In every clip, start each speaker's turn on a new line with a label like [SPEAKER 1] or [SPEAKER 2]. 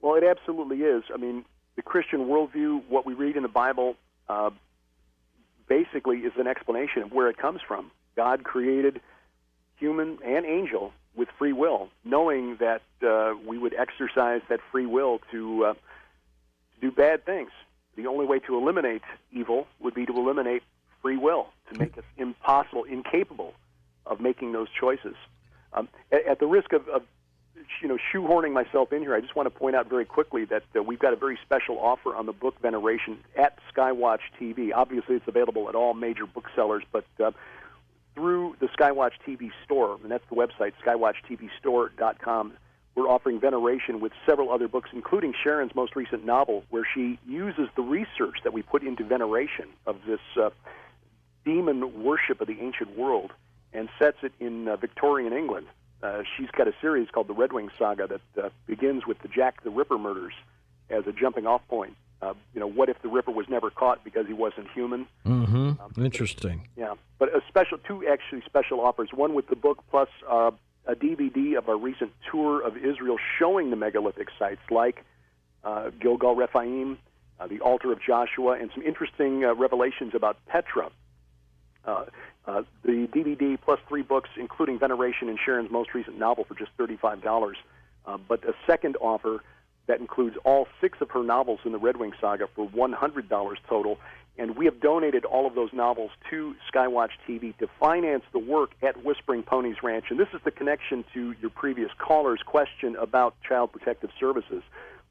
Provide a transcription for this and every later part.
[SPEAKER 1] Well, it absolutely is. I mean, the Christian worldview, what we read in the Bible, basically is an explanation of where it comes from. God created human and angel with free will, knowing that we would exercise that free will to do bad things. The only way to eliminate evil would be to eliminate free will, to make us incapable of making those choices. At the risk of shoehorning myself in here, I just want to point out very quickly that we've got a very special offer on the book Veneration at Skywatch TV. Obviously, it's available at all major booksellers, but through the Skywatch TV store, and that's the website, skywatchtvstore.com, we're offering Veneration with several other books, including Sharon's most recent novel, where she uses the research that we put into veneration of this demon worship of the ancient world and sets it in Victorian England. She's got a series called the Red Wing Saga that begins with the Jack the Ripper murders as a jumping-off point. What if the Ripper was never caught because he wasn't human?
[SPEAKER 2] Mm-hmm. Interesting.
[SPEAKER 1] But two special offers, one with the book plus a DVD of our recent tour of Israel showing the megalithic sites like Gilgal Rephaim, the altar of Joshua, and some interesting revelations about Petra. The DVD plus 3 books, including Veneration and Sharon's most recent novel, for just $35. But a second offer that includes all 6 of her novels in the Red Wing Saga for $100 total. And we have donated all of those novels to Skywatch TV to finance the work at Whispering Ponies Ranch. And this is the connection to your previous caller's question about Child Protective Services.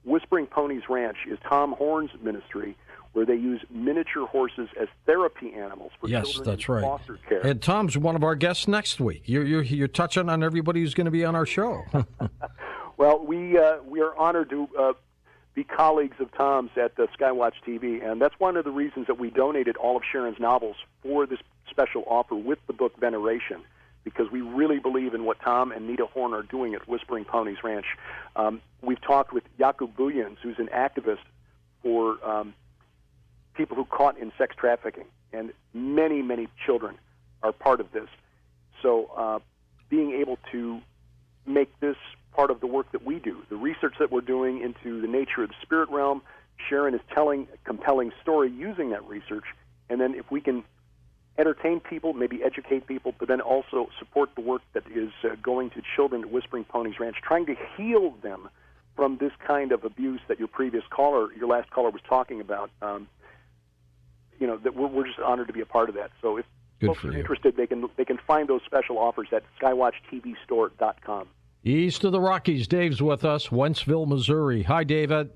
[SPEAKER 1] Whispering Ponies Ranch is Tom Horn's ministry, where they use miniature horses as therapy animals for children in foster care.
[SPEAKER 2] And Tom's one of our guests next week. You're touching on everybody who's going to be on our show.
[SPEAKER 1] Well, we are honored to be colleagues of Tom's at Skywatch TV, and that's one of the reasons that we donated all of Sharon's novels for this special offer with the book Veneration, because we really believe in what Tom and Nita Horn are doing at Whispering Ponies Ranch. We've talked with Jakub Bujans, who's an activist for people who caught in sex trafficking, and many, many children are part of this. So being able to make this part of the work that we do, the research that we're doing into the nature of the spirit realm, Sharon is telling a compelling story using that research, and then if we can entertain people, maybe educate people, but then also support the work that is going to children at Whispering Ponies Ranch, trying to heal them from this kind of abuse that your last caller was talking about, that we're just honored to be a part of that. So if folks are interested, they can find those special offers at skywatchtvstore.com.
[SPEAKER 2] East of the Rockies, Dave's with us, Wentzville, Missouri. Hi, David.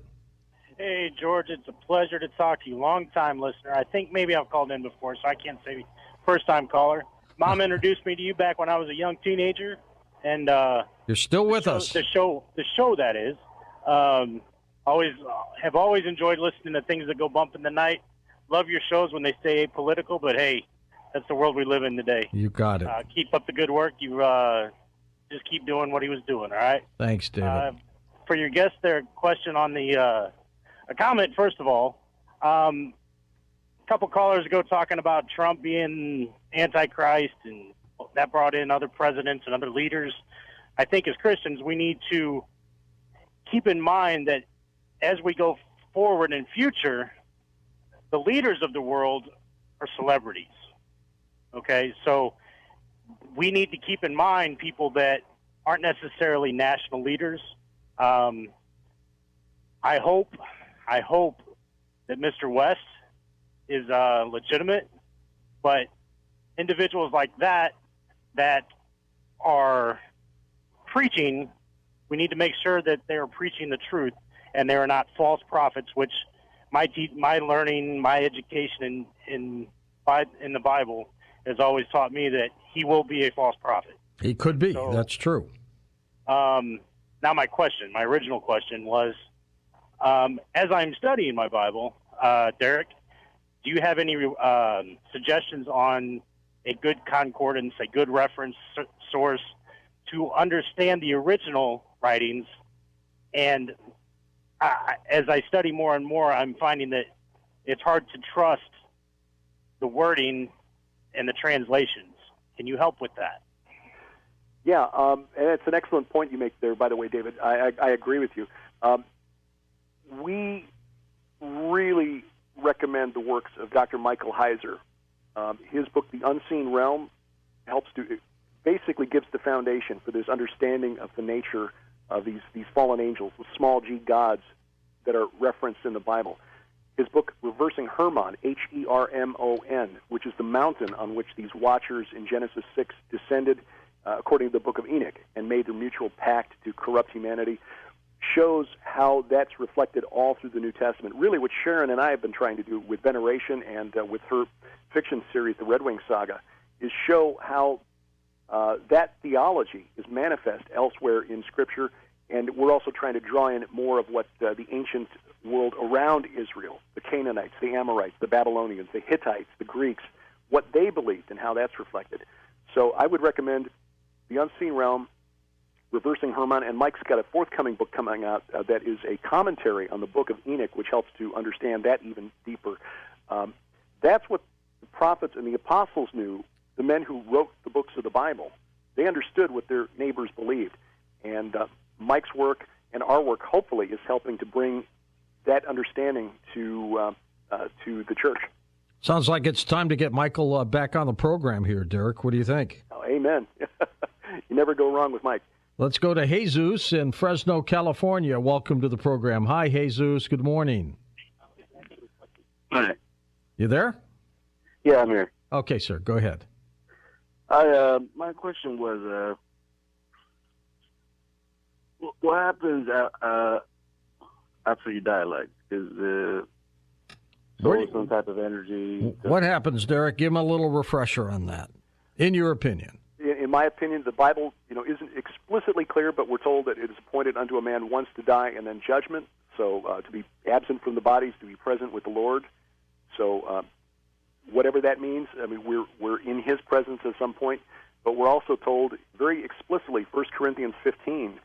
[SPEAKER 3] Hey, George, it's a pleasure to talk to you. Long-time listener. I think maybe I've called in before, so I can't say first-time caller. Mom introduced me to you back when I was a young teenager, and
[SPEAKER 2] you're still with us.
[SPEAKER 3] The show that is. Have always enjoyed listening to things that go bump in the night. Love your shows when they stay apolitical, but hey, that's the world we live in today.
[SPEAKER 2] You got it.
[SPEAKER 3] Keep up the good work. You just keep doing what he was doing, all right?
[SPEAKER 2] Thanks, David.
[SPEAKER 3] For your guest there, question on the a comment, first of all. A couple callers ago talking about Trump being Antichrist, and that brought in other presidents and other leaders. I think as Christians, we need to keep in mind that as we go forward in future, the leaders of the world are celebrities. Okay, so we need to keep in mind people that aren't necessarily national leaders. I hope that Mr. West is legitimate, but individuals like that are preaching, we need to make sure that they are preaching the truth and they are not false prophets, which my learning, my education in the Bible has always taught me that he will be a false prophet.
[SPEAKER 2] He could be. So, that's true.
[SPEAKER 3] Now my original question was, as I'm studying my Bible, Derek, do you have any suggestions on a good concordance, a good reference source to understand the original writings? And as I study more and more, I'm finding that it's hard to trust the wording and the translations. Can you help with that?
[SPEAKER 1] Yeah, and it's an excellent point you make there, by the way, David. I agree with you. we really recommend the works of Dr. Michael Heiser. His book, The Unseen Realm, basically gives the foundation for this understanding of the nature of these fallen angels, the small g gods that are referenced in the Bible. His book, Reversing Hermon, Hermon, which is the mountain on which these watchers in Genesis 6 descended, according to the book of Enoch, and made their mutual pact to corrupt humanity, shows how that's reflected all through the New Testament. Really what Sharon and I have been trying to do with Veneration and with her fiction series, The Red Wing Saga, is show how that theology is manifest elsewhere in Scripture, and we're also trying to draw in more of what the ancient world around Israel, the Canaanites, the Amorites, the Babylonians, the Hittites, the Greeks, what they believed and how that's reflected. So I would recommend The Unseen Realm, Reversing Hermon, and Mike's got a forthcoming book coming out that is a commentary on the book of Enoch, which helps to understand that even deeper. That's what the prophets and the apostles knew, the men who wrote the books of the Bible. They understood what their neighbors believed. And Mike's work and our work, hopefully, is helping to bring that understanding to the church.
[SPEAKER 2] Sounds like it's time to get Michael back on the program here, Derek. What do you think?
[SPEAKER 1] Oh, amen. You never go wrong with Mike.
[SPEAKER 2] Let's go to Jesus in Fresno, California. Welcome to the program. Hi, Jesus. Good morning.
[SPEAKER 4] Hi.
[SPEAKER 2] You there?
[SPEAKER 4] Yeah, I'm here.
[SPEAKER 2] Okay, sir. Go ahead.
[SPEAKER 4] My question was, what happens after you die? Like, is some type of energy?
[SPEAKER 2] What happens, Derek? Give him a little refresher on that. In your opinion.
[SPEAKER 1] In my opinion, the Bible, isn't explicitly clear, but we're told that it is appointed unto a man once to die and then judgment. So to be absent from the bodies, to be present with the Lord. So whatever that means, I mean, we're in His presence at some point. But we're also told very explicitly, 1 Corinthians 15,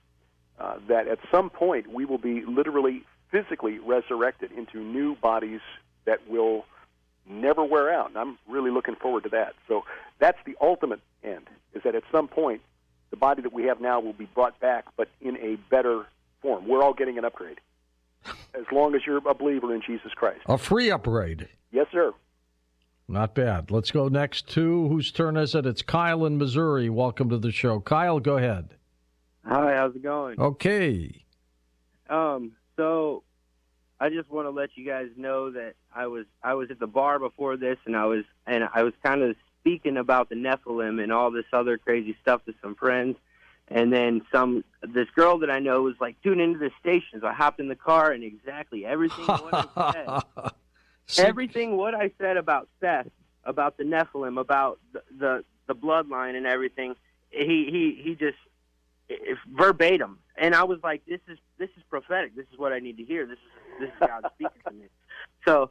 [SPEAKER 1] that at some point we will be literally, physically resurrected into new bodies that will never wear out. And I'm really looking forward to that. So that's the ultimate end, is that at some point the body that we have now will be brought back, but in a better form. We're all getting an upgrade, as long as you're a believer in Jesus Christ.
[SPEAKER 2] A free upgrade.
[SPEAKER 1] Yes, sir.
[SPEAKER 2] Not bad. Let's go next to, whose turn is it? It's Kyle in Missouri. Welcome to the show. Kyle, go ahead.
[SPEAKER 5] Hi, how's it going?
[SPEAKER 2] Okay.
[SPEAKER 5] So I just want to let you guys know that I was at the bar before this, and I was kind of speaking about the Nephilim and all this other crazy stuff to some friends, and then this girl that I know was like tuning into the station. So I hopped in the car, and exactly everything what I said, everything what I said about Seth, about the Nephilim, about the bloodline and everything, he just verbatim. And I was like, this is prophetic. This is what I need to hear. This is God speaking to me. So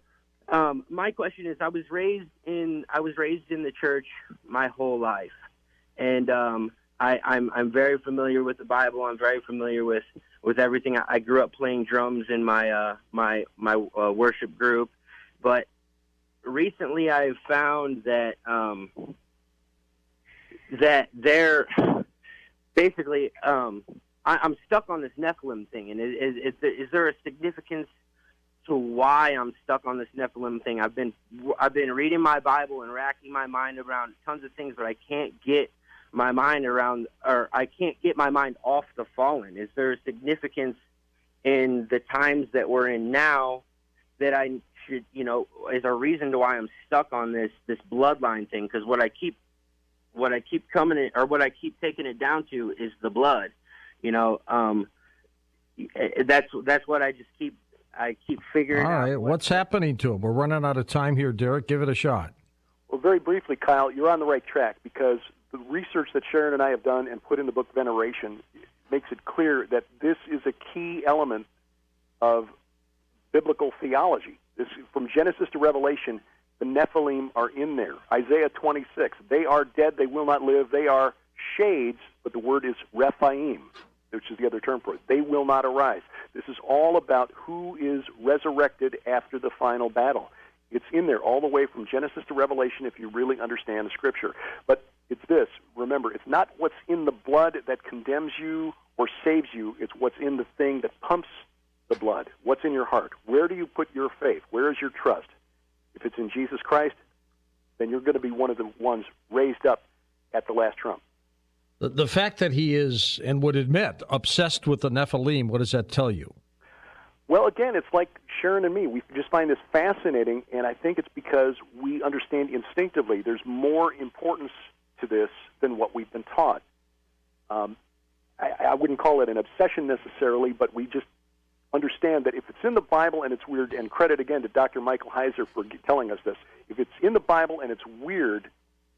[SPEAKER 5] my question is, I was raised in the church my whole life, and I'm very familiar with the Bible. I'm very familiar with everything. I grew up playing drums in my worship group, but recently I've found that they're basically I'm stuck on this Nephilim thing, and is there a significance to why I'm stuck on this Nephilim thing? I've been reading my Bible and racking my mind around tons of things, but I can't get my mind around, or I can't get my mind off the fallen. Is there a significance in the times that we're in now that I should, is a reason to why I'm stuck on this bloodline thing? Because what I keep taking it down to is the blood. That's what I keep figuring out.
[SPEAKER 2] All right, what's happening to him? We're running out of time here, Derek. Give it a shot.
[SPEAKER 1] Well, very briefly, Kyle, you're on the right track, because the research that Sharon and I have done and put in the book Veneration makes it clear that this is a key element of biblical theology. This, from Genesis to Revelation, the Nephilim are in there. Isaiah 26, they are dead, they will not live. They are shades, but the word is Rephaim, which is the other term for it. They will not arise. This is all about who is resurrected after the final battle. It's in there all the way from Genesis to Revelation if you really understand the Scripture. But it's this. Remember, it's not what's in the blood that condemns you or saves you. It's what's in the thing that pumps the blood. What's in your heart? Where do you put your faith? Where is your trust? If it's in Jesus Christ, then you're going to be one of the ones raised up at the last trump.
[SPEAKER 2] The fact that he is, and would admit, obsessed with the Nephilim, what does that tell you?
[SPEAKER 1] Well, again, it's like Sharon and me. We just find this fascinating, and I think it's because we understand instinctively there's more importance to this than what we've been taught. I wouldn't call it an obsession necessarily, but we just understand that if it's in the Bible and it's weird, and credit again to Dr. Michael Heiser for telling us this, if it's in the Bible and it's weird,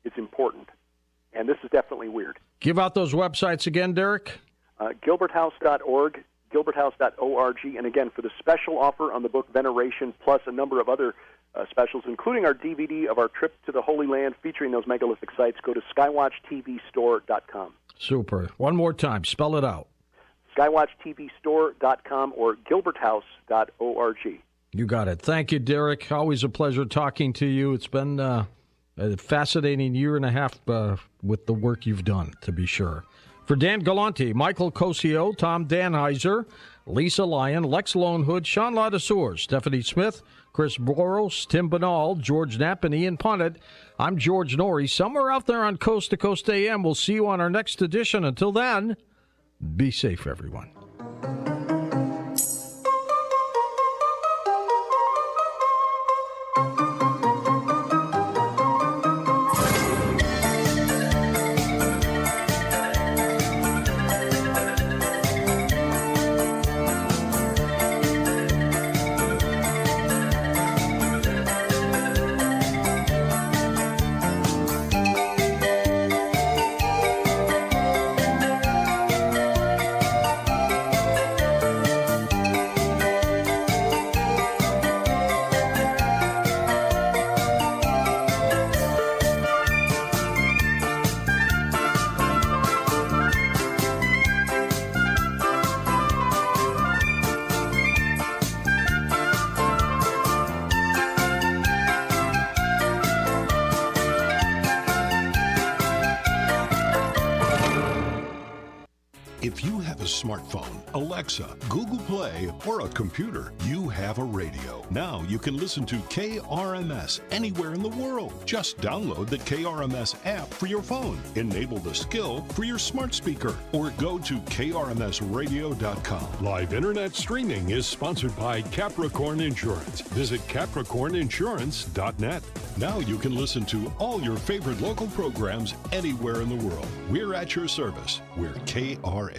[SPEAKER 1] it's important. And this is definitely weird.
[SPEAKER 2] Give out those websites again, Derek.
[SPEAKER 1] Gilberthouse.org, gilberthouse.org, and again, for the special offer on the book Veneration, plus a number of other specials, including our DVD of our trip to the Holy Land featuring those megalithic sites, go to skywatchtvstore.com.
[SPEAKER 2] Super. One more time. Spell it out.
[SPEAKER 1] skywatchtvstore.com or gilberthouse.org.
[SPEAKER 2] You got it. Thank you, Derek. Always a pleasure talking to you. It's been a fascinating year and a half with the work you've done, to be sure. For Dan Galante, Michael Cosio, Tom Danheiser, Lisa Lyon, Lex Lonehood, Sean Ladesseur, Stephanie Smith, Chris Boros, Tim Banal, George Knapp, and Ian Punnett, I'm George Norrie. Somewhere out there on Coast to Coast AM. We'll see you on our next edition. Until then, be safe, everyone.
[SPEAKER 6] If you have a smartphone, Alexa, Google Play, or a computer, you have a radio. Now you can listen to KRMS anywhere in the world. Just download the KRMS app for your phone, enable the skill for your smart speaker, or go to krmsradio.com. Live internet streaming is sponsored by Capricorn Insurance. Visit capricorninsurance.net. Now you can listen to all your favorite local programs anywhere in the world. We're at your service. We're KRMS.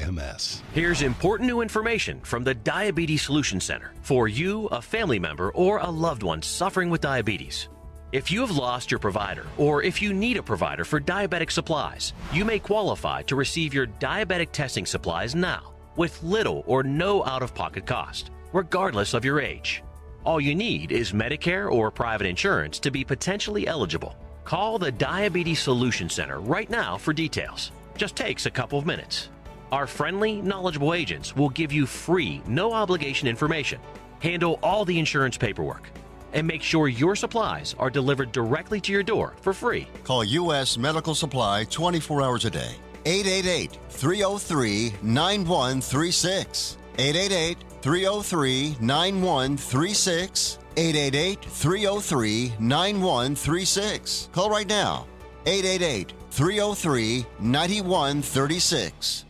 [SPEAKER 7] Here's important new information from the Diabetes Solution Center for you, a family member, or a loved one suffering with diabetes. If you have lost your provider, or if you need a provider for diabetic supplies, you may qualify to receive your diabetic testing supplies now with little or no out-of-pocket cost, regardless of your age. All you need is Medicare or private insurance to be potentially eligible. Call the Diabetes Solution Center right now for details. Just takes a couple of minutes. Our friendly, knowledgeable agents will give you free, no-obligation information, handle all the insurance paperwork, and make sure your supplies are delivered directly to your door for free.
[SPEAKER 8] Call U.S. Medical Supply 24 hours a day. 888-303-9136. 888-303-9136. 888-303-9136. Call right now. 888-303-9136.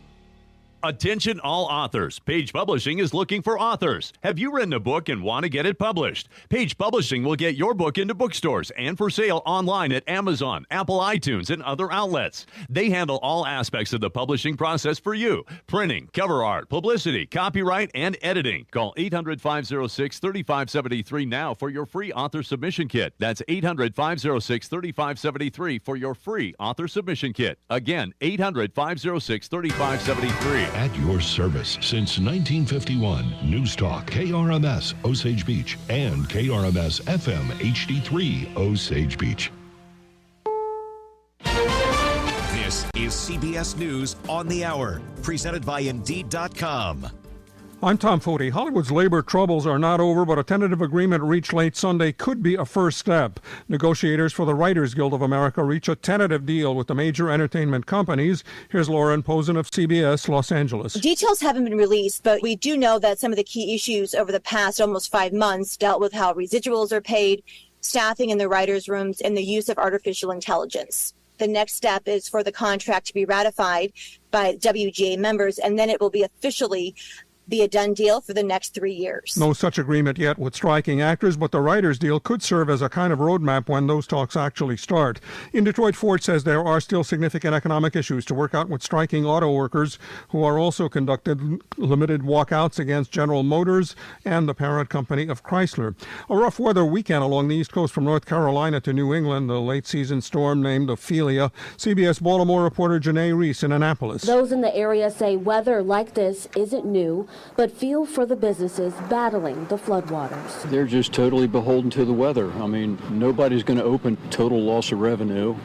[SPEAKER 9] Attention all authors. Page Publishing is looking for authors. Have you written a book and want to get it published? Page Publishing will get your book into bookstores and for sale online at Amazon, Apple iTunes, and other outlets. They handle all aspects of the publishing process for you. Printing, cover art, publicity, copyright, and editing. Call 800-506-3573 now for your free author submission kit. That's 800-506-3573 for your free author submission kit. Again, 800-506-3573.
[SPEAKER 6] At your service since 1951. News Talk, KRMS, Osage Beach, and KRMS FM HD3, Osage Beach.
[SPEAKER 10] This is CBS News on the Hour, presented by Indeed.com. I'm Tom Foti. Hollywood's labor troubles are not over, but a tentative agreement reached late Sunday could be a first step. Negotiators for the Writers Guild of America reach a tentative deal with the major entertainment companies. Here's Lauren Posen of CBS Los Angeles.
[SPEAKER 11] Details haven't been released, but we do know that some of the key issues over the past almost 5 months dealt with how residuals are paid, staffing in the writers' rooms, and the use of artificial intelligence. The next step is for the contract to be ratified by WGA members, and then it will be officially be a done deal for the next 3 years.
[SPEAKER 10] No such agreement yet with striking actors, but the writers' deal could serve as a kind of roadmap when those talks actually start. In Detroit, Ford says there are still significant economic issues to work out with striking auto workers, who are also conducted limited walkouts against General Motors and the parent company of Chrysler. A rough weather weekend along the East Coast from North Carolina to New England, the late-season storm named Ophelia. CBS Baltimore reporter Janae Reese in Annapolis.
[SPEAKER 12] Those in the area say weather like this isn't new, but feel for the businesses battling the floodwaters.
[SPEAKER 13] They're just totally beholden to the weather. I mean, nobody's going to open, total loss of revenue.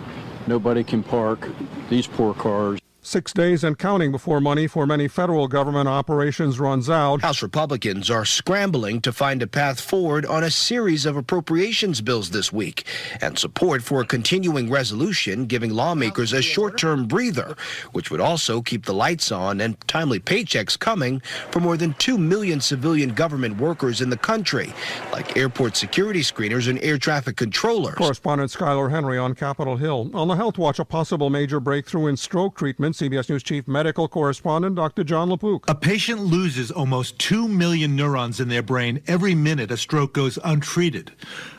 [SPEAKER 13] Nobody can park these poor cars.
[SPEAKER 10] 6 days and counting before money for many federal government operations runs out.
[SPEAKER 14] House Republicans are scrambling to find a path forward on a series of appropriations bills this week, and support for a continuing resolution giving lawmakers a short-term breather, which would also keep the lights on and timely paychecks coming for more than 2 million civilian government workers in the country, like airport security screeners and air traffic controllers.
[SPEAKER 10] Correspondent Skylar Henry on Capitol Hill. On the Health Watch, a possible major breakthrough in stroke treatment. CBS News Chief Medical Correspondent Dr. John LaPook.
[SPEAKER 15] A patient loses almost 2 million neurons in their brain every minute a stroke goes untreated.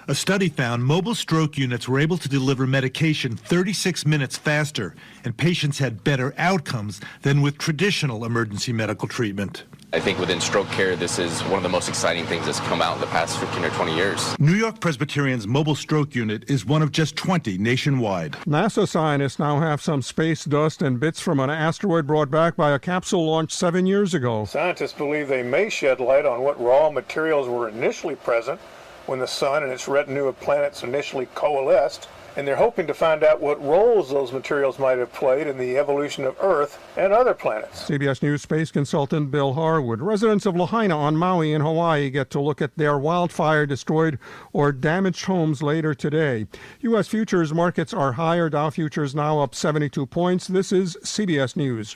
[SPEAKER 15] A study found mobile stroke units were able to deliver medication 36 minutes faster, and patients had better outcomes than with traditional emergency medical treatment.
[SPEAKER 16] I think within stroke care, this is one of the most exciting things that's come out in the past 15 or 20 years.
[SPEAKER 15] New York Presbyterian's mobile stroke unit is one of just 20 nationwide.
[SPEAKER 10] NASA scientists now have some space dust and bits from an asteroid brought back by a capsule launched 7 years ago.
[SPEAKER 17] Scientists believe they may shed light on what raw materials were initially present when the sun and its retinue of planets initially coalesced, and they're hoping to find out what roles those materials might have played in the evolution of Earth and other planets.
[SPEAKER 10] CBS News space consultant Bill Harwood. Residents of Lahaina on Maui in Hawaii get to look at their wildfire-destroyed or damaged homes later today. U.S. futures markets are higher. Dow futures now up 72 points. This is CBS News.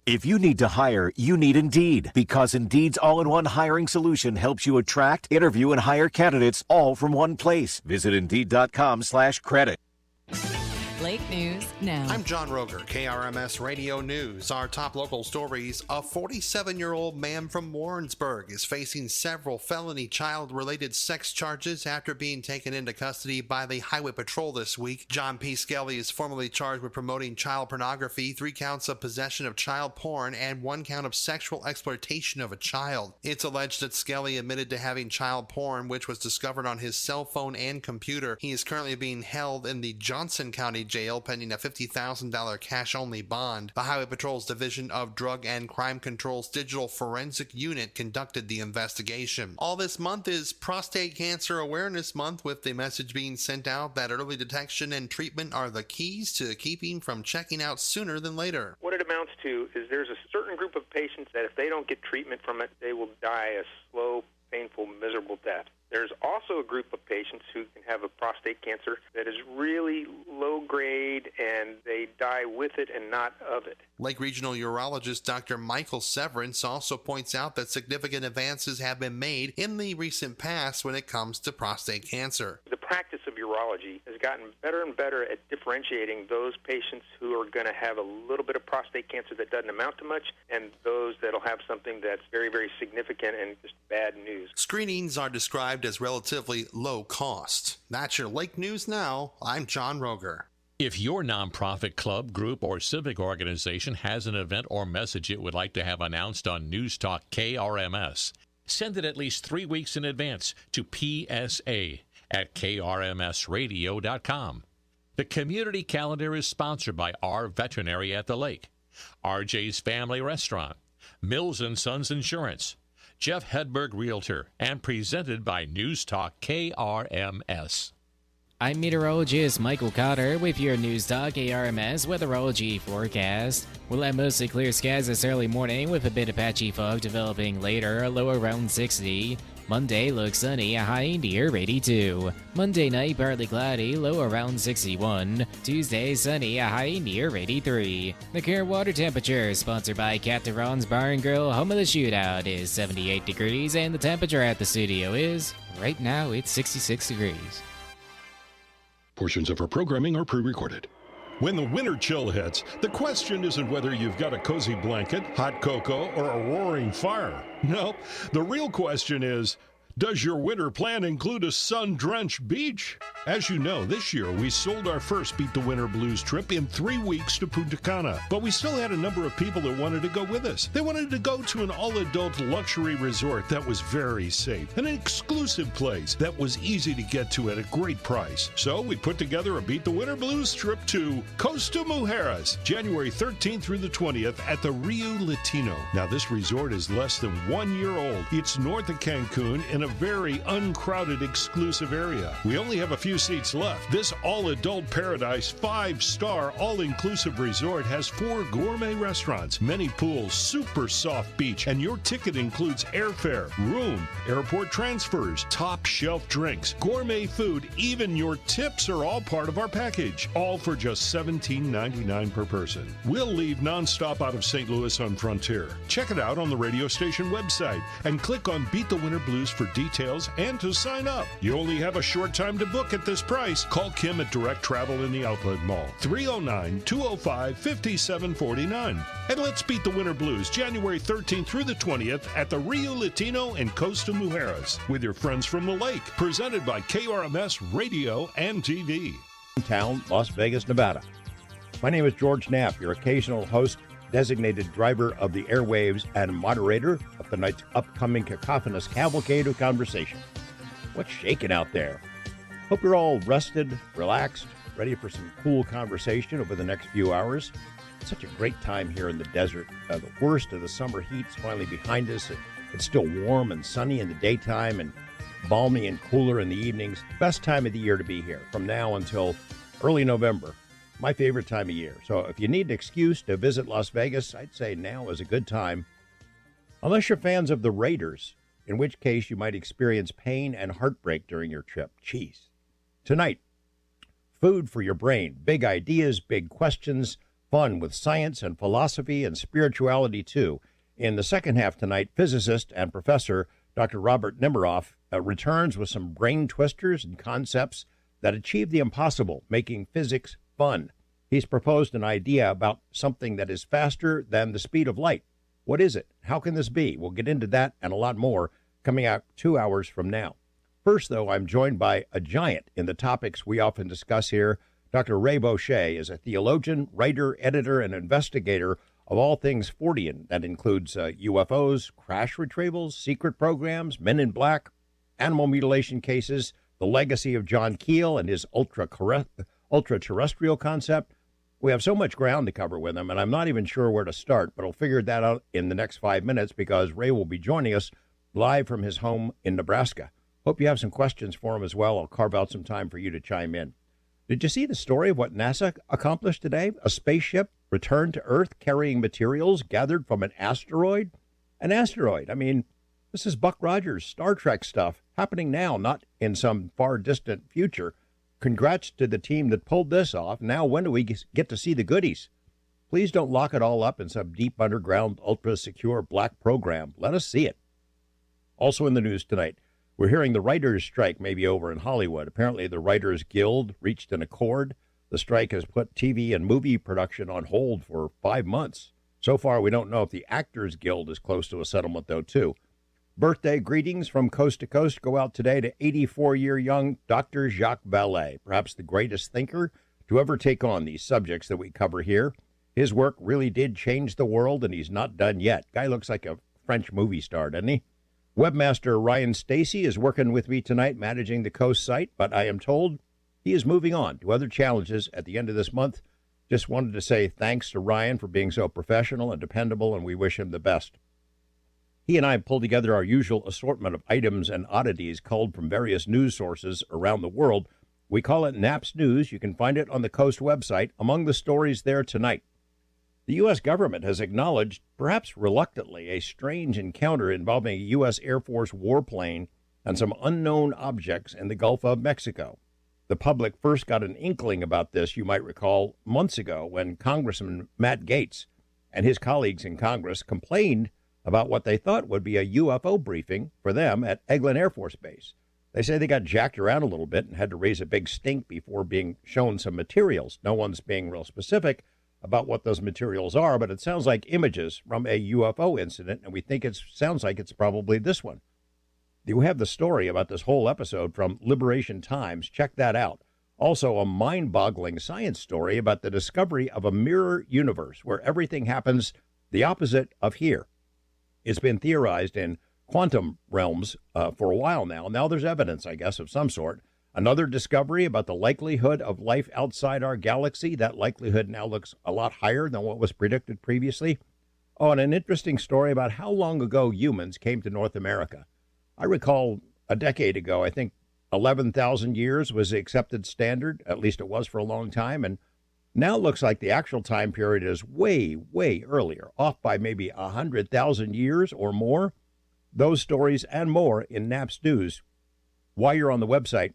[SPEAKER 18] If you need to hire, you need Indeed, because Indeed's all-in-one hiring solution helps you attract, interview, and hire candidates all from one place. Visit Indeed.com/credit.
[SPEAKER 19] Lake News Now.
[SPEAKER 20] I'm John Roger, KRMS Radio News. Our top local stories: a 47-year-old man from Warrensburg is facing several felony child-related sex charges after being taken into custody by the Highway Patrol this week. John P. Skelly is formally charged with promoting child pornography, 3 counts of possession of child porn, and 1 count of sexual exploitation of a child. It's alleged that Skelly admitted to having child porn, which was discovered on his cell phone and computer. He is currently being held in the Johnson County Jail pending a $50,000 cash-only bond. The Highway Patrol's Division of Drug and Crime Control's Digital Forensic Unit conducted the investigation. All this month is Prostate Cancer Awareness Month, with the message being sent out that early detection and treatment are the keys to keeping from checking out sooner than later.
[SPEAKER 21] What it amounts to is there's a certain group of patients that if they don't get treatment from it, they will die a slow, painful, miserable death. There's also a group of patients who can have a prostate cancer that is really low grade and they die with it and not of it.
[SPEAKER 20] Lake Regional Urologist Dr. Michael Severance also points out that significant advances have been made in the recent past when it comes to prostate cancer.
[SPEAKER 21] The practice of urology has gotten better and better at differentiating those patients who are going to have a little bit of prostate cancer that doesn't amount to much and those that'll have something that's very, very significant and just bad news.
[SPEAKER 20] Screenings are described as relatively low cost. That's your Lake News Now. I'm John Roger.
[SPEAKER 22] If your nonprofit club, group, or civic organization has an event or message it would like to have announced on News Talk KRMS, send it at least 3 weeks in advance to PSA@krmsradio.com. The community calendar is sponsored by Our Veterinary at the Lake, RJ's Family Restaurant, Mills & Sons Insurance, Jeff Hedberg Realtor, and presented by News Talk KRMS.
[SPEAKER 3] I'm meteorologist Michael Cotter with your News Talk KRMS weatherology forecast. We'll have mostly clear skies this early morning with a bit of patchy fog developing later, a low around 60. Monday looks sunny, a high near 82. Monday night partly cloudy, low around 61. Tuesday sunny, a high near 83. The current water temperature, sponsored by Captain Ron's Bar and Grill, home of the shootout, is 78 degrees, and the temperature at the studio is, right now, it's 66 degrees.
[SPEAKER 6] Portions of our programming are pre-recorded. When the winter chill hits, the question isn't whether you've got a cozy blanket, hot cocoa, or a roaring fire. No, the real question is, does your winter plan include a sun-drenched beach? As you know, this year we sold our first Beat the Winter Blues trip in 3 weeks to Punta Cana, but we still had a number of people that wanted to go with us. They wanted to go to an all-adult luxury resort that was very safe, an exclusive place that was easy to get to at a great price. So we put together a Beat the Winter Blues trip to Costa Mujeres, January 13th through the 20th at the Rio Latino. Now this resort is less than 1 year old. It's north of Cancun in a very uncrowded, exclusive area. We only have a few seats left. This all-adult paradise, 5-star, all-inclusive resort has 4 gourmet restaurants, many pools, super soft beach, and your ticket includes airfare, room, airport transfers, top-shelf drinks, gourmet food, even your tips are all part of our package, all for just $17.99 per person. We'll leave nonstop out of St. Louis on Frontier. Check it out on the radio station website and click on Beat the Winter Blues for details and to sign up. You only have a short time to book at this price. Call Kim at Direct Travel in the Outlet Mall, 309-205-5749. And let's beat the winter blues January 13th through the 20th at the Rio Latino in Costa Mujeres with your friends from the lake. Presented by KRMS Radio and TV.
[SPEAKER 4] Town, Las Vegas, Nevada. My name is George Knapp, your occasional host, designated driver of the airwaves, and moderator of tonight's upcoming cacophonous cavalcade of conversation. What's shaking out there? Hope you're all rested, relaxed, ready for some cool conversation over the next few hours. It's such a great time here in the desert. The worst of the summer heat's finally behind us. It's still warm and sunny in the daytime and balmy and cooler in the evenings. Best time of the year to be here, from now until early November. My favorite time of year. So if you need an excuse to visit Las Vegas, I'd say now is a good time. Unless you're fans of the Raiders, in which case you might experience pain and heartbreak during your trip. Jeez. Tonight, food for your brain. Big ideas, big questions, fun with science and philosophy and spirituality too. In the second half tonight, physicist and professor Dr. Robert Nemiroff returns with some brain twisters and concepts that achieve the impossible, making physics fun. He's proposed an idea about something that is faster than the speed of light. What is it? How can this be? We'll get into that and a lot more coming out 2 hours from now. First, though, I'm joined by a giant in the topics we often discuss here. Dr. Ray Boucher is a theologian, writer, editor, and investigator of all things Fortean. That includes UFOs, crash retrievals, secret programs, men in black, animal mutilation cases, the legacy of John Keel and his ultra-terrestrial concept. We have so much ground to cover with him, and I'm not even sure where to start, but I'll figure that out in the next 5 minutes because Ray will be joining us live from his home in Nebraska. Hope you have some questions for him as well. I'll carve out some time for you to chime in. Did you see the story of what NASA accomplished today? A spaceship returned to Earth carrying materials gathered from an asteroid? An asteroid. I mean, this is Buck Rogers, Star Trek stuff happening now, not in some far distant future. Congrats to the team that pulled this off. Now, when do we get to see the goodies? Please don't lock it all up in some deep underground, ultra-secure black program. Let us see it. Also in the news tonight, we're hearing the writers' strike may be over in Hollywood. Apparently, the Writers Guild reached an accord. The strike has put TV and movie production on hold for 5 months. So far, we don't know if the Actors Guild is close to a settlement, though, too. Birthday greetings from coast to coast go out today to 84-year young Dr. Jacques Vallée, perhaps the greatest thinker to ever take on these subjects that we cover here. His work really did change the world, and he's not done yet. Guy looks like a French movie star, doesn't he? Webmaster Ryan Stacy is working with me tonight managing the Coast site, but I am told he is moving on to other challenges at the end of this month. Just wanted to say thanks to Ryan for being so professional and dependable, and we wish him the best. He and I pulled together our usual assortment of items and oddities culled from various news sources around the world We call it Naps News. You can find it on the Coast website. Among the stories there tonight, the U.S. government has acknowledged, perhaps reluctantly, a strange encounter involving a U.S. Air Force warplane and some unknown objects in the Gulf of Mexico. The public first got an inkling about this, you might recall, months ago when Congressman Matt Gaetz and his colleagues in Congress complained about what they thought would be a UFO briefing for them at Eglin Air Force Base. They say they got jacked around a little bit and had to raise a big stink before being shown some materials. No one's being real specific about what those materials are, but it sounds like images from a UFO incident, and we think it sounds like it's probably this one. You have the story about this whole episode from Liberation Times. Check that out. Also, a mind-boggling science story about the discovery of a mirror universe where everything happens the opposite of here. It's been theorized in quantum realms for a while now. Now there's evidence, I guess, of some sort. Another discovery about the likelihood of life outside our galaxy. That likelihood now looks a lot higher than what was predicted previously. Oh, and an interesting story about how long ago humans came to North America. I recall a decade ago, I think 11,000 years was the accepted standard. At least it was for a long time. And now it looks like the actual time period is way, way earlier, off by maybe 100,000 years or more. Those stories and more in Naps News. While you're on the website,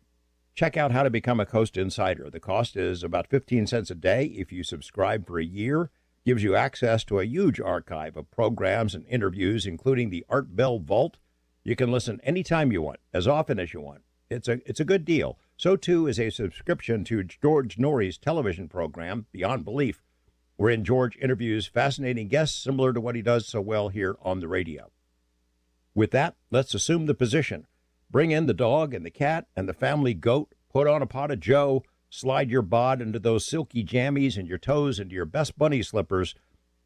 [SPEAKER 4] check out how to become a Coast Insider. The cost is about 15 cents a day if you subscribe for a year. Gives you access to a huge archive of programs and interviews, including the Art Bell Vault. You can listen anytime you want, as often as you want. It's a good deal. So, too, is a subscription to George Norrie's television program, Beyond Belief, wherein George interviews fascinating guests similar to what he does so well here on the radio. With that, let's assume the position. Bring in the dog and the cat and the family goat, put on a pot of joe, slide your bod into those silky jammies and your toes into your best bunny slippers,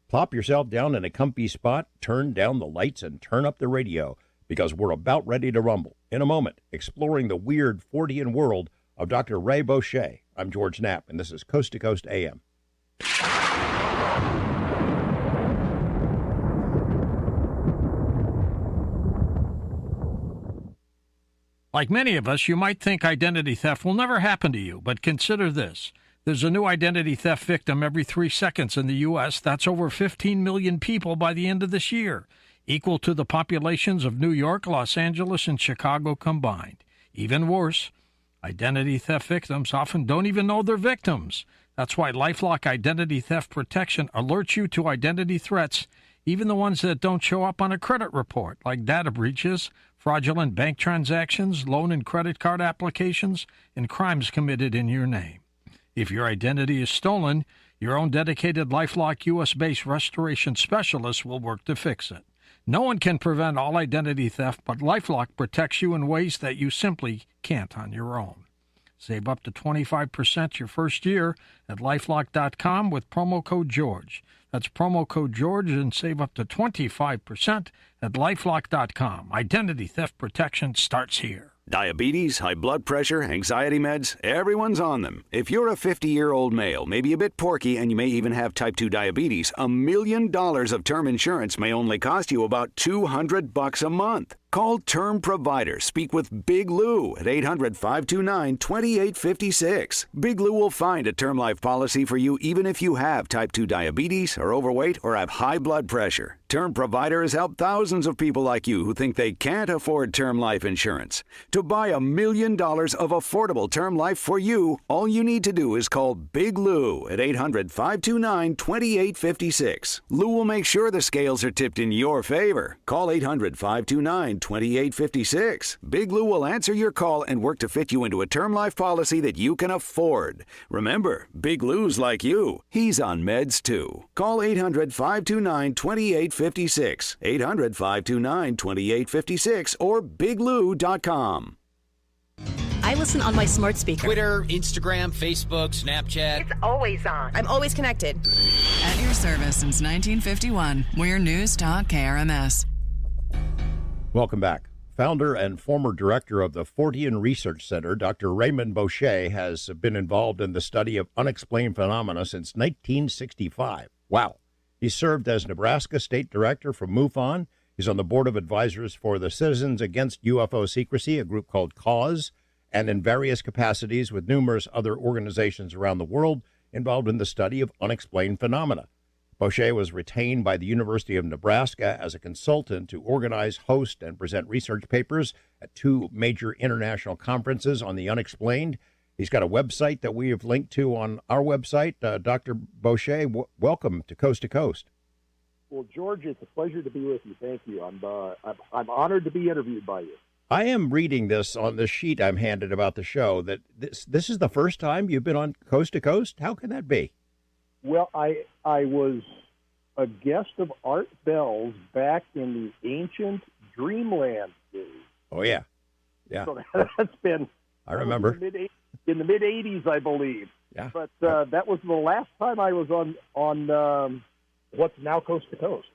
[SPEAKER 4] plop yourself down in a comfy spot, turn down the lights, and turn up the radio, because we're about ready to rumble. In a moment, exploring the weird Fortean world of Dr. Ray Boucher. I'm George Knapp, and this is Coast to Coast AM.
[SPEAKER 2] Like many of us, you might think identity theft will never happen to you, but consider this. There's a new identity theft victim every 3 seconds in the U.S. That's over 15 million people by the end of this year, equal to the populations of New York, Los Angeles, and Chicago combined. Even worse, identity theft victims often don't even know they're victims. That's why LifeLock Identity Theft Protection alerts you to identity threats, even the ones that don't show up on a credit report, like data breaches, fraudulent bank transactions, loan and credit card applications, and crimes committed in your name. If your identity is stolen, your own dedicated LifeLock U.S.-based restoration specialist will work to fix it. No one can prevent all identity theft, but LifeLock protects you in ways that you simply can't on your own. Save up to 25% your first year at LifeLock.com with promo code George. That's promo code George and save up to 25% at LifeLock.com. Identity theft protection starts here.
[SPEAKER 1] Diabetes, high blood pressure, anxiety meds, everyone's on them. If you're a 50-year-old male, maybe a bit porky, and you may even have type 2 diabetes, $1 million of term insurance may only cost you about $200 a month. Call Term Provider. Speak with Big Lou at 800-529-2856. Big Lou will find a term life policy for you even if you have type 2 diabetes, are overweight, or have high blood pressure. Term Provider has helped thousands of people like you who think they can't afford term life insurance. To buy $1 million of affordable term life for you, all you need to do is call Big Lou at 800-529-2856. Lou will make sure the scales are tipped in your favor. Call 800-529-2856. Big Lou will answer your call and work to fit you into a term life policy that you can afford. Remember, Big Lou's like you. He's on meds too. Call 800-529-2856. 800-529-2856 or biglou.com.
[SPEAKER 5] I listen on my smart speaker.
[SPEAKER 23] Twitter, Instagram, Facebook, Snapchat.
[SPEAKER 5] It's always on. I'm always connected.
[SPEAKER 19] At your service since 1951. We're News Talk KRMS.
[SPEAKER 4] Welcome back. Founder and former director of the Fortean Research Center, Dr. Raymond Boucher, has been involved in the study of unexplained phenomena since 1965. Wow. He served as Nebraska State Director for MUFON. He's on the Board of Advisors for the Citizens Against UFO Secrecy, a group called CAUSE, and in various capacities with numerous other organizations around the world involved in the study of unexplained phenomena. Boucher was retained by the University of Nebraska as a consultant to organize, host, and present research papers at 2 major international conferences on the unexplained. He's got a website that we have linked to on our website. Dr. Boucher, welcome to Coast to Coast.
[SPEAKER 7] Well, George, it's a pleasure to be with you. Thank you. I'm honored to be interviewed by you.
[SPEAKER 4] I am reading this on the sheet I'm handed about the show that this is the first time you've been on Coast to Coast. How can that be?
[SPEAKER 7] Well, I was a guest of Art Bell's back in the ancient Dreamland days.
[SPEAKER 4] Oh yeah.
[SPEAKER 7] So that's been.
[SPEAKER 4] I remember
[SPEAKER 7] in the mid '80s, I believe.
[SPEAKER 4] Yeah.
[SPEAKER 7] But that was the last time I was on what's now Coast to Coast.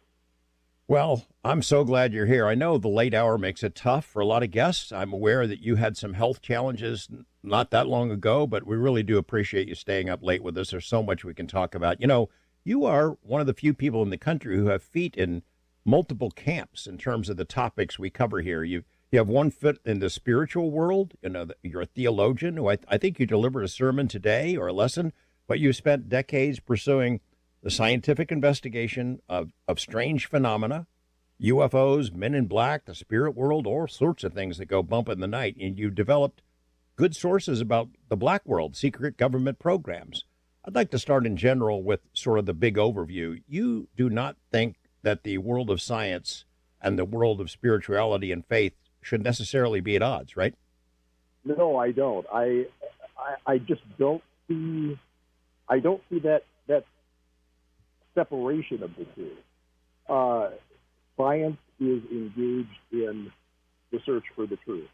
[SPEAKER 4] Well, I'm so glad you're here. I know the late hour makes it tough for a lot of guests. I'm aware that you had some health challenges not that long ago, but we really do appreciate you staying up late with us. There's so much we can talk about. You know, you are one of the few people in the country who have feet in multiple camps in terms of the topics we cover here. You have one foot in the spiritual world. You know, you're a theologian who I think you delivered a sermon today or a lesson, but you spent decades pursuing the scientific investigation of strange phenomena, UFOs, men in black, the spirit world, all sorts of things that go bump in the night. And you developed good sources about the black world, secret government programs. I'd like to start in general with sort of the big overview. You do not think that the world of science and the world of spirituality and faith should necessarily be at odds, right?
[SPEAKER 7] No, I don't. I just don't see. I don't see that separation of the two. Science is engaged in the search for the truth.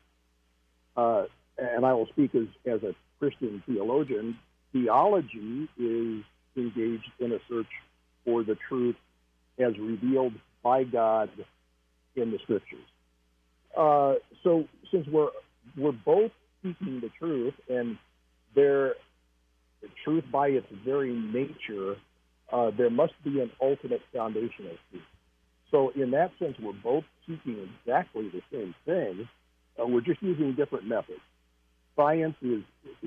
[SPEAKER 7] And I will speak as a Christian theologian. Theology is engaged in a search for the truth as revealed by God in the Scriptures. So since we're both seeking the truth, and the truth by its very nature, there must be an ultimate foundational truth. So in that sense, we're both seeking exactly the same thing. We're just using different methods. Science is,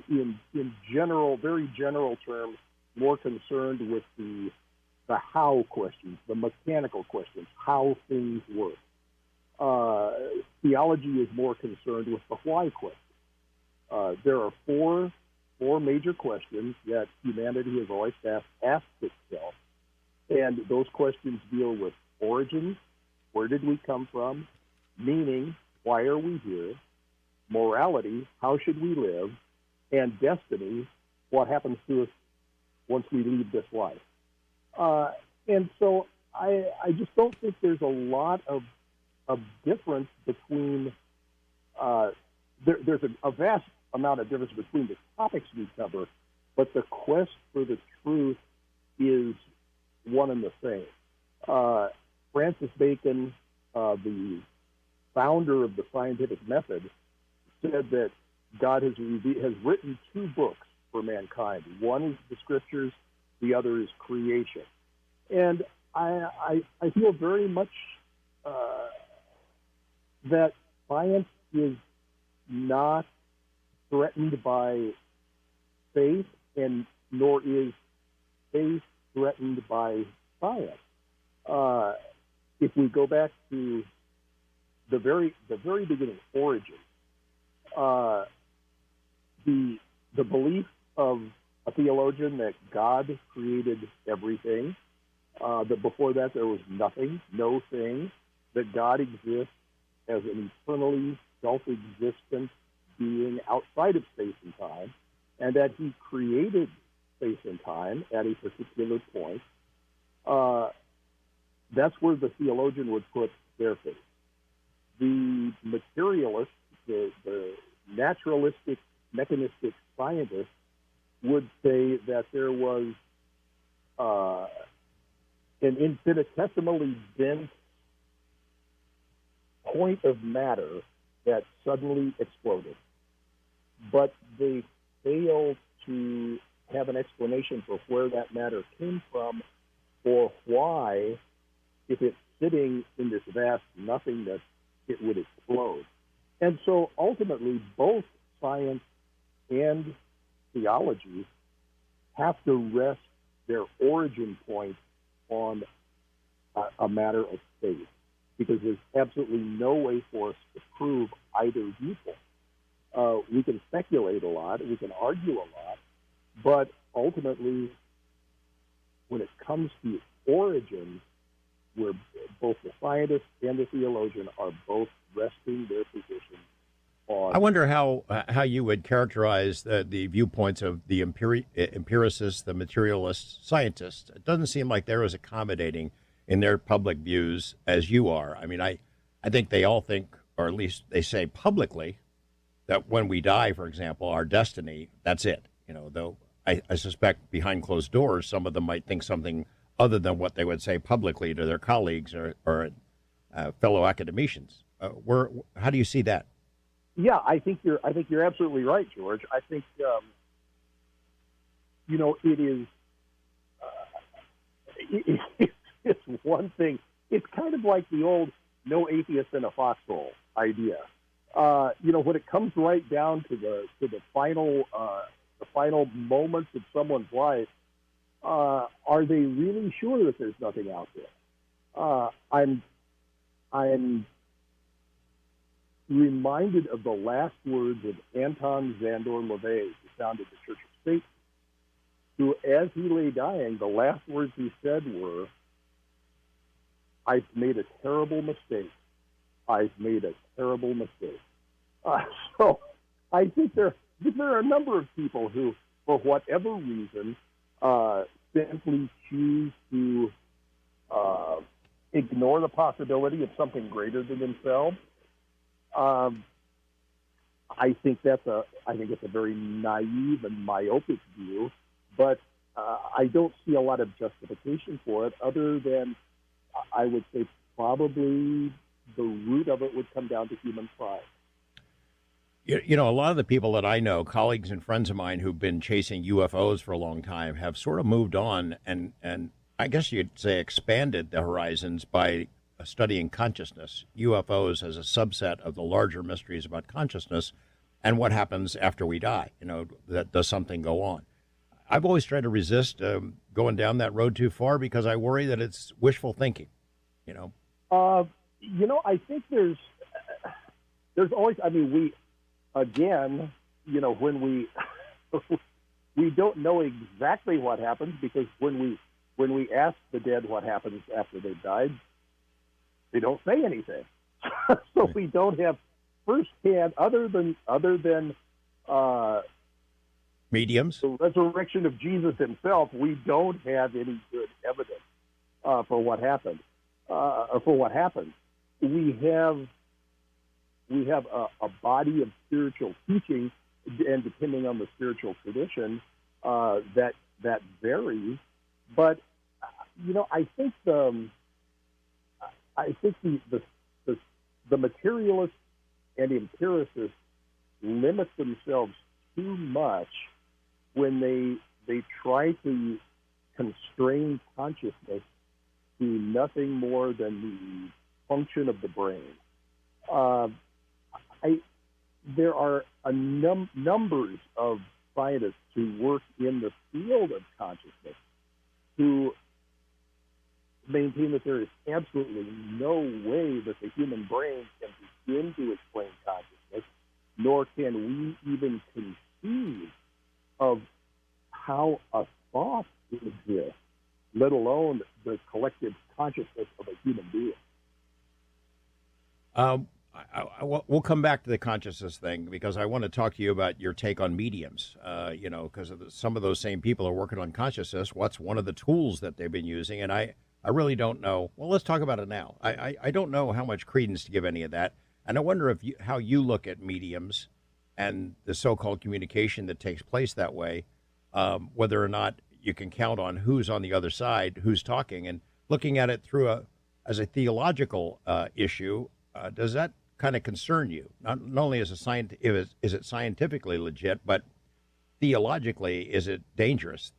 [SPEAKER 7] in general, very general terms, more concerned with the how questions, the mechanical questions, how things work. Theology is more concerned with the why question. There are four major questions that humanity has always asked itself, and those questions deal with origins, where did we come from, meaning, why are we here, morality, how should we live, and destiny, what happens to us once we leave this life. And so I just don't think there's a lot of difference between, there's a vast amount of difference between the topics we cover, but the quest for the truth is one and the same. Francis Bacon, the founder of the scientific method, said that God has written 2 books for mankind. One is the Scriptures, the other is creation. And I feel very much that science is not threatened by faith, and nor is faith threatened by science. If we go back to the very beginning, origin, the belief of a theologian that God created everything, that before that there was nothing, no thing, that God exists as an eternally self-existent being outside of space and time, and that he created space and time at a particular point. That's where the theologian would put their faith. The materialist, the naturalistic, mechanistic scientist would say that there was an infinitesimally dense point of matter that suddenly exploded. But they failed to have an explanation for where that matter came from, or why, if it's sitting in this vast nothingness, it would explode. And so ultimately, both science and theology have to rest their origin point on a matter of faith, because there's absolutely no way for us to prove either viewpoint. We can speculate a lot, we can argue a lot, but ultimately, when it comes to origins, where both the scientist and the theologian are both resting their position on.
[SPEAKER 4] I wonder how you would characterize the viewpoints of the empiricists, the materialists, scientists. It doesn't seem like they're as accommodating in their public views as you are. I mean, I think they all think, or at least they say publicly, that when we die, for example, our destiny, that's it. Though I suspect behind closed doors, some of them might think something other than what they would say publicly to their colleagues or fellow academicians. How do you see that?
[SPEAKER 7] Yeah, I think you're absolutely right, George. I think it is. It's one thing. It's kind of like the old "no atheist in a foxhole" idea. When it comes right down to the final moments of someone's life, are they really sure that there's nothing out there? I'm reminded of the last words of Anton Szandor LaVey, who founded the Church of Satan, who, as he lay dying, the last words he said were, "I've made a terrible mistake. I've made a terrible mistake." So I think there are a number of people who, for whatever reason, simply choose to ignore the possibility of something greater than themselves. I think it's a very naive and myopic view, but I don't see a lot of justification for it, other than I would say probably the root of it would come down to human pride.
[SPEAKER 4] A lot of the people that I know, colleagues and friends of mine who've been chasing UFOs for a long time, have sort of moved on and I guess you'd say expanded the horizons by studying consciousness, UFOs as a subset of the larger mysteries about consciousness and what happens after we die. That does something go on? I've always tried to resist going down that road too far because I worry that it's wishful thinking.
[SPEAKER 7] I think there's always. I mean, when we don't know exactly what happens, because when we ask the dead what happens after they've died, they don't say anything. So we don't have firsthand, other than
[SPEAKER 4] mediums,
[SPEAKER 7] the resurrection of Jesus himself. We don't have any good evidence for what happened. We have a body of spiritual teaching, and depending on the spiritual tradition, that varies. But I think the materialists and empiricists limit themselves too much when they try to constrain consciousness to nothing more than the function of the brain. There are numbers of scientists who work in the field of consciousness who maintain that there is absolutely no way that the human brain can begin to explain consciousness, nor can we even conceive of how a thought exists, let alone the collective consciousness of a human being.
[SPEAKER 4] We'll come back to the consciousness thing because I want to talk to you about your take on mediums. Because some of those same people are working on consciousness. What's one of the tools that they've been using? And I really don't know. Well, let's talk about it now. I don't know how much credence to give any of that. And I wonder how you look at mediums and the so-called communication that takes place that way, whether or not you can count on who's on the other side, who's talking, and looking at it as a theological issue. Does that kind of concern you? Not only as is it scientifically legit, but theologically, is it dangerous?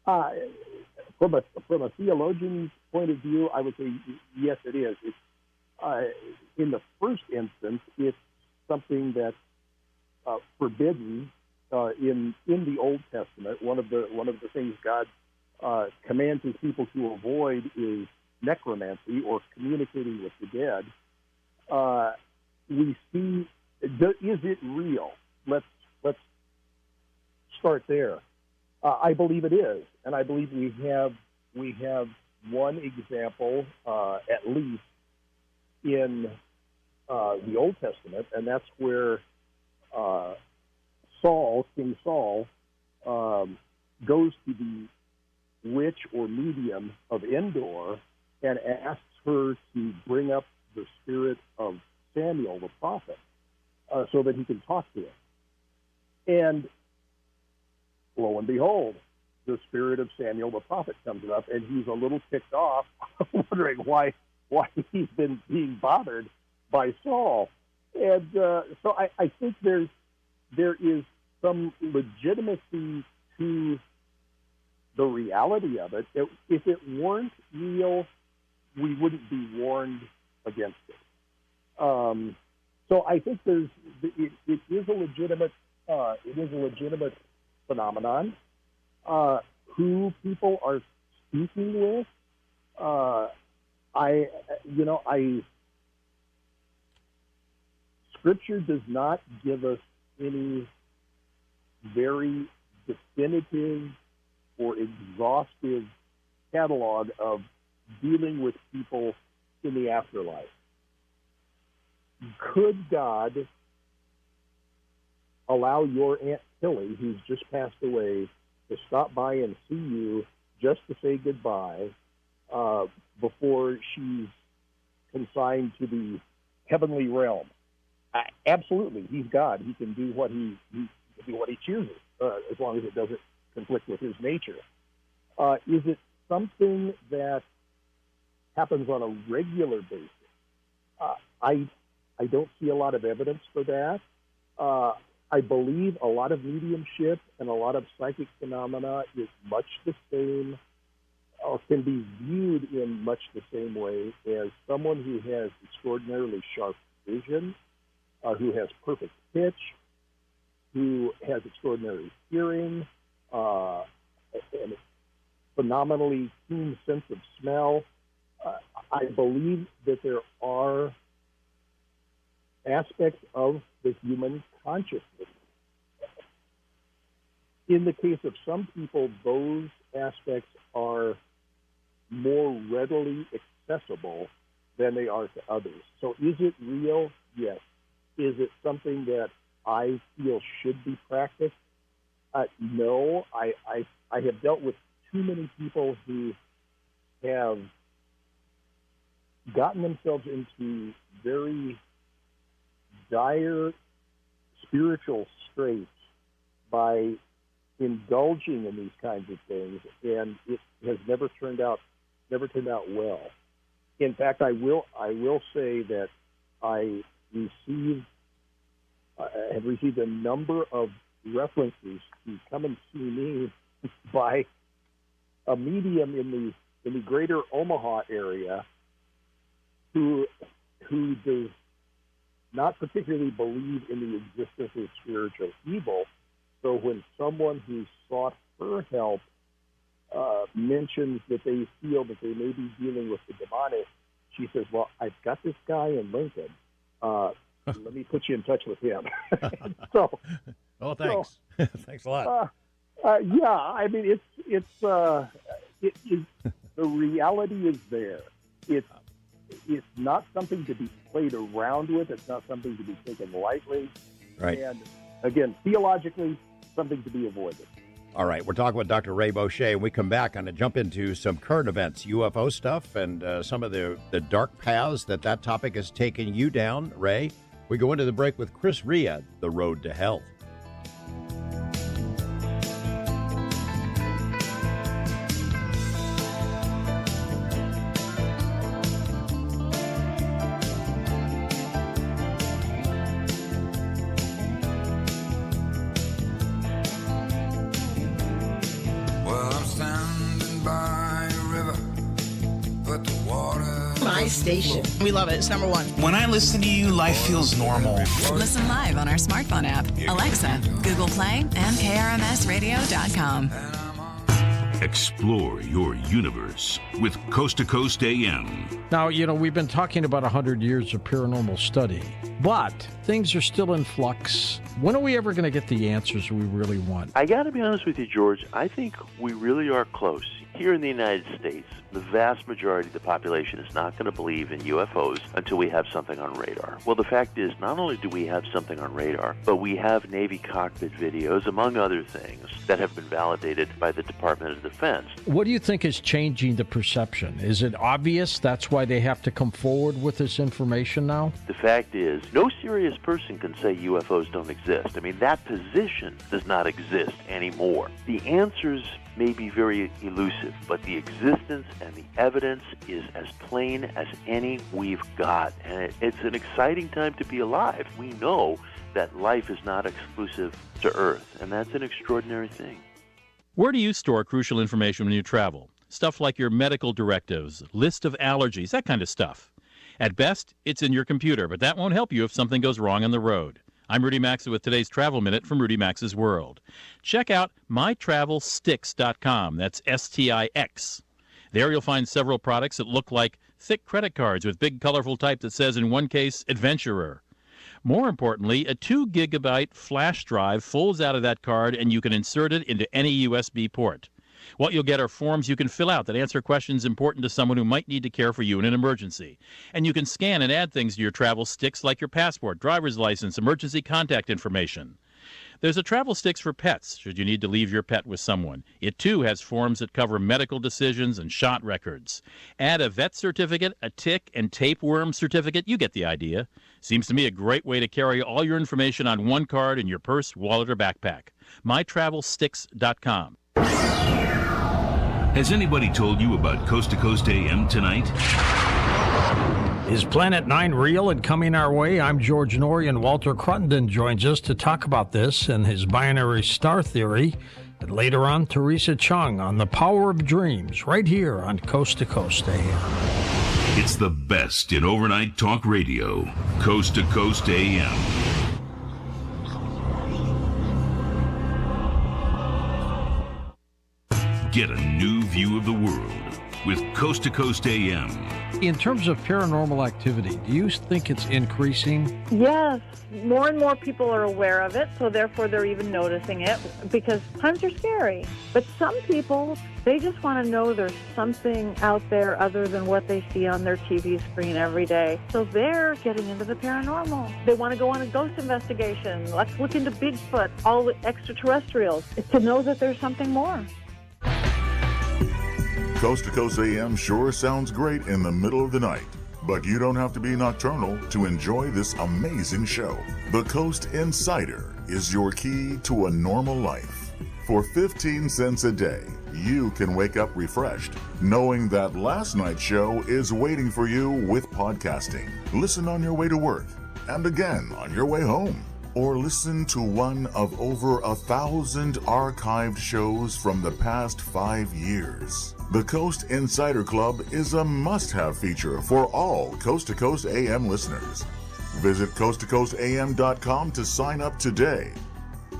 [SPEAKER 7] From a theologian's point of view, I would say yes, it is. In the first instance, it's something that forbidden in the Old Testament. One of the things God commands his people to avoid is necromancy, or communicating with the dead. We see, is it real? Let's start there. I believe it is, and I believe we have one example, at least in the Old Testament, and that's where King Saul, goes to the witch or medium of Endor and asks her to bring up the spirit of Samuel the prophet, so that he can talk to him. And lo and behold, the spirit of Samuel the prophet comes up, and he's a little ticked off, wondering why he's been being bothered by Saul. And so I think there is some legitimacy to the reality of it. If it weren't real, we wouldn't be warned against it. So I think it is a legitimate phenomenon. Who people are speaking with, Scripture does not give us any very definitive or exhaustive catalog of dealing with people in the afterlife. Could God allow your Aunt Tilly, who's just passed away, to stop by and see you just to say goodbye before she's consigned to the heavenly realm? Absolutely, he's God. He can do what he chooses, as long as it doesn't conflict with his nature. Is it something that happens on a regular basis? I don't see a lot of evidence for that. I believe a lot of mediumship and a lot of psychic phenomena is much the same, or can be viewed in much the same way as someone who has extraordinarily sharp vision, who has perfect pitch, who has extraordinary hearing, and phenomenally keen sense of smell. I believe that there are aspects of the human consciousness. In the case of some people, those aspects are more readily accessible than they are to others. So is it real? Yes. Is it something that I feel should be practiced? No. I have dealt with too many people who have gotten themselves into very dire spiritual straits by indulging in these kinds of things, and it has never turned out well. In fact, I will say that I have received a number of references to come and see me by a medium in the greater Omaha area who does not particularly believe in the existence of spiritual evil. So when someone who sought her help mentions that they feel that they may be dealing with the demonic, she says, "Well, I've got this guy in Lincoln. Let me put you in touch with him." So,
[SPEAKER 4] oh, thanks. So, thanks a lot.
[SPEAKER 7] Yeah, I mean, it's the reality is there. It's not something to be played around with. It's not something to be taken lightly.
[SPEAKER 4] Right.
[SPEAKER 7] And again, theologically, something to be avoided.
[SPEAKER 4] All right, we're talking with Dr. Ray Boucher, and we come back and jump into some current events, UFO stuff, and some of the dark paths that topic has taken you down, Ray. We go into the break with Chris Ria, The Road to Health.
[SPEAKER 8] station. We love it. It's number one.
[SPEAKER 9] When I listen to you, life feels normal.
[SPEAKER 19] Listen live on our smartphone app, Alexa, Google Play, and KRMSradio.com.
[SPEAKER 11] Explore your universe with Coast to Coast AM.
[SPEAKER 2] Now, we've been talking about 100 years of paranormal study, but things are still in flux. When are we ever going to get the answers we really want?
[SPEAKER 24] I got to be honest with you, George. I think we really are close. Here in the United States, the vast majority of the population is not going to believe in UFOs until we have something on radar. Well, the fact is, not only do we have something on radar, but we have Navy cockpit videos, among other things, that have been validated by the Department of Defense.
[SPEAKER 2] What do you think is changing the perception? Is it obvious that's why they have to come forward with this information now?
[SPEAKER 24] The fact is, no serious person can say UFOs don't exist. I mean, that position does not exist anymore. The answers may be very elusive, but the existence and the evidence is as plain as any we've got. And it's an exciting time to be alive. We know that life is not exclusive to Earth, and that's an extraordinary thing.
[SPEAKER 25] Where do you store crucial information when you travel? Stuff like your medical directives, list of allergies, that kind of stuff. At best, it's in your computer, but that won't help you if something goes wrong on the road. I'm Rudy Maxa with today's Travel Minute from Rudy Maxa's World. Check out mytravelsticks.com. That's S-T-I-X. There you'll find several products that look like thick credit cards with big colorful type that says, in one case, Adventurer. More importantly, a 2-gigabyte flash drive folds out of that card and you can insert it into any USB port. What you'll get are forms you can fill out that answer questions important to someone who might need to care for you in an emergency. And you can scan and add things to your travel sticks like your passport, driver's license, emergency contact information. There's a travel sticks for pets, should you need to leave your pet with someone. It, too, has forms that cover medical decisions and shot records. Add a vet certificate, a tick and tapeworm certificate. You get the idea. Seems to me a great way to carry all your information on one card in your purse, wallet, or backpack. mytravelsticks.com.
[SPEAKER 11] Has anybody told you about Coast to Coast AM tonight?
[SPEAKER 2] Is Planet 9 real and coming our way? I'm George Norrie, and Walter Cruttenden joins us to talk about this and his binary star theory. And later on, Teresa Chung on the power of dreams, right here on Coast to Coast AM.
[SPEAKER 11] It's the best in overnight talk radio. Coast to Coast AM. Get a new view of the world with Coast to Coast AM.
[SPEAKER 2] In terms of paranormal activity, do you think it's increasing?
[SPEAKER 26] Yes. More and more people are aware of it, so therefore they're even noticing it because times are scary. But some people, they just want to know there's something out there other than what they see on their TV screen every day. So they're getting into the paranormal. They want to go on a ghost investigation. Let's look into Bigfoot, all the extraterrestrials. It's to know that there's something more.
[SPEAKER 27] Coast to Coast AM sure sounds great in the middle of the night, but you don't have to be nocturnal to enjoy this amazing show. The Coast Insider is your key to a normal life. For 15 cents a day, you can wake up refreshed, knowing that last night's show is waiting for you with podcasting. Listen on your way to work, and again on your way home. Or listen to one of over 1,000 archived shows from the past 5 years. The Coast Insider Club is a must-have feature for all Coast to Coast AM listeners. Visit coasttocoastam.com to sign up today.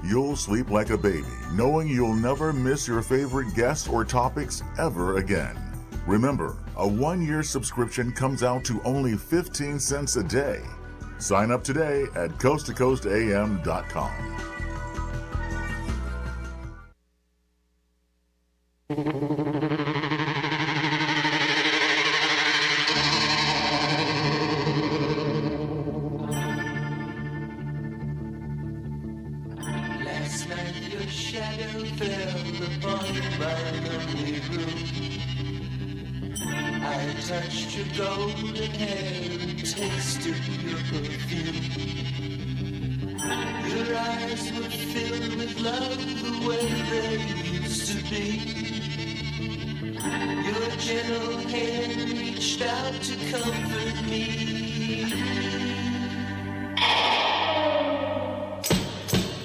[SPEAKER 27] You'll sleep like a baby, knowing you'll never miss your favorite guests or topics ever again. Remember, a 1-year subscription comes out to only 15 cents a day. Sign up today at coasttocoastam.com.
[SPEAKER 28] Last night your shadow fell upon my lonely room. I touched your golden hair and tasted your perfume. Your eyes were filled with love the way they used to be. Your gentle hand reached out to comfort me.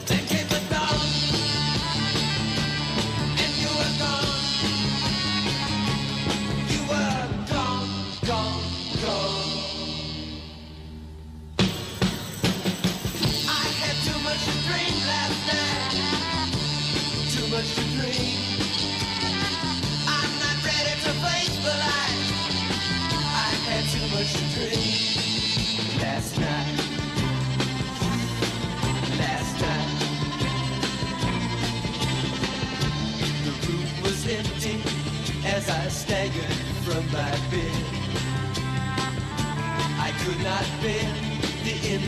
[SPEAKER 28] Then came the dawn, and you were gone. You were gone, gone, gone.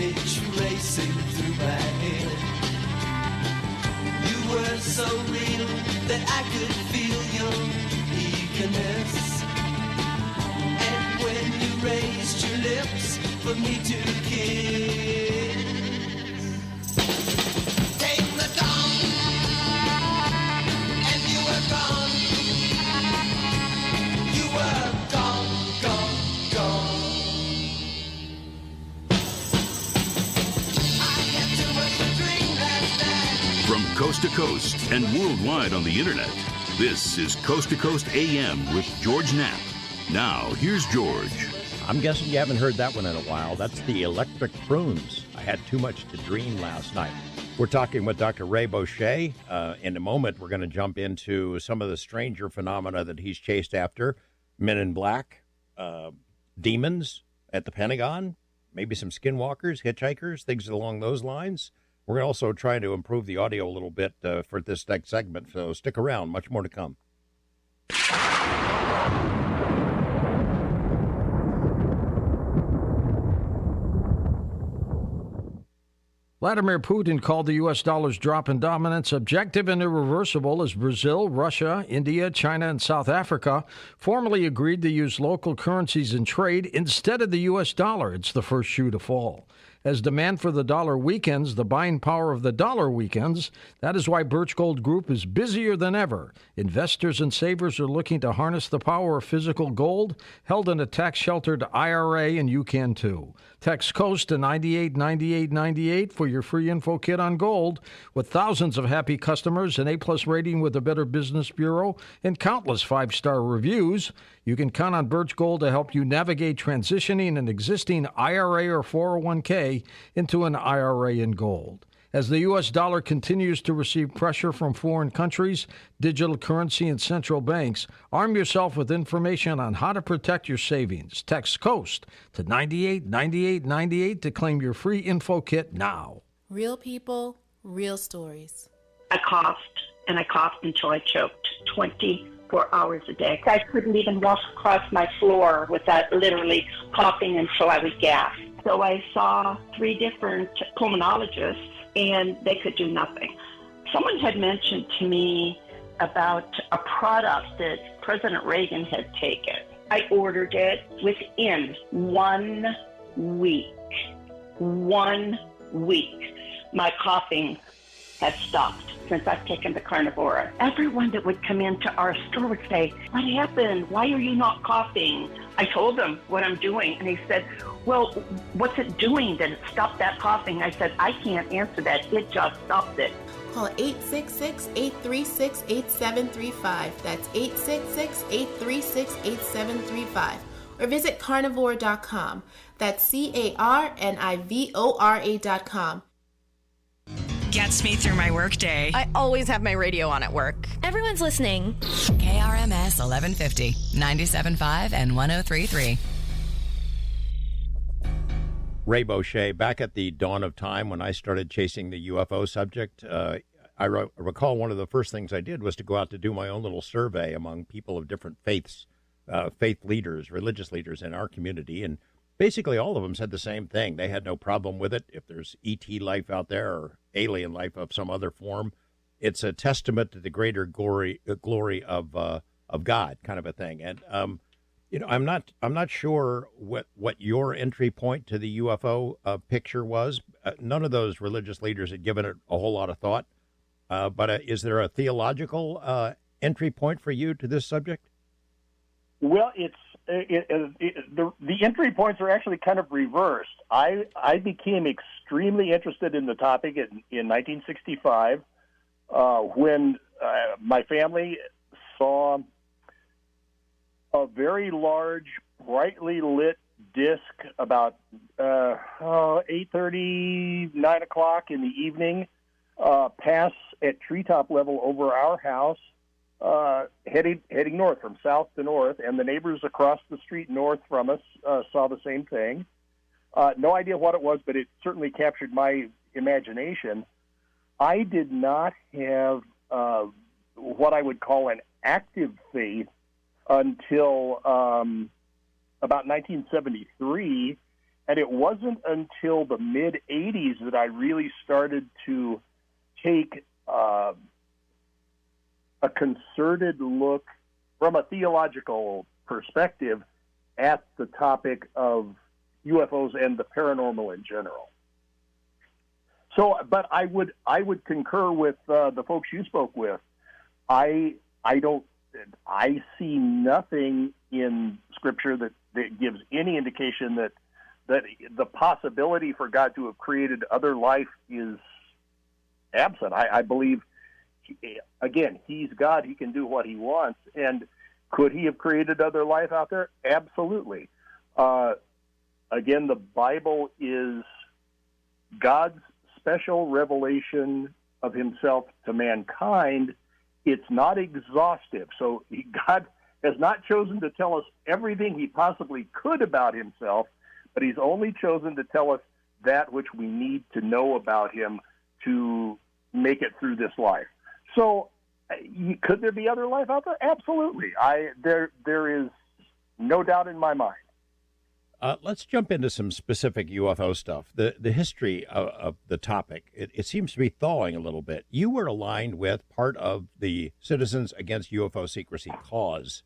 [SPEAKER 28] image racing through my head. You were so real that I could feel your eagerness. And when you raised your lips for me to kiss, came the dawn, and you were gone. You were gone, gone, gone.
[SPEAKER 11] From coast to coast and worldwide on the internet, this is Coast to Coast AM with George Knapp. Now, here's George.
[SPEAKER 4] I'm guessing you haven't heard that one in a while. That's the Electric Prunes. I had too much to dream last night. We're talking with Dr. Ray Boucher. In a moment, we're going to jump into some of the stranger phenomena that he's chased after. Men in Black, demons at the Pentagon, maybe some skinwalkers, hitchhikers, things along those lines. We're also trying to improve the audio a little bit for this next segment, so stick around. Much more to come.
[SPEAKER 2] Vladimir Putin called the U.S. dollar's drop in dominance objective and irreversible as Brazil, Russia, India, China, and South Africa formally agreed to use local currencies in trade instead of the U.S. dollar. It's the first shoe to fall. As demand for the dollar weakens, the buying power of the dollar weakens. That is why Birch Gold Group is busier than ever. Investors and savers are looking to harness the power of physical gold held in a tax-sheltered IRA, and you can too. Text COAST to 989898 for your free info kit on gold. With thousands of happy customers, an A-plus rating with the Better Business Bureau, and countless five-star reviews, you can count on Birch Gold to help you navigate transitioning an existing IRA or 401k into an IRA in gold. As the U.S. dollar continues to receive pressure from foreign countries, digital currency, and central banks, arm yourself with information on how to protect your savings. Text COAST to 989898 to claim your free info kit now.
[SPEAKER 10] Real people, real stories.
[SPEAKER 12] I coughed, and I coughed until I choked 24 hours a day. I couldn't even walk across my floor without literally coughing until I would gasp. So I saw 3 different pulmonologists, and they could do nothing. Someone had mentioned to me about a product that President Reagan had taken. I ordered it within 1 week. 1 week. My coughing has stopped since I've taken the Carnivora. Everyone that would come into our store would say, "What happened? Why are you not coughing?" I told them what I'm doing, and he said, "Well, what's it doing that it stopped that coughing?" I said, "I can't answer that. It just stopped it."
[SPEAKER 10] Call 866-836-8735. That's 866-836-8735. Or visit carnivore.com. That's carnivora.com.
[SPEAKER 19] Gets me through my workday.
[SPEAKER 5] I always have my radio on at work. Everyone's listening.
[SPEAKER 19] KRMS 1150, 97.5 and 103.3.
[SPEAKER 4] Ray Boucher, back at the dawn of time when I started chasing the UFO subject, I recall one of the first things I did was to go out to do my own little survey among people of different faiths, faith leaders, religious leaders in our community, and basically all of them said the same thing. They had no problem with it. If there's ET life out there or alien life of some other form, it's a testament to the greater glory of God, kind of a thing. And I'm not sure what your entry point to the UFO picture was. None of those religious leaders had given it a whole lot of thought. But is there a theological entry point for you to this subject?
[SPEAKER 7] Well, the entry points are actually kind of reversed. I became extremely interested in the topic in 1965 when my family saw a very large, brightly lit disc about 8:30, 9 o'clock in the evening pass at treetop level over our house, heading north from south to north, and the neighbors across the street north from us saw the same thing. No idea what it was, but it certainly captured my imagination. I did not have what I would call an active faith until about 1973, And it wasn't until the mid-'80s that I really started to take a concerted look from a theological perspective at the topic of UFOs and the paranormal in general. So, but I would concur with the folks you spoke with. I see nothing in Scripture that gives any indication that the possibility for God to have created other life is absent. I believe, again, He's God. He can do what He wants. And could He have created other life out there? Absolutely. Again, the Bible is God's special revelation of Himself to mankind. It's not exhaustive. So God has not chosen to tell us everything He possibly could about Himself, but He's only chosen to tell us that which we need to know about Him to make it through this life. So could there be other life out there? Absolutely. There is no doubt in my mind.
[SPEAKER 4] Let's jump into some specific UFO stuff. The history of the topic, it seems to be thawing a little bit. You were aligned with part of the Citizens Against UFO Secrecy cause.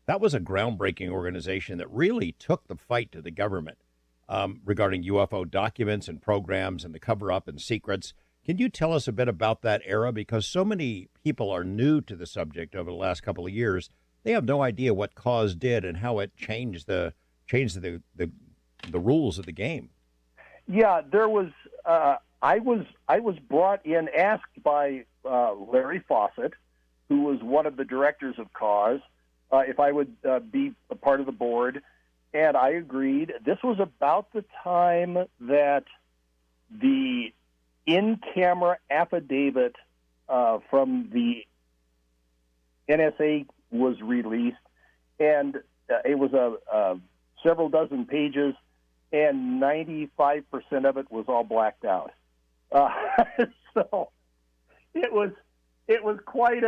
[SPEAKER 4] That was a groundbreaking organization that really took the fight to the government regarding UFO documents and programs and the cover-up and secrets. Can you tell us a bit about that era? Because so many people are new to the subject over the last couple of years. They have no idea what cause did and how it changed the rules of the game.
[SPEAKER 7] Yeah, there was. I was brought in, asked by Larry Fawcett, who was one of the directors of Cause, if I would be a part of the board, and I agreed. This was about the time that the in-camera affidavit from the NSA was released, and it was a several dozen pages, and 95% of it was all blacked out. So it was quite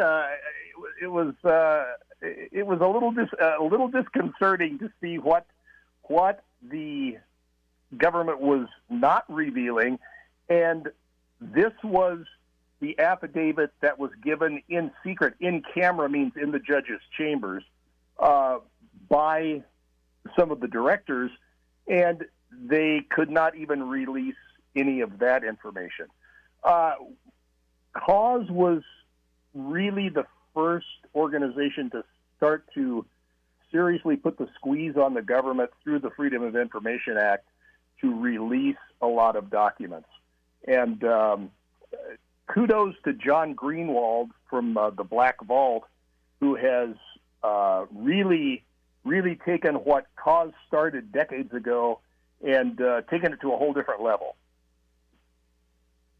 [SPEAKER 7] it was a little disconcerting to see what the government was not revealing, and this was the affidavit that was given in secret, in camera means in the judge's chambers, by some of the directors, and they could not even release any of that information. Cause was really the first organization to start to seriously put the squeeze on the government through the Freedom of Information Act to release a lot of documents. And kudos to John Greenwald from the Black Vault, who has really taken what Cause started decades ago and taken it to a whole different level.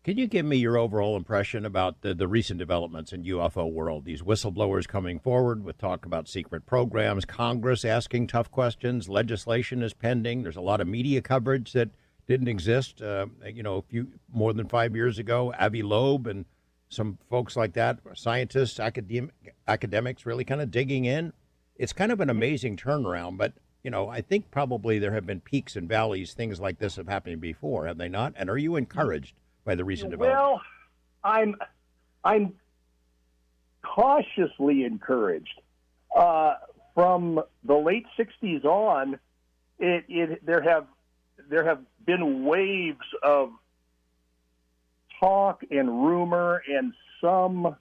[SPEAKER 4] Can you give me your overall impression about the recent developments in UFO world? These whistleblowers coming forward with talk about secret programs, Congress asking tough questions, legislation is pending. There's a lot of media coverage that didn't exist, more than 5 years ago. Avi Loeb and some folks like that, scientists, academics really kind of digging in. It's kind of an amazing turnaround, but, I think probably there have been peaks and valleys. Things like this have happened before, have they not? And are you encouraged by the recent development?
[SPEAKER 7] Well, I'm cautiously encouraged. From the late 60s on, there have been waves of talk and rumor and some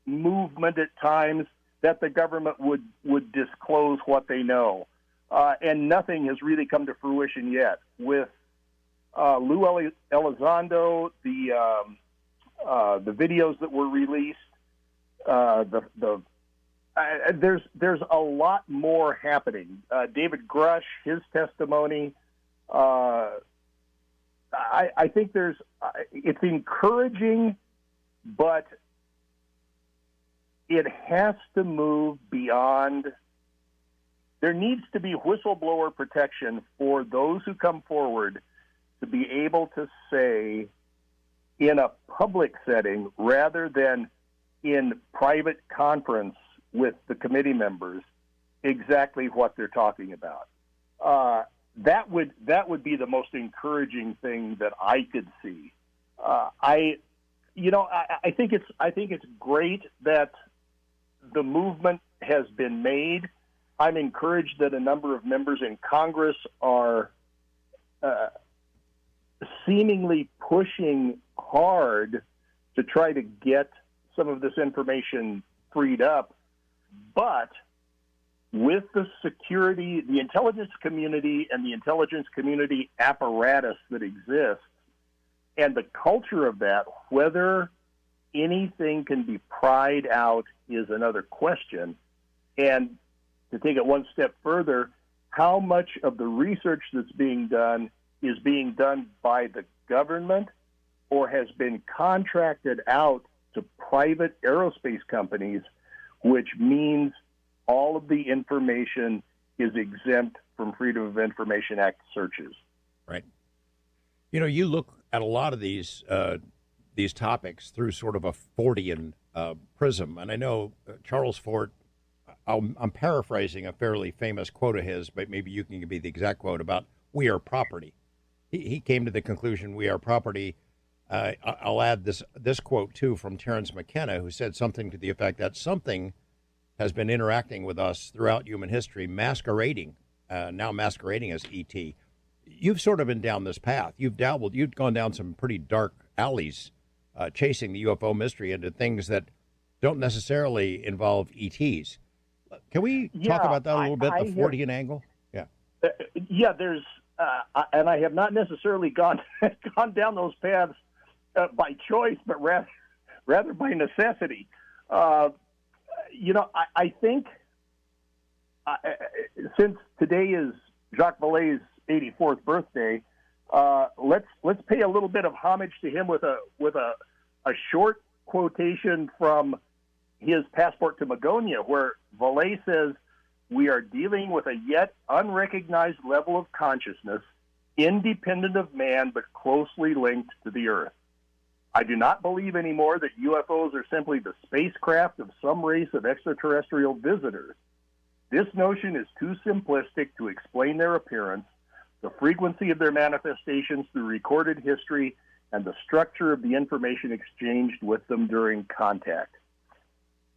[SPEAKER 7] movement at times that the government would disclose what they know. And nothing has really come to fruition yet. With Lou Elizondo, the videos that were released, there's a lot more happening. David Grush, his testimony, I think it's encouraging, but it has to move beyond. There needs to be whistleblower protection for those who come forward to be able to say in a public setting rather than in private conference with the committee members exactly what they're talking about. that would be the most encouraging thing that I could see. I think it's great that the movement has been made. I'm encouraged that a number of members in Congress are seemingly pushing hard to try to get some of this information freed up. But with the security, the intelligence community and the intelligence community apparatus that exists, and the culture of that, whether anything can be pried out is another question. And to take it one step further, how much of the research that's being done is being done by the government or has been contracted out to private aerospace companies, which means all of the information is exempt from Freedom of Information Act searches.
[SPEAKER 4] Right. You look at a lot of these topics through sort of a Fordian prism, and I know Charles Fort. I'm paraphrasing a fairly famous quote of his, but maybe you can give me the exact quote about "we are property." He came to the conclusion we are property. I'll add this quote too from Terence McKenna, who said something to the effect that something has been interacting with us throughout human history, masquerading as ET. You've sort of been down this path. You've gone down some pretty dark alleys, chasing the UFO mystery into things that don't necessarily involve ETs. Can we talk about that a little bit, the Fortean angle? Yeah.
[SPEAKER 7] There's, and I have not necessarily gone down those paths by choice, but rather by necessity. I think since today is Jacques Vallée's 84th birthday, let's pay a little bit of homage to him with a short quotation from his Passport to Magonia, where Vallée says, "We are dealing with a yet unrecognized level of consciousness, independent of man but closely linked to the Earth. I do not believe anymore that UFOs are simply the spacecraft of some race of extraterrestrial visitors. This notion is too simplistic to explain their appearance, the frequency of their manifestations through recorded history, and the structure of the information exchanged with them during contact."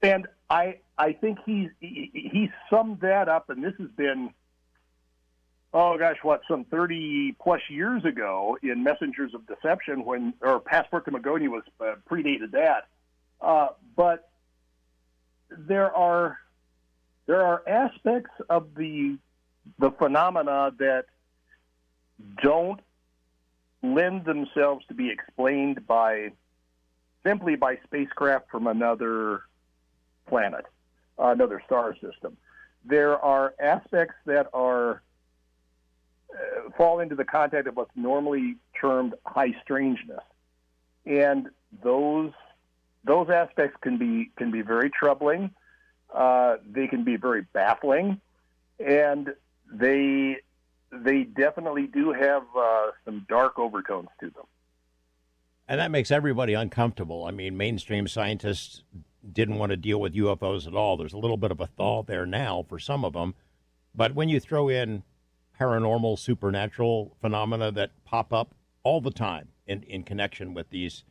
[SPEAKER 7] And I think he summed that up, and this has been, some 30-plus years ago in Messengers of Deception, or Passport to Magonia was predated that. But there are aspects of the phenomena that don't lend themselves to be explained simply by spacecraft from another planet, another star system. There are aspects that fall into the context of what's normally termed high strangeness, and those aspects can be very troubling. They can be very baffling, and they definitely do have some dark overtones to them.
[SPEAKER 4] And that makes everybody uncomfortable. I mean, mainstream scientists didn't want to deal with UFOs at all. There's a little bit of a thaw there now for some of them. But when you throw in paranormal, supernatural phenomena that pop up all the time in connection with these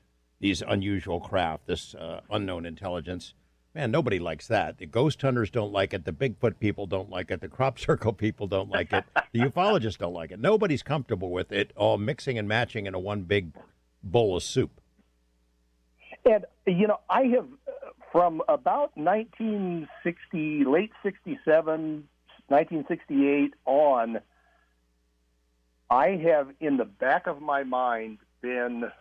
[SPEAKER 4] unusual craft, this unknown intelligence, man, nobody likes that. The ghost hunters don't like it. The Bigfoot people don't like it. The crop circle people don't like it. The ufologists don't like it. Nobody's comfortable with it all mixing and matching into one big bowl of soup.
[SPEAKER 7] And, I have, from about 1960, late 67, 1968 on, I have in the back of my mind been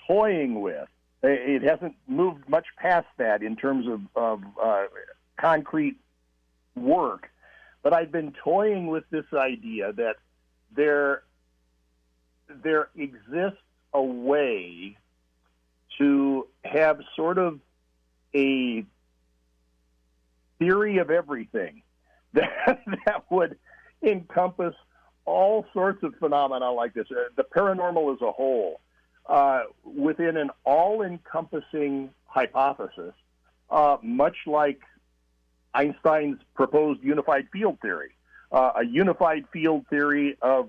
[SPEAKER 7] toying with, it hasn't moved much past that in terms of concrete work, but I've been toying with this idea that there exists a way to have sort of a theory of everything that would encompass all sorts of phenomena like this, the paranormal as a whole, within an all-encompassing hypothesis, much like Einstein's proposed unified field theory, a unified field theory of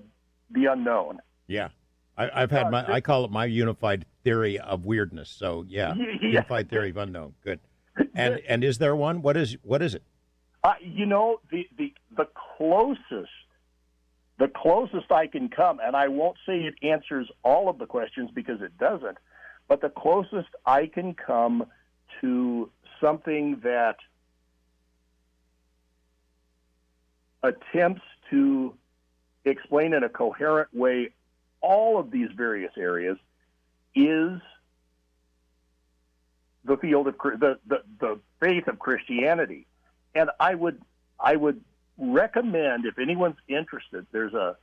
[SPEAKER 7] the unknown.
[SPEAKER 4] Yeah. I've had I call it my unified theory of weirdness. So yeah. Unified theory of unknown. Good. And is there one? What is it?
[SPEAKER 7] The closest I can come, and I won't say it answers all of the questions because it doesn't, but the closest I can come to something that attempts to explain in a coherent way all of these various areas is the field of the faith of Christianity. And I would recommend, if anyone's interested, there's a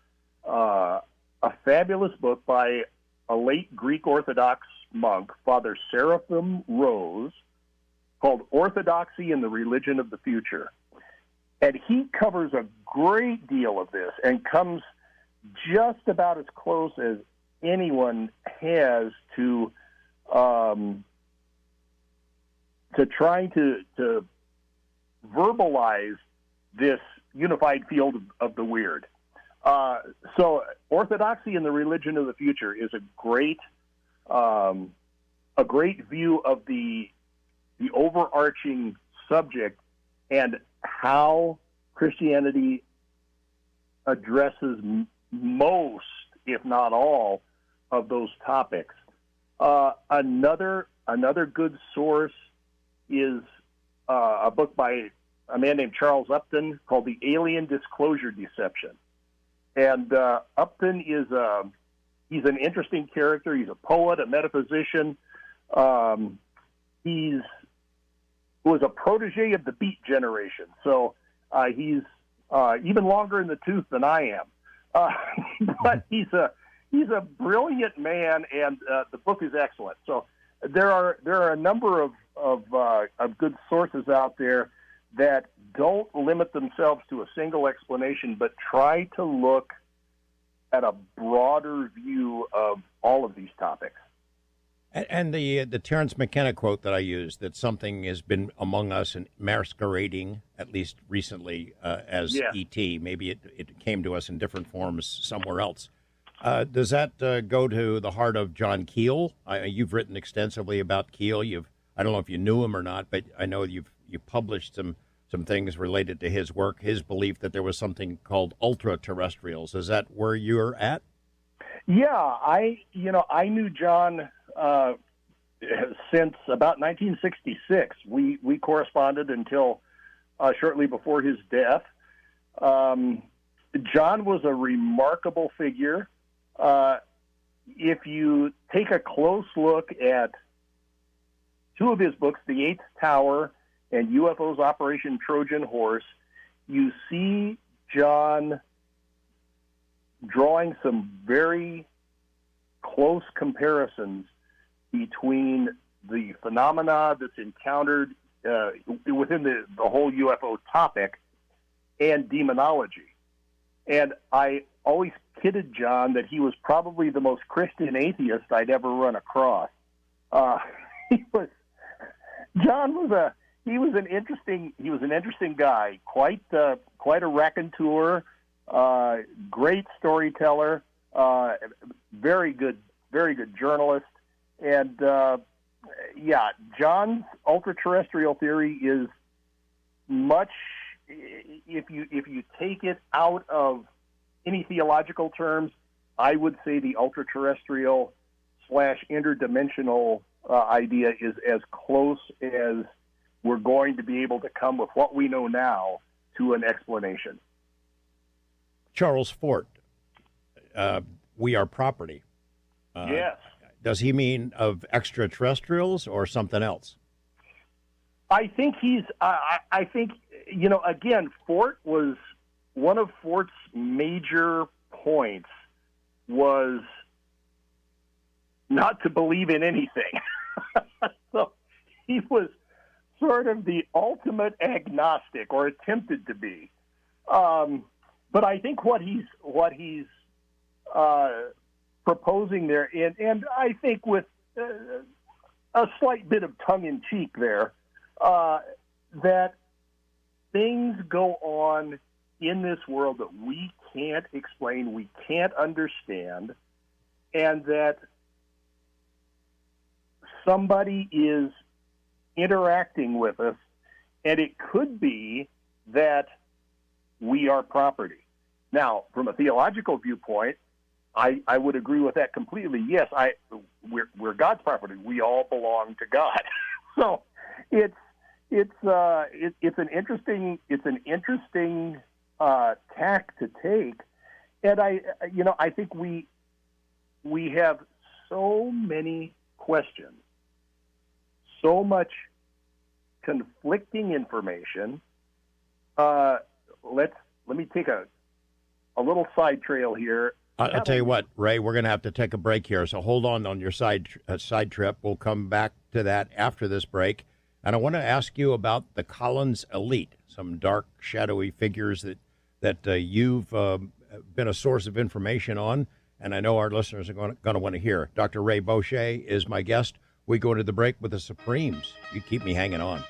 [SPEAKER 7] fabulous book by a late Greek Orthodox monk, Father Seraphim Rose, called Orthodoxy and the Religion of the Future. And he covers a great deal of this and comes just about as close as anyone has to trying to verbalize this unified field of the weird. So Orthodoxy and the Religion of the Future is a great view of the overarching subject and how Christianity addresses most, if not all, of those topics. Another good source is a book by a man named Charles Upton called The Alien Disclosure Deception. And Upton he's an interesting character. He's a poet, a metaphysician. He was a protege of the Beat generation. So he's even longer in the tooth than I am. But he's a brilliant man, and the book is excellent. So there are a number of good sources out there that don't limit themselves to a single explanation, but try to look at a broader view of all of these topics.
[SPEAKER 4] And the Terence McKenna quote that I used, that something has been among us and masquerading, at least recently, as E.T. Maybe it came to us in different forms somewhere else. Does that go to the heart of John Keel? You've written extensively about Keel. I don't know if you knew him or not, but I know you published some things related to his work, his belief that there was something called ultra-terrestrials. Is that where you're at?
[SPEAKER 7] Yeah, I knew John since about 1966. We corresponded until shortly before his death. John was a remarkable figure. If you take a close look at two of his books, The Eighth Tower and UFOs Operation Trojan Horse, you see John drawing some very close comparisons between the phenomena that's encountered within the whole UFO topic and demonology. And I always kidded John that he was probably the most Christian atheist I'd ever run across. He was an interesting guy, quite a raconteur, great storyteller, very good journalist, and John's ultra-terrestrial theory is much. If you take it out of any theological terms, I would say the ultra-terrestrial / interdimensional idea is as close as we're going to be able to come with what we know now to an explanation.
[SPEAKER 4] Charles Fort, we are property.
[SPEAKER 7] Yes.
[SPEAKER 4] Does he mean of extraterrestrials or something else?
[SPEAKER 7] I think again, Fort was one of Fort's major points was not to believe in anything. So he was sort of the ultimate agnostic, or attempted to be. But I think what he's proposing there, and I think with a slight bit of tongue-in-cheek there, that things go on in this world that we can't explain, we can't understand, and that somebody is interacting with us, and it could be that we are property. Now, from a theological viewpoint, I would agree with that completely. Yes, we're God's property. We all belong to God. So it's an interesting tack to take, and I think we have so many questions, so much conflicting information. Let me take a little side trail here.
[SPEAKER 4] I'll tell you what, Ray, we're going to have to take a break here, so hold on your side trip. We'll come back to that after this break. And I want to ask you about the Collins Elite, some dark, shadowy figures that you've been a source of information on, and I know our listeners are going to want to hear. Dr. Ray Boucher is my guest. We go to the break with the Supremes. You keep me hanging on.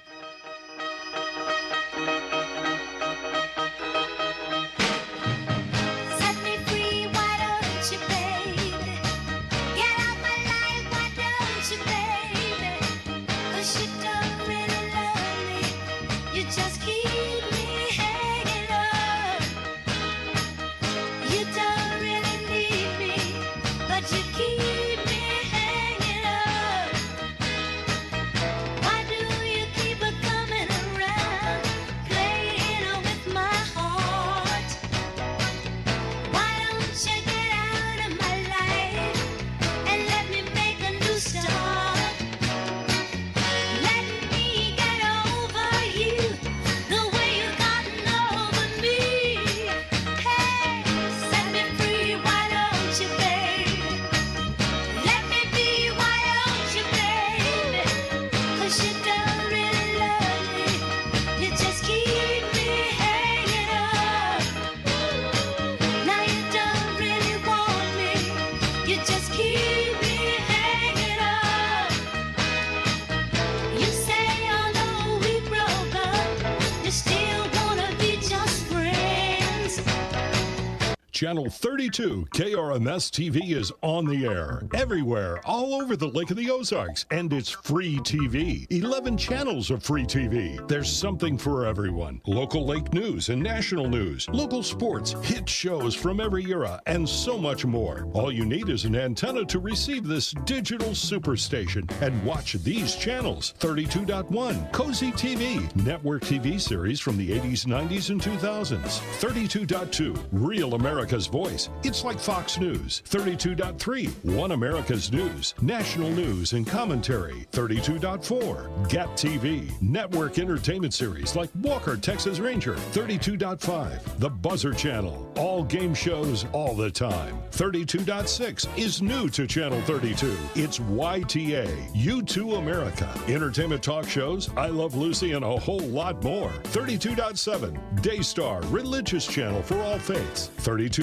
[SPEAKER 6] Channel 32 KRMS TV is on the air everywhere, all over the Lake of the Ozarks, and it's free TV. 11 channels of free TV. There's something for everyone. Local lake news and national news, local sports, hit shows from every era, and so much more. All you need is an antenna to receive this digital superstation and watch these channels. 32.1, Cozy TV, network TV series from the 80s, 90s, and 2000s. 32.2, Real America's Voice. It's like Fox News. 32.3, One America's News, national news and commentary. 32.4, Gap TV, network entertainment series like Walker, Texas Ranger. 32.5, The Buzzer Channel, all game shows all the time. 32.6 is new to Channel 32. It's YTA, U2 America, entertainment talk shows, I Love Lucy, and a whole lot more. 32.7, Daystar, religious channel for all faiths. 32.8,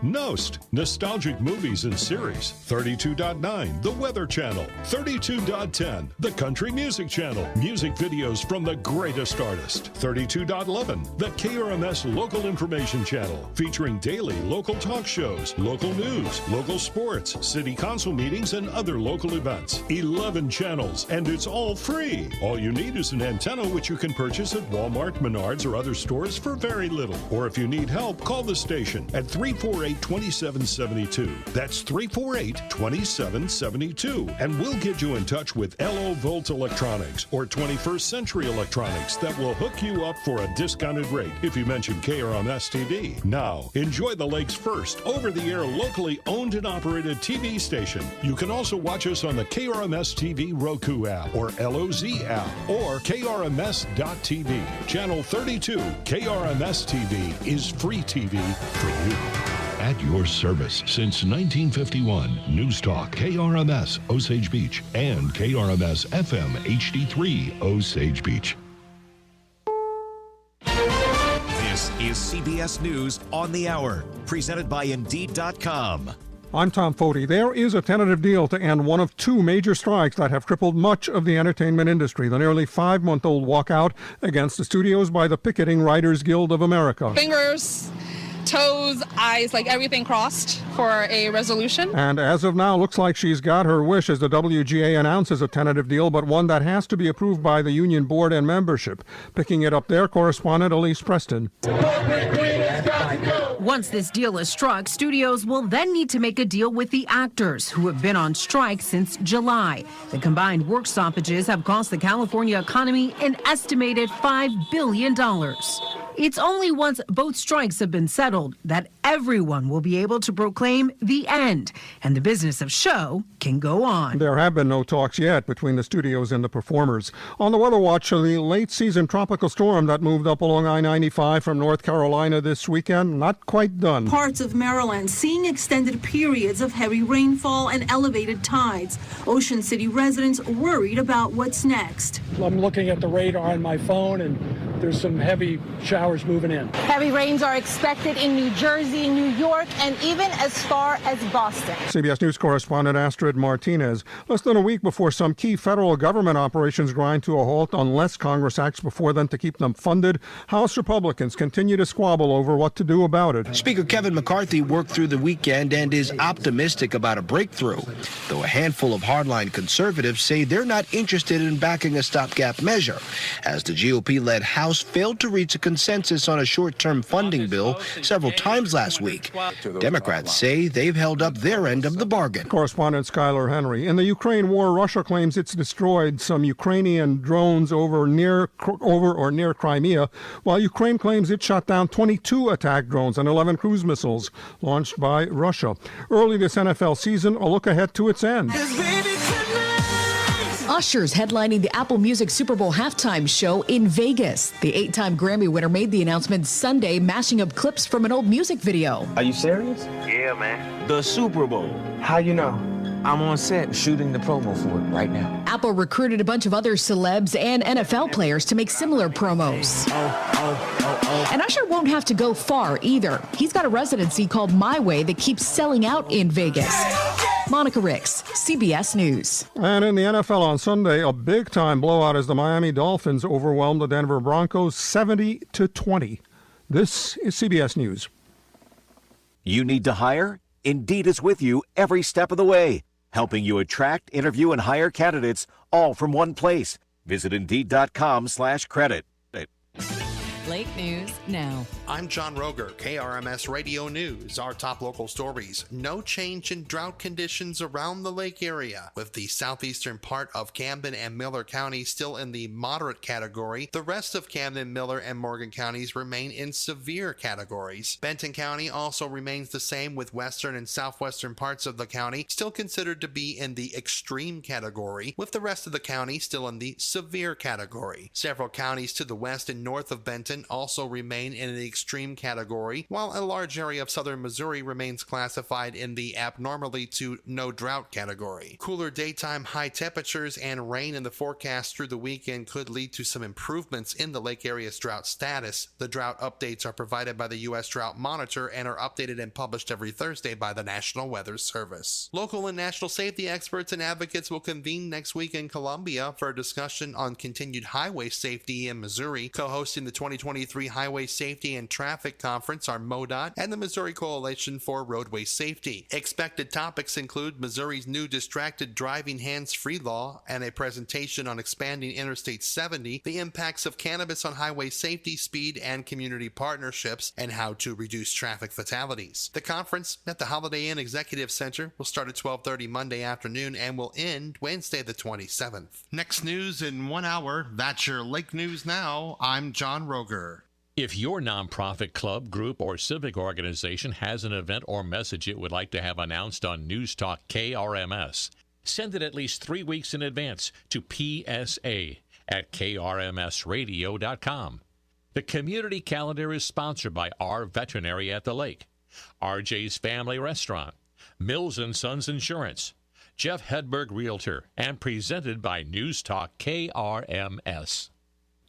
[SPEAKER 6] Nost, nostalgic movies and series. 32.9, The Weather Channel. 32.10, The Country Music Channel, music videos from the greatest artists. 32.11, The KRMS Local Information Channel, featuring daily local talk shows, local news, local sports, city council meetings, and other local events. 11 channels, and it's all free. All you need is an antenna, which you can purchase at Walmart, Menards, or other stores for very little. Or if you need help, call the station at 348-2772. That's 348-2772. And we'll get you in touch with LO Volt Electronics or 21st Century Electronics that will hook you up for a discounted rate if you mention KRMS TV. Now, enjoy the lake's first over-the-air locally owned and operated TV station. You can also watch us on the KRMS TV Roku app or LOZ app or KRMS.TV. Channel 32 KRMS TV is free TV for you. At your service since 1951, News Talk, KRMS, Osage Beach, and KRMS FM HD3, Osage Beach.
[SPEAKER 13] This is CBS News on the Hour, presented by Indeed.com. I'm Tom Foti. There is a tentative deal to end one of two major strikes that have crippled much of the entertainment industry. The nearly 5-month-old walkout against the studios by the Picketing Writers Guild of America.
[SPEAKER 14] Fingers, toes, eyes, like everything crossed for a resolution.
[SPEAKER 13] And as of now, looks like she's got her wish as the WGA announces a tentative deal, but one that has to be approved by the union board and membership. Picking it up there, correspondent Elise Preston.
[SPEAKER 15] Once this deal is struck, studios will then need to make a deal with the actors, who have been on strike since July. The combined work stoppages have cost the California economy an estimated $5 billion. It's only once both strikes have been settled that everyone will be able to proclaim the end, and the business of show can go on.
[SPEAKER 13] There have been no talks yet between the studios and the performers. On the Weather Watch, the late-season tropical storm that moved up along I-95 from North Carolina this weekend, not quite done.
[SPEAKER 16] Parts of Maryland seeing extended periods of heavy rainfall and elevated tides. Ocean City residents worried about what's next.
[SPEAKER 17] I'm looking at the radar on my phone, and there's some heavy showers moving in.
[SPEAKER 18] Heavy rains are expected in New Jersey, New York, and even as far as Boston.
[SPEAKER 13] CBS News correspondent Astrid Martinez. Less than a week before some key federal government operations grind to a halt unless Congress acts before then to keep them funded, House Republicans continue to squabble over what to do about it.
[SPEAKER 20] Speaker Kevin McCarthy worked through the weekend and is optimistic about a breakthrough, though a handful of hardline conservatives say they're not interested in backing a stopgap measure, as the GOP-led House failed to reach a consensus on a short-term funding bill several times last week. Democrats say they've held up their end of the bargain.
[SPEAKER 13] Correspondent Skylar Henry. In the Ukraine war, Russia claims it's destroyed some Ukrainian drones over or near Crimea, while Ukraine claims it shot down 22 attack drones and 11 cruise missiles launched by Russia. Early this NFL season, a look ahead to its end.
[SPEAKER 21] Usher's headlining the Apple Music Super Bowl halftime show in Vegas. The 8-time Grammy winner made the announcement Sunday, mashing up clips from an old music video.
[SPEAKER 29] Are you serious?
[SPEAKER 18] Yeah, man.
[SPEAKER 29] The Super Bowl. How you know? I'm on set shooting the promo for it right now.
[SPEAKER 21] Apple recruited a bunch of other celebs and NFL players to make similar promos. And Usher won't have to go far either. He's got a residency called My Way that keeps selling out in Vegas. Monica Ricks, CBS News.
[SPEAKER 13] And in the NFL on Sunday, a big-time blowout as the Miami Dolphins overwhelmed the Denver Broncos 70-20. This is CBS News.
[SPEAKER 30] You need to hire? Indeed is with you every step of the way, helping you attract, interview, and hire candidates all from one place. Visit Indeed.com/credit.
[SPEAKER 19] Lake News now.
[SPEAKER 31] I'm John Roger, KRMS Radio News. Our top local stories. No change in drought conditions around the lake area. With the southeastern part of Camden and Miller County still in the moderate category, the rest of Camden, Miller, and Morgan counties remain in severe categories. Benton County also remains the same, with western and southwestern parts of the county still considered to be in the extreme category, with the rest of the county still in the severe category. Several counties to the west and north of Benton also remain in the extreme category, while a large area of southern Missouri remains classified in the abnormally to no drought category. Cooler daytime high temperatures and rain in the forecast through the weekend could lead to some improvements in the lake area's drought status. The drought updates are provided by the U.S. Drought Monitor and are updated and published every Thursday by the National Weather Service. Local and national safety experts and advocates will convene next week in Columbia for a discussion on continued highway safety in Missouri. Co-hosting the 2023 Highway Safety and Traffic Conference are MoDOT and the Missouri Coalition for Roadway Safety. Expected topics include Missouri's new distracted driving hands-free law and a presentation on expanding Interstate 70, the impacts of cannabis on highway safety, speed, and community partnerships, and how to reduce traffic fatalities. The conference at the Holiday Inn Executive Center will start at 12:30 Monday afternoon and will end Wednesday the 27th. Next news in 1 hour. That's your Lake News Now. I'm John Roger.
[SPEAKER 22] If your nonprofit club, group, or civic organization has an event or message it would like to have announced on News Talk KRMS, send it at least 3 weeks in advance to PSA@krmsradio.com. The community calendar is sponsored by Our Veterinary at the Lake, RJ's Family Restaurant, Mills & Sons Insurance, Jeff Hedberg Realtor, and presented by News Talk KRMS.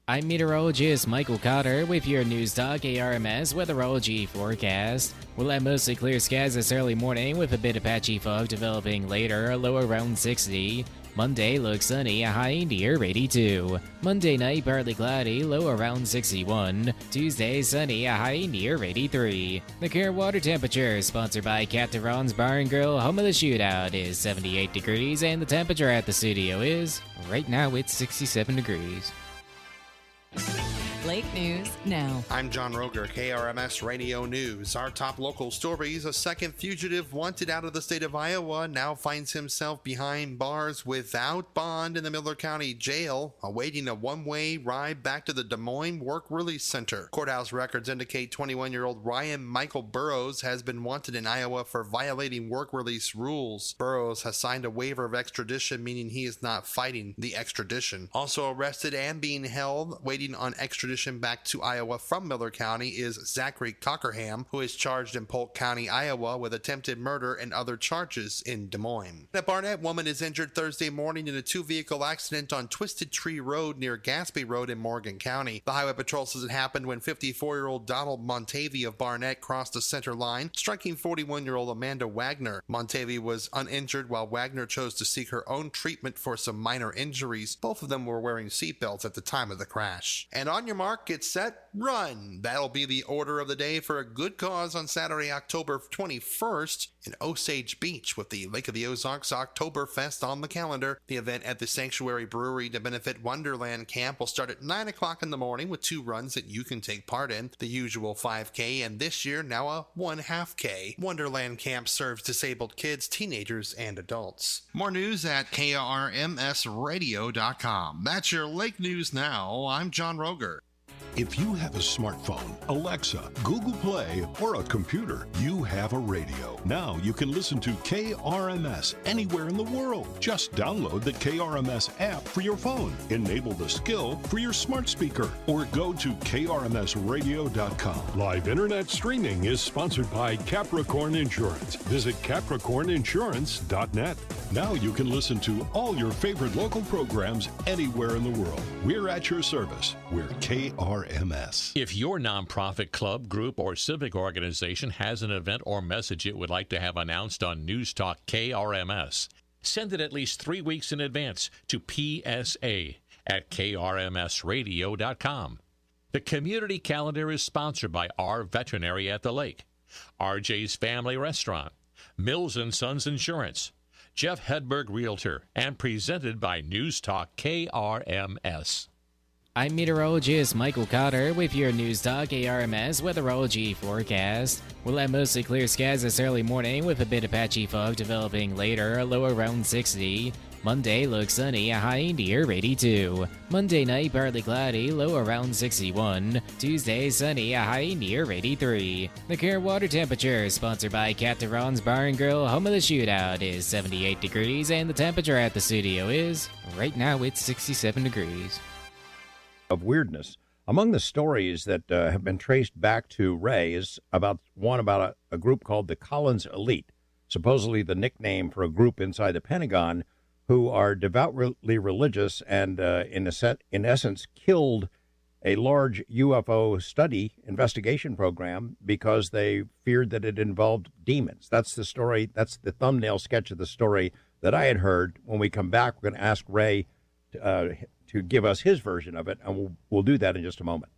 [SPEAKER 1] I'm meteorologist Michael Cotter with your News Talk KRMS weatherology forecast. We'll have mostly clear skies this early morning with a bit of patchy fog developing later, a low around 60. Monday looks sunny, a high near 82. Monday night partly cloudy, low around 61. Tuesday sunny, a high near 83. The current water temperature, sponsored by Captain Ron's Bar and Grill, home of the shootout, is 78 degrees, and the temperature at the studio is, right now it's 67 degrees.
[SPEAKER 19] Lake News Now.
[SPEAKER 31] I'm John Roger, KRMS Radio News. Our top local stories: a second fugitive wanted out of the state of Iowa now finds himself behind bars without bond in the Miller County Jail, awaiting a one-way ride back to the Des Moines Work Release Center. Courthouse records indicate 21-year-old Ryan Michael Burrows has been wanted in Iowa for violating work release rules. Burrows has signed a waiver of extradition, meaning he is not fighting the extradition. Also arrested and being held, waiting on extradition back to Iowa from Miller County, is Zachary Cockerham, who is charged in Polk County, Iowa, with attempted murder and other charges in Des Moines. A Barnett woman is injured Thursday morning in a two-vehicle accident on Twisted Tree Road near Gaspee Road in Morgan County. The Highway Patrol says it happened when 54-year-old Donald Montavi of Barnett crossed the center line, striking 41-year-old Amanda Wagner. Montavi was uninjured, while Wagner chose to seek her own treatment for some minor injuries. Both of them were wearing seatbelts at the time of the crash. And on your mark, get set, run. That'll be the order of the day for a good cause on Saturday, October 21st in Osage Beach, with the Lake of the Ozarks Oktoberfest on the calendar. The event at the Sanctuary Brewery to benefit Wonderland Camp will start at 9 o'clock in the morning with 2 runs that you can take part in, the usual 5K and this year now a 1/2K. Wonderland Camp serves disabled kids, teenagers, and adults. More news at krmsradio.com. That's your Lake News Now. I'm John Roger.
[SPEAKER 6] If you have a smartphone, Alexa, Google Play, or a computer, you have a radio. Now you can listen to KRMS anywhere in the world. Just download the KRMS app for your phone, enable the skill for your smart speaker, or go to krmsradio.com. Live internet streaming is sponsored by Capricorn Insurance. Visit capricorninsurance.net. Now you can listen to all your favorite local programs anywhere in the world. We're at your service. We're KRMS.
[SPEAKER 22] If your nonprofit club, group, or civic organization has an event or message it would like to have announced on News Talk KRMS, send it at least 3 weeks in advance to PSA@krmsradio.com. The community calendar is sponsored by Our Veterinary at the Lake, RJ's Family Restaurant, Mills & Sons Insurance, Jeff Hedberg Realtor, and presented by News Talk KRMS.
[SPEAKER 1] I'm meteorologist Michael Cotter with your News Talk KRMS weatherology forecast. We'll have mostly clear skies this early morning with a bit of patchy fog developing later, a low around 60. Monday looks sunny, a high near 82. Monday night partly cloudy, low around 61. Tuesday sunny, a high near 83. The current water temperature, sponsored by Captain Ron's Bar and Grill, home of the shootout, is 78 degrees, and the temperature at the studio is, right now it's 67 degrees.
[SPEAKER 4] Of weirdness. Among the stories that have been traced back to Ray is about a group called the Collins Elite, supposedly the nickname for a group inside the Pentagon who are devoutly religious and in essence killed a large UFO study investigation program because they feared that it involved demons. That's the story. That's the thumbnail sketch of the story that I had heard. When we come back, we're going to ask Ray to give us his version of it, and we'll do that in just a moment.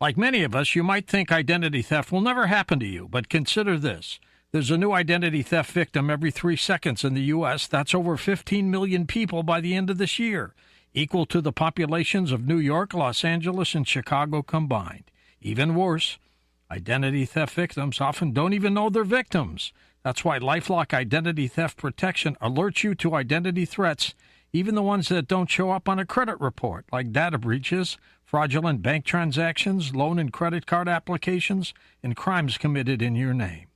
[SPEAKER 2] Like many of us, you might think identity theft will never happen to you, but consider this. There's a new identity theft victim every 3 seconds in the U.S. That's over 15 million people by the end of this year, equal to the populations of New York, Los Angeles, and Chicago combined. Even worse, identity theft victims often don't even know they're victims. That's why LifeLock Identity Theft Protection alerts you to identity threats, even the ones that don't show up on a credit report, like data breaches, fraudulent bank transactions, loan and credit card applications, and crimes committed in your name.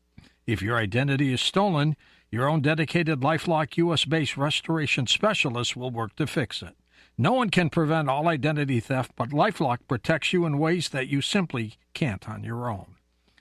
[SPEAKER 2] If your identity is stolen, your own dedicated LifeLock U.S.-based restoration specialist will work to fix it. No one can prevent all identity theft, but LifeLock protects you in ways that you simply can't on your own.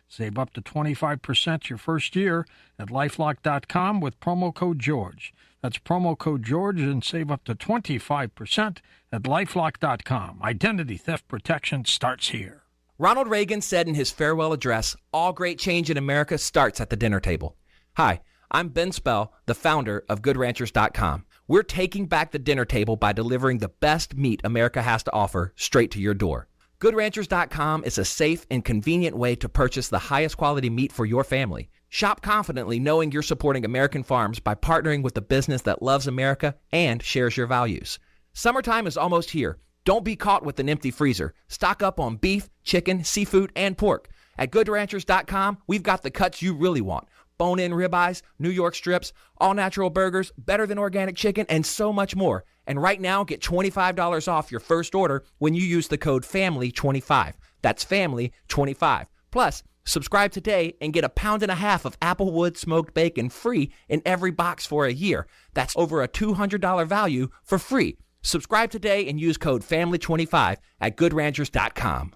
[SPEAKER 2] Save up to 25% your first year at LifeLock.com with promo code George. That's promo code George and save up to 25% at LifeLock.com. Identity theft protection starts here.
[SPEAKER 3] Ronald Reagan said in his farewell address, "All great change in America starts at the dinner table." Hi, I'm Ben Spell, the founder of GoodRanchers.com. We're taking back the dinner table by delivering the best meat America has to offer straight to your door. GoodRanchers.com is a safe and convenient way to purchase the highest quality meat for your family. Shop confidently knowing you're supporting American farms by partnering with a business that loves America and shares your values. Summertime is almost here. Don't be caught with an empty freezer. Stock up on beef, chicken, seafood, and pork. At GoodRanchers.com, we've got the cuts you really want. Bone-in ribeyes, New York strips, all-natural burgers, better than organic chicken, and so much more. And right now, get $25 off your first order when you use the code FAMILY25. That's FAMILY25. Plus, subscribe today and get 1.5 pounds of Applewood smoked bacon free in every box for a year. That's over a $200 value for free. Subscribe today and use code FAMILY25 at GoodRanchers.com.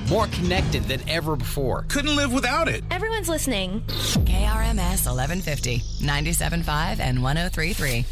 [SPEAKER 8] More connected than ever before. Couldn't live without it.
[SPEAKER 5] Everyone's listening.
[SPEAKER 19] KRMS 1150, 97.5 and 103.3.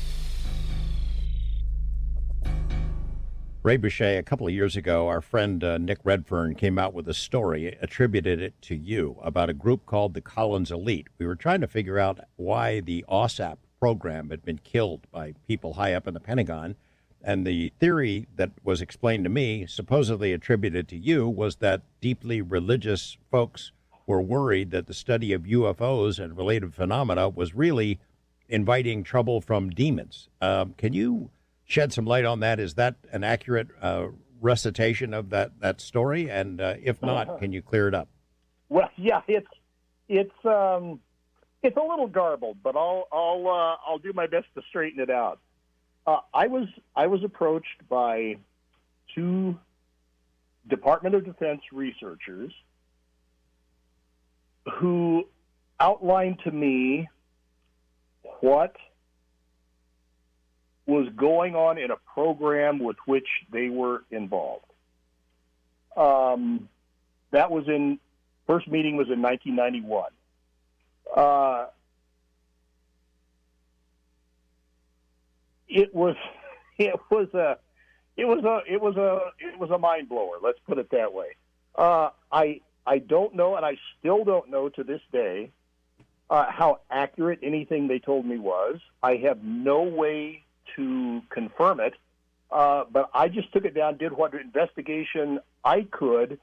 [SPEAKER 4] Ray Boucher, a couple of years ago, our friend Nick Redfern came out with a story, attributed it to you, about a group called the Collins Elite. We were trying to figure out why the OSAP program had been killed by people high up in the Pentagon. And the theory that was explained to me, supposedly attributed to you, was that deeply religious folks were worried that the study of UFOs and related phenomena was really inviting trouble from demons. Can you shed some light on that? Is that an accurate recitation of that story? And if not, can you clear it up?
[SPEAKER 7] Well, yeah, it's a little garbled, but I'll do my best to straighten it out. I was approached by two Department of Defense researchers who outlined to me what was going on in a program with which they were involved. That was first meeting was in 1991. It was a mind blower. Let's put it that way. I don't know, and I still don't know to this day how accurate anything they told me was. I have no way to confirm it, but I just took it down, did what investigation I could,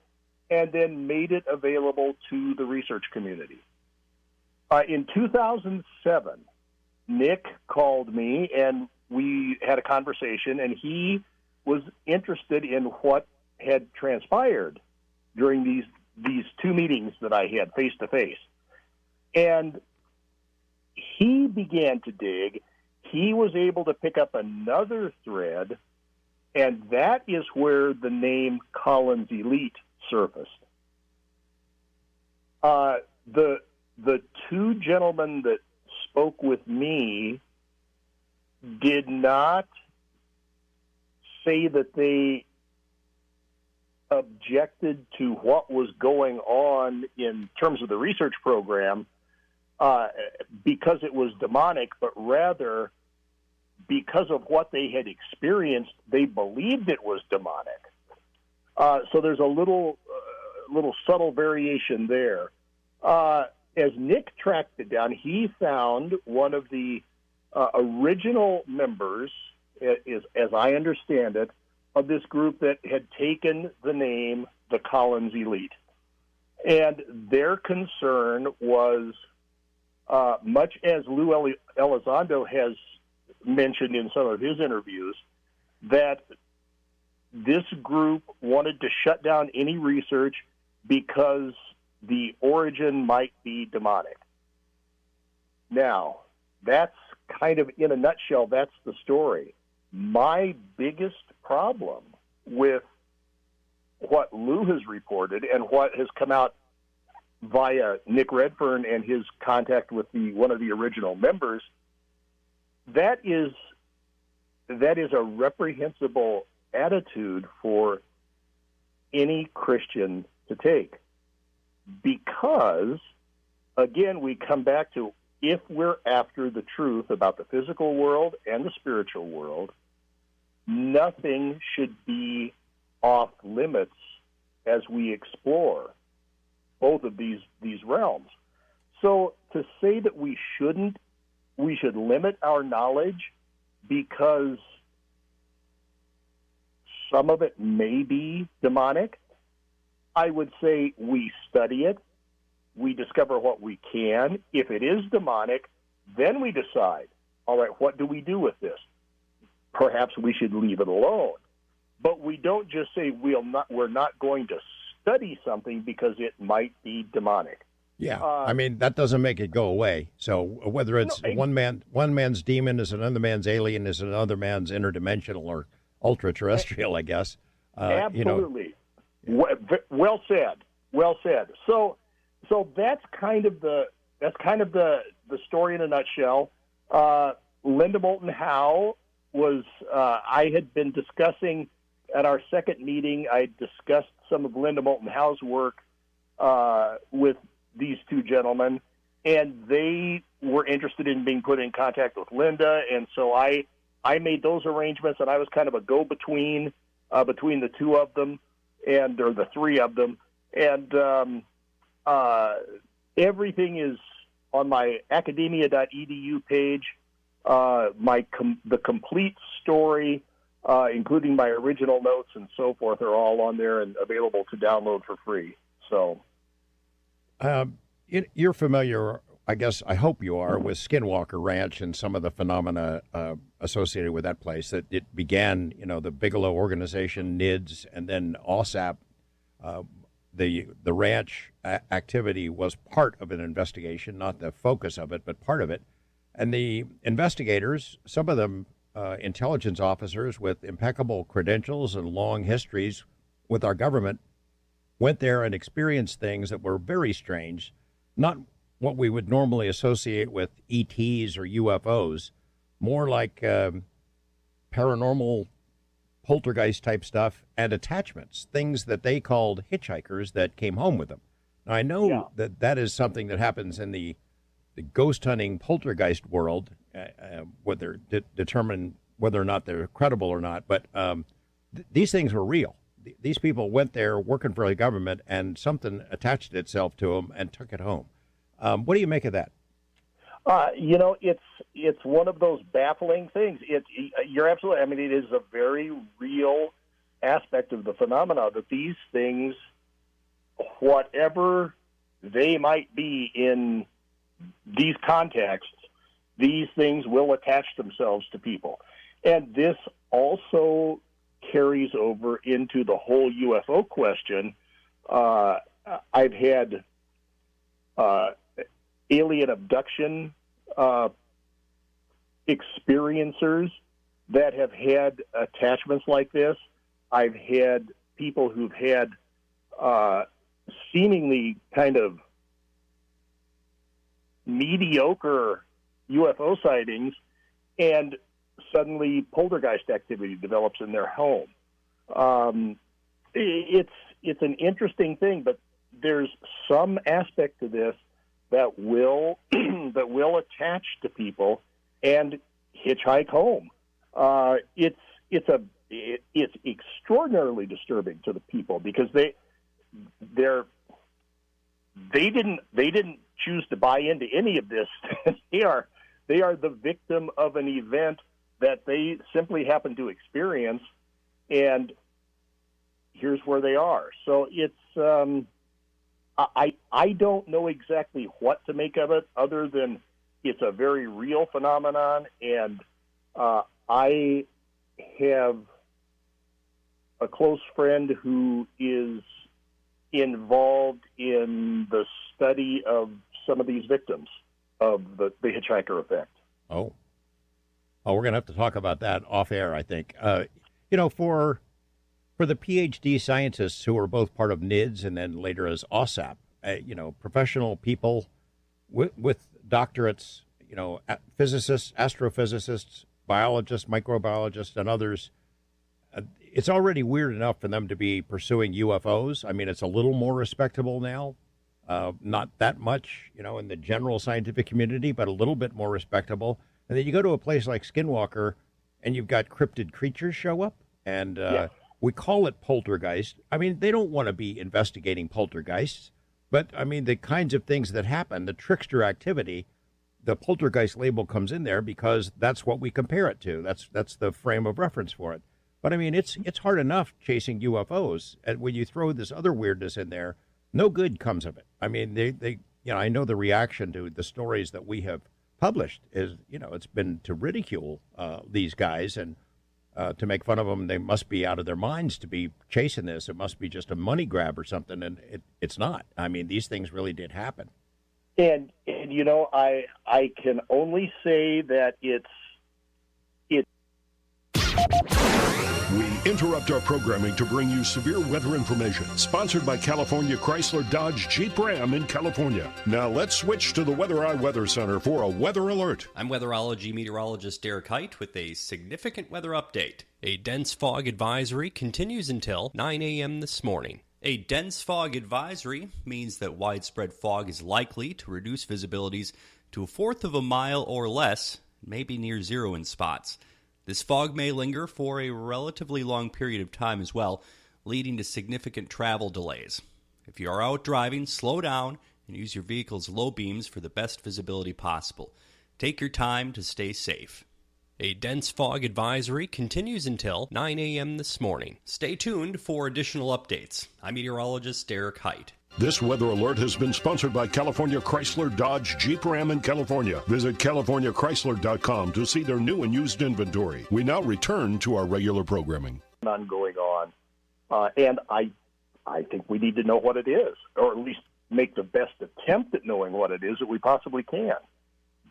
[SPEAKER 7] and then made it available to the research community. In 2007, Nick called me, and we had a conversation, and he was interested in what had transpired during these two meetings that I had face-to-face. And he began to dig. He was able to pick up another thread, and that is where the name Collins Elite surfaced. The two gentlemen that spoke with me did not say that they objected to what was going on in terms of the research program because it was demonic, but rather because of what they had experienced, they believed it was demonic. So there's a little subtle variation there. As Nick tracked it down, he found one of the original members, as I understand it, of this group that had taken the name the Collins Elite. And their concern was, much as Lou Elizondo has mentioned in some of his interviews, that this group wanted to shut down any research because the origin might be demonic. Now, that's kind of, in a nutshell, that's the story. My biggest problem with what Lou has reported and what has come out via Nick Redfern and his contact with one of the original members, that is a reprehensible attitude for any Christian to take. because, again, we come back to if we're after the truth about the physical world and the spiritual world, nothing should be off limits as we explore both of these realms. So to say that we should limit our knowledge because some of it may be demonic, I would say we study it, we discover what we can. If it is demonic, then we decide, all right, what do we do with this? Perhaps we should leave it alone. But we don't just say we're not going to study something because it might be demonic.
[SPEAKER 4] Yeah, I mean, that doesn't make it go away. So whether it's one man's demon is another man's alien is another man's interdimensional or ultra-terrestrial, I guess.
[SPEAKER 7] Absolutely. Well said. Well said. So that's kind of the story in a nutshell. Linda Moulton Howe was I had been discussing at our second meeting. I discussed some of Linda Moulton Howe's work with these two gentlemen, and they were interested in being put in contact with Linda, and so I made those arrangements, and I was kind of a go-between between the two of them, or the three of them, and everything is on my academia.edu page. The complete story, including my original notes and so forth, are all on there and available to download for free. So,
[SPEAKER 4] you're familiar, I guess, I hope you are, with Skinwalker Ranch and some of the phenomena associated with that place. That it began, the Bigelow organization, NIDS, and then OSAP. The ranch activity was part of an investigation, not the focus of it, but part of it. And the investigators, some of them intelligence officers with impeccable credentials and long histories with our government, went there and experienced things that were very strange, not what we would normally associate with ETs or UFOs, more like paranormal poltergeist type stuff and attachments, things that they called hitchhikers that came home with them. Now, I know that is something that happens in the ghost hunting poltergeist world, whether determine whether or not they're credible or not. But these things were real. These people went there working for the government, and something attached itself to them and took it home. What do you make of that?
[SPEAKER 7] It's one of those baffling things. You're absolutely. I mean, it is a very real aspect of the phenomena that these things, whatever they might be in these contexts, these things will attach themselves to people. And this also carries over into the whole UFO question. I've had alien abduction experiencers that have had attachments like this. I've had people who've had seemingly kind of mediocre UFO sightings, and suddenly poltergeist activity develops in their home. It's an interesting thing, but there's some aspect to this that will that will attach to people and hitchhike home. It's extraordinarily disturbing to the people because they didn't choose to buy into any of this. They are the victim of an event that they simply happen to experience, and here's where they are. So it's I don't know exactly what to make of it, other than it's a very real phenomenon, and I have a close friend who is involved in the study of some of these victims of the hitchhiker effect.
[SPEAKER 4] Oh, we're going to have to talk about that off air, I think. For the PhD scientists who are both part of NIDS and then later as OSAP, professional people with doctorates, physicists, astrophysicists, biologists, microbiologists, and others, it's already weird enough for them to be pursuing UFOs. I mean, it's a little more respectable now. Not that much, in the general scientific community, but a little bit more respectable. And then you go to a place like Skinwalker, and you've got cryptid creatures show up, and we call it poltergeist. I mean, they don't want to be investigating poltergeists, but I mean, the kinds of things that happen, the trickster activity, the poltergeist label comes in there because that's what we compare it to. That's the frame of reference for it. But I mean, it's hard enough chasing UFOs, and when you throw this other weirdness in there, no good comes of it. I mean, they I know the reaction to the stories that we have published is, it's been to ridicule these guys and to make fun of them. They must be out of their minds to be chasing this. It must be just a money grab or something, and it's not. I mean, these things really did happen.
[SPEAKER 7] And I can only say that it's.
[SPEAKER 6] We interrupt our programming to bring you severe weather information, sponsored by California Chrysler Dodge Jeep Ram in California. Now let's switch to the Weather Eye Weather Center for a weather alert.
[SPEAKER 9] I'm weatherology meteorologist Derek Height with a significant weather update. A dense fog advisory continues until 9 a.m. this morning. A dense fog advisory means that widespread fog is likely to reduce visibilities to a fourth of a mile or less, maybe near zero in spots. This fog may linger for a relatively long period of time as well, leading to significant travel delays. If you are out driving, slow down and use your vehicle's low beams for the best visibility possible. Take your time to stay safe. A dense fog advisory continues until 9 a.m. this morning. Stay tuned for additional updates. I'm meteorologist Derek Height.
[SPEAKER 6] This weather alert has been sponsored by California Chrysler Dodge Jeep Ram in California. Visit CaliforniaChrysler.com to see their new and used inventory. We now return to our regular programming.
[SPEAKER 7] Going on, and I think we need to know what it is, or at least make the best attempt at knowing what it is that we possibly can.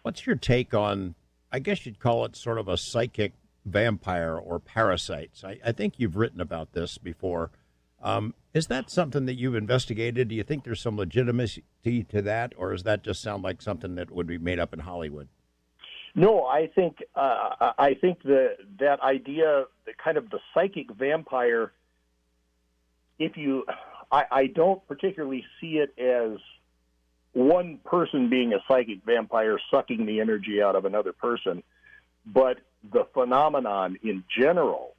[SPEAKER 4] What's your take on, I guess you'd call it sort of a psychic vampire or parasites? I think you've written about this before. Is that something that you've investigated? Do you think there's some legitimacy to that, or does that just sound like something that would be made up in Hollywood?
[SPEAKER 7] No, I think that idea, the kind of the psychic vampire. I don't particularly see it as one person being a psychic vampire sucking the energy out of another person, but the phenomenon in general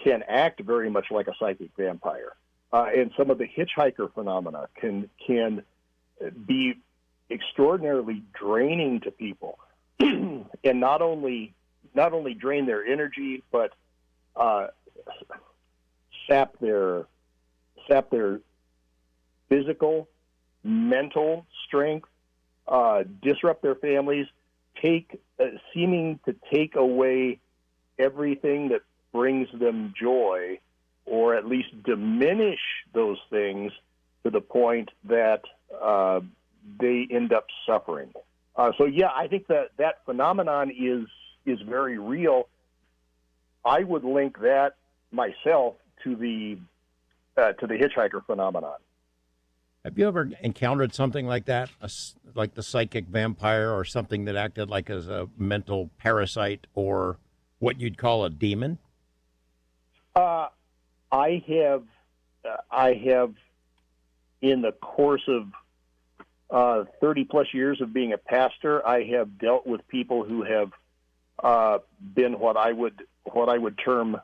[SPEAKER 7] can act very much like a psychic vampire. And some of the hitchhiker phenomena can be extraordinarily draining to people, and not only drain their energy, but sap their physical, mental strength, disrupt their families, seeming to take away everything that brings them joy, or at least diminish those things to the point that they end up suffering. So yeah, I think that phenomenon is very real. I would link that myself to the hitchhiker phenomenon.
[SPEAKER 4] Have you ever encountered something like that, like the psychic vampire, or something that acted like as a mental parasite, or what you'd call a demon?
[SPEAKER 7] I have, in the course of 30 plus years of being a pastor, I have dealt with people who have been what I would term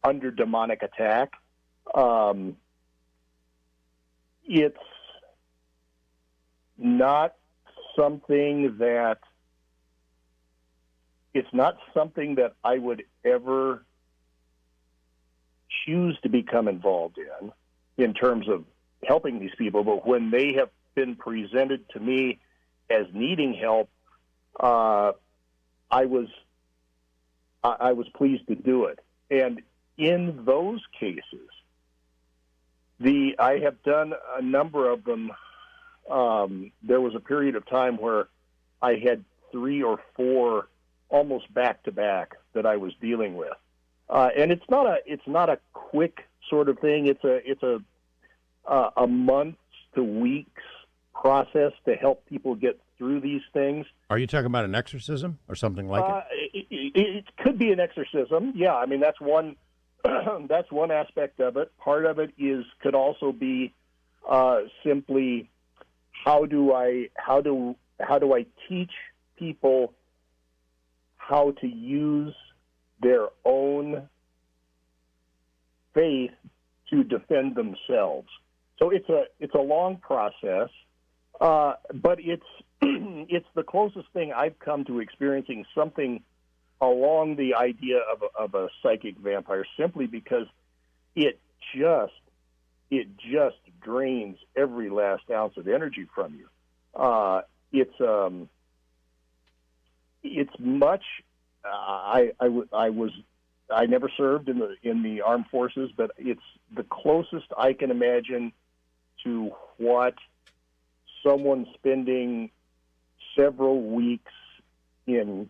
[SPEAKER 7] under demonic attack. It's not something that I would ever choose to become involved in terms of helping these people, but when they have been presented to me as needing help, I was pleased to do it. And in those cases, I have done a number of them. There was a period of time where I had 3 or 4 almost back to back that I was dealing with. And it's not a quick sort of thing. It's a months to weeks process to help people get through these things.
[SPEAKER 4] Are you talking about an exorcism or something like it?
[SPEAKER 7] It could be an exorcism. Yeah, I mean that's one that's one aspect of it. Part of it could also be simply how do I teach people how to use their own faith to defend themselves. So it's a long process, but it's it's the closest thing I've come to experiencing something along the idea of a psychic vampire, simply because it just drains every last ounce of energy from you. It's much. I never served in the armed forces, but it's the closest I can imagine to what someone spending several weeks in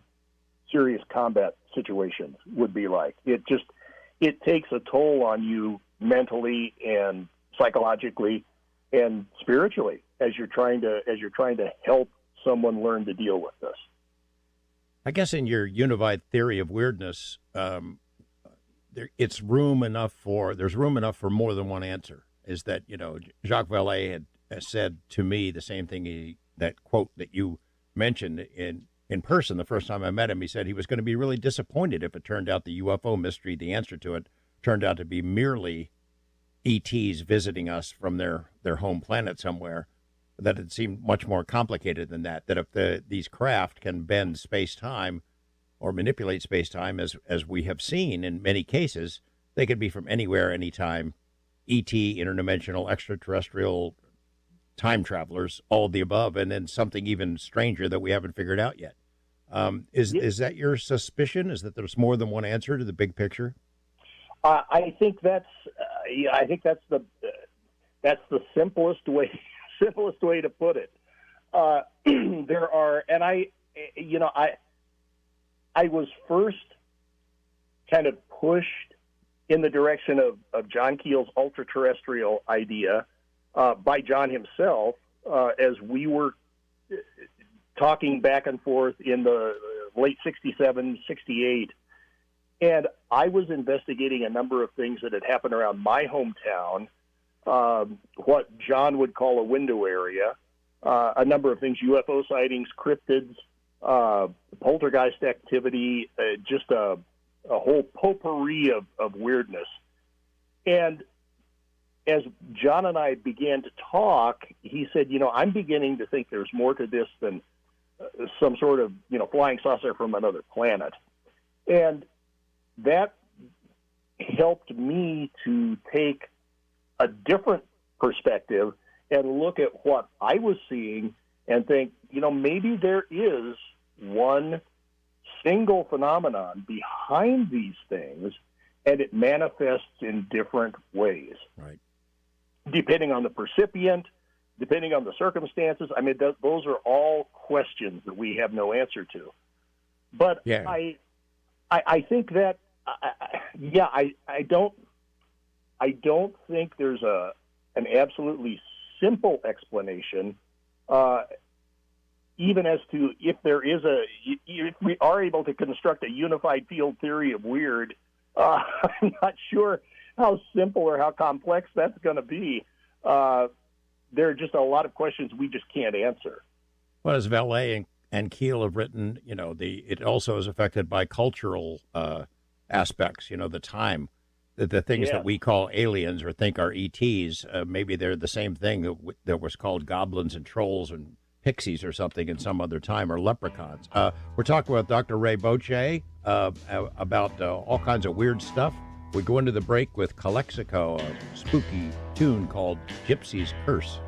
[SPEAKER 7] serious combat situations would be like. It takes a toll on you mentally and psychologically and spiritually as you're trying to help someone learn to deal with this.
[SPEAKER 4] I guess in your unified theory of weirdness, there's room enough for more than one answer. Is that, Jacques Vallée had said to me the same thing, that quote that you mentioned in person the first time I met him. He said he was going to be really disappointed if it turned out the UFO mystery, the answer to it, turned out to be merely ETs visiting us from their home planet somewhere, that it seemed much more complicated than that, that if these craft can bend space-time or manipulate space-time, as we have seen in many cases, they could be from anywhere, anytime, ET, interdimensional, extraterrestrial, time travelers, all of the above, and then something even stranger that we haven't figured out yet. Is that your suspicion? Is that there's more than one answer to the big picture?
[SPEAKER 7] I think that's the simplest way to put it. There are, and I was first kind of pushed in the direction of John Keel's ultra-terrestrial idea by John himself as we were talking back and forth in the late 67, 68. And I was investigating a number of things that had happened around my hometown, what John would call a window area, a number of things, UFO sightings, cryptids, poltergeist activity, just a whole potpourri of weirdness. And as John and I began to talk, he said, I'm beginning to think there's more to this than some sort of, flying saucer from another planet. And that helped me to take a different perspective and look at what I was seeing and think, maybe there is one single phenomenon behind these things, and it manifests in different ways.
[SPEAKER 4] Right.
[SPEAKER 7] Depending on the percipient, depending on the circumstances. I mean, those are all questions that we have no answer to. But yeah. I think that, I don't think there's an absolutely simple explanation, even as to if we are able to construct a unified field theory of weird. I'm not sure how simple or how complex that's going to be. There are just a lot of questions we just can't answer.
[SPEAKER 4] Well, as Vallée and Keel have written, it also is affected by cultural aspects, the time. The things that we call aliens or think are ETs, maybe they're the same thing that was called goblins and trolls and pixies or something in some other time, or leprechauns. We're talking with Dr. Ray Boche about all kinds of weird stuff. We go into the break with Calexico, a spooky tune called Gypsy's Curse.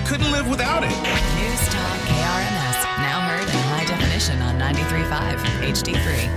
[SPEAKER 8] Couldn't live without it.
[SPEAKER 19] News Talk KRMS, now heard in high definition. definition on 93.5 HD3.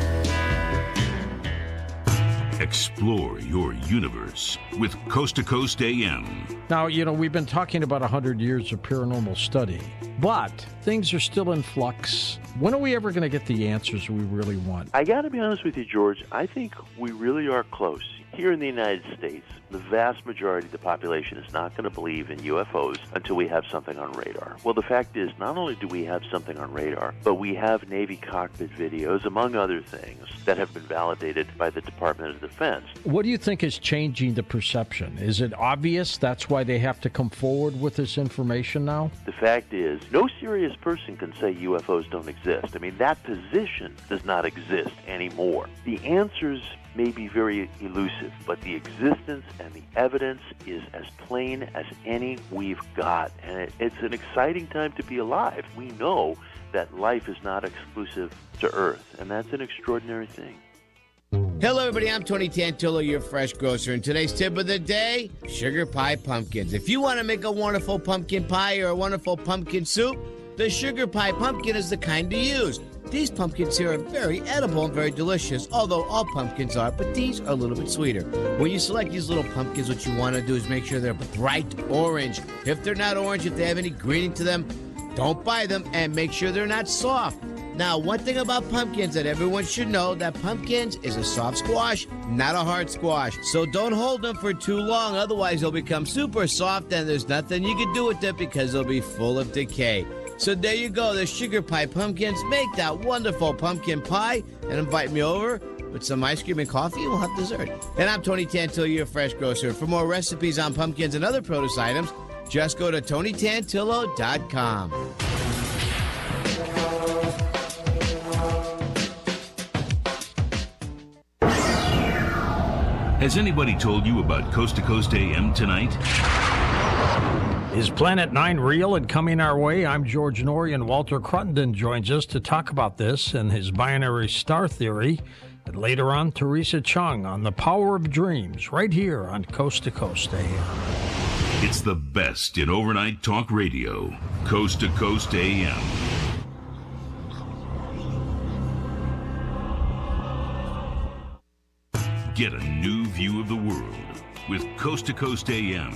[SPEAKER 10] Explore your universe with Coast to Coast AM.
[SPEAKER 2] Now, we've been talking about 100 years of paranormal study, but things are still in flux. When are we ever going to get the answers we really want?
[SPEAKER 11] I got to be honest with you, George. I think we really are close. Here in the United States, the vast majority of the population is not going to believe in UFOs until we have something on radar. Well, the fact is, not only do we have something on radar, but we have Navy cockpit videos, among other things, that have been validated by the Department of Defense.
[SPEAKER 2] What do you think is changing the perception? Is it obvious that's why they have to come forward with this information now?
[SPEAKER 11] The fact is, no serious person can say UFOs don't exist. I mean, that position does not exist anymore. The answers may be very elusive, but the existence and the evidence is as plain as any we've got. And it's an exciting time to be alive. We know that life is not exclusive to Earth, and that's an extraordinary thing.
[SPEAKER 12] Hello, everybody. I'm Tony Tantillo, your fresh grocer, and today's tip of the day, sugar pie pumpkins. If you want to make a wonderful pumpkin pie or a wonderful pumpkin soup, the sugar pie pumpkin is the kind to use. These pumpkins here are very edible and very delicious, although all pumpkins are, but these are a little bit sweeter. When you select these little pumpkins, what you want to do is make sure they're bright orange. If they're not orange, if they have any greening to them, don't buy them, and make sure they're not soft. Now, one thing about pumpkins that everyone should know, that pumpkins is a soft squash, not a hard squash. So don't hold them for too long, otherwise they'll become super soft and there's nothing you can do with them because they'll be full of decay. So there you go, the sugar pie pumpkins. Make that wonderful pumpkin pie and invite me over with some ice cream and coffee, and we'll have dessert. And I'm Tony Tantillo, your fresh grocer. For more recipes on pumpkins and other produce items, just go to TonyTantillo.com.
[SPEAKER 10] Has anybody told you about Coast to Coast AM tonight?
[SPEAKER 2] Is Planet 9 real and coming our way? I'm George Norrie, and Walter Cruttenden joins us to talk about this and his binary star theory. And later on, Teresa Chung on the power of dreams, right here on Coast to Coast AM.
[SPEAKER 10] It's the best in overnight talk radio. Coast to Coast AM. Get a new view of the world with Coast to Coast AM.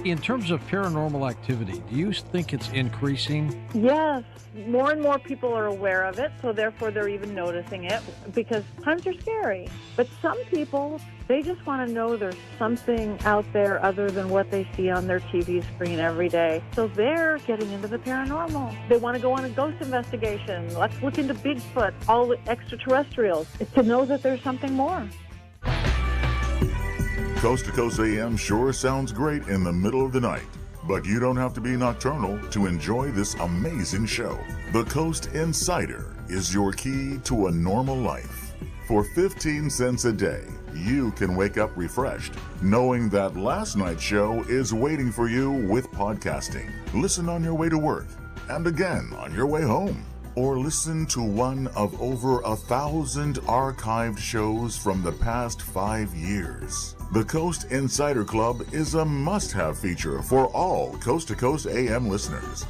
[SPEAKER 2] In terms of paranormal activity, do you think it's increasing?
[SPEAKER 14] Yes. More and more people are aware of it, so therefore they're even noticing it because times are scary. But some people, they just want to know there's something out there other than what they see on their TV screen every day. So they're getting into the paranormal. They want to go on a ghost investigation. Let's look into Bigfoot, all the extraterrestrials, to know that there's something more.
[SPEAKER 15] Coast to Coast AM sure sounds great in the middle of the night, but you don't have to be nocturnal to enjoy this amazing show. The Coast Insider is your key to a normal life. For 15 cents a day, you can wake up refreshed, knowing that last night's show is waiting for you with podcasting. Listen on your way to work, and again on your way home. Or listen to one of over 1,000 archived shows from the past 5 years. The Coast Insider Club is a must-have feature for all Coast to Coast AM listeners.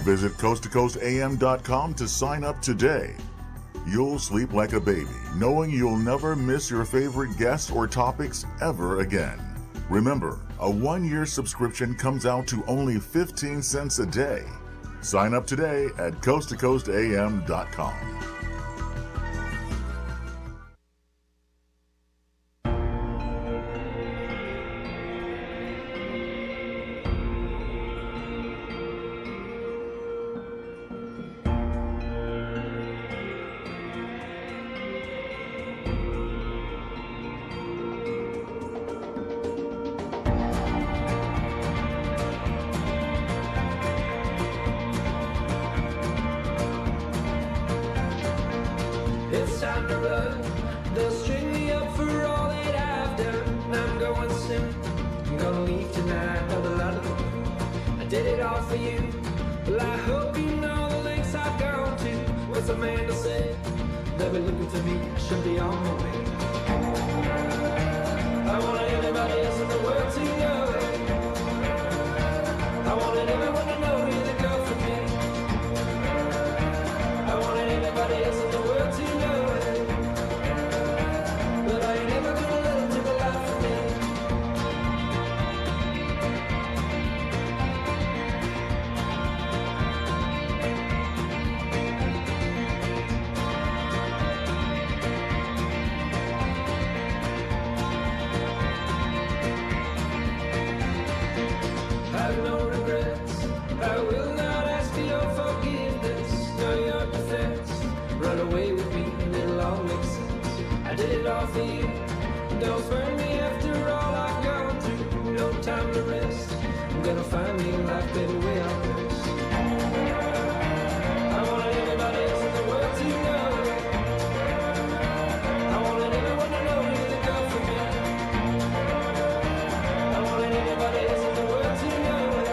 [SPEAKER 15] Visit coasttocoastam.com to sign up today. You'll sleep like a baby, knowing you'll never miss your favorite guests or topics ever again. Remember, a 1-year subscription comes out to only 15 cents a day. Sign up today at coasttocoastam.com.
[SPEAKER 23] It's time to run. They'll string me up for all that I've done. I'm going soon. I'm gonna leave tonight. Have a lot of the moon. I did it all for you. Well, I hope you know the lengths I've gone to. What's Amanda said? They'll be looking for me. I should be on my way. I wanted everybody else in the world to know. I wanted everyone to know you're the girl for me. I wanted everybody all for you. Don't burn me after all I've gone through. No time to rest. I'm gonna find me a life better way out west. I want everybody else in the world to know. I want everyone to know you're the girl for me. I want everybody else in the world to know that I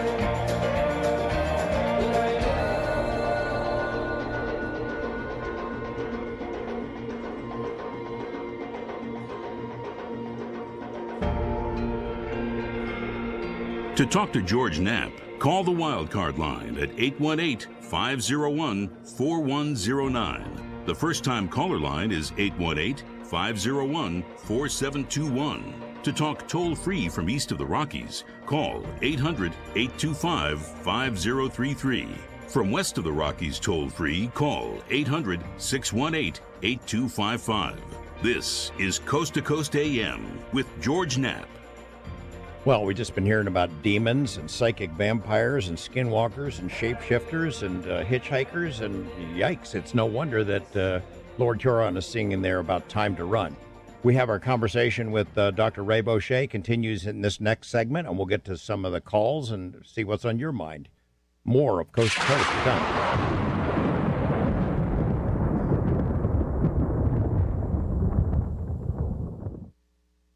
[SPEAKER 10] To talk to George Knapp, call the Wildcard line at 818-501-4109. The first-time caller line is 818-501-4721. To talk toll-free from east of the Rockies, call 800-825-5033. From west of the Rockies toll-free, call 800-618-8255. This is Coast to Coast AM with George Knapp.
[SPEAKER 4] Well, we've just been hearing about demons and psychic vampires and skinwalkers and shapeshifters and hitchhikers, and yikes, it's no wonder that Lord Huron is singing there about time to run. We have our conversation with Dr. Ray Boucher, continues in this next segment, and we'll get to some of the calls and see what's on your mind. More of Coast to Coast to come.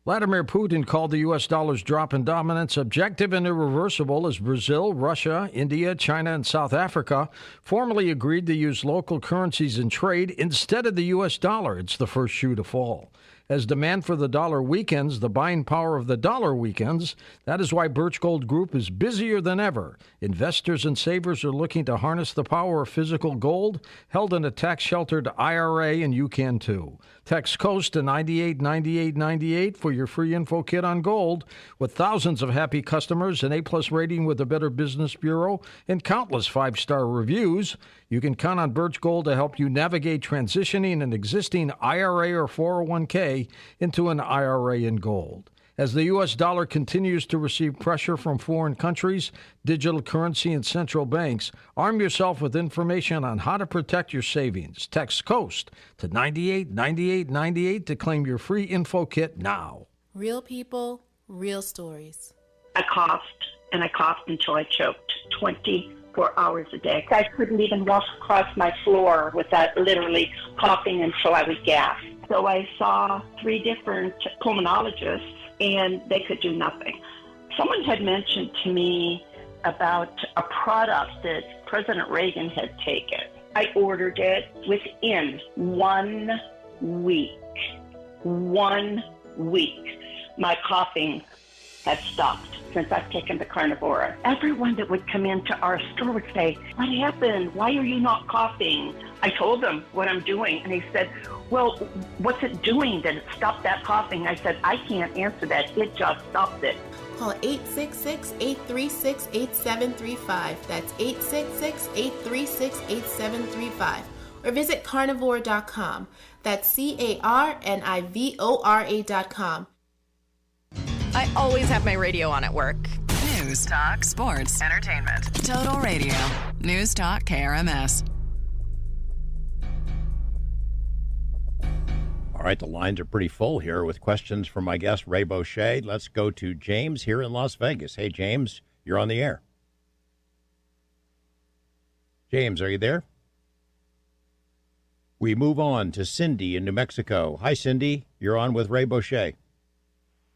[SPEAKER 2] Vladimir Putin called the U.S. dollar's drop in dominance objective and irreversible as Brazil, Russia, India, China, and South Africa formally agreed to use local currencies in trade instead of the U.S. dollar. It's the first shoe to fall. As demand for the dollar weakens, the buying power of the dollar weakens. That is why Birch Gold Group is busier than ever. Investors and savers are looking to harness the power of physical gold held in a tax-sheltered IRA, and you can too. Text COAST to 989898 for your free info kit on gold. With thousands of happy customers, an A-plus rating with the Better Business Bureau, and countless five-star reviews, you can count on Birch Gold to help you navigate transitioning an existing IRA or 401k into an IRA in gold. As the U.S. dollar continues to receive pressure from foreign countries, digital currency, and central banks, arm yourself with information on how to protect your savings. Text COAST to 989898 to claim your free info kit now.
[SPEAKER 16] Real people, real stories.
[SPEAKER 17] I coughed, and I coughed until I choked 24 hours a day. I couldn't even walk across my floor without literally coughing until I would gasp. So I saw 3 different pulmonologists, and they could do nothing. Someone had mentioned to me about a product that President Reagan had taken. I ordered it within 1 week. 1 week. My coughing had stopped since I've taken the Carnivora. Everyone that would come into our store would say, "What happened? Why are you not coughing?" I told them what I'm doing, and they said, "Well, what's it doing that it stopped that coughing?" I said, "I can't answer that. It just stopped it."
[SPEAKER 16] Call 866-836-8735. That's 866-836-8735. Or visit carnivora.com. That's carnivora.com.
[SPEAKER 5] I always have my radio on at work.
[SPEAKER 19] News, talk, sports, entertainment. Total Radio. News Talk KRMS.
[SPEAKER 4] All right, the lines are pretty full here with questions from my guest, Ray Boucher. Let's go to James here in Las Vegas. Hey, James, you're on the air. James, are you there? We move on to Cindy in New Mexico. Hi, Cindy. You're on with Ray Boucher.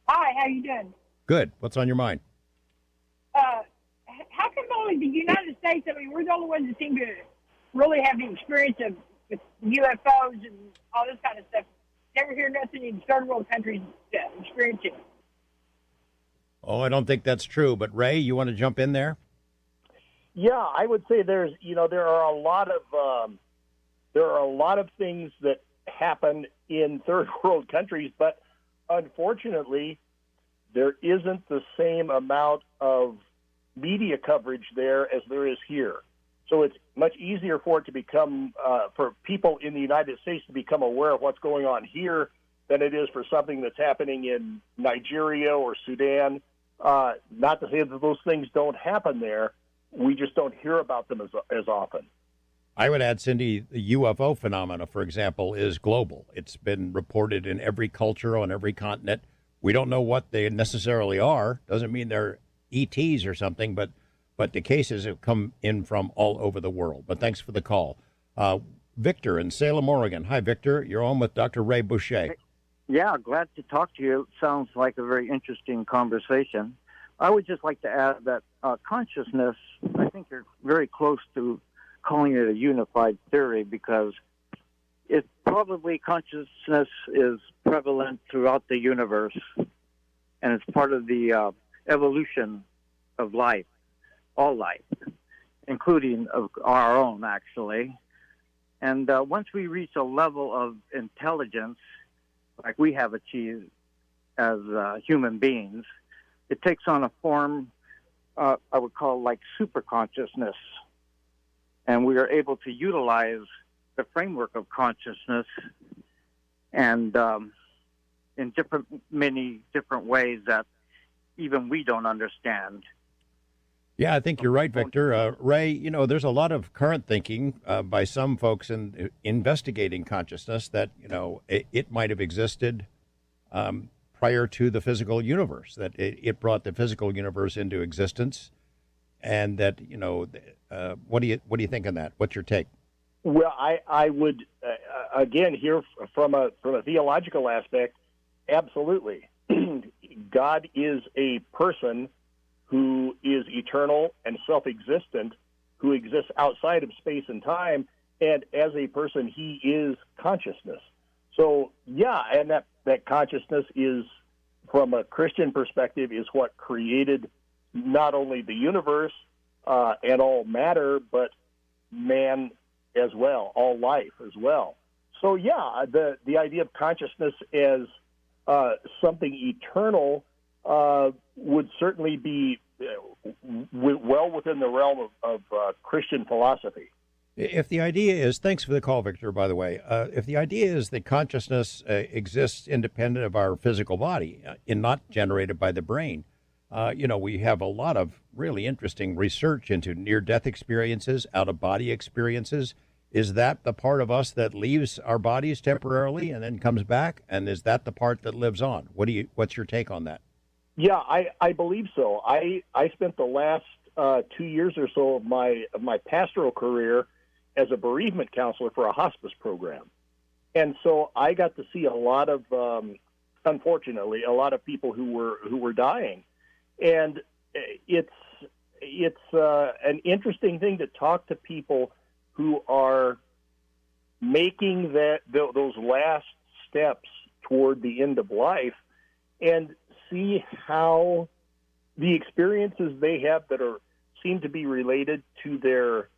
[SPEAKER 18] Hi, how you doing?
[SPEAKER 4] Good. What's on your mind?
[SPEAKER 18] How come only the United States, I mean, we're the only ones that seem to really have the experience of with UFOs and all this kind of stuff. Never hear nothing in third world countries experiencing it.
[SPEAKER 4] Oh, I don't think that's true. But Ray, you want to jump in there?
[SPEAKER 7] Yeah, I would say there are a lot of things that happen in third world countries, but unfortunately, there isn't the same amount of media coverage there as there is here. So it's much easier for it to become, for people in the United States to become aware of what's going on here than it is for something that's happening in Nigeria or Sudan. Not to say that those things don't happen there. We just don't hear about them as often.
[SPEAKER 4] I would add, Cindy, the UFO phenomena, for example, is global. It's been reported in every culture on every continent. We don't know what they necessarily are. Doesn't mean they're ETs or something, but the cases have come in from all over the world. But thanks for the call. Victor in Salem, Oregon. Hi, Victor. You're on with Dr. Ray Boucher.
[SPEAKER 13] Yeah, glad to talk to you. Sounds like a very interesting conversation. I would just like to add that consciousness, I think you're very close to calling it a unified theory because it probably consciousness is prevalent throughout the universe and it's part of the evolution of life, all life, including of our own, actually. And once we reach a level of intelligence, like we have achieved as human beings, it takes on a form I would call like super consciousness. And we are able to utilize the framework of consciousness and in many different ways that even we don't understand.
[SPEAKER 4] Yeah, I think you're right, Victor. Ray, there's a lot of current thinking by some folks in investigating consciousness that, it might have existed prior to the physical universe, that it brought the physical universe into existence, and that, what do you think on that? What's your take?
[SPEAKER 7] Well, I would, again, here from a theological aspect, absolutely. God is a person who is eternal and self-existent, who exists outside of space and time, and as a person, he is consciousness. So, yeah, and that consciousness is, from a Christian perspective, is what created not only the universe and all matter, but man as well, all life as well. So, yeah, the idea of consciousness as something eternal would certainly be well within the realm of Christian philosophy.
[SPEAKER 4] If the idea is, thanks for the call, Victor, by the way, if the idea is that consciousness exists independent of our physical body and not generated by the brain, we have a lot of really interesting research into near-death experiences, out-of-body experiences. Is that the part of us that leaves our bodies temporarily and then comes back? And is that the part that lives on? What's your take on that?
[SPEAKER 7] Yeah, I believe so. I spent the last 2 years or so of my pastoral career as a bereavement counselor for a hospice program. And so I got to see a lot of, unfortunately, a lot of people who were dying. And it's an interesting thing to talk to people who are making those last steps toward the end of life and see how the experiences they have that seem to be related to their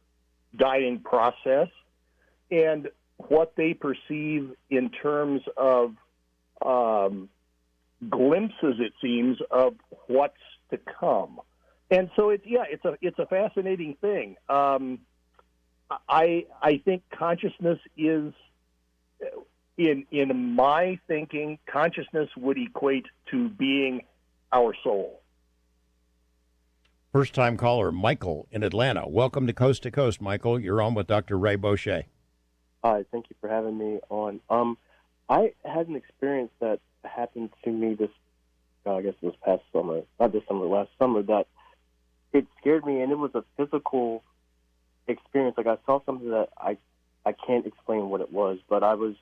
[SPEAKER 7] dying process and what they perceive in terms of glimpses, it seems, of what's to come. And so it's a fascinating thing. I think consciousness is, in my thinking, consciousness would equate to being our soul.
[SPEAKER 4] First-time caller, Michael in Atlanta. Welcome to Coast, Michael. You're on with Dr. Ray Boucher.
[SPEAKER 20] Hi, thank you for having me on. I had an experience that happened to me I guess it was past summer, not this summer, last summer, that it scared me, and it was a physical experience. Like I saw something that I can't explain what it was, but I was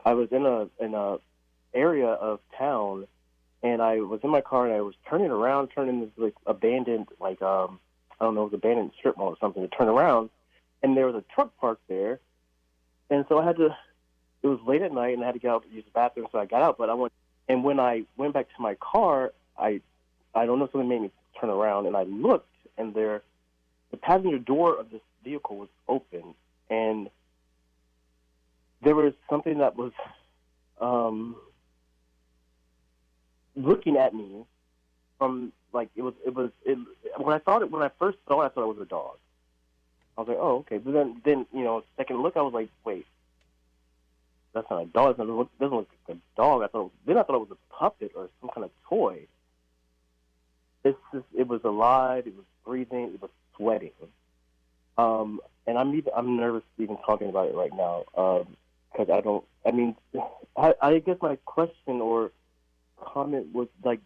[SPEAKER 20] in a area of town, and I was in my car, and I was turning this like abandoned, I don't know, it was abandoned strip mall or something, to turn around, and there was a truck parked there, and so it was late at night, and I had to get out to use the bathroom, so I got out, and when I went back to my car, I don't know, something made me turn around, and I looked, and the passenger door of this vehicle was open, and there was something that was looking at me from, like, when I first saw it, I thought it was a dog. I was like, oh, okay. But then second look, I was like, wait, that's not a dog. It doesn't look like a dog. I thought it was a puppet or some kind of toy. It was alive. It was breathing. It was sweating. and I'm nervous even talking about it right now because I guess my question or comment was like,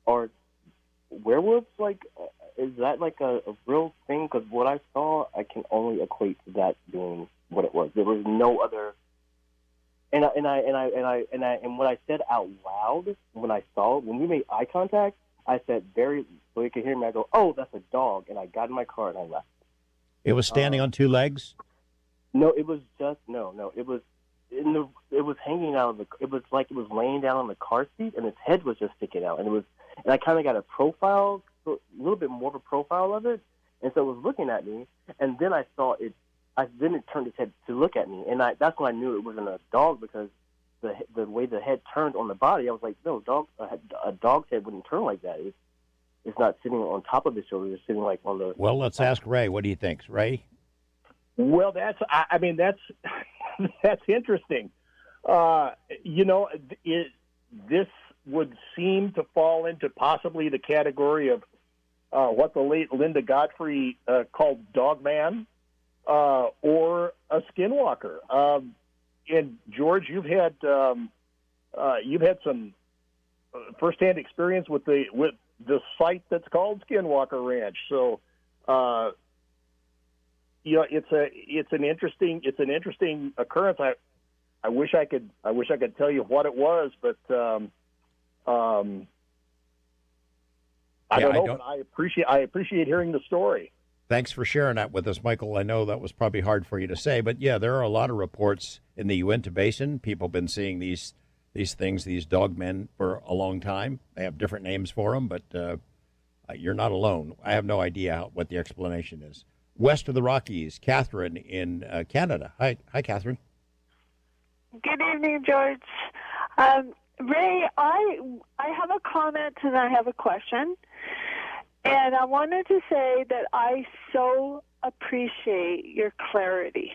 [SPEAKER 20] are werewolves like? Is that like a real thing? Because what I saw, I can only equate to that being what it was. There was no other. And what I said out loud when I saw it, when we made eye contact, I said so he could hear me. I go, "Oh, that's a dog," and I got in my car and I left.
[SPEAKER 4] It was standing on two legs?
[SPEAKER 20] No, it was just no. It was it was hanging out of the. It was like it was laying down on the car seat, and its head was just sticking out, and I kind of got a little bit more of a profile of it, and so it was looking at me, and then I saw it. Then it turned its head to look at me, and that's when I knew it wasn't a dog because the way the head turned on the body, I was like, no, a dog's head wouldn't turn like that. It's not sitting on top of his shoulder; it's sitting like on the.
[SPEAKER 4] Well, let's ask Ray. What do you think, Ray?
[SPEAKER 7] Well, that's interesting. This would seem to fall into possibly the category of what the late Linda Godfrey called Dogman or a skinwalker. And George, you've had some firsthand experience with the site that's called Skinwalker Ranch. So, it's an interesting occurrence. I wish I could tell you what it was, but I don't know. But I appreciate hearing the story.
[SPEAKER 4] Thanks for sharing that with us, Michael. I know that was probably hard for you to say, but yeah, there are a lot of reports in the Uinta Basin. People have been seeing these things, these dogmen, for a long time. They have different names for them, but you're not alone. I have no idea what the explanation is. West of the Rockies, Catherine in Canada. Hi, Catherine.
[SPEAKER 1] Good evening, George. Ray, I have a comment and I have a question. And I wanted to say that I so appreciate your clarity.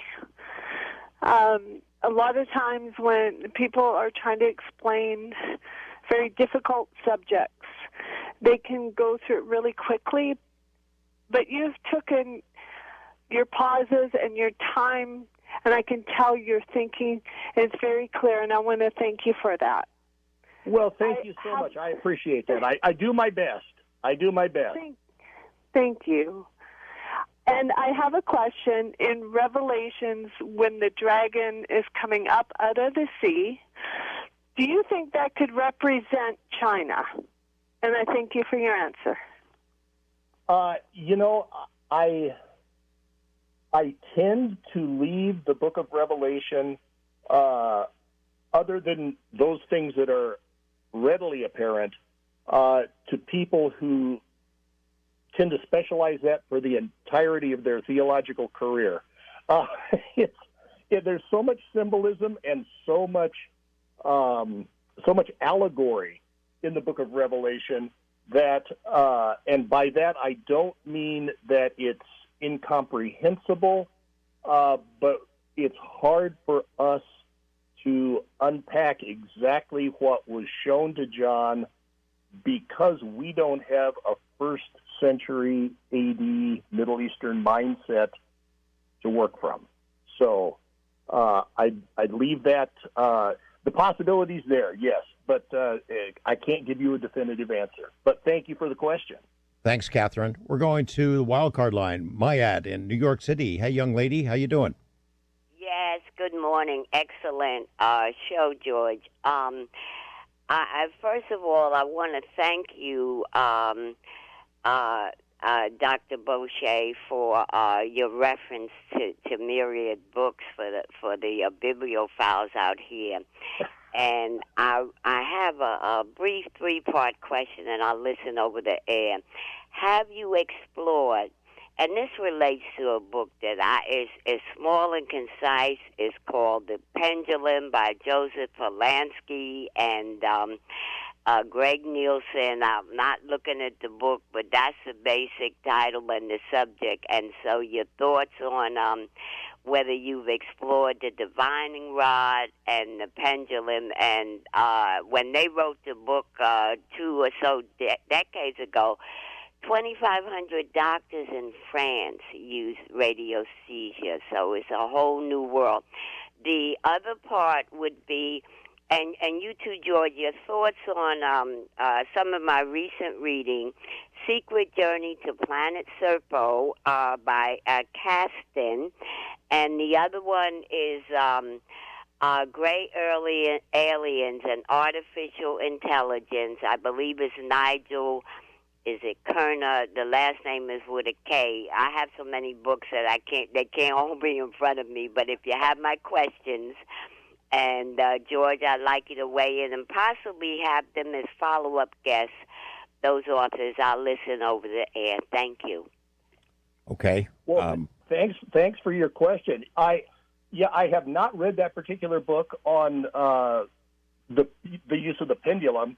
[SPEAKER 1] A lot of times when people are trying to explain very difficult subjects, they can go through it really quickly. But you've taken your pauses and your time, and I can tell you're thinking. It's very clear, and I want to thank you for that.
[SPEAKER 7] Well, thank you so much. I appreciate that. I do my best.
[SPEAKER 1] Thank you. And I have a question. In Revelations, when the dragon is coming up out of the sea, do you think that could represent China? And I thank you for your answer.
[SPEAKER 7] I tend to leave the book of Revelation, other than those things that are readily apparent, to people who tend to specialize that for the entirety of their theological career. There's so much symbolism and so much allegory in the book of Revelation that, and by that I don't mean that it's incomprehensible, but it's hard for us to unpack exactly what was shown to John because we don't have a first century AD Middle Eastern mindset to work from. So I'd leave that, the possibilities there, yes, but I can't give you a definitive answer. But thank you for the question.
[SPEAKER 4] Thanks, Catherine. We're going to the wild card line. Mayad in New York City. Hey, young lady, how you doing?
[SPEAKER 21] Yes, good morning. Excellent show, George. First of all, I want to thank you, Dr. Boucher, for your reference to myriad books for the bibliophiles out here. And I have a brief three-part question, and I'll listen over the air. Have you explored, and this relates to a book that is small and concise. It's called The Pendulum by Joseph Polanski and Greg Nielsen. I'm not looking at the book, but that's the basic title and the subject. And so your thoughts on whether you've explored the divining rod and the pendulum. And when they wrote the book 2 or so decades ago, 2,500 doctors in France use radiesthesia, so it's a whole new world. The other part would be, and you too, George, your thoughts on some of my recent reading, Secret Journey to Planet Serpo by Kasten, and the other one is Gray Aliens and Artificial Intelligence. I believe it's Nigel. Is it Kerner? The last name is with a K. I have so many books that they can't all be in front of me. But if you have my questions, and George, I'd like you to weigh in and possibly have them as follow-up guests. Those authors, I'll listen over the air. Thank you.
[SPEAKER 4] Okay.
[SPEAKER 7] Well, thanks for your question. I have not read that particular book on the use of the pendulum.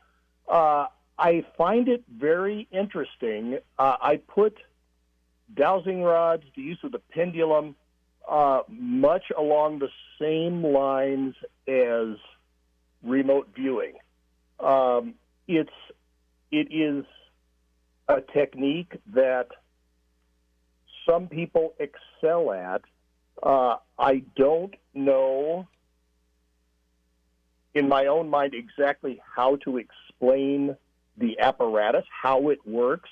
[SPEAKER 7] I find it very interesting. I put dowsing rods, the use of the pendulum, much along the same lines as remote viewing. It is a technique that some people excel at. I don't know in my own mind exactly how to explain the apparatus, how it works,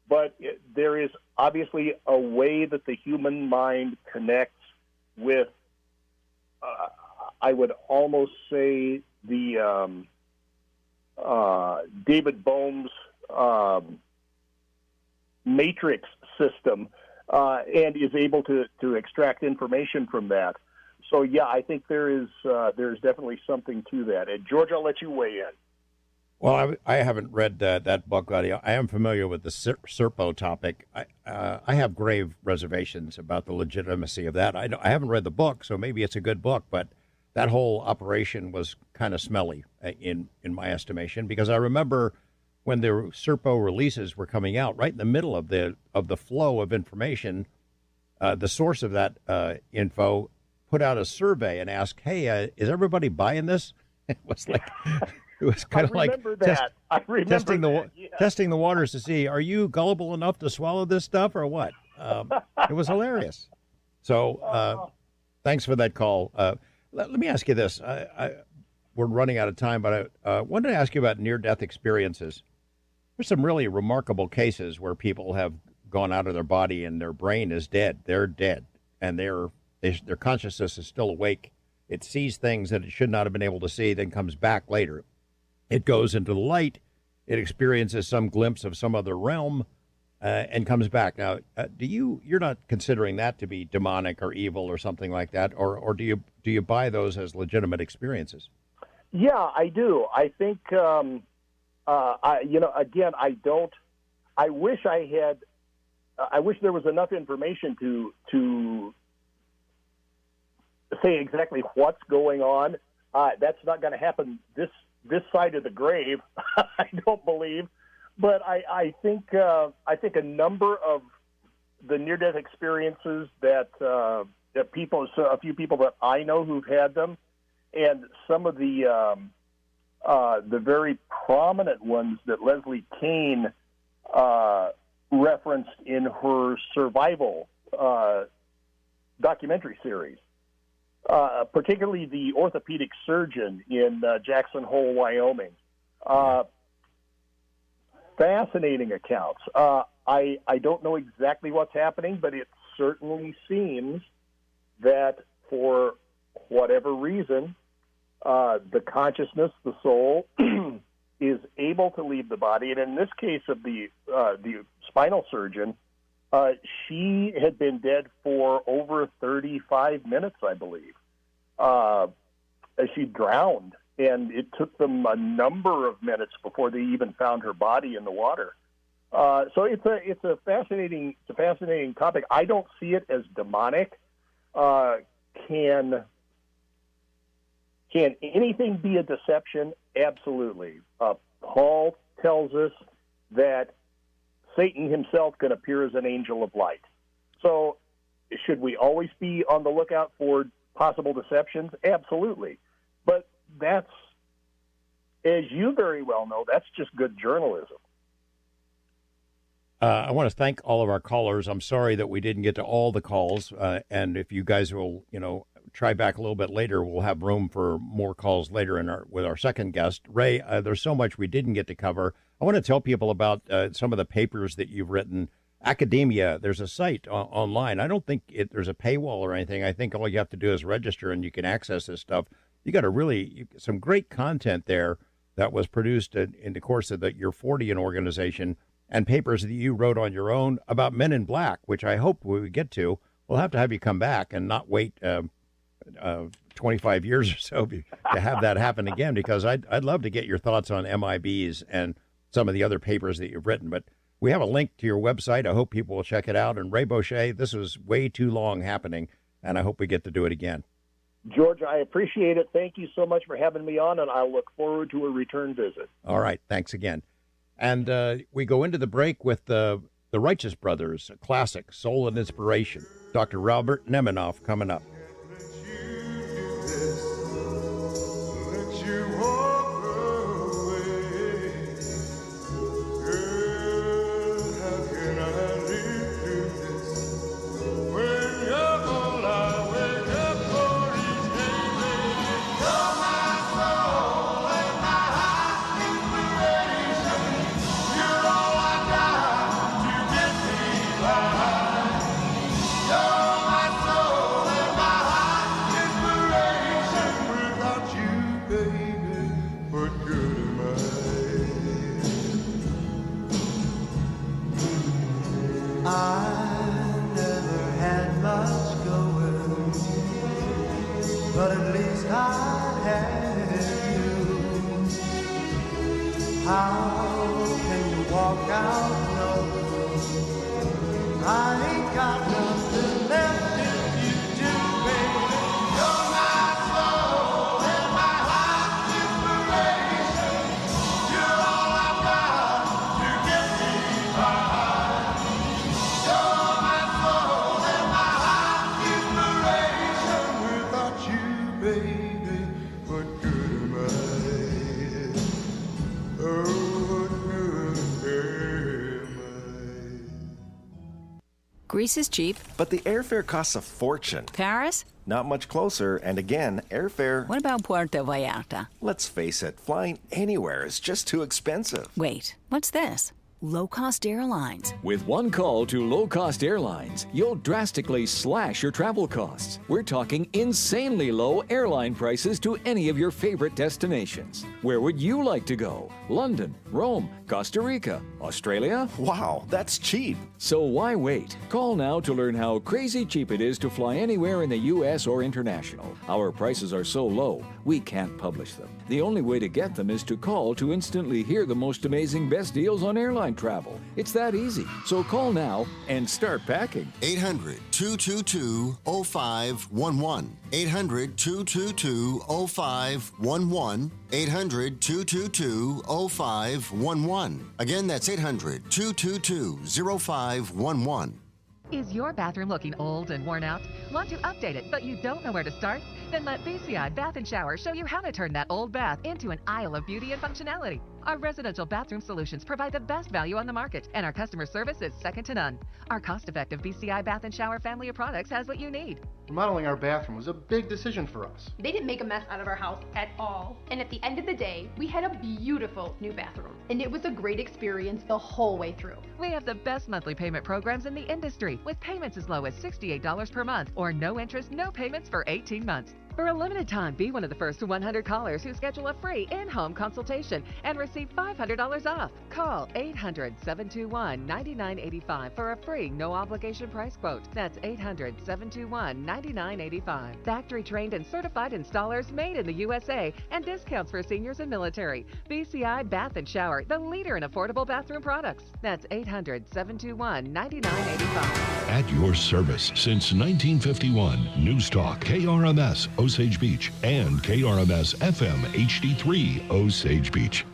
[SPEAKER 7] but there is obviously a way that the human mind connects with, I would almost say, the David Bohm's matrix system, and is able to extract information from that. So, yeah, I think there's definitely something to that. And George, I'll let you weigh in.
[SPEAKER 4] Well, I haven't read that book. I am familiar with the Serpo topic. I have grave reservations about the legitimacy of that. I haven't read the book, so maybe it's a good book, but that whole operation was kind of smelly in my estimation, because I remember when the Serpo releases were coming out, right in the middle of the flow of information, the source of that info put out a survey and asked, "Hey, is everybody buying this?" It was like. It was kind of like testing the waters to see, are you gullible enough to swallow this stuff or what? It was hilarious. So thanks for that call. Let me ask you this. We're running out of time, but I wanted to ask you about near-death experiences. There's some really remarkable cases where people have gone out of their body and their brain is dead. They're dead, and their consciousness is still awake. It sees things that it should not have been able to see, then comes back later. It goes into the light, it experiences some glimpse of some other realm, and comes back. Now, you're not considering that to be demonic or evil or something like that, or do you buy those as legitimate experiences?
[SPEAKER 7] Yeah, I do. I think, again, I don't. I wish there was enough information to say exactly what's going on. That's not going to happen this side of the grave, I don't believe. But I think a number of the near-death experiences that a few people that I know who've had them, and some of the very prominent ones that Leslie Kean referenced in her survival documentary series. Particularly the orthopedic surgeon in Jackson Hole, Wyoming. Fascinating accounts. I don't know exactly what's happening, but it certainly seems that for whatever reason, the consciousness, the soul, is able to leave the body. And in this case of the spinal surgeon, she had been dead for over 35 minutes, I believe. She drowned, and it took them a number of minutes before they even found her body in the water. So it's a fascinating topic. I don't see it as demonic. Can anything be a deception? Absolutely. Paul tells us that Satan himself can appear as an angel of light. So should we always be on the lookout for possible deceptions? Absolutely. But that's, as you very well know, that's just good journalism.
[SPEAKER 4] I want to thank all of our callers. I'm sorry that we didn't get to all the calls. And if you guys will, try back a little bit later, we'll have room for more calls later with our second guest. Ray, there's so much we didn't get to cover. I want to tell people about some of the papers that you've written. Academia, there's a site online. I don't think there's a paywall or anything. I think all you have to do is register and you can access this stuff. You got some great content there that was produced in the course of your 40 organization, and papers that you wrote on your own about Men in Black, which I hope we get to. We'll have to have you come back and not wait 25 years or so to have that happen again, because I'd love to get your thoughts on MIBs and some of the other papers that you've written. But we have a link to your website. I hope people will check it out. And Ray Boucher, this was way too long happening, and I hope we get to do it again.
[SPEAKER 7] George, I appreciate it. Thank you so much for having me on, and I look forward to a return visit.
[SPEAKER 4] All right. Thanks again. And we go into the break with the Righteous Brothers, a classic, Soul and Inspiration. Dr. Robert Nemanoff coming up.
[SPEAKER 3] Greece is cheap.
[SPEAKER 9] But the airfare costs a fortune.
[SPEAKER 3] Paris?
[SPEAKER 9] Not much closer, and again, airfare...
[SPEAKER 3] What about Puerto Vallarta?
[SPEAKER 9] Let's face it, flying anywhere is just too expensive.
[SPEAKER 3] Wait, what's this? Low-cost airlines.
[SPEAKER 22] With one call to low-cost airlines, you'll drastically slash your travel costs. We're talking insanely low airline prices to any of your favorite destinations. Where would you like to go? London, Rome, Costa Rica, Australia?
[SPEAKER 9] Wow, that's cheap.
[SPEAKER 22] So why wait? Call now to learn how crazy cheap it is to fly anywhere in the U.S. or international. Our prices are so low, we can't publish them. The only way to get them is to call to instantly hear the most amazing best deals on airline travel. It's that easy. So call now and start packing.
[SPEAKER 24] 800-222-0511. 800-222-0511. 800-222-0511. Again, that's 800-222-0511.
[SPEAKER 25] Is your bathroom looking old and worn out? Want to update it, but you don't know where to start? Then let BCI Bath & Shower show you how to turn that old bath into an aisle of beauty and functionality. Our residential bathroom solutions provide the best value on the market, and our customer service is second to none. Our cost-effective BCI Bath & Shower family of products has what you need.
[SPEAKER 26] Remodeling our bathroom was a big decision for us.
[SPEAKER 27] They didn't make a mess out of our house at all. And at the end of the day, we had a beautiful new bathroom. And it was a great experience the whole way through.
[SPEAKER 25] We have the best monthly payment programs in the industry, with payments as low as $68 per month, or no interest, no payments for 18 months. For a limited time, be one of the first 100 callers who schedule a free in-home consultation and receive $500 off. Call 800-721-9985 for a free no-obligation price quote. That's 800-721-9985. Factory-trained and certified installers made in the USA, and discounts for seniors and military. BCI Bath & Shower, the leader in affordable bathroom products. That's 800-721-9985.
[SPEAKER 6] At your service since 1951, News Talk, KRMS, Osage Beach, and KRMS FM HD3, Osage Beach.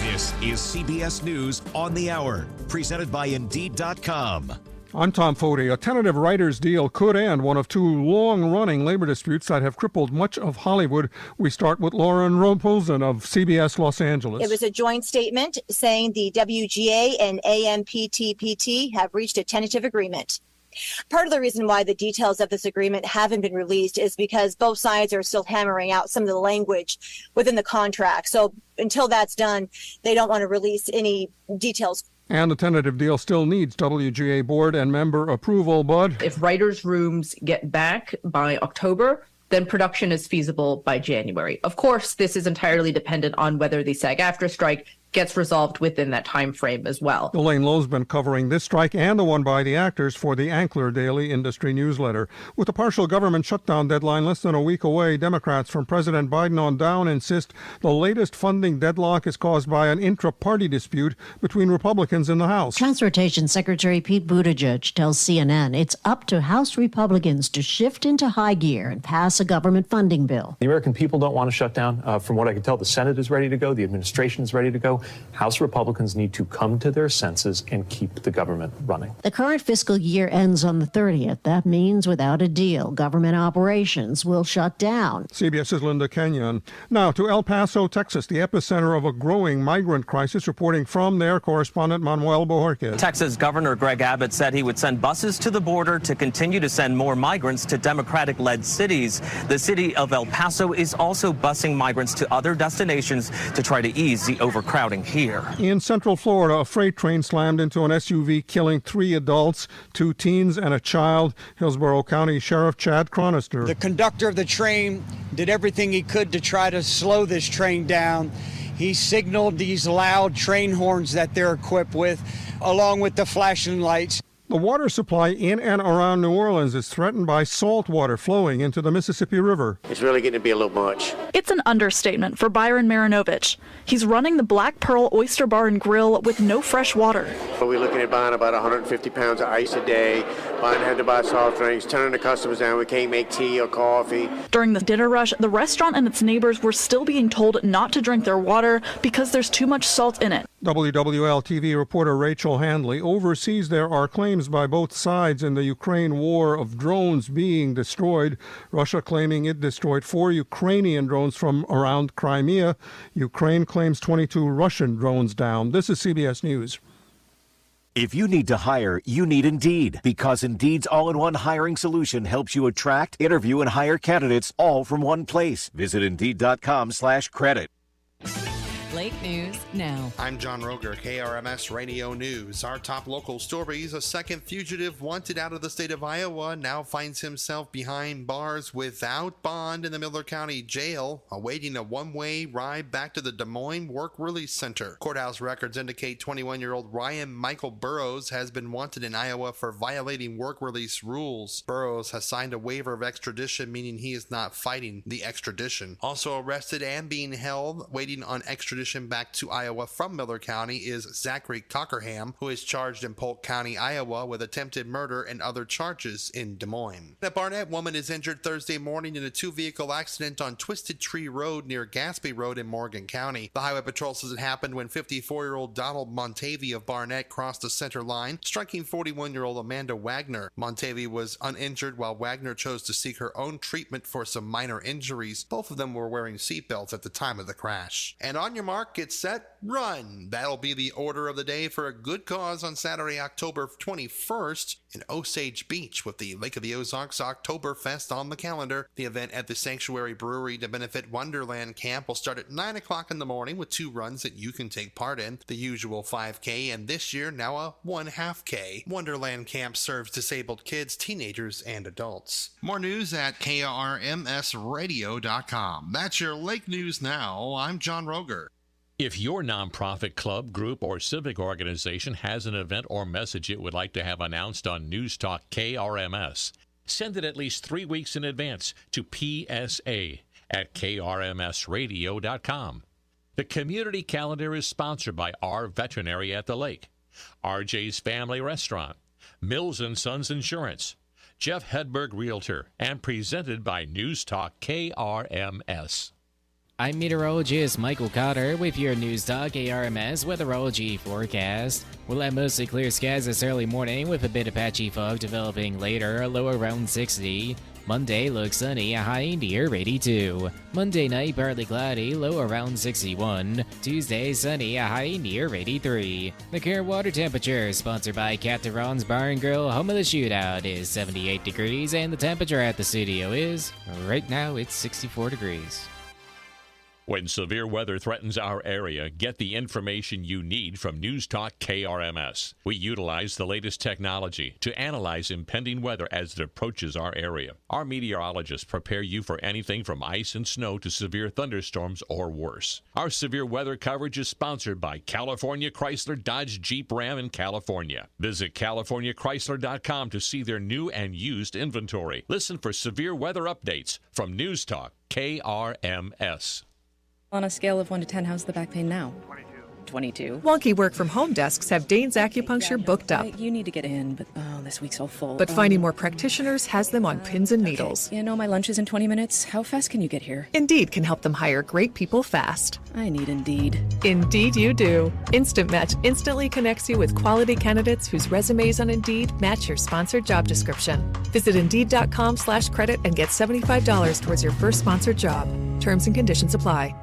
[SPEAKER 28] This is CBS News on the Hour, presented by Indeed.com.
[SPEAKER 8] I'm Tom Foti. A tentative writers' deal could end one of two long-running labor disputes that have crippled much of Hollywood. We start with Lauren Roposen of CBS Los Angeles.
[SPEAKER 10] It was a joint statement saying the WGA and AMPTPT have reached a tentative agreement. Part of the reason why the details of this agreement haven't been released is because both sides are still hammering out some of the language within the contract. So until that's done, they don't want to release any details.
[SPEAKER 8] And the tentative deal still needs WGA board and member approval, but
[SPEAKER 11] if writers' rooms get back by October, then production is feasible by January. Of course, this is entirely dependent on whether the SAG-AFTRA strike gets resolved within that time frame as well.
[SPEAKER 8] Elaine Lowe's been covering this strike and the one by the actors for the Ankler Daily Industry Newsletter. With the partial government shutdown deadline less than a week away, Democrats from President Biden on down insist the latest funding deadlock is caused by an intra-party dispute between Republicans in the House.
[SPEAKER 12] Transportation Secretary Pete Buttigieg tells CNN it's up to House Republicans to shift into high gear and pass a government funding bill.
[SPEAKER 14] The American people don't want to shut down. From what I can tell, the Senate is ready to go. The administration is ready to go. House Republicans need to come to their senses and keep the government running.
[SPEAKER 12] The current fiscal year ends on the 30th. That means without a deal, government operations will shut down.
[SPEAKER 8] CBS's Linda Kenyon. Now to El Paso, Texas, the epicenter of a growing migrant crisis, reporting from there correspondent Manuel Bojorquez.
[SPEAKER 15] Texas Governor Greg Abbott said he would send buses to the border to continue to send more migrants to Democratic-led cities. The city of El Paso is also busing migrants to other destinations to try to ease the overcrowding here.
[SPEAKER 8] In Central Florida, a freight train slammed into an SUV, killing 3 adults, 2 teens, and a child. Hillsborough County Sheriff Chad Cronister.
[SPEAKER 23] The conductor of the train did everything he could to try to slow this train down. He signaled these loud train horns that they're equipped with, along with the flashing lights.
[SPEAKER 8] The water supply in and around New Orleans is threatened by salt water flowing into the Mississippi River.
[SPEAKER 28] It's really getting to be a little much.
[SPEAKER 29] It's an understatement for Byron Marinovich. He's running the Black Pearl Oyster Bar and Grill with no fresh water.
[SPEAKER 28] We're looking at buying about 150 pounds of ice a day, had to buy soft drinks, turning the customers down. We can't make tea or coffee.
[SPEAKER 29] During the dinner rush, the restaurant and its neighbors were still being told not to drink their water because there's too much salt in it.
[SPEAKER 8] WWL-TV reporter Rachel Handley. Overseas, there are claims by both sides in the Ukraine war of drones being destroyed. Russia claiming it destroyed 4 Ukrainian drones from around Crimea. Ukraine claims 22 Russian drones down. This is CBS News.
[SPEAKER 30] If you need to hire, you need Indeed, because Indeed's all-in-one hiring solution helps you attract, interview, and hire candidates all from one place. Visit Indeed.com/credit.
[SPEAKER 19] Late News Now.
[SPEAKER 31] I'm John Roger, KRMS Radio News. Our top local stories: a second fugitive wanted out of the state of Iowa now finds himself behind bars without bond in the Miller County Jail, awaiting a one-way ride back to the Des Moines Work Release Center. Courthouse records indicate 21-year-old Ryan Michael Burrows has been wanted in Iowa for violating work release rules. Burrows has signed a waiver of extradition, meaning he is not fighting the extradition. Also arrested and being held, waiting on extradition back to Iowa from Miller County, is Zachary Cockerham, who is charged in Polk County, Iowa, with attempted murder and other charges in Des Moines. A Barnett woman is injured Thursday morning in a 2-vehicle accident on Twisted Tree Road near Gaspee Road in Morgan County. The Highway Patrol says it happened when 54-year-old Donald Montavi of Barnett crossed the center line, striking 41-year-old Amanda Wagner. Montavi was uninjured while Wagner chose to seek her own treatment for some minor injuries. Both of them were wearing seatbelts at the time of the crash. And on your mark, get set, run. That'll be the order of the day for a good cause on Saturday, October 21st in Osage Beach, with the Lake of the Ozarks Oktoberfest on the calendar. The event at the Sanctuary Brewery to benefit Wonderland Camp will start at 9 o'clock in the morning with 2 runs that you can take part in. The usual 5K, and this year now a 1/2K. Wonderland Camp serves disabled kids, teenagers, and adults. More news at krmsradio.com. That's your Lake News Now. I'm John Roger.
[SPEAKER 32] If your nonprofit club, group, or civic organization has an event or message it would like to have announced on News Talk KRMS, send it at least 3 weeks in advance to PSA@krmsradio.com. The community calendar is sponsored by Our Veterinary at the Lake, RJ's Family Restaurant, Mills & Sons Insurance, Jeff Hedberg Realtor, and presented by News Talk KRMS.
[SPEAKER 1] I'm meteorologist Michael Cotter with your News Talk KRMS weatherology forecast. We'll have mostly clear skies this early morning with a bit of patchy fog developing later, a low around 60. Monday looks sunny, a high near 82. Monday night partly cloudy, low around 61. Tuesday sunny, a high near 83. The current water temperature, sponsored by Captain Ron's Bar and Grill, home of the shootout, is 78 degrees, and the temperature at the studio is, right now, it's 64 degrees.
[SPEAKER 32] When severe weather threatens our area, get the information you need from News Talk KRMS. We utilize the latest technology to analyze impending weather as it approaches our area. Our meteorologists prepare you for anything from ice and snow to severe thunderstorms or worse. Our severe weather coverage is sponsored by California Chrysler Dodge Jeep Ram in California. Visit CaliforniaChrysler.com to see their new and used inventory. Listen for severe weather updates from News Talk KRMS.
[SPEAKER 2] On a scale of 1 to 10, how's the back pain now? 22.
[SPEAKER 3] Wonky work from home desks have Dane's Acupuncture booked up.
[SPEAKER 2] You need to get in, but this week's so full.
[SPEAKER 3] But finding more practitioners has them on pins and needles.
[SPEAKER 2] Okay. My lunch is in 20 minutes. How fast can you get here?
[SPEAKER 3] Indeed can help them hire great people fast.
[SPEAKER 2] I need Indeed.
[SPEAKER 3] Indeed you do. Instant Match instantly connects you with quality candidates whose resumes on Indeed match your sponsored job description. Visit Indeed.com/credit and get $75 towards your first sponsored job. Terms and conditions apply.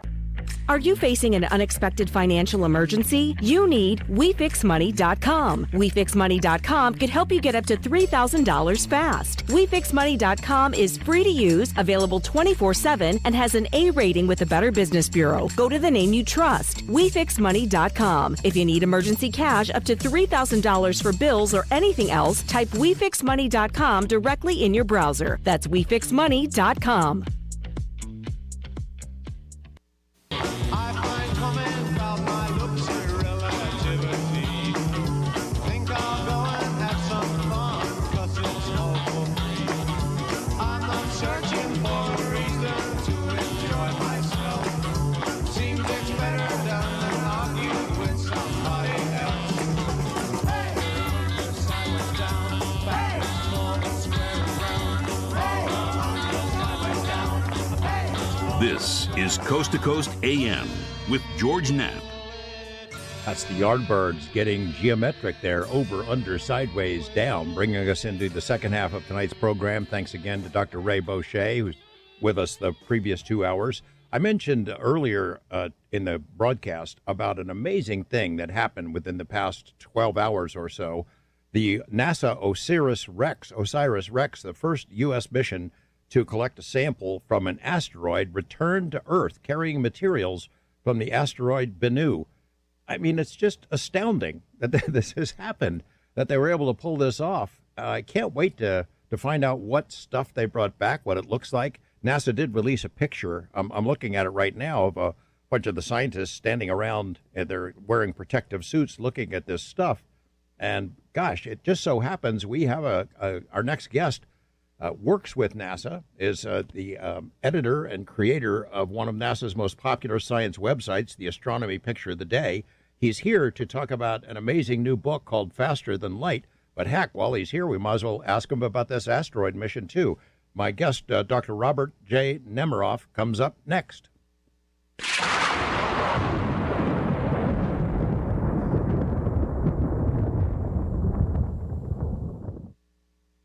[SPEAKER 4] Are you facing an unexpected financial emergency? You need WeFixMoney.com. WeFixMoney.com can help you get up to $3,000 fast. WeFixMoney.com is free to use, available 24/7, and has an A rating with the Better Business Bureau. Go to the name you trust. WeFixMoney.com. If you need emergency cash up to $3,000 for bills or anything else, type WeFixMoney.com directly in your browser. That's WeFixMoney.com.
[SPEAKER 5] This is Coast to Coast AM with George Knapp.
[SPEAKER 7] That's the Yardbirds getting geometric there, over, under, sideways, down, bringing us into the second half of tonight's program. Thanks again to Dr. Ray Boucher, who's with us the previous 2 hours. I mentioned earlier in the broadcast about an amazing thing that happened within the past 12 hours or so. The NASA OSIRIS-REx, the first U.S. mission to collect a sample from an asteroid, returned to Earth carrying materials from the asteroid Bennu. I mean, it's just astounding that this has happened, that they were able to pull this off. I can't wait to find out what stuff they brought back, what it looks like. NASA did release a picture. I'm looking at it right now of a bunch of the scientists standing around, and they're wearing protective suits looking at this stuff. And gosh, it just so happens we have our next guest works with NASA, is the editor and creator of one of NASA's most popular science websites, the Astronomy Picture of the Day. He's here to talk about an amazing new book called Faster Than Light. But heck, while he's here, we might as well ask him about this asteroid mission, too. My guest, Dr. Robert J. Nemiroff, comes up next.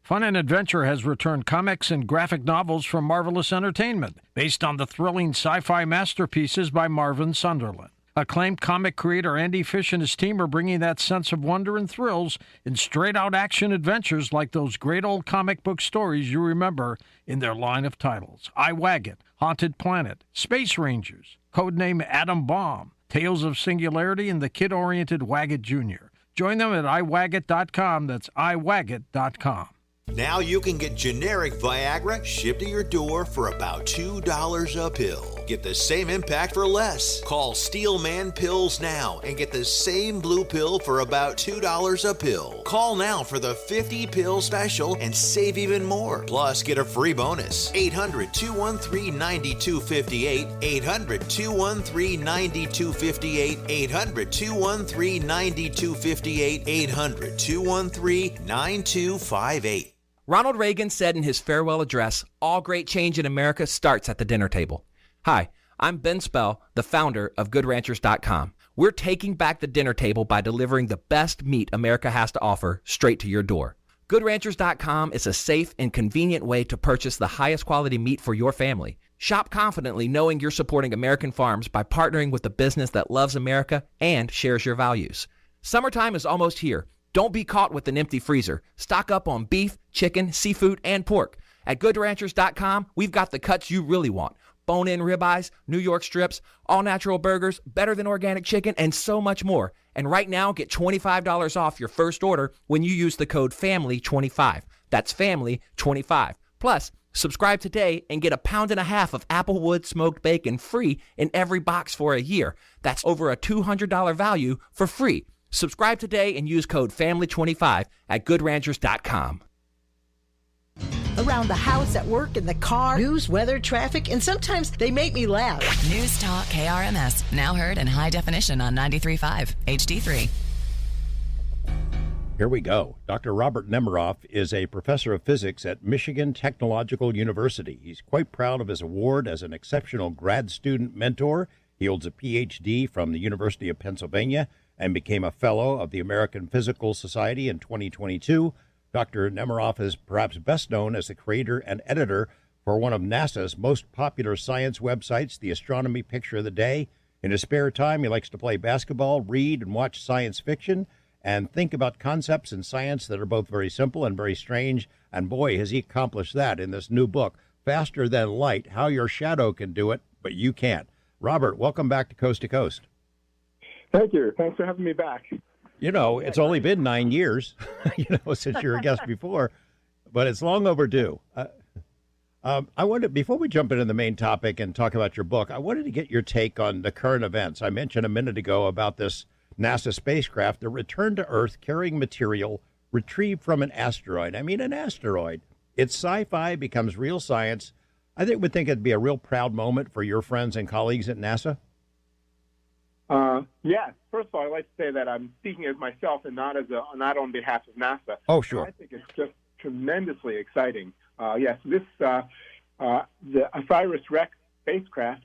[SPEAKER 13] Fun and adventure has returned comics and graphic novels from Marvelous Entertainment, based on the thrilling sci-fi masterpieces by Marvin Sunderland. Acclaimed comic creator Andy Fish and his team are bringing that sense of wonder and thrills in straight-out action adventures like those great old comic book stories you remember in their line of titles. I Waggett, Haunted Planet, Space Rangers, Codename Atom Bomb, Tales of Singularity, and the kid-oriented Waggett Jr. Join them at iWaggett.com. That's iWaggett.com.
[SPEAKER 16] Now you can get generic Viagra shipped to your door for about $2 a pill. Get the same impact for less. Call Steelman Pills now and get the same blue pill for about $2 a pill. Call now for the 50-pill special and save even more. Plus, get a free bonus. 800-213-9258. 800-213-9258. 800-213-9258. 800-213-9258.
[SPEAKER 17] Ronald Reagan said in his farewell address, "All great change in America starts at the dinner table." Hi,
[SPEAKER 6] I'm Ben Spell, the founder of GoodRanchers.com. We're taking back the dinner table by delivering the best meat America has to offer straight to your door. GoodRanchers.com is a safe and convenient way to purchase the highest quality meat for your family. Shop confidently knowing you're supporting American farms by partnering with a business that loves America and shares your values. Summertime is almost here. Don't be caught with an empty freezer. Stock up on beef, chicken, seafood, and pork. At GoodRanchers.com, we've got the cuts you really want. Bone-in ribeyes, New York strips, all-natural burgers, better than organic chicken, and so much more. And right now, get $25 off your first order when you use the code FAMILY25. That's FAMILY25. Plus, subscribe today and get a pound and a half of Applewood smoked bacon free in every box for a year. That's over a $200 value for free. Subscribe today and use code FAMILY25 at GoodRanchers.com.
[SPEAKER 9] Around the house, at work, in the car, news, weather, traffic, and sometimes they make me laugh.
[SPEAKER 19] News Talk KRMS, now heard in high definition on 93.5 HD3.
[SPEAKER 7] Here we go. Dr. Robert Nemiroff is a professor of physics at Michigan Technological University. He's quite proud of his award as an exceptional grad student mentor. He holds a PhD from the University of Pennsylvania and became a fellow of the American Physical Society in 2022. Dr. Nemiroff is perhaps best known as the creator and editor for one of NASA's most popular science websites, the Astronomy Picture of the Day. In his spare time, he likes to play basketball, read, and watch science fiction, and think about concepts in science that are both very simple and very strange. And boy, has he accomplished that in this new book, Faster Than Light, How Your Shadow Can Do It, But You Can't. Robert, welcome back to Coast to Coast.
[SPEAKER 10] Thank you. Thanks for having me back.
[SPEAKER 7] You know, it's only been 9 years, since you were a guest before, but it's long overdue. I wanted, before we jump into the main topic and talk about your book, I wanted to get your take on the current events. I mentioned a minute ago about this NASA spacecraft, the return to Earth carrying material retrieved from an asteroid. I mean, an asteroid. It's sci-fi, becomes real science. I would think it'd be a real proud moment for your friends and colleagues at NASA.
[SPEAKER 10] Yes. First of all, I'd like to say that I'm speaking as myself and not on behalf of NASA.
[SPEAKER 7] Oh, sure.
[SPEAKER 10] I think it's just tremendously exciting. Yes, the OSIRIS-REx spacecraft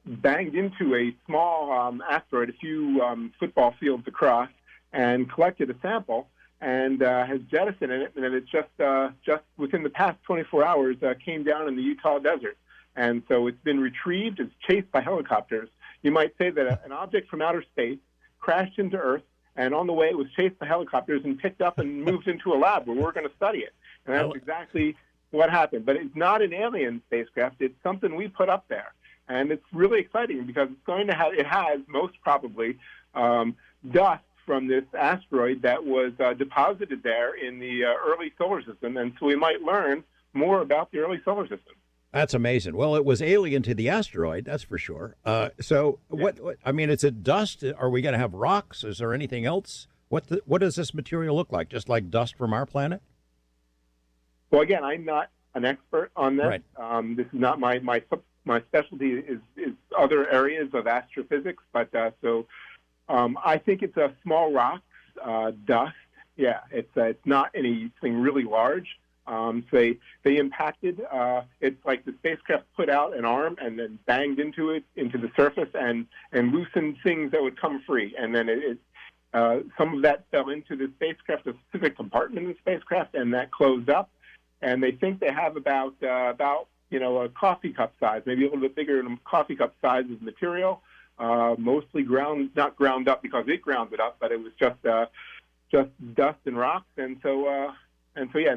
[SPEAKER 10] banged into a small asteroid a few football fields across and collected a sample and has jettisoned it, and it's just within the past 24 hours came down in the Utah desert. And so it's been retrieved. It's chased by helicopters. You might say that an object from outer space crashed into Earth, and on the way it was chased by helicopters and picked up and moved into a lab where we're going to study it. And that's exactly what happened. But it's not an alien spacecraft. It's something we put up there. And it's really exciting because it has most probably dust from this asteroid that was deposited there in the early solar system. And so we might learn more about the early solar system.
[SPEAKER 7] That's amazing. Well, it was alien to the asteroid, that's for sure. What I mean, is it dust? Are we going to have rocks? Is there anything else? What does this material look like? Just like dust from our planet?
[SPEAKER 10] Well, again, I'm not an expert on this.
[SPEAKER 7] Right.
[SPEAKER 10] This is not my specialty is other areas of astrophysics. But I think it's a small rocks, dust. Yeah, it's not anything really large. So they impacted. It's like the spacecraft put out an arm and then banged into the surface and loosened things that would come free. And then some of that fell into the spacecraft, a specific compartment in the spacecraft, and that closed up. And they think they have about a coffee cup size, maybe a little bit bigger than a coffee cup size of material, mostly not ground up because it ground it up, but it was just dust and rocks. And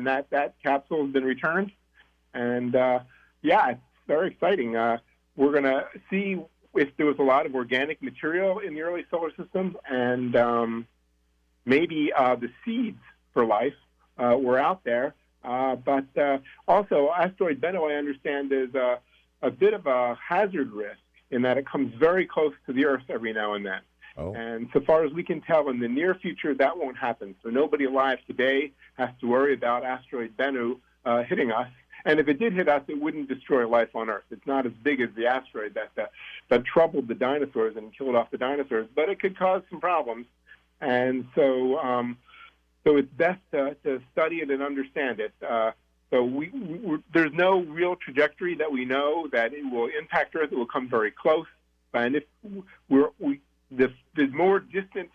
[SPEAKER 10] that capsule has been returned. And, it's very exciting. We're going to see if there was a lot of organic material in the early solar system, and maybe the seeds for life were out there. But also, asteroid Bennu, I understand, is a bit of a hazard risk in that it comes very close to the Earth every now and then.
[SPEAKER 7] Oh.
[SPEAKER 10] And so far as we can tell, in the near future, that won't happen. So nobody alive today has to worry about asteroid Bennu hitting us. And if it did hit us, it wouldn't destroy life on Earth. It's not as big as the asteroid that troubled the dinosaurs and killed off the dinosaurs, but it could cause some problems. And so it's best to study it and understand it. So there's no real trajectory that we know that it will impact Earth. It will come very close. And if the more distant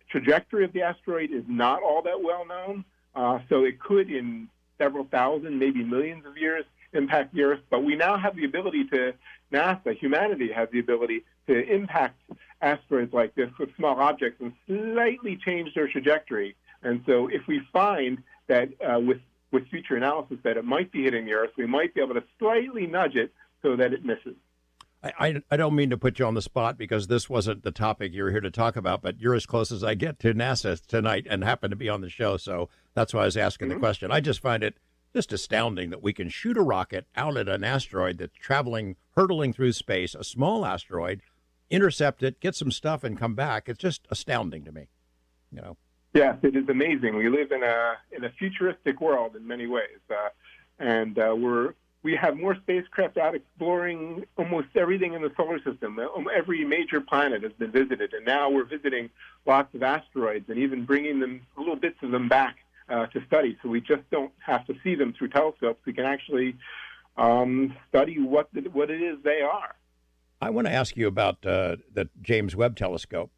[SPEAKER 10] trajectory of the asteroid is not all that well known, so it could, in several thousand, maybe millions of years, impact the Earth. But we now have the ability humanity has the ability to impact asteroids like this with small objects and slightly change their trajectory. And so if we find that with future analysis that it might be hitting the Earth, we might be able to slightly nudge it so that it misses.
[SPEAKER 7] I don't mean to put you on the spot because this wasn't the topic you were here to talk about, but you're as close as I get to NASA tonight and happen to be on the show, so that's why I was asking the question. I just find it just astounding that we can shoot a rocket out at an asteroid that's hurtling through space, a small asteroid, intercept it, get some stuff, and come back. It's just astounding to me, you know.
[SPEAKER 10] Yes, it is amazing. We live in a futuristic world in many ways, and we have more spacecraft out exploring almost everything in the solar system. Every major planet has been visited, and now we're visiting lots of asteroids and even bringing them, little bits of them back to study. So we just don't have to see them through telescopes. We can actually study what it is they are.
[SPEAKER 7] I want to ask you about the James Webb Telescope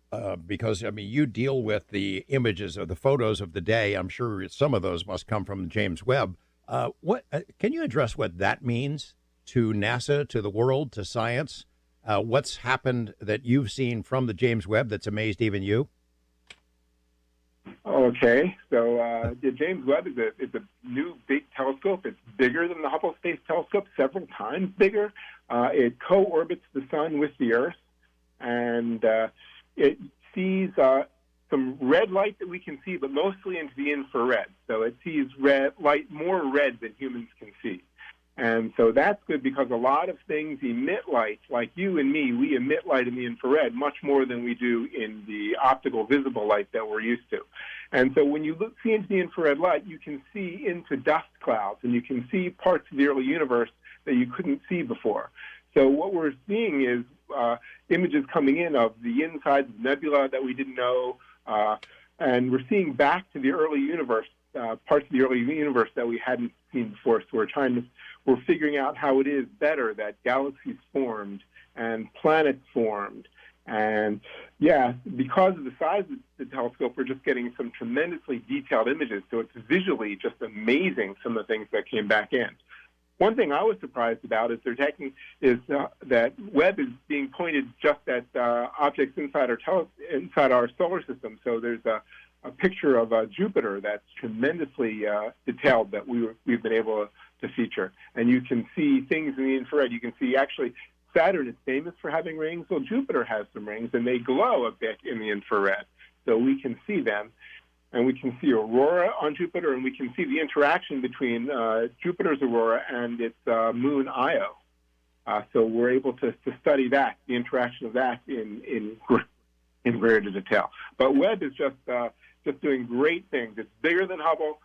[SPEAKER 7] because, I mean, you deal with the images of the photos of the day. I'm sure some of those must come from James Webb. Can you address what that means to NASA, to the world, to science? What's happened that you've seen from the James Webb that's amazed even you?
[SPEAKER 10] Okay, so the James Webb is a new big telescope. It's bigger than the Hubble Space Telescope, several times bigger. It co-orbits the sun with the Earth, and it sees some red light that we can see, but mostly into the infrared. So it sees more red than humans can see. And so that's good because a lot of things emit light, like you and me, we emit light in the infrared much more than we do in the optical visible light that we're used to. And so when you see into the infrared light, you can see into dust clouds, and you can see parts of the early universe that you couldn't see before. So what we're seeing is images coming in of the insides of nebula that we didn't know, and we're seeing back to the early universe, parts of the early universe that we hadn't seen before. So we're figuring out how it is better that galaxies formed and planets formed. And yeah, because of the size of the telescope, we're just getting some tremendously detailed images. So it's visually just amazing, some of the things that came back in. One thing I was surprised about is that Webb is being pointed just at objects inside our solar system. So there's a picture of Jupiter that's tremendously detailed that we've been able to feature. And you can see things in the infrared. You can see actually Saturn is famous for having rings. Well, Jupiter has some rings, and they glow a bit in the infrared. So we can see them. And we can see aurora on Jupiter, and we can see the interaction between Jupiter's aurora and its moon Io. So we're able to study that, the interaction of that in greater detail. But Webb is just doing great things. It's bigger than Hubble.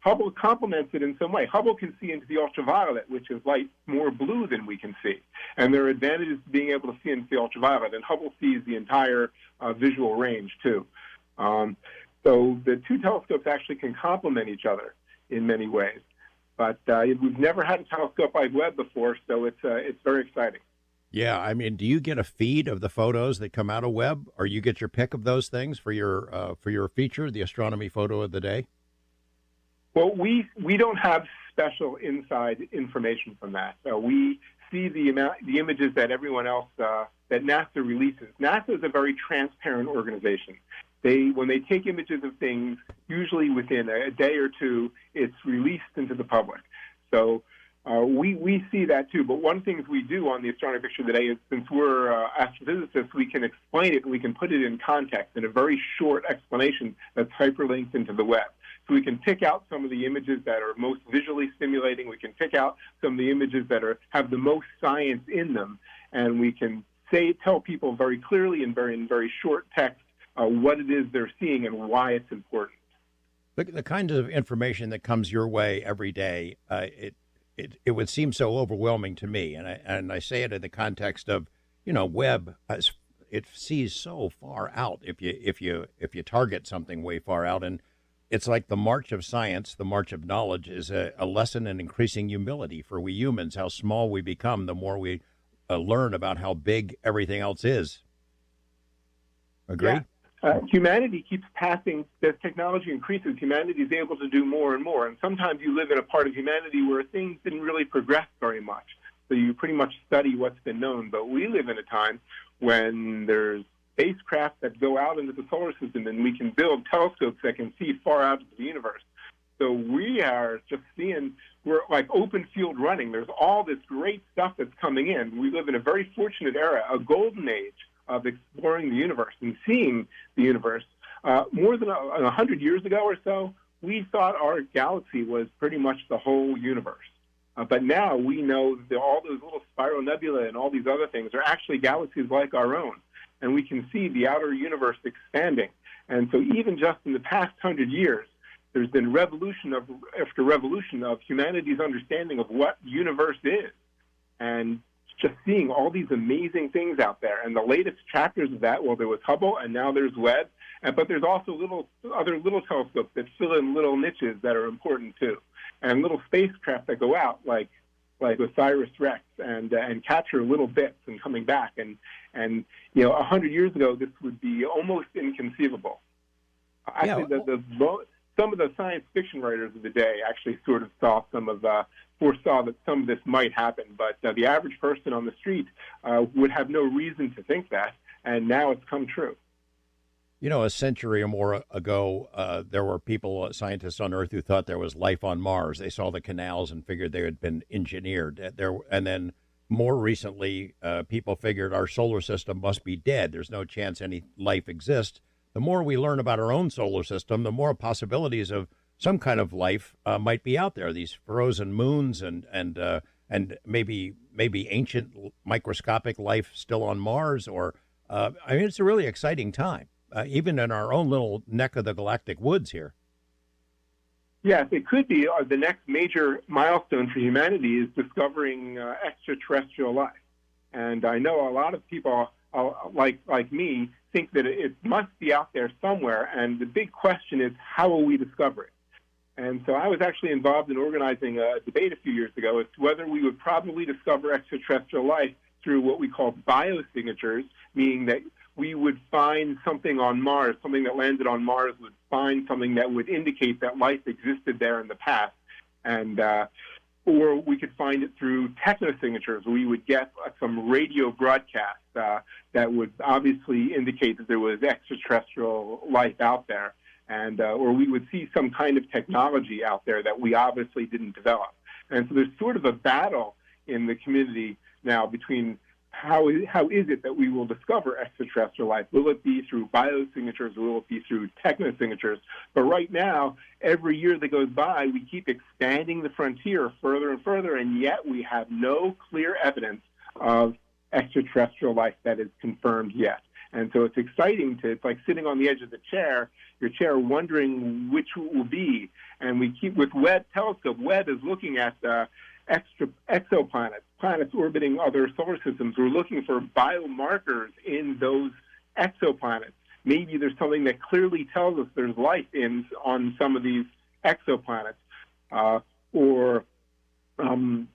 [SPEAKER 10] Hubble complements it in some way. Hubble can see into the ultraviolet, which is light more blue than we can see. And there are advantages to being able to see into the ultraviolet, and Hubble sees the entire visual range, too. So the two telescopes actually can complement each other in many ways. But we've never had a telescope like Webb before, so it's very exciting.
[SPEAKER 7] Yeah, I mean, do you get a feed of the photos that come out of Webb, or you get your pick of those things for your feature, the astronomy photo of the day?
[SPEAKER 10] Well, we don't have special inside information from that. We see the images that everyone else that NASA releases. NASA is a very transparent organization. When they take images of things, usually within a day or two, it's released into the public. So we see that too. But one thing we do on the Astronomy Picture today is, since we're astrophysicists, we can explain it and we can put it in context in a very short explanation that's hyperlinked into the web. So we can pick out some of the images that are most visually stimulating. We can pick out some of the images that have the most science in them, and we can tell people very clearly in very short text what it is they're seeing and why it's important.
[SPEAKER 7] The kind of information that comes your way every day, it would seem so overwhelming to me, and I say it in the context of, Webb. It sees so far out if you target something way far out, and it's like the march of science, the march of knowledge is a lesson in increasing humility for we humans. How small we become, the more we learn about how big everything else is. Agree?
[SPEAKER 10] Yeah. Humanity keeps passing. As technology increases, humanity is able to do more and more. And sometimes you live in a part of humanity where things didn't really progress very much. So you pretty much study what's been known. But we live in a time when there's spacecraft that go out into the solar system, and we can build telescopes that can see far out into the universe. So we are just we're like open field running. There's all this great stuff that's coming in. We live in a very fortunate era, a golden age of exploring the universe and seeing the universe. More than 100 years ago or so, we thought our galaxy was pretty much the whole universe. But now we know that all those little spiral nebulae and all these other things are actually galaxies like our own. And we can see the outer universe expanding. And so even just in the past 100 years, there's been revolution after revolution of humanity's understanding of what universe is. And just seeing all these amazing things out there. And the latest chapters of that, well, there was Hubble, and now there's Webb. But there's also other little telescopes that fill in little niches that are important too. And little spacecraft that go out like OSIRIS-REx and capture little bits and coming back. And 100 years ago, this would be almost inconceivable. Actually, some of the science fiction writers of the day actually sort of foresaw that some of this might happen. But the average person on the street would have no reason to think that, and now it's come true.
[SPEAKER 7] A century or more ago, there were scientists on Earth, who thought there was life on Mars. They saw the canals and figured they had been engineered. And then more recently, people figured our solar system must be dead. There's no chance any life exists. The more we learn about our own solar system, the more possibilities of some kind of life might be out there. These frozen moons and maybe ancient microscopic life still on Mars. It's a really exciting time. Even in our own little neck of the galactic woods here.
[SPEAKER 10] Yes, it could be the next major milestone for humanity is discovering extraterrestrial life. And I know a lot of people like me think that it must be out there somewhere. And the big question is, how will we discover it? And so I was actually involved in organizing a debate a few years ago as to whether we would probably discover extraterrestrial life through what we call biosignatures, meaning that we would find something on Mars, something that landed on Mars would find something that would indicate that life existed there in the past. And or we could find it through technosignatures. We would get some radio broadcast that would obviously indicate that there was extraterrestrial life out there. And or we would see some kind of technology out there that we obviously didn't develop. And so there's sort of a battle in the community now between how is it that we will discover extraterrestrial life? Will it be through biosignatures or will it be through technosignatures? But right now, every year that goes by, we keep expanding the frontier further and further, and yet we have no clear evidence of extraterrestrial life that is confirmed yet. And so it's exciting it's like sitting on the edge of your chair wondering which it will be. And we keep, with Webb telescope, Webb is looking at exoplanets, planets orbiting other solar systems. We're looking for biomarkers in those exoplanets. Maybe there's something that clearly tells us there's life on some of these exoplanets, or on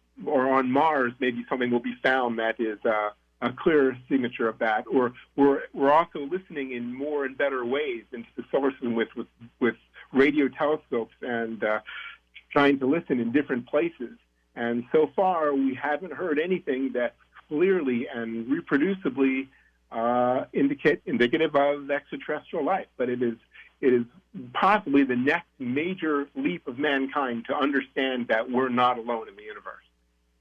[SPEAKER 10] Mars. Maybe something will be found that is a clear signature of that. Or we're also listening in more and better ways into the solar system with radio telescopes and trying to listen in different places. And so far, we haven't heard anything that's clearly and reproducibly indicative of extraterrestrial life. But it is possibly the next major leap of mankind to understand that we're not alone in the universe.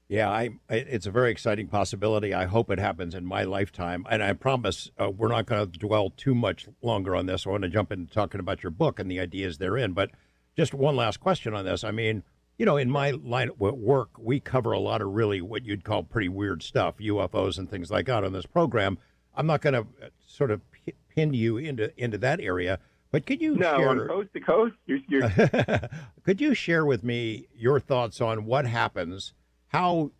[SPEAKER 7] Yeah, it's a very exciting possibility. I hope it happens in my lifetime. And I promise we're not going to dwell too much longer on this. I want to jump into talking about your book and the ideas therein. But just one last question on this. I mean, in my line of work, we cover a lot of really what you'd call pretty weird stuff, UFOs and things like that on this program. I'm not going to sort of pin you into that area, but could you share...
[SPEAKER 10] on coast to coast? You're...
[SPEAKER 7] Could you share with me your thoughts on what happens, how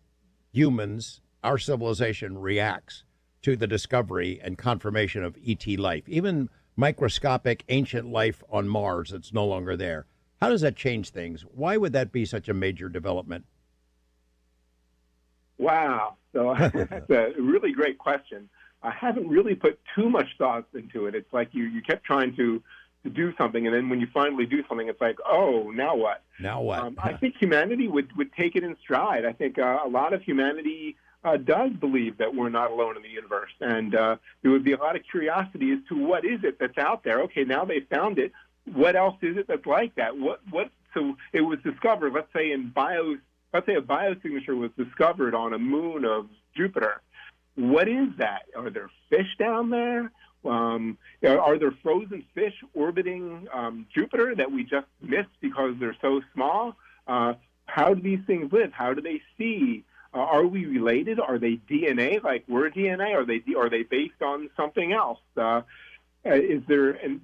[SPEAKER 7] humans, our civilization, reacts to the discovery and confirmation of ET life? Even microscopic ancient life on Mars that's no longer there. How does that change things? Why would that be such a major development?
[SPEAKER 10] Wow. So that's a really great question. I haven't really put too much thought into it. It's like you kept trying to do something, and then when you finally do something, it's like, oh, now what?
[SPEAKER 7] Now what?
[SPEAKER 10] I think humanity would take it in stride. I think a lot of humanity does believe that we're not alone in the universe, and there would be a lot of curiosity as to what is it that's out there. Okay, now they found it. What else is it that's like that? What? So it was discovered. Let's say a biosignature was discovered on a moon of Jupiter. What is that? Are there fish down there? Are there frozen fish orbiting Jupiter that we just missed because they're so small? How do these things live? How do they see? Are we related? Are they DNA like we're DNA? Are they based on something else? Is there? And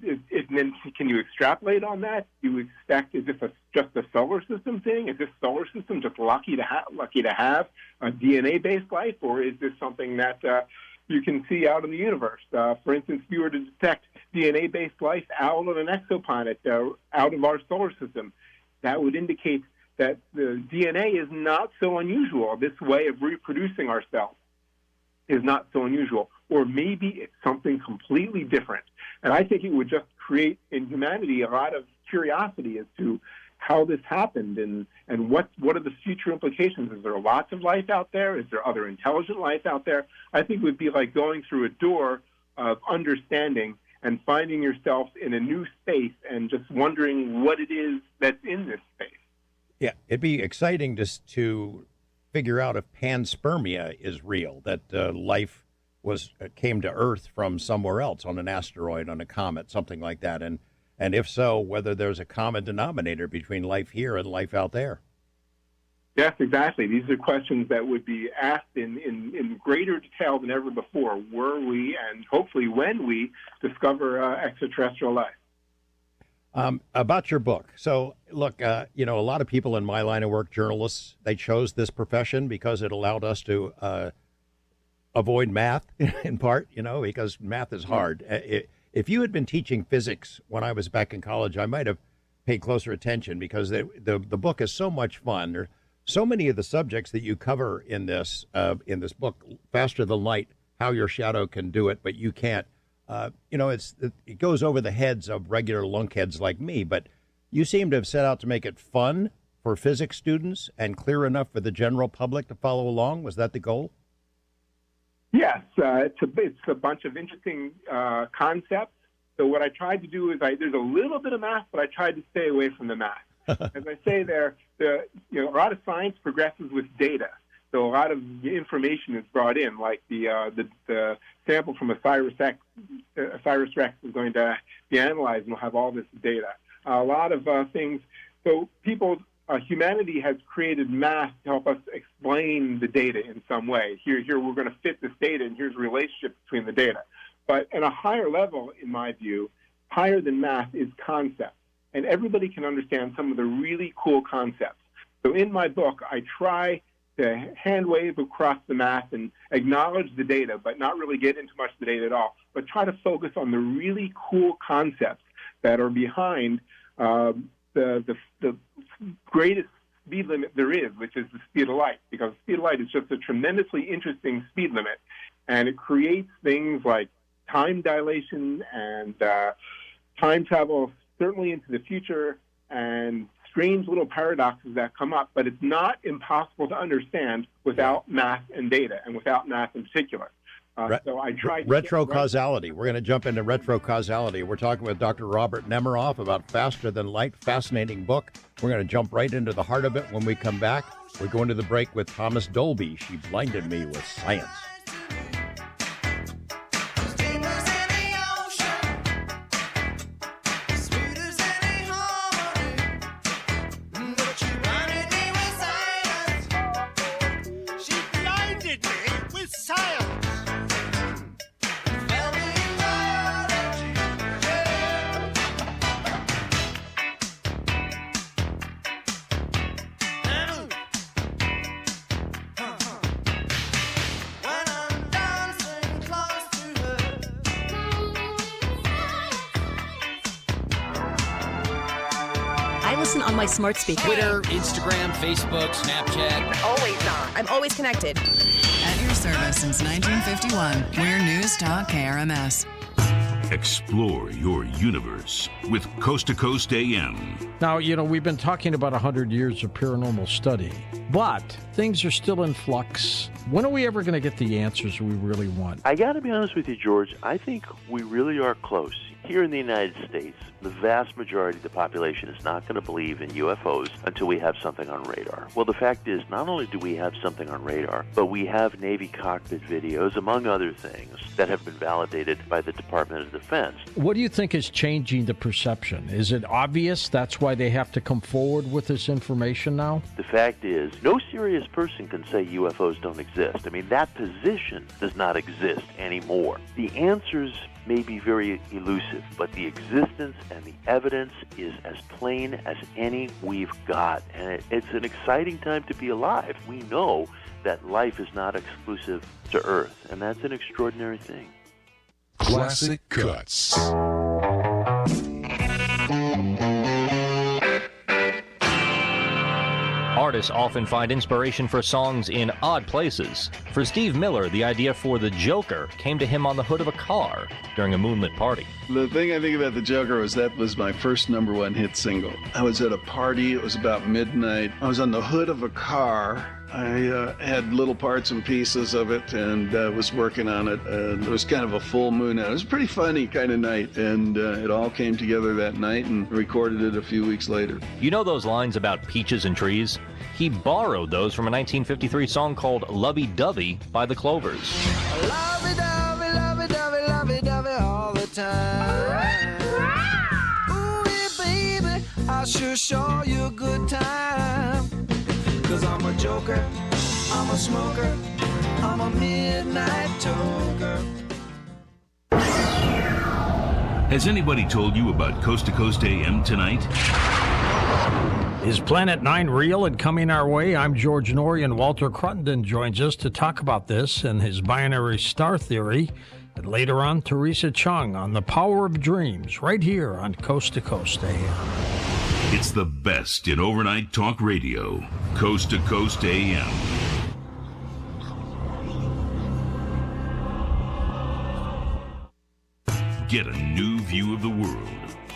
[SPEAKER 10] then can you extrapolate on that? Do you expect is this just a solar system thing? Is this solar system just lucky to have a DNA-based life, or is this something that you can see out in the universe? For instance, if you were to detect DNA-based life out of an exoplanet, out of our solar system, that would indicate that the DNA is not so unusual. This way of reproducing ourselves is not so unusual. Or maybe it's something completely different. And I think it would just create in humanity a lot of curiosity as to how this happened and what are the future implications. Is there lots of life out there? Is there other intelligent life out there? I think it would be like going through a door of understanding and finding yourself in a new space and just wondering what it is that's in this space.
[SPEAKER 7] Yeah, it'd be exciting to figure out if panspermia is real, that life came to Earth from somewhere else, on an asteroid, on a comet, something like that. And if so, whether there's a common denominator between life here and life out there.
[SPEAKER 10] Yes, exactly. These are questions that would be asked in greater detail than ever before, were we, and hopefully when we, discover extraterrestrial life.
[SPEAKER 7] About your book. So, look, a lot of people in my line of work, journalists, they chose this profession because it allowed us to avoid math, in part, because math is hard. If you had been teaching physics when I was back in college, I might have paid closer attention, because the book is so much fun. There are so many of the subjects that you cover in this book, faster than light, how your shadow can do it, but you can't. It goes over the heads of regular lunkheads like me, but you seem to have set out to make it fun for physics students and clear enough for the general public to follow along. Was that the goal?
[SPEAKER 10] Yes, it's a bunch of interesting concepts. So what I tried to do is there's a little bit of math, but I tried to stay away from the math. As I say there, a lot of science progresses with data. So a lot of information is brought in, like the sample from Osiris Rex is going to be analyzed, and we'll have all this data. A lot of things. So humanity has created math to help us explain the data in some way. Here we're going to fit this data, and here's the relationship between the data. But at a higher level, in my view, higher than math is concepts, and everybody can understand some of the really cool concepts. So in my book, I try to hand wave across the math and acknowledge the data, but not really get into much of the data at all, but try to focus on the really cool concepts that are behind the greatest speed limit there is, which is the speed of light, because the speed of light is just a tremendously interesting speed limit, and it creates things like time dilation and time travel, certainly into the future, and strange little paradoxes that come up, but it's not impossible to understand without math and data, and without math in particular. So I tried
[SPEAKER 7] retrocausality. We're going to jump into retrocausality. We're talking with Dr. Robert Nemiroff about Faster Than Light, fascinating book. We're going to jump right into the heart of it when we come back. We're going to the break with Thomas Dolby. She blinded me with science.
[SPEAKER 11] listen on my smart speaker.
[SPEAKER 12] Twitter, Instagram, Facebook, Snapchat.
[SPEAKER 11] Always on. I'm always connected.
[SPEAKER 19] At your service since 1951, we're News Talk KRMS.
[SPEAKER 5] Explore your universe with Coast to Coast AM.
[SPEAKER 13] Now, we've been talking about 100 years of paranormal study, but things are still in flux. When are we ever going to get the answers we really want?
[SPEAKER 14] I got to be honest with you, George. I think we really are close. Here in the United States, the vast majority of the population is not going to believe in UFOs until we have something on radar. Well, the fact is, not only do we have something on radar, but we have Navy cockpit videos, among other things, that have been validated by the Department of Defense.
[SPEAKER 13] What do you think is changing the perception? Is it obvious that's why they have to come forward with this information now?
[SPEAKER 14] The fact is, no serious person can say UFOs don't exist. I mean, that position does not exist anymore. The answers may be very elusive, but the existence and the evidence is as plain as any we've got. And it's an exciting time to be alive. We know that life is not exclusive to Earth, and that's an extraordinary thing.
[SPEAKER 17] Classic Cuts.
[SPEAKER 18] Artists often find inspiration for songs in odd places. For Steve Miller, the idea for The Joker came to him on the hood of a car during a moonlit party.
[SPEAKER 20] The thing I think about The Joker was that was my first #1 hit single. I was at a party, it was about midnight. I was on the hood of a car. I had little parts and pieces of it and was working on it. And it was kind of a full moon. It was a pretty funny kind of night, and it all came together that night and recorded it a few weeks later.
[SPEAKER 18] You know those lines about peaches and trees? He borrowed those from a 1953 song called Lovey Dovey by the Clovers.
[SPEAKER 21] Lovey-dovey, lovey-dovey, lovey-dovey all the time. Ooh, yeah, baby, I sure show you a good time. 'Cause I'm a joker, I'm a smoker, I'm a midnight toker.
[SPEAKER 5] Has anybody told you about Coast to Coast AM tonight?
[SPEAKER 13] Is Planet 9 real and coming our way? I'm George Norrie, and Walter Cruttenden joins us to talk about this and his binary star theory. And later on, Teresa Chung on the power of dreams, right here on Coast to Coast AM.
[SPEAKER 5] It's the best in overnight talk radio. Coast to Coast AM. Get a new view of the world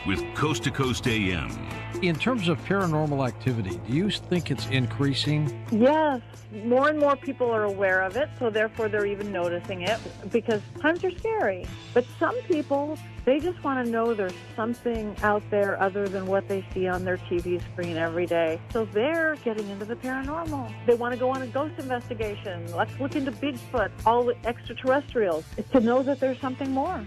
[SPEAKER 5] with Coast to Coast AM.
[SPEAKER 13] In terms of paranormal activity, do you think it's increasing?
[SPEAKER 22] Yes. More and more people are aware of it, so therefore they're even noticing it, because times are scary. But some people, they just want to know there's something out there other than what they see on their TV screen every day. So they're getting into the paranormal. They want to go on a ghost investigation. Let's look into Bigfoot, all the extraterrestrials, to know that there's something more.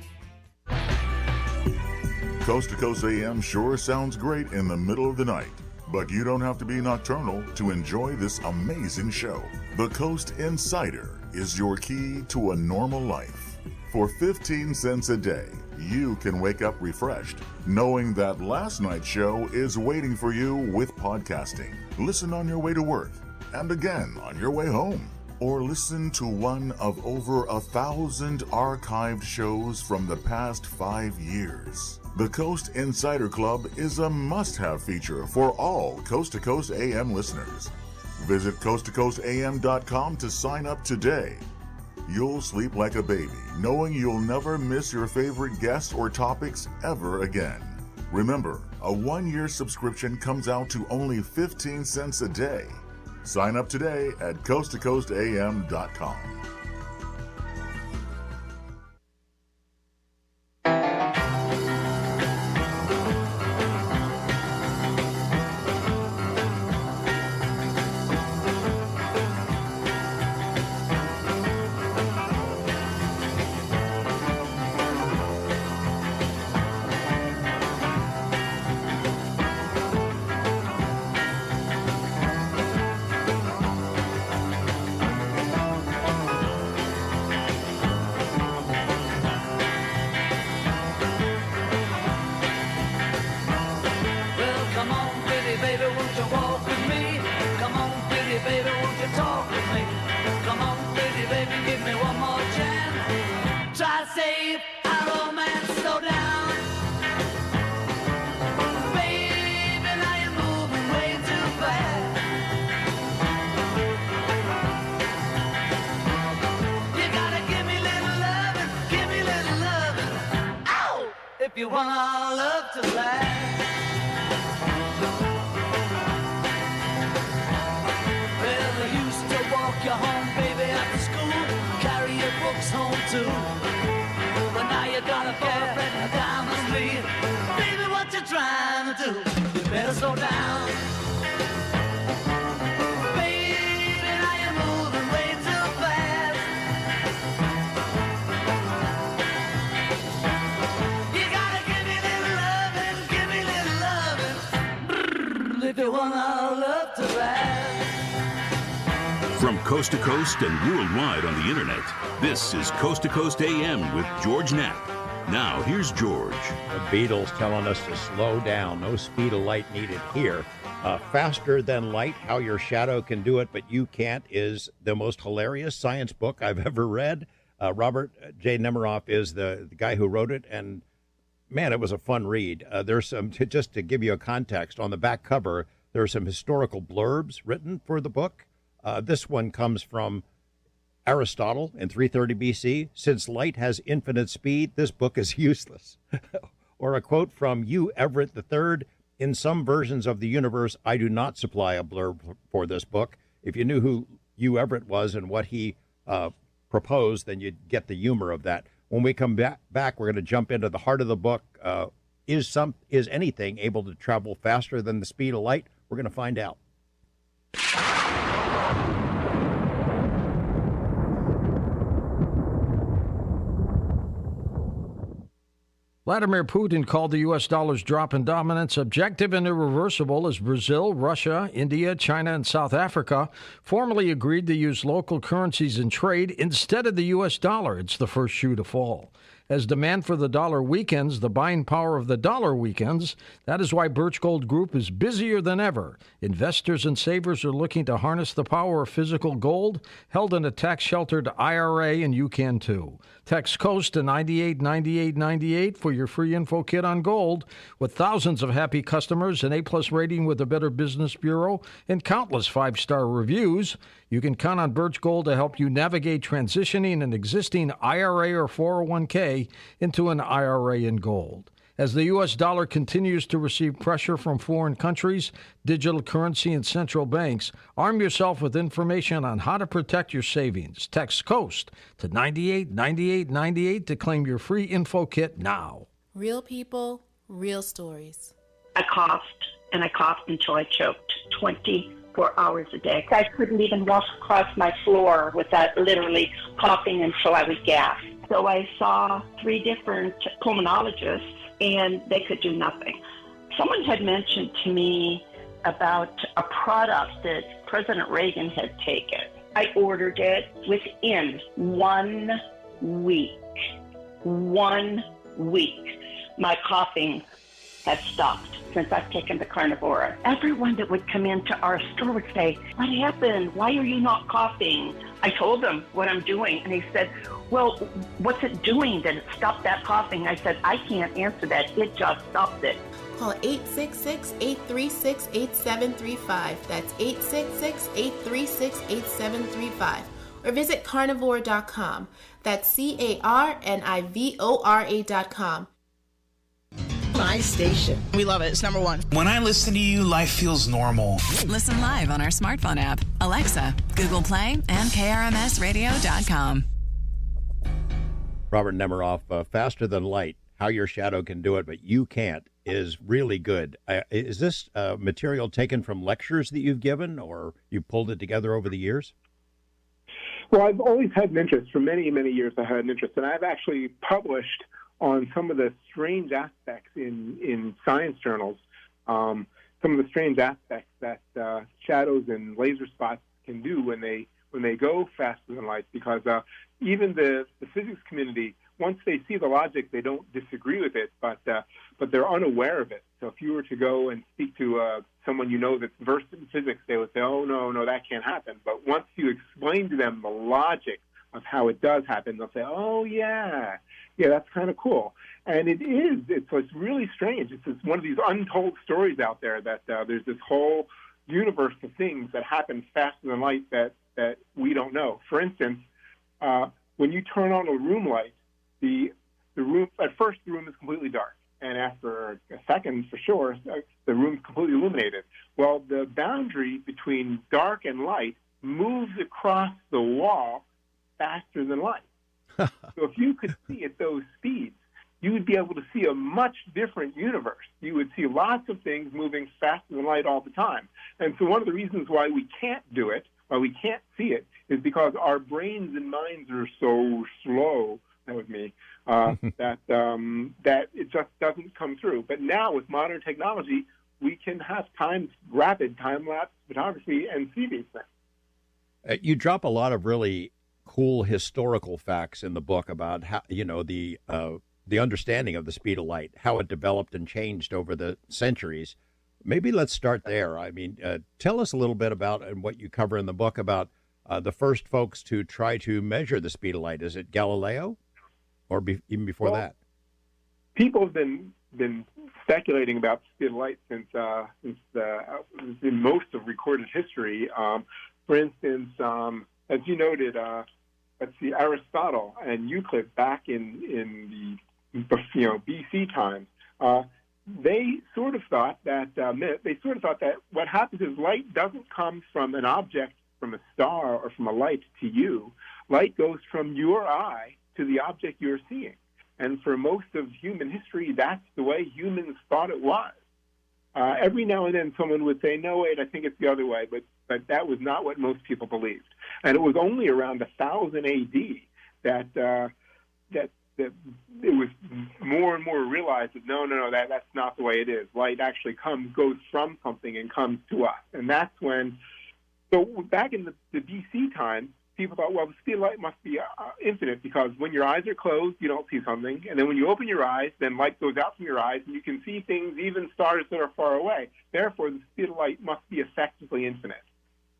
[SPEAKER 24] Coast to Coast AM sure sounds great in the middle of the night, but you don't have to be nocturnal to enjoy this amazing show. The Coast Insider is your key to a normal life. For 15 cents a day, you can wake up refreshed, knowing that last night's show is waiting for you with podcasting. Listen on your way to work, and again on your way home. Or listen to one of over 1,000 archived shows from the past 5 years. The Coast Insider Club is a must-have feature for all Coast to Coast AM listeners. Visit coasttocoastam.com to sign up today. You'll sleep like a baby, knowing you'll never miss your favorite guests or topics ever again. Remember, a 1-year subscription comes out to only 15 cents a day. Sign up today at coasttocoastam.com.
[SPEAKER 21] if you want our love to last. Well, I used to walk you home, baby, after school, carry your books home too. But now you got a boyfriend down the street. Baby, what you trying to do? You better slow down. Baby, now you're moving way too fast. You gotta give me little loving, if you want our love to last.
[SPEAKER 5] From coast to coast and worldwide on the internet, this is Coast to Coast AM with George Knapp. Now, here's George.
[SPEAKER 7] The Beatles telling us to slow down. No speed of light needed here. Faster Than Light, How Your Shadow Can Do It, But You Can't, is the most hilarious science book I've ever read. Robert J. Nemiroff is the guy who wrote it, and man, it was a fun read. There's some, just to give you a context, on the back cover, there are some historical blurbs written for the book. This one comes from Aristotle in 330 BC. Since light has infinite speed, this book is useless. Or a quote from Hugh Everett III. In some versions of the universe, I do not supply a blurb for this book. If you knew who Hugh Everett was and what he proposed, then you'd get the humor of that. When we come back, we're going to jump into the heart of the book. Is anything able to travel faster than the speed of light? We're going to find out.
[SPEAKER 13] Vladimir Putin called the U.S. dollar's drop in dominance objective and irreversible as Brazil, Russia, India, China, and South Africa formally agreed to use local currencies in trade instead of the U.S. dollar. It's the first shoe to fall. As demand for the dollar weakens, the buying power of the dollar weakens. That is why Birch Gold Group is busier than ever. Investors and savers are looking to harness the power of physical gold held in a tax-sheltered IRA, and you can too. Text COAST to 989898 for your free info kit on gold. With thousands of happy customers, an A-plus rating with the Better Business Bureau, and countless five-star reviews, you can count on Birch Gold to help you navigate transitioning an existing IRA or 401k into an IRA in gold. As the U.S. dollar continues to receive pressure from foreign countries, digital currency, and central banks, arm yourself with information on how to protect your savings. Text COAST to 989898 to claim your free info kit now.
[SPEAKER 1] Real people, real stories.
[SPEAKER 8] I coughed until I choked 24 hours a day. I couldn't even walk across my floor without literally coughing until I would gasp. So I saw 3 different pulmonologists, and they could do nothing. Someone had mentioned to me about a product that President Reagan had taken. I ordered it within 1 week. 1 week. My coughing has stopped since I've taken the Carnivora. Everyone that would come into our store would say, "What happened? Why are you not coughing?" I told them what I'm doing, and they said, "Well, what's it doing that it stopped that coughing?" I said, "I can't answer that. It just stopped it."
[SPEAKER 1] Call 866-836-8735. That's 866-836-8735. Or visit carnivore.com. That's carnivora.com.
[SPEAKER 9] My station.
[SPEAKER 15] We love it. It's number one. When I listen to you, life feels normal.
[SPEAKER 19] Listen live on our smartphone app, Alexa, Google Play, and KRMSradio.com.
[SPEAKER 7] Robert Nemiroff, Faster Than Light, How Your Shadow Can Do It, But You Can't, is really good. Is this material taken from lectures that you've given, or you pulled it together over the years?
[SPEAKER 10] Well, I've always had an interest. For many, many years I had an interest, and I've actually published on some of the strange aspects in science journals, some of the strange aspects that shadows and laser spots can do when they go faster than light. Because even the physics community, once they see the logic, they don't disagree with it, but they're unaware of it. So if you were to go and speak to someone you know that's versed in physics, they would say, "Oh no, that can't happen." But once you explain to them the logic of how it does happen, they'll say, "Oh yeah, that's kind of cool." And it is. It's really strange. It's one of these untold stories out there that there's this whole universe of things that happen faster than light that we don't know. For instance, when you turn on a room light, the room at first the room is completely dark. and after a second, for sure, the room's completely illuminated. Well, the boundary between dark and light moves across the wall faster than light. So if you could see at those speeds, you would be able to see a much different universe. You would see lots of things moving faster than light all the time. And so one of the reasons why we can't do it, why we can't see it, is because our brains and minds are so slow, that was me, that it just doesn't come through. But now with modern technology, we can have rapid time-lapse photography and see these things.
[SPEAKER 7] You drop a lot of really cool historical facts in the book about how, the understanding of the speed of light, how it developed and changed over the centuries. Maybe let's start there. I mean, tell us a little bit about, and what you cover in the book, about the first folks to try to measure the speed of light. Is it Galileo, or even before that?
[SPEAKER 10] People have been speculating about the speed of light since in most of recorded history. For instance, as you noted, Aristotle and Euclid back in the BC times, they sort of thought that what happens is light doesn't come from an object, from a star or from a light to you. Light goes from your eye to the object you're seeing. And for most of human history, that's the way humans thought it was. Every now and then someone would say, no, wait, I think it's the other way, but that was not what most people believed. And it was only around 1000 A.D. that it was more and more realized that no, that's not the way it is. Light actually goes from something and comes to us. And that's when, so back in the BC time, people thought, well, the speed of light must be infinite, because when your eyes are closed, you don't see something. And then when you open your eyes, then light goes out from your eyes, and you can see things, even stars that are far away. Therefore, the speed of light must be effectively infinite.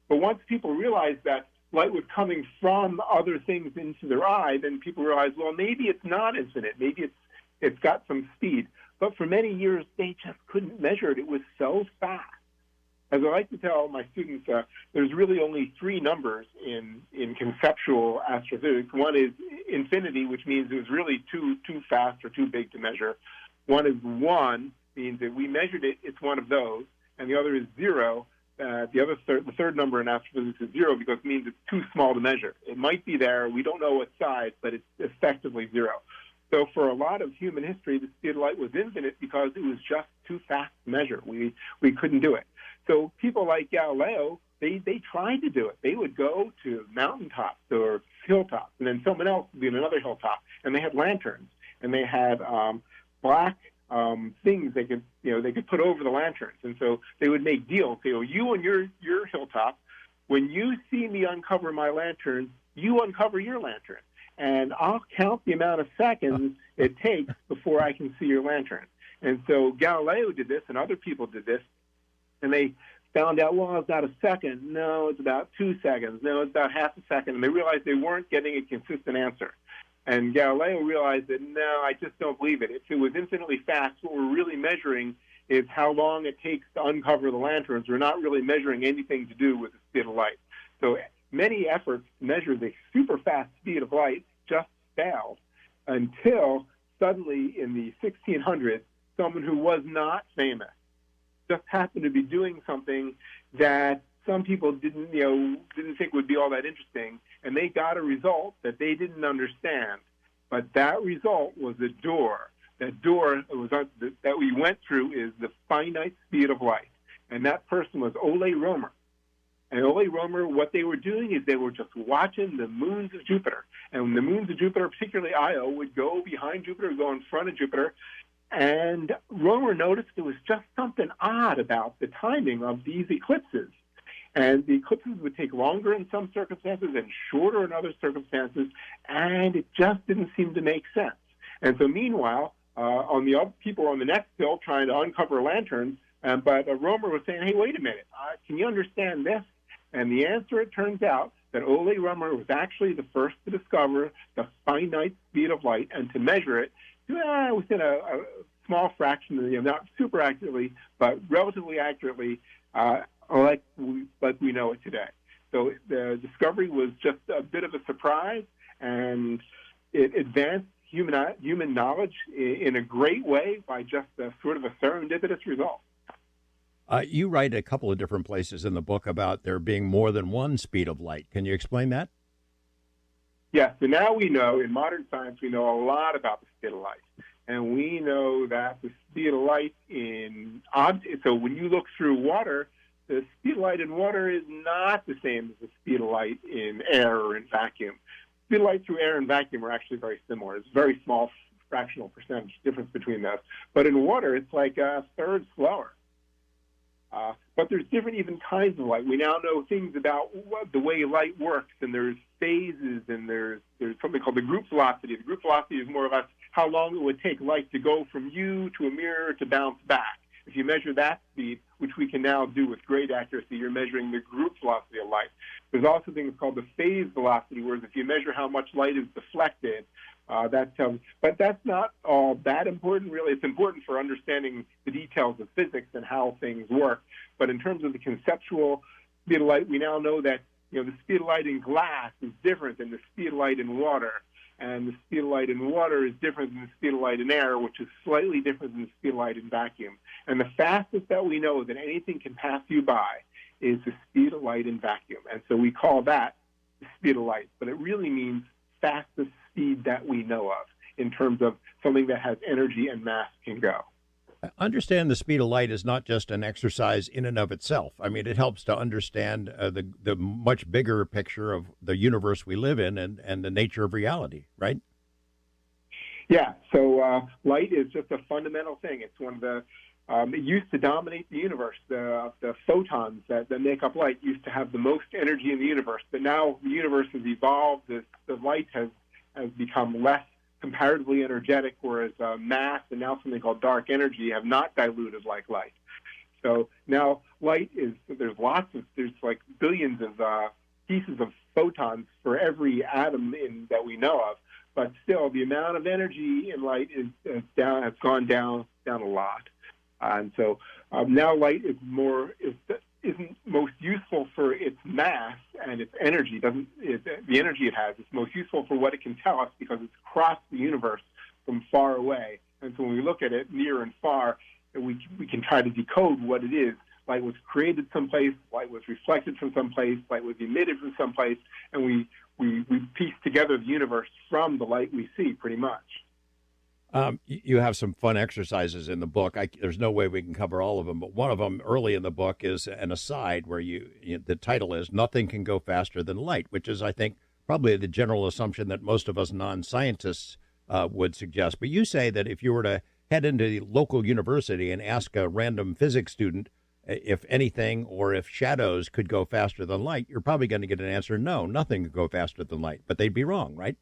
[SPEAKER 10] But once people realized that light was coming from other things into their eye, then people realized, well, maybe it's not infinite. Maybe it's got some speed. But for many years, they just couldn't measure it. It was so fast. As I like to tell my students, there's really only three numbers in conceptual astrophysics. One is infinity, which means it was really too fast or too big to measure. One is 1, means that we measured it, it's one of those. And the other is 0. The third number in astrophysics is 0, because it means it's too small to measure. It might be there, we don't know what size, but it's effectively 0. So for a lot of human history, the speed of light was infinite because it was just too fast to measure. We couldn't do it. So people like Galileo, they tried to do it. They would go to mountaintops or hilltops, and then someone else would be in another hilltop, and they had lanterns, and they had black things they could put over the lanterns. And so they would make deals. Say, you on your hilltop, when you see me uncover my lantern, you uncover your lantern, and I'll count the amount of seconds it takes before I can see your lantern. And so Galileo did this, and other people did this, and they found out, well, it's about a second. No, it's about 2 seconds. No, it's about half a second. And they realized they weren't getting a consistent answer. And Galileo realized that, no, I just don't believe it. If it was infinitely fast, what we're really measuring is how long it takes to uncover the lanterns. We're not really measuring anything to do with the speed of light. So many efforts to measure the super fast speed of light just failed until suddenly in the 1600s, someone who was not famous just happened to be doing something that some people didn't think would be all that interesting, and they got a result that they didn't understand. But that result was a door. That door that we went through is the finite speed of light, and that person was Ole Romer. And Ole Romer, what they were doing is they were just watching the moons of Jupiter, and the moons of Jupiter, particularly Io, would go behind Jupiter, go in front of Jupiter. And Romer noticed there was just something odd about the timing of these eclipses. And the eclipses would take longer in some circumstances and shorter in other circumstances, and it just didn't seem to make sense. And so meanwhile, on the other people on the next hill trying to uncover lanterns, but Romer was saying, hey, wait a minute, can you understand this? And the answer, it turns out, that Ole Romer was actually the first to discover the finite speed of light and to measure it within a small fraction, not super accurately, but relatively accurately, like we know it today. So the discovery was just a bit of a surprise, and it advanced human knowledge in a great way by just a sort of a serendipitous result.
[SPEAKER 7] You write a couple of different places in the book about there being more than one speed of light. Can you explain that?
[SPEAKER 10] Yes. So now we know, in modern science, we know a lot about the speed of light. And we know that the speed of light so when you look through water, the speed of light in water is not the same as the speed of light in air or in vacuum. Speed of light through air and vacuum are actually very similar. It's a very small fractional percentage difference between those. But in water, it's like a third slower. But there's different even kinds of light. We now know things about the way light works, and there's phases, and there's something called the group velocity. The group velocity is more or less how long it would take light to go from you to a mirror to bounce back. If you measure that speed, which we can now do with great accuracy, you're measuring the group velocity of light. There's also things called the phase velocity, whereas if you measure how much light is deflected, that tells. But that's not all that important, really. It's important for understanding the details of physics and how things work. But in terms of the conceptual speed of light, we now know that the speed of light in glass is different than the speed of light in water. And the speed of light in water is different than the speed of light in air, which is slightly different than the speed of light in vacuum. And the fastest that we know that anything can pass you by is the speed of light in vacuum. And so we call that the speed of light. But it really means fastest speed that we know of in terms of something that has energy and mass can go.
[SPEAKER 7] Understand the speed of light is not just an exercise in and of itself. I mean, it helps to understand the much bigger picture of the universe we live in and the nature of reality, right?
[SPEAKER 10] Yeah, so light is just a fundamental thing. It's one of the, it used to dominate the universe. The photons that make up light used to have the most energy in the universe. But now the universe has evolved. The light has become less comparatively energetic, whereas mass and now something called dark energy have not diluted like light. So now light there's like billions of pieces of photons for every atom that we know of, but still the amount of energy in light has gone down a lot. And so now light isn't most useful for its mass and its energy. The energy it has is most useful for what it can tell us because it's crossed the universe from far away. And so when we look at it near and far, we can try to decode what it is. Light was created someplace, light was reflected from someplace, light was emitted from someplace, and we piece together the universe from the light we see pretty much.
[SPEAKER 7] You have some fun exercises in the book. There's no way we can cover all of them, but one of them early in the book is an aside where the title is "Nothing Can Go Faster Than Light," which is, I think, probably the general assumption that most of us non-scientists would suggest. But you say that if you were to head into the local university and ask a random physics student if anything or if shadows could go faster than light, you're probably going to get an answer, no, nothing could go faster than light. But they'd be wrong, right?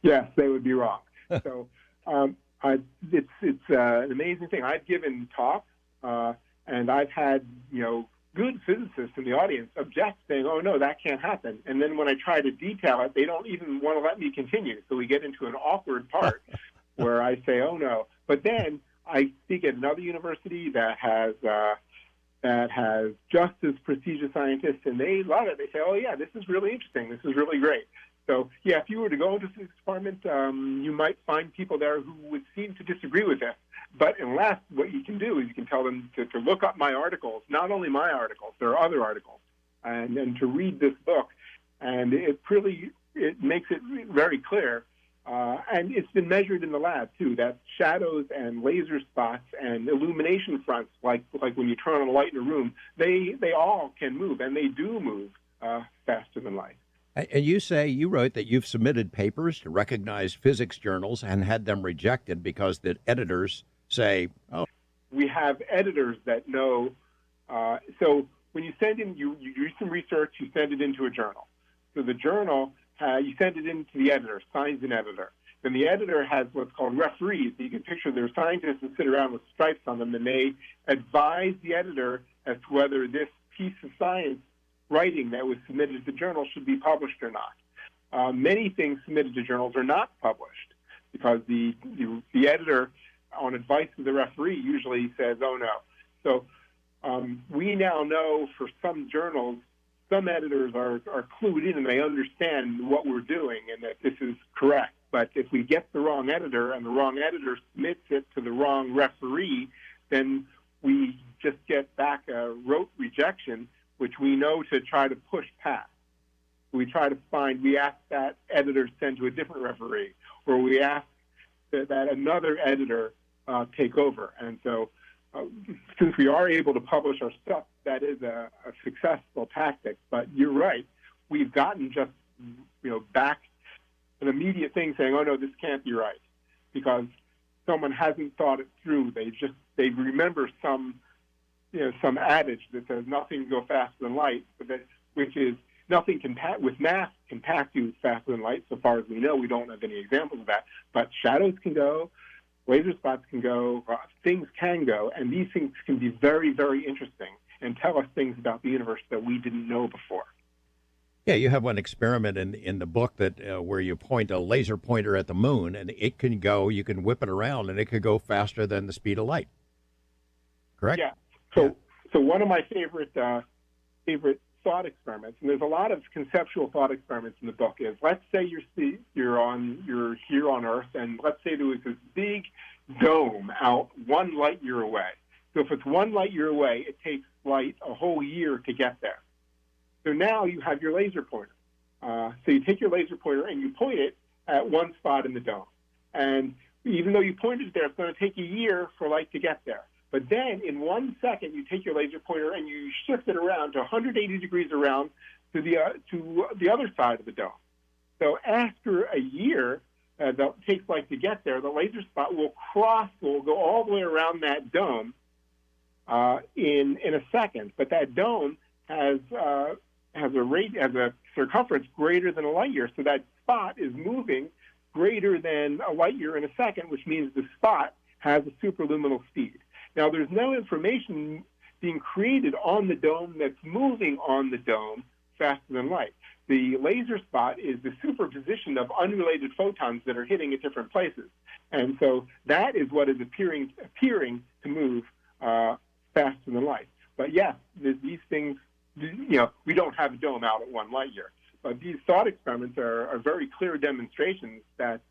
[SPEAKER 10] Yes, they would be wrong. So it's an amazing thing. I've given talks, and I've had good physicists in the audience object, saying, "Oh no, that can't happen." And then when I try to detail it, they don't even want to let me continue. So we get into an awkward part where I say, "Oh no." But then I speak at another university that has just as prestigious scientists, and they love it. They say, "Oh yeah, this is really interesting. This is really great." So, yeah, if you were to go into this department, you might find people there who would seem to disagree with this. But unless, what you can do is you can tell them to look up my articles, not only my articles, there are other articles, and to read this book. And it makes it very clear. And it's been measured in the lab, too, that shadows and laser spots and illumination fronts, like when you turn on a light in a room, they all can move, and they do move faster than light.
[SPEAKER 7] And you wrote that you've submitted papers to recognized physics journals and had them rejected because the editors say, oh.
[SPEAKER 10] We have editors that know. So when you send in, you do some research, you send it into a journal. So the journal, you send it into the editor, signs an editor. Then the editor has what's called referees. So you can picture their scientists that sit around with stripes on them, and they advise the editor as to whether this piece of science writing that was submitted to the journal should be published or not. Many things submitted to journals are not published because the editor, on advice of the referee, usually says, oh, no. So we now know for some journals, some editors are clued in and they understand what we're doing and that this is correct. But if we get the wrong editor and the wrong editor submits it to the wrong referee, then we just get back a rote rejection, which we know to try to push past. We ask that editor send to a different referee, or we ask that another editor take over. And so since we are able to publish our stuff, that is a successful tactic. But you're right. We've gotten just, back an immediate thing saying, oh, no, this can't be right, because someone hasn't thought it through. They remember some adage that says nothing can go faster than light, which is nothing with math can pass you faster than light. So far as we know, we don't have any examples of that. But shadows can go, laser spots can go, things can go, and these things can be very, very interesting and tell us things about the universe that we didn't know before.
[SPEAKER 7] Yeah, you have one experiment in the book that where you point a laser pointer at the moon, and it can go. You can whip it around, and it could go faster than the speed of light. Correct?
[SPEAKER 10] Yeah. So one of my favorite thought experiments, and there's a lot of conceptual thought experiments in the book, is let's say you're here on Earth, and let's say there was this big dome out 1 light year away. So if it's 1 light year away, it takes light a whole year to get there. So now you have your laser pointer. So you take your laser pointer and you point it at one spot in the dome. And even though you pointed it there, it's going to take a year for light to get there. But then in 1 second, you take your laser pointer and you shift it around to 180 degrees around to the other side of the dome. So after a year that it takes light to get there, the laser spot will go all the way around that dome in a second. But that dome has a circumference greater than a light year, so that spot is moving greater than a light year in a second, which means the spot has a superluminal speed. Now, there's no information being created on the dome that's moving on the dome faster than light. The laser spot is the superposition of unrelated photons that are hitting at different places, and so that is what is appearing to move faster than light. But yes, these things. We don't have a dome out at 1 light year. But these thought experiments are very clear demonstrations that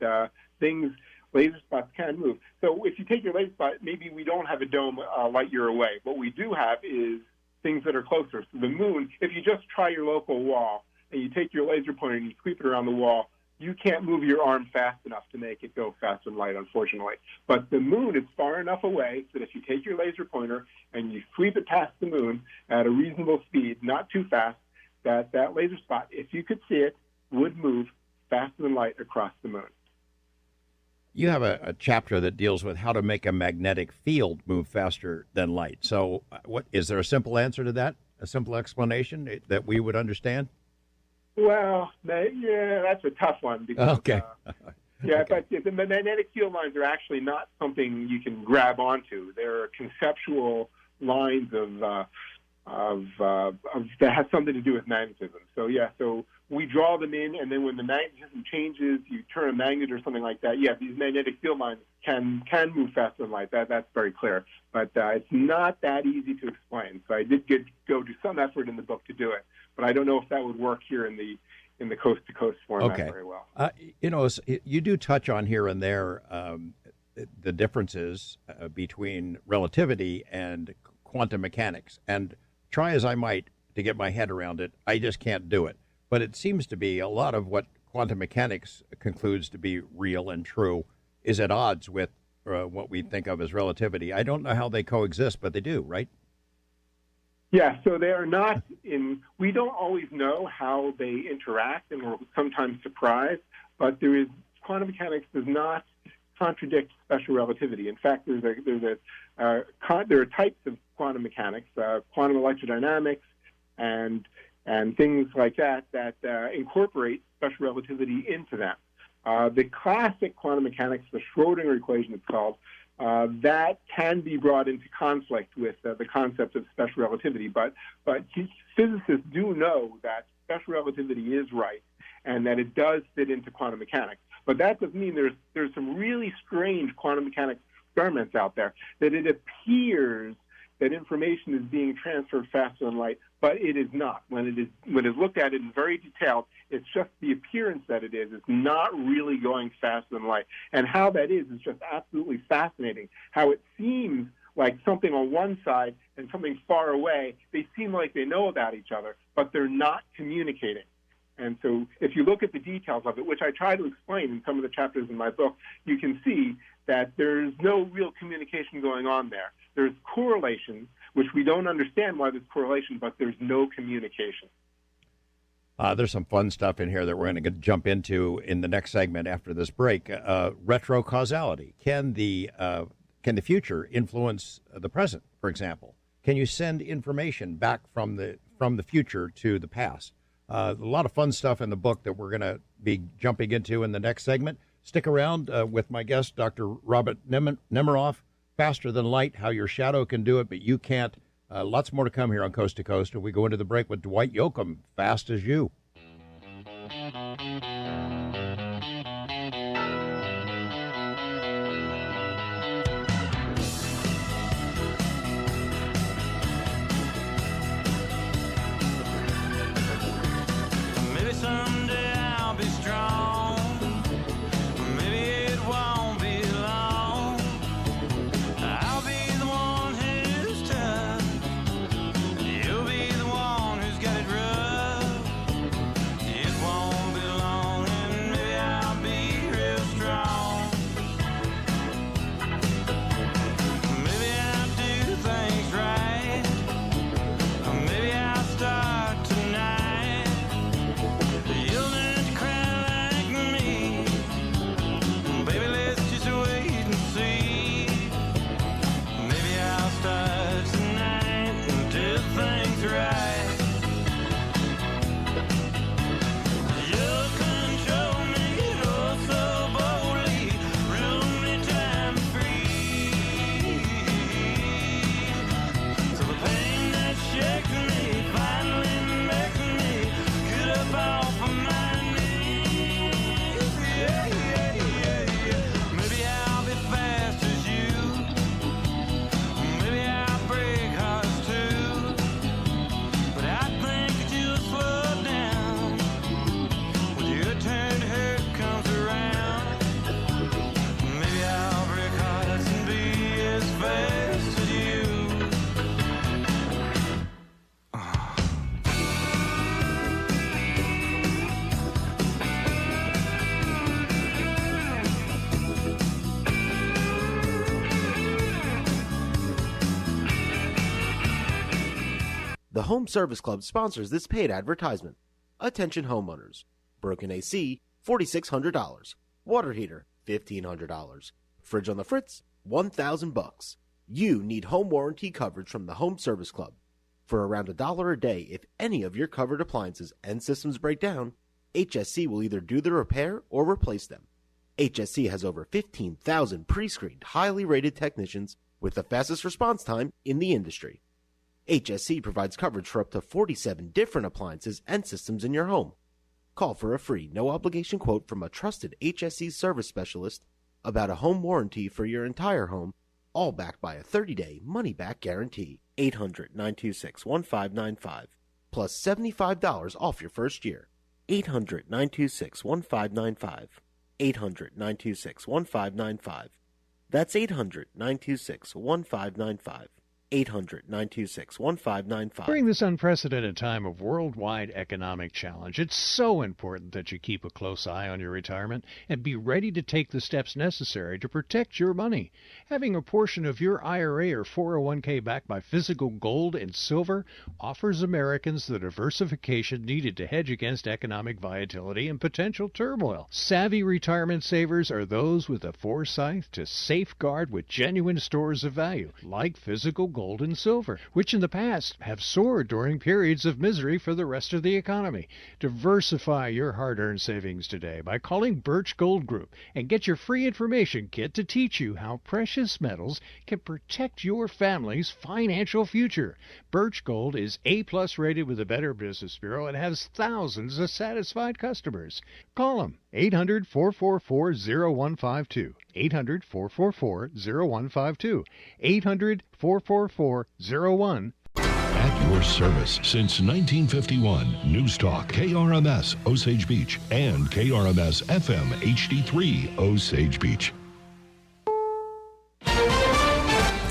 [SPEAKER 10] laser spots can move. So if you take your laser spot, maybe we don't have a dome a light year away. What we do have is things that are closer. So the moon, if you just try your local wall and you take your laser pointer and you sweep it around the wall, you can't move your arm fast enough to make it go faster than light, unfortunately. But the moon is far enough away that if you take your laser pointer and you sweep it past the moon at a reasonable speed, not too fast, that laser spot, if you could see it, would move faster than light across the moon.
[SPEAKER 7] You have a chapter that deals with how to make a magnetic field move faster than light. So is there a simple answer to that, a simple explanation that we would understand?
[SPEAKER 10] Well, that's a tough one. Because,
[SPEAKER 7] okay.
[SPEAKER 10] But the magnetic field lines are actually not something you can grab onto. They're conceptual lines that have something to do with magnetism. So we draw them in, and then when the magnetism changes, you turn a magnet or something like that. Yeah, these magnetic field lines can move faster than light. That's very clear. But it's not that easy to explain. So I did go to some effort in the book to do it. But I don't know if that would work here in the coast-to-coast format very well.
[SPEAKER 7] You do touch on here and there the differences between relativity and quantum mechanics. And try as I might to get my head around it, I just can't do it. But it seems to be a lot of what quantum mechanics concludes to be real and true is at odds with what we think of as relativity. I don't know how they coexist, but they do, right?
[SPEAKER 10] Yeah, so they are not we don't always know how they interact, and we're sometimes surprised, but quantum mechanics does not contradict special relativity. In fact, there are types of quantum mechanics, quantum electrodynamics, and things like that incorporate special relativity into them. The classic quantum mechanics, the Schrödinger equation it's called, that can be brought into conflict with the concept of special relativity. But physicists do know that special relativity is right and that it does fit into quantum mechanics. But that doesn't mean there's some really strange quantum mechanics experiments out there that it appears that information is being transferred faster than light, but it is not. When it's looked at in very detailed, it's just the appearance that it is. It's not really going faster than light. And how that is just absolutely fascinating. How it seems like something on one side and something far away, they seem like they know about each other, but they're not communicating. And so if you look at the details of it, which I try to explain in some of the chapters in my book, you can see that there's no real communication going on there. There's correlation, which we don't understand why there's correlation, but there's no communication.
[SPEAKER 7] There's some fun stuff in here that we're going to jump into in the next segment after this break. Retrocausality. Can the future influence the present, for example? Can you send information back from the future to the past? A lot of fun stuff in the book that we're going to be jumping into in the next segment. Stick around with my guest, Dr. Robert Nemiroff. Faster than light, how your shadow can do it, but you can't. Lots more to come here on Coast to Coast. And we go into the break with Dwight Yoakam, Fast as You.
[SPEAKER 21] Maybe someday I'll be strong. Maybe it won't be long. I'll be the one who's tough. You'll be the one who's got it rough. It won't be long, and maybe I'll be real strong. Maybe I'll do things right. Maybe I'll start tonight. You'll learn to cry like me. Baby, let's just wait and see. Maybe I'll start tonight and do things right. You'll control me, oh so boldly. Rule me time free. So the pain that shakes me finally makes me get up off of my knees. Yeah, yeah, yeah, yeah. Maybe I'll be fast as you. Maybe I'll break hearts too. But I think that you'll slow down when your turn to hurt comes around. Maybe I'll break hearts and be as fast as you.
[SPEAKER 2] The Home Service Club sponsors this paid advertisement. Attention homeowners. Broken AC, $4,600. Water heater, $1,500. Fridge on the fritz, $1,000. You need home warranty coverage from the Home Service Club. For around $1 a day, if any of your covered appliances and systems break down, HSC will either do the repair or replace them. HSC has over 15,000 pre-screened, highly rated technicians with the fastest response time in the industry. HSC provides coverage for up to 47 different appliances and systems in your home. Call for a free, no-obligation quote from a trusted HSC service specialist about a home warranty for your entire home, all backed by a 30-day money-back guarantee. 800-926-1595, plus $75 off your first year. 800-926-1595. 800-926-1595. That's 800-926-1595. 800-926-1595.
[SPEAKER 13] During this unprecedented time of worldwide economic challenge, it's so important that you keep a close eye on your retirement and be ready to take the steps necessary to protect your money. Having a portion of your IRA or 401k backed by physical gold and silver offers Americans the diversification needed to hedge against economic volatility and potential turmoil. Savvy retirement savers are those with the foresight to safeguard with genuine stores of value, like physical gold and silver, which in the past have soared during periods of misery for the rest of the economy. Diversify your hard-earned savings today by calling Birch Gold Group and get your free information kit to teach you how precious metals can protect your family's financial future. Birch Gold is A+ rated with the Better Business Bureau and has thousands of satisfied customers. Call them 800-444-0152. 800-444-0152. 800-444-0152.
[SPEAKER 17] your service since 1951. News Talk, KRMS, Osage Beach, and KRMS FM HD3, Osage Beach.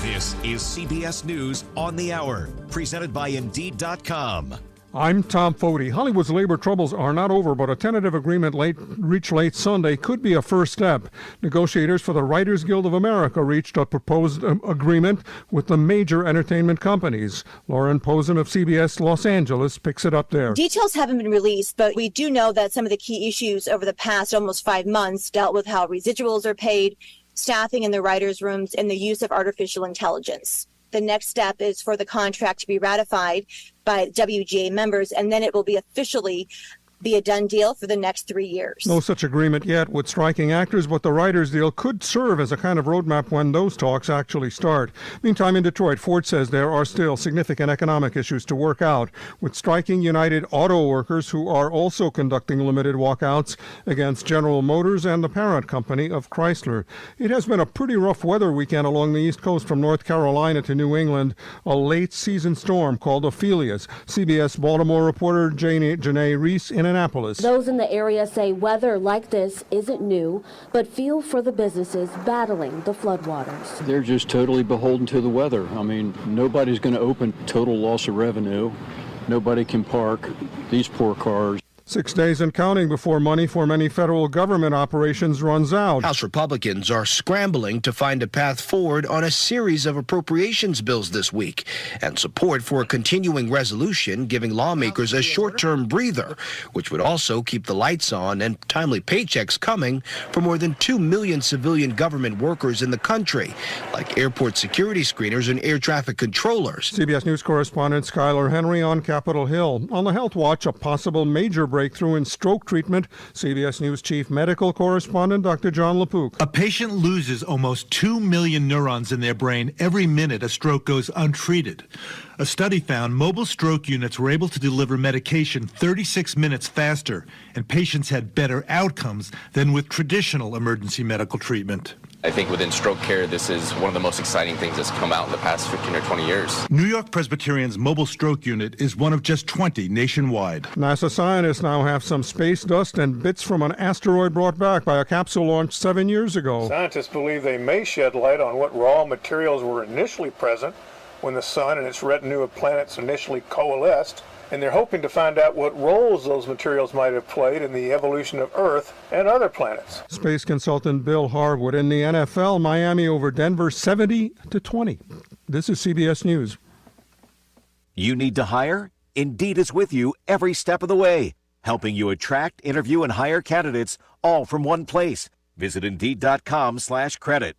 [SPEAKER 3] This is CBS News on the Hour, presented by Indeed.com.
[SPEAKER 4] I'm Tom Foti. Hollywood's labor troubles are not over, but a tentative agreement reached late Sunday could be a first step. Negotiators for the Writers Guild of America reached a proposed agreement with the major entertainment companies. Lauren Posen of CBS Los Angeles picks it up there.
[SPEAKER 16] Details haven't been released, but we do know that some of the key issues over the past almost 5 months dealt with how residuals are paid, staffing in the writers' rooms, and the use of artificial intelligence. The next step is for the contract to be ratified by WGA members, and then it will be officially be a done deal for the next 3 years.
[SPEAKER 4] No such agreement yet with striking actors, but the writers' deal could serve as a kind of roadmap when those talks actually start. Meantime, in Detroit, Ford says there are still significant economic issues to work out with striking United Auto Workers, who are also conducting limited walkouts against General Motors and the parent company of Chrysler. It has been a pretty rough weather weekend along the East Coast from North Carolina to New England. A late-season storm called Ophelius. CBS Baltimore reporter Janae Reese in Annapolis.
[SPEAKER 23] Those in the area say weather like this isn't new, but feel for the businesses battling the floodwaters.
[SPEAKER 25] They're just totally beholden to the weather. I mean, nobody's going to open. Total loss of revenue. Nobody can park. These poor cars.
[SPEAKER 4] 6 days and counting before money for many federal government operations runs out.
[SPEAKER 26] House Republicans are scrambling to find a path forward on a series of appropriations bills this week, and support for a continuing resolution giving lawmakers a short-term breather, which would also keep the lights on and timely paychecks coming for more than 2 million civilian government workers in the country, like airport security screeners and air traffic controllers.
[SPEAKER 4] CBS News correspondent Skylar Henry on Capitol Hill. On the Health Watch, a possible major breakthrough in stroke treatment. CBS News chief medical correspondent Dr. John LaPook.
[SPEAKER 27] A patient loses almost 2 million neurons in their brain every minute a stroke goes untreated. A study found mobile stroke units were able to deliver medication 36 minutes faster, and patients had better outcomes than with traditional emergency medical treatment.
[SPEAKER 28] I think within stroke care, this is one of the most exciting things that's come out in the past 15 or 20 years.
[SPEAKER 27] New York Presbyterian's mobile stroke unit is one of just 20 nationwide.
[SPEAKER 4] NASA scientists now have some space dust and bits from an asteroid brought back by a capsule launched 7 years ago.
[SPEAKER 29] Scientists believe they may shed light on what raw materials were initially present when the sun and its retinue of planets initially coalesced, and they're hoping to find out what roles those materials might have played in the evolution of Earth and other planets.
[SPEAKER 4] Space consultant Bill Harwood. In the NFL, Miami over Denver 70-20. This is CBS News.
[SPEAKER 3] You need to hire? Indeed is with you every step of the way, helping you attract, interview, and hire candidates all from one place. Visit Indeed.com/credit.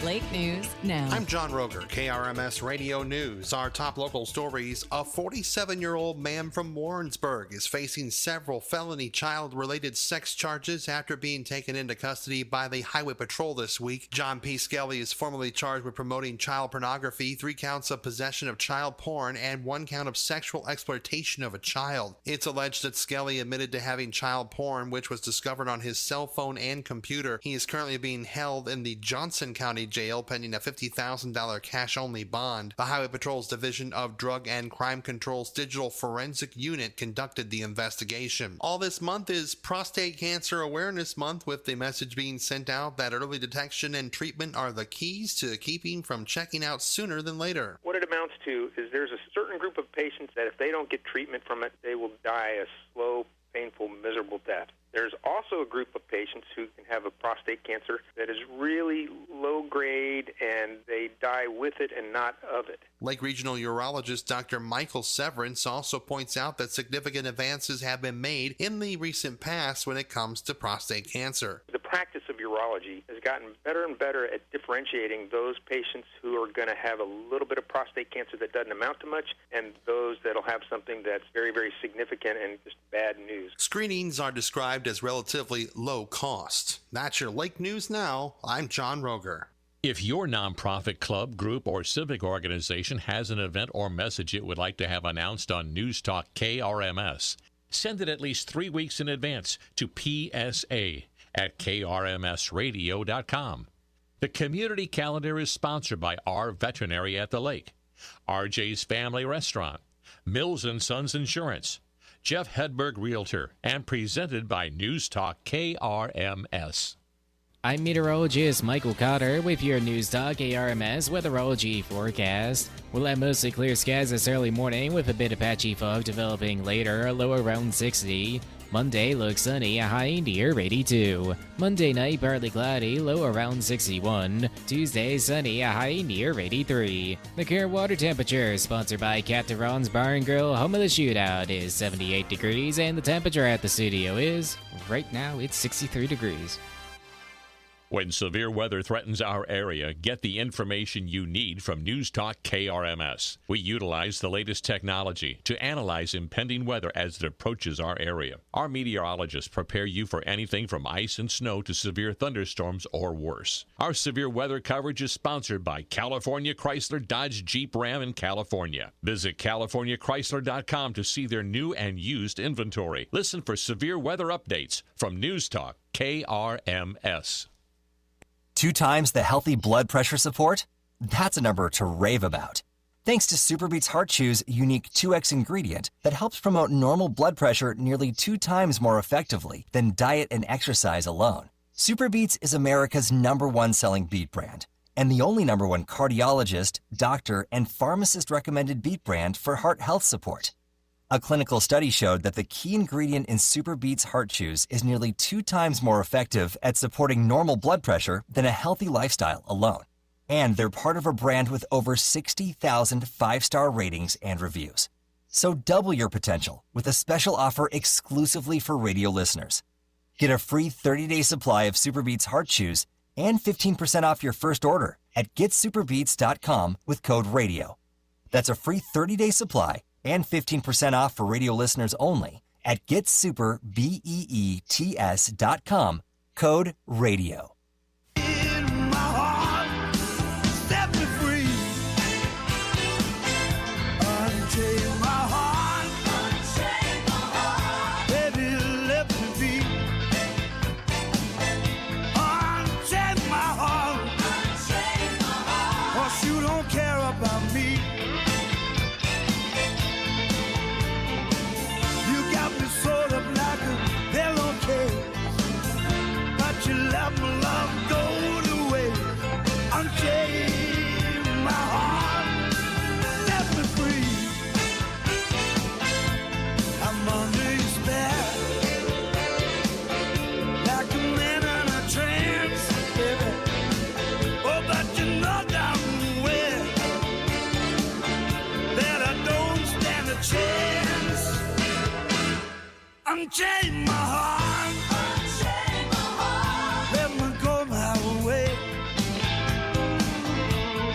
[SPEAKER 19] Late news now.
[SPEAKER 30] I'm John Roger, KRMS Radio News. Our top local stories: a 47-year-old man from Warrensburg is facing several felony child-related sex charges after being taken into custody by the Highway Patrol this week. John P. Skelly is formally charged with promoting child pornography, 3 counts of possession of child porn, and 1 count of sexual exploitation of a child. It's alleged that Skelly admitted to having child porn, which was discovered on his cell phone and computer. He is currently being held in the Johnson County Jail pending a $50,000 cash-only bond. The Highway Patrol's Division of Drug and Crime Control's Digital Forensic Unit conducted the investigation. All this month is Prostate Cancer Awareness Month, with the message being sent out that early detection and treatment are the keys to keeping from checking out sooner than later.
[SPEAKER 31] What it amounts to is there's a certain group of patients that if they don't get treatment from it, they will die a slow, painful, miserable death. There's also a group of patients who can have a prostate cancer that is really low grade and they die with it and not of it.
[SPEAKER 30] Lake Regional Urologist Dr. Michael Severance also points out that significant advances have been made in the recent past when it comes to prostate cancer.
[SPEAKER 31] The practice of urology has gotten better and better at differentiating those patients who are going to have a little bit of prostate cancer that doesn't amount to much and those that'll have something that's very, very significant and just bad news.
[SPEAKER 30] Screenings are described as relatively low cost. That's your Lake News Now. I'm John Roger.
[SPEAKER 32] If your nonprofit club, group, or civic organization has an event or message it would like to have announced on News Talk KRMS, send it at least 3 weeks in advance to PSA@krmsradio.com. The community calendar is sponsored by our veterinary at the lake. RJ's Family Restaurant, Mills & Sons Insurance, Jeff Hedberg Realtor, and presented by News Talk KRMS.
[SPEAKER 1] I'm meteorologist Michael Cotter with your News Talk KRMS weatherology forecast. We'll have mostly clear skies this early morning with a bit of patchy fog developing later, a low around 60. Monday looks sunny, a high near 82. Monday night partly cloudy, low around 61. Tuesday sunny, a high near 83. The current water temperature, sponsored by Captain Ron's Bar and Grill Home of the Shootout, is 78 degrees, and the temperature at the studio is, right now, it's 63 degrees.
[SPEAKER 32] When severe weather threatens our area, get the information you need from News Talk KRMS. We utilize the latest technology to analyze impending weather as it approaches our area. Our meteorologists prepare you for anything from ice and snow to severe thunderstorms or worse. Our severe weather coverage is sponsored by California Chrysler Dodge Jeep Ram in California. Visit CaliforniaChrysler.com to see their new and used inventory. Listen for severe weather updates from News Talk KRMS.
[SPEAKER 5] 2 times the healthy blood pressure support? That's a number to rave about. Thanks to Superbeats Heart Chew's unique 2X ingredient that helps promote normal blood pressure nearly 2 times more effectively than diet and exercise alone. Superbeats is America's #1 selling beet brand and the only #1 cardiologist, doctor, and pharmacist recommended beet brand for heart health support. A clinical study showed that the key ingredient in Superbeats Heart Chews is nearly 2 times more effective at supporting normal blood pressure than a healthy lifestyle alone. And they're part of a brand with over 60,000 5-star ratings and reviews. So double your potential with a special offer exclusively for radio listeners. Get a free 30-day supply of Superbeats Heart Chews and 15% off your first order at getsuperbeats.com with code RADIO. That's a free 30-day supply and 15% off for radio listeners only at getsuperbeets.com, code RADIO.
[SPEAKER 21] Unchain my heart, unchain my heart, let me go my way.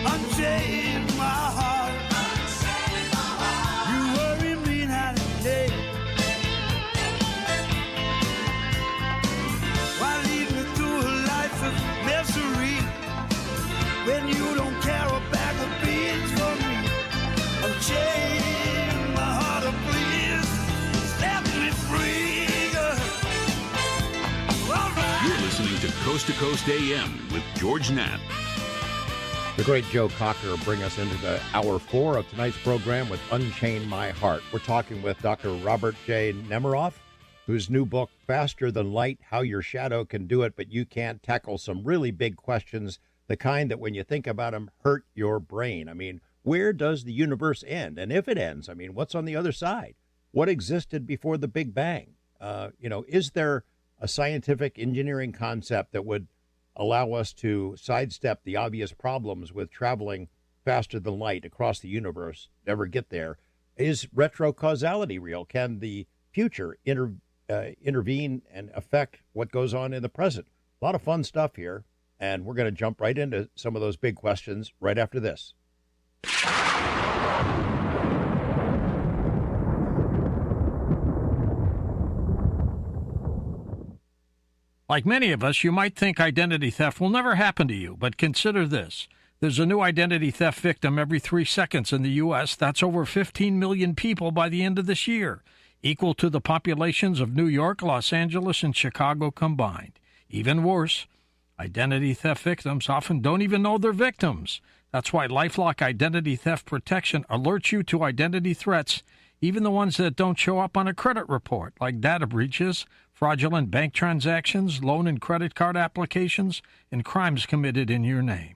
[SPEAKER 21] Unchain my heart, unchain my heart, you worry me night and day. Why lead me through a life of misery when you don't care a bag of beans for me? Unchain my heart, oh please, set me free.
[SPEAKER 6] You're listening to Coast AM with George Knapp.
[SPEAKER 7] The great Joe Cocker will bring us into the hour 4 of tonight's program with Unchain My Heart. We're talking with Dr. Robert J. Nemiroff, whose new book, Faster Than Light, How Your Shadow Can Do It But You Can't, tackles some really big questions, the kind that when you think about them, hurt your brain. I mean, where does the universe end? And if it ends, I mean, what's on the other side? What existed before the Big Bang? Is there a scientific engineering concept that would allow us to sidestep the obvious problems with traveling faster than light across the universe, never get there? Is retrocausality real? Can the future intervene and affect what goes on in the present? A lot of fun stuff here, and we're going to jump right into some of those big questions right after this.
[SPEAKER 13] Like many of us, you might think identity theft will never happen to you, but consider this. There's a new identity theft victim every 3 seconds in the U.S. That's over 15 million people by the end of this year, equal to the populations of New York, Los Angeles, and Chicago combined. Even worse, Identity theft victims often don't even know they're victims. That's why LifeLock Identity Theft Protection alerts you to identity threats, even the ones that don't show up on a credit report, like data breaches, fraudulent bank transactions, loan and credit card applications, and crimes committed in your name.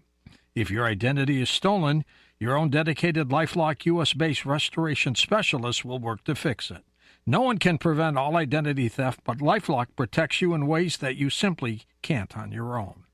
[SPEAKER 13] If your identity is stolen, your own dedicated LifeLock U.S.-based restoration specialist will work to fix it. No one can prevent all identity theft, but LifeLock protects you in ways that you simply can't on your own.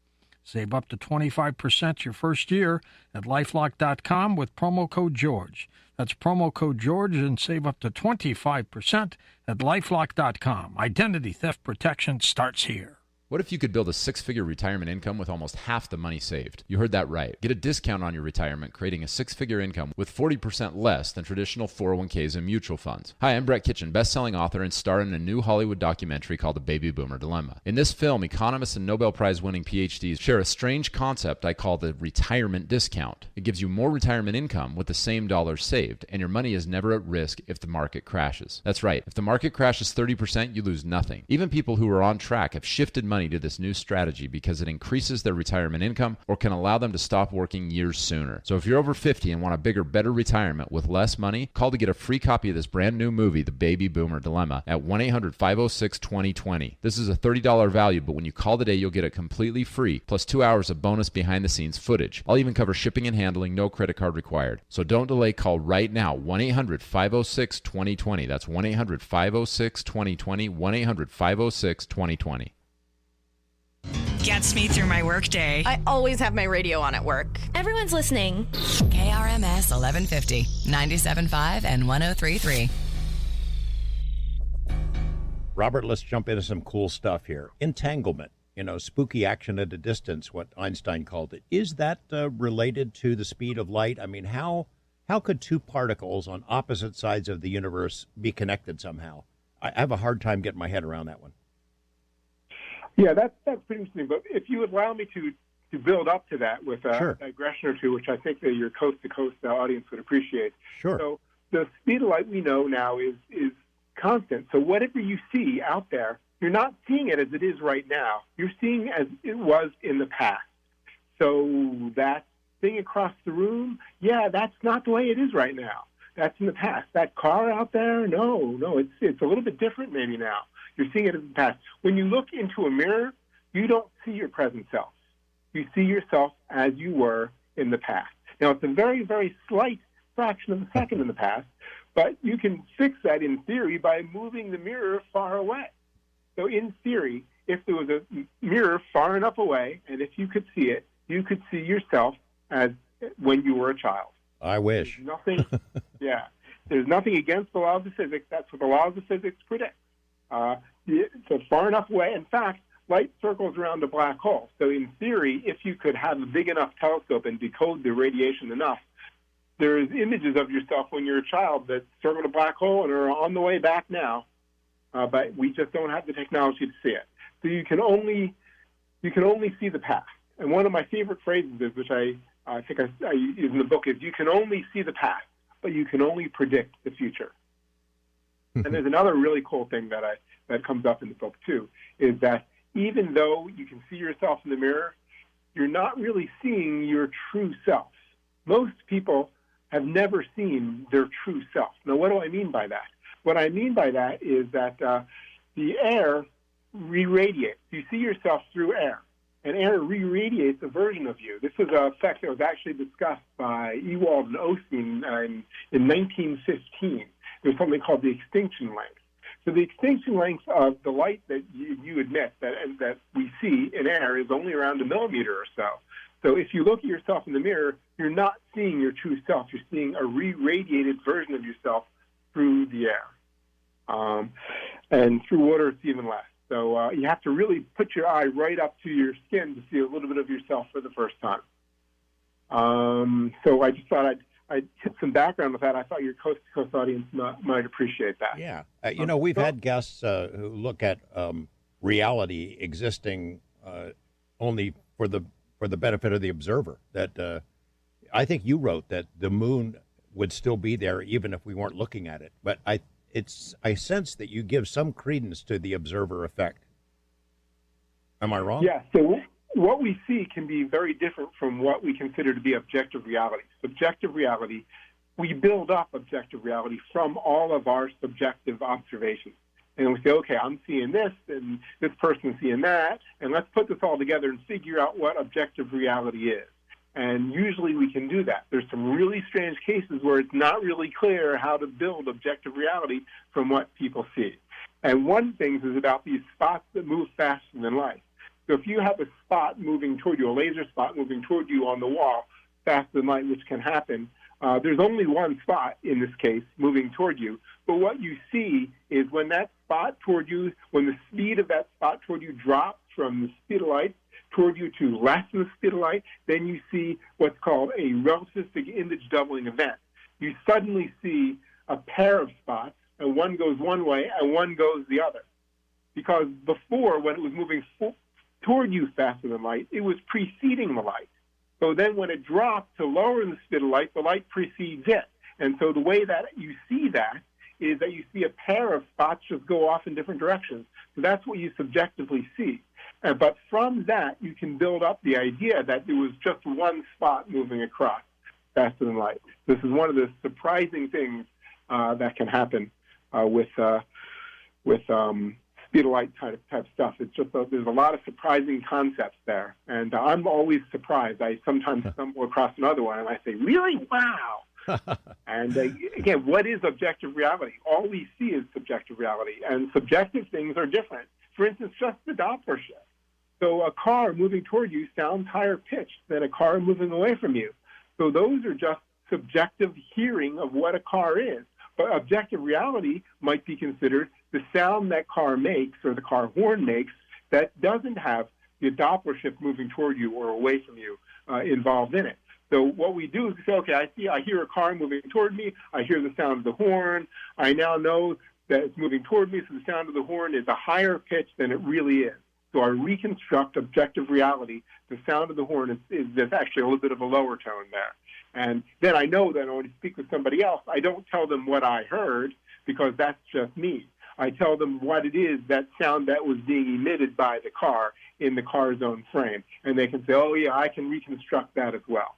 [SPEAKER 13] Save up to 25% your first year at LifeLock.com with promo code George. That's promo code George and save up to 25% at LifeLock.com. Identity theft protection starts here.
[SPEAKER 2] What if you could build a six-figure retirement income with almost half the money saved? You heard that right. Get a discount on your retirement, creating a six-figure income with 40% less than traditional 401ks and mutual funds. Hi, I'm Brett Kitchen, best-selling author and star in a new Hollywood documentary called The Baby Boomer Dilemma. In this film, economists and Nobel Prize-winning PhDs share a strange concept I call the retirement discount. It gives you more retirement income with the same dollars saved, and your money is never at risk if the market crashes. That's right. If the market crashes 30%, you lose nothing. Even people who are on track have shifted money to this new strategy because it increases their retirement income or can allow them to stop working years sooner. So if you're over 50 and want a bigger, better retirement with less money, call to get a free copy of this brand new movie, The Baby Boomer Dilemma, at 1-800-506-2020. This is a $30 value, but when you call today, you'll get it completely free, plus 2 hours of bonus behind-the-scenes footage. I'll even cover shipping and handling, no credit card required. So don't delay, call right now, 1-800-506-2020. That's 1-800-506-2020, 1-800-506-2020.
[SPEAKER 19] Gets me through my workday.
[SPEAKER 8] I always have my radio on at work. Everyone's listening.
[SPEAKER 19] KRMS 1150, 97.5 and 103.3.
[SPEAKER 7] Robert, let's jump into some cool stuff here. Entanglement, spooky action at a distance, what Einstein called it. Is that related to the speed of light? I mean, how could two particles on opposite sides of the universe be connected somehow? I have a hard time getting my head around that one.
[SPEAKER 29] Yeah, that's pretty interesting. But if you would allow me to build up to that with a digression or two, which I think that your coast-to-coast audience would appreciate.
[SPEAKER 7] Sure.
[SPEAKER 29] So the speed of light we know now is constant. So whatever you see out there, you're not seeing it as it is right now. You're seeing it as it was in the past. So that thing across the room, that's not the way it is right now. That's in the past. That car out there, no, it's a little bit different maybe now. You're seeing it in the past. When you look into a mirror, you don't see your present self. You see yourself as you were in the past. Now, it's a very, very slight fraction of a second in the past, but you can fix that in theory by moving the mirror far away. So in theory, if there was a mirror far enough away, and if you could see it, you could see yourself as when you were a child.
[SPEAKER 7] I wish.
[SPEAKER 29] There's nothing, there's nothing against the law of the physics. That's what the law of the physics predicts. So far enough away. In fact, light circles around a black hole. So in theory, if you could have a big enough telescope and decode the radiation enough, there's images of yourself when you're a child that circled a black hole and are on the way back now, but we just don't have the technology to see it. So you can only see the past. And one of my favorite phrases is, which I think I use in the book, is you can only see the past, but you can only predict the future. And there's another really cool thing that comes up in the book, too, is that even though you can see yourself in the mirror, you're not really seeing your true self. Most people have never seen their true self. Now, what do I mean by that? What I mean by that is that the air re-radiates. You see yourself through air, and air re-radiates a version of you. This is an effect that was actually discussed by Ewald and Osteen in 1915. There's something called the extinction length. So the extinction length of the light that you emit, that we see in air, is only around 1 millimeter or so. So if you look at yourself in the mirror, you're not seeing your true self. You're seeing a re-radiated version of yourself through the air. And through water, it's even less. So you have to really put your eye right up to your skin to see a little bit of yourself for the first time. So I just thought I'd hit some background with that. I thought your coast-to-coast audience might appreciate that.
[SPEAKER 7] Yeah. We've had guests who look at reality existing only for the benefit of the observer. That I think you wrote that the moon would still be there even if we weren't looking at it. But I sense that you give some credence to the observer effect. Am I wrong?
[SPEAKER 29] Yeah. So
[SPEAKER 9] what we see can be very different from what we consider to be objective reality. Subjective reality, we build up objective reality from all of our subjective observations. And we say, okay, I'm seeing this, and this person's seeing that, and let's put this all together and figure out what objective reality is. And usually we can do that. There's some really strange cases where it's not really clear how to build objective reality from what people see. And one thing is about these spots that move faster than light. So if you have a spot moving toward you, a laser spot moving toward you on the wall faster than light, which can happen, there's only one spot in this case moving toward you. But what you see is when that spot toward you, when the speed of that spot toward you drops from the speed of light toward you to less than the speed of light, then you see what's called a relativistic image doubling event. You suddenly see a pair of spots, and one goes one way and one goes the other. Because before, when it was moving toward you faster than light, it was preceding the light. So then when it dropped to lower than the speed of light, the light precedes it. And so the way that you see that is that you see a pair of spots just go off in different directions. So that's what you subjectively see. But from that, you can build up the idea that there was just one spot moving across faster than light. This is one of the surprising things that can happen with speed of light type stuff. It's just there's a lot of surprising concepts there, and I'm always surprised. I sometimes stumble across another one, and I say, "Really? Wow!" And again, what is objective reality? All we see is subjective reality, and subjective things are different. For instance, just the Doppler shift. So a car moving toward you sounds higher pitched than a car moving away from you. So those are just subjective hearing of what a car is. But objective reality might be considered the sound that car makes or the car horn makes that doesn't have the Doppler shift moving toward you or away from you involved in it. So what we do is we say, okay, I hear a car moving toward me. I hear the sound of the horn. I now know that it's moving toward me, so the sound of the horn is a higher pitch than it really is. So I reconstruct objective reality. The sound of the horn is there's actually a little bit of a lower tone there. And then I know that when I speak with somebody else, I don't tell them what I heard because that's just me. I tell them what it is, that sound that was being emitted by the car in the car's own frame. And they can say, oh, yeah, I can reconstruct that as well.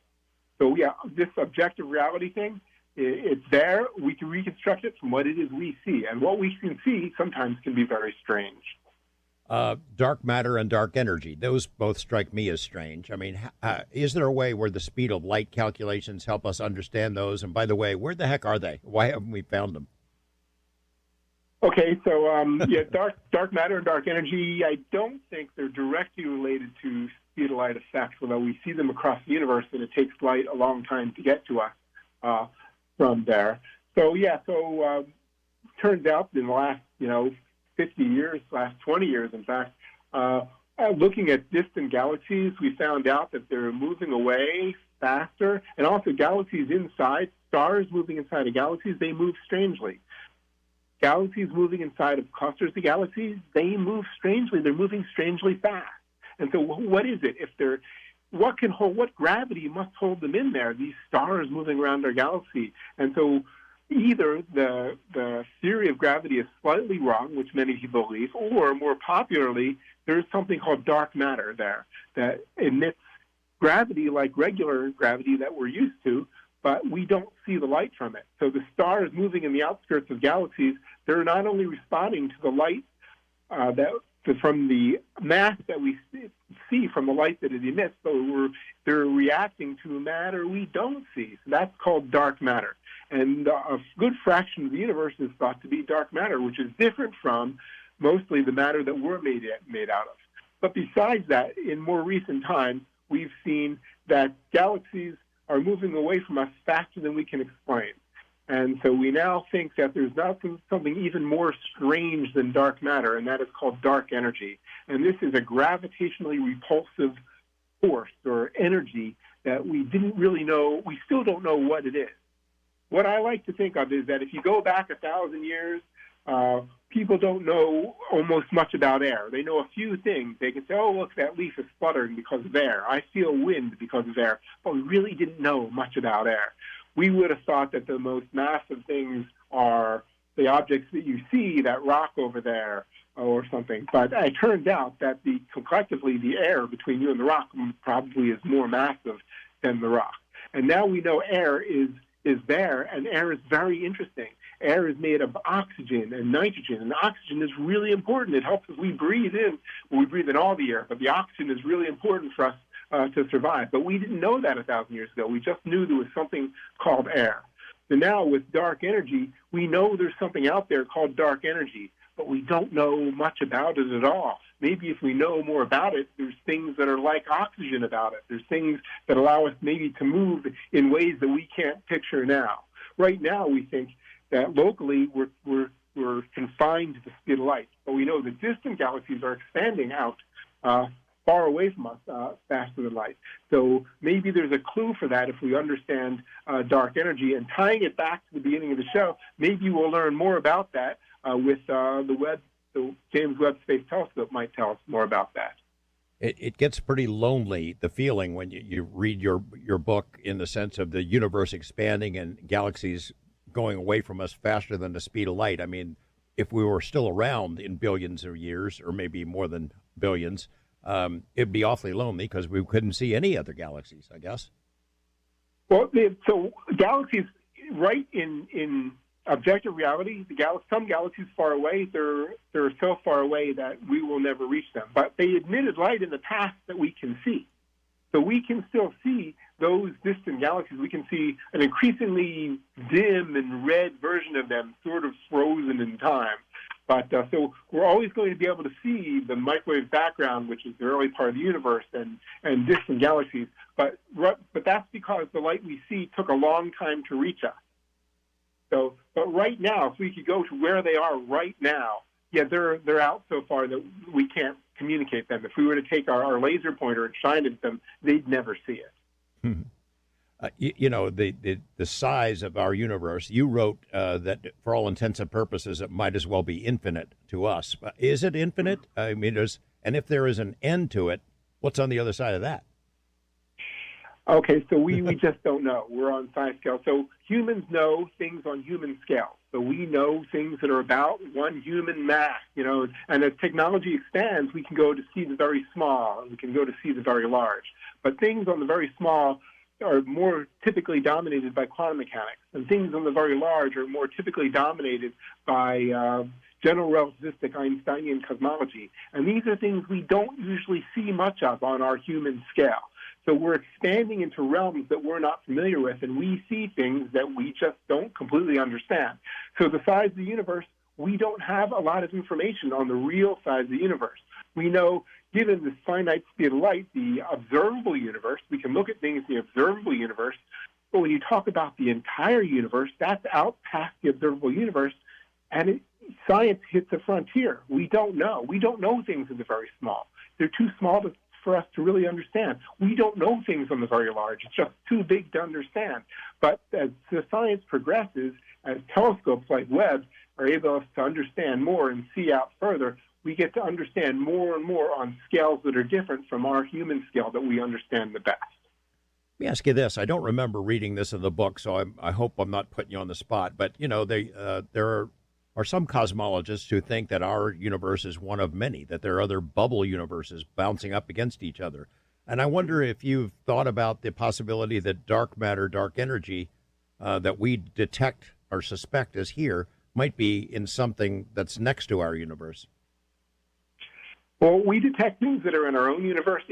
[SPEAKER 9] So, yeah, this objective reality thing, it's there. We can reconstruct it from what it is we see. And what we can see sometimes can be very strange.
[SPEAKER 7] Dark matter and dark energy, those both strike me as strange. I mean, is there a way where the speed of light calculations help us understand those? And by the way, where the heck are they? Why haven't we found them?
[SPEAKER 9] Okay, so yeah, dark matter and dark energy, I don't think they're directly related to speed of light effects, although we see them across the universe, and it takes light a long time to get to us from there. So, yeah, turns out in the last, 50 years, last 20 years, in fact, looking at distant galaxies, we found out that they're moving away faster, and also galaxies inside, stars moving inside of galaxies, they move strangely. Galaxies moving inside of clusters of galaxies, they move strangely. They're moving strangely fast. And so what is it? What gravity must hold them in there, these stars moving around our galaxy? And so either the theory of gravity is slightly wrong, which many people believe, or more popularly, there's something called dark matter there that emits gravity like regular gravity that we're used to, but we don't see the light from it. So the stars moving in the outskirts of galaxies, they're not only responding to the light from the mass that we see from the light that it emits, but they're reacting to matter we don't see. So that's called dark matter. And a good fraction of the universe is thought to be dark matter, which is different from mostly the matter that we're made out of. But besides that, in more recent times, we've seen that galaxies are moving away from us faster than we can explain. And so we now think that there's something even more strange than dark matter, and that is called dark energy. And this is a gravitationally repulsive force or energy that we didn't really know, we still don't know what it is. What I like to think of is that if you go back 1,000 years, people don't know almost much about air. They know a few things. They can say, oh, look, that leaf is fluttering because of air. I feel wind because of air. But we really didn't know much about air. We would have thought that the most massive things are the objects that you see, that rock over there or something. But it turns out that collectively the air between you and the rock probably is more massive than the rock. And now we know air is there, and air is very interesting. Air is made of oxygen and nitrogen, and oxygen is really important. It helps us. We breathe in all the air, but the oxygen is really important for us to survive. But we didn't know that 1,000 years ago. We just knew there was something called air. So now with dark energy, we know there's something out there called dark energy, but we don't know much about it at all. Maybe if we know more about it, there's things that are like oxygen about it. There's things that allow us maybe to move in ways that we can't picture now. Right now, we think that locally we're confined to the speed of light, but we know that distant galaxies are expanding out far away from us faster than light. So maybe there's a clue for that if we understand dark energy. And tying it back to the beginning of the show, maybe we'll learn more about that with the James Webb Space Telescope might tell us more about that.
[SPEAKER 7] It gets pretty lonely, the feeling, when you read your book, in the sense of the universe expanding and galaxies going away from us faster than the speed of light. I mean, if we were still around in billions of years, or maybe more than billions, it'd be awfully lonely because we couldn't see any other galaxies, I guess.
[SPEAKER 9] Well, so galaxies, right in objective reality, some galaxies far away, they're so far away that we will never reach them. But they emitted light in the past that we can see. So we can still see those distant galaxies. We can see an increasingly dim and red version of them, sort of frozen in time. But so we're always going to be able to see the microwave background, which is the early part of the universe, and distant galaxies. But that's because the light we see took a long time to reach us. So, but right now, if we could go to where they are right now, yeah, they're out so far that we can't communicate them. If we were to take our laser pointer and shine it at them, they'd never see it.
[SPEAKER 7] The size of our universe, you wrote that for all intents and purposes, it might as well be infinite to us. Is it infinite? I mean, and if there is an end to it, what's on the other side of that?
[SPEAKER 9] Okay, so we just don't know. We're on science scale. So humans know things on human scale. So we know things that are about one human mass, and as technology expands, we can go to see the very small, and we can go to see the very large. But things on the very small are more typically dominated by quantum mechanics, and things on the very large are more typically dominated by general relativistic Einsteinian cosmology. And these are things we don't usually see much of on our human scale. So we're expanding into realms that we're not familiar with, and we see things that we just don't completely understand. So the size of the universe, we don't have a lot of information on the real size of the universe. We know, given the finite speed of light, the observable universe, we can look at things in the observable universe, but when you talk about the entire universe, that's out past the observable universe, and science hits a frontier. We don't know. We don't know things in the very small. They're too small for us to really understand. We don't know things on the very large. It's just too big to understand. But as the science progresses, as telescopes like Webb are able to understand more and see out further, we get to understand more and more on scales that are different from our human scale that we understand the best.
[SPEAKER 7] Let me ask you this. I don't remember reading this in the book, so I hope I'm not putting you on the spot. But, there are some cosmologists who think that our universe is one of many, that there are other bubble universes bouncing up against each other. And I wonder if you've thought about the possibility that dark matter, dark energy that we detect or suspect is here might be in something that's next to our universe.
[SPEAKER 9] Well, we detect things that are in our own universe.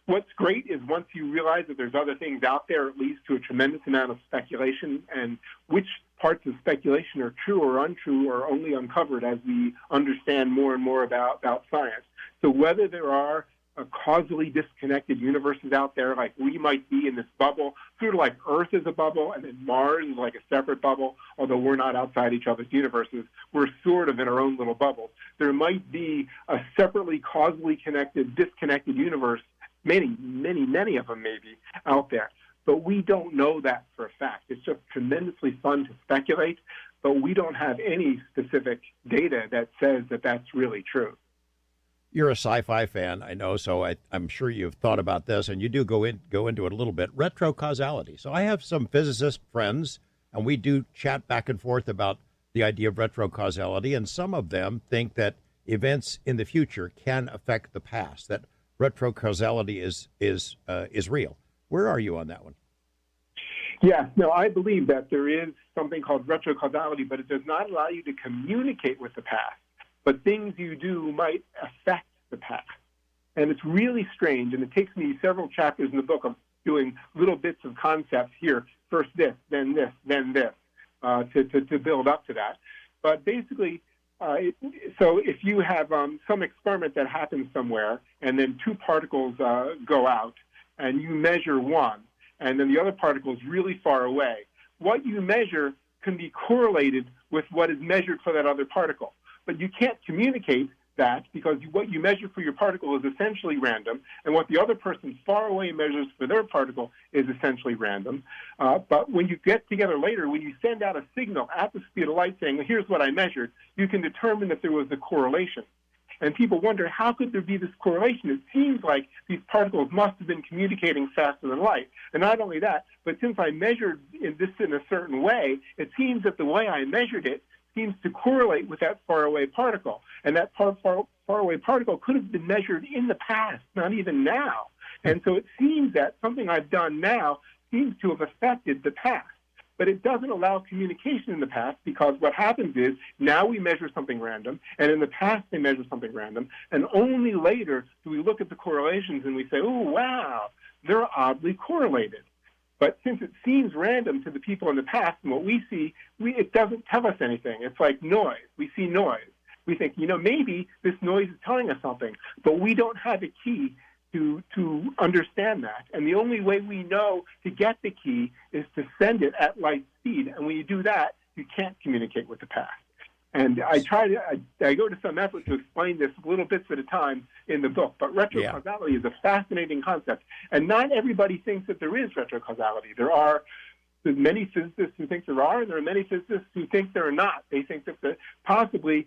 [SPEAKER 9] What's great is once you realize that there's other things out there, it leads to a tremendous amount of speculation, and which parts of speculation are true or untrue are only uncovered as we understand more and more about science. So whether there are causally disconnected universes out there, like we might be in this bubble, sort of like Earth is a bubble and then Mars is like a separate bubble, although we're not outside each other's universes, we're sort of in our own little bubble. There might be a separately causally connected, disconnected universe, many of them maybe out there. But we don't know that for a fact. It's just tremendously fun to speculate, but we don't have any specific data that says that that's really true.
[SPEAKER 7] You're a sci-fi fan, I know, so I'm sure you've thought about this, and you do go into it a little bit. Retrocausality. So I have some physicist friends, and we do chat back and forth about the idea of retrocausality, and some of them think that events in the future can affect the past, that retrocausality is real. Where are you on that one?
[SPEAKER 9] Yeah, no, I believe that there is something called retrocausality, but it does not allow you to communicate with the past. But things you do might affect the past. And it's really strange, and it takes me several chapters in the book of doing little bits of concepts here, first this, then this, then this, to build up to that. But basically, so if you have some experiment that happens somewhere, and then two particles go out, and you measure one, and then the other particle is really far away, what you measure can be correlated with what is measured for that other particle. But you can't communicate that because what you measure for your particle is essentially random, and what the other person far away measures for their particle is essentially random. But when you get together later, when you send out a signal at the speed of light saying, here's what I measured, you can determine that there was a correlation. And people wonder, how could there be this correlation? It seems like these particles must have been communicating faster than light. And not only that, but since I measured this in a certain way, it seems that the way I measured it seems to correlate with that faraway particle. And that faraway particle could have been measured in the past, not even now. And so it seems that something I've done now seems to have affected the past. But it doesn't allow communication in the past because what happens is now we measure something random, and in the past they measure something random, and only later do we look at the correlations and we say, oh, wow, they're oddly correlated. But since it seems random to the people in the past and what we see, it doesn't tell us anything. It's like noise. We see noise. We think, maybe this noise is telling us something, but we don't have a key to understand that. And the only way we know to get the key is to send it at light speed. And when you do that, you can't communicate with the past. And I go to some effort to explain this little bits at a time in the book. But retrocausality is a fascinating concept. And not everybody thinks that there is retrocausality. There's many physicists who think there are, and there are many physicists who think there are not. They think that possibly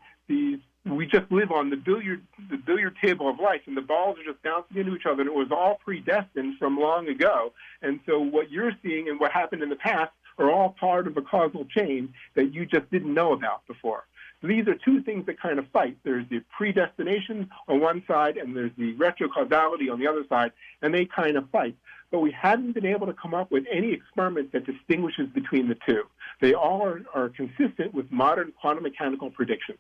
[SPEAKER 9] we just live on the billiard table of life, and the balls are just bouncing into each other, and it was all predestined from long ago. And so what you're seeing and what happened in the past are all part of a causal chain that you just didn't know about before. So these are two things that kind of fight. There's the predestination on one side, and there's the retrocausality on the other side, and they kind of fight. But we haven't been able to come up with any experiment that distinguishes between the two. They all are consistent with modern quantum mechanical prediction.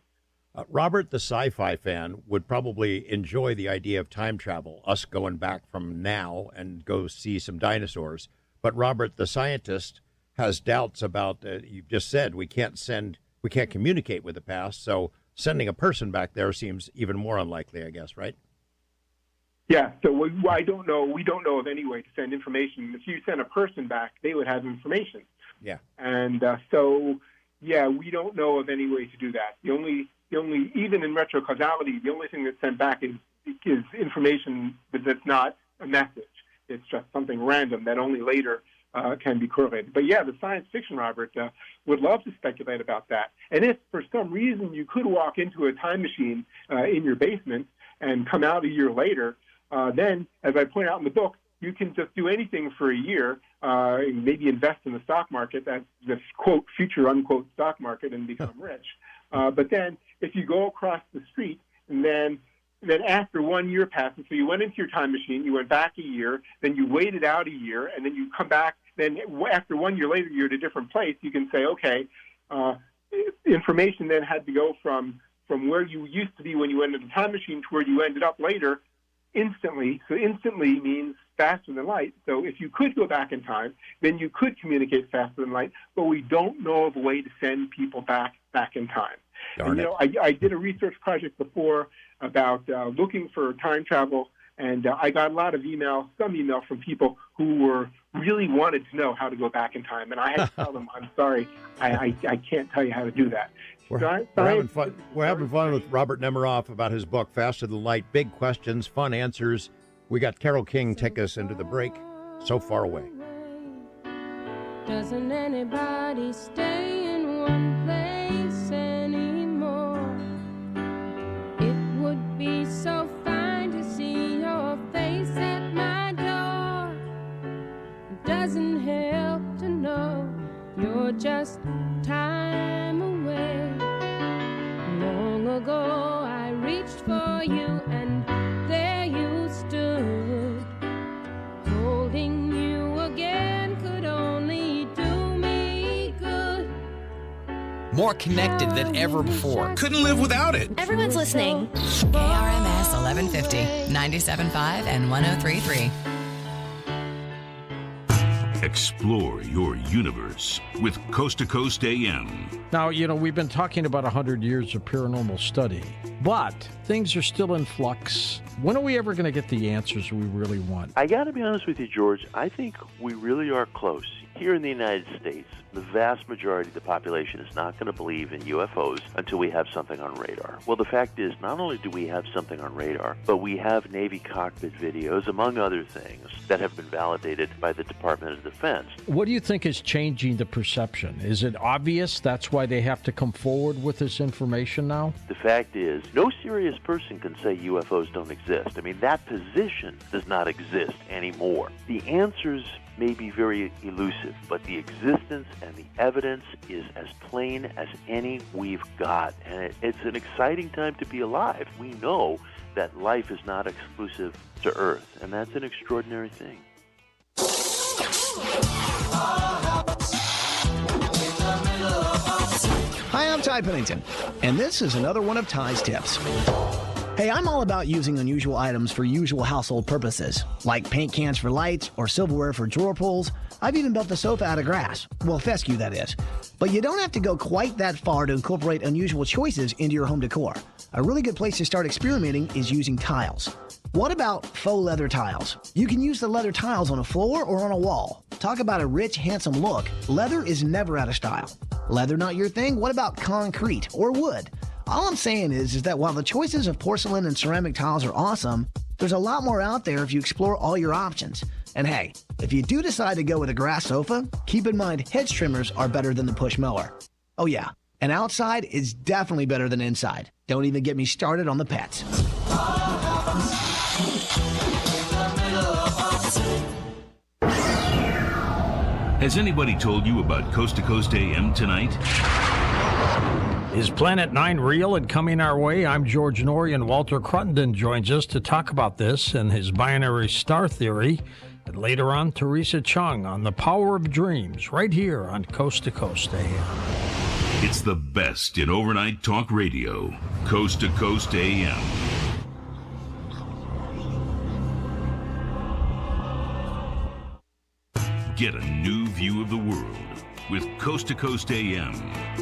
[SPEAKER 7] Robert, the sci-fi fan, would probably enjoy the idea of time travel, us going back from now and go see some dinosaurs. But Robert, the scientist, has doubts about, you've just said, we can't communicate with the past, so sending a person back there seems even more unlikely, I guess, right?
[SPEAKER 9] Yeah, so we don't know of any way to send information. If you send a person back, they would have information.
[SPEAKER 7] Yeah.
[SPEAKER 9] And we don't know of any way to do that. The only even in retrocausality, the only thing that's sent back is information that's not a message. It's just something random that only later can be correlated. But yeah, the science fiction, Robert, would love to speculate about that. And if for some reason you could walk into a time machine in your basement and come out a year later, then, as I point out in the book, you can just do anything for a year, maybe invest in the stock market, that's the quote future unquote stock market, and become rich. But then if you go across the street and then after 1 year passes, so you went into your time machine, you went back a year, then you waited out a year, and then you come back, then after 1 year later, you're at a different place, you can say, okay, information then had to go from where you used to be when you went into the time machine to where you ended up later instantly. So instantly means faster than light. So if you could go back in time, then you could communicate faster than light, but we don't know of a way to send people back in time. And, I did a research project before about looking for time travel, and I got a lot of some email from people who really wanted to know how to go back in time, and I had to tell them, I'm sorry, I can't tell you how to do that.
[SPEAKER 7] We're having fun. We're having fun with Robert Nemiroff about his book, Faster Than Light. Big questions, fun answers. We got Carole King take us into the break. So Far Away.
[SPEAKER 10] Doesn't anybody stay in one place anymore? It would be so fine to see your face at my door. It doesn't help to know you're just time away. reached for you, and there you stood. Holding you again could only do me good.
[SPEAKER 11] More connected than ever before.
[SPEAKER 12] Couldn't live without it.
[SPEAKER 8] Everyone's listening.
[SPEAKER 19] KRMS 1150, 97.5 and 103.3.
[SPEAKER 6] Explore your universe with Coast to Coast AM.
[SPEAKER 13] Now, we've been talking about 100 years of paranormal study, but things are still in flux. When are we ever going to get the answers we really want?
[SPEAKER 14] I got to be honest with you, George. I think we really are close. Here in the United States, the vast majority of the population is not going to believe in UFOs until we have something on radar. Well, the fact is, not only do we have something on radar, but we have Navy cockpit videos, among other things, that have been validated by the Department of Defense.
[SPEAKER 13] What do you think is changing the perception? Is it obvious that's why they have to come forward with this information now?
[SPEAKER 14] The fact is, no serious person can say UFOs don't exist. I mean, that position does not exist anymore. The answers may be very elusive, but the existence and the evidence is as plain as any we've got. And it's an exciting time to be alive. We know that life is not exclusive to Earth, and that's an extraordinary thing.
[SPEAKER 26] Hi, I'm Ty Pennington, and this is another one of Ty's tips. Hey, I'm all about using unusual items for usual household purposes, like paint cans for lights or silverware for drawer pulls. I've even built the sofa out of grass. Well, fescue, that is. But you don't have to go quite that far to incorporate unusual choices into your home decor. A really good place to start experimenting is using tiles. What about faux leather tiles? You can use the leather tiles on a floor or on a wall. Talk about a rich, handsome look. Leather is never out of style. Leather not your thing? What about concrete or wood? All I'm saying is that while the choices of porcelain and ceramic tiles are awesome, there's a lot more out there if you explore all your options. And hey, if you do decide to go with a grass sofa, keep in mind hedge trimmers are better than the push mower. Oh yeah, and outside is definitely better than inside. Don't even get me started on the pets.
[SPEAKER 6] Has anybody told you about Coast to Coast AM tonight?
[SPEAKER 13] Is Planet 9 real and coming our way? I'm George Norrie, and Walter Cruttenden joins us to talk about this and his binary star theory. And later on, Teresa Chung on the power of dreams, right here on Coast to Coast AM.
[SPEAKER 6] It's the best in overnight talk radio. Coast to Coast AM. Get a new view of the world with Coast to Coast AM.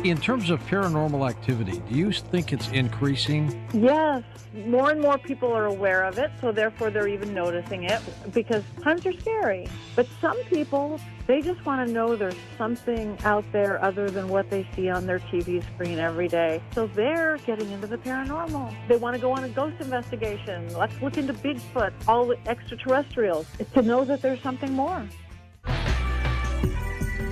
[SPEAKER 13] In terms of paranormal activity, do you think it's increasing?
[SPEAKER 15] Yes. More and more people are aware of it, so therefore they're even noticing it, because times are scary. But some people, they just want to know there's something out there other than what they see on their TV screen every day. So they're getting into the paranormal. They want to go on a ghost investigation. Let's look into Bigfoot, all the extraterrestrials, to know that there's something more.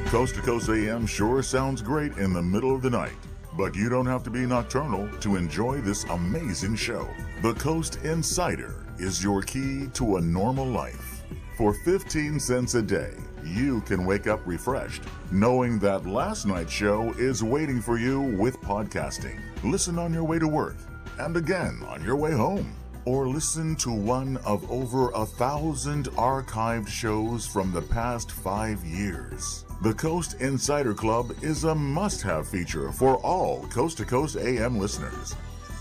[SPEAKER 16] Coast to Coast AM sure sounds great in the middle of the night, but you don't have to be nocturnal to enjoy this amazing show. The Coast Insider is your key to a normal life. For 15 cents a day, you can wake up refreshed, knowing that last night's show is waiting for you with podcasting. Listen on your way to work, and again on your way home. Or listen to one of over 1,000 archived shows from the past 5 years. The Coast Insider Club is a must-have feature for all Coast to Coast AM listeners.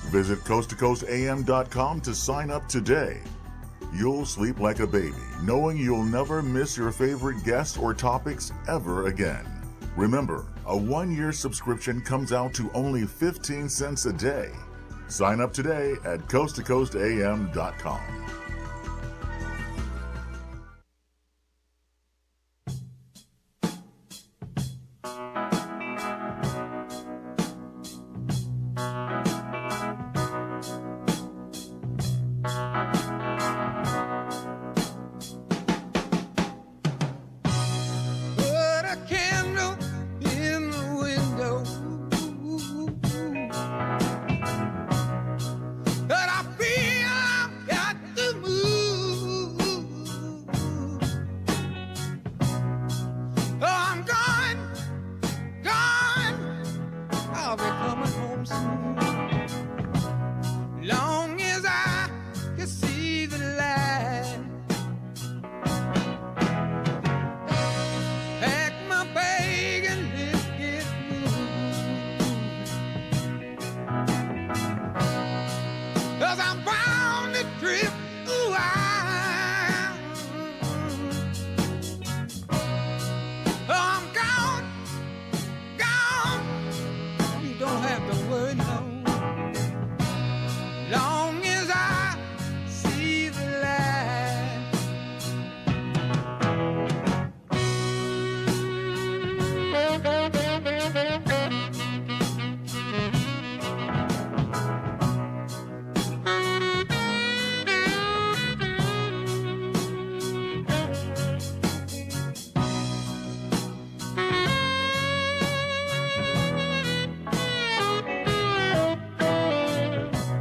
[SPEAKER 16] Visit coasttocoastam.com to sign up today. You'll sleep like a baby, knowing you'll never miss your favorite guests or topics ever again. Remember, a 1-year subscription comes out to only 15 cents a day. Sign up today at coasttocoastam.com.
[SPEAKER 21] Put a candle in the window, but I feel I've got to move. Trip, ooh, I'm gone, gone. You don't have to worry, no. Long as I see the light.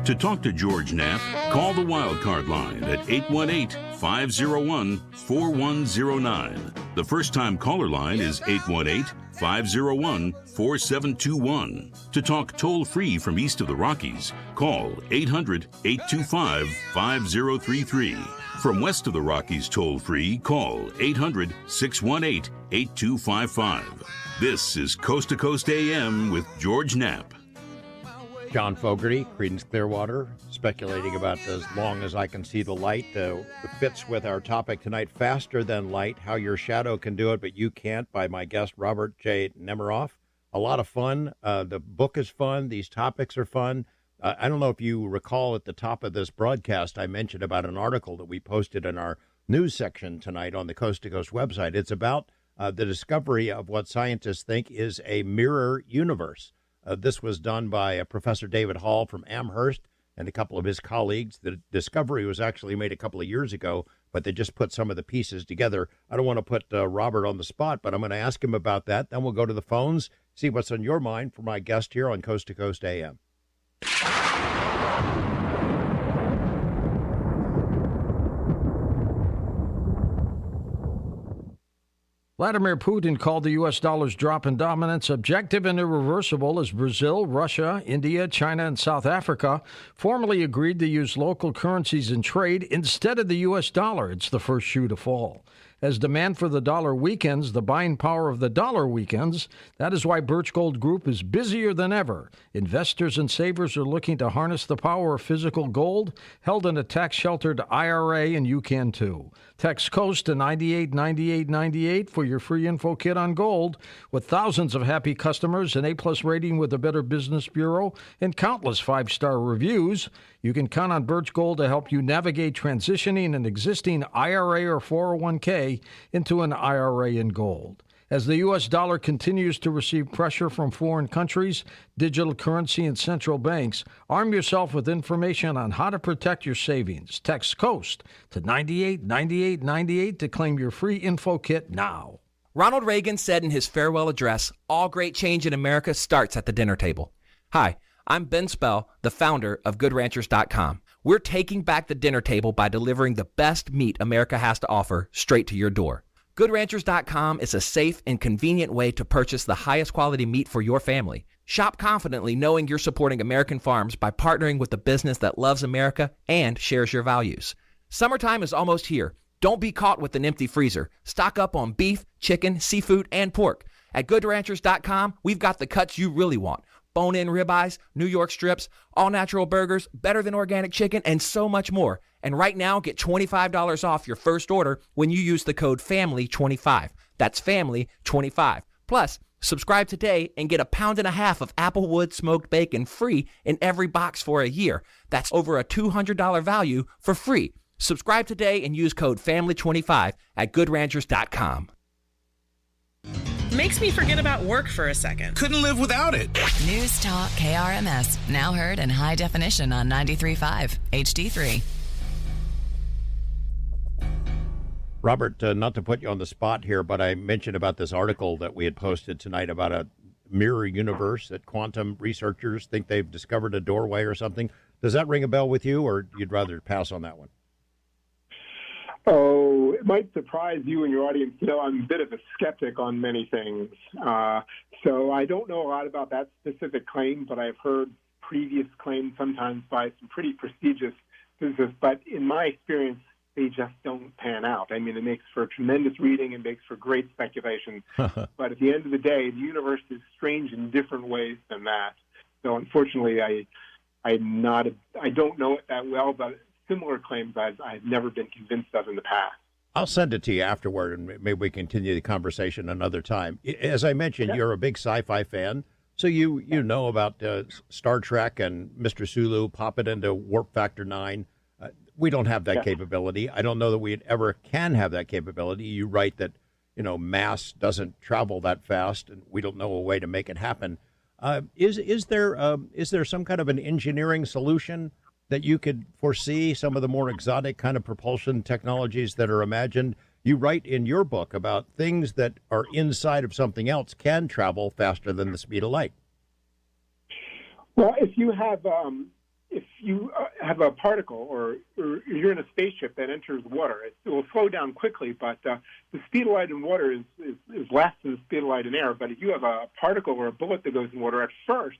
[SPEAKER 6] To talk to George Knapp, call the Wildcard line at 818-501-4109. The first-time caller line is 818-501-4721. To talk toll-free from east of the Rockies, call 800-825-5033. From west of the Rockies toll-free, call 800-618-8255. This is Coast to Coast AM with George Knapp.
[SPEAKER 7] John Fogerty, Creedence Clearwater, speculating about As Long As I Can See the Light. It fits with our topic tonight, Faster Than Light, How Your Shadow Can Do It, But You Can't, by my guest, Robert J. Nemiroff. A lot of fun. The book is fun. These topics are fun. I don't know if you recall at the top of this broadcast, I mentioned about an article that we posted in our news section tonight on the Coast to Coast website. It's about the discovery of what scientists think is a mirror universe. This was done by Professor David Hall from Amherst and a couple of his colleagues. The discovery was actually made a couple of years ago, but they just put some of the pieces together. I don't want to put Robert on the spot, but I'm going to ask him about that. Then we'll go to the phones, see what's on your mind for my guest here on Coast to Coast AM.
[SPEAKER 13] Vladimir Putin called the U.S. dollar's drop in dominance objective and irreversible as Brazil, Russia, India, China, and South Africa formally agreed to use local currencies in trade instead of the U.S. dollar. It's the first shoe to fall. As demand for the dollar weakens, the buying power of the dollar weakens. That is why Birch Gold Group is busier than ever. Investors and savers are looking to harness the power of physical gold held in a tax-sheltered IRA, and you can too. Text COAST to 989898 for your free info kit on gold. With thousands of happy customers, an A-plus rating with the Better Business Bureau, and countless five-star reviews, you can count on Birch Gold to help you navigate transitioning an existing IRA or 401k into an IRA in gold. As the U.S. dollar continues to receive pressure from foreign countries, digital currency, and central banks, arm yourself with information on how to protect your savings. Text COAST to 989898 to claim your free info kit now.
[SPEAKER 3] Ronald Reagan said in his farewell address, "All great change in America starts at the dinner table." Hi, I'm Ben Spell, the founder of GoodRanchers.com. We're taking back the dinner table by delivering the best meat America has to offer straight to your door. GoodRanchers.com is a safe and convenient way to purchase the highest quality meat for your family. Shop confidently knowing you're supporting American farms by partnering with a business that loves America and shares your values. Summertime is almost here. Don't be caught with an empty freezer. Stock up on beef, chicken, seafood, and pork. At GoodRanchers.com, we've got the cuts you really want. Bone-in ribeyes, New York strips, all-natural burgers, better than organic chicken, and so much more. And right now, get $25 off your first order when you use the code FAMILY25. That's FAMILY25. Plus, subscribe today and get 1.5 pounds of Applewood smoked bacon free in every box for a year. That's over a $200 value for free. Subscribe today and use code FAMILY25 at GoodRanchers.com.
[SPEAKER 4] Makes me forget about work for a second.
[SPEAKER 12] Couldn't live without it.
[SPEAKER 19] News Talk KRMS, now heard in high definition on 93.5 HD3.
[SPEAKER 7] Robert, not to put you on the spot here, but I mentioned about this article that we had posted tonight about a mirror universe that quantum researchers think they've discovered a doorway or something. Does that ring a bell with you, or you'd rather pass on that one?
[SPEAKER 9] Oh, it might surprise you and your audience. You know, I'm a bit of a skeptic on many things. So I don't know a lot about that specific claim, but I've heard previous claims sometimes by some pretty prestigious physicists. But in my experience, they just don't pan out. I mean, it makes for tremendous reading and makes for great speculation. But at the end of the day, the universe is strange in different ways than that. So unfortunately, I don't know it that well, but similar claims I've never been convinced of in the past.
[SPEAKER 7] I'll send it to you afterward, and maybe we continue the conversation another time. As I mentioned, you're a big sci-fi fan, so you know about Star Trek and Mr. Sulu. Pop it into Warp Factor 9. We don't have that capability. I don't know that we ever can have that capability. You write that, mass doesn't travel that fast, and we don't know a way to make it happen. Is there some kind of an engineering solution that you could foresee, some of the more exotic kind of propulsion technologies that are imagined? You write in your book about things that are inside of something else can travel faster than the speed of light.
[SPEAKER 9] Well, if you have a particle or you're in a spaceship that enters water, it will slow down quickly, but the speed of light in water is less than the speed of light in air. But if you have a particle or a bullet that goes in water, at first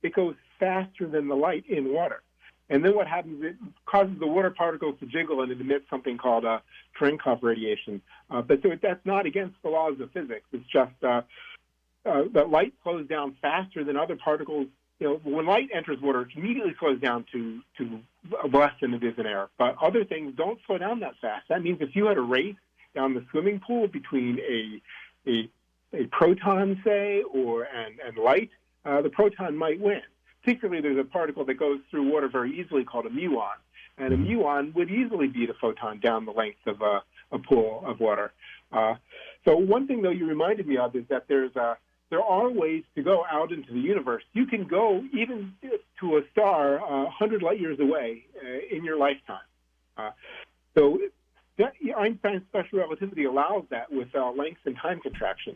[SPEAKER 9] it goes faster than the light in water. And then what happens, it causes the water particles to jiggle and it emits something called Cherenkov radiation. But so that's not against the laws of physics. It's just that light slows down faster than other particles. When light enters water, it immediately slows down to less than it is in air. But other things don't slow down that fast. That means if you had a race down the swimming pool between a proton, say, and light, the proton might win. Particularly, there's a particle that goes through water very easily called a muon, and a muon would easily beat a photon down the length of a pool of water. So one thing, though, you reminded me of is that there are ways to go out into the universe. You can go even to a star 100 light years away in your lifetime. So Einstein's special relativity allows that with length and time contraction.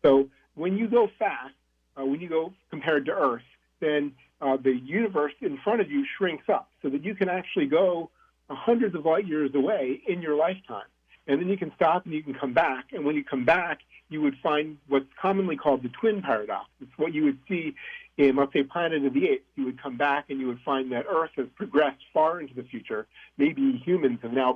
[SPEAKER 9] So when you go fast, when you go compared to Earth, then the universe in front of you shrinks up so that you can actually go hundreds of light years away in your lifetime. And then you can stop and you can come back. And when you come back, you would find what's commonly called the twin paradox. It's what you would see in, let's say, Planet of the Apes. You would come back and you would find that Earth has progressed far into the future. Maybe humans have now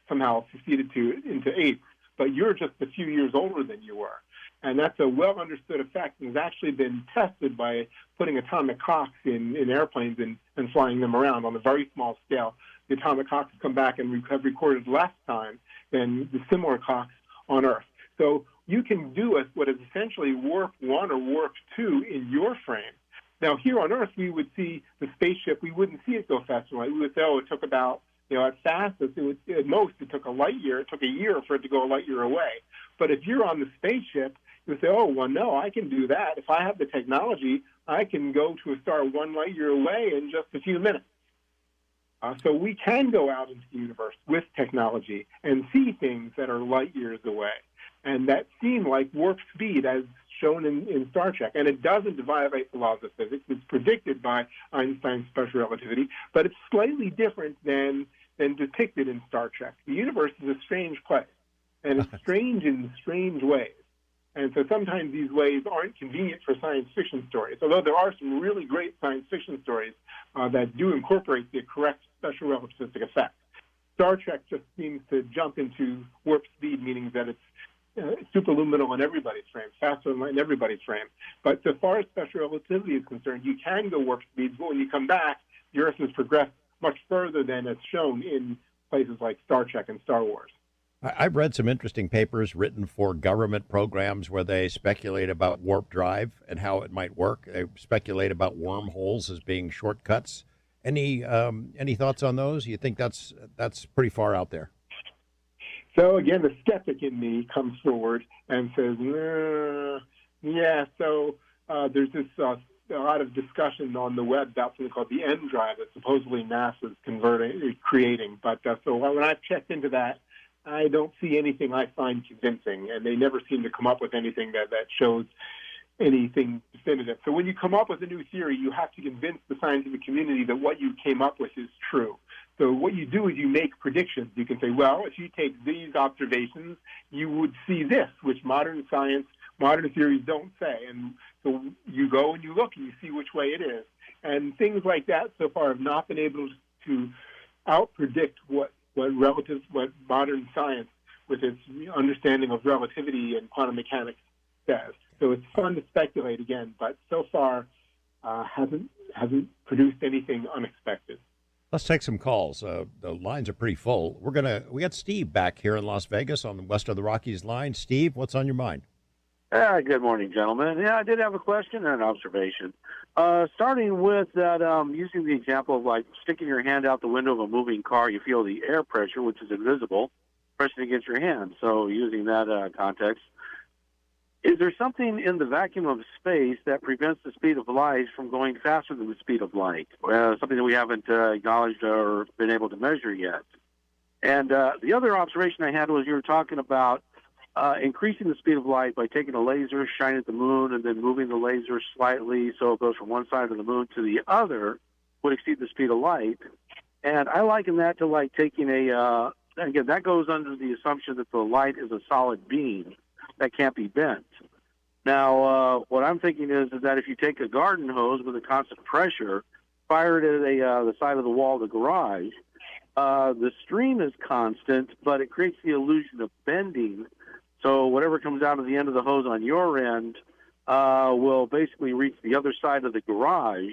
[SPEAKER 9] somehow succeeded into apes, but you're just a few years older than you were. And that's a well-understood effect and has actually been tested by putting atomic clocks in airplanes and flying them around on a very small scale. The atomic clocks come back and have recorded less time than the similar clocks on Earth. So you can do what is essentially warp 1 or warp 2 in your frame. Now, here on Earth, we would see the spaceship. We wouldn't see it go faster. We would say, it took about, at fastest, at most, it took a light year. It took a year for it to go a light year away. But if you're on the spaceship, you say, no, I can do that. If I have the technology, I can go to a star 1 light year away in just a few minutes. So we can go out into the universe with technology and see things that are light years away. And that seem like warp speed as shown in Star Trek. And it doesn't violate the laws of physics. It's predicted by Einstein's special relativity, but it's slightly different than depicted in Star Trek. The universe is a strange place, and it's strange in strange ways. And so sometimes these ways aren't convenient for science fiction stories, although there are some really great science fiction stories that do incorporate the correct special relativistic effect. Star Trek just seems to jump into warp speed, meaning that it's superluminal in everybody's frame, faster than light in everybody's frame. But so far as special relativity is concerned, you can go warp speed, but when you come back, the Earth has progressed much further than it's shown in places like Star Trek and Star Wars.
[SPEAKER 7] I've read some interesting papers written for government programs where they speculate about warp drive and how it might work. They speculate about wormholes as being shortcuts. Any thoughts on those? You think that's pretty far out there?
[SPEAKER 9] So again, the skeptic in me comes forward and says, yeah. So there's this a lot of discussion on the web about something called the M drive that supposedly NASA's creating. But so when I've checked into that, I don't see anything I find convincing, and they never seem to come up with anything that shows anything definitive. So when you come up with a new theory, you have to convince the scientific community that what you came up with is true. So what you do is you make predictions. You can say, well, if you take these observations, you would see this, which modern science, modern theories don't say. And so you go and you look and you see which way it is. And things like that so far have not been able to outpredict what modern science, with its understanding of relativity and quantum mechanics, says. So it's fun to speculate again, but so far hasn't produced anything unexpected.
[SPEAKER 7] Let's take some calls. The lines are pretty full. We got Steve back here in Las Vegas on the West of the Rockies line. Steve, what's on your mind?
[SPEAKER 12] Good morning, gentlemen. Yeah, I did have a question and an observation. Starting with that, using the example of like sticking your hand out the window of a moving car, you feel the air pressure, which is invisible, pressing against your hand. So using that context, is there something in the vacuum of space that prevents the speed of light from going faster than the speed of light? Something that we haven't acknowledged or been able to measure yet. And the other observation I had was you were talking about increasing the speed of light by taking a laser, shining at the moon, and then moving the laser slightly so it goes from one side of the moon to the other would exceed the speed of light. And I liken that to like taking again, that goes under the assumption that the light is a solid beam that can't be bent. Now, what I'm thinking is that if you take a garden hose with a constant pressure, fire it at the side of the wall of the garage, the stream is constant, but it creates the illusion of bending. So whatever comes out of the end of the hose on your end will basically reach the other side of the garage,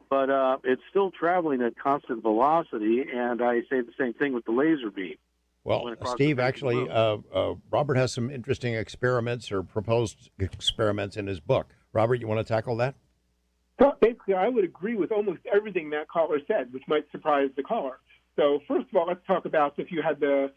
[SPEAKER 12] but it's still traveling at constant velocity, and I say the same thing with the laser beam.
[SPEAKER 7] Well, Steve, actually, Robert has some interesting experiments or proposed experiments in his book. Robert, you want to tackle that?
[SPEAKER 9] So basically, I would agree with almost everything that caller said, which might surprise the caller. So first of all, let's talk about if you have a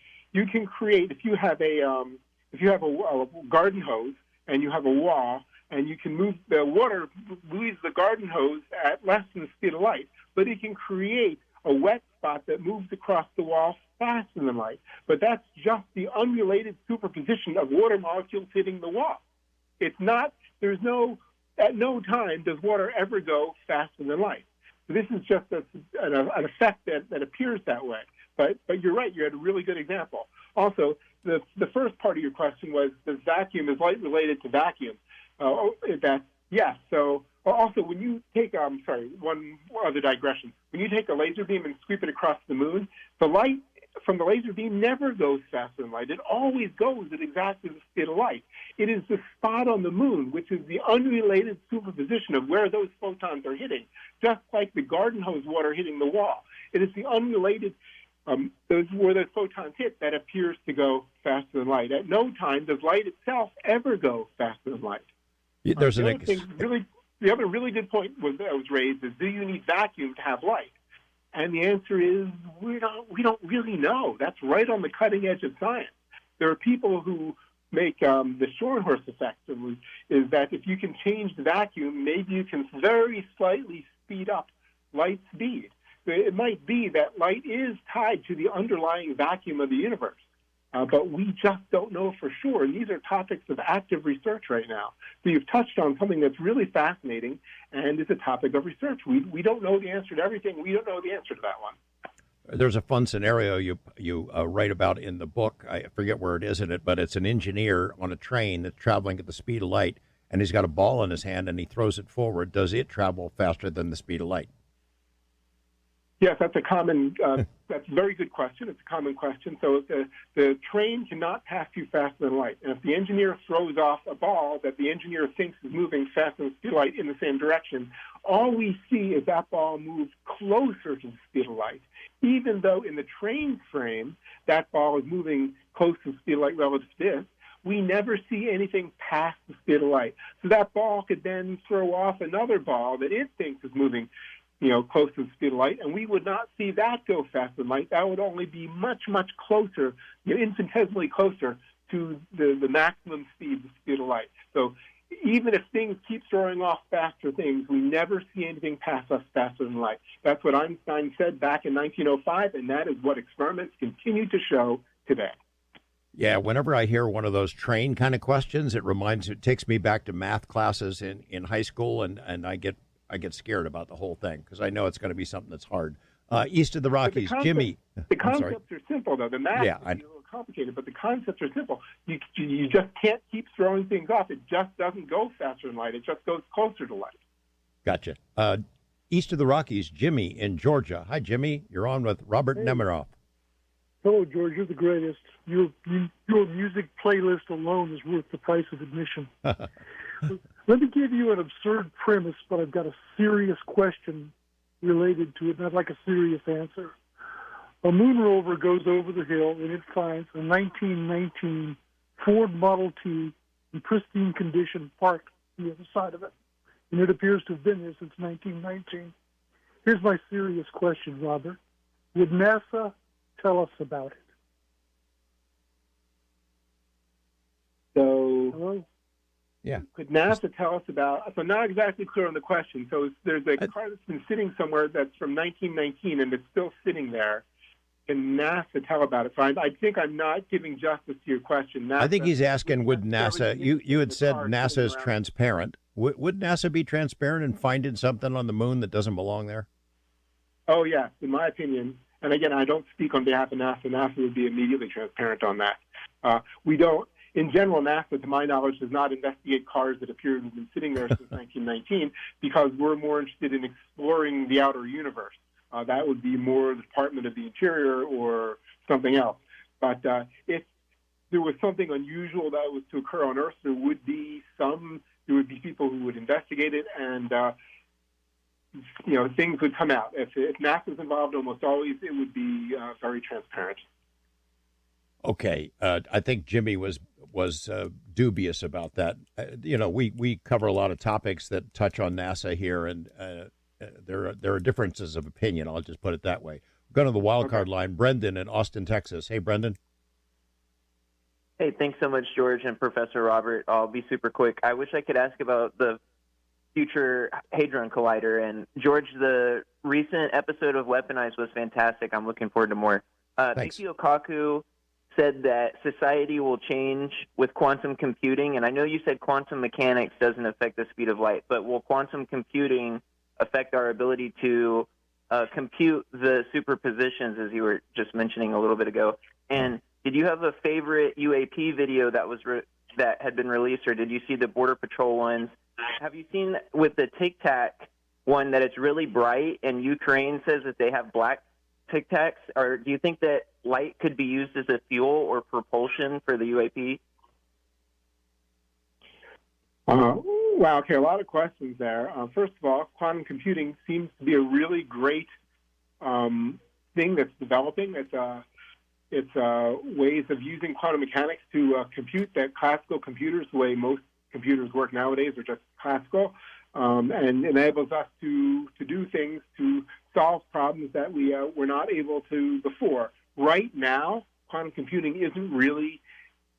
[SPEAKER 9] garden hose and you have a wall, and you can move the water, leaves the garden hose at less than the speed of light, but it can create a wet spot that moves across the wall faster than light. But that's just the unrelated superposition of water molecules hitting the wall. It's not, at no time does water ever go faster than light. So this is just an effect that appears that way. But you're right, you had a really good example. Also, the first part of your question was, is light related to vacuum? Yes. So also, when you take, one other digression. When you take a laser beam and sweep it across the moon, the light from the laser beam never goes faster than light. It always goes at exactly the speed of light. It is the spot on the moon, which is the unrelated superposition of where those photons are hitting, just like the garden hose water hitting the wall. It is the unrelated where those photons hit that appears to go faster than light. At no time does light itself ever go faster than light. The other really good point that was raised is, do you need vacuum to have light? And the answer is we don't really know. That's right on the cutting edge of science. There are people who make the Schornhorst effect, is that if you can change the vacuum, maybe you can very slightly speed up light speed. It might be that light is tied to the underlying vacuum of the universe, but we just don't know for sure. And these are topics of active research right now. So you've touched on something that's really fascinating, and it's a topic of research. We don't know the answer to everything. We don't know the answer to that one.
[SPEAKER 7] There's a fun scenario you write about in the book. I forget where it is in it, but it's an engineer on a train that's traveling at the speed of light, and he's got a ball in his hand, and he throws it forward. Does it travel faster than the speed of light?
[SPEAKER 9] Yes, that's a that's a very good question. It's a common question. So the train cannot pass you faster than light. And if the engineer throws off a ball that the engineer thinks is moving faster than the speed of light in the same direction, all we see is that ball moves closer to the speed of light, even though in the train frame that ball is moving close to the speed of light relative to this. We never see anything past the speed of light. So that ball could then throw off another ball that it thinks is moving close to the speed of light, and we would not see that go faster than light. That would only be much, much closer, infinitesimally closer to the maximum speed, the speed of light. So even if things keep throwing off faster things, we never see anything pass us faster than light. That's what Einstein said back in 1905, and that is what experiments continue to show today.
[SPEAKER 7] Yeah, whenever I hear one of those train kind of questions, it takes me back to math classes in high school, and I get scared about the whole thing because I know it's going to be something that's hard. East of the Rockies, Jimmy.
[SPEAKER 9] The concepts are simple, though. The math is a little complicated, but the concepts are simple. You just can't keep throwing things off. It just doesn't go faster than light. It just goes closer to light.
[SPEAKER 7] Gotcha. East of the Rockies, Jimmy in Georgia. Hi, Jimmy. You're on with Robert Nemiroff.
[SPEAKER 17] Hello, George. You're the greatest. Your music playlist alone is worth the price of admission. Let me give you an absurd premise, but I've got a serious question related to it, and I'd like a serious answer. A moon rover goes over the hill, and it finds a 1919 Ford Model T in pristine condition parked on the other side of it. And it appears to have been there since 1919. Here's my serious question, Robert. Would NASA tell us about it?
[SPEAKER 9] So,
[SPEAKER 17] hello?
[SPEAKER 7] Yeah.
[SPEAKER 9] Could NASA tell us about? So, not exactly clear on the question. So, there's a car that's been sitting somewhere that's from 1919, and it's still sitting there. Can NASA tell about it? So, I think I'm not giving justice to your question. NASA,
[SPEAKER 7] I think he's asking, would NASA? You had said NASA is transparent. Would NASA be transparent in finding something on the moon that doesn't belong there?
[SPEAKER 9] Oh, yes, in my opinion. And again, I don't speak on behalf of NASA. NASA would be immediately transparent on that. We don't. In general, NASA, to my knowledge, does not investigate cars that appear to have been sitting there since 1919 because we're more interested in exploring the outer universe. That would be more the Department of the Interior or something else. But if there was something unusual that was to occur on Earth, there would be people who would investigate it, and things would come out. If NASA's involved, almost always it would be very transparent.
[SPEAKER 7] Okay, I think Jimmy was dubious about that. We cover a lot of topics that touch on NASA here, and there are differences of opinion. I'll just put it that way. Go to the wild card line. Brendan in Austin, Texas. Hey, Brendan.
[SPEAKER 1] Hey, thanks so much, George and Professor Robert. I'll be super quick. I wish I could ask about the Future Hadron Collider. And George, the recent episode of Weaponized was fantastic. I'm looking forward to more. Miki Okaku said that society will change with quantum computing. And I know you said quantum mechanics doesn't affect the speed of light, but will quantum computing affect our ability to compute the superpositions, as you were just mentioning a little bit ago? And did you have a favorite UAP video that was that had been released, or did you see the Border Patrol ones? Have you seen with the Tic Tac one that it's really bright, and Ukraine says that they have black Tic Tacs? Or do you think that light could be used as a fuel or propulsion for the UAP?
[SPEAKER 9] Wow, okay, a lot of questions there. First of all, quantum computing seems to be a really great thing that's developing. It's ways of using quantum mechanics to compute that classical computers, the way most computers work nowadays, are just classical, and enables us to do things to solve problems that we were not able to before. Right now, quantum computing isn't really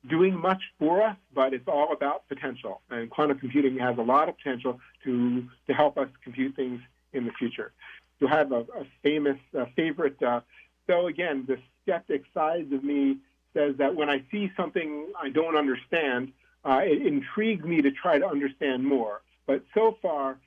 [SPEAKER 9] doing much for us, but it's all about potential. And quantum computing has a lot of potential to help us compute things in the future. You'll have a famous favorite. So again, the skeptic side of me says that when I see something I don't understand, it intrigues me to try to understand more. But so far,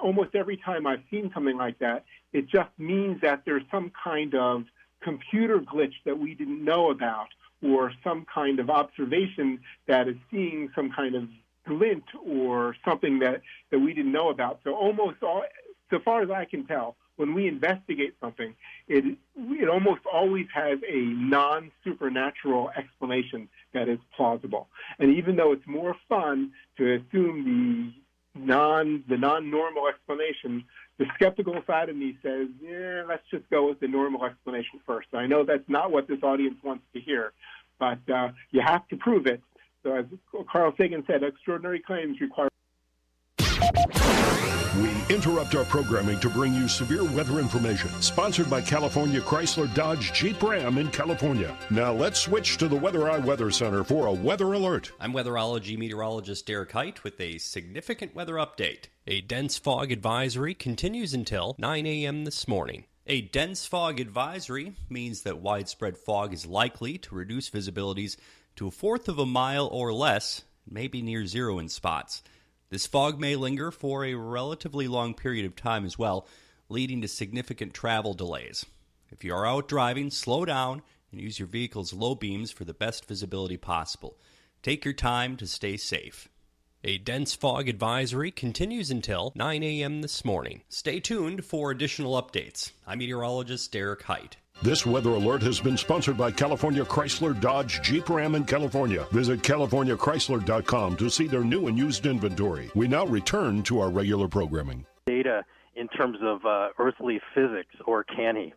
[SPEAKER 9] almost every time I've seen something like that, it just means that there's some kind of computer glitch that we didn't know about, or some kind of observation that is seeing some kind of glint or something that we didn't know about. So almost all, so far as I can tell, when we investigate something, it almost always has a non-supernatural explanation that is plausible. And even though it's more fun to assume the non-normal explanation, the skeptical side of me says, yeah, let's just go with the normal explanation first. I know that's not what this audience wants to hear, but you have to prove it. So as Carl Sagan said, extraordinary claims require...
[SPEAKER 18] We interrupt our programming to bring you severe weather information, sponsored by California Chrysler Dodge Jeep Ram in California. Now let's switch to the Weather Eye Weather Center for a weather alert.
[SPEAKER 20] I'm weatherology meteorologist Derek Height with a significant weather update. A dense fog advisory continues until 9 a.m. this morning. A dense fog advisory means that widespread fog is likely to reduce visibilities to 1/4 of a mile or less, maybe near zero in spots. This fog may linger for a relatively long period of time as well, leading to significant travel delays. If you are out driving, slow down and use your vehicle's low beams for the best visibility possible. Take your time to stay safe. A dense fog advisory continues until 9 a.m. this morning. Stay tuned for additional updates. I'm meteorologist Derek Height.
[SPEAKER 18] This weather alert has been sponsored by California Chrysler Dodge Jeep Ram in California. Visit CaliforniaChrysler.com to see their new and used inventory. We now return to our regular programming.
[SPEAKER 22] Data
[SPEAKER 2] in terms of earthly physics, or can he?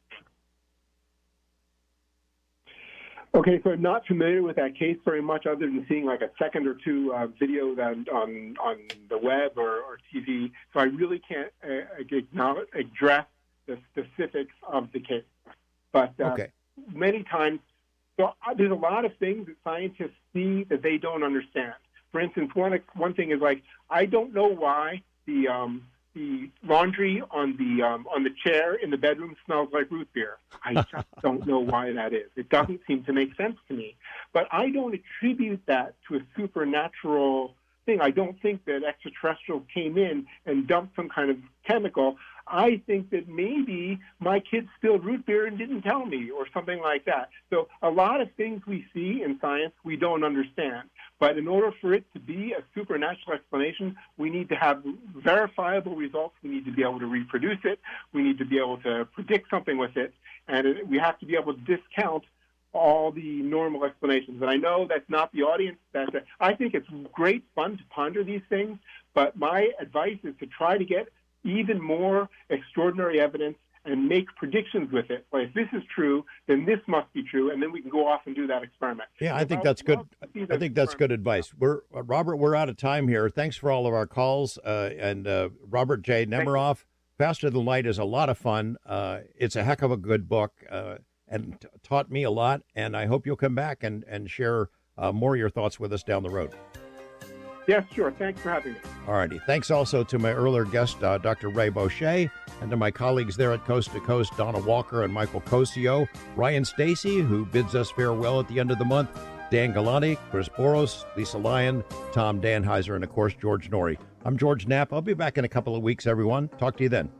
[SPEAKER 9] Okay, so I'm not familiar with that case very much, other than seeing like a second or two videos on the web or TV. So I really can't address the specifics of the case. But many times, there's a lot of things that scientists see that they don't understand. For instance, one thing is like, I don't know why the laundry on the chair in the bedroom smells like root beer. I just don't know why that is. It doesn't seem to make sense to me. But I don't attribute that to a supernatural thing. I don't think that extraterrestrials came in and dumped some kind of chemical. I think that maybe my kids spilled root beer and didn't tell me, or something like that. So a lot of things we see in science we don't understand. But in order for it to be a supernatural explanation, we need to have verifiable results. We need to be able to reproduce it. We need to be able to predict something with it. And we have to be able to discount all the normal explanations. And I know that's not the audience. I think it's great fun to ponder these things. But my advice is to try to get even more extraordinary evidence and make predictions with it. Like, if this is true, then this must be true, and then we can go off and do that experiment.
[SPEAKER 7] Yeah, I think that's good. I think that's good advice. Robert, we're out of time here. Thanks for all of our calls. And Robert J. Nemiroff, Faster Than Light is a lot of fun. It's a heck of a good book and taught me a lot, and I hope you'll come back and share more of your thoughts with us down the road.
[SPEAKER 9] Yes, sure. Thanks for having me.
[SPEAKER 7] All righty. Thanks also to my earlier guest, Dr. Ray Boucher, and to my colleagues there at Coast to Coast, Donna Walker and Michael Cosio, Ryan Stacy, who bids us farewell at the end of the month, Dan Galante, Chris Boros, Lisa Lyon, Tom Danheiser, and, of course, George Norrie. I'm George Knapp. I'll be back in a couple of weeks, everyone. Talk to you then.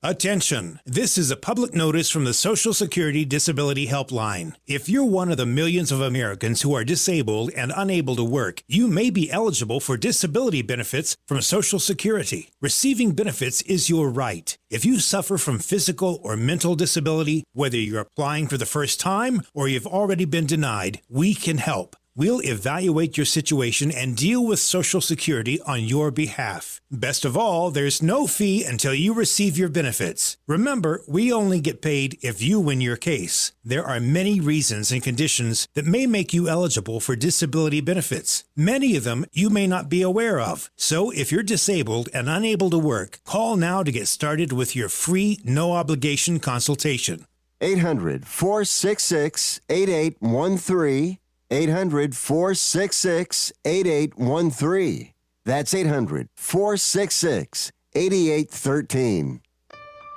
[SPEAKER 5] Attention! This is a public notice from the Social Security Disability Helpline. If you're one of the millions of Americans who are disabled and unable to work, you may be eligible for disability benefits from Social Security. Receiving benefits is your right. If you suffer from physical or mental disability, whether you're applying for the first time or you've already been denied, we can help. We'll evaluate your situation and deal with Social Security on your behalf. Best of all, there's no fee until you receive your benefits. Remember, we only get paid if you win your case. There are many reasons and conditions that may make you eligible for disability benefits. Many of them you may not be aware of. So if you're disabled and unable to work, call now to get started with your free, no-obligation consultation.
[SPEAKER 22] 800-466-8813. 800-466-8813. That's 800-466-8813.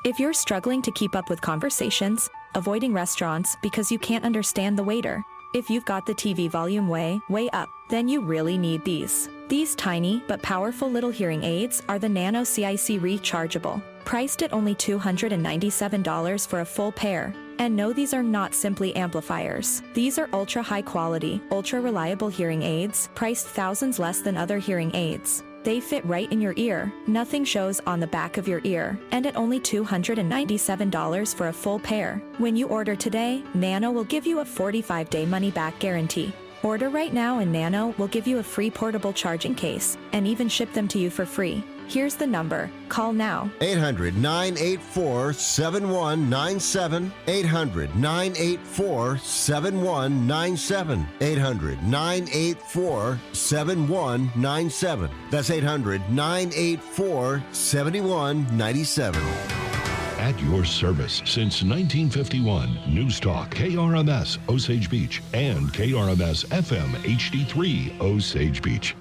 [SPEAKER 8] If you're struggling to keep up with conversations, avoiding restaurants because you can't understand the waiter, if you've got the TV volume way up, then you really need these. These tiny but powerful little hearing aids are the Nano CIC Rechargeable, priced at only $297 for a full pair. And no, these are not simply amplifiers. These are ultra high quality, ultra reliable hearing aids, priced thousands less than other hearing aids. They fit right in your ear, nothing shows on the back of your ear, and at only $297 for a full pair. When you order today, Nano will give you a 45-day money-back guarantee. Order right now and Nano will give you a free portable charging case and even ship them to you for free. Here's the number. Call now.
[SPEAKER 22] 800-984-7197. 800-984-7197. 800-984-7197. That's 800-984-7197.
[SPEAKER 18] at your service since 1951. News Talk, KRMS, Osage Beach, and KRMS FM HD3, Osage Beach.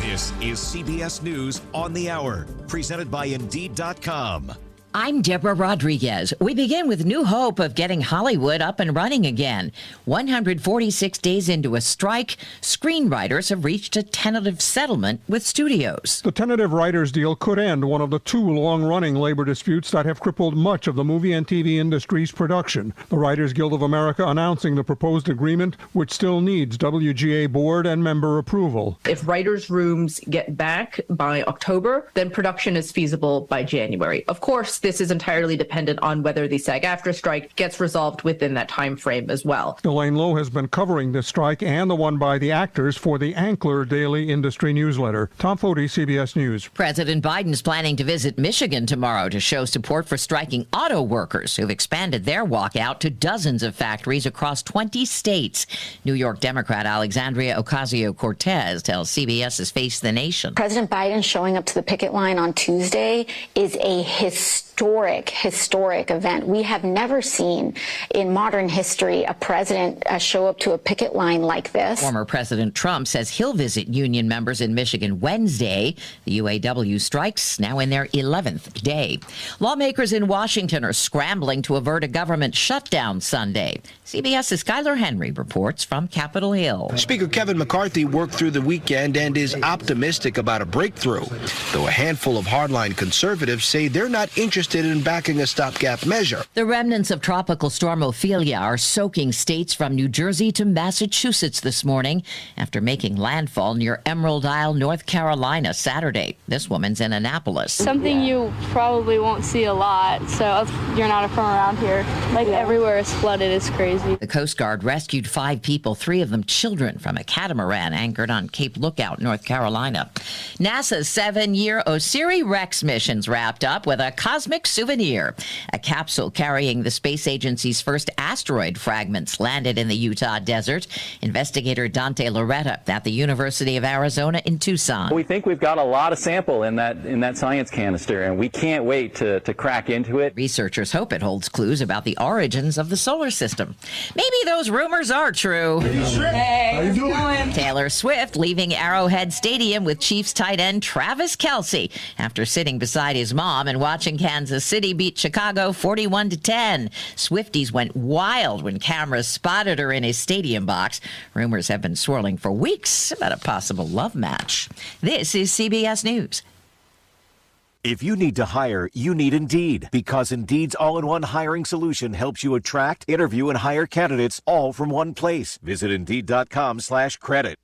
[SPEAKER 10] This is CBS News on the Hour, presented by Indeed.com.
[SPEAKER 11] I'm Deborah Rodriguez. We begin with new hope of getting Hollywood up and running again. 146 days into a strike, screenwriters have reached a tentative settlement with studios.
[SPEAKER 14] The tentative writers' deal could end one of the two long-running labor disputes that have crippled much of the movie and TV industry's production. The Writers Guild of America announcing the proposed agreement, which still needs WGA board and member approval.
[SPEAKER 23] If writers' rooms get back by October, then production is feasible by January. Of course, this is entirely dependent on whether the SAG-AFTRA strike gets resolved within that time frame as well.
[SPEAKER 14] Elaine Lowe has been covering this strike and the one by the actors for the Ankler Daily Industry Newsletter. Tom Foti, CBS News.
[SPEAKER 11] President Biden's planning to visit Michigan tomorrow to show support for striking auto workers who've expanded their walkout to dozens of factories across 20 states. New York Democrat Alexandria Ocasio-Cortez tells CBS's Face the Nation.
[SPEAKER 24] President Biden showing up to the picket line on Tuesday is a historic event. We have never seen in modern history a president show up to a picket line like this.
[SPEAKER 11] Former President Trump says he'll visit union members in Michigan Wednesday. The UAW strikes now in their 11th day. Lawmakers in Washington are scrambling to avert a government shutdown Sunday. CBS's Skylar Henry reports from Capitol Hill.
[SPEAKER 26] Speaker Kevin McCarthy worked through the weekend and is optimistic about a breakthrough, though a handful of hardline conservatives say they're not interested in backing a stopgap measure.
[SPEAKER 11] The remnants of Tropical Storm Ophelia are soaking states from New Jersey to Massachusetts this morning after making landfall near Emerald Isle, North Carolina, Saturday. This woman's in Annapolis.
[SPEAKER 25] Something you probably won't see a lot, so if you're not from around here. Everywhere is flooded. It's crazy.
[SPEAKER 11] The Coast Guard rescued 5 people, 3 of them children, from a catamaran anchored on Cape Lookout, North Carolina. NASA's 7-year OSIRIS-REx missions wrapped up with a cosmic souvenir. A capsule carrying the space agency's first asteroid fragments landed in the Utah desert. Investigator Dante Loretta at the University of Arizona in Tucson.
[SPEAKER 27] We think we've got a lot of sample in that science canister, and we can't wait to crack into it.
[SPEAKER 11] Researchers hope it holds clues about the origins of the solar system. Maybe those rumors are true.
[SPEAKER 28] Hey, how you doing?
[SPEAKER 11] Taylor Swift leaving Arrowhead Stadium with Chiefs tight end Travis Kelce after sitting beside his mom and watching Kansas City beat Chicago 41-10. Swifties went wild when cameras spotted her in his stadium box. Rumors have been swirling for weeks about a possible love match. This is CBS News.
[SPEAKER 22] If you need to hire, you need Indeed, because Indeed's all-in-one hiring solution helps you attract, interview, and hire candidates all from one place. Visit Indeed.com/credit.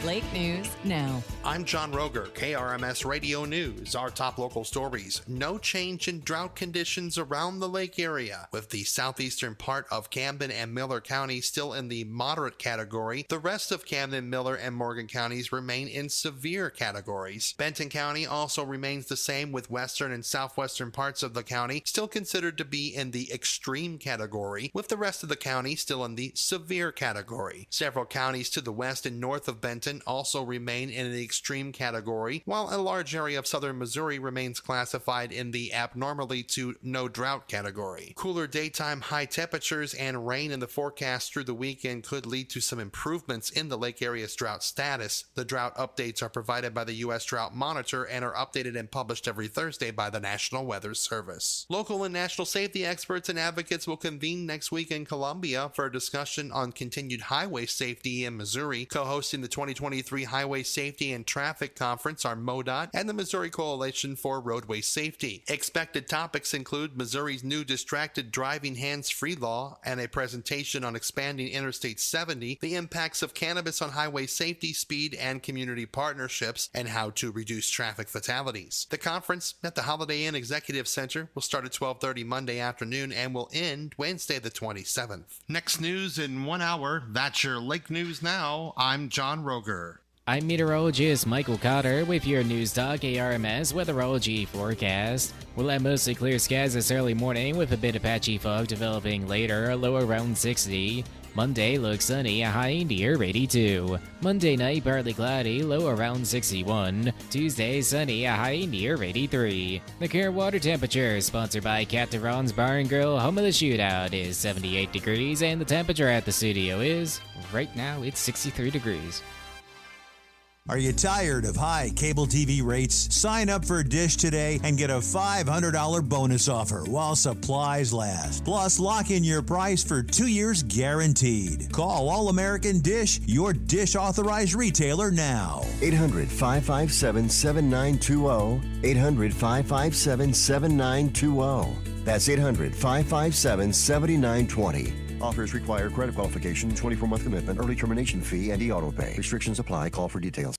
[SPEAKER 19] Lake News Now.
[SPEAKER 29] I'm John Roger, KRMS Radio News. Our top local stories. No change in drought conditions around the lake area. With the southeastern part of Camden and Miller counties still in the moderate category, the rest of Camden, Miller, and Morgan counties remain in severe categories. Benton County also remains the same, with western and southwestern parts of the county still considered to be in the extreme category, with the rest of the county still in the severe category. Several counties to the west and north of Benton also remain in the extreme category, while a large area of southern Missouri remains classified in the abnormally to no drought category. Cooler daytime high temperatures and rain in the forecast through the weekend could lead to some improvements in the lake area's drought status. The drought updates are provided by the U.S. Drought Monitor and are updated and published every Thursday by the National Weather Service. Local and national safety experts and advocates will convene next week in Columbia for a discussion on continued highway safety in Missouri. Co-hosting the 2023 Highway Safety and Traffic Conference are MoDOT and the Missouri Coalition for Roadway Safety. Expected topics include Missouri's new distracted driving hands-free law and a presentation on expanding Interstate 70, the impacts of cannabis on highway safety, speed, and community partnerships, and how to reduce traffic fatalities. The conference at the Holiday Inn Executive Center will start at 12:30 Monday afternoon and will end Wednesday the 27th. Next news in 1 hour. That's your Lake News Now. I'm John Roger.
[SPEAKER 3] I'm meteorologist Michael Cotter with your News Talk KRMS weatherology forecast. We'll have mostly clear skies this early morning with a bit of patchy fog developing later, a low around 60. Monday looks sunny, a high near 82. Monday night partly cloudy, low around 61. Tuesday sunny, a high near 83. The current water temperature, sponsored by Captain Ron's Bar and Grill Home of the Shootout, is 78 degrees, and the temperature at the studio is, right now, it's 63 degrees.
[SPEAKER 4] Are you tired of high cable TV rates? Sign up for Dish today and get a $500 bonus offer while supplies last. Plus, lock in your price for 2 years guaranteed. Call All American Dish, your Dish authorized retailer now.
[SPEAKER 6] 800-557-7920. 800-557-7920. That's 800-557-7920. Offers require credit qualification, 24-month commitment, early termination fee, and e-auto pay. Restrictions apply. Call for details.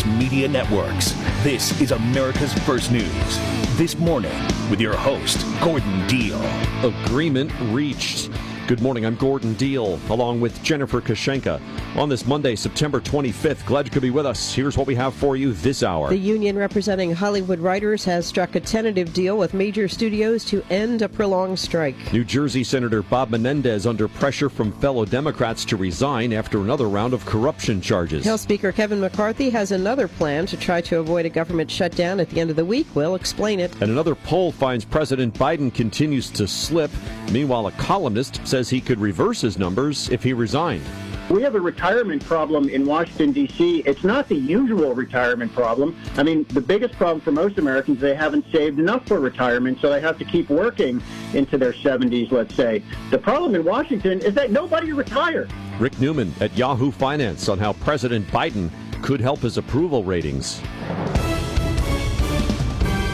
[SPEAKER 12] Media Networks. This is America's First News. This morning with your host, Gordon Deal.
[SPEAKER 13] Agreement reached. Good morning, I'm Gordon Deal, along with Jennifer Kashenka. On this Monday, September 25th, glad you could be with us. Here's what we have for you this hour.
[SPEAKER 15] The union representing Hollywood writers has struck a tentative deal with major studios to end a prolonged strike.
[SPEAKER 13] New Jersey Senator Bob Menendez under pressure from fellow Democrats to resign after another round of corruption charges.
[SPEAKER 15] House Speaker Kevin McCarthy has another plan to try to avoid a government shutdown at the end of the week. We'll explain it.
[SPEAKER 13] And another poll finds President Biden continues to slip. Meanwhile, a columnist says he could reverse his numbers if he resigned.
[SPEAKER 16] We have a retirement problem in Washington, D.C. It's not the usual retirement problem. I mean, the biggest problem for most Americans, they haven't saved enough for retirement, so they have to keep working into their 70s, let's say. The problem in Washington is that nobody retired.
[SPEAKER 13] Rick Newman at Yahoo Finance on how President Biden could help his approval ratings.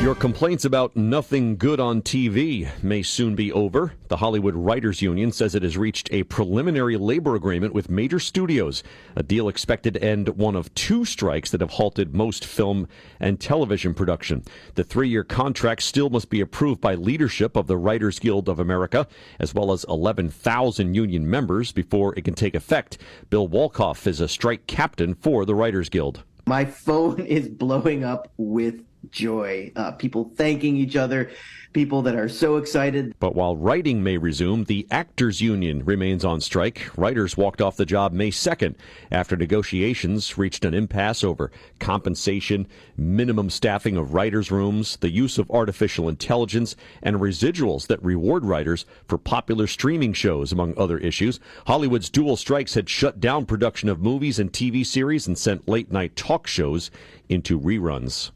[SPEAKER 13] Your complaints about nothing good on TV may soon be over. The Hollywood Writers Union says it has reached a preliminary labor agreement with major studios, a deal expected to end one of two strikes that have halted most film and television production. The 3-year contract still must be approved by leadership of the Writers Guild of America, as well as 11,000 union members before it can take effect. Bill Wolkoff is a strike captain for the Writers Guild.
[SPEAKER 17] My phone is blowing up with joy. People thanking each other, people that are so excited.
[SPEAKER 13] But while writing may resume, the Actors Union remains on strike. Writers walked off the job May 2nd after negotiations reached an impasse over compensation, minimum staffing of writers' rooms, the use of artificial intelligence, and residuals that reward writers for popular streaming shows, among other issues. Hollywood's dual strikes had shut down production of movies and TV series and sent late-night talk shows into reruns.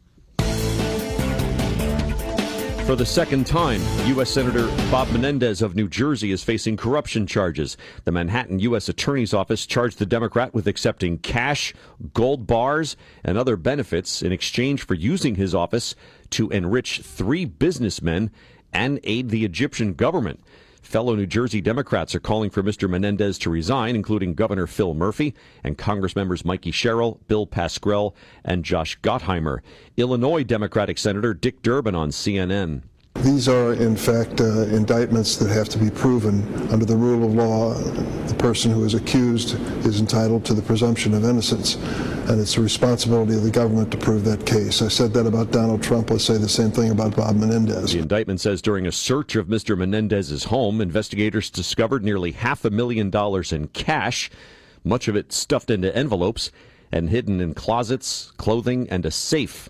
[SPEAKER 13] For the second time, U.S. Senator Bob Menendez of New Jersey is facing corruption charges. The Manhattan U.S. Attorney's Office charged the Democrat with accepting cash, gold bars, and other benefits in exchange for using his office to enrich 3 businessmen and aid the Egyptian government. Fellow New Jersey Democrats are calling for Mr. Menendez to resign, including Governor Phil Murphy and Congress members Mikey Sherrill, Bill Pascrell, and Josh Gottheimer. Illinois Democratic Senator Dick Durbin on CNN.
[SPEAKER 21] These are, in fact, indictments that have to be proven under the rule of law. The person who is accused is entitled to the presumption of innocence, and it's the responsibility of the government to prove that case. I said that about Donald Trump. Let's say the same thing about Bob Menendez.
[SPEAKER 13] The indictment says during a search of Mr. Menendez's home, investigators discovered nearly $500,000 in cash, much of it stuffed into envelopes and hidden in closets, clothing, and a safe.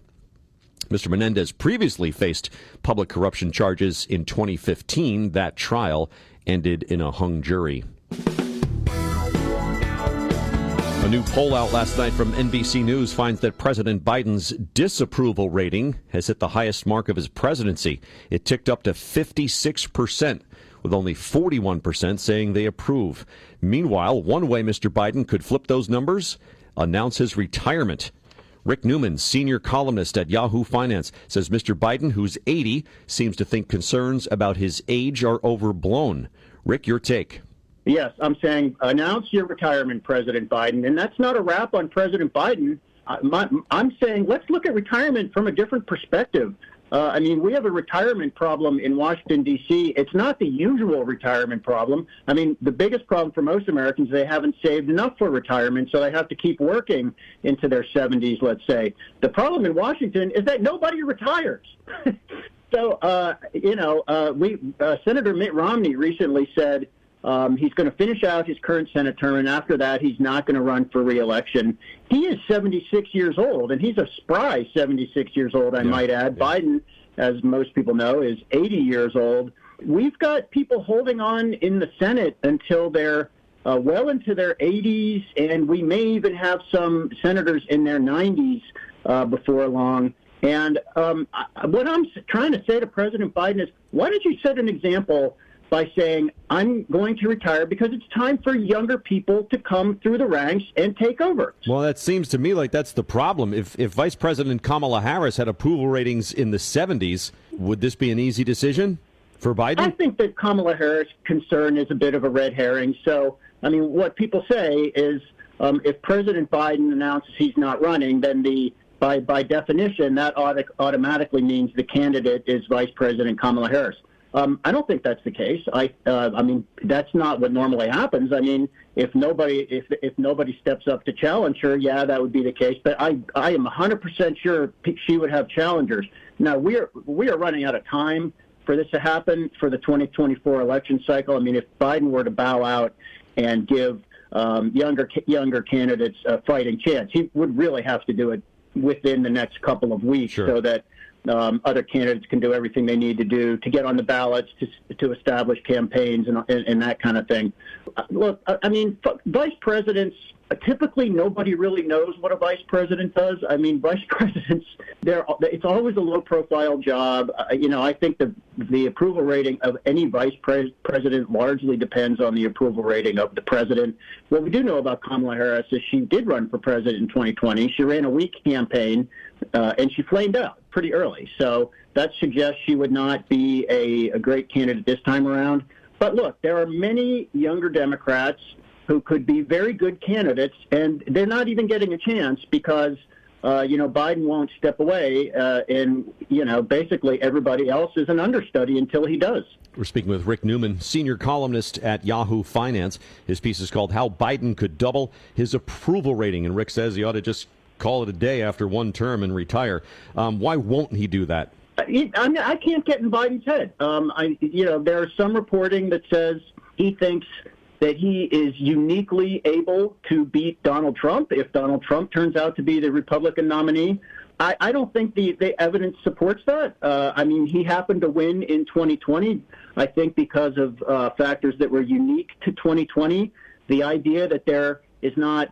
[SPEAKER 13] Mr. Menendez previously faced public corruption charges in 2015. That trial ended in a hung jury. A new poll out last night from NBC News finds that President Biden's disapproval rating has hit the highest mark of his presidency. It ticked up to 56%, with only 41% saying they approve. Meanwhile, one way Mr. Biden could flip those numbers, announce his retirement. Rick Newman, senior columnist at Yahoo Finance, says Mr. Biden, who's 80, seems to think concerns about his age are overblown. Rick, your take.
[SPEAKER 16] Yes, I'm saying announce your retirement, President Biden. And that's not a rap on President Biden. I'm saying let's look at retirement from a different perspective. We have a retirement problem in Washington, D.C. It's not the usual retirement problem. The biggest problem for most Americans, they haven't saved enough for retirement, so they have to keep working into their 70s, let's say. The problem in Washington is that nobody retires. So, Senator Mitt Romney recently said he's going to finish out his current Senate term, and after that, he's not going to run for re-election. He is 76 years old, and he's a spry 76 years old, I might add. Biden, as most people know, is 80 years old. We've got people holding on in the Senate until they're well into their 80s, and we may even have some senators in their 90s before long. And what I'm trying to say to President Biden is, why don't you set an example by saying, I'm going to retire because it's time for younger people to come through the ranks and take over.
[SPEAKER 13] Well, that seems to me like that's the problem. If Vice President Kamala Harris had approval ratings in the 70s, would this be an easy decision for Biden? I think that Kamala Harris' concern is a bit of a red herring. So, what people say is if President Biden announces he's not running, then by definition, that automatically means the candidate is Vice President Kamala Harris. I don't think that's the case. That's not what normally happens. If nobody steps up to challenge her, yeah, that would be the case. But I am 100% sure she would have challengers. Now we are running out of time for this to happen for the 2024 election cycle. If Biden were to bow out and give younger candidates a fighting chance, he would really have to do it within the next couple of weeks, so that other candidates can do everything they need to do to get on the ballots, to establish campaigns and that kind of thing. Look, vice presidents, typically nobody really knows what a vice president does. Vice presidents, it's always a low-profile job. I think the approval rating of any vice president largely depends on the approval rating of the president. What we do know about Kamala Harris is she did run for president in 2020. She ran a weak campaign, and she flamed out pretty early. So that suggests she would not be a great candidate this time around. But look, there are many younger Democrats who could be very good candidates, and they're not even getting a chance because, Biden won't step away, and basically everybody else is an understudy until he does. We're speaking with Rick Newman, senior columnist at Yahoo Finance. His piece is called How Biden Could Double His Approval Rating, and Rick says he ought to just call it a day after one term and retire. Why won't he do that? I can't get in Biden's head. There's some reporting that says he thinks that he is uniquely able to beat Donald Trump if Donald Trump turns out to be the Republican nominee. I don't think the evidence supports that. He happened to win in 2020, I think, because of factors that were unique to 2020. The idea that there is not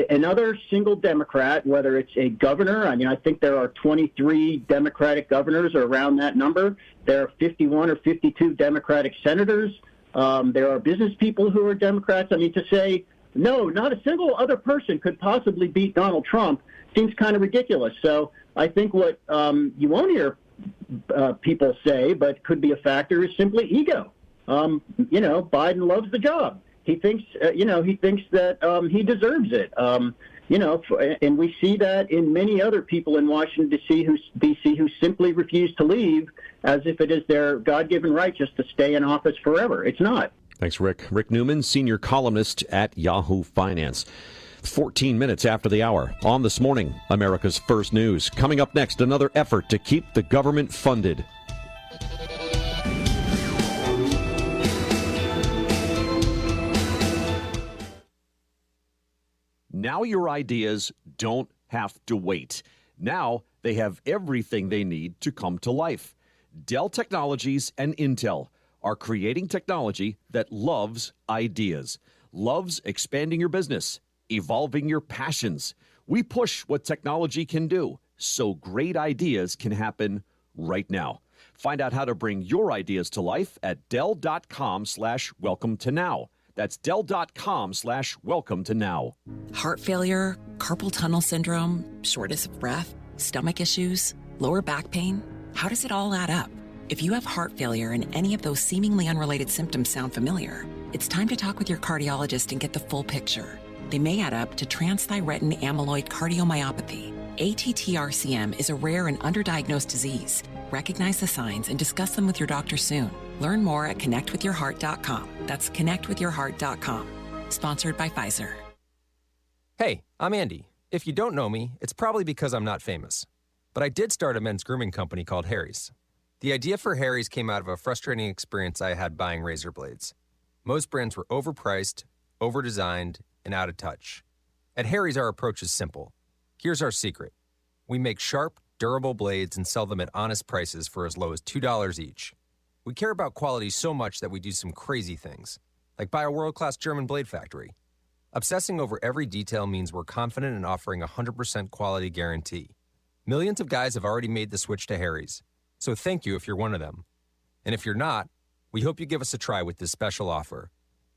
[SPEAKER 13] another single Democrat, whether it's a governor, I think there are 23 Democratic governors or around that number. There are 51 or 52 Democratic senators. There are business people who are Democrats. To say, no, not a single other person could possibly beat Donald Trump seems kind of ridiculous. So I think what you won't hear people say, but could be a factor, is simply ego. Biden loves the job. He thinks, that he deserves it. And we see that in many other people in Washington, D.C. who simply refuse to leave as if it is their God-given right just to stay in office forever. It's not. Thanks, Rick. Rick Newman, senior columnist at Yahoo Finance. 14 minutes after the hour on This Morning, America's First News. Coming up next, another effort to keep the government funded. Now your ideas don't have to wait. Now they have everything they need to come to life. Dell Technologies and Intel are creating technology that loves ideas, loves expanding your business. evolving your passions. We push what technology can do, so great ideas can happen right now. Find out how to bring your ideas to life at Dell.com/welcome to now. That's Dell.com/welcome to now.
[SPEAKER 1] Heart failure, carpal tunnel syndrome, shortness of breath, stomach issues, lower back pain. How does it all add up? If you have heart failure and any of those seemingly unrelated symptoms sound familiar, it's time to talk with your cardiologist and get the full picture. They may add up to transthyretin amyloid cardiomyopathy. ATTR-CM is a rare and underdiagnosed disease. Recognize the signs and discuss them with your doctor soon. Learn more at connectwithyourheart.com. That's connectwithyourheart.com. Sponsored by Pfizer.
[SPEAKER 2] Hey, I'm Andy. If you don't know me, it's probably because I'm not famous. But I did start a men's grooming company called Harry's. The idea for Harry's came out of a frustrating experience I had buying razor blades. Most brands were overpriced, overdesigned, and out of touch. At Harry's, our approach is simple. Here's our secret. We make sharp, durable blades and sell them at honest prices for as low as $2 each. We care about quality so much that we do some crazy things, like buy a world-class German blade factory. Obsessing over every detail means we're confident in offering a 100% quality guarantee. Millions of guys have already made the switch to Harry's, so thank you if you're one of them. And if you're not, we hope you give us a try with this special offer.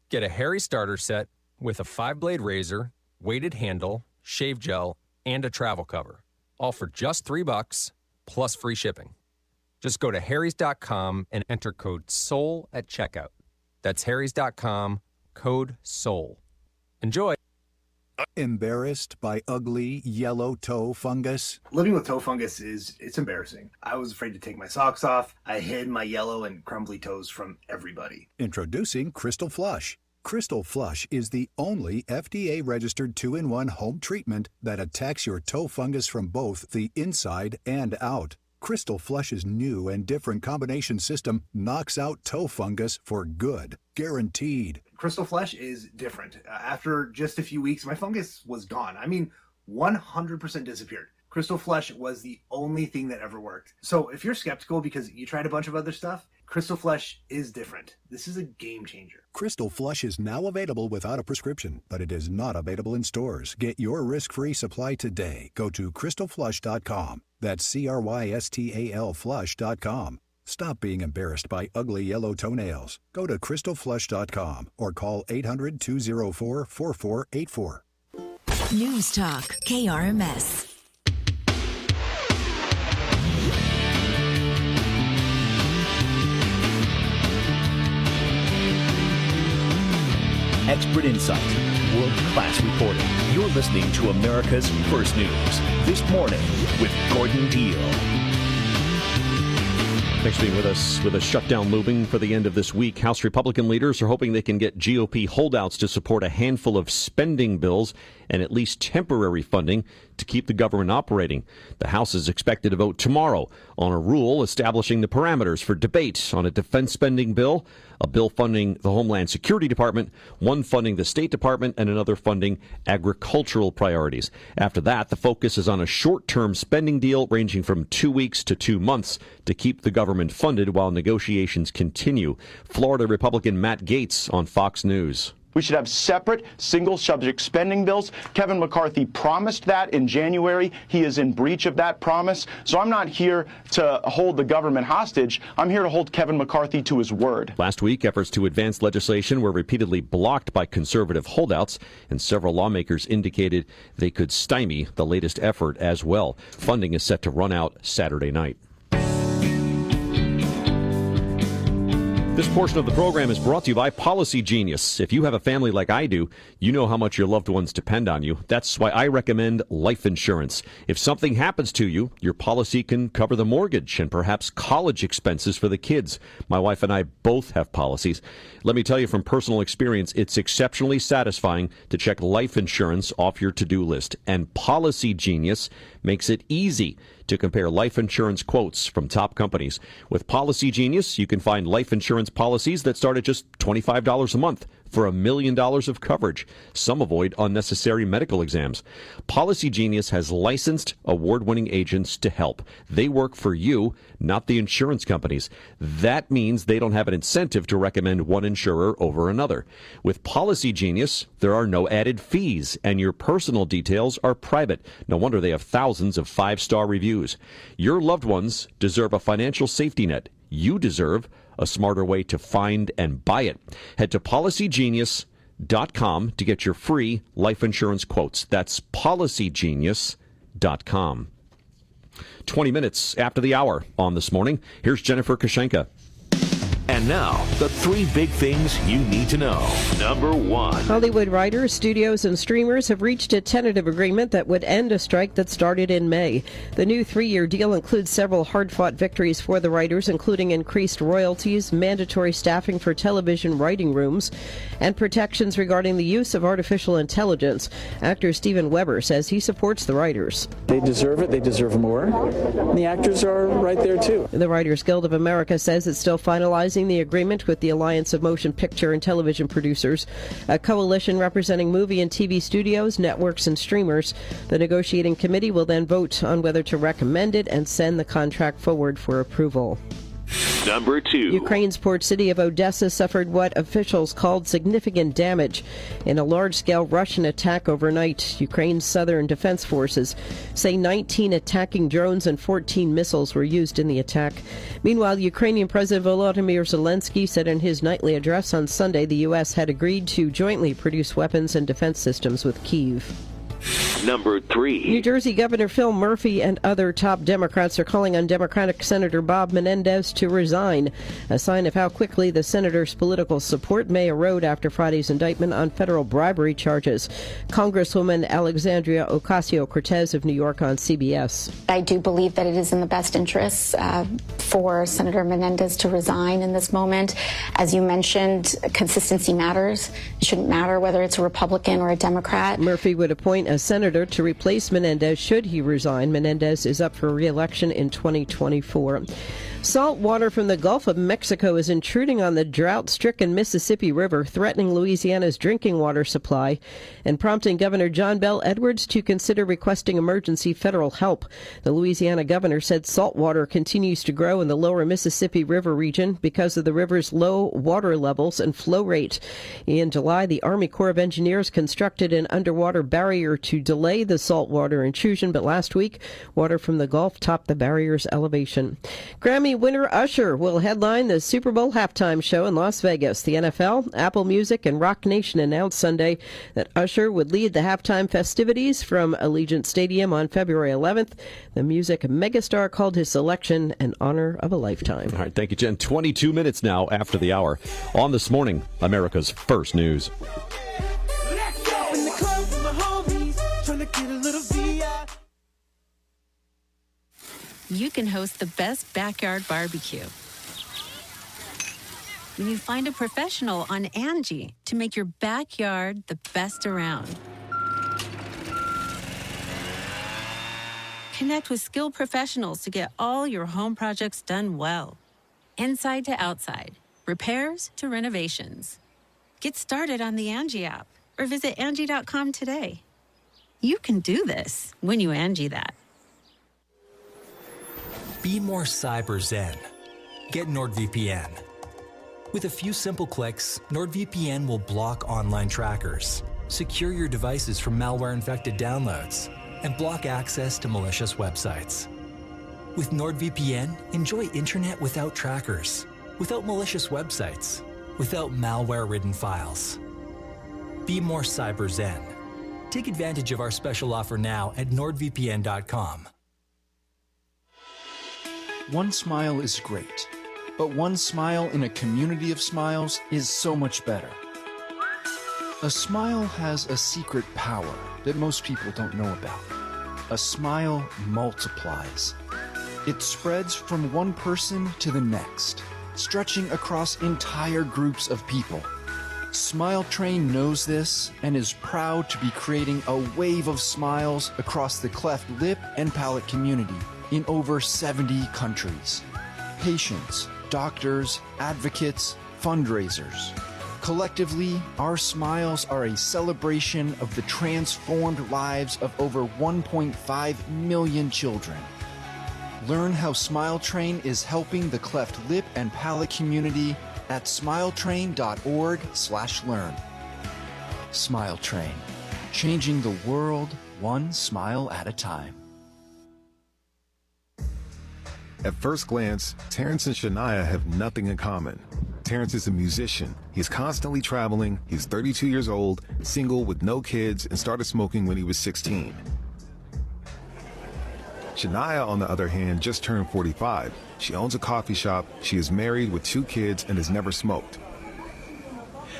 [SPEAKER 2] Get a Harry starter set with a 5-blade razor, weighted handle, shave gel, and a travel cover, all for just $3 plus free shipping. Just go to harrys.com and enter code SOUL at checkout. That's harrys.com, code SOUL. Enjoy.
[SPEAKER 5] Embarrassed by ugly yellow toe fungus?
[SPEAKER 7] Living with toe fungus it's embarrassing. I was afraid to take my socks off. I hid my yellow and crumbly toes from everybody.
[SPEAKER 5] Introducing Crystal Flush. Crystal Flush is the only FDA-registered 2-in-1 home treatment that attacks your toe fungus from both the inside and out. Crystal Flush's new and different combination system knocks out toe fungus for good. Guaranteed.
[SPEAKER 7] Crystal Flush is different. After just a few weeks, my fungus was gone. 100% disappeared. Crystal Flush was the only thing that ever worked. So if you're skeptical because you tried a bunch of other stuff, Crystal Flush is different. This is a game changer.
[SPEAKER 5] Crystal Flush is now available without a prescription, but it is not available in stores. Get your risk-free supply today. Go to crystalflush.com. That's CRYSTAL flush.com. Stop being embarrassed by ugly yellow toenails. Go to crystalflush.com or call 800-204-4484.
[SPEAKER 8] News Talk, KRMS.
[SPEAKER 12] Expert insight, world-class reporting. You're listening to America's First News. This morning with Gordon Deal.
[SPEAKER 13] Thanks for being with us. With a shutdown looming for the end of this week, House Republican leaders are hoping they can get GOP holdouts to support a handful of spending bills and at least temporary funding to keep the government operating. The House is expected to vote tomorrow on a rule establishing the parameters for debate on a defense spending bill, a bill funding the Homeland Security Department, one funding the State Department, and another funding agricultural priorities. After that, the focus is on a short-term spending deal ranging from 2 weeks to 2 months to keep the government funded while negotiations continue. Florida Republican Matt Gaetz on Fox News.
[SPEAKER 9] We should have separate single-subject spending bills. Kevin McCarthy promised that in January. He is in breach of that promise. So I'm not here to hold the government hostage. I'm here to hold Kevin McCarthy to his word.
[SPEAKER 13] Last week, efforts to advance legislation were repeatedly blocked by conservative holdouts, and several lawmakers indicated they could stymie the latest effort as well. Funding is set to run out Saturday night. This portion of the program is brought to you by Policy Genius. If you have a family like I do, you know how much your loved ones depend on you. That's why I recommend life insurance. If something happens to you, your policy can cover the mortgage and perhaps college expenses for the kids. My wife and I both have policies. Let me tell you from personal experience, it's exceptionally satisfying to check life insurance off your to-do list. And Policy Genius makes it easy to compare life insurance quotes from top companies. With Policy Genius, you can find life insurance policies that start at just $25 a month. for $1 million of coverage. Some avoid unnecessary medical exams. Policy Genius has licensed, award-winning agents to help. They work for you, not the insurance companies. That means they don't have an incentive to recommend one insurer over another. With Policy Genius, there are no added fees, and your personal details are private. No wonder they have thousands of 5-star reviews. Your loved ones deserve a financial safety net. You deserve a smarter way to find and buy it. Head to policygenius.com to get your free life insurance quotes. That's policygenius.com. 20 minutes after the hour on This Morning, here's Jennifer Kashenka.
[SPEAKER 12] And now, the 3 big things you need to know. Number 1.
[SPEAKER 15] Hollywood writers, studios, and streamers have reached a tentative agreement that would end a strike that started in May. The new 3-year deal includes several hard-fought victories for the writers, including increased royalties, mandatory staffing for television writing rooms, and protections regarding the use of artificial intelligence. Actor Steven Weber says he supports the writers.
[SPEAKER 10] They deserve it. They deserve more. And the actors are right there, too.
[SPEAKER 15] The Writers Guild of America says it's still finalizing the agreement with the Alliance of Motion Picture and Television Producers, a coalition representing movie and TV studios, networks, and streamers. The negotiating committee will then vote on whether to recommend it and send the contract forward for approval.
[SPEAKER 12] Number 2.
[SPEAKER 15] Ukraine's port city of Odessa suffered what officials called significant damage in a large-scale Russian attack overnight. Ukraine's southern defense forces say 19 attacking drones and 14 missiles were used in the attack. Meanwhile, Ukrainian President Volodymyr Zelensky said in his nightly address on Sunday the U.S. had agreed to jointly produce weapons and defense systems with Kyiv.
[SPEAKER 12] Number 3.
[SPEAKER 15] New Jersey Governor Phil Murphy and other top Democrats are calling on Democratic Senator Bob Menendez to resign, a sign of how quickly the senator's political support may erode after Friday's indictment on federal bribery charges. Congresswoman Alexandria Ocasio-Cortez of New York on CBS.
[SPEAKER 14] I do believe that it is in the best interests for Senator Menendez to resign in this moment. As you mentioned, consistency matters. It shouldn't matter whether it's a Republican or a Democrat.
[SPEAKER 15] Murphy would appoint a senator to replace Menendez should he resign. Menendez is up for re-election in 2024. Salt water from the Gulf of Mexico is intruding on the drought-stricken Mississippi River, threatening Louisiana's drinking water supply and prompting Governor John Bel Edwards to consider requesting emergency federal help. The Louisiana governor said salt water continues to grow in the lower Mississippi River region because of the river's low water levels and flow rate. In July, the Army Corps of Engineers constructed an underwater barrier to delay the saltwater intrusion, but last week, water from the Gulf topped the barrier's elevation. Grammy winner Usher will headline the Super Bowl halftime show in Las Vegas. The NFL, Apple Music, and Rock Nation announced Sunday that Usher would lead the halftime festivities from Allegiant Stadium on February 11th. The music megastar called his selection an honor of a lifetime.
[SPEAKER 13] All right, thank you, Jen. 22 minutes now after the hour. On This Morning, America's First News.
[SPEAKER 18] You can host the best backyard barbecue when you find a professional on Angie to make your backyard the best around. Connect with skilled professionals to get all your home projects done well. Inside to outside, repairs to renovations. Get started on the Angie app or visit Angie.com today. You can do this when you Angie that.
[SPEAKER 20] Be more cyber zen. Get NordVPN. With a few simple clicks, NordVPN will block online trackers, secure your devices from malware-infected downloads, and block access to malicious websites. With NordVPN, enjoy internet without trackers, without malicious websites, without malware-ridden files. Be more cyber zen. Take advantage of our special offer now at NordVPN.com.
[SPEAKER 23] One smile is great, but one smile in a community of smiles is so much better. A smile has a secret power that most people don't know about. A smile multiplies. It spreads from one person to the next, stretching across entire groups of people. Smile Train knows this and is proud to be creating a wave of smiles across the cleft lip and palate community in over 70 countries. Patients, doctors, advocates, fundraisers. Collectively, our smiles are a celebration of the transformed lives of over 1.5 million children. Learn how Smile Train is helping the cleft lip and palate community at smiletrain.org/learn. Smile Train, changing the world one smile at a time.
[SPEAKER 11] At first glance, Terrence and Shania have nothing in common. Terrence is a musician. He's constantly traveling. He's 32 years old, single with no kids, and started smoking when he was 16. Shania, on the other hand, just turned 45. She owns a coffee shop. She is married with 2 kids and has never smoked.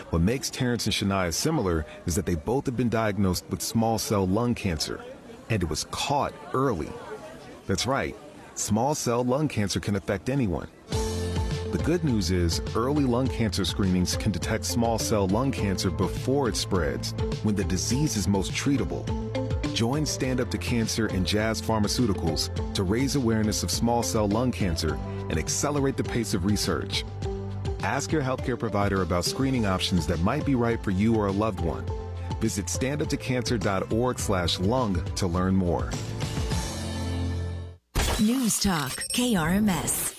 [SPEAKER 11] What makes Terrence and Shania similar is that they both have been diagnosed with small cell lung cancer, and it was caught early. That's right. Small cell lung cancer can affect anyone. The good news is early lung cancer screenings can detect small cell lung cancer before it spreads, when the disease is most treatable. Join Stand Up to Cancer and Jazz Pharmaceuticals to raise awareness of small cell lung cancer and accelerate the pace of research. Ask your healthcare provider about screening options that might be right for you or a loved one. Visit standuptocancer.org/lung to learn more.
[SPEAKER 8] News Talk, KRMS.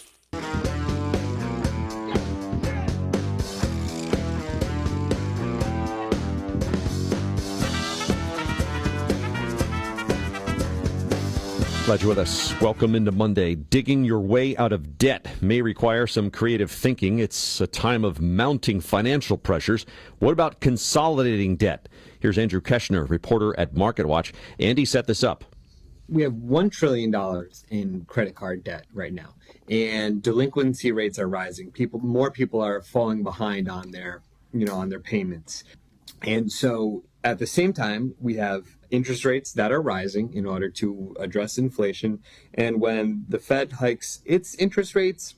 [SPEAKER 13] Glad you're with us. Welcome into Monday. Digging your way out of debt may require some creative thinking. It's a time of mounting financial pressures. What about consolidating debt? Here's Andrew Keshner, reporter at MarketWatch. Andy set this up.
[SPEAKER 19] We have $1 trillion in credit card debt right now, and delinquency rates are rising. More people are falling behind on their payments. And so at the same time, we have interest rates that are rising in order to address inflation. And when the Fed hikes its interest rates,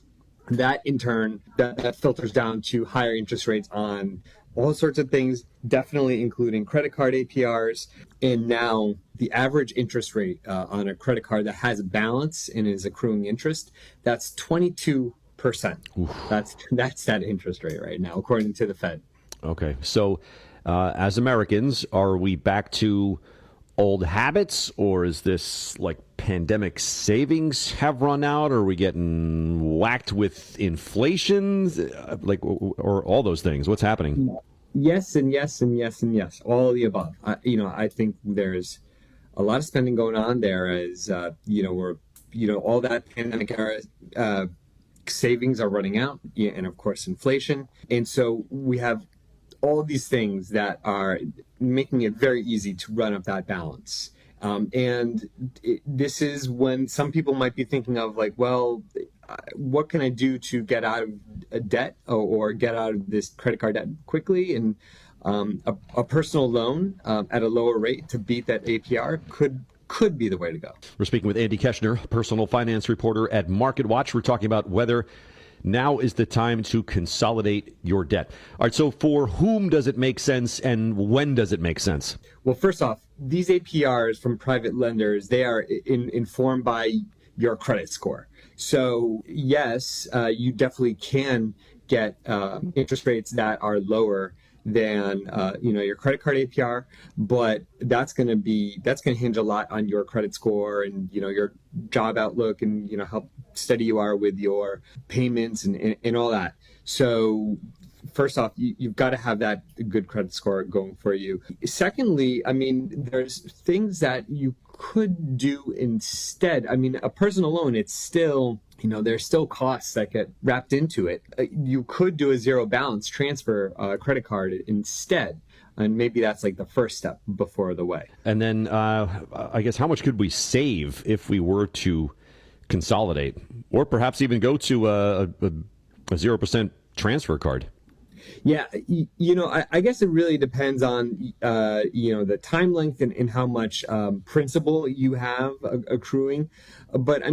[SPEAKER 19] that in turn, that filters down to higher interest rates on all sorts of things, definitely including credit card APRs. And now the average interest rate on a credit card that has a balance and is accruing interest, that's 22%. Oof. That's that interest rate right now, according to the Fed.
[SPEAKER 13] Okay. So as Americans, are we back to old habits, or is this like pandemic savings have run out? Or are we getting whacked with inflation, or all those things? What's happening?
[SPEAKER 19] Yes, and yes, and yes, and yes. All of the above. I think there's a lot of spending going on there as, all that pandemic era savings are running out, and of course inflation. And so we have all these things that are making it very easy to run up that balance. This is when some people might be thinking of what can I do to get out of a debt or get out of this credit card debt quickly? And a personal loan at a lower rate to beat that APR could be the way to go.
[SPEAKER 13] We're speaking with Andy Keshner, personal finance reporter at MarketWatch. We're talking about whether now is the time to consolidate your debt. All right, so for whom does it make sense, and when does it make sense?
[SPEAKER 19] Well, first off, these APRs from private lenders, they are informed by your credit score. So yes, you definitely can get interest rates that are lower than your credit card APR, but that's going to hinge a lot on your credit score and your job outlook and how steady you are with your payments and all that. So first off, you've got to have that good credit score going for you. Secondly, there's things that you could do instead. A personal loan, it's still, there's still costs that get wrapped into it. You could do a zero balance transfer credit card instead. And maybe that's like the first step before the way.
[SPEAKER 13] And then I guess how much could we save if we were to consolidate, or perhaps even go to a 0% transfer card?
[SPEAKER 19] Yeah, I guess it really depends on, the time length and how much principal you have accruing. But I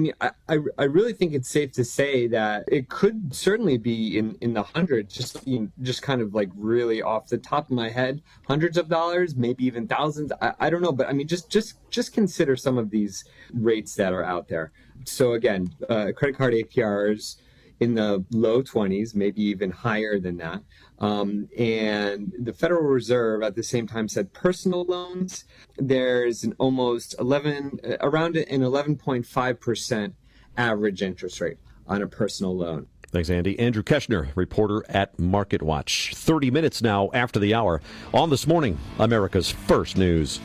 [SPEAKER 19] really think it's safe to say that it could certainly be in the hundreds, just kind of like really off the top of my head, hundreds of dollars, maybe even thousands. I don't know, but just consider some of these rates that are out there. So again, credit card APRs in the low 20s, maybe even higher than that. And the Federal Reserve at the same time said personal loans, there's an almost around an 11.5% average interest rate on a personal loan.
[SPEAKER 13] Thanks, Andy. Andrew Keshner, reporter at Market Watch. 30 minutes now after the hour on This Morning, America's First News.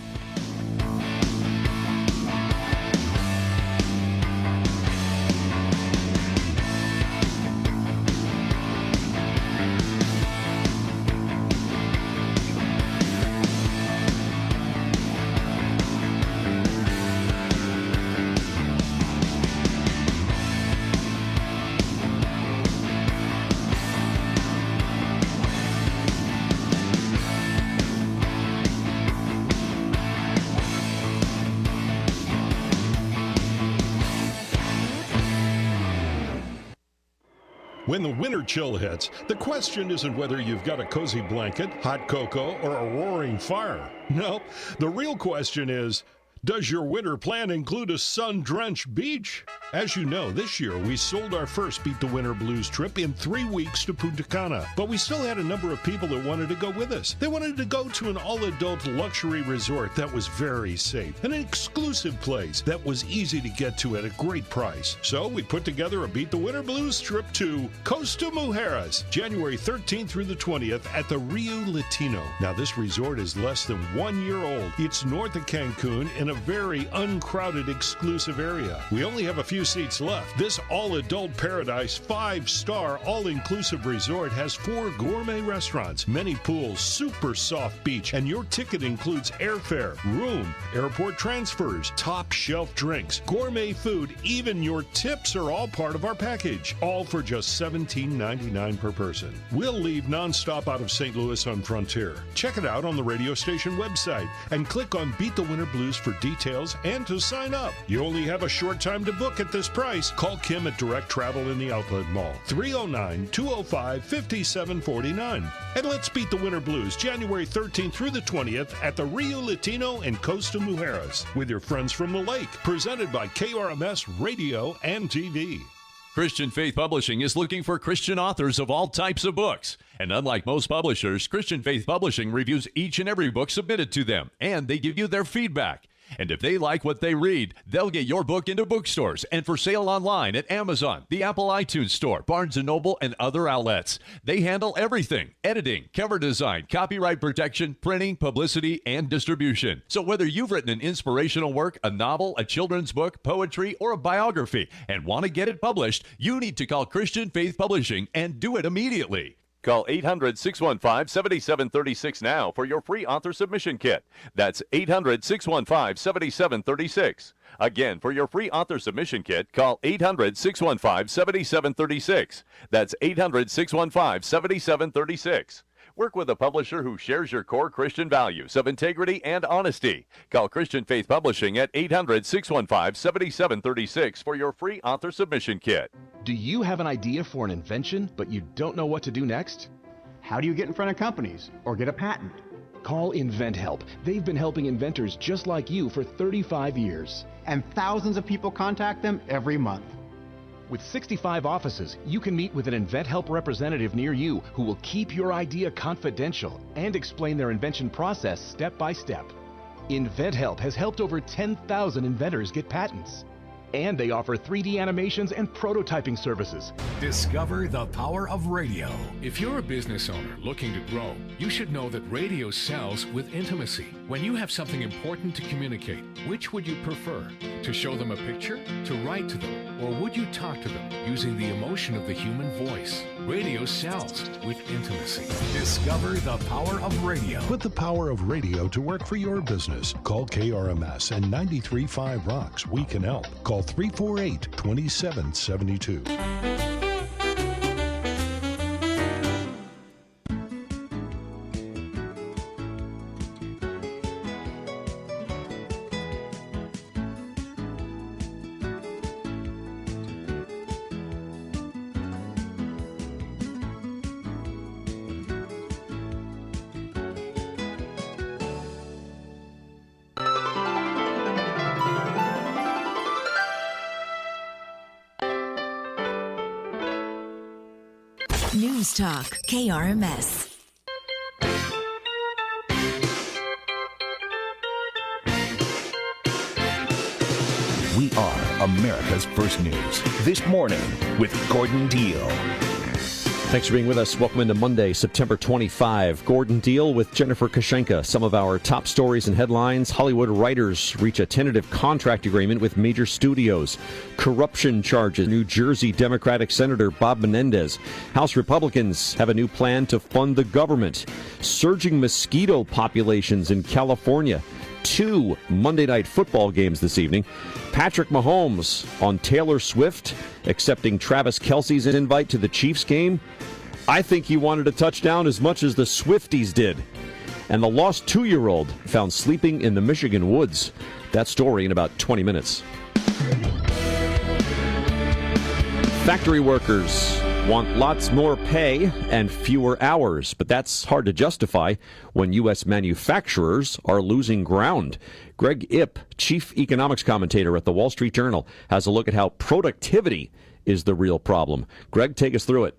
[SPEAKER 3] When the winter chill hits, the question isn't whether you've got a cozy blanket, hot cocoa, or a roaring fire. No, the real question is, does your winter plan include a sun-drenched beach? As you know, this year we sold our first Beat the Winter Blues trip in 3 weeks to Punta Cana, but we still had a number of people that wanted to go with us. They wanted to go to an all-adult luxury resort that was very safe, an exclusive place that was easy to get to at a great price. So we put together a Beat the Winter Blues trip to Costa Mujeres, January 13th through the 20th at the Rio Latino. Now this resort is less than 1 year old. It's north of Cancun in a very uncrowded, exclusive area. We only have a few seats left. This all-adult paradise 5-star all-inclusive resort has 4 gourmet restaurants, many pools, super soft beach, and your ticket includes airfare, room, airport transfers, top-shelf drinks, gourmet food, even your tips are all part of our package, all for just $17.99 per person. We'll leave nonstop out of St. Louis on Frontier. Check it out on the radio station website and click on Beat the Winter Blues for details and to sign up. You only have a short time to book at this price. Call Kim at Direct Travel in the Outlet Mall, 309-205-5749. And let's beat the winter blues January 13th through the 20th at the Rio Latino and Costa Mujeres with your friends from the lake. Presented by KRMS Radio and TV.
[SPEAKER 4] Christian Faith Publishing is looking for Christian authors of all types of books. And unlike most publishers, Christian Faith Publishing reviews each and every book submitted to them, and they give you their feedback. And if they like what they read, they'll get your book into bookstores and for sale online at Amazon, the Apple iTunes Store, Barnes & Noble, and other outlets. They handle everything: editing, cover design, copyright protection, printing, publicity, and distribution. So whether you've written an inspirational work, a novel, a children's book, poetry, or a biography, and want to get it published, you need to call Christian Faith Publishing and do it immediately.
[SPEAKER 22] Call 800-615-7736 now for your free author submission kit. That's 800-615-7736. Again, for your free author submission kit, call 800-615-7736. That's 800-615-7736. Work with a publisher who shares your core Christian values of integrity and honesty. Call Christian Faith Publishing at 800-615-7736 for your free author submission kit.
[SPEAKER 24] Do you have an idea for an invention, but you don't know what to do next? How do you get in front of companies or get a patent? Call InventHelp. They've been helping inventors just like you for 35 years.
[SPEAKER 25] And thousands of people contact them every month.
[SPEAKER 24] With 65 offices, you can meet with an InventHelp representative near you who will keep your idea confidential and explain their invention process step by step. InventHelp has helped over 10,000 inventors get patents. And they offer 3D animations and prototyping services.
[SPEAKER 26] Discover the power of radio. If you're a business owner looking to grow, you should know that radio sells with intimacy. When you have something important to communicate, which would you prefer? To show them a picture, to write to them, or would you talk to them using the emotion of the human voice? Radio sells with intimacy. Discover the power of radio.
[SPEAKER 3] Put the power of radio to work for your business. Call KRMS and 93.5 Rocks. We can help. Call 348-2772.
[SPEAKER 8] News Talk, KRMS.
[SPEAKER 12] We are America's First News. This morning with Gordon Deal.
[SPEAKER 13] Thanks for being with us. Welcome into Monday, September 25. Gordon Deal with Jennifer Kashenka. Some of our top stories and headlines. Hollywood writers reach a tentative contract agreement with major studios. Corruption charges. New Jersey Democratic Senator Bob Menendez. House Republicans have a new plan to fund the government. Surging mosquito populations in California. 2 Monday Night Football games this evening. Patrick Mahomes on Taylor Swift, accepting Travis Kelce's invite to the Chiefs game. I think he wanted a touchdown as much as the Swifties did. And the lost 2-year-old found sleeping in the Michigan woods. That story in about 20 minutes. Factory workers want lots more pay and fewer hours, but that's hard to justify when U.S. manufacturers are losing ground. Greg Ip, chief economics commentator at the Wall Street Journal, has a look at how productivity is the real problem. Greg, take us through it.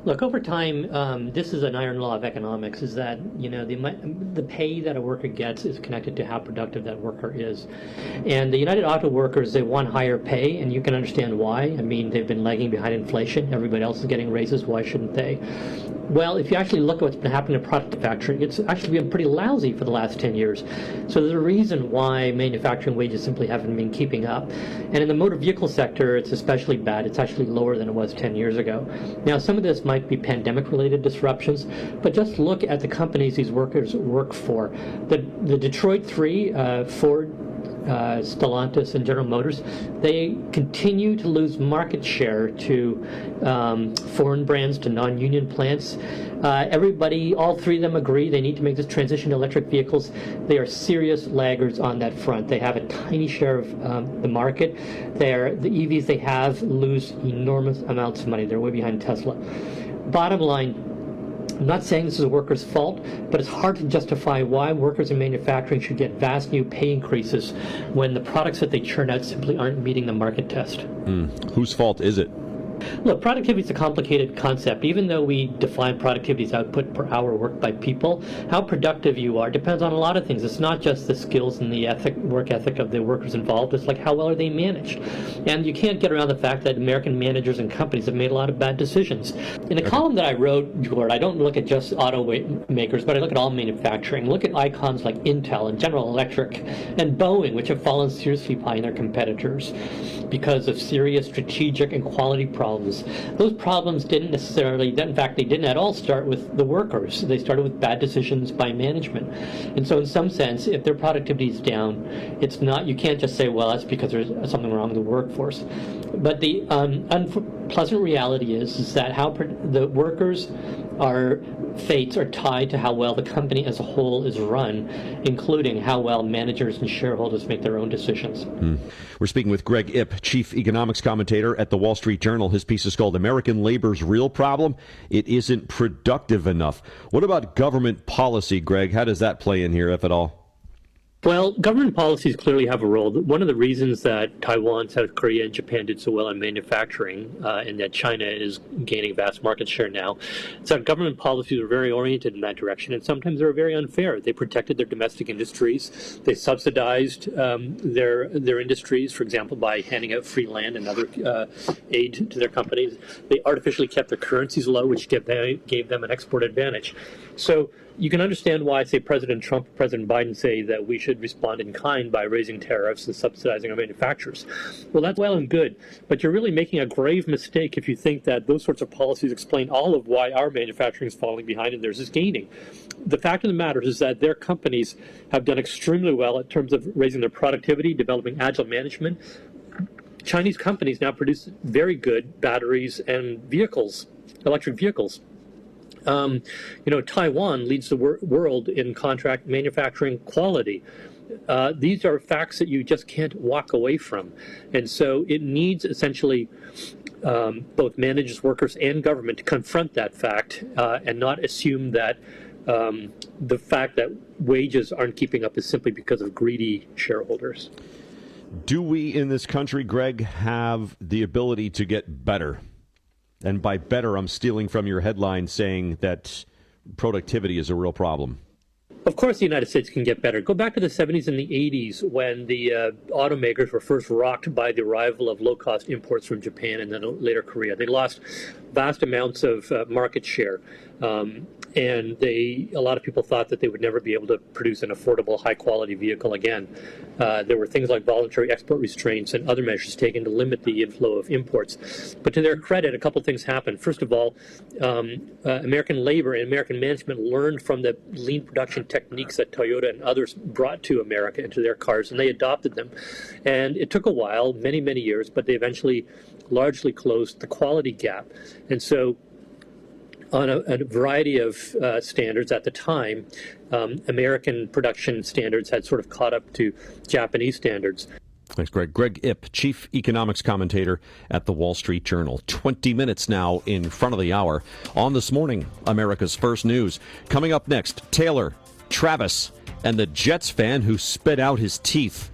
[SPEAKER 1] Look, over time, this is an iron law of economics, is that, the pay that a worker gets is connected to how productive that worker is. And the United Auto Workers, they want higher pay, and you can understand why. I mean, they've been lagging behind inflation. Everybody else is getting raises. Why shouldn't they? Well, if you actually look at what's been happening in product manufacturing, it's actually been pretty lousy for the last 10 years. So there's a reason why manufacturing wages simply haven't been keeping up. And in the motor vehicle sector, it's especially bad. It's actually lower than it was 10 years ago. Now, some of this might be pandemic-related disruptions, but just look at the companies these workers work for. The Detroit 3, Ford, Stellantis, and General Motors, they continue to lose market share to foreign brands, to non-union plants. Everybody, all three of them agree they need to make this transition to electric vehicles. They are serious laggards on that front. They have a tiny share of the market. The EVs they have lose enormous amounts of money. They're way behind Tesla. Bottom line, I'm not saying this is a worker's fault, but it's hard to justify why workers in manufacturing should get vast new pay increases when the products that they churn out simply aren't meeting the market test.
[SPEAKER 13] Whose fault is it?
[SPEAKER 1] Look, productivity is a complicated concept. Even though we define productivity as output per hour worked by people, how productive you are depends on a lot of things. It's not just the skills and the work ethic of the workers involved. It's like how well are they managed. And you can't get around the fact that American managers and companies have made a lot of bad decisions. In a column that I wrote, Gord, I don't look at just auto makers, but I look at all manufacturing. Look at icons like Intel and General Electric and Boeing, which have fallen seriously behind their competitors because of serious strategic and quality problems. Those problems didn't necessarily, in fact, they didn't at all start with the workers. They started with bad decisions by management. And so in some sense, if their productivity is down, it's not, you can't just say, well, that's because there's something wrong with the workforce. But the unpleasant reality is that how the workers' fates are tied to how well the company as a whole is run, including how well managers and shareholders make their own decisions.
[SPEAKER 13] We're speaking with Greg Ip, chief economics commentator at the Wall Street Journal. His piece is called American Labor's Real Problem. It isn't productive enough. What about government policy, Greg? How does that play in here, if at all?
[SPEAKER 1] Well, government policies clearly have a role. One of the reasons that Taiwan, South Korea, and Japan did so well in manufacturing, and that China is gaining vast market share now, is that government policies are very oriented in that direction, and sometimes they're very unfair. They protected their domestic industries. They subsidized their industries, for example, by handing out free land and other aid to their companies. They artificially kept their currencies low, which gave them an export advantage. So you can understand why, say, President Trump, President Biden say that we should respond in kind by raising tariffs and subsidizing our manufacturers. Well, that's well and good, but you're really making a grave mistake if you think that those sorts of policies explain all of why our manufacturing is falling behind and theirs is gaining. The fact of the matter is that their companies have done extremely well in terms of raising their productivity, developing agile management. Chinese companies now produce very good batteries and vehicles, electric vehicles. Taiwan leads the world in contract manufacturing quality. These are facts that you just can't walk away from. And so it needs essentially both managers, workers, and government to confront that fact and not assume that the fact that wages aren't keeping up is simply because of greedy shareholders.
[SPEAKER 13] Do we in this country, Greg, have the ability to get better And by better, I'm stealing from your headline saying that productivity is a real problem.
[SPEAKER 1] Of course, the United States can get better. Go back to the 70s and the 80s when the automakers were first rocked by the arrival of low-cost imports from Japan and then later Korea. They lost vast amounts of market share. And a lot of people thought that they would never be able to produce an affordable, high-quality vehicle again. There were things like voluntary export restraints and other measures taken to limit the inflow of imports. But to their credit, a couple things happened. First of all, American labor and American management learned from the lean production techniques that Toyota and others brought to America into their cars, and they adopted them. And it took a while, many, many years, but they eventually largely closed the quality gap. And so on a variety of standards at the time, American production standards had sort of caught up to Japanese standards.
[SPEAKER 13] Thanks, Greg. Greg Ip, chief economics commentator at the Wall Street Journal. 20 minutes now in front of the hour. On This Morning, America's First News. Coming up next, Taylor, Travis, and the Jets fan who spit out his teeth.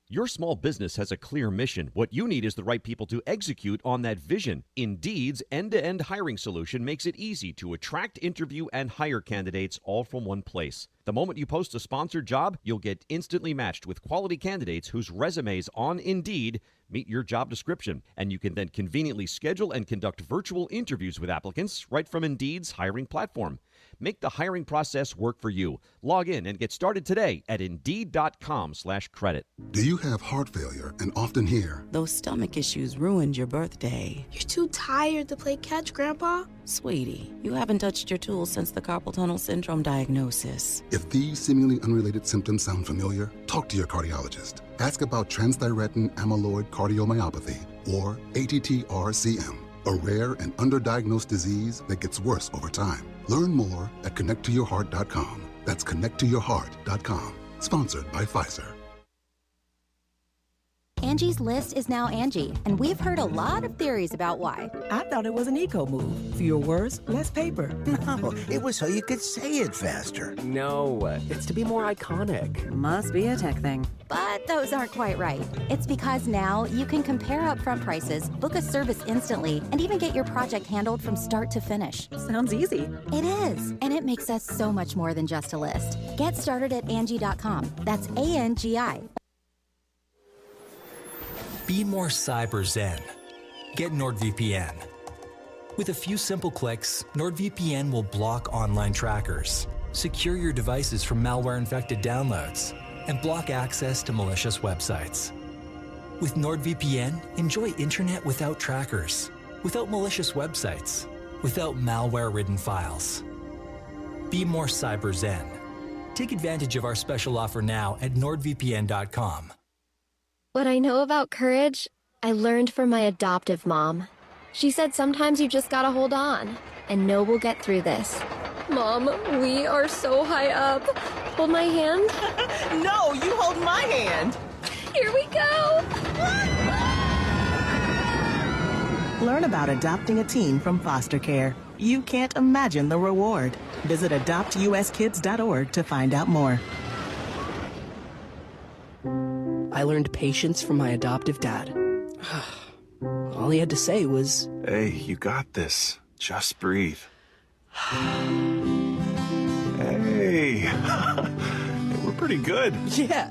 [SPEAKER 13] Your small business has a clear mission. What you need is the right people to execute on that vision. Indeed's end-to-end hiring solution makes it easy to attract, interview, and hire candidates all from one place. The moment you post a sponsored job, you'll get instantly matched with quality candidates whose resumes on Indeed meet your job description. And you can then conveniently schedule and conduct virtual interviews with applicants right from Indeed's hiring platform. Make the hiring process work for you. Log in and get started today at Indeed.com/credit.
[SPEAKER 2] Do you have heart failure and often hear,
[SPEAKER 6] "Those stomach issues ruined your birthday"?
[SPEAKER 7] "You're too tired to play catch, Grandpa."
[SPEAKER 6] Sweetie, you haven't touched your tools since the carpal tunnel syndrome diagnosis.
[SPEAKER 2] If these seemingly unrelated symptoms sound familiar, talk to your cardiologist. Ask about transthyretin amyloid cardiomyopathy, or ATTR-CM, a rare and underdiagnosed disease that gets worse over time. Learn more at connecttoyourheart.com. That's connecttoyourheart.com. Sponsored by Pfizer.
[SPEAKER 16] Angie's List is now Angie, and we've heard a lot of theories about why.
[SPEAKER 17] I thought it was an eco move. Fewer words, less paper.
[SPEAKER 21] No, it was so you could say it faster.
[SPEAKER 27] No, it's to be more iconic.
[SPEAKER 16] Must be a tech thing. But those aren't quite right. It's because now you can compare upfront prices, book a service instantly, and even get your project handled from start to finish.
[SPEAKER 17] Sounds easy.
[SPEAKER 16] It is, and it makes us so much more than just a list. Get started at Angie.com. That's ANGI.
[SPEAKER 20] Be more cyber zen. Get NordVPN. With a few simple clicks, NordVPN will block online trackers, secure your devices from malware-infected downloads, and block access to malicious websites. With NordVPN, enjoy internet without trackers, without malicious websites, without malware-ridden files. Be more cyber zen. Take advantage of our special offer now at NordVPN.com.
[SPEAKER 28] What I know about courage, I learned from my adoptive mom. She said sometimes you just gotta hold on and know we'll get through this. Mom, we are so high up. Hold my hand.
[SPEAKER 17] No, you hold my hand.
[SPEAKER 28] Here we go.
[SPEAKER 17] Learn about adopting a teen from foster care. You can't imagine the reward. Visit adoptuskids.org to find out more.
[SPEAKER 29] I learned patience from my adoptive dad. All he had to say was,
[SPEAKER 30] "Hey, you got this. Just breathe." Hey, we're pretty good.
[SPEAKER 29] Yeah.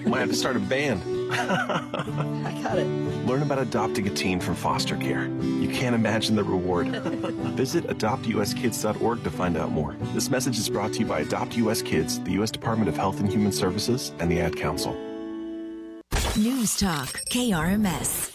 [SPEAKER 30] Might have to start a band.
[SPEAKER 29] I got it.
[SPEAKER 30] Learn about adopting a teen from foster care. You can't imagine the reward. Visit adoptuskids.org to find out more. This message is brought to you by Adopt US Kids, the U.S. Department of Health and Human Services, and the Ad Council.
[SPEAKER 8] News Talk, KRMS.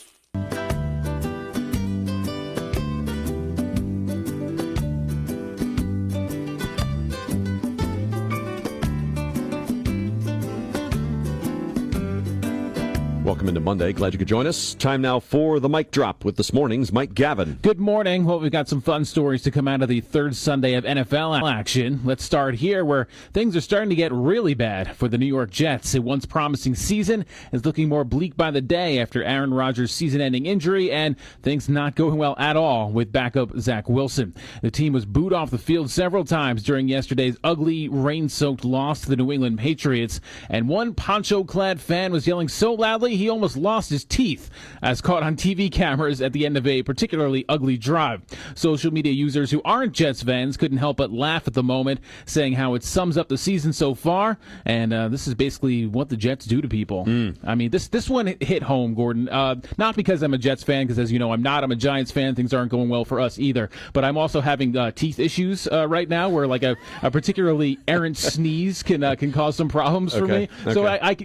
[SPEAKER 13] Welcome into Monday. Glad you could join us. Time now for the mic drop with this morning's Mike Gavin.
[SPEAKER 4] Good morning. Well, we've got some fun stories to come out of the third Sunday of NFL action. Let's start here where things are starting to get really bad for the New York Jets. A once promising season is looking more bleak by the day after Aaron Rodgers' season-ending injury and things not going well at all with backup Zach Wilson. The team was booed off the field several times during yesterday's ugly, rain-soaked loss to the New England Patriots, and one poncho-clad fan was yelling so loudly he almost lost his teeth, as caught on TV cameras at the end of a particularly ugly drive. Social media users who aren't Jets fans couldn't help but laugh at the moment, saying how it sums up the season so far, and this is basically what the Jets do to people. I mean, this one hit home, Gordon. Not because I'm a Jets fan, because as you know, I'm not. I'm a Giants fan. Things aren't going well for us either. But I'm also having teeth issues right now, where like a particularly errant sneeze can cause some problems for me. So I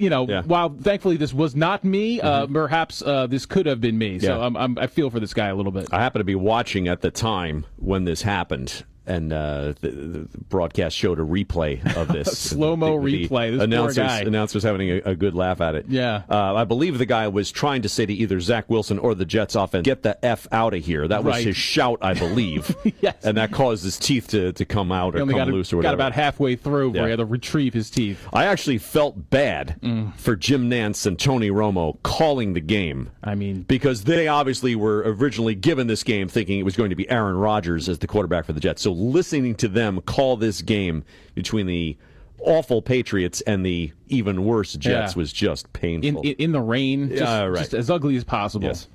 [SPEAKER 4] while thankfully this was not me, perhaps this could have been me. So I feel for this guy a little bit.
[SPEAKER 13] I happen to be watching at the time when this happened. And the broadcast showed a replay of this.
[SPEAKER 4] Slow-mo replay. This poor guy.
[SPEAKER 13] Announcers having a good laugh at it.
[SPEAKER 4] Yeah.
[SPEAKER 13] I believe the guy was trying to say to either Zach Wilson or the Jets offense, get the F out of here. That was his shout, I believe.
[SPEAKER 4] Yes.
[SPEAKER 13] And that caused his teeth to come out or come loose or whatever.
[SPEAKER 4] Got about halfway through where he had to retrieve his teeth.
[SPEAKER 13] I actually felt bad for Jim Nantz and Tony Romo calling the game.
[SPEAKER 4] I mean,
[SPEAKER 13] because they obviously were originally given this game thinking it was going to be Aaron Rodgers as the quarterback for the Jets. So listening to them call this game between the awful Patriots and the even worse Jets was just painful.
[SPEAKER 4] In the rain, just as ugly as possible.
[SPEAKER 13] Yes.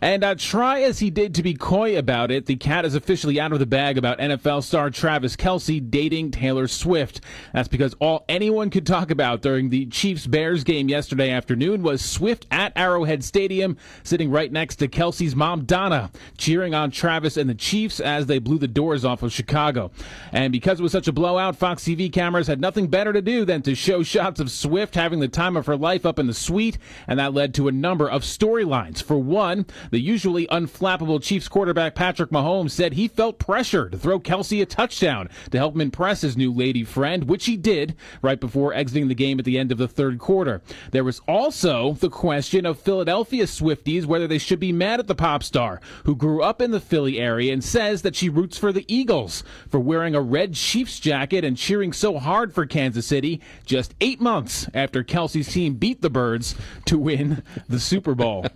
[SPEAKER 4] And try as he did to be coy about it, the cat is officially out of the bag about NFL star Travis Kelce dating Taylor Swift. That's because all anyone could talk about during the Chiefs-Bears game yesterday afternoon was Swift at Arrowhead Stadium, sitting right next to Kelce's mom, Donna, cheering on Travis and the Chiefs as they blew the doors off of Chicago. And because it was such a blowout, Fox TV cameras had nothing better to do than to show shots of Swift having the time of her life up in the suite, and that led to a number of storylines. For one, the usually unflappable Chiefs quarterback Patrick Mahomes said he felt pressure to throw Kelce a touchdown to help him impress his new lady friend, which he did right before exiting the game at the end of the third quarter. There was also the question of Philadelphia Swifties, whether they should be mad at the pop star, who grew up in the Philly area and says that she roots for the Eagles for wearing a red Chiefs jacket and cheering so hard for Kansas City just 8 months after Kelce's team beat the Birds to win the Super Bowl.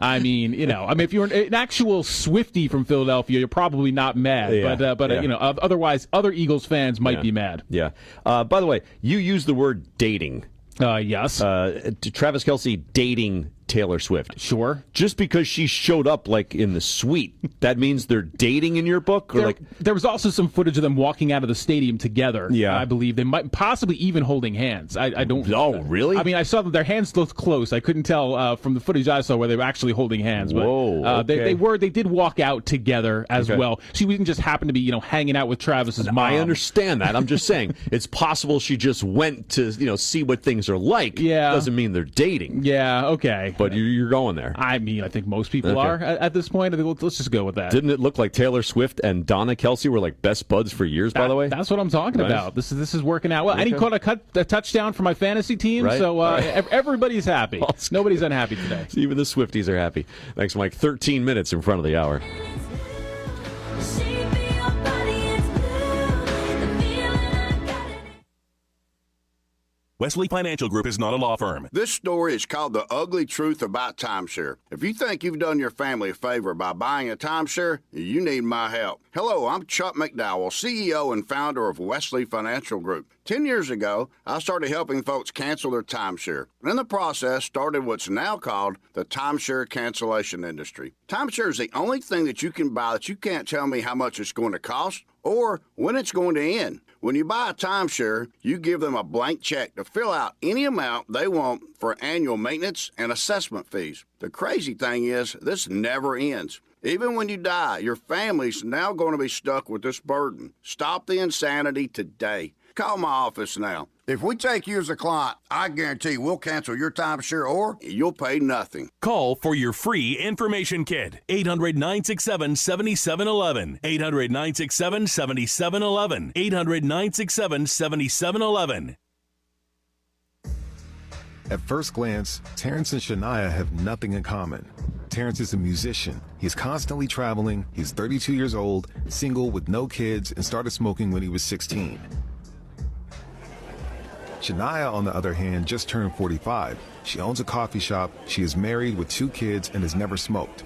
[SPEAKER 4] I mean, if you're an actual Swiftie from Philadelphia, you're probably not mad. But otherwise, other Eagles fans might be mad.
[SPEAKER 13] Yeah. By the way, you used the word dating.
[SPEAKER 4] Yes.
[SPEAKER 13] Travis Kelce dating Taylor Swift.
[SPEAKER 4] Sure.
[SPEAKER 13] Just because she showed up like in the suite, that means they're dating in your book? Or
[SPEAKER 4] there was also some footage of them walking out of the stadium together.
[SPEAKER 13] Yeah.
[SPEAKER 4] I believe they might possibly even holding hands. I don't.
[SPEAKER 13] Oh, really?
[SPEAKER 4] I mean, I saw that their hands looked close. I couldn't tell from the footage I saw where they were actually holding hands. But,
[SPEAKER 13] Whoa. Okay.
[SPEAKER 4] They did walk out together as well. She didn't just happen to be hanging out with Travis's mom.
[SPEAKER 13] I understand that. I'm just saying it's possible she just went to see what things are like.
[SPEAKER 4] Yeah.
[SPEAKER 13] Doesn't mean they're dating.
[SPEAKER 4] Yeah. Okay.
[SPEAKER 13] But you're going there.
[SPEAKER 4] I mean, I think most people are at this point. Let's just go with that.
[SPEAKER 13] Didn't it look like Taylor Swift and Donna Kelce were like best buds for years, by the way?
[SPEAKER 4] That's what I'm talking about. This is working out well. And he caught a touchdown for my fantasy team, so everybody's happy. Nobody's unhappy today.
[SPEAKER 13] Even the Swifties are happy. Thanks, Mike. 13 minutes in front of the hour.
[SPEAKER 5] Wesley Financial Group is not a law firm.
[SPEAKER 9] This story is called The Ugly Truth About Timeshare. If you think you've done your family a favor by buying a timeshare, you need my help. Hello, I'm Chuck McDowell, CEO and founder of Wesley Financial Group. 10 years ago, I started helping folks cancel their timeshare. And in the process, started what's now called the timeshare cancellation industry. Timeshare is the only thing that you can buy that you can't tell me how much it's going to cost or when it's going to end. When you buy a timeshare, you give them a blank check to fill out any amount they want for annual maintenance and assessment fees. The crazy thing is, this never ends. Even when you die, your family's now going to be stuck with this burden. Stop the insanity today. Call my office now. If we take you as a client, I guarantee we'll cancel your timeshare or you'll pay nothing.
[SPEAKER 5] Call for your free information kit. 800-967-7711. 800-967-7711. 800-967-7711.
[SPEAKER 10] At first glance, Terrence and Shania have nothing in common. Terrence is a musician. He's constantly traveling. He's 32 years old, single with no kids, and started smoking when he was 16. Shania, on the other hand, just turned 45. She owns a coffee shop. She is married with 2 kids and has never smoked.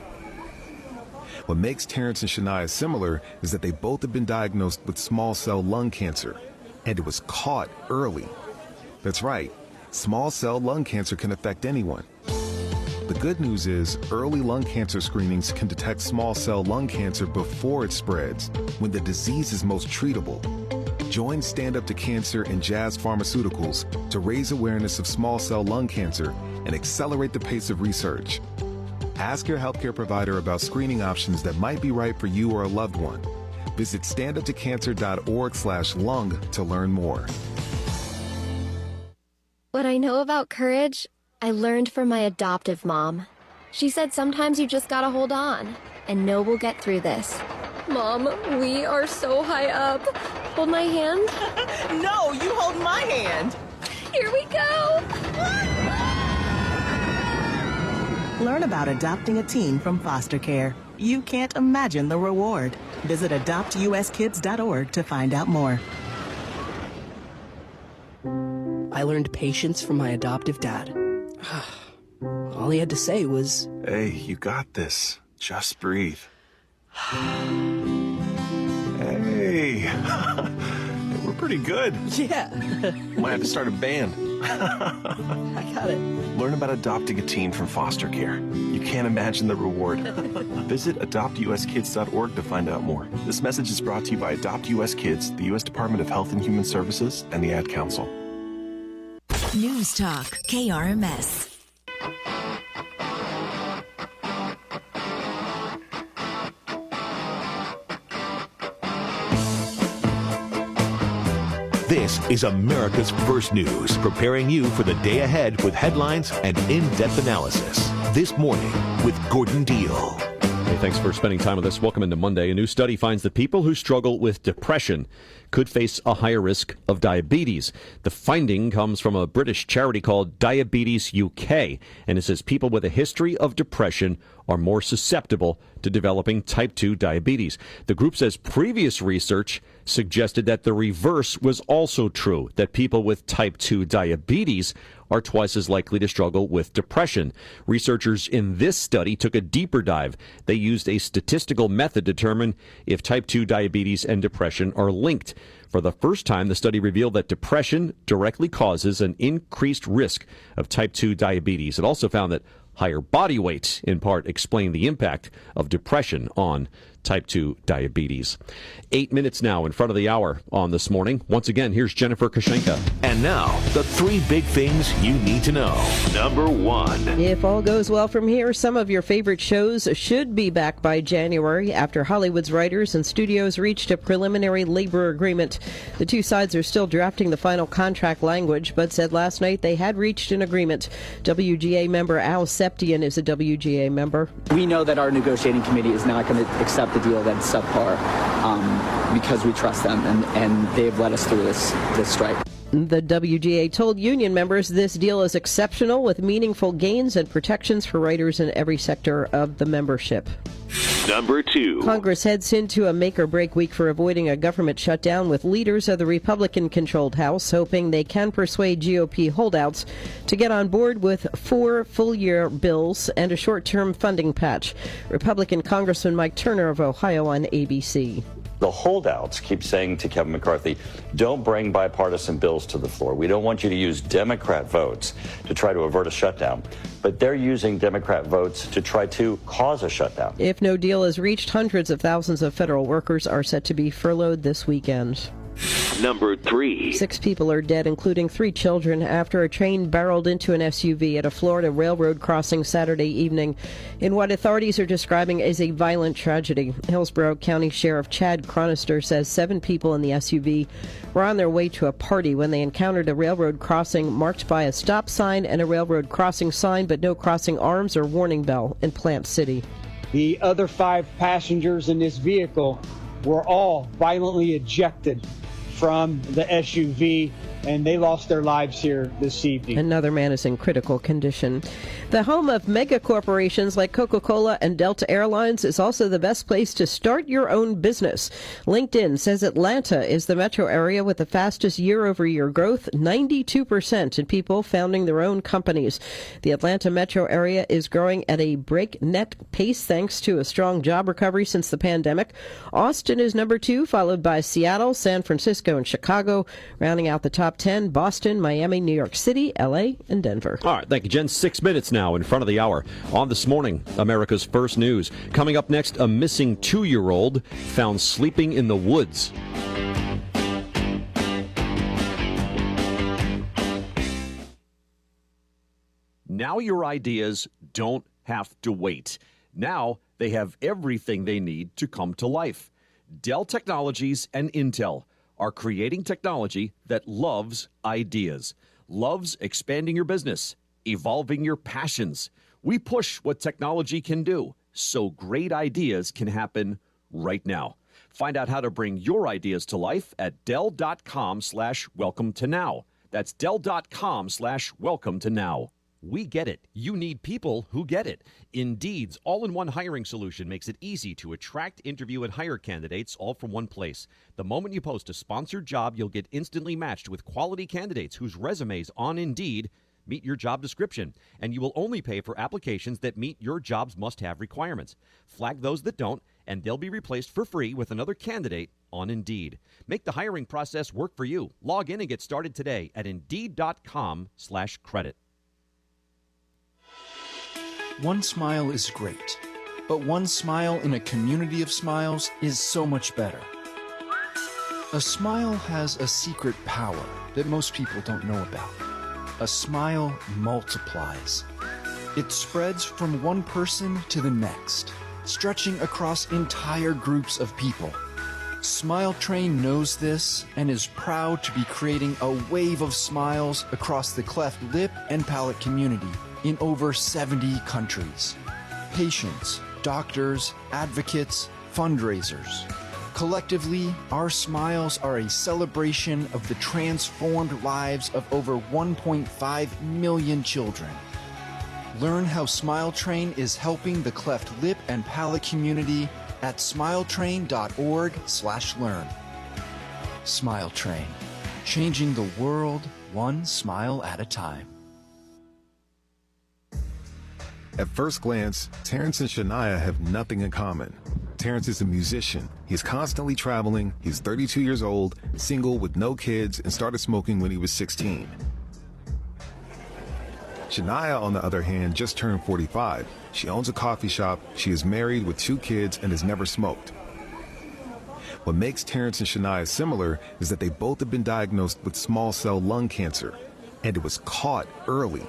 [SPEAKER 10] What makes Terrence and Shania similar is that they both have been diagnosed with small cell lung cancer, and it was caught early. That's right, small cell lung cancer can affect anyone. The good news is early lung cancer screenings can detect small cell lung cancer before it spreads, when the disease is most treatable. Join Stand Up to Cancer and Jazz Pharmaceuticals to raise awareness of small cell lung cancer and accelerate the pace of research. Ask your healthcare provider about screening options that might be right for you or a loved one. Visit standuptocancer.org/lung to learn more.
[SPEAKER 28] What I know about courage, I learned from my adoptive mom. She said sometimes you just gotta hold on and know we'll get through this. Mom, we are so high up. Hold my hand.
[SPEAKER 17] No, you hold my hand.
[SPEAKER 28] Here we go.
[SPEAKER 17] Learn about adopting a teen from foster care. You can't imagine the reward. Visit adoptuskids.org to find out more.
[SPEAKER 29] I learned patience from my adoptive dad. All he had to say was,
[SPEAKER 30] Hey, you got this. Just breathe. Hey. We're pretty good.
[SPEAKER 29] Yeah.
[SPEAKER 30] Might have to start a band.
[SPEAKER 29] I got it.
[SPEAKER 30] Learn about adopting a teen from foster care. You can't imagine the reward. Visit adoptuskids.org to find out more. This message is brought to you by Adopt US Kids, the U.S. Department of Health and Human Services, and the Ad Council.
[SPEAKER 8] News Talk, KRMS.
[SPEAKER 12] This is America's First News, preparing you for the day ahead with headlines and in-depth analysis. This morning with Gordon Deal.
[SPEAKER 13] Hey, thanks for spending time with us. Welcome into Monday. A new study finds that people who struggle with depression could face a higher risk of diabetes. The finding comes from a British charity called Diabetes UK, and it says people with a history of depression are more susceptible to developing type 2 diabetes. The group says previous research suggested that the reverse was also true, that people with type 2 diabetes are twice as likely to struggle with depression. Researchers in this study took a deeper dive. They used a statistical method to determine if type 2 diabetes and depression are linked. For the first time, the study revealed that depression directly causes an increased risk of type 2 diabetes. It also found that higher body weight, in part, explained the impact of depression on type 2 diabetes. 8 minutes now in front of the hour on This Morning. Once again, here's Jennifer Kashenka.
[SPEAKER 12] And now, the 3 big things you need to know. Number 1.
[SPEAKER 11] If all goes well from here, some of your favorite shows should be back by January after Hollywood's writers and studios reached a preliminary labor agreement. The two sides are still drafting the final contract language, but said last night they had reached an agreement. WGA member Al Septian is a WGA member.
[SPEAKER 14] We know that our negotiating committee is not going to accept the deal that's subpar because we trust them, and they've led us through this strike.
[SPEAKER 11] The WGA told union members this deal is exceptional with meaningful gains and protections for writers in every sector of the membership.
[SPEAKER 12] Number 2.
[SPEAKER 11] Congress heads into a make-or-break week for avoiding a government shutdown, with leaders of the Republican-controlled House hoping they can persuade GOP holdouts to get on board with 4 full-year bills and a short-term funding patch. Republican Congressman Mike Turner of Ohio on ABC.
[SPEAKER 15] The holdouts keep saying to Kevin McCarthy, don't bring bipartisan bills to the floor. We don't want you to use Democrat votes to try to avert a shutdown. But they're using Democrat votes to try to cause a shutdown.
[SPEAKER 11] If no deal is reached, hundreds of thousands of federal workers are set to be furloughed this weekend.
[SPEAKER 12] Number 3.
[SPEAKER 11] 6 people are dead, including 3 children, after a train barreled into an SUV at a Florida railroad crossing Saturday evening in what authorities are describing as a violent tragedy. Hillsborough County Sheriff Chad Chronister says 7 people in the SUV were on their way to a party when they encountered a railroad crossing marked by a stop sign and a railroad crossing sign, but no crossing arms or warning bell in Plant City.
[SPEAKER 18] The other 5 passengers in this vehicle were all violently ejected from the SUV and they lost their lives here this evening.
[SPEAKER 11] Another man is in critical condition. The home of mega corporations like Coca-Cola and Delta Airlines is also the best place to start your own business. LinkedIn says Atlanta is the metro area with the fastest year-over-year growth, 92% in people founding their own companies. The Atlanta metro area is growing at a breakneck pace thanks to a strong job recovery since the pandemic. Austin is number 2, followed by Seattle, San Francisco, and Chicago. Rounding out the top 10, Boston, Miami, New York City, L.A., and Denver.
[SPEAKER 13] All right, thank you, Jen. 6 minutes now in front of the hour. On This Morning, America's First News. Coming up next, a missing 2-year-old found sleeping in the woods. Now your ideas don't have to wait. Now they have everything they need to come to life. Dell Technologies and Intel are creating technology that loves ideas, loves expanding your business, evolving your passions. We push what technology can do so great ideas can happen right now. Find out how to bring your ideas to life at Dell.com/welcome to now. That's Dell.com/welcome to now. We get it. You need people who get it. Indeed's all-in-one hiring solution makes it easy to attract, interview, and hire candidates all from one place. The moment you post a sponsored job, you'll get instantly matched with quality candidates whose resumes on Indeed meet your job description, and you will only pay for applications that meet your job's must-have requirements. Flag those that don't, and they'll be replaced for free with another candidate on Indeed. Make the hiring process work for you. Log in and get started today at Indeed.com/credit.
[SPEAKER 1] One smile is great, but one smile in a community of smiles is so much better. A smile has a secret power that most people don't know about. A smile multiplies. It spreads from one person to the next, stretching across entire groups of people. Smile Train knows this and is proud to be creating a wave of smiles across the cleft lip and palate community in over 70 countries. Patients, doctors, advocates, fundraisers. Collectively, our smiles are a celebration of the transformed lives of over 1.5 million children. Learn how Smile Train is helping the cleft lip and palate community at smiletrain.org/learn. Smile Train, changing the world one smile at a time.
[SPEAKER 10] At first glance, Terrence and Shania have nothing in common. Terrence is a musician. He's constantly traveling. He's 32 years old, single with no kids, and started smoking when he was 16. Shania, on the other hand, just turned 45. She owns a coffee shop. She is married with 2 kids and has never smoked. What makes Terrence and Shania similar is that they both have been diagnosed with small cell lung cancer, and it was caught early.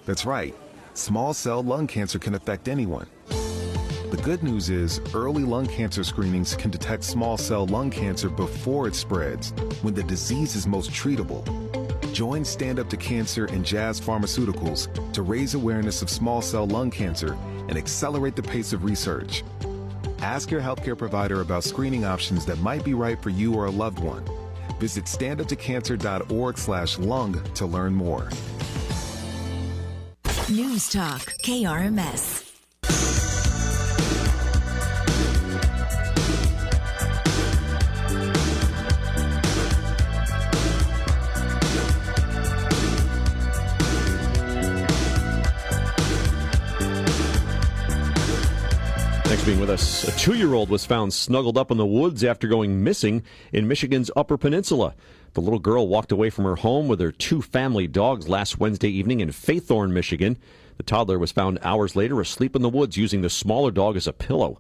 [SPEAKER 10] That's right. Small cell lung cancer can affect anyone. The good news is early lung cancer screenings can detect small cell lung cancer before it spreads, when the disease is most treatable. Join Stand Up to Cancer and Jazz Pharmaceuticals to raise awareness of small cell lung cancer and accelerate the pace of research. Ask your healthcare provider about screening options that might be right for you or a loved one. Visit standuptocancer.org/lung to learn more.
[SPEAKER 8] News Talk, KRMS.
[SPEAKER 13] Thanks for being with us. A 2-year-old was found snuggled up in the woods after going missing in Michigan's Upper Peninsula. The little girl walked away from her home with her 2 family dogs last Wednesday evening in Faithorn, Michigan. The toddler was found hours later asleep in the woods using the smaller dog as a pillow.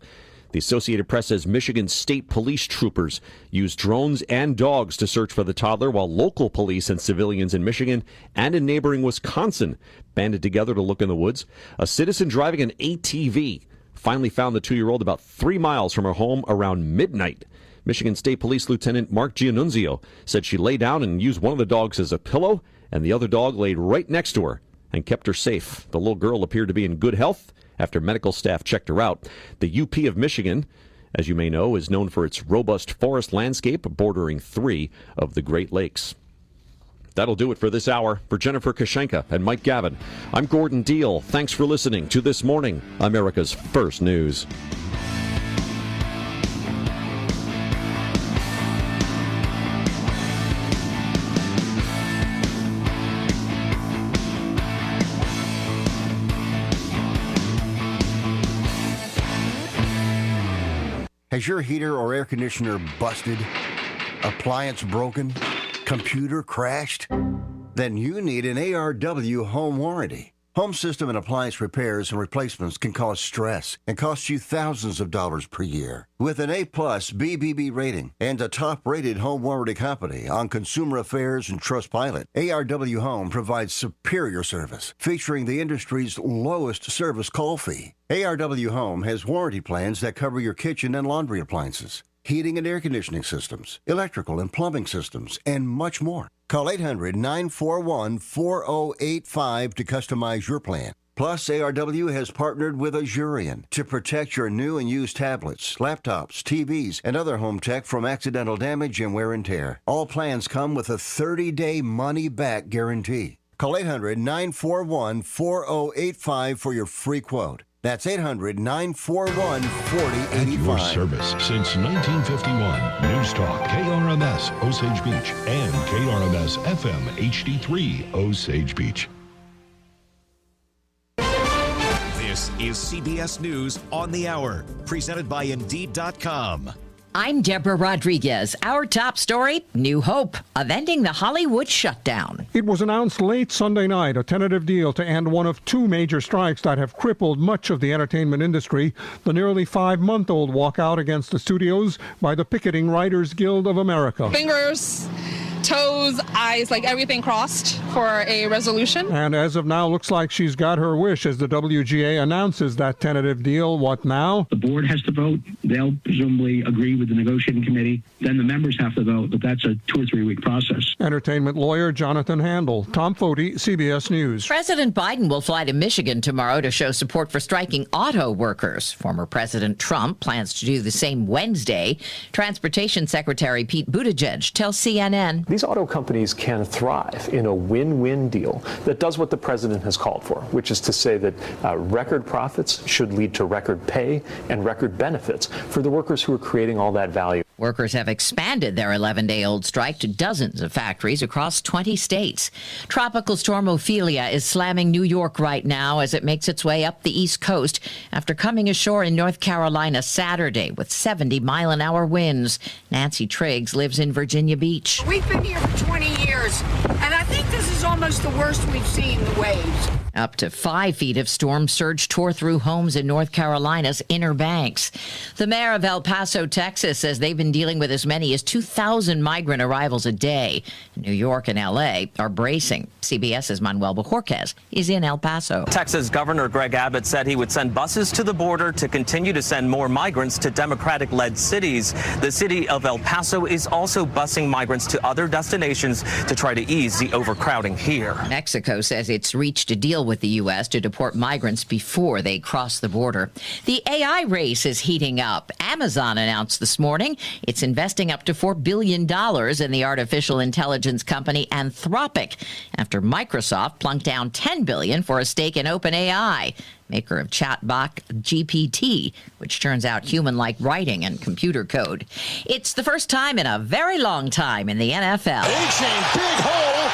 [SPEAKER 13] The Associated Press says Michigan State Police troopers used drones and dogs to search for the toddler, while local police and civilians in Michigan and in neighboring Wisconsin banded together to look in the woods. A citizen driving an ATV finally found the 2-year-old about 3 miles from her home around midnight. Michigan State Police Lieutenant Mark Giannunzio said she lay down and used one of the dogs as a pillow, and the other dog laid right next to her and kept her safe. The little girl appeared to be in good health after medical staff checked her out. The UP of Michigan, as you may know, is known for its robust forest landscape bordering 3 of the Great Lakes. That'll do it for this hour. For Jennifer Kashenka and Mike Gavin, I'm Gordon Deal. Thanks for listening to This Morning, America's First News.
[SPEAKER 21] Has your heater or air conditioner busted? Appliance broken? Computer crashed? Then you need an ARW home warranty. Home system and appliance repairs and replacements can cause stress and cost you thousands of dollars per year. With an A-plus BBB rating and a top-rated home warranty company on Consumer Affairs and Trustpilot, ARW Home provides superior service, featuring the industry's lowest service call fee. ARW Home has warranty plans that cover your kitchen and laundry appliances, heating and air conditioning systems, electrical and plumbing systems, and much more. Call 800-941-4085 to customize your plan. Plus, ARW has partnered with Azurian to protect your new and used tablets, laptops, TVs, and other home tech from accidental damage and wear and tear. All plans come with a 30-day money-back guarantee. Call 800-941-4085 for your free quote. That's 800-941-4085.
[SPEAKER 2] At your service since 1951. News Talk, KRMS, Osage Beach, and KRMS FM HD3, Osage Beach.
[SPEAKER 3] This is CBS News on the Hour, presented by Indeed.com.
[SPEAKER 6] I'm Deborah Rodriguez. Our top story, new hope of ending the Hollywood shutdown.
[SPEAKER 7] It was announced late Sunday night, a tentative deal to end one of two major strikes that have crippled much of the entertainment industry, the nearly 5-month-old walkout against the studios by the Picketing Writers Guild of America.
[SPEAKER 19] Fingers, toes, eyes, like everything crossed for a resolution.
[SPEAKER 7] And as of now, looks like she's got her wish as the WGA announces that tentative deal. What now?
[SPEAKER 22] The board has to vote. They'll presumably agree with the negotiating committee. Then the members have to vote, but that's a 2 or 3 week process.
[SPEAKER 7] Entertainment lawyer Jonathan Handel. Tom Foti, CBS News.
[SPEAKER 6] President Biden will fly to Michigan tomorrow to show support for striking auto workers. Former President Trump plans to do the same Wednesday. Transportation Secretary Pete Buttigieg tells CNN.
[SPEAKER 23] These auto companies can thrive in a win-win deal that does what the president has called for, which is to say that record profits should lead to record pay and record benefits for the workers who are creating all that value.
[SPEAKER 6] Workers have expanded their 11-day-old strike to dozens of factories across 20 states. Tropical storm Ophelia is slamming New York right now as it makes its way up the East Coast after coming ashore in North Carolina Saturday with 70-mile-an-hour winds. Nancy Triggs lives in Virginia Beach.
[SPEAKER 24] We've been here for 20 years, and I think this is almost the worst we've seen, the waves.
[SPEAKER 6] Up to 5 feet of storm surge tore through homes in North Carolina's Inner Banks. The mayor of El Paso, Texas, says they've been dealing with as many as 2,000 migrant arrivals a day. New York and L.A. are bracing. CBS's Manuel Bojorquez is in El Paso.
[SPEAKER 25] Texas Governor Greg Abbott said he would send buses to the border to continue to send more migrants to Democratic-led cities. The city of El Paso is also busing migrants to other destinations to try to ease the overcrowding here.
[SPEAKER 6] Mexico says it's reached a deal with the U.S. to deport migrants before they cross the border. The AI race is heating up. Amazon announced this morning it's investing up to $4 billion in the artificial intelligence company Anthropic after Microsoft plunked down $10 billion for a stake in OpenAI, maker of chatbot GPT, which turns out human-like writing and computer code. It's the first time in a very long time in the NFL.
[SPEAKER 26] A-chain, big hole,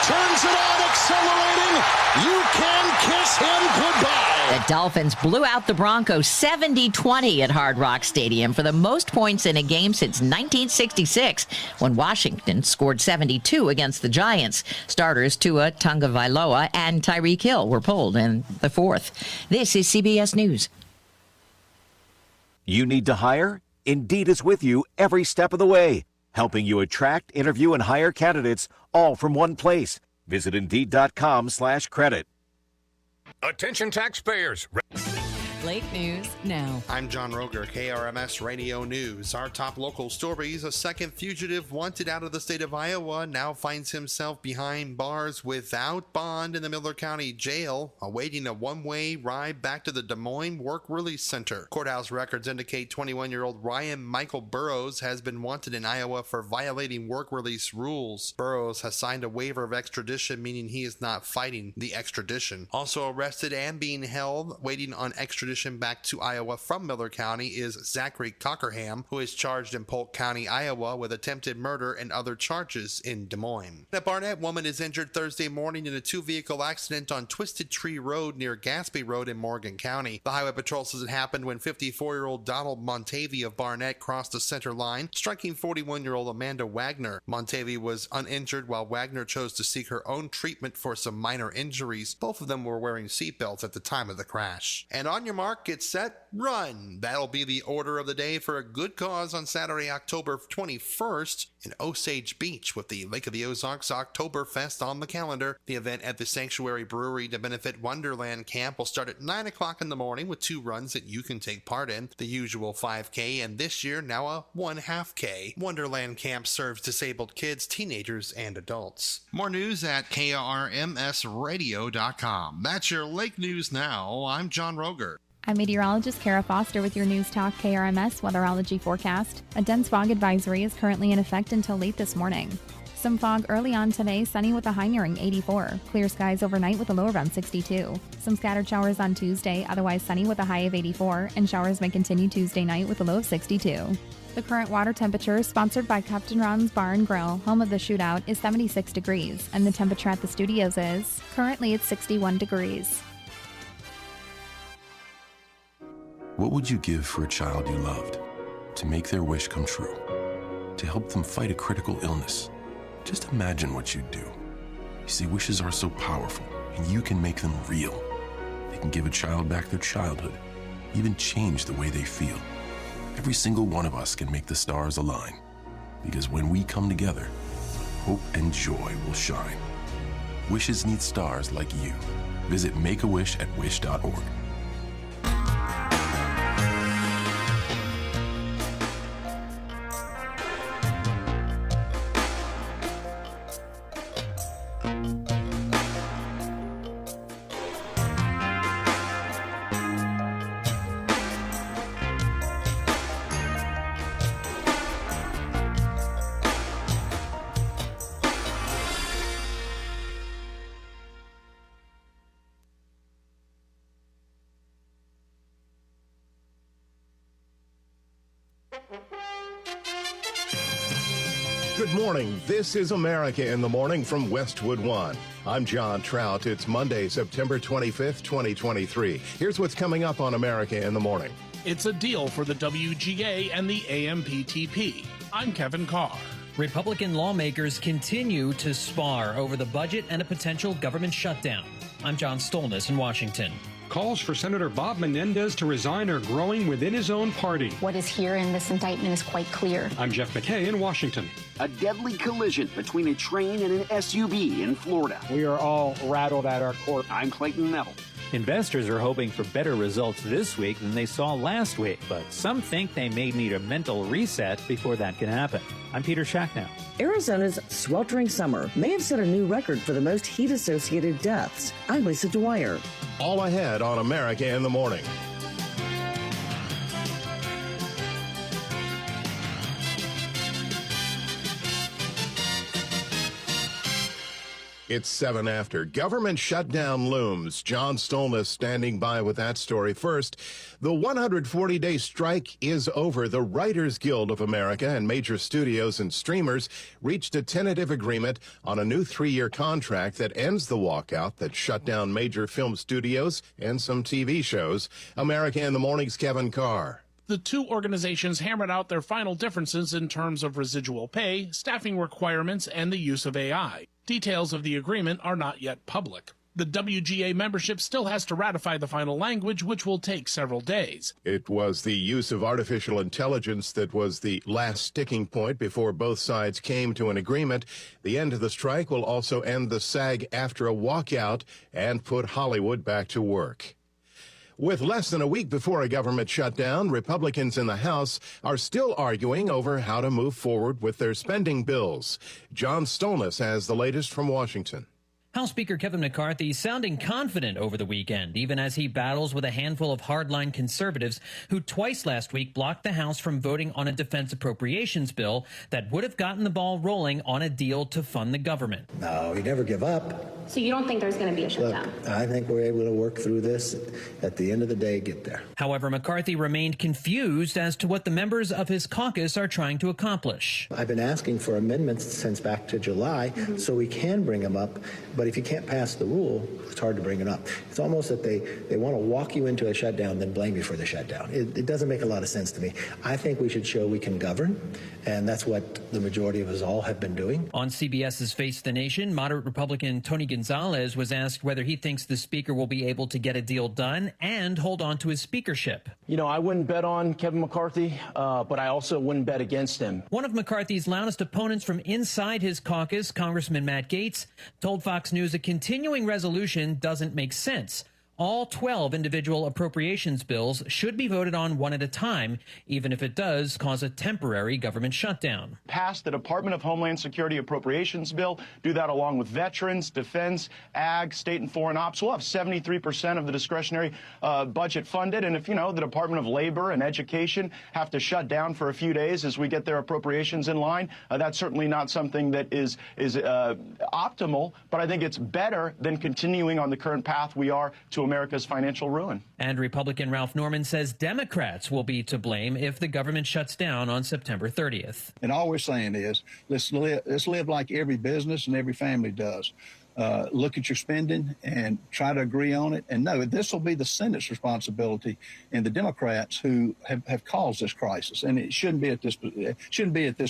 [SPEAKER 26] turns it on, accelerating. You can kiss him goodbye.
[SPEAKER 6] The Dolphins blew out the Broncos 70-20 at Hard Rock Stadium for the most points in a game since 1966, when Washington scored 72 against the Giants. Starters Tua Tagovailoa and Tyreek Hill were pulled in the fourth. This is CBS News.
[SPEAKER 31] You need to hire? Indeed is with you every step of the way, helping you attract, interview, and hire candidates all from one place. Visit Indeed.com/credit.
[SPEAKER 32] Attention taxpayers.
[SPEAKER 8] Lake News Now.
[SPEAKER 4] I'm John Roger, KRMS Radio News. Our top local stories: a second fugitive wanted out of the state of Iowa now finds himself behind bars without bond in the Miller County Jail, awaiting a one-way ride back to the Des Moines Work Release Center. Courthouse records indicate 21-year-old Ryan Michael Burrows has been wanted in Iowa for violating work release rules. Burrows has signed a waiver of extradition, meaning he is not fighting the extradition. Also arrested and being held, waiting on extradition back to Iowa from Miller County, is Zachary Cockerham, who is charged in Polk County, Iowa, with attempted murder and other charges in Des Moines. A Barnett woman is injured Thursday morning in a two-vehicle accident on Twisted Tree Road near Gaspee Road in Morgan County. The Highway Patrol says it happened when 54-year-old Donald Montavi of Barnett crossed the center line, striking 41-year-old Amanda Wagner. Montavi was uninjured, while Wagner chose to seek her own treatment for some minor injuries. Both of them were wearing seatbelts at the time of the crash. And on your mark, get set, run. That'll be the order of the day for a good cause on Saturday, October 21st in Osage Beach, with the Lake of the Ozarks Oktoberfest on the calendar. The event at the Sanctuary Brewery to benefit Wonderland Camp will start at 9 o'clock in the morning with 2 runs that you can take part in. The usual 5K, and this year now a 1/2 K. Wonderland Camp serves disabled kids, teenagers, and adults. More news at krmsradio.com. That's your Lake News Now. I'm John Roger.
[SPEAKER 5] I'm meteorologist Kara Foster with your News Talk KRMS weatherology forecast. A dense fog advisory is currently in effect until late this morning. Some fog early on today, sunny with a high nearing 84. Clear skies overnight with a low around 62. Some scattered showers on Tuesday, otherwise sunny with a high of 84, and showers may continue Tuesday night with a low of 62. The current water temperature, sponsored by Captain Ron's Bar and Grill, home of the shootout, is 76 degrees, and the temperature at the studios is currently at 61 degrees.
[SPEAKER 9] What would you give for a child you loved? To make their wish come true? To help them fight a critical illness? Just imagine what you'd do. You see, wishes are so powerful, and you can make them real. They can give a child back their childhood, even change the way they feel. Every single one of us can make the stars align, because when we come together, hope and joy will shine. Wishes need stars like you. Visit Make-A-Wish at wish.org.
[SPEAKER 14] Good morning. This is America in the Morning from Westwood One. I'm John Trout. It's Monday, September 25th, 2023. Here's what's coming up on America in the Morning.
[SPEAKER 16] It's a deal for the WGA and the AMPTP. I'm Kevin Carr.
[SPEAKER 17] Republican lawmakers continue to spar over the budget and a potential government shutdown. I'm John Stolness in Washington.
[SPEAKER 20] Calls for Senator Bob Menendez to resign are growing within his own party.
[SPEAKER 27] What is here in this indictment is quite clear.
[SPEAKER 20] I'm Jeff McKay in Washington.
[SPEAKER 31] A deadly collision between a train and an SUV in Florida.
[SPEAKER 18] We are all rattled at our core.
[SPEAKER 31] I'm Clayton Neville.
[SPEAKER 28] Investors are hoping for better results this week than they saw last week, but some think they may need a mental reset before that can happen. I'm Peter Schacknow.
[SPEAKER 29] Arizona's sweltering summer may have set a new record for the most heat-associated deaths. I'm Lisa Dwyer.
[SPEAKER 14] All ahead on America in the Morning. It's 7 after. Government shutdown looms. John Stolness standing by with that story. First, the 140-day strike is over. The Writers Guild of America and major studios and streamers reached a tentative agreement on a new 3-year contract that ends the walkout that shut down major film studios and some TV shows. America in the Morning's Kevin Carr.
[SPEAKER 16] The two organizations hammered out their final differences in terms of residual pay, staffing requirements, and the use of AI. Details of the agreement are not yet public. The WGA membership still has to ratify the final language, which will take several days.
[SPEAKER 14] It was the use of artificial intelligence that was the last sticking point before both sides came to an agreement. The end of the strike will also end the SAG after a walkout and put Hollywood back to work. With less tthan a week before a government shutdown, Republicans in the House are still arguing over how to move forward with their spending bills. John Stolnis has the latest from Washington.
[SPEAKER 17] House Speaker Kevin McCarthy sounding confident over the weekend, even as he battles with a handful of hardline conservatives who twice last week blocked the House from voting on a defense appropriations bill that would have gotten the ball rolling on a deal to fund the government.
[SPEAKER 1] No, we never give up.
[SPEAKER 27] So you don't think there's going to be a shutdown?
[SPEAKER 1] Look, I think we're able to work through this. At the end of the day, get there.
[SPEAKER 17] However, McCarthy remained confused as to what the members of his caucus are trying to accomplish.
[SPEAKER 1] I've been asking for amendments since back to July so we can bring them up. But if you can't pass the rule, it's hard to bring it up. It's almost that they want to walk you into a shutdown, then blame you for the shutdown. It doesn't make a lot of sense to me. I think we should show we can govern, and that's what the majority of us all have been doing.
[SPEAKER 17] On CBS's Face the Nation, moderate Republican Tony Gonzalez was asked whether he thinks the speaker will be able to get a deal done and hold on to his speakership.
[SPEAKER 2] You know, I wouldn't bet on Kevin McCarthy, but I also wouldn't bet against him.
[SPEAKER 17] One of McCarthy's loudest opponents from inside his caucus, Congressman Matt Gaetz, told Fox News a continuing resolution doesn't make sense. All 12 individual appropriations bills should be voted on one at a time, even if it does cause a temporary government shutdown.
[SPEAKER 3] Pass the Department of Homeland Security appropriations bill, do that along with veterans, defense, ag, state and foreign ops. We'll have 73% of the discretionary budget funded. And if, you know, the Department of Labor and Education have to shut down for a few days as we get their appropriations in line, that's certainly not something that is optimal. But I think it's better than continuing on the current path we are to America's financial ruin.
[SPEAKER 17] And Republican Ralph Norman says Democrats will be to blame if the government shuts down on September 30th.
[SPEAKER 10] And all we're saying is let's live like every business and every family does. Look at your spending and try to agree on it. And no, this will be the Senate's responsibility and the Democrats who have caused this crisis. And it shouldn't be at this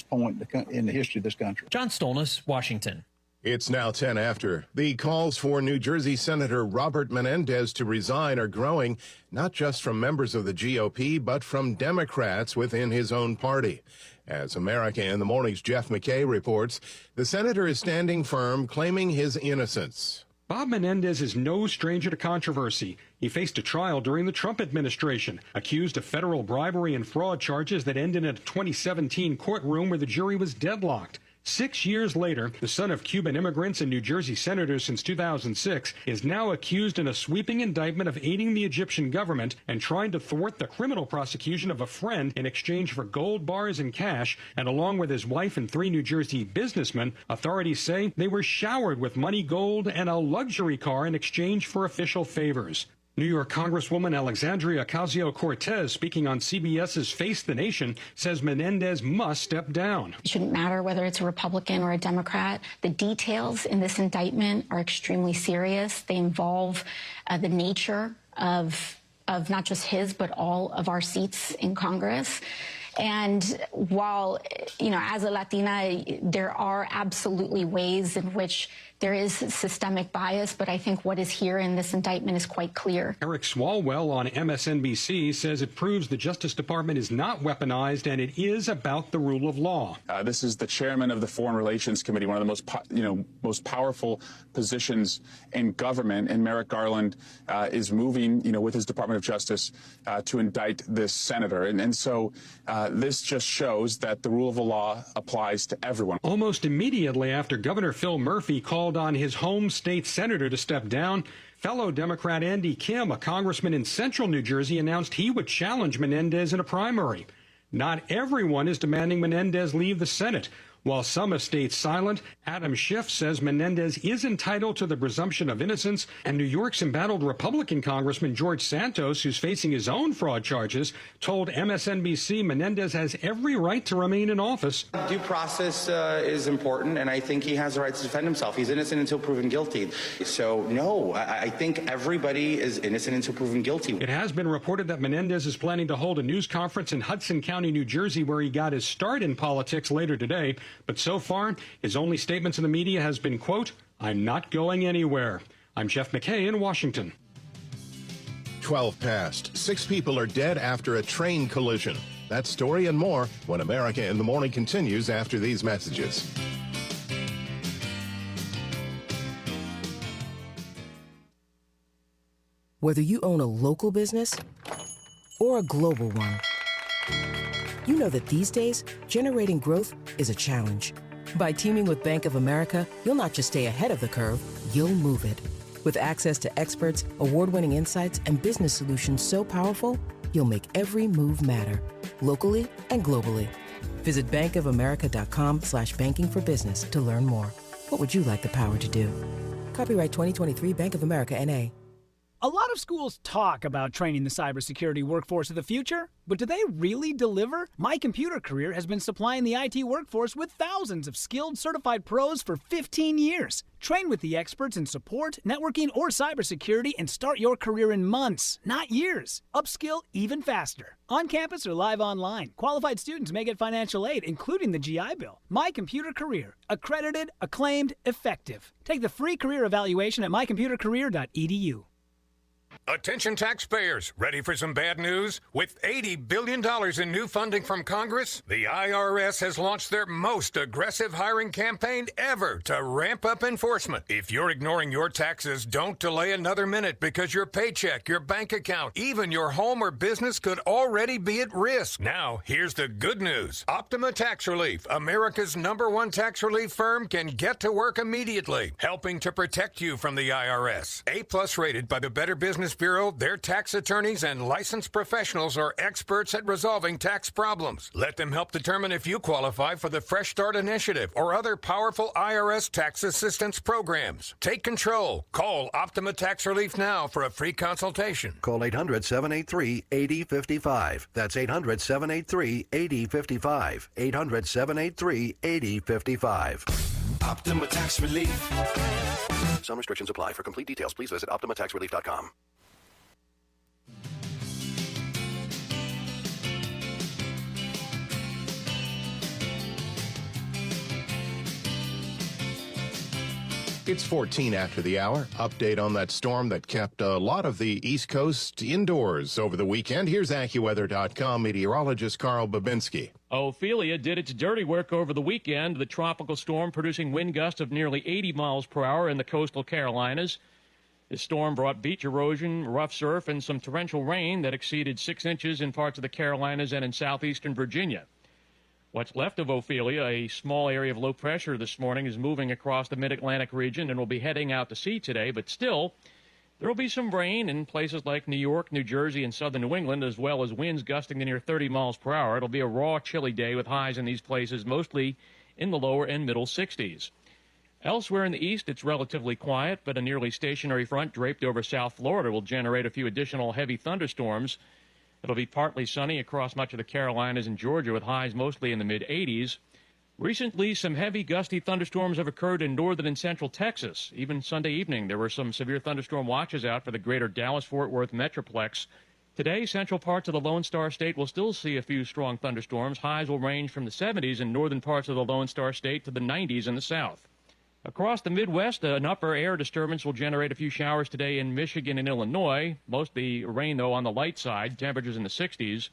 [SPEAKER 10] point in the history of this country.
[SPEAKER 17] John Stolnis, Washington.
[SPEAKER 14] It's now 10 after. The calls for New Jersey Senator Robert Menendez to resign are growing, not just from members of the GOP, but from Democrats within his own party. As America in the Morning's Jeff McKay reports, the senator is standing firm, claiming his innocence.
[SPEAKER 20] Bob Menendez is no stranger to controversy. He faced a trial during the Trump administration, accused of federal bribery and fraud charges that ended in a 2017 courtroom where the jury was deadlocked. 6 years later, the son of Cuban immigrants and New Jersey senators since 2006 is now accused in a sweeping indictment of aiding the Egyptian government and trying to thwart the criminal prosecution of a friend in exchange for gold bars and cash. And along with his wife and 3 New Jersey businessmen, authorities say they were showered with money, gold, and a luxury car in exchange for official favors. New York Congresswoman Alexandria Ocasio-Cortez, speaking on CBS's Face the Nation, says Menendez must step down.
[SPEAKER 27] It shouldn't matter whether it's a Republican or a Democrat. The details in this indictment are extremely serious. They involve the nature of not just his, but all of our seats in Congress. And while, you know, as a Latina, there are absolutely ways in which there is systemic bias, but I think what is here in this indictment is quite clear.
[SPEAKER 20] Eric Swalwell on MSNBC says it proves the Justice Department is not weaponized and it is about the rule of law.
[SPEAKER 11] This is the chairman of the Foreign Relations Committee, one of the most powerful positions in government, and Merrick Garland is moving, with his Department of Justice to indict this senator, and so this just shows that the rule of the law applies to everyone.
[SPEAKER 20] Almost immediately after Governor Phil Murphy called on his home state senator to step down, fellow Democrat Andy Kim, a congressman in central New Jersey, announced he would challenge Menendez in a primary. Not everyone is demanding Menendez leave the Senate. While some have stayed silent, Adam Schiff says Menendez is entitled to the presumption of innocence, and New York's embattled Republican Congressman George Santos, who's facing his own fraud charges, told MSNBC Menendez has every right to remain in office.
[SPEAKER 12] Due process is important, and I think he has the right to defend himself. He's innocent until proven guilty. So, no, I think everybody is innocent until proven guilty.
[SPEAKER 20] It has been reported that Menendez is planning to hold a news conference in Hudson County, New Jersey, where he got his start in politics later today. But so far, his only statements in the media has been, quote, "I'm not going anywhere." I'm Jeff McKay in Washington.
[SPEAKER 14] 12 past. 6 people are dead after a train collision. That story and more when America in the Morning continues after these messages.
[SPEAKER 7] Whether you own a local business or a global one, you know that these days, generating growth is a challenge. By teaming with Bank of America, you'll not just stay ahead of the curve, you'll move it. With access to experts, award-winning insights, and business solutions so powerful, you'll make every move matter, locally and globally. Visit bankofamerica.com/banking for business to learn more. What would you like the power to do? Copyright 2023 Bank of America, N.A.
[SPEAKER 13] A lot of schools talk about training the cybersecurity workforce of the future, but do they really deliver? My Computer Career has been supplying the IT workforce with thousands of skilled, certified pros for 15 years. Train with the experts in support, networking, or cybersecurity and start your career in months, not years. Upskill even faster. On campus or live online. Qualified students may get financial aid, including the GI Bill. My Computer Career. Accredited, acclaimed, effective. Take the free career evaluation at mycomputercareer.edu.
[SPEAKER 15] Attention taxpayers, ready for some bad news? With $80 billion in new funding from Congress, the IRS has launched their most aggressive hiring campaign ever to ramp up enforcement. If you're ignoring your taxes, don't delay another minute because your paycheck, your bank account, even your home or business could already be at risk. Now, here's the good news. Optima Tax Relief, America's #1 tax relief firm, can get to work immediately, helping to protect you from the IRS. A+ rated by the Better Business Bureau, their tax attorneys and licensed professionals are experts at resolving tax problems. Let them help determine if you qualify for the Fresh Start Initiative or other powerful IRS tax assistance programs. Take control. Call Optima Tax Relief now for a free consultation.
[SPEAKER 19] Call 800-783-8055. That's 800-783-8055. 800-783-8055.
[SPEAKER 9] Optima Tax Relief.
[SPEAKER 19] Some restrictions apply. For complete details, please visit OptimaTaxRelief.com.
[SPEAKER 14] It's 14 after the hour. Update on that storm that kept a lot of the East Coast indoors over the weekend. Here's AccuWeather.com meteorologist Carl Babinski.
[SPEAKER 21] Ophelia did its dirty work over the weekend. The tropical storm producing wind gusts of nearly 80 miles per hour in the coastal Carolinas. This storm brought beach erosion, rough surf, and some torrential rain that exceeded 6 inches in parts of the Carolinas and in southeastern Virginia. What's left of Ophelia, a small area of low pressure this morning, is moving across the mid-Atlantic region and will be heading out to sea today. But still, there will be some rain in places like New York, New Jersey, and southern New England, as well as winds gusting to near 30 miles per hour. It'll be a raw, chilly day with highs in these places mostly in the lower and middle 60s. Elsewhere in the east, it's relatively quiet, but a nearly stationary front draped over South Florida will generate a few additional heavy thunderstorms. It'll be partly sunny across much of the Carolinas and Georgia with highs mostly in the mid-80s. Recently, some heavy gusty thunderstorms have occurred in northern and central Texas. Even Sunday evening, there were some severe thunderstorm watches out for the greater Dallas-Fort Worth metroplex. Today, central parts of the Lone Star State will still see a few strong thunderstorms. Highs will range from the 70s in northern parts of the Lone Star State to the 90s in the south. Across the Midwest, an upper air disturbance will generate a few showers today in Michigan and Illinois. Mostly rain, though, on the light side, temperatures in the 60s.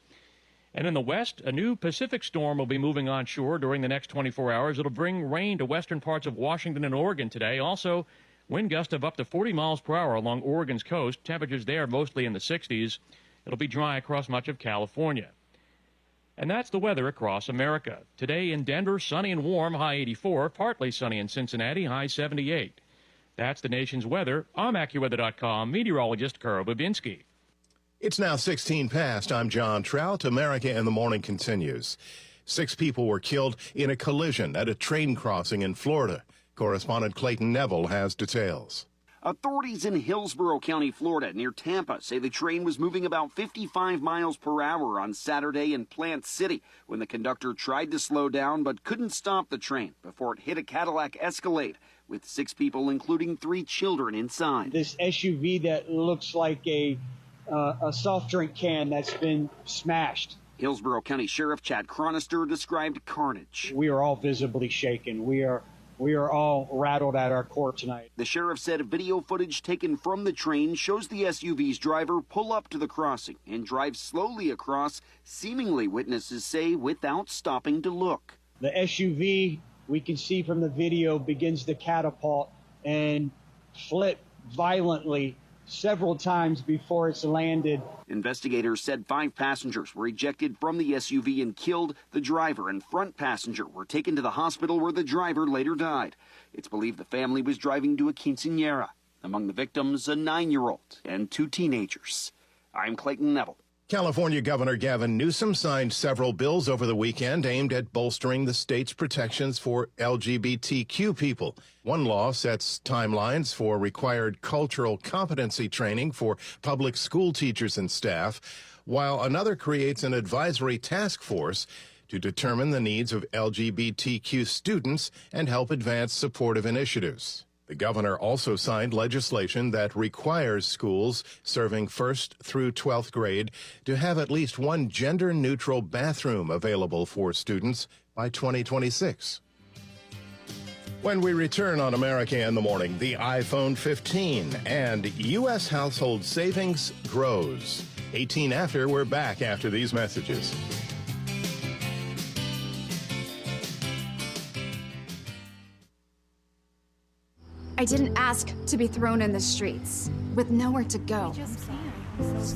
[SPEAKER 21] And in the west, a new Pacific storm will be moving onshore during the next 24 hours. It'll bring rain to western parts of Washington and Oregon today. Also, wind gusts of up to 40 miles per hour along Oregon's coast. Temperatures there mostly in the 60s. It'll be dry across much of California. And that's the weather across America. Today in Denver, sunny and warm, high 84. Partly sunny in Cincinnati, high 78. That's the nation's weather. I'm AccuWeather.com meteorologist Carl Babinski.
[SPEAKER 14] It's now 16 past. I'm John Trout. America in the Morning continues. 6 people were killed in a collision at a train crossing in Florida. Correspondent Clayton Neville has details.
[SPEAKER 22] Authorities in Hillsborough County, Florida, near Tampa, say the train was moving about 55 miles per hour on Saturday in Plant City when the conductor tried to slow down but couldn't stop the train before it hit a Cadillac Escalade with 6 people, including 3 children inside.
[SPEAKER 18] This SUV that looks like a soft drink can that's been smashed.
[SPEAKER 22] Hillsborough County Sheriff Chad Chronister described carnage.
[SPEAKER 18] We are all visibly shaken. We are all rattled at our core tonight.
[SPEAKER 22] The sheriff said video footage taken from the train shows the SUV's driver pull up to the crossing and drive slowly across, seemingly, witnesses say, without stopping to look.
[SPEAKER 18] The SUV, we can see from the video, begins to catapult and flip violently several times before it's landed.
[SPEAKER 22] Investigators said 5 passengers were ejected from the SUV and killed. The driver and front passenger were taken to the hospital where the driver later died. It's believed the family was driving to a quinceañera. Among the victims, a 9-year-old and 2 teenagers. I'm Clayton Neville.
[SPEAKER 14] California Governor Gavin Newsom signed several bills over the weekend aimed at bolstering the state's protections for LGBTQ people. One law sets timelines for required cultural competency training for public school teachers and staff, while another creates an advisory task force to determine the needs of LGBTQ students and help advance supportive initiatives. The governor also signed legislation that requires schools serving 1st through 12th grade to have at least one gender-neutral bathroom available for students by 2026. When we return on America in the Morning, the iPhone 15 and U.S. household savings grows. 18 after, we're back after these messages.
[SPEAKER 4] I didn't ask to be thrown in the streets with nowhere to go.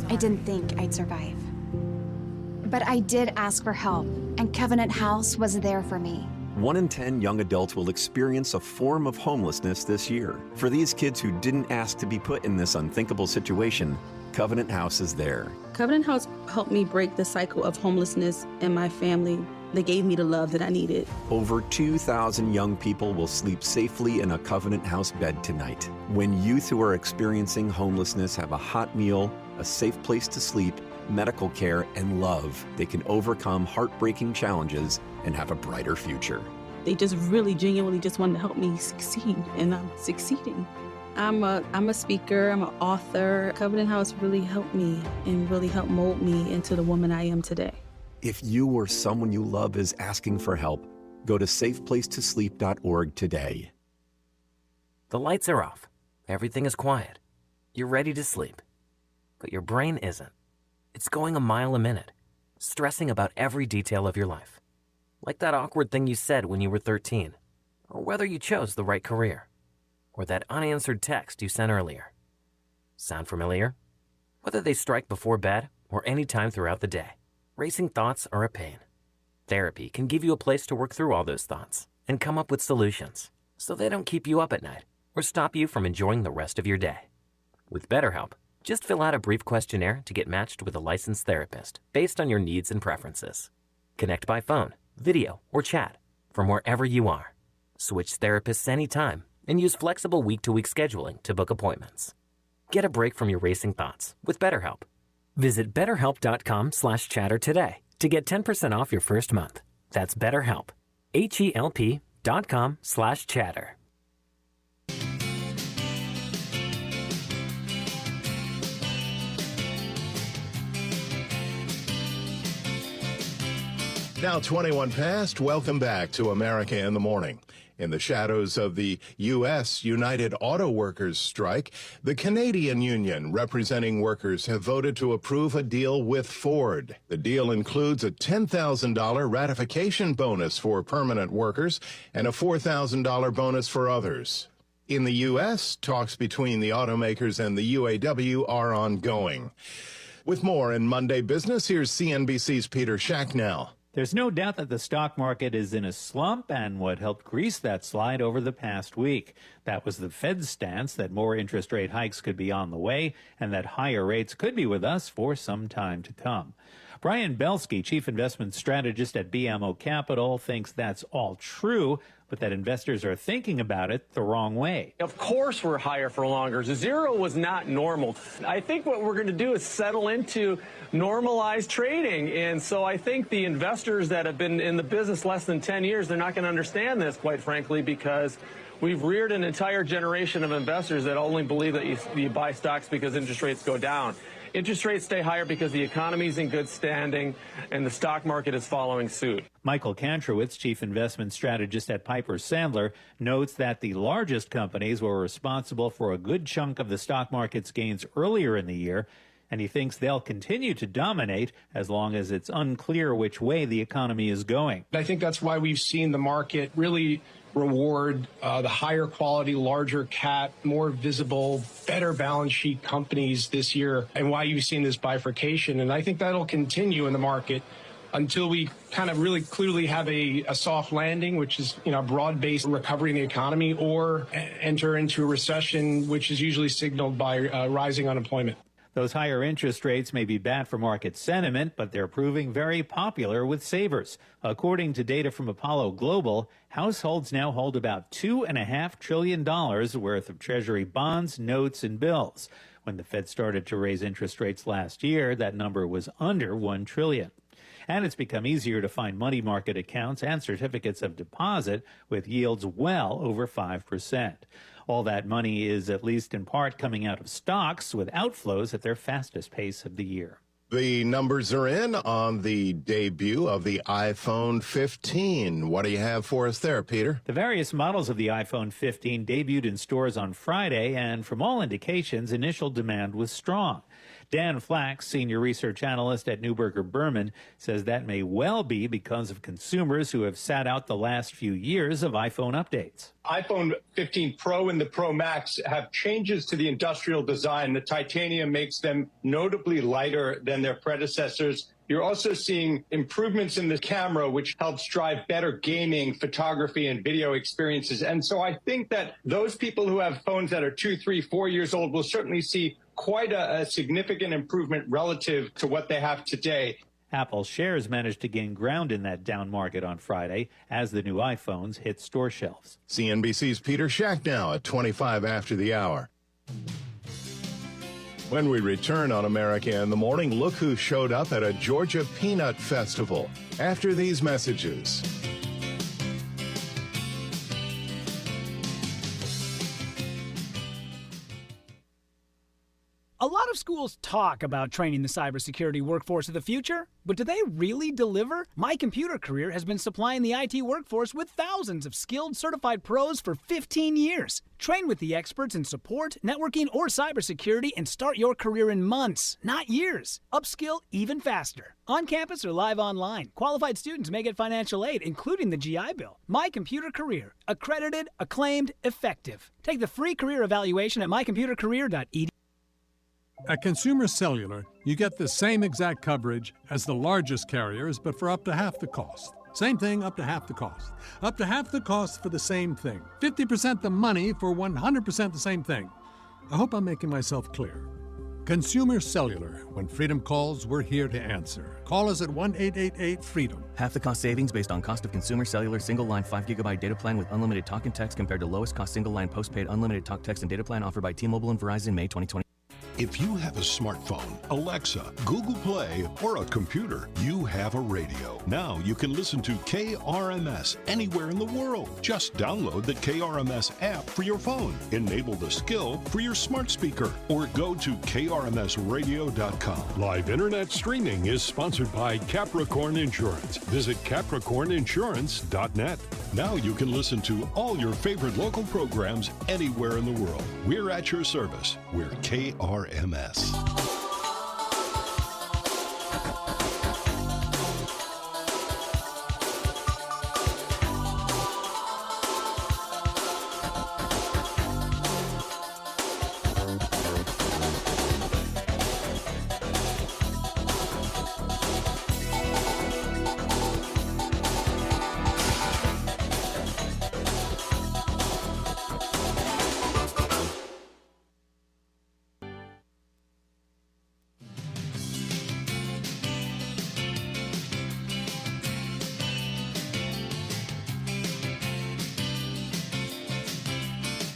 [SPEAKER 4] I didn't think I'd survive. But I did ask for help, and Covenant House was there for me.
[SPEAKER 5] 1 in 10 young adults will experience a form of homelessness this year. For these kids who didn't ask to be put in this unthinkable situation, Covenant House is there.
[SPEAKER 6] Covenant House helped me break the cycle of homelessness in my family. They gave me the love that I needed.
[SPEAKER 5] Over 2,000 young people will sleep safely in a Covenant House bed tonight. When youth who are experiencing homelessness have a hot meal, a safe place to sleep, medical care, and love, they can overcome heartbreaking challenges and have a brighter future.
[SPEAKER 6] They just really genuinely just wanted to help me succeed, and I'm succeeding. I'm a speaker, I'm an author. Covenant House really helped me and really helped mold me into the woman I am today.
[SPEAKER 5] If you or someone you love is asking for help, go to safeplacetosleep.org today.
[SPEAKER 8] The lights are off. Everything is quiet. You're ready to sleep. But your brain isn't. It's going a mile a minute, stressing about every detail of your life. Like that awkward thing you said when you were 13, or whether you chose the right career, or that unanswered text you sent earlier. Sound familiar? Whether they strike before bed or any time throughout the day. Racing thoughts are a pain. Therapy can give you a place to work through all those thoughts and come up with solutions so they don't keep you up at night or stop you from enjoying the rest of your day. With BetterHelp, just fill out a brief questionnaire to get matched with a licensed therapist based on your needs and preferences. Connect by phone, video, or chat from wherever you are. Switch therapists anytime and use flexible week-to-week scheduling to book appointments. Get a break from your racing thoughts with BetterHelp. Visit BetterHelp.com/chatter today to get 10% off your first month. That's BetterHelp. HELP.com/chatter.
[SPEAKER 14] Now 21 past, welcome back to America in the Morning. In the shadows of the U.S. United Auto Workers strike, the Canadian union representing workers have voted to approve a deal with Ford. The deal includes a $10,000 ratification bonus for permanent workers and a $4,000 bonus for others. In the U.S., talks between the automakers and the UAW are ongoing. With more in Monday Business, here's CNBC's Peter Schacknell.
[SPEAKER 23] There's no doubt that the stock market is in a slump, and what helped grease that slide over the past week. That was the Fed's stance that more interest rate hikes could be on the way and that higher rates could be with us for some time to come. Brian Belsky, chief investment strategist at BMO Capital, thinks that's all true, but that investors are thinking about it the wrong way.
[SPEAKER 24] Of course we're higher for longer. Zero was not normal. I think what we're going to do is settle into normalized trading. And so I think the investors that have been in the business less than 10 years, they're not going to understand this, quite frankly, because we've reared an entire generation of investors that only believe that you buy stocks because interest rates go down. Interest rates stay higher because the economy is in good standing and the stock market is following suit.
[SPEAKER 23] Michael Kantrowitz, chief investment strategist at Piper Sandler, notes that the largest companies were responsible for a good chunk of the stock market's gains earlier in the year. and he thinks they'll continue to dominate as long as it's unclear which way the economy is going.
[SPEAKER 1] I think that's why we've seen the market really reward the higher quality, larger cap, more visible, better balance sheet companies this year, and why you've seen this bifurcation. And I think that'll continue in the market until we kind of really clearly have a soft landing, which is, a broad-based recovery in the economy, or enter into a recession, which is usually signaled by rising unemployment.
[SPEAKER 23] Those higher interest rates may be bad for market sentiment, but they're proving very popular with savers. According to data from Apollo Global, households now hold about $2.5 trillion worth of Treasury bonds, notes, and bills. When the Fed started to raise interest rates last year, that number was under $1 trillion. And it's become easier to find money market accounts and certificates of deposit with yields well over 5%. All that money is, at least in part, coming out of stocks with outflows at their fastest pace of the year.
[SPEAKER 14] The numbers are in on the debut of the iPhone 15. What do you have for us there, Peter?
[SPEAKER 23] The various models of the iPhone 15 debuted in stores on Friday, and from all indications, initial demand was strong. Dan Flax, senior research analyst at Neuberger Berman, says that may well be because of consumers who have sat out the last few years of iPhone updates.
[SPEAKER 2] iPhone 15 Pro and the Pro Max have changes to the industrial design. The titanium makes them notably lighter than their predecessors. You're also seeing improvements in the camera, which helps drive better gaming, photography, and video experiences. And so I think that those people who have phones that are 2, 3, 4 years old will certainly see quite a significant improvement relative to what they have today.
[SPEAKER 23] Apple shares managed to gain ground in that down market on Friday as the new iPhones hit store shelves.
[SPEAKER 14] CNBC's Peter Schack now at 25 after the hour. When we return on America in the Morning, look who showed up at a Georgia Peanut Festival. After these messages.
[SPEAKER 13] A lot of schools talk about training the cybersecurity workforce of the future, but do they really deliver? My Computer Career has been supplying the IT workforce with thousands of skilled, certified pros for 15 years. Train with the experts in support, networking, or cybersecurity and start your career in months, not years. Upskill even faster. On campus or live online, qualified students may get financial aid, including the GI Bill. My Computer Career. Accredited, acclaimed, effective. Take the free career evaluation at mycomputercareer.edu.
[SPEAKER 3] At Consumer Cellular, you get the same exact coverage as the largest carriers, but for up to half the cost. Same thing, up to half the cost. Up to half the cost for the same thing. 50% the money for 100% the same thing. I hope I'm making myself clear. Consumer Cellular. When freedom calls, we're here to answer. Call us at 1-888-FREEDOM.
[SPEAKER 10] Half the cost savings based on cost of Consumer Cellular single-line 5GB data plan with unlimited talk and text compared to lowest cost single-line postpaid unlimited talk, text, and data plan offered by T-Mobile and Verizon May 2020.
[SPEAKER 16] If you have a smartphone, Alexa, Google Play, or a computer, you have a radio. Now you can listen to KRMS anywhere in the world. Just download the KRMS app for your phone, enable the skill for your smart speaker, or go to krmsradio.com.
[SPEAKER 25] Live internet streaming is sponsored by Capricorn Insurance. Visit capricorninsurance.net.
[SPEAKER 16] Now you can listen to all your favorite local programs anywhere in the world. We're at your service. We're KRMS.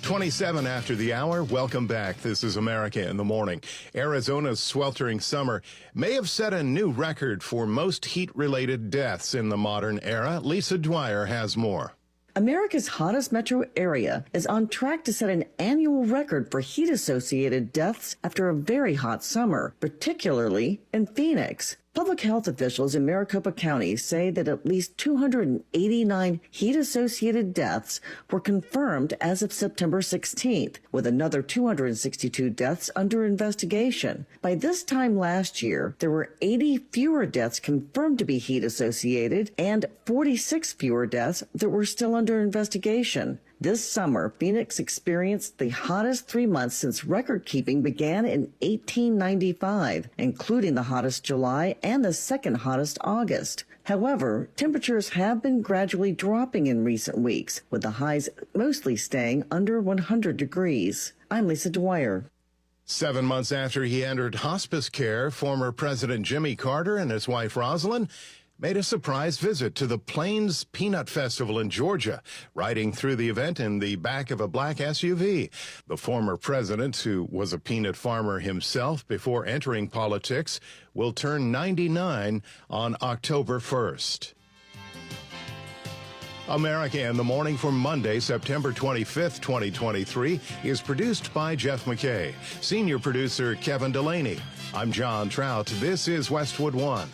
[SPEAKER 14] .27 after the hour. Welcome back. This is America in the Morning. Arizona's sweltering summer may have set a new record for most heat-related deaths in the modern era. Lisa Dwyer has more.
[SPEAKER 26] America's hottest metro area is on track to set an annual record for heat-associated deaths after a very hot summer, particularly in Phoenix. Public health officials in Maricopa County say that at least 289 heat-associated deaths were confirmed as of September 16th, with another 262 deaths under investigation. By this time last year, there were 80 fewer deaths confirmed to be heat-associated and 46 fewer deaths that were still under investigation. This summer, Phoenix experienced the hottest 3 months since record-keeping began in 1895, including the hottest July and the second hottest August. However, temperatures have been gradually dropping in recent weeks, with the highs mostly staying under 100 degrees. I'm Lisa Dwyer.
[SPEAKER 14] 7 months after he entered hospice care, former President Jimmy Carter and his wife Rosalind made a surprise visit to the Plains Peanut Festival in Georgia, riding through the event in the back of a black SUV. The former president, who was a peanut farmer himself before entering politics, will turn 99 on October 1st. America in the Morning for Monday, September 25th, 2023, is produced by Jeff McKay. Senior producer Kevin Delaney. I'm John Trout. This is Westwood One.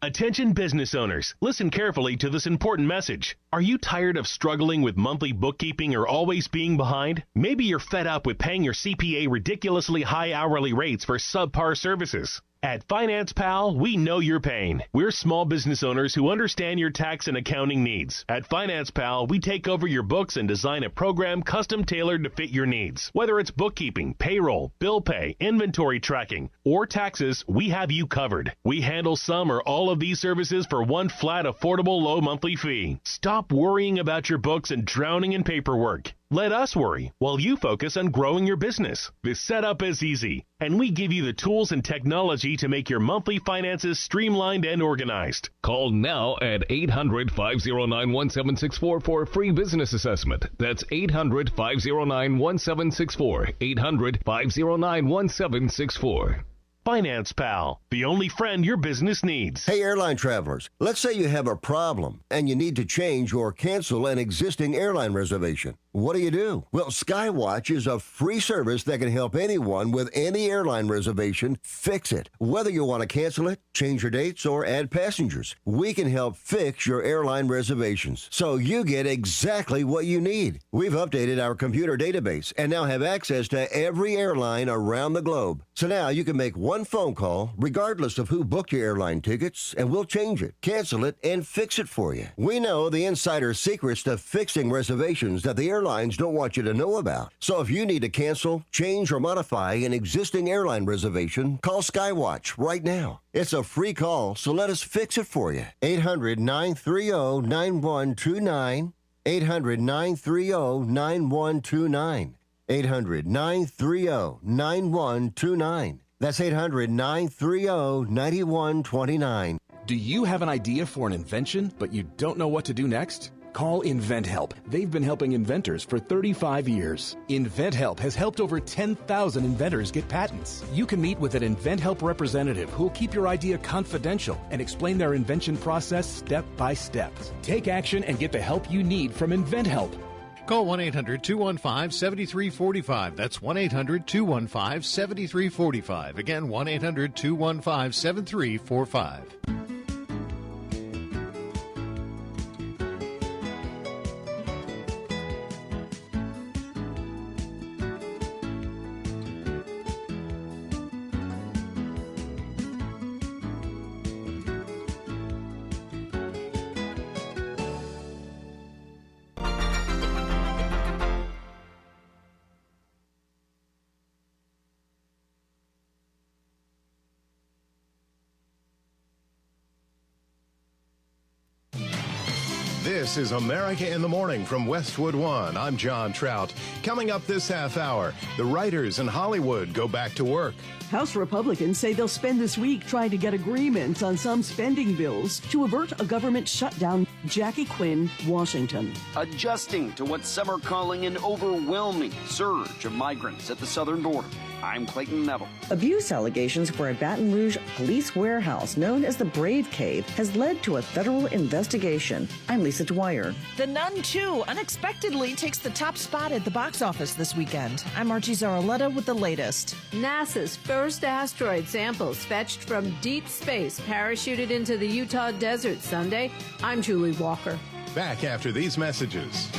[SPEAKER 7] Attention business owners, listen carefully to this important message. Are you tired of struggling with monthly bookkeeping or always being behind? Maybe you're fed up with paying your CPA ridiculously high hourly rates for subpar services. At Finance Pal, we know your pain. We're small business owners who understand your tax and accounting needs. At Finance Pal, we take over your books and design a program custom tailored to fit your needs. Whether it's bookkeeping, payroll, bill pay, inventory tracking, or taxes, we have you covered. We handle some or all of these services for one flat, affordable, low monthly fee. Stop worrying about your books and drowning in paperwork. Let us worry while you focus on growing your business. The setup is easy, and we give you the tools and technology to make your monthly finances streamlined and organized.
[SPEAKER 11] Call now at 800-509-1764 for a free business assessment. That's 800-509-1764. 800-509-1764.
[SPEAKER 7] Finance Pal, the only friend your business needs.
[SPEAKER 12] Hey, airline travelers, let's say you have a problem and you need to change or cancel an existing airline reservation. What do? Well, Skywatch is a free service that can help anyone with any airline reservation fix it. Whether you want to cancel it, change your dates, or add passengers, we can help fix your airline reservations so you get exactly what you need. We've updated our computer database and now have access to every airline around the globe. So now you can make one phone call, regardless of who booked your airline tickets, and we'll change it, cancel it, and fix it for you. We know the insider secrets to fixing reservations that the airlines don't want you to know about. So if you need to cancel, change, or modify an existing airline reservation, call Skywatch right now. It's a free call, so let us fix it for you. 800-930-9129. 800-930-9129. 800-930-9129. That's 800-930-9129.
[SPEAKER 15] Do you have an idea for an invention, but you don't know what to do next? Call InventHelp. They've been helping inventors for 35 years. InventHelp has helped over 10,000 inventors get patents. You can meet with an InventHelp representative who will keep your idea confidential and explain their invention process step by step. Take action and get the help you need from InventHelp.
[SPEAKER 17] Call 1-800-215-7345. That's 1-800-215-7345. Again, 1-800-215-7345.
[SPEAKER 14] This is America in the Morning from Westwood One. I'm John Trout. Coming up this half hour, the writers in Hollywood go back to work.
[SPEAKER 20] House Republicans say they'll spend this week trying to get agreement on some spending bills to avert a government shutdown.
[SPEAKER 9] Jackie Quinn, Washington.
[SPEAKER 22] Adjusting to what some are calling an overwhelming surge of migrants at the southern border. I'm Clayton Neville.
[SPEAKER 26] Abuse allegations for a Baton Rouge police warehouse known as the Brave Cave has led to a federal investigation. I'm Lisa Dwyer.
[SPEAKER 17] The Nun 2 unexpectedly takes the top spot at the box office this weekend. I'm Archie Zaraletta with the latest.
[SPEAKER 18] NASA's first asteroid samples fetched from deep space parachuted into the Utah desert Sunday. I'm Julie Walker.
[SPEAKER 14] Back after these messages.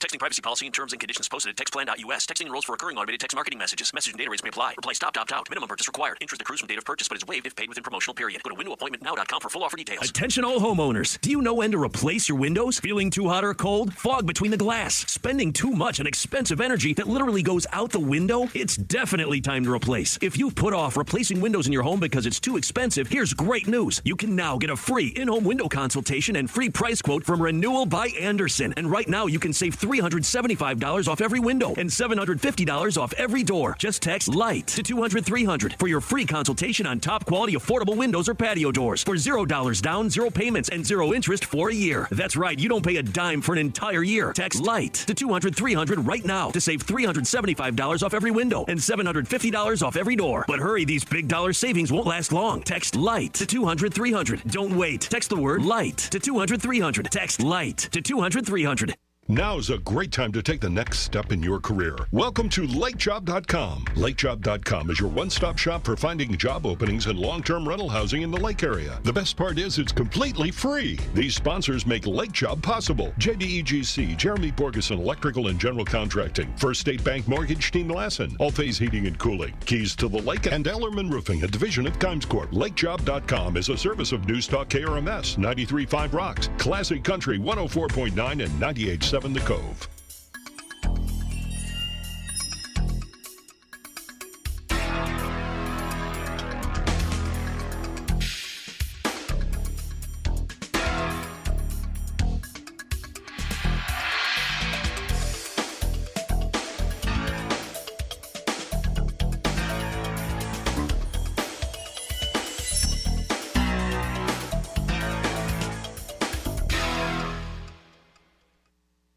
[SPEAKER 19] Texting privacy policy and terms and conditions posted at textplan.us. Texting enrolls for recurring automated text marketing messages. Message and data rates may apply. Reply stop, opt out. Minimum purchase required. Interest accrues from date of purchase, but is waived if paid within promotional period. Go to windowappointmentnow.com for full offer details.
[SPEAKER 20] Attention all homeowners. Do you know when to replace your windows? Feeling too hot or cold? Fog between the glass? Spending too much on expensive energy that literally goes out the window? It's definitely time to replace. If you've put off replacing windows in your home because it's too expensive, here's great news. You can now get a free in-home window consultation and free price quote from Renewal by Andersen. And right now you can save $375 off every window and $750 off every door. Just text LIGHT to 200-300 for your free consultation on top quality affordable windows or patio doors for $0 down, 0 payments, and 0 interest for a year. That's right, you don't pay a dime for an entire year. Text LIGHT to 200-300 right now to save $375 off every window and $750 off every door. But hurry, these big dollar savings won't last long. Text LIGHT to 200-300. Don't wait. Text the word LIGHT to 200-300. Text LIGHT to 200-300.
[SPEAKER 16] Now's a great time to take the next step in your career. Welcome to LakeJob.com. LakeJob.com is your one-stop shop for finding job openings and long-term rental housing in the Lake area. The best part is it's completely free. These sponsors make LakeJob possible. JDEGC, Jeremy Borgeson Electrical and General Contracting, First State Bank Mortgage Team Lassen, All Phase Heating and Cooling, Keys to the Lake, and Ellerman Roofing, a division of Kimes Corp. LakeJob.com is a service of News Talk KRMS, 93.5 Rocks, Classic Country 104.9 and 98.7 The Cove.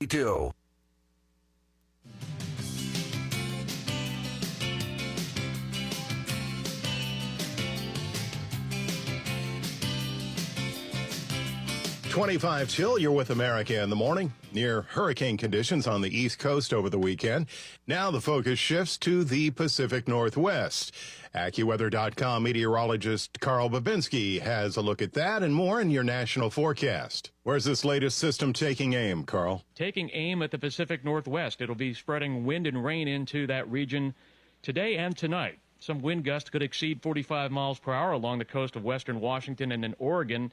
[SPEAKER 21] Do.
[SPEAKER 14] .25 chill, you're with America in the morning. Near hurricane conditions on the East Coast over the weekend. Now the focus shifts to the Pacific Northwest. AccuWeather.com meteorologist Carl Babinski has a look at that and more in your national forecast. Where's this latest system taking aim, Carl?
[SPEAKER 27] Taking aim at the Pacific Northwest. It'll be spreading wind and rain into that region today and tonight. Some wind gusts could exceed 45 miles per hour along the coast of western Washington and in Oregon.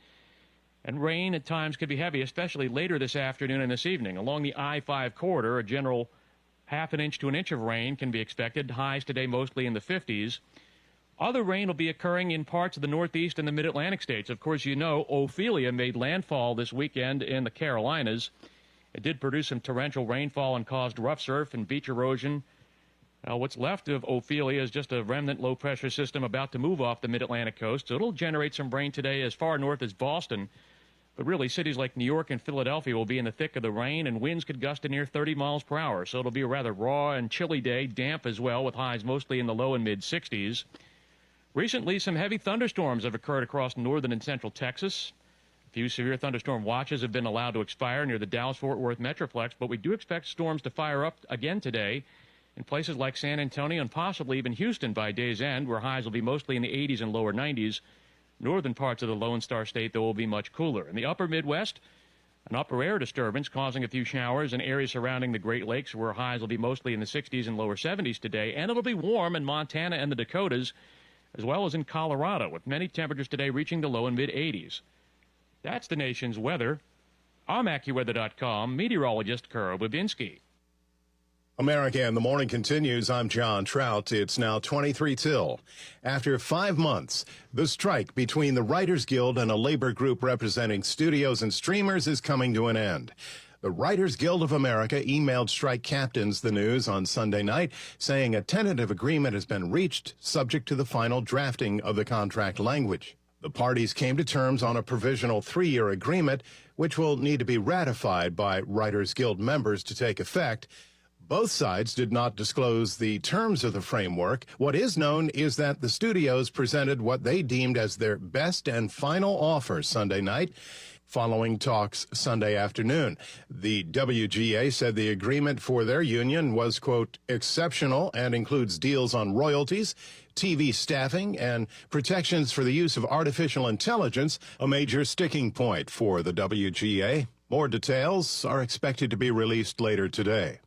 [SPEAKER 27] And rain at times could be heavy, especially later this afternoon and this evening. Along the I-5 corridor, a general half an inch to an inch of rain can be expected. Highs today mostly in the 50s. Other rain will be occurring in parts of the Northeast and the Mid-Atlantic states. Of course, you know, Ophelia made landfall this weekend in the Carolinas. It did produce some torrential rainfall and caused rough surf and beach erosion. What's left of Ophelia is just a remnant low-pressure system about to move off the Mid-Atlantic coast. So it'll generate some rain today as far north as Boston. But really, cities like New York and Philadelphia will be in the thick of the rain, and winds could gust to near 30 miles per hour. So it'll be a rather raw and chilly day, damp as well, with highs mostly in the low and mid-60s. Recently, some heavy thunderstorms have occurred across northern and central Texas. A few severe thunderstorm watches have been allowed to expire near the Dallas-Fort Worth Metroplex, but we do expect storms to fire up again today in places like San Antonio and possibly even Houston by day's end, where highs will be mostly in the 80s and lower 90s. Northern parts of the Lone Star State, though, will be much cooler. In the upper Midwest, an upper air disturbance causing a few showers in areas surrounding the Great Lakes, where highs will be mostly in the 60s and lower 70s today. And it'll be warm in Montana and the Dakotas, as well as in Colorado, with many temperatures today reaching the low and mid-80s. That's the nation's weather. I'm AccuWeather.com meteorologist Carl Babinski.
[SPEAKER 14] America in the Morning continues. I'm John Trout. It's now 23 till. After 5 months, the strike between the Writers Guild and a labor group representing studios and streamers is coming to an end. The Writers Guild of America emailed strike captains the news on Sunday night, saying a tentative agreement has been reached, subject to the final drafting of the contract language. The parties came to terms on a provisional 3-year agreement, which will need to be ratified by Writers Guild members to take effect. Both sides did not disclose the terms of the framework. What is known is that the studios presented what they deemed as their best and final offer Sunday night, following talks Sunday afternoon. The WGA said the agreement for their union was, quote, exceptional and includes deals on royalties, TV staffing, and protections for the use of artificial intelligence, a major sticking point for the WGA. More details are expected to be released later today.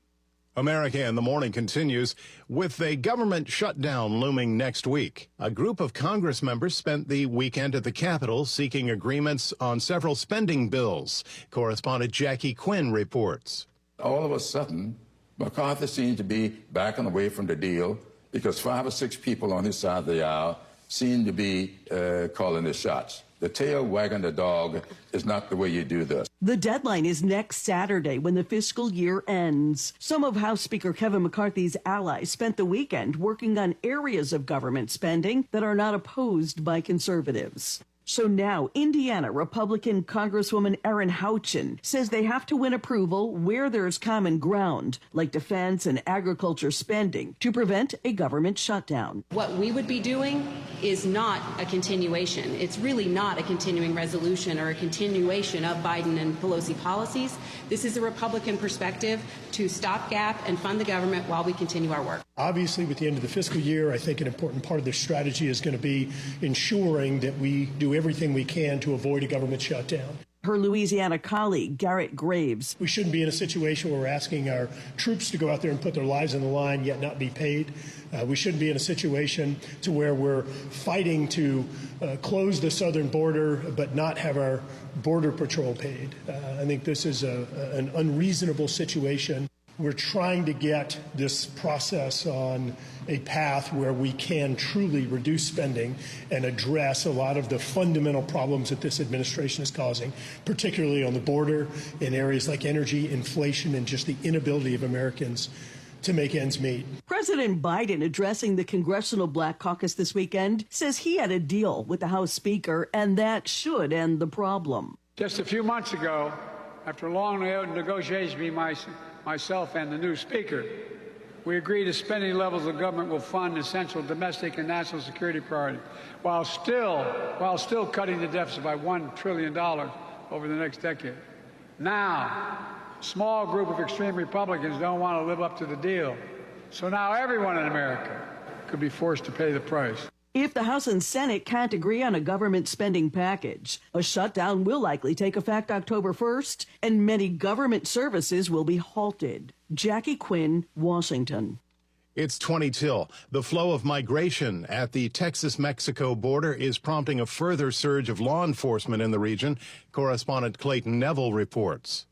[SPEAKER 14] America in the Morning continues. With a government shutdown looming next week, a group of Congress members spent the weekend at the Capitol seeking agreements on several spending bills. Correspondent Jackie Quinn reports.
[SPEAKER 1] All of a sudden, McCarthy seemed to be backing away from the deal because 5 or 6 people on his side of the aisle seemed to be calling the shots. The tail wagging the dog is not the way you do this.
[SPEAKER 9] The deadline is next Saturday when the fiscal year ends. Some of House Speaker Kevin McCarthy's allies spent the weekend working on areas of government spending that are not opposed by conservatives. So now, Indiana Republican Congresswoman Erin Houchin says they have to win approval where there's common ground, like defense and agriculture spending, to prevent a government shutdown.
[SPEAKER 2] What we would be doing is not a continuation. It's really not a continuing resolution or a continuation of Biden and Pelosi policies. This is a Republican perspective to stopgap and fund the government while we continue our work.
[SPEAKER 4] Obviously, with the end of the fiscal year, I think an important part of their strategy is going to be ensuring that we do everything we can to avoid a government shutdown.
[SPEAKER 9] Her Louisiana colleague, Garrett Graves.
[SPEAKER 4] We shouldn't be in a situation where we're asking our troops to go out there and put their lives on the line, yet not be paid. We shouldn't be in a situation to where we're fighting to close the southern border, but not have our border patrol paid. I think this is an unreasonable situation. We're trying to get this process on a path where we can truly reduce spending and address a lot of the fundamental problems that this administration is causing, particularly on the border in areas like energy, inflation, and just the inability of Americans to make ends meet.
[SPEAKER 9] President Biden, addressing the Congressional Black Caucus this weekend, says he had a deal with the House Speaker, and that should end the problem.
[SPEAKER 5] Just a few months ago, after long negotiations between myself and the new Speaker, we agreed that spending levels of government will fund essential domestic and national security priorities, while still cutting the deficit by $1 trillion over the next decade. Now, a small group of extreme Republicans don't want to live up to the deal, so now everyone in America could be forced to pay the price.
[SPEAKER 9] If the House and Senate can't agree on a government spending package, a shutdown will likely take effect October 1st, and many government services will be halted. Jackie Quinn, Washington.
[SPEAKER 14] It's 20 till. The flow of migration at the Texas-Mexico border is prompting a further surge of law enforcement in the region. Correspondent Clayton Neville reports.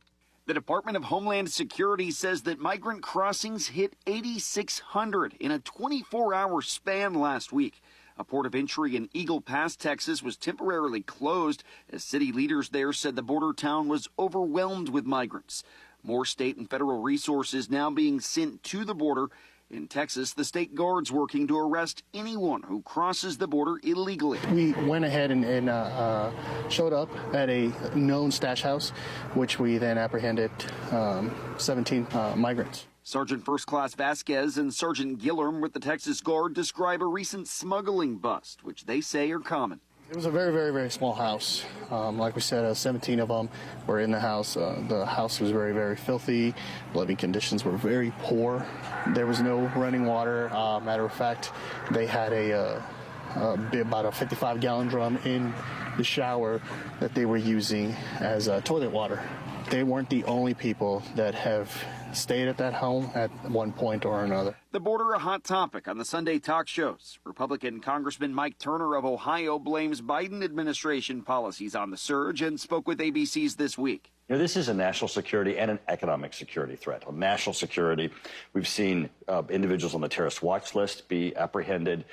[SPEAKER 22] The Department of Homeland Security says that migrant crossings hit 8,600 in a 24-hour span last week. A port of entry in Eagle Pass, Texas, was temporarily closed as city leaders there said the border town was overwhelmed with migrants. More state and federal resources now being sent to the border. In Texas, the state guard's working to arrest anyone who crosses the border illegally.
[SPEAKER 6] We went ahead and showed up at a known stash house, which we then apprehended 17 migrants.
[SPEAKER 22] Sergeant First Class Vasquez and Sergeant Gillerm with the Texas Guard describe a recent smuggling bust, which they say are common.
[SPEAKER 6] It was a very, very, very small house. Like we said, 17 of them were in the house. The house was very, very filthy. Living conditions were very poor. There was no running water. Matter of fact, they had about a 55-gallon drum in the shower that they were using as toilet water. They weren't the only people that have stayed at that home at one point or another.
[SPEAKER 22] The border a hot topic on the Sunday talk shows. Republican Congressman Mike Turner of Ohio blames Biden administration policies on the surge and spoke with ABC's This Week.
[SPEAKER 8] You know, this is a national security and an economic security threat. On national security, we've seen individuals on the terrorist watch list be apprehended.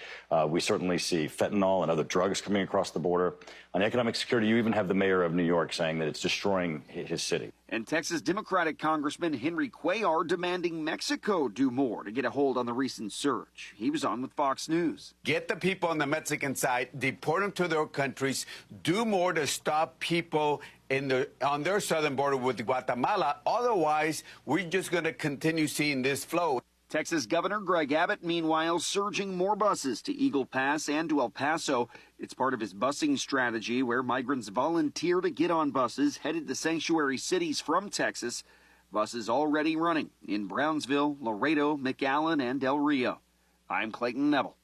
[SPEAKER 8] We certainly see fentanyl and other drugs coming across the border. On economic security, you even have the mayor of New York saying that it's destroying his city.
[SPEAKER 22] And Texas Democratic Congressman Henry Cuellar demanding Mexico do more to get a hold on the recent surge. He was on with Fox News.
[SPEAKER 3] Get the people on the Mexican side, deport them to their countries, do more to stop people on their southern border with Guatemala. Otherwise, we're just going to continue seeing this flow.
[SPEAKER 22] Texas Governor Greg Abbott, meanwhile, surging more buses to Eagle Pass and to El Paso. It's part of his busing strategy where migrants volunteer to get on buses headed to sanctuary cities from Texas. Buses already running in Brownsville, Laredo, McAllen, and Del Rio. I'm Clayton Neville.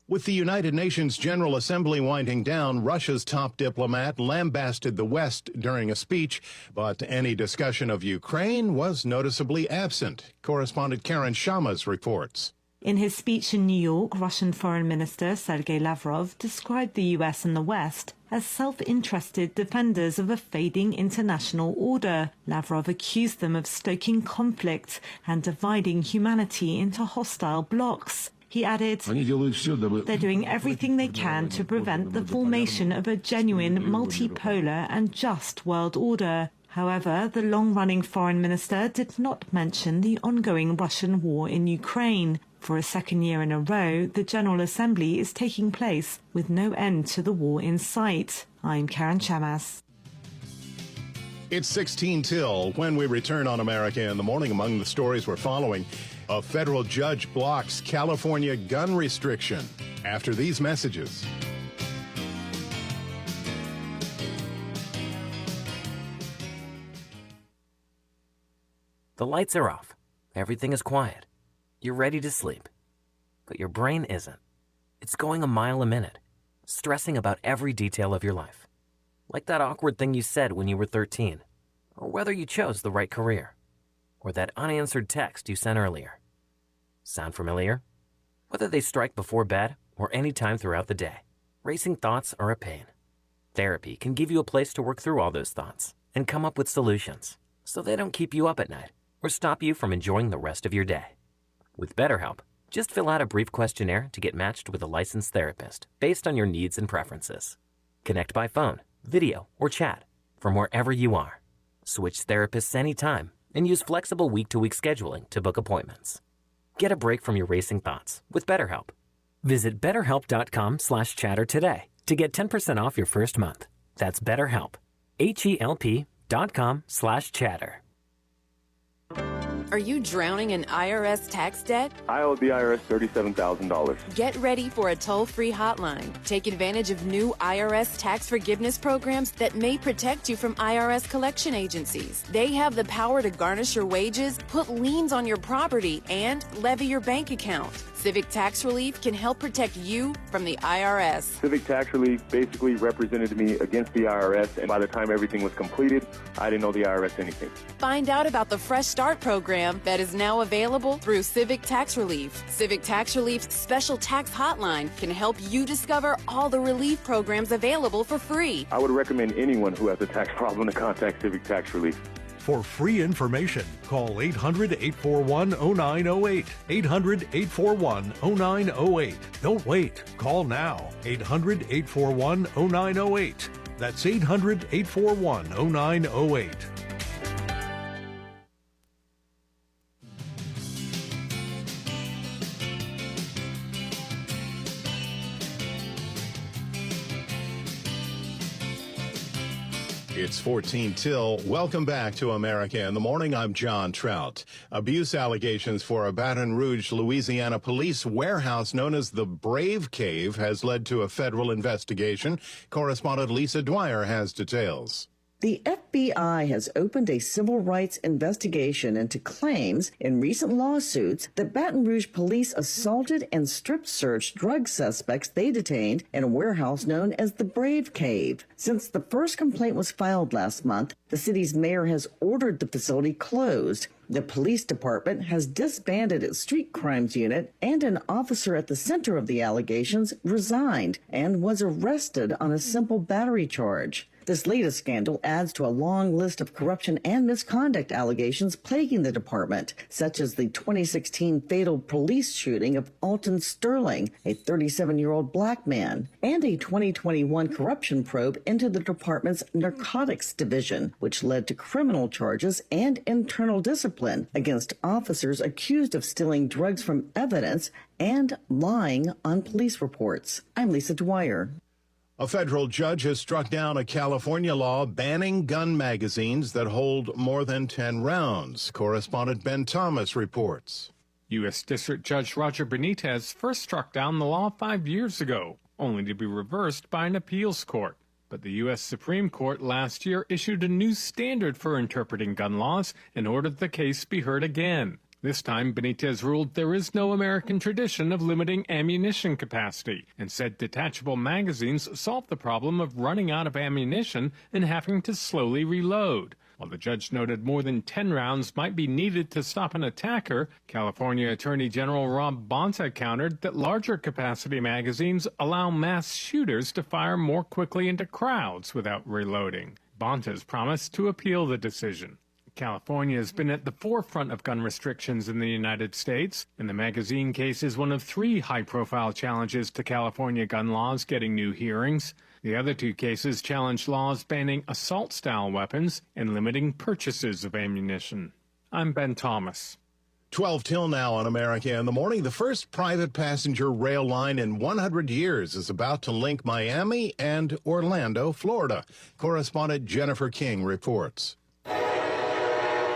[SPEAKER 14] With the United Nations General Assembly winding down, Russia's top diplomat lambasted the West during a speech, but any discussion of Ukraine was noticeably absent. Correspondent Karen Shamas reports.
[SPEAKER 10] In his speech in New York, Russian Foreign Minister Sergei Lavrov described the U.S. and the West as self-interested defenders of a fading international order. Lavrov accused them of stoking conflict and dividing humanity into hostile blocs. He added, they're doing everything they can to prevent the formation of a genuine, multipolar and just world order. However, the long-running foreign minister did not mention the ongoing Russian war in Ukraine. For a second year in a row, the General Assembly is taking place with no end to the war in sight. I'm Karen Chamas.
[SPEAKER 14] It's 16 till. When we return on America in the Morning, among the stories we're following, a federal judge blocks California gun restriction. After these messages.
[SPEAKER 11] The lights are off. Everything is quiet. You're ready to sleep. But your brain isn't. It's going a mile a minute, stressing about every detail of your life. Like that awkward thing you said when you were 13, or whether you chose the right career, or that unanswered text you sent earlier. Sound familiar? Whether they strike before bed or any time throughout the day, racing thoughts are a pain. Therapy can give you a place to work through all those thoughts and come up with solutions so they don't keep you up at night or stop you from enjoying the rest of your day. With BetterHelp, just fill out a brief questionnaire to get matched with a licensed therapist based on your needs and preferences. Connect by phone, video, or chat from wherever you are. Switch therapists anytime and use flexible week-to-week scheduling to book appointments. Get a break from your racing thoughts with BetterHelp. Visit BetterHelp.com/chatter today to get 10% off your first month. That's BetterHelp. HELP.com/chatter.
[SPEAKER 13] Are you drowning in IRS tax debt?
[SPEAKER 23] I owe the IRS $37,000.
[SPEAKER 13] Get ready for a toll-free hotline. Take advantage of new IRS tax forgiveness programs that may protect you from IRS collection agencies. They have the power to garnish your wages, put liens on your property, and levy your bank account. Civic Tax Relief can help protect you from the IRS.
[SPEAKER 23] Civic Tax Relief basically represented me against the IRS, and by the time everything was completed, I didn't owe the IRS anything.
[SPEAKER 13] Find out about the Fresh Start program that is now available through Civic Tax Relief. Civic Tax Relief's special tax hotline can help you discover all the relief programs available for free.
[SPEAKER 23] I would recommend anyone who has a tax problem to contact Civic Tax Relief.
[SPEAKER 24] For free information, call 800-841-0908. 800-841-0908. Don't wait. Call now. 800-841-0908. That's 800-841-0908.
[SPEAKER 14] It's 14 till. Welcome back to America in the Morning. I'm John Trout. Abuse allegations for a Baton Rouge, Louisiana police warehouse known as the Brave Cave has led to a federal investigation. Correspondent Lisa Dwyer has details.
[SPEAKER 26] The FBI has opened a civil rights investigation into claims in recent lawsuits that Baton Rouge police assaulted and strip-searched drug suspects they detained in a warehouse known as the Brave Cave. Since the first complaint was filed last month, the city's mayor has ordered the facility closed. The police department has disbanded its street crimes unit, and an officer at the center of the allegations resigned and was arrested on a simple battery charge. This latest scandal adds to a long list of corruption and misconduct allegations plaguing the department, such as the 2016 fatal police shooting of Alton Sterling, a 37-year-old black man, and a 2021 corruption probe into the department's narcotics division, which led to criminal charges and internal discipline against officers accused of stealing drugs from evidence and lying on police reports. I'm Lisa Dwyer.
[SPEAKER 14] A federal judge has struck down a California law banning gun magazines that hold more than 10 rounds. Correspondent Ben Thomas reports.
[SPEAKER 7] U.S. District Judge Roger Benitez first struck down the law 5 years ago, only to be reversed by an appeals court. But the U.S. Supreme Court last year issued a new standard for interpreting gun laws and ordered the case be heard again. This time, Benitez ruled there is no American tradition of limiting ammunition capacity and said detachable magazines solve the problem of running out of ammunition and having to slowly reload. While the judge noted more than 10 rounds might be needed to stop an attacker, California Attorney General Rob Bonta countered that larger capacity magazines allow mass shooters to fire more quickly into crowds without reloading. Bonta's promised to appeal the decision. California has been at the forefront of gun restrictions in the United States, and the magazine case is one of 3 high-profile challenges to California gun laws getting new hearings. The other 2 cases challenge laws banning assault-style weapons and limiting purchases of ammunition. I'm Ben Thomas.
[SPEAKER 14] 12 till now on America in the Morning. The first private passenger rail line in 100 years is about to link Miami and Orlando, Florida. Correspondent Jennifer King reports.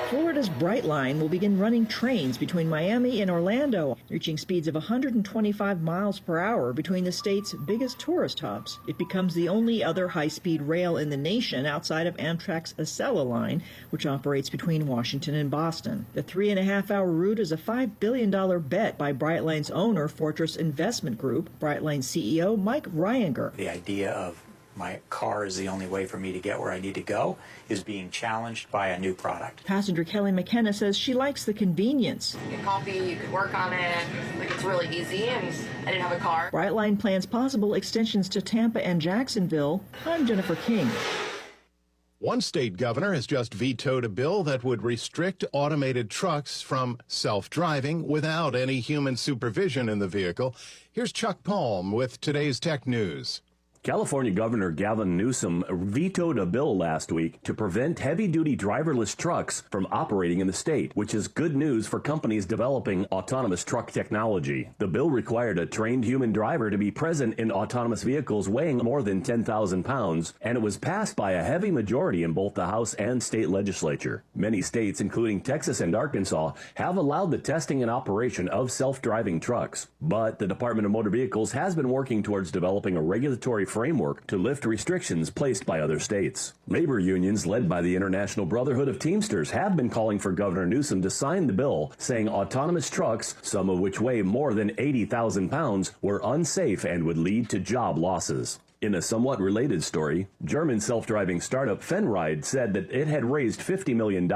[SPEAKER 12] Florida's Brightline will begin running trains between Miami and Orlando, reaching speeds of 125 miles per hour between the state's biggest tourist hubs. It becomes the only other high-speed rail in the nation outside of Amtrak's Acela line, which operates between Washington and Boston. The 3.5-hour route is a $5 billion bet by Brightline's owner, Fortress Investment Group. Brightline CEO Mike Ryanger.
[SPEAKER 15] The idea of my car is the only way for me to get where I need to go is being challenged by a new product.
[SPEAKER 12] Passenger Kelly McKenna says she likes the convenience.
[SPEAKER 17] You get coffee, you can work on it, like it's really easy, and I didn't have a car.
[SPEAKER 12] Brightline plans possible extensions to Tampa and Jacksonville. I'm Jennifer King.
[SPEAKER 14] One state governor has just vetoed a bill that would restrict automated trucks from self-driving without any human supervision in the vehicle. Here's Chuck Palm with today's Tech News.
[SPEAKER 18] California Governor Gavin Newsom vetoed a bill last week to prevent heavy-duty driverless trucks from operating in the state, which is good news for companies developing autonomous truck technology. The bill required a trained human driver to be present in autonomous vehicles weighing more than 10,000 pounds, and it was passed by a heavy majority in both the House and state legislature. Many states, including Texas and Arkansas, have allowed the testing and operation of self-driving trucks. But the Department of Motor Vehicles has been working towards developing a regulatory framework to lift restrictions placed by other states. Labor unions led by the International Brotherhood of Teamsters have been calling for Governor Newsom to sign the bill, saying autonomous trucks, some of which weigh more than 80,000 pounds, were unsafe and would lead to job losses. In a somewhat related story, German self-driving startup Fenride said that it had raised $50 million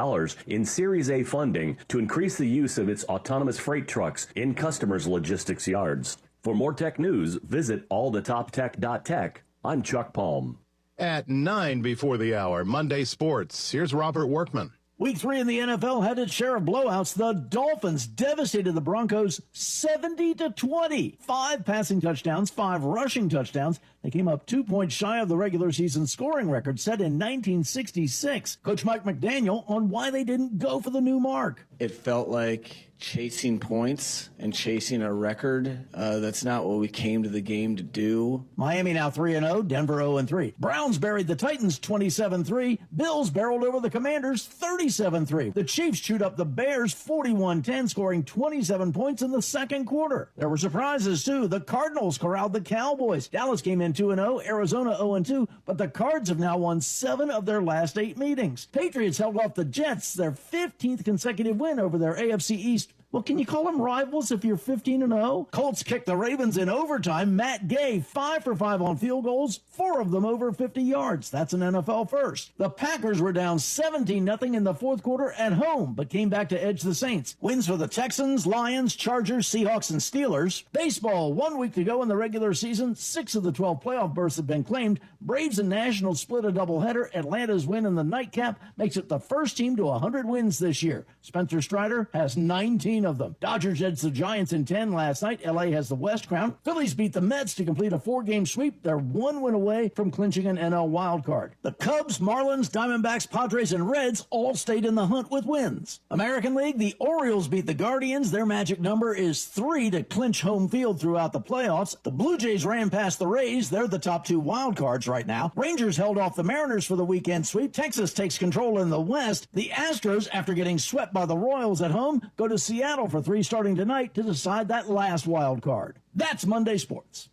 [SPEAKER 18] in Series A funding to increase the use of its autonomous freight trucks in customers' logistics yards. For more tech news, visit allthetoptech.tech. I'm Chuck Palm.
[SPEAKER 14] At 9 before the hour, Monday Sports. Here's Robert Workman.
[SPEAKER 19] Week 3 in the NFL had its share of blowouts. The Dolphins devastated the Broncos 70-20. 5 passing touchdowns, 5 rushing touchdowns. They came up 2 points shy of the regular season scoring record set in 1966. Coach Mike McDaniel on why they didn't go for the new mark.
[SPEAKER 25] It felt like chasing points and chasing a record. That's not what we came to the game to do.
[SPEAKER 19] Miami now 3-0, Denver 0-3. Browns buried the Titans 27-3. Bills barreled over the Commanders 37-3. The Chiefs chewed up the Bears 41-10, scoring 27 points in the second quarter. There were surprises, too. The Cardinals corralled the Cowboys. Dallas came in 2-0, Arizona 0-2, but the Cards have now won 7 of their last 8 meetings. Patriots held off the Jets, their 15th consecutive win over their AFC East Well, can you call them rivals if you're 15-0? Colts kicked the Ravens in overtime. Matt Gay, 5 for 5 on field goals, 4 of them over 50 yards. That's an NFL first. The Packers were down 17-0 in the fourth quarter at home, but came back to edge the Saints. Wins for the Texans, Lions, Chargers, Seahawks, and Steelers. Baseball, 1 week to go in the regular season. 6 of the 12 playoff berths have been claimed. Braves and Nationals split a doubleheader. Atlanta's win in the nightcap makes it the first team to 100 wins this year. Spencer Strider has 19 of them. Dodgers edged the Giants in 10 last night. LA has the West crown. Phillies beat the Mets to complete a 4-game sweep. They're 1 win away from clinching an NL wild card. The Cubs, Marlins, Diamondbacks, Padres, and Reds all stayed in the hunt with wins. American League, the Orioles beat the Guardians. Their magic number is 3 to clinch home field throughout the playoffs. The Blue Jays ran past the Rays. They're the top 2 wild cards right now. Rangers held off the Mariners for the weekend sweep. Texas takes control in the West. The Astros, after getting swept by the Royals at home, go to Seattle for 3 starting tonight to decide that last wild card. That's Monday Sports.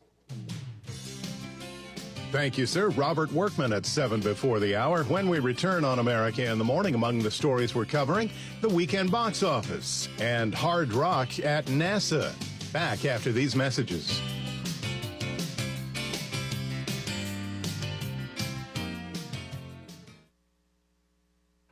[SPEAKER 14] Thank you, sir. Robert Workman at 7 before the hour. When we return on America in the Morning, among the stories we're covering, the weekend box office and hard rock at NASA. Back after these messages.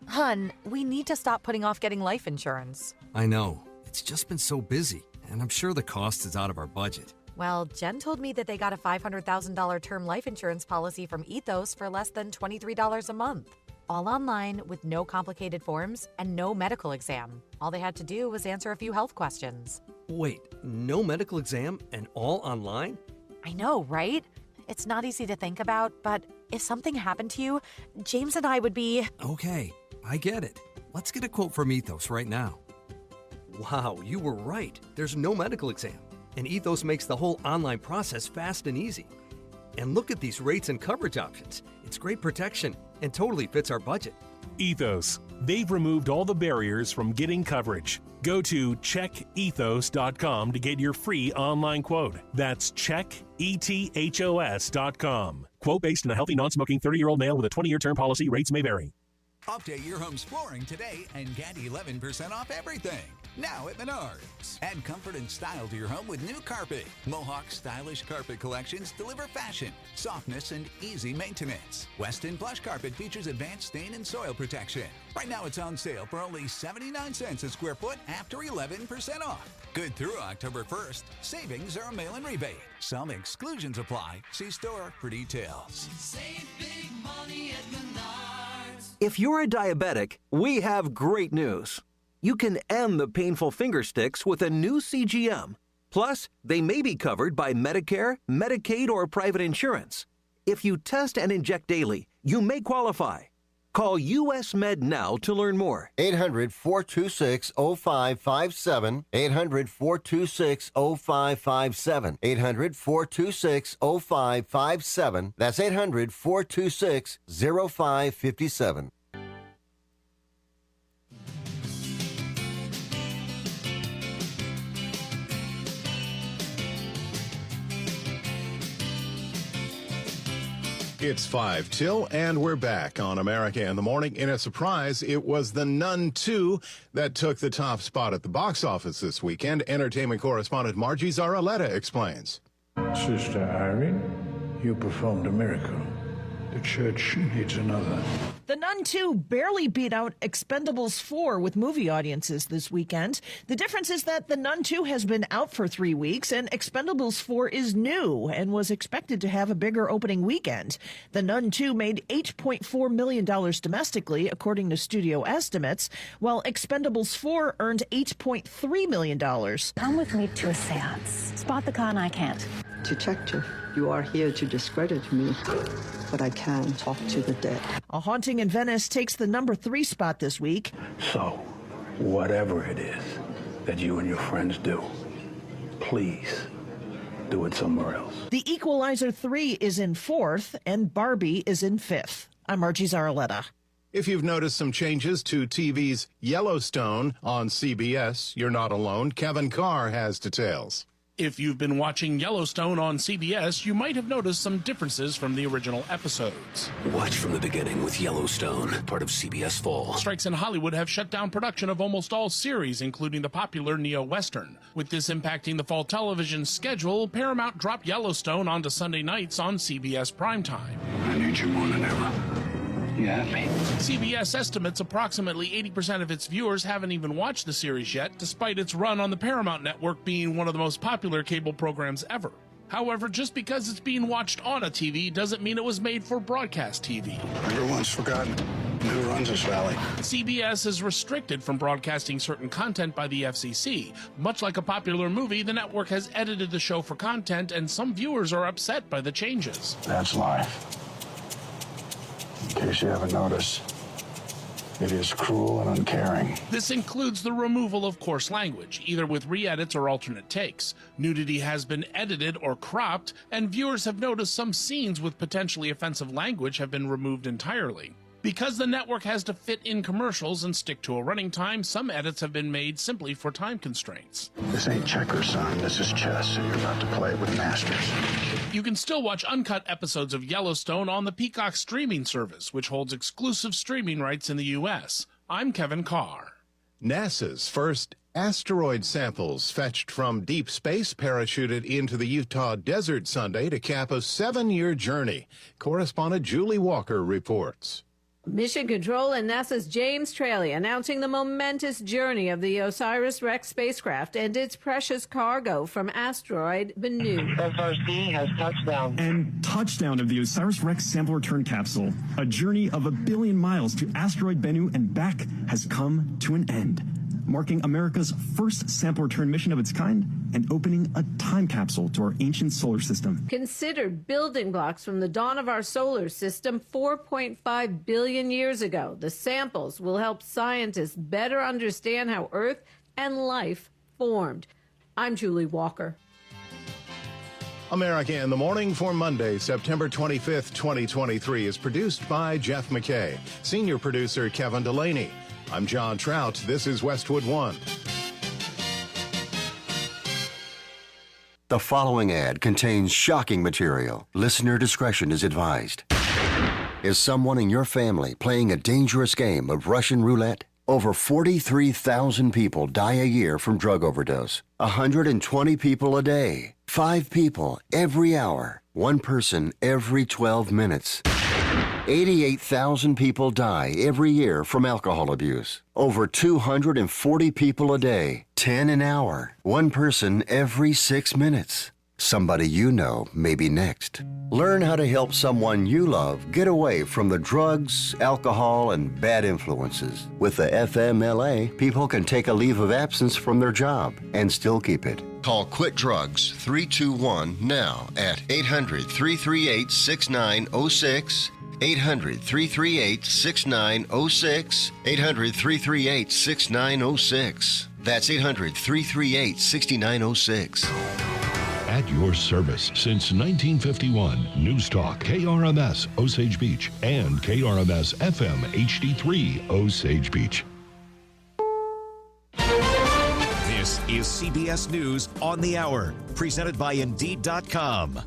[SPEAKER 1] Hun, we need to stop putting off getting life insurance.
[SPEAKER 2] I know. It's just been so busy, and I'm sure the cost is out of our budget.
[SPEAKER 1] Well, Jen told me that they got a $500,000 term life insurance policy from Ethos for less than $23 a month. All online with no complicated forms and no medical exam. All they had to do was answer a few health questions.
[SPEAKER 2] Wait, no medical exam and all online?
[SPEAKER 1] I know, right? It's not easy to think about, but if something happened to you, James and I would be...
[SPEAKER 2] Okay, I get it. Let's get a quote from Ethos right now. Wow, you were right. There's no medical exam. And Ethos makes the whole online process fast and easy. And look at these rates and coverage options. It's great protection and totally fits our budget.
[SPEAKER 4] Ethos. They've removed all the barriers from getting coverage. Go to checkethos.com to get your free online quote. That's checkethos.com. Quote based on a healthy, non-smoking 30-year-old male with a 20-year term policy. Rates may vary.
[SPEAKER 16] Update your home's flooring today and get 11% off everything. Now at Menards. Add comfort and style to your home with new carpet. Mohawk stylish carpet collections deliver fashion, softness, and easy maintenance. Weston Plush Carpet features advanced stain and soil protection. Right now it's on sale for only 79 cents a square foot after 11% off. Good through October 1st. Savings are a mail-in rebate. Some exclusions apply. See store for details.
[SPEAKER 20] Save big money at Menards.
[SPEAKER 21] If you're a diabetic, we have great news. You can end the painful finger sticks with a new CGM. Plus, they may be covered by Medicare, Medicaid, or private insurance. If you test and inject daily, you may qualify. Call US Med now to learn more.
[SPEAKER 27] 800-426-0557. 800-426-0557. 800-426-0557. That's 800-426-0557.
[SPEAKER 14] It's 5 till, and we're back on America in the Morning. In a surprise, it was The Nun 2 that took the top spot at the box office this weekend. Entertainment correspondent Margie Zaraletta explains.
[SPEAKER 28] Sister Irene, you performed a miracle. The church needs another.
[SPEAKER 12] The Nun 2 barely beat out Expendables 4 with movie audiences this weekend. The difference is that The Nun 2 has been out for 3 weeks and Expendables 4 is new and was expected to have a bigger opening weekend. The Nun 2 made $8.4 million domestically, according to studio estimates, while Expendables 4 earned $8.3 million.
[SPEAKER 29] Come with me to a seance. Spot the con I can't.
[SPEAKER 30] Detective, you are here to discredit me, but I can talk to the dead.
[SPEAKER 12] A Haunting in Venice takes the number 3 spot this week.
[SPEAKER 28] So, whatever it is that you and your friends do, please do it somewhere else.
[SPEAKER 12] The Equalizer 3 is in 4th, and Barbie is in 5th. I'm Margie Zaraletta.
[SPEAKER 14] If you've noticed some changes to TV's Yellowstone on CBS, you're not alone. Kevin Carr has details.
[SPEAKER 3] If you've been watching Yellowstone on CBS, you might have noticed some differences from the original episodes.
[SPEAKER 5] Watch from the beginning with Yellowstone, part of CBS Fall.
[SPEAKER 3] Strikes in Hollywood have shut down production of almost all series, including the popular neo-Western. With this impacting the fall television schedule, Paramount dropped Yellowstone onto Sunday nights on CBS primetime.
[SPEAKER 28] I need you more than ever. You have me.
[SPEAKER 3] CBS estimates approximately 80% of its viewers haven't even watched the series yet, despite its run on the Paramount Network being one of the most popular cable programs ever. However, just because it's being watched on a TV doesn't mean it was made for broadcast TV.
[SPEAKER 28] Everyone's forgotten who runs this valley.
[SPEAKER 3] CBS is restricted from broadcasting certain content by the FCC. Much like a popular movie, the network has edited the show for content, and some viewers are upset by the changes.
[SPEAKER 28] That's life. In case you haven't noticed, it is cruel and uncaring.
[SPEAKER 3] This includes the removal of coarse language, either with re-edits or alternate takes. Nudity has been edited or cropped, and viewers have noticed some scenes with potentially offensive language have been removed entirely. Because the network has to fit in commercials and stick to a running time, some edits have been made simply for time constraints.
[SPEAKER 28] This ain't checkers, son. This is chess, and you're about to play with masters.
[SPEAKER 3] You can still watch uncut episodes of Yellowstone on the Peacock streaming service, which holds exclusive streaming rights in the U.S. I'm Kevin Carr.
[SPEAKER 14] NASA's first asteroid samples fetched from deep space parachuted into the Utah desert Sunday to cap a 7-year journey. Correspondent Julie Walker reports.
[SPEAKER 6] Mission Control and NASA's James Traley announcing the momentous journey of the OSIRIS-REx spacecraft and its precious cargo from asteroid Bennu.
[SPEAKER 8] SRC has touchdown.
[SPEAKER 9] And touchdown of the OSIRIS-REx sample return capsule. A journey of 1 billion miles to asteroid Bennu and back has come to an end, marking America's first sample return mission of its kind and opening a time capsule to our ancient solar system.
[SPEAKER 6] Considered building blocks from the dawn of our solar system 4.5 billion years ago, the samples will help scientists better understand how Earth and life formed. I'm Julie Walker.
[SPEAKER 14] America in the Morning for Monday, September 25th, 2023 is produced by Jeff McKay. Senior producer Kevin Delaney. I'm John Trout. This is Westwood One.
[SPEAKER 10] The following ad contains shocking material. Listener discretion is advised. Is someone in your family playing a dangerous game of Russian roulette? Over 43,000 people die a year from drug overdose. 120 people a day. 5 people every hour. 1 person every 12 minutes. 88,000 people die every year from alcohol abuse. Over 240 people a day, 10 an hour, 1 person every 6 minutes. Somebody you know may be next. Learn how to help someone you love get away from the drugs, alcohol, and bad influences. With the FMLA, people can take a leave of absence from their job and still keep it. Call Quit Drugs 321 now at 800-338-6906. 800-338-6906. 800-338-6906. That's 800-338-6906.
[SPEAKER 11] At your service since 1951, News Talk, KRMS, Osage Beach, and KRMS FM HD3, Osage Beach.
[SPEAKER 13] This is CBS News on the Hour, presented by Indeed.com.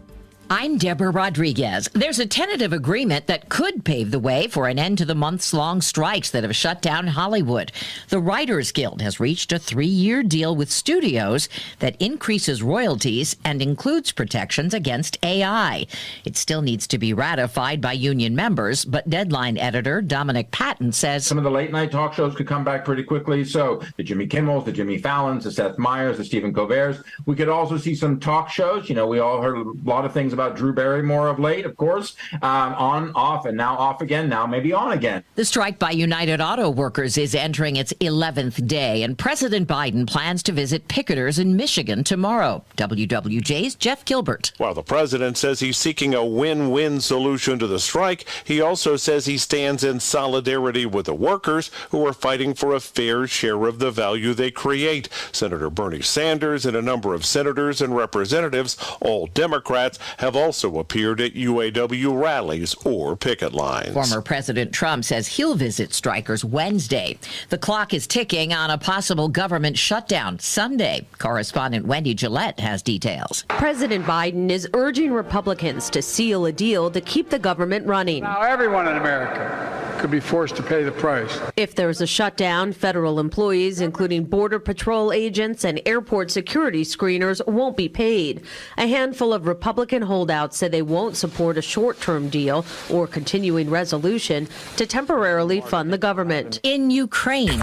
[SPEAKER 22] I'm Deborah Rodriguez. There's a tentative agreement that could pave the way for an end to the months-long strikes that have shut down Hollywood. The Writers Guild has reached a 3-year deal with studios that increases royalties and includes protections against AI. It still needs to be ratified by union members, but Deadline editor Dominic Patton says
[SPEAKER 23] some of the late-night talk shows could come back pretty quickly. So the Jimmy Kimmels, the Jimmy Fallons, the Seth Meyers, the Stephen Colberts. We could also see some talk shows. You know, we all heard a lot of things about Drew Barrymore of late, of course, on, off, and now off again, now maybe on again.
[SPEAKER 22] The strike by United Auto Workers is entering its 11th day, and President Biden plans to visit picketers in Michigan tomorrow. WWJ's Jeff Gilbert.
[SPEAKER 31] While the president says he's seeking a win-win solution to the strike, he also says he stands in solidarity with the workers who are fighting for a fair share of the value they create. Senator Bernie Sanders and a number of senators and representatives, all Democrats, have have also appeared at UAW rallies or picket lines.
[SPEAKER 22] Former President Trump says he'll visit strikers Wednesday. The clock is ticking on a possible government shutdown Sunday. Correspondent Wendy Gillette has details.
[SPEAKER 1] President Biden is urging Republicans to seal a deal to keep the government running.
[SPEAKER 28] Now everyone in America could be forced to pay the price.
[SPEAKER 1] If there's a shutdown, federal employees, including Border Patrol agents and airport security screeners, won't be paid. A handful of Republican holdouts say they won't support a short-term deal or continuing resolution to temporarily fund the government.
[SPEAKER 22] In Ukraine,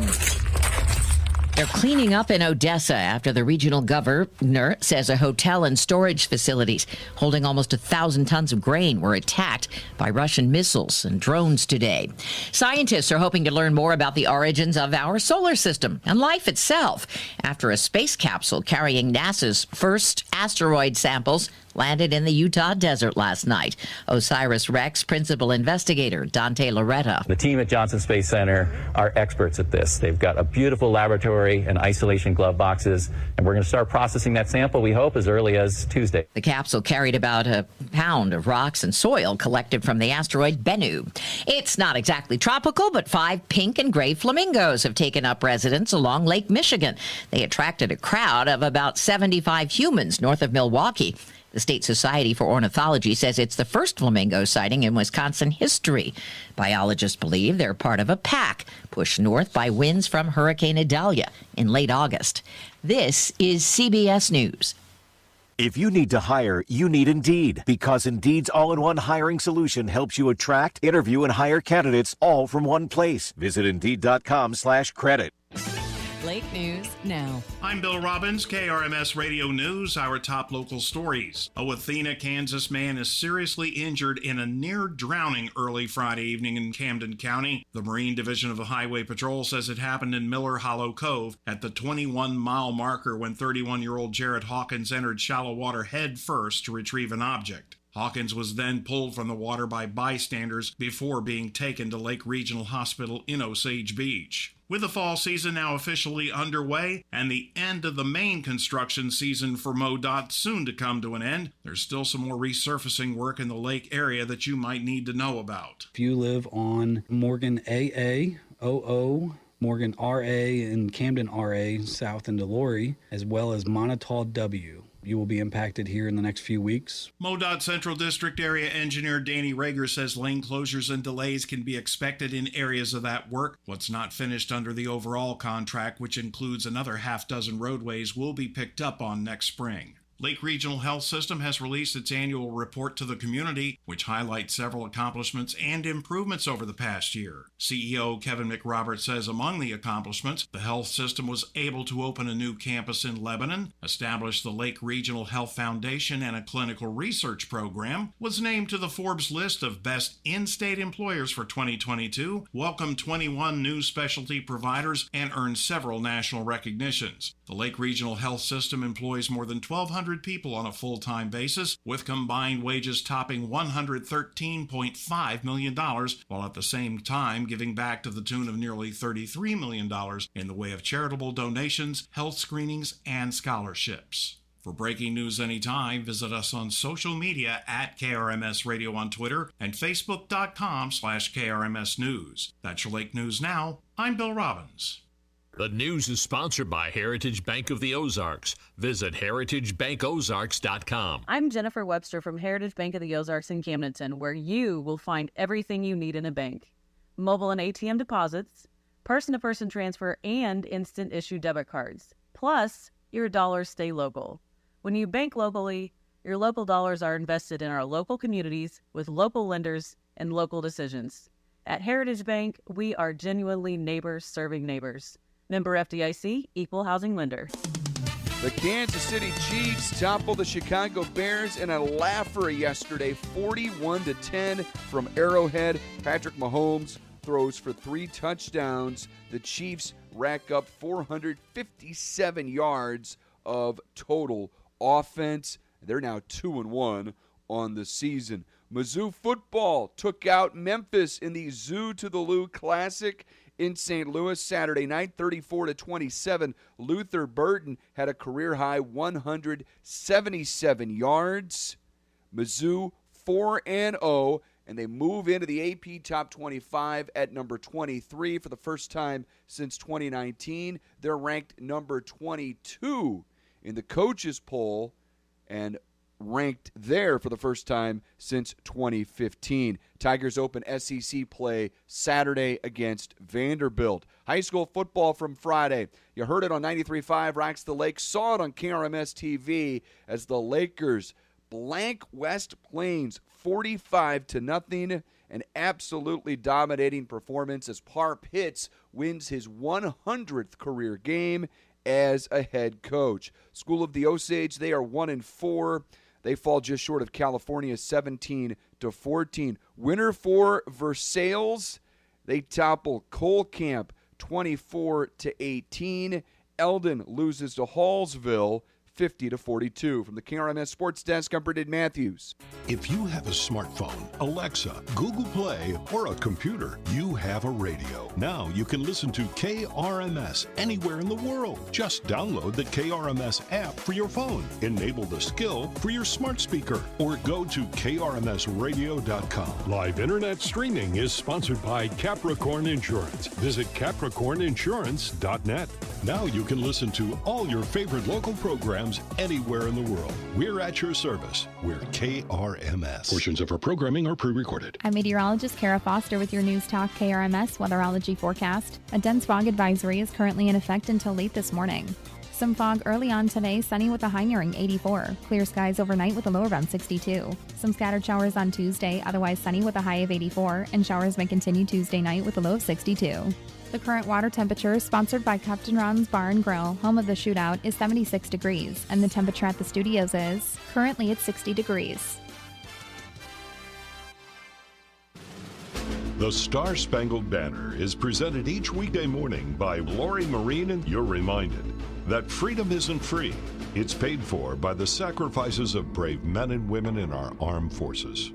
[SPEAKER 22] they're cleaning up in Odessa after the regional governor says a hotel and storage facilities holding almost 1,000 tons of grain were attacked by Russian missiles and drones today. Scientists are hoping to learn more about the origins of our solar system and life itself after a space capsule carrying NASA's first asteroid samples landed in the Utah desert last night. OSIRIS-REx principal investigator Dante Loretta.
[SPEAKER 2] The team at Johnson Space Center are experts at this. They've got a beautiful laboratory and isolation glove boxes, and we're going to start processing that sample, we hope, as early as Tuesday.
[SPEAKER 22] The capsule carried about a pound of rocks and soil collected from the asteroid Bennu. It's not exactly tropical, but 5 pink and gray flamingos have taken up residence along Lake Michigan. They attracted a crowd of about 75 humans north of Milwaukee. The State Society for Ornithology says it's the first flamingo sighting in Wisconsin history. Biologists believe they're part of a pack pushed north by winds from Hurricane Idalia in late August. This is CBS News.
[SPEAKER 4] If you need to hire, you need Indeed, because Indeed's all-in-one hiring solution helps you attract, interview, and hire candidates all from one place. Visit Indeed.com/credit.
[SPEAKER 7] Lake News Now.
[SPEAKER 15] I'm Bill Robbins, KRMS Radio News, our top local stories. A Athena, Kansas man is seriously injured in a near drowning early Friday evening in Camden County. The Marine Division of the Highway Patrol says it happened in Miller Hollow Cove at the 21-mile marker when 31-year-old Jared Hawkins entered shallow water head first to retrieve an object. Hawkins was then pulled from the water by bystanders before being taken to Lake Regional Hospital in Osage Beach. With the fall season now officially underway and the end of the main construction season for MoDOT soon to come to an end, there's still some more resurfacing work in the lake area that you might need to know about.
[SPEAKER 17] If you live on Morgan AA, OO, Morgan RA, and Camden RA, south in Delory, as well as Montauk W, you will be impacted here in the next few weeks.
[SPEAKER 15] MoDOT Central District Area Engineer Danny Rager says lane closures and delays can be expected in areas of that work. What's not finished under the overall contract, which includes another half-dozen roadways, will be picked up on next spring. Lake Regional Health System has released its annual report to the community, which highlights several accomplishments and improvements over the past year. CEO Kevin McRoberts says among the accomplishments, the health system was able to open a new campus in Lebanon, establish the Lake Regional Health Foundation and a clinical research program, was named to the Forbes list of best in-state employers for 2022, welcomed 21 new specialty providers, and earned several national recognitions. The Lake Regional Health System employs more than 1,200 people on a full-time basis, with combined wages topping $113.5 million, while at the same time giving back to the tune of nearly $33 million in the way of charitable donations, health screenings, and scholarships. For breaking news anytime, visit us on social media at KRMS Radio on Twitter and Facebook.com/KRMS News. That's your Lake News Now. I'm Bill Robbins.
[SPEAKER 18] The news is sponsored by Heritage Bank of the Ozarks. Visit heritagebankozarks.com.
[SPEAKER 19] I'm Jennifer Webster from Heritage Bank of the Ozarks in Camdenton, where you will find everything you need in a bank. Mobile and ATM deposits, person-to-person transfer, and instant issue debit cards. Plus, your dollars stay local. When you bank locally, your local dollars are invested in our local communities with local lenders and local decisions. At Heritage Bank, we are genuinely neighbors serving neighbors. Member FDIC, Equal Housing Lender.
[SPEAKER 24] The Kansas City Chiefs toppled the Chicago Bears in a laugher yesterday, 41-10 from Arrowhead. Patrick Mahomes throws for 3 touchdowns. The Chiefs rack up 457 yards of total offense. They're now 2-1 on the season. Mizzou football took out Memphis in the Zoo to the Lou Classic in St. Louis Saturday night, 34-27. Luther Burton had a career-high 177 yards. Mizzou 4-0, and they move into the AP Top 25 at number 23 for the first time since 2019. They're ranked number 22 in the coaches poll and ranked there for the first time since 2015. Tigers open SEC play Saturday against Vanderbilt. High school football from Friday. You heard it on 93.5 Rocks the Lake, saw it on Krms TV as the Lakers blank West Plains 45-0, an absolutely dominating performance as Par Pitts wins his 100th career game as a head coach. School of the Osage, they are 1-4. They fall just short of California 17-14. Winner for Versailles, they topple Cole Camp 24-18. Eldon loses to Hallsville 50-42. From the KRMS Sports Desk, I'm Brendan Matthews.
[SPEAKER 11] If you have a smartphone, Alexa, Google Play, or a computer, you have a radio. Now you can listen to KRMS anywhere in the world. Just download the KRMS app for your phone, enable the skill for your smart speaker, or go to krmsradio.com. Live internet streaming is sponsored by Capricorn Insurance. Visit capricorninsurance.net. Now you can listen to all your favorite local programs anywhere in the world. We're at your service. We're KRMS. Portions of our programming are pre-recorded.
[SPEAKER 3] I'm meteorologist Kara Foster with your News Talk KRMS weatherology forecast. A dense fog advisory is currently in effect until late this morning. Some fog early on today, sunny with a high nearing 84. Clear skies overnight with a low around 62. Some scattered showers on Tuesday, otherwise sunny with a high of 84, and showers may continue Tuesday night with a low of 62. The current water temperature, sponsored by Captain Ron's Bar and Grill, home of the shootout, is 76 degrees, and the temperature at the studios is currently at 60 degrees.
[SPEAKER 11] The Star-Spangled Banner is presented each weekday morning by Lori Marine, and you're reminded that freedom isn't free. It's paid for by the sacrifices of brave men and women in our armed forces.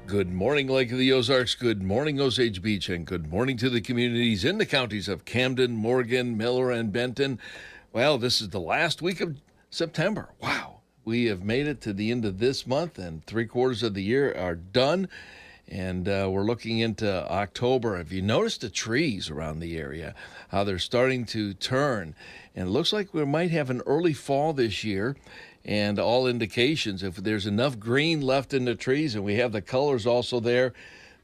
[SPEAKER 5] Good morning, Lake of the Ozarks. Good morning, Osage Beach, and good morning to the communities in the counties of Camden, Morgan, Miller, and Benton. Well, this is the last week of September. Wow. We have made it to the end of this month, and 3/4 of the year are done, and we're looking into October. Have you noticed the trees around the area, how they're starting to turn? And it looks like we might have an early fall this year. And all indications, if there's enough green left in the trees and we have the colors also there,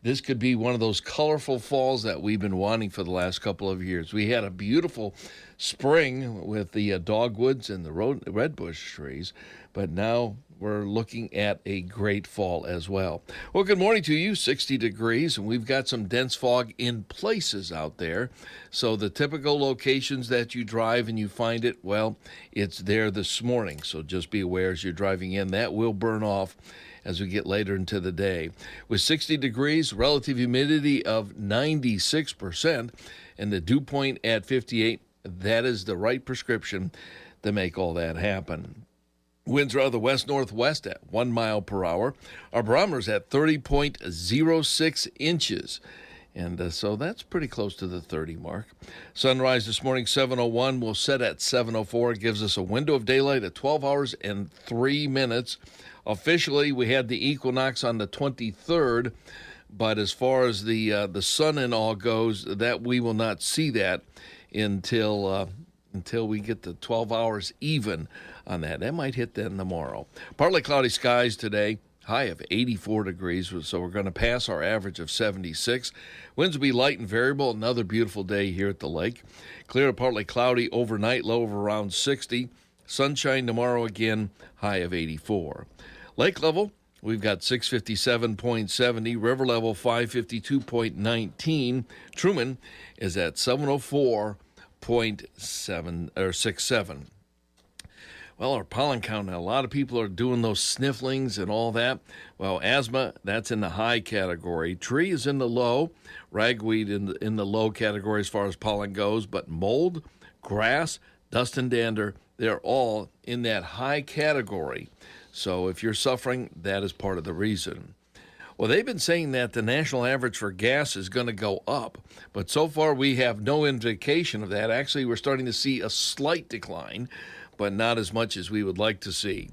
[SPEAKER 5] this could be one of those colorful falls that we've been wanting for the last couple of years. We had a beautiful spring with the dogwoods and the redbush trees, but now we're looking at a great fall as well. Well, good morning to you. 60 degrees, and we've got some dense fog in places out there. So the typical locations that you drive and you find it, well, it's there this morning. So just be aware as you're driving in, that will burn off as we get later into the day. With 60 degrees, relative humidity of 96%, and the dew point at 58, that is the right prescription to make all that happen. Winds are out of the west-northwest at 1 mile per hour. Our barometer's at 30.06 inches. And so that's pretty close to the 30 mark. Sunrise this morning, 7:01. We'll set at 7:04. It gives us a window of daylight at 12 hours and 3 minutes. Officially, we had the equinox on the 23rd. But as far as the sun and all goes, that we will not see that until we get to 12 hours even on that. That might hit then tomorrow. Partly cloudy skies today, high of 84 degrees, so we're going to pass our average of 76. Winds will be light and variable. Another beautiful day here at the lake. Clear to partly cloudy overnight, low of around 60. Sunshine tomorrow again, high of 84. Lake level, we've got 657.70, river level 552.19. Truman is at 704.67. Well, our pollen count, a lot of people are doing those snifflings and all that. Well, asthma, that's in the high category. Tree is in the low. Ragweed in the low category as far as pollen goes. But mold, grass, dust and dander, they're all in that high category. So if you're suffering, that is part of the reason. Well, they've been saying that the national average for gas is going to go up, but so far we have no indication of that. Actually, we're starting to see a slight decline, but not as much as we would like to see.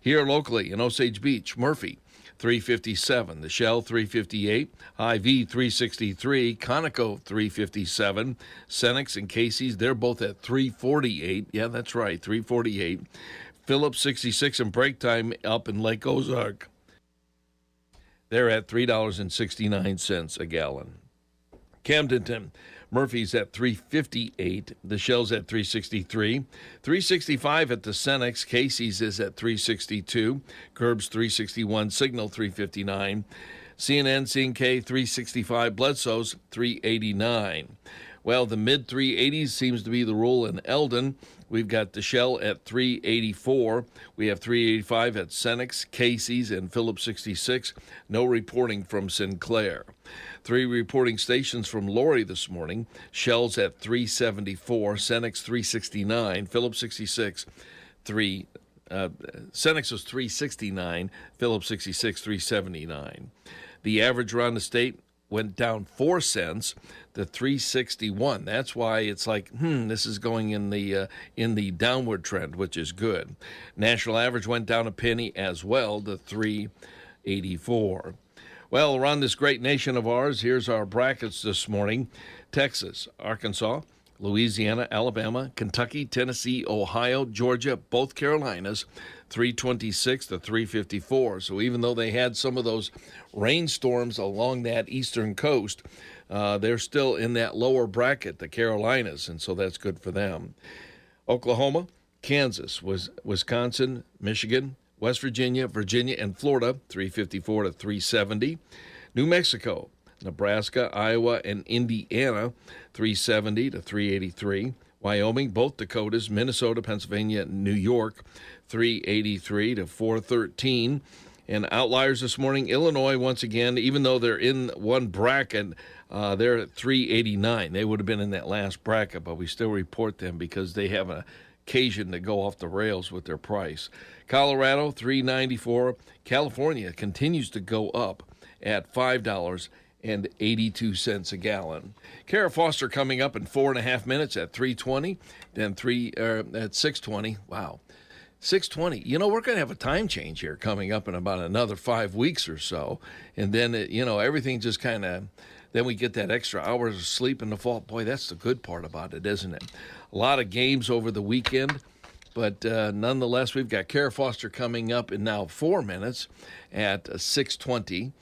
[SPEAKER 5] Here locally in Osage Beach, Murphy, 357, the Shell 358, Hy-Vee 363, Conoco 357, Cenex and Casey's, they're both at 348. Yeah, that's right, 348. Phillips 66 and break time up in Lake Ozark. They're at $3.69 a gallon. Camdenton, Murphy's at 358. The Shell's at 363. 365 at the Cenex. Casey's is at 362. Curbs 361. Signal 359. CNN, C&K 365. Bledsoe's 389. Well, the mid-380s seems to be the rule in Eldon. We've got the Shell at 384. We have 385 at Cenex, Casey's, and Phillips 66. No reporting from Sinclair. 3 reporting stations from Lori this morning. Shell's at 374, Cenex 369, Phillips 66, Cenex was 369, Phillips 66 379. The average around the state went down 4 cents to 361. That's why it's like, this is going in the downward trend, which is good. National average went down a penny as well to 384. Well, around this great nation of ours, here's our brackets this morning. Texas, Arkansas, Louisiana, Alabama, Kentucky, Tennessee, Ohio, Georgia, both Carolinas, 326 to 354. So even though they had some of those rainstorms along that eastern coast, they're still in that lower bracket, the Carolinas, and so that's good for them. Oklahoma, Kansas, Wisconsin, Michigan, West Virginia, Virginia, and Florida, 354 to 370. New Mexico, Nebraska, Iowa, and Indiana, 370 to 383. Wyoming, both Dakotas, Minnesota, Pennsylvania, New York, 383 to 413. And outliers this morning, Illinois, once again, even though they're in one bracket, they're at 389. They would have been in that last bracket, but we still report them because they have an occasion to go off the rails with their price. Colorado, 394. California continues to go up at $5.82 a gallon. Kara Foster coming up in 4.5 minutes at 3:20, then at 6:20. Wow. 6:20. You know, we're going to have a time change here coming up in about another 5 weeks or so. And then, everything just kind of, then we get that extra hours of sleep in the fall. Boy, that's the good part about it, isn't it? A lot of games over the weekend. But nonetheless, we've got Kara Foster coming up in now 4 minutes at 6:20.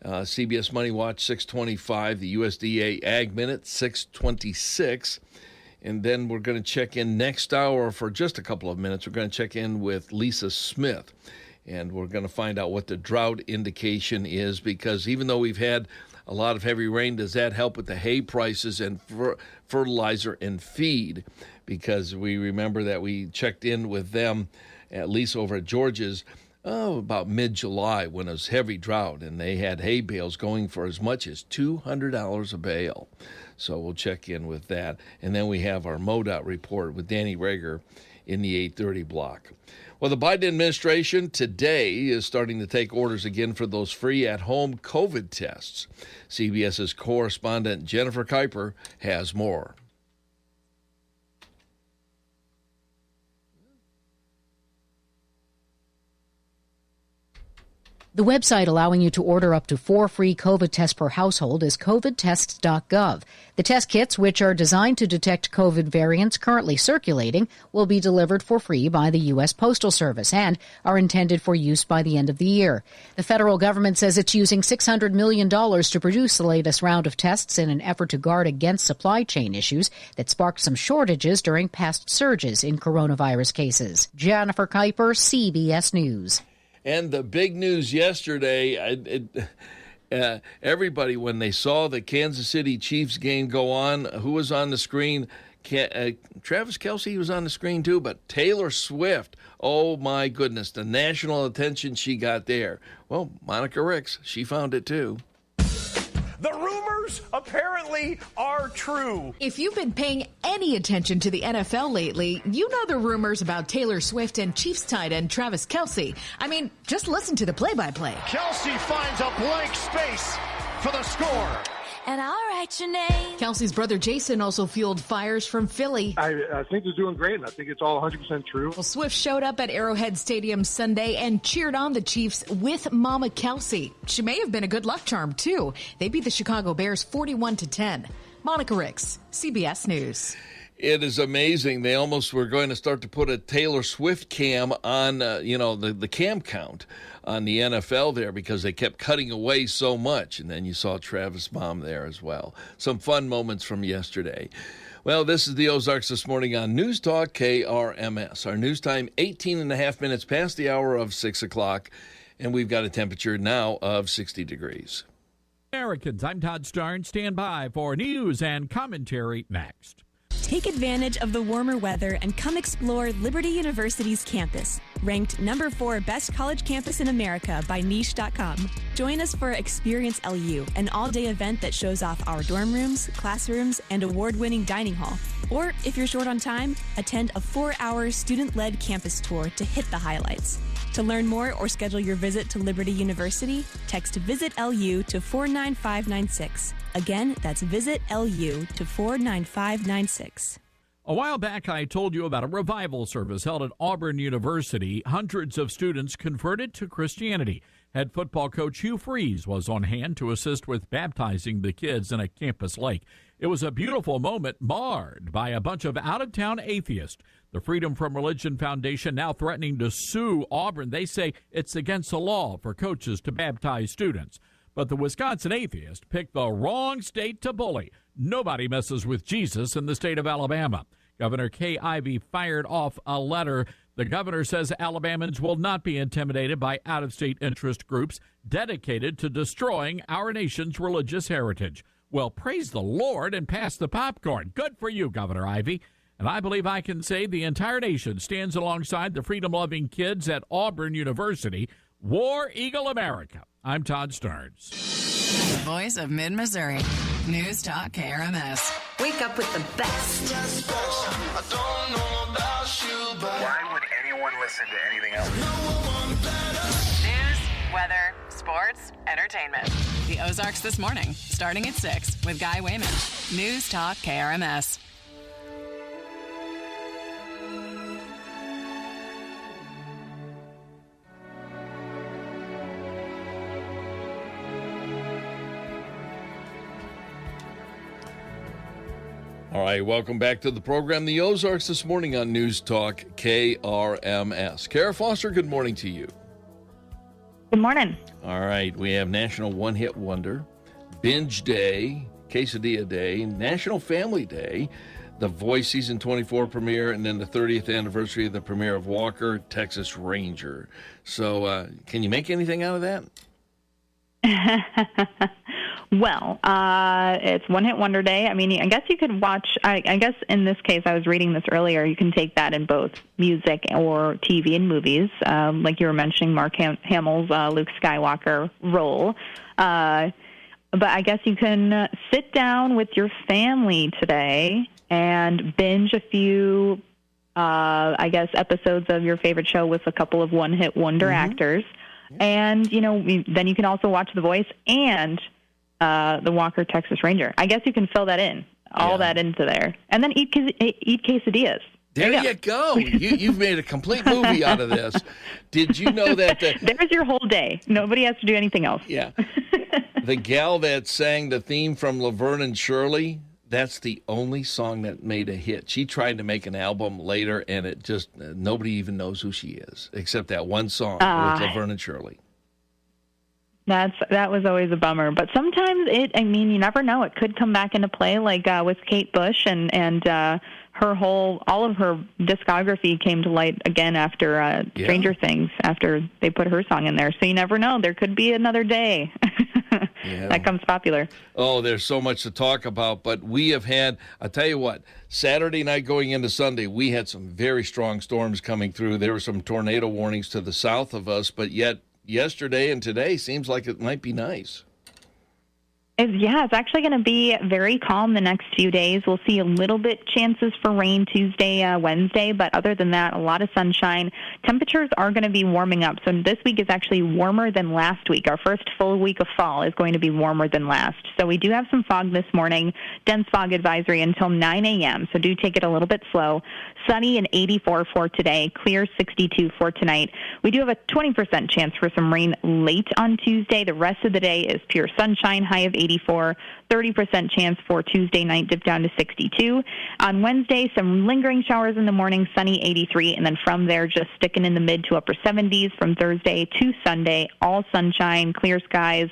[SPEAKER 5] CBS Money Watch 6:25. The USDA Ag Minute 6:26. And then we're going to check in next hour for just a couple of minutes. We're going to check in with Lisa Smith. And we're going to find out what the drought indication is, because even though we've had a lot of heavy rain, does that help with the hay prices and fertilizer and feed? Because we remember that we checked in with them, at least over at George's, about mid-July when it was heavy drought, and they had hay bales going for as much as $200 a bale. So we'll check in with that. And then we have our MoDOT report with Danny Rager in the 8:30 block. Well, the Biden administration today is starting to take orders again for those free at-home COVID tests. CBS's correspondent Jennifer Kuiper has more.
[SPEAKER 8] The website allowing you to order up to 4 free COVID tests per household is covidtests.gov. The test kits, which are designed to detect COVID variants currently circulating, will be delivered for free by the U.S. Postal Service and are intended for use by the end of the year. The federal government says it's using $600 million to produce the latest round of tests in an effort to guard against supply chain issues that sparked some shortages during past surges in coronavirus cases. Jennifer Kuiper, CBS News.
[SPEAKER 5] And the big news yesterday, everybody, when they saw the Kansas City Chiefs game go on, who was on the screen? Travis Kelce was on the screen too, but Taylor Swift, oh my goodness, the national attention she got there. Well, Monica Ricks, she found it too.
[SPEAKER 9] The rumors apparently are true.
[SPEAKER 12] If you've been paying any attention to the NFL lately, you know the rumors about Taylor Swift and Chiefs tight end Travis Kelce. I mean, just listen to the play-by-play.
[SPEAKER 9] Kelce finds a blank space for the score.
[SPEAKER 12] And I'll write your name. Kelce's brother Jason also fueled fires from Philly.
[SPEAKER 16] I think they're doing great, and I think it's all 100% true.
[SPEAKER 12] Well, Swift showed up at Arrowhead Stadium Sunday and cheered on the Chiefs with Mama Kelce. She may have been a good luck charm, too. They beat the Chicago Bears 41-10. Monica Ricks, CBS News.
[SPEAKER 5] It is amazing. They almost were going to start to put a Taylor Swift cam on, the cam count on the NFL there, because they kept cutting away so much. And then you saw Travis' mom there as well. Some fun moments from yesterday. Well, this is the Ozarks This Morning on News Talk KRMS. Our news time, 18 and a half minutes past the hour of 6 o'clock. And we've got a temperature now of 60 degrees.
[SPEAKER 20] Americans, I'm Todd Starn. Stand by for news and commentary next.
[SPEAKER 21] Take advantage of the warmer weather and come explore Liberty University's campus. Ranked number 4 best college campus in America by Niche.com. Join us for Experience LU, an all-day event that shows off our dorm rooms, classrooms, and award-winning dining hall. Or, if you're short on time, attend a 4-hour student-led campus tour to hit the highlights. To learn more or schedule your visit to Liberty University, text Visit LU to 49596. Again, that's Visit LU to 49596.
[SPEAKER 20] A while back, I told you about a revival service held at Auburn University. Hundreds of students converted to Christianity. Head football coach Hugh Freeze was on hand to assist with baptizing the kids in a campus lake. It was a beautiful moment marred by a bunch of out-of-town atheists. The Freedom from Religion Foundation now threatening to sue Auburn. They say it's against the law for coaches to baptize students. But the Wisconsin atheist picked the wrong state to bully. Nobody messes with Jesus in the state of Alabama. Governor Kay Ivey fired off a letter. The governor says Alabamans will not be intimidated by out-of-state interest groups dedicated to destroying our nation's religious heritage. Well, praise the Lord and pass the popcorn. Good for you, Governor Ivey. And I believe I can say the entire nation stands alongside the freedom-loving kids at Auburn University. War Eagle America. I'm Todd Starnes.
[SPEAKER 7] The voice of Mid-Missouri. News Talk KRMS.
[SPEAKER 25] Wake up with the best.
[SPEAKER 26] Why would anyone listen to anything else?
[SPEAKER 7] News, weather, sports, entertainment. The Ozarks This Morning, starting at 6 with Guy Wayman. News Talk KRMS.
[SPEAKER 5] All right, welcome back to the program, The Ozarks This Morning on News Talk KRMS. Kara Foster, good morning to you.
[SPEAKER 28] Good morning.
[SPEAKER 5] All right, we have National One Hit Wonder, Binge Day, Quesadilla Day, National Family Day. The Voice Season 24 premiere, and then the 30th anniversary of the premiere of Walker, Texas Ranger. So can you make anything out of that?
[SPEAKER 1] Well, it's One Hit Wonder Day. I mean, I guess you could watch, I guess in this case, I was reading this earlier, you can take that in both music or TV and movies, like you were mentioning Mark Hamill's Luke Skywalker role. But I guess you can sit down with your family today and binge a few, I guess, episodes of your favorite show with a couple of one-hit wonder actors. And, then you can also watch The Voice and the Walker, Texas Ranger. I guess you can fill that in, all that into there. And then eat quesadillas.
[SPEAKER 5] There you go. You've made a complete movie out of this. Did you know that?
[SPEAKER 1] There's your whole day. Nobody has to do anything else.
[SPEAKER 5] Yeah. The gal that sang the theme from Laverne and Shirley, that's the only song that made a hit. She tried to make an album later, and it just, nobody even knows who she is, except that one song with Laverne and Shirley.
[SPEAKER 1] That was always a bummer. But sometimes you never know. It could come back into play, like with Kate Bush and all of her discography came to light again after Stranger Things, after they put her song in there. So you never know. There could be another day that comes popular.
[SPEAKER 5] Oh, there's so much to talk about. But we have had, I'll tell you what, Saturday night going into Sunday, we had some very strong storms coming through. There were some tornado warnings to the south of us, but yet yesterday and today seems like it might be nice.
[SPEAKER 1] It's actually going to be very calm the next few days. We'll see a little bit chances for rain Tuesday, Wednesday, but other than that, a lot of sunshine. Temperatures are going to be warming up. So this week is actually warmer than last week. Our first full week of fall is going to be warmer than last. So we do have some fog this morning, dense fog advisory until 9 a.m., so do take it a little bit slow. Sunny and 84 for today, clear 62 for tonight. We do have a 20% chance for some rain late on Tuesday. The rest of the day is pure sunshine, high of 84, 30% chance for Tuesday night, dip down to 62. On Wednesday, some lingering showers in the morning, sunny 83, and then from there, just sticking in the mid to upper 70s from Thursday to Sunday, all sunshine, clear skies.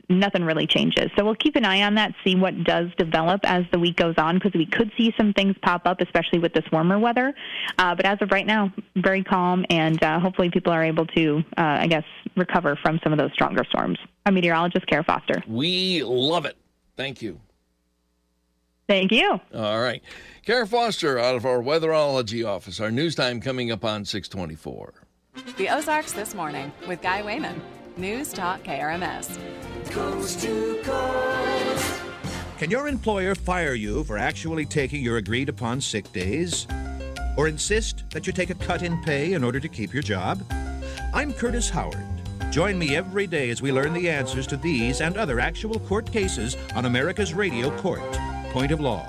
[SPEAKER 1] Nothing really changes. So we'll keep an eye on that, see what does develop as the week goes on, because we could see some things pop up, especially with this warmer weather. But as of right now, very calm, and hopefully people are able to, recover from some of those stronger storms. I'm meteorologist Kara Foster.
[SPEAKER 5] We love it. Thank you.
[SPEAKER 1] Thank you.
[SPEAKER 5] All right. Kara Foster out of our weatherology office. Our news time coming up on 624.
[SPEAKER 7] The Ozarks This Morning with Guy Wayman. News Talk KRMS.
[SPEAKER 2] Coast to coast. Can your employer fire you for actually taking your agreed upon sick days? Or insist that you take a cut in pay in order to keep your job? I'm Curtis Howard. Join me every day as we learn the answers to these and other actual court cases on America's Radio Court, Point of Law.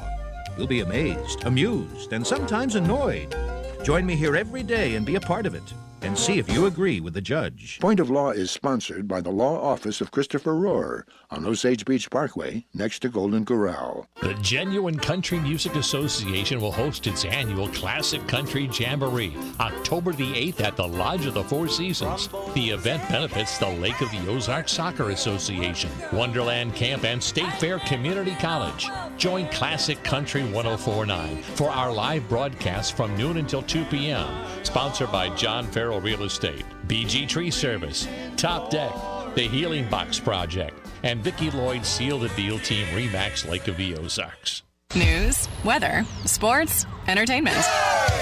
[SPEAKER 2] You'll be amazed, amused, and sometimes annoyed. Join me here every day and be a part of it. And see if you agree with the judge.
[SPEAKER 6] Point of Law is sponsored by the Law Office of Christopher Rohr on Osage Beach Parkway, next to Golden Corral.
[SPEAKER 18] The Genuine Country Music Association will host its annual Classic Country Jamboree, October the 8th at the Lodge of the Four Seasons. The event benefits the Lake of the Ozarks Soccer Association, Wonderland Camp, and State Fair Community College. Join Classic Country 104.9 for our live broadcast from noon until 2 p.m. Sponsored by John Farrell Real Estate, BG Tree Service, Top Deck, The Healing Box Project, and Vicki Lloyd Seal the Deal Team Remax Lake of the Ozarks.
[SPEAKER 7] News, weather, sports, entertainment.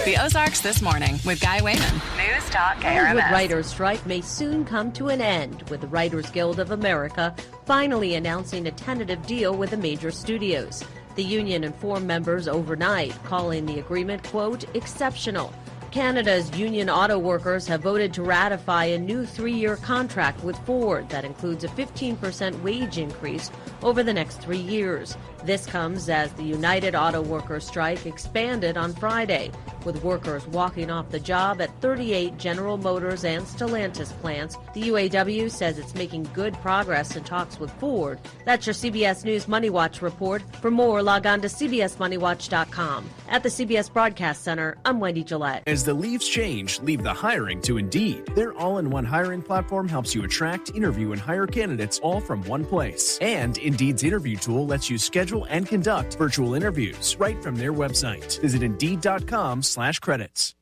[SPEAKER 7] The Ozarks This Morning with Guy Wayman. News Talk KRMS.
[SPEAKER 10] Hollywood writers' strike may soon come to an end, with the Writers Guild of America finally announcing a tentative deal with the major studios. The union informed members overnight, calling the agreement, quote, exceptional. Canada's union auto workers have voted to ratify a new 3-year contract with Ford that includes a 15% wage increase over the next 3 years. This comes as the United Auto Workers strike expanded on Friday, with workers walking off the job at 38 General Motors and Stellantis plants. The UAW says it's making good progress in talks with Ford. That's your CBS News Money Watch report. For more, log on to CBSMoneyWatch.com. At the CBS Broadcast Center, I'm Wendy Gillette.
[SPEAKER 13] As
[SPEAKER 4] As the leaves change, leave the hiring to Indeed. Their all-in-one hiring platform helps you attract, interview, and hire candidates all from one place. And Indeed's interview tool lets you schedule and conduct virtual interviews right from their website. Visit Indeed.com/credits.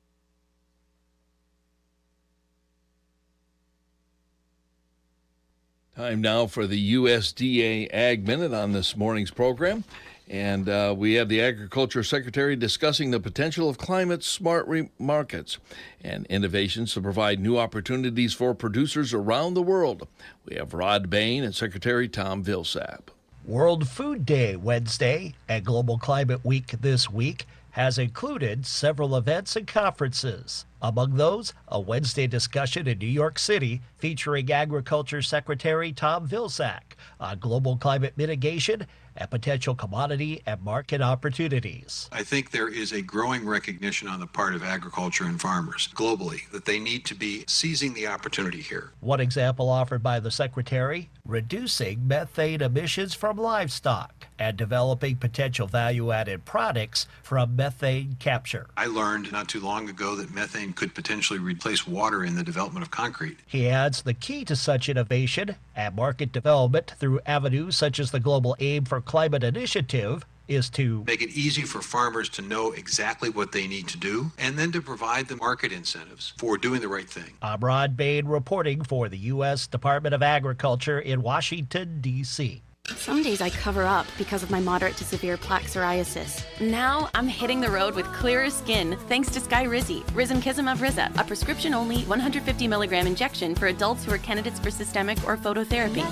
[SPEAKER 5] Time now for the USDA Ag Minute on this morning's program. And we have the Agriculture Secretary discussing the potential of climate-smart markets and innovations to provide new opportunities for producers around the world. We have Rod Bain and Secretary Tom Vilsack.
[SPEAKER 13] World Food Day Wednesday and Global Climate Week this week has included several events and conferences. Among those, a Wednesday discussion in New York City featuring Agriculture Secretary Tom Vilsack on global climate mitigation and potential commodity and market opportunities.
[SPEAKER 14] I think there is a growing recognition on the part of agriculture and farmers globally that they need to be seizing the opportunity here.
[SPEAKER 13] One example offered by the Secretary, reducing methane emissions from livestock and developing potential value-added products from methane capture.
[SPEAKER 14] I learned not too long ago that methane could potentially replace water in the development of concrete.
[SPEAKER 13] He adds the key to such innovation and market development through avenues such as the Global Aim for Climate Initiative is to
[SPEAKER 14] make it easy for farmers to know exactly what they need to do and then to provide the market incentives for doing the right thing.
[SPEAKER 13] I'm Rod Bain reporting for the U.S. Department of Agriculture in Washington, D.C.
[SPEAKER 15] Some days I cover up because of my moderate to severe plaque psoriasis. Now I'm hitting the road with clearer skin thanks to Skyrizi, Risankizumab Riza, a prescription-only 150 milligram injection for adults who are candidates for systemic or phototherapy.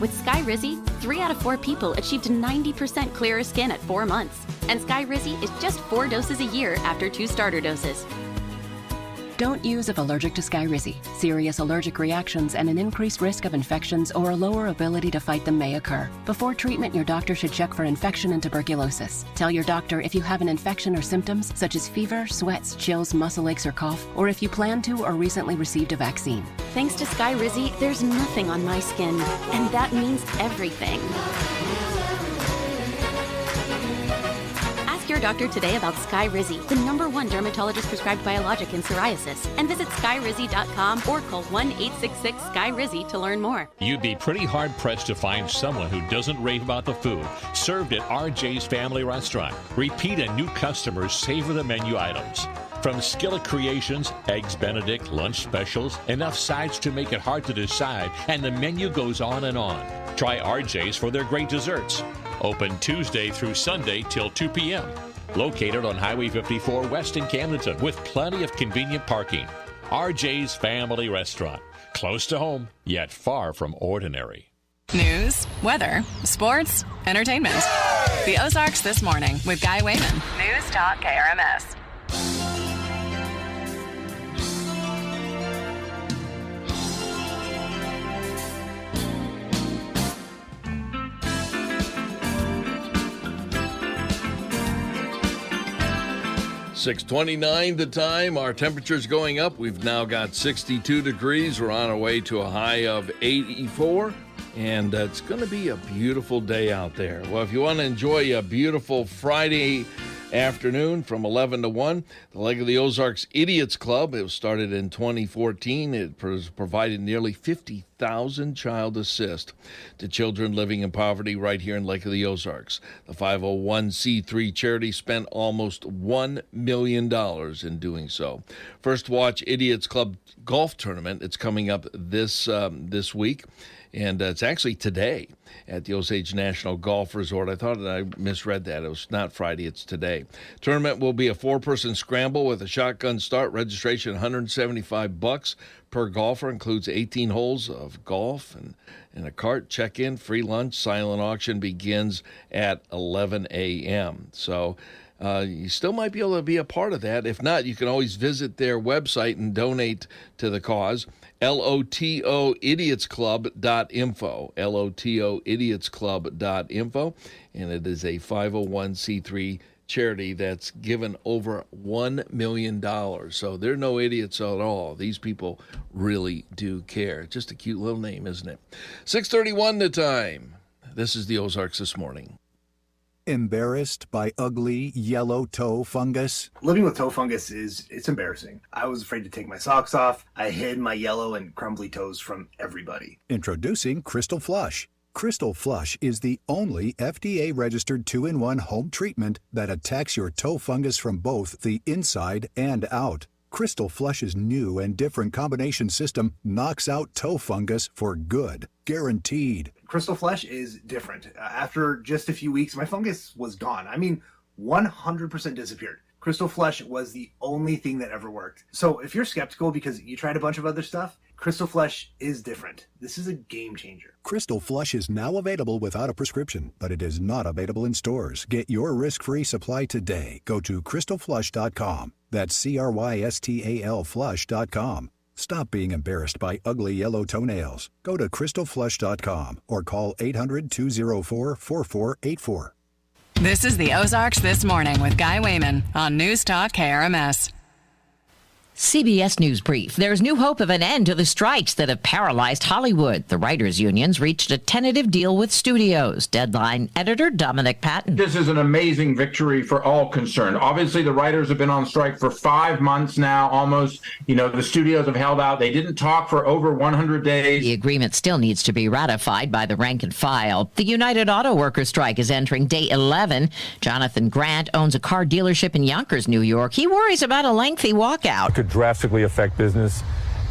[SPEAKER 15] With Skyrizi, 3 out of 4 people achieved 90% clearer skin at 4 months. And Skyrizi is just 4 doses a year after 2 starter doses.
[SPEAKER 17] Don't use if allergic to Skyrizi. Serious allergic reactions and an increased risk of infections or a lower ability to fight them may occur. Before treatment, your doctor should check for infection and tuberculosis. Tell your doctor if you have an infection or symptoms such as fever, sweats, chills, muscle aches, or cough, or if you plan to or recently received a vaccine.
[SPEAKER 15] Thanks to Skyrizi, there's nothing on my skin, and that means everything. Your doctor today about Skyrizi, the #1 dermatologist prescribed biologic in psoriasis, and visit skyrizi.com or call 1-866-SKYRIZI to learn more.
[SPEAKER 18] You'd be pretty hard-pressed to find someone who doesn't rave about the food served at RJ's Family Restaurant. Repeat and new customers savor the menu items. From skillet creations, eggs Benedict, lunch specials, enough sides to make it hard to decide, and the menu goes on and on. Try RJ's for their great desserts. Open Tuesday through Sunday till 2 p.m. Located on Highway 54 West in Camdenton with plenty of convenient parking. RJ's Family Restaurant. Close to home, yet far from ordinary.
[SPEAKER 7] News, weather, sports, entertainment. The Ozarks This Morning with Guy Wayman. News Talk KRMS.
[SPEAKER 5] .629 the time. Our temperature's going up. We've now got 62 degrees. We're on our way to a high of 84. And it's going to be a beautiful day out there. Well, if you want to enjoy a beautiful Friday afternoon from 11 to 1, the Lake of the Ozarks Idiots Club, it was started in 2014. It provided nearly 50,000 child assist to children living in poverty right here in Lake of the Ozarks. The 501c3 charity spent almost $1 million in doing so. First Watch Idiots Club golf tournament, it's coming up this week. And it's actually today at the Osage National Golf Resort. I thought I misread that. It was not Friday, it's today. Tournament will be a 4-person scramble with a shotgun start. Registration $175 per golfer. Includes 18 holes of golf and a cart. Check-in, free lunch. Silent auction begins at 11 a.m. So you still might be able to be a part of that. If not, you can always visit their website and donate to the cause. LOTOidiotsclub.info, LOTOidiotsclub.info, and it is a 501c3 charity that's given over $1 million. So they're no idiots at all. These people really do care. Just a cute little name, isn't it? 6:31 the time. This is the Ozarks This Morning.
[SPEAKER 3] Embarrassed by ugly yellow toe fungus?
[SPEAKER 8] Living with toe fungus it's embarrassing. I was afraid to take my socks off. I hid my yellow and crumbly toes from everybody.
[SPEAKER 3] Introducing Crystal Flush. Crystal Flush is the only FDA-registered 2-in-1 home treatment that attacks your toe fungus from both the inside and out. Crystal Flush's new and different combination system knocks out toe fungus for good. Guaranteed.
[SPEAKER 8] Crystal Flush is different. After just a few weeks, my fungus was gone. 100% disappeared. Crystal Flush was the only thing that ever worked. So if you're skeptical because you tried a bunch of other stuff, Crystal Flush is different. This is a game changer.
[SPEAKER 3] Crystal Flush is now available without a prescription, but it is not available in stores. Get your risk-free supply today. Go to crystalflush.com. That's CRYSTAL flush.com. Stop being embarrassed by ugly yellow toenails. Go to crystalflush.com or call 800-204-4484.
[SPEAKER 7] This is the Ozarks This Morning with Guy Wayman on News Talk KRMS.
[SPEAKER 11] CBS News Brief. There's new hope of an end to the strikes that have paralyzed Hollywood. The writers' unions reached a tentative deal with studios. Deadline editor Dominic Patton.
[SPEAKER 19] This is an amazing victory for all concerned. Obviously, the writers have been on strike for 5 months now, almost. The studios have held out. They didn't talk for over 100 days.
[SPEAKER 11] The agreement still needs to be ratified by the rank and file. The United Auto Workers strike is entering day 11. Jonathan Grant owns a car dealership in Yonkers, New York. He worries about a lengthy walkout.
[SPEAKER 22] It could drastically affect business,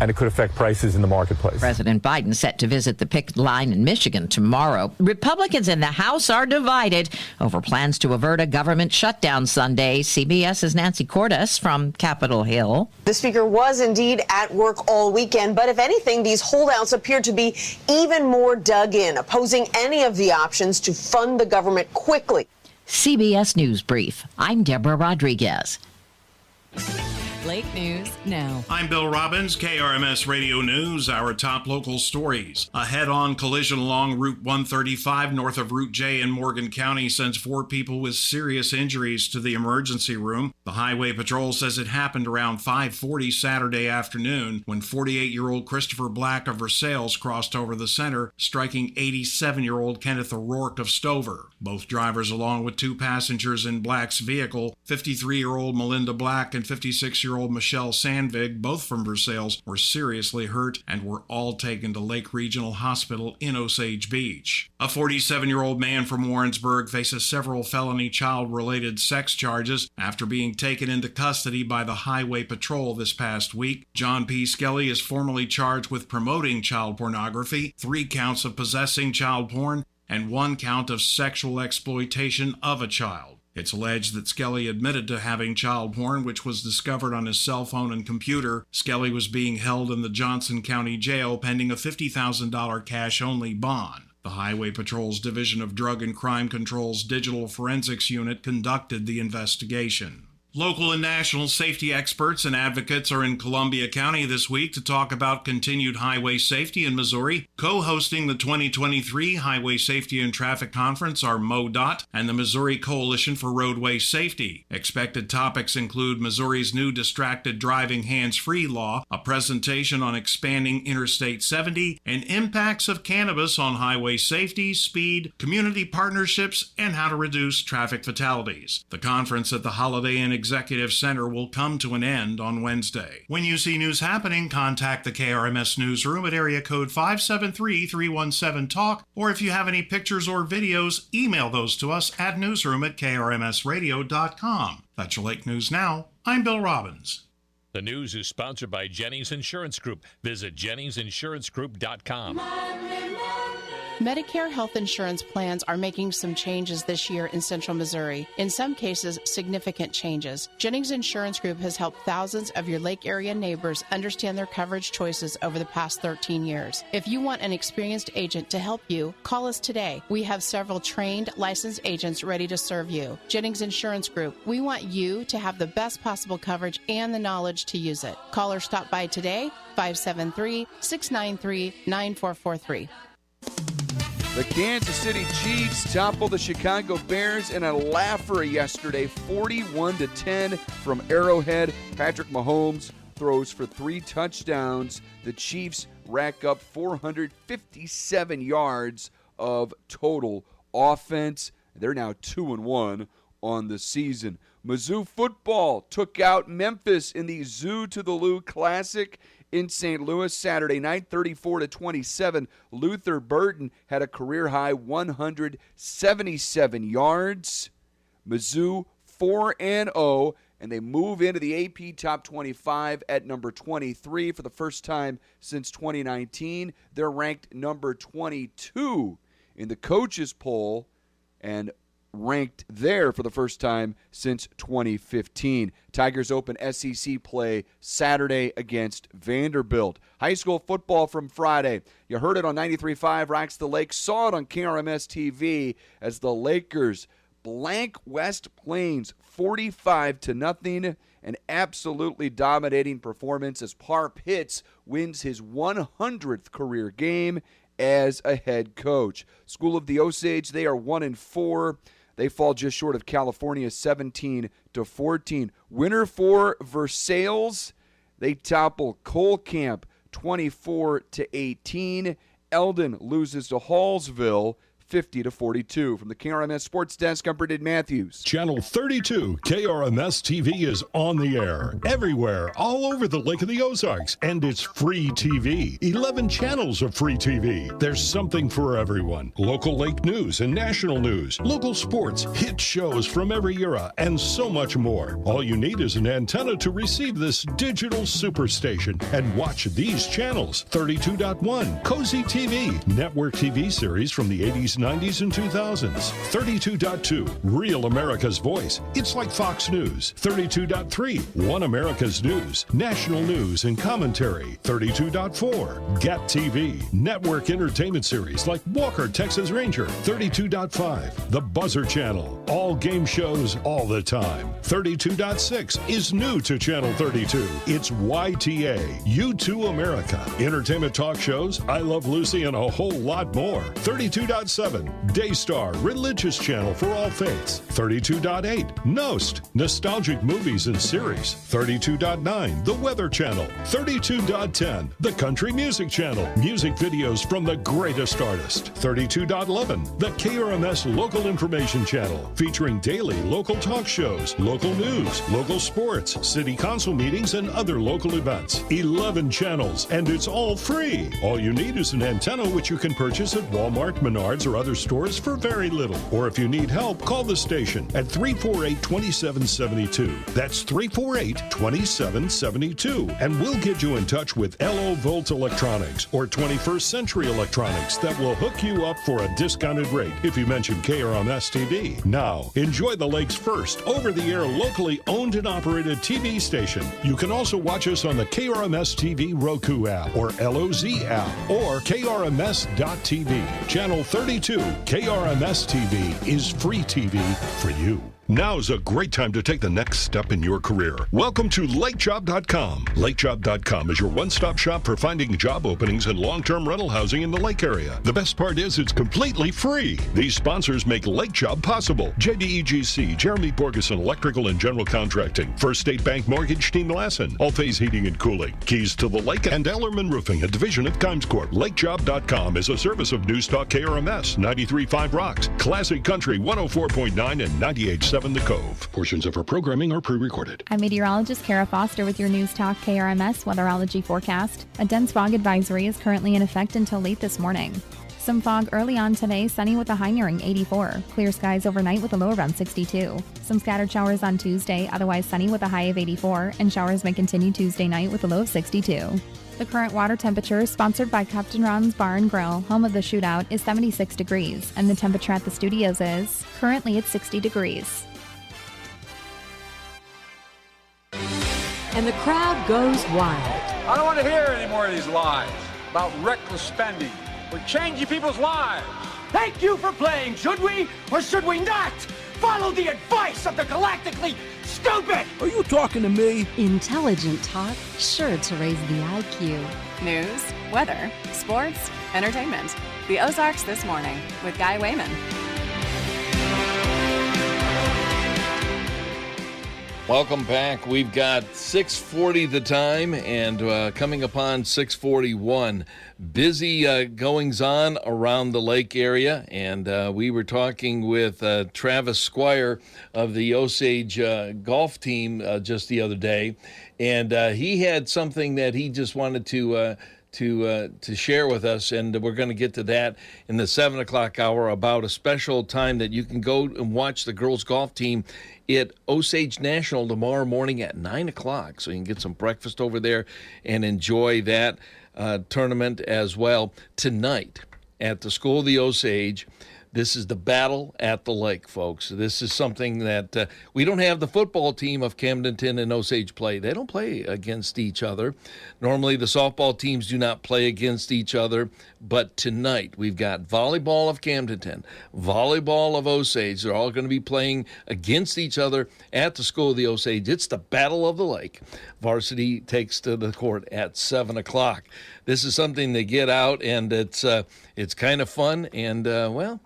[SPEAKER 22] and it could affect prices in the marketplace.
[SPEAKER 11] President Biden set to visit the picket line in Michigan tomorrow. Republicans in the House are divided over plans to avert a government shutdown Sunday. CBS's Nancy Cordes from Capitol Hill.
[SPEAKER 23] The speaker was indeed at work all weekend, but if anything, these holdouts appear to be even more dug in, opposing any of the options to fund the government quickly.
[SPEAKER 11] CBS News Brief. I'm Deborah Rodriguez.
[SPEAKER 7] Lake News Now.
[SPEAKER 24] I'm Bill Robbins, KRMS Radio News. Our top local stories. A head-on collision along Route 135 north of Route J in Morgan County sends 4 people with serious injuries to the emergency room. The Highway Patrol says it happened around 5:40 Saturday afternoon when 48-year-old Christopher Black of Versailles crossed over the center, striking 87-year-old Kenneth O'Rourke of Stover. Both drivers, along with 2 passengers in Black's vehicle, 53-year-old Melinda Black and 56-year-old Michelle Sandvig, both from Versailles, were seriously hurt and were all taken to Lake Regional Hospital in Osage Beach. A 47-year-old man from Warrensburg faces several felony child-related sex charges after being taken into custody by the Highway Patrol this past week. John P. Skelly is formally charged with promoting child pornography, 3 counts of possessing child porn, and 1 count of sexual exploitation of a child. It's alleged that Skelly admitted to having child porn, which was discovered on his cell phone and computer. Skelly was being held in the Johnson County Jail pending a $50,000 cash-only bond. The Highway Patrol's Division of Drug and Crime Control's Digital Forensics Unit conducted the investigation. Local and national safety experts and advocates are in Columbia County this week to talk about continued highway safety in Missouri. Co-hosting the 2023 Highway Safety and Traffic Conference are MoDOT and the Missouri Coalition for Roadway Safety. Expected topics include Missouri's new distracted driving hands-free law, a presentation on expanding Interstate 70, and impacts of cannabis on highway safety, speed, community partnerships, and how to reduce traffic fatalities. The conference at the Holiday Inn Executive Center will come to an end on Wednesday. When you see news happening, contact the KRMS Newsroom at area code 573-317-TALK, or if you have any pictures or videos, email those to us at newsroom@krmsradio.com. That's your Lake News Now. I'm Bill Robbins.
[SPEAKER 18] The news is sponsored by Jennings Insurance Group. Visit JenningsInsuranceGroup.com.
[SPEAKER 27] Medicare health insurance plans are making some changes this year in Central Missouri. In some cases, significant changes. Jennings Insurance Group has helped thousands of your Lake area neighbors understand their coverage choices over the past 13 years. If you want an experienced agent to help you, call us today. We have several trained, licensed agents ready to serve you. Jennings Insurance Group, we want you to have the best possible coverage and the knowledge to use it. Call or stop by today, 573-693-9443.
[SPEAKER 29] The Kansas City Chiefs toppled the Chicago Bears in a laugher yesterday, 41-10 from Arrowhead. Patrick Mahomes throws for 3 touchdowns. The Chiefs rack up 457 yards of total offense. They're now 2-1 on the season. Mizzou football took out Memphis in the Zoo to the Lou Classic in St. Louis Saturday night, 34-27. Luther Burton had a career-high 177 yards. Mizzou 4-0, and they move into the AP Top 25 at number 23 for the first time since 2019. They're ranked number 22 in the coaches poll and ranked there for the first time since 2015. Tigers open SEC play Saturday against Vanderbilt. High school football from Friday. You heard it on 93.5 Rocks the Lake, saw it on Krms TV as the Lakers blank West Plains 45-0. An absolutely dominating performance as Par Pitts wins his 100th career game as a head coach. School of the Osage, they are 1-4. They fall just short of California 17-14. Winner for Versailles, they topple Cole Camp 24-18. Eldon loses to Hallsville 50-42. From the KRMS Sports Desk, I'm Brendan Matthews.
[SPEAKER 18] Channel 32 KRMS TV is on the air everywhere, all over the Lake of the Ozarks, and it's free TV. 11 channels of free TV. There's something for everyone. Local lake news and national news, local sports, hit shows from every era, and so much more. All you need is an antenna to receive this digital superstation and watch these channels. 32.1, Cozy TV, network TV series from the 80s, 90s, and 2000s. 32.2, Real America's Voice. It's like Fox News. 32.3, One America's News. National news and commentary. 32.4, Gap TV. Network entertainment series like Walker, Texas Ranger. 32.5, The Buzzer Channel. All game shows all the time. 32.6 is new to Channel 32. It's YTA, U2 America. Entertainment talk shows, I Love Lucy, and a whole lot more. 32.7, Daystar, religious channel for all faiths. 32.8, Nost, nostalgic movies and series. 32.9, The Weather Channel. 32.10, The Country Music Channel, music videos from the greatest artists. 32.11, The KRMS Local Information Channel, featuring daily local talk shows, local news, local sports, city council meetings, and other local events. 11 channels, and it's all free. All you need is an antenna, which you can purchase at Walmart, Menards, or other stores for very little. Or if you need help, call the station at 348-2772. That's 348-2772. And we'll get you in touch with LO Volt Electronics or 21st Century Electronics that will hook you up for a discounted rate if you mention KRMS TV. Now, enjoy the lake's first over-the-air locally owned and operated TV station. You can also watch us on the KRMS TV Roku app or LOZ app or KRMS.TV. Channel 32 KRMS TV is free TV for you. Now's a great time to take the next step in your career. Welcome to LakeJob.com. LakeJob.com is your one-stop shop for finding job openings and long-term rental housing in the lake area. The best part is it's completely free. These sponsors make LakeJob possible. JDEGC, Jeremy Borgeson Electrical and General Contracting, First State Bank Mortgage, Team Lassen, All-Phase Heating and Cooling, Keys to the Lake, and Ellerman Roofing, a division of Kimes Corp. LakeJob.com is a service of News Talk KRMS, 93.5 Rocks, Classic Country 104.9 and 98.7 The Cove. Portions of our programming are pre-recorded.
[SPEAKER 1] I'm meteorologist Kara Foster with your News Talk KRMS weatherology forecast. A dense fog advisory is currently in effect until late this morning. Some fog early on today, sunny with a high nearing 84. Clear skies overnight with a low around 62. Some scattered showers on Tuesday, otherwise sunny with a high of 84, and showers may continue Tuesday night with a low of 62. The current water temperature, sponsored by Captain Ron's Bar and Grill, home of the shootout, is 76 degrees, and the temperature at the studios is currently at 60 degrees.
[SPEAKER 9] And the crowd goes wild.
[SPEAKER 12] I don't want to hear any more of these lies about reckless spending. We're changing people's lives.
[SPEAKER 16] Thank you for playing. Should we or should we not follow the advice of the galactically stupid?
[SPEAKER 9] Are you talking to me? Intelligent talk, sure to raise the IQ.
[SPEAKER 7] News, weather, sports, entertainment. The Ozarks This Morning with Guy Wayman.
[SPEAKER 5] Welcome back. We've got 6:40 the time, and coming upon 6:41. Busy goings-on around the lake area, and we were talking with Travis Squire of the Osage golf team just the other day, and he had something that he just wanted to share with us, and we're going to get to that in the 7 o'clock hour about a special time that you can go and watch the girls golf team at Osage National tomorrow morning at 9 o'clock. So you can get some breakfast over there and enjoy that tournament as well. Tonight at the School of the Osage, this is the battle at the lake, folks. This is something that we don't have the football team of Camdenton and Osage play. They don't play against each other. Normally, the softball teams do not play against each other. But tonight, we've got volleyball of Camdenton, volleyball of Osage. They're all going to be playing against each other at the School of the Osage. It's the battle of the lake. Varsity takes to the court at 7 o'clock. This is something to get out, and it's kind of fun. And, well,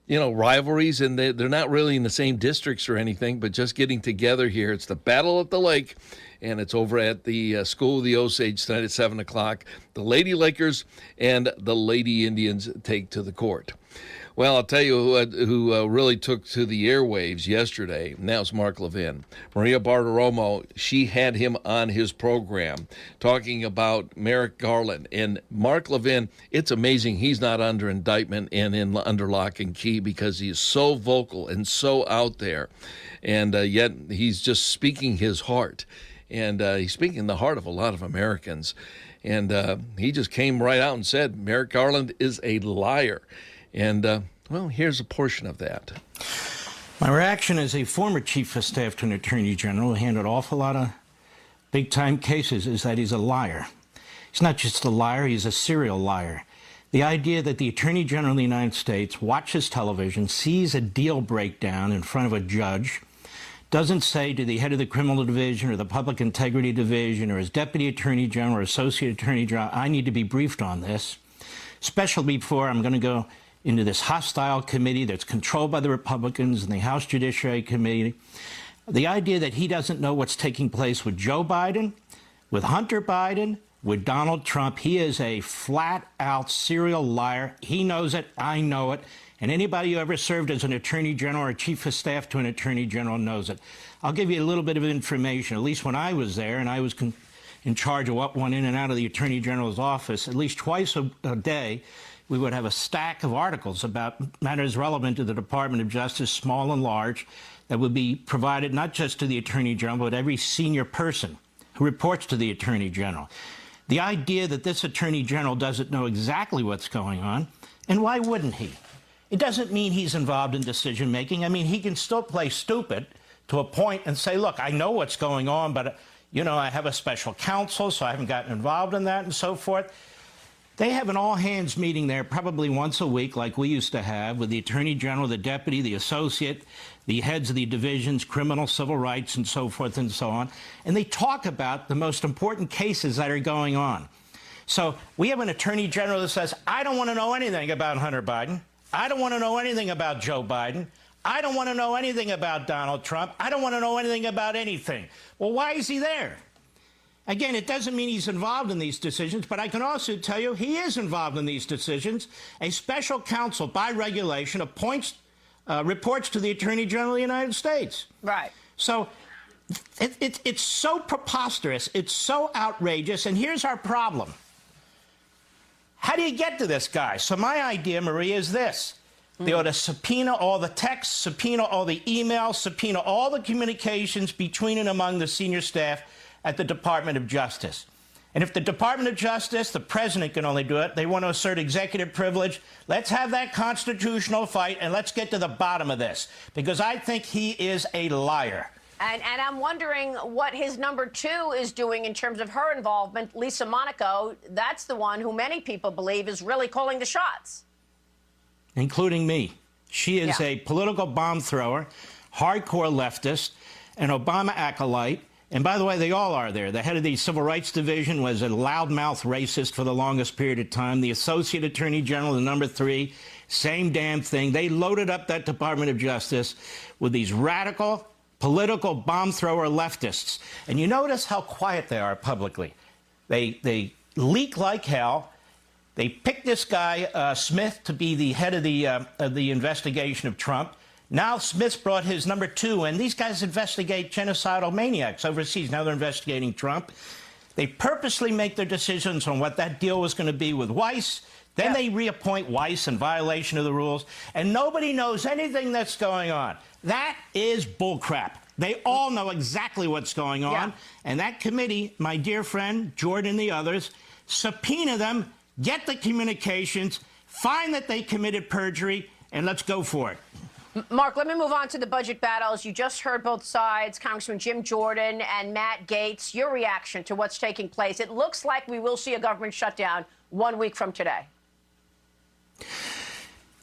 [SPEAKER 5] rivalries, and they're not really in the same districts or anything, but just getting together here. It's the battle at the lake, and it's over at the School of the Osage tonight at 7 o'clock. The Lady Lakers and the Lady Indians take to the court. Well, I'll tell you who really took to the airwaves yesterday, and that was Mark Levin. Maria Bartiromo, she had him on his program talking about Merrick Garland. And Mark Levin, it's amazing he's not under indictment and under lock and key because he is so vocal and so out there. And yet he's just speaking his heart. And he's speaking the heart of a lot of Americans. And he just came right out and said, Merrick Garland is a liar. And, well, here's a portion of that.
[SPEAKER 2] My reaction as a former chief of staff to an attorney general who handled an awful lot of big-time cases is that he's a liar. He's not just a liar, he's a serial liar. The idea that the attorney general of the United States watches television, sees a deal breakdown in front of a judge, doesn't say to the head of the criminal division or the public integrity division or his deputy attorney general or associate attorney general, I need to be briefed on this, especially before I'm going to go into this hostile committee that's controlled by the Republicans and the House Judiciary Committee. The idea that he doesn't know what's taking place with Joe Biden, with Hunter Biden, with Donald Trump. He is a flat-out serial liar. He knows it. I know it. And anybody who ever served as an attorney general or chief of staff to an attorney general knows it. I'll give you a little bit of information. At least when I was there and I was in charge of what went in and out of the attorney general's office, at least twice a day, we would have a stack of articles about matters relevant to the Department of Justice, small and large, that would be provided not just to the Attorney General, but every senior person who reports to the Attorney General. The idea that this Attorney General doesn't know exactly what's going on, and why wouldn't he? It doesn't mean he's involved in decision-making. I mean, he can still play stupid to a point and say, look, I know what's going on, but, I have a special counsel, so I haven't gotten involved in that and so forth. They have an all-hands meeting there probably once a week like we used to have with the Attorney General, the Deputy, the Associate, the heads of the divisions, criminal, civil rights, and so forth and so on. And they talk about the most important cases that are going on. So we have an Attorney General that says, I don't want to know anything about Hunter Biden. I don't want to know anything about Joe Biden. I don't want to know anything about Donald Trump. I don't want to know anything about anything. Well, why is he there? Again, it doesn't mean he's involved in these decisions, but I can also tell you he is involved in these decisions. A special counsel, by regulation, appoints, reports to the Attorney General of the United States.
[SPEAKER 4] Right.
[SPEAKER 2] So it's so preposterous. It's so outrageous. And here's our problem. How do you get to this guy? So my idea, Maria, is this. They ought to subpoena all the texts, subpoena all the emails, subpoena all the communications between and among the senior staff at the Department of Justice. And if the Department of Justice, the president can only do it, they want to assert executive privilege, let's have that constitutional fight and let's get to the bottom of this. Because I think he is a liar.
[SPEAKER 4] And I'm wondering what his number two is doing in terms of her involvement. Lisa Monaco, that's the one who many people believe is really calling the shots.
[SPEAKER 2] Including me. She is a political bomb thrower, hardcore leftist, an Obama acolyte. And by the way, they all are there. The head of the Civil Rights Division was a loudmouth racist for the longest period of time. The Associate Attorney General, the number three, same damn thing. They loaded up that Department of Justice with these radical, political bomb thrower leftists. And you notice how quiet they are publicly. They leak like hell. They picked this guy, Smith, to be the head of the investigation of Trump. Now Smith's brought his number 2, and these guys investigate genocidal maniacs overseas. Now they're investigating Trump. They purposely make their decisions on what that deal was going to be with Weiss. Then they reappoint Weiss in violation of the rules, and nobody knows anything that's going on. That is bullcrap. They all know exactly what's going on, and that committee, my dear friend Jordan and the others, subpoena them, get the communications, find that they committed perjury, and let's go for it.
[SPEAKER 4] Mark, let me move on to the budget battles. You just heard both sides, Congressman Jim Jordan and Matt Gaetz. Your reaction to what's taking place? It looks like we will see a government shutdown 1 week from today.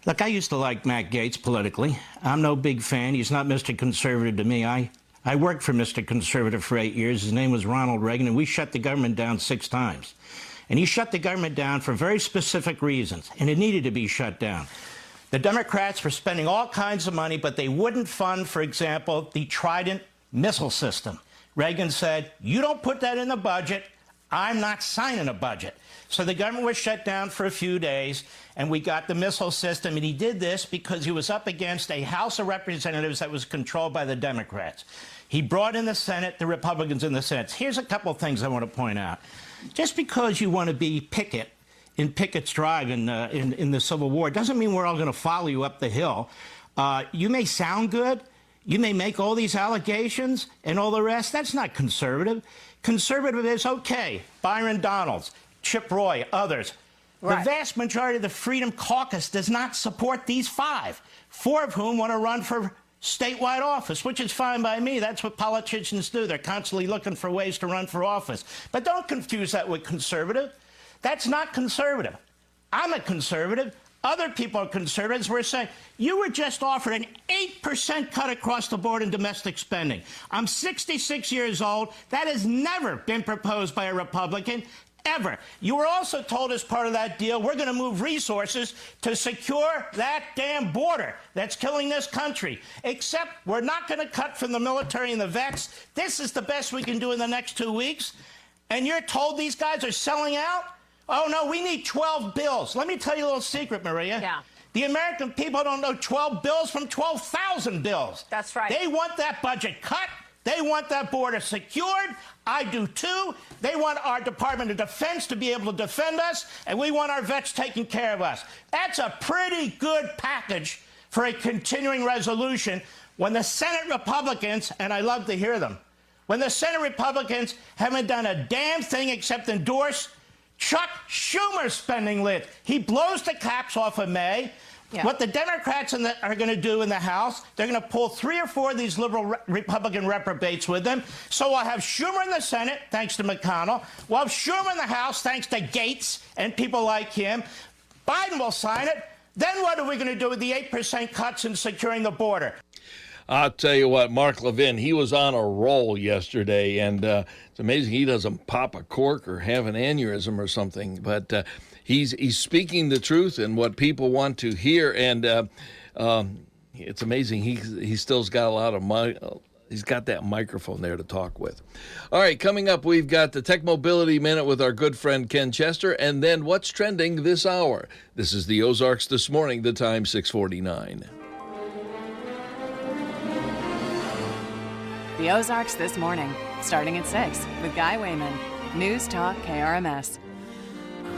[SPEAKER 2] Look, I used to like Matt Gaetz politically. I'm no big fan. He's not Mr. Conservative to me. I worked for Mr. Conservative for 8 years. His name was Ronald Reagan, and we shut the government down 6 times. And he shut the government down for very specific reasons, and it needed to be shut down. The Democrats were spending all kinds of money, but they wouldn't fund, for example, the Trident missile system. Reagan said, you don't put that in the budget, I'm not signing a budget. So the government was shut down for a few days, and we got the missile system. And he did this because he was up against a House of Representatives that was controlled by the Democrats. He brought in the Senate, the Republicans in the Senate. Here's a couple of things I want to point out. Just because you want to be Pickett in Pickett's Drive in the Civil War doesn't mean we're all going to follow you up the hill. You may sound good. You may make all these allegations and all the rest. That's not conservative. Conservative is, okay, Byron Donalds, Chip Roy, others. Right. The vast majority of the Freedom Caucus does not support these 5, 4 of whom want to run for statewide office, which is fine by me. That's what politicians do. They're constantly looking for ways to run for office. But don't confuse that with conservative. That's not conservative. I'm a conservative. Other people are conservatives. We're saying, you were just offered an 8% cut across the board in domestic spending. I'm 66 years old. That has never been proposed by a Republican, ever. You were also told as part of that deal, we're going to move resources to secure that damn border that's killing this country. Except we're not going to cut from the military and the vets. This is the best we can do in the next 2 weeks. And you're told these guys are selling out? Oh, no, we need 12 bills. Let me tell you a little secret, Maria.
[SPEAKER 4] Yeah.
[SPEAKER 2] The American people don't know 12 bills from 12,000 bills.
[SPEAKER 4] That's right.
[SPEAKER 2] They want that budget cut. They want that border secured. I do too. They want our Department of Defense to be able to defend us, and we want our vets taking care of us. That's a pretty good package for a continuing resolution when the Senate Republicans, and I love to hear them, when the Senate Republicans haven't done a damn thing except endorse Chuck Schumer's spending list. He blows the caps off of May. Yeah. What the Democrats are going to do in the House, they're going to pull 3 or 4 of these liberal Republican reprobates with them. So we'll have Schumer in the Senate, thanks to McConnell. We'll have Schumer in the House, thanks to Gaetz and people like him. Biden will sign it. Then what are we going to do with the 8% cuts in securing the border?
[SPEAKER 5] I'll tell you what, Mark Levin, he was on a roll yesterday, and it's amazing he doesn't pop a cork or have an aneurysm or something. But he's speaking the truth and what people want to hear, and it's amazing he still's got a lot of he's got that microphone there to talk with. All right, coming up, we've got the Tech Mobility Minute with our good friend Ken Chester, and then what's trending this hour. This is the Ozarks This Morning, the time 6:49.
[SPEAKER 7] The Ozarks This Morning, starting at 6 with Guy Wayman. News Talk KRMS.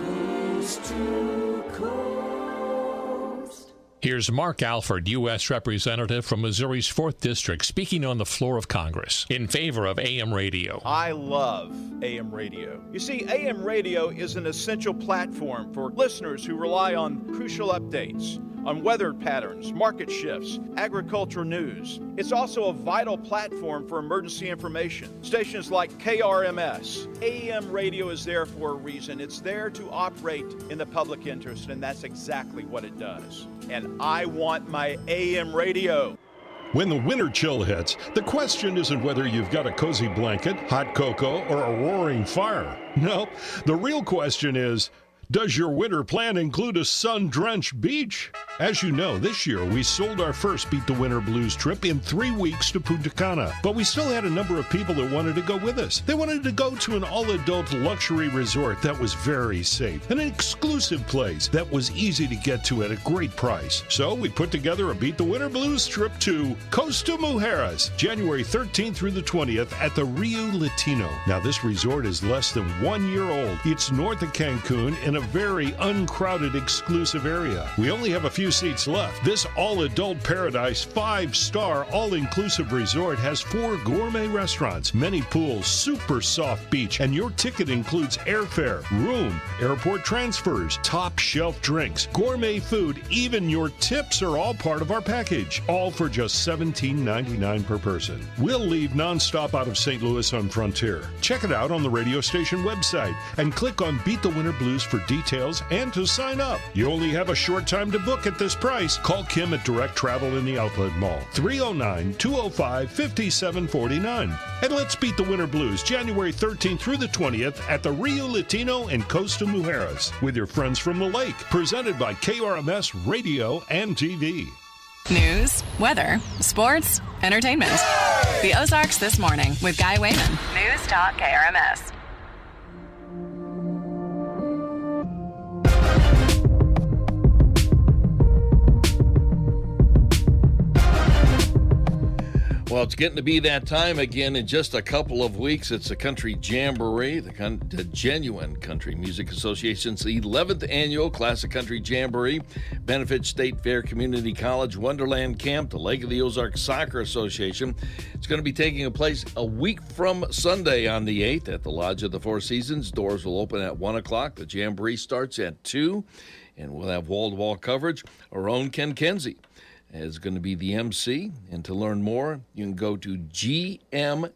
[SPEAKER 6] Coast to coast.
[SPEAKER 18] Here's Mark Alford, U.S. Representative from Missouri's 4th District, speaking on the floor of Congress in favor of AM radio.
[SPEAKER 10] I love AM radio. You see, AM radio is an essential platform for listeners who rely on crucial updates, on weather patterns, market shifts, agriculture news. It's also a vital platform for emergency information. Stations like KRMS, AM radio is there for a reason. It's there to operate in the public interest, and that's exactly what it does. And I want my AM radio.
[SPEAKER 13] When the winter chill hits, the question isn't whether you've got a cozy blanket, hot cocoa, or a roaring fire. No, the real question is, does your winter plan include a sun-drenched beach? As you know, this year we sold our first Beat the Winter Blues trip in 3 weeks to Punta Cana, but we still had a number of people that wanted to go with us. They wanted to go to an all-adult luxury resort that was very safe, an exclusive place that was easy to get to at a great price. So we put together a Beat the Winter Blues trip to Costa Mujeres, January 13th through the 20th at the Rio Latino. Now this resort is less than 1 year old. It's north of Cancun in a very uncrowded, exclusive area. We only have a few seats left. This all-adult paradise 5-star all-inclusive resort has 4 gourmet restaurants, many pools, super soft beach, and your ticket includes airfare, room, airport transfers, top shelf drinks, gourmet food, even your tips are all part of our package, all for just $17.99 per person. We'll leave nonstop out of St. Louis on Frontier. Check it out on the radio station website and click on Beat the Winter Blues for details and to sign up. You only have a short time to book at this price. Call Kim at Direct Travel in the Outlet Mall, 309-205-5749. And let's beat the Winter Blues January 13th through the 20th at the Rio Latino in Costa Mujeres with your friends from the lake. Presented by KRMS Radio and TV.
[SPEAKER 7] News, weather, sports, entertainment. The Ozarks This Morning with Guy Wayman. News Talk KRMS.
[SPEAKER 5] Well, it's getting to be that time again in just a couple of weeks. It's the Country Jamboree, the Genuine Country Music Association's 11th annual Classic Country Jamboree, benefits State Fair Community College Wonderland Camp, the Lake of the Ozarks Soccer Association. It's going to be taking place a week from Sunday on the 8th at the Lodge of the Four Seasons. Doors will open at 1 o'clock. The Jamboree starts at 2, and we'll have wall-to-wall coverage. Our own Ken Kenzie is going to be the MC. And to learn more, you can go to GCMA,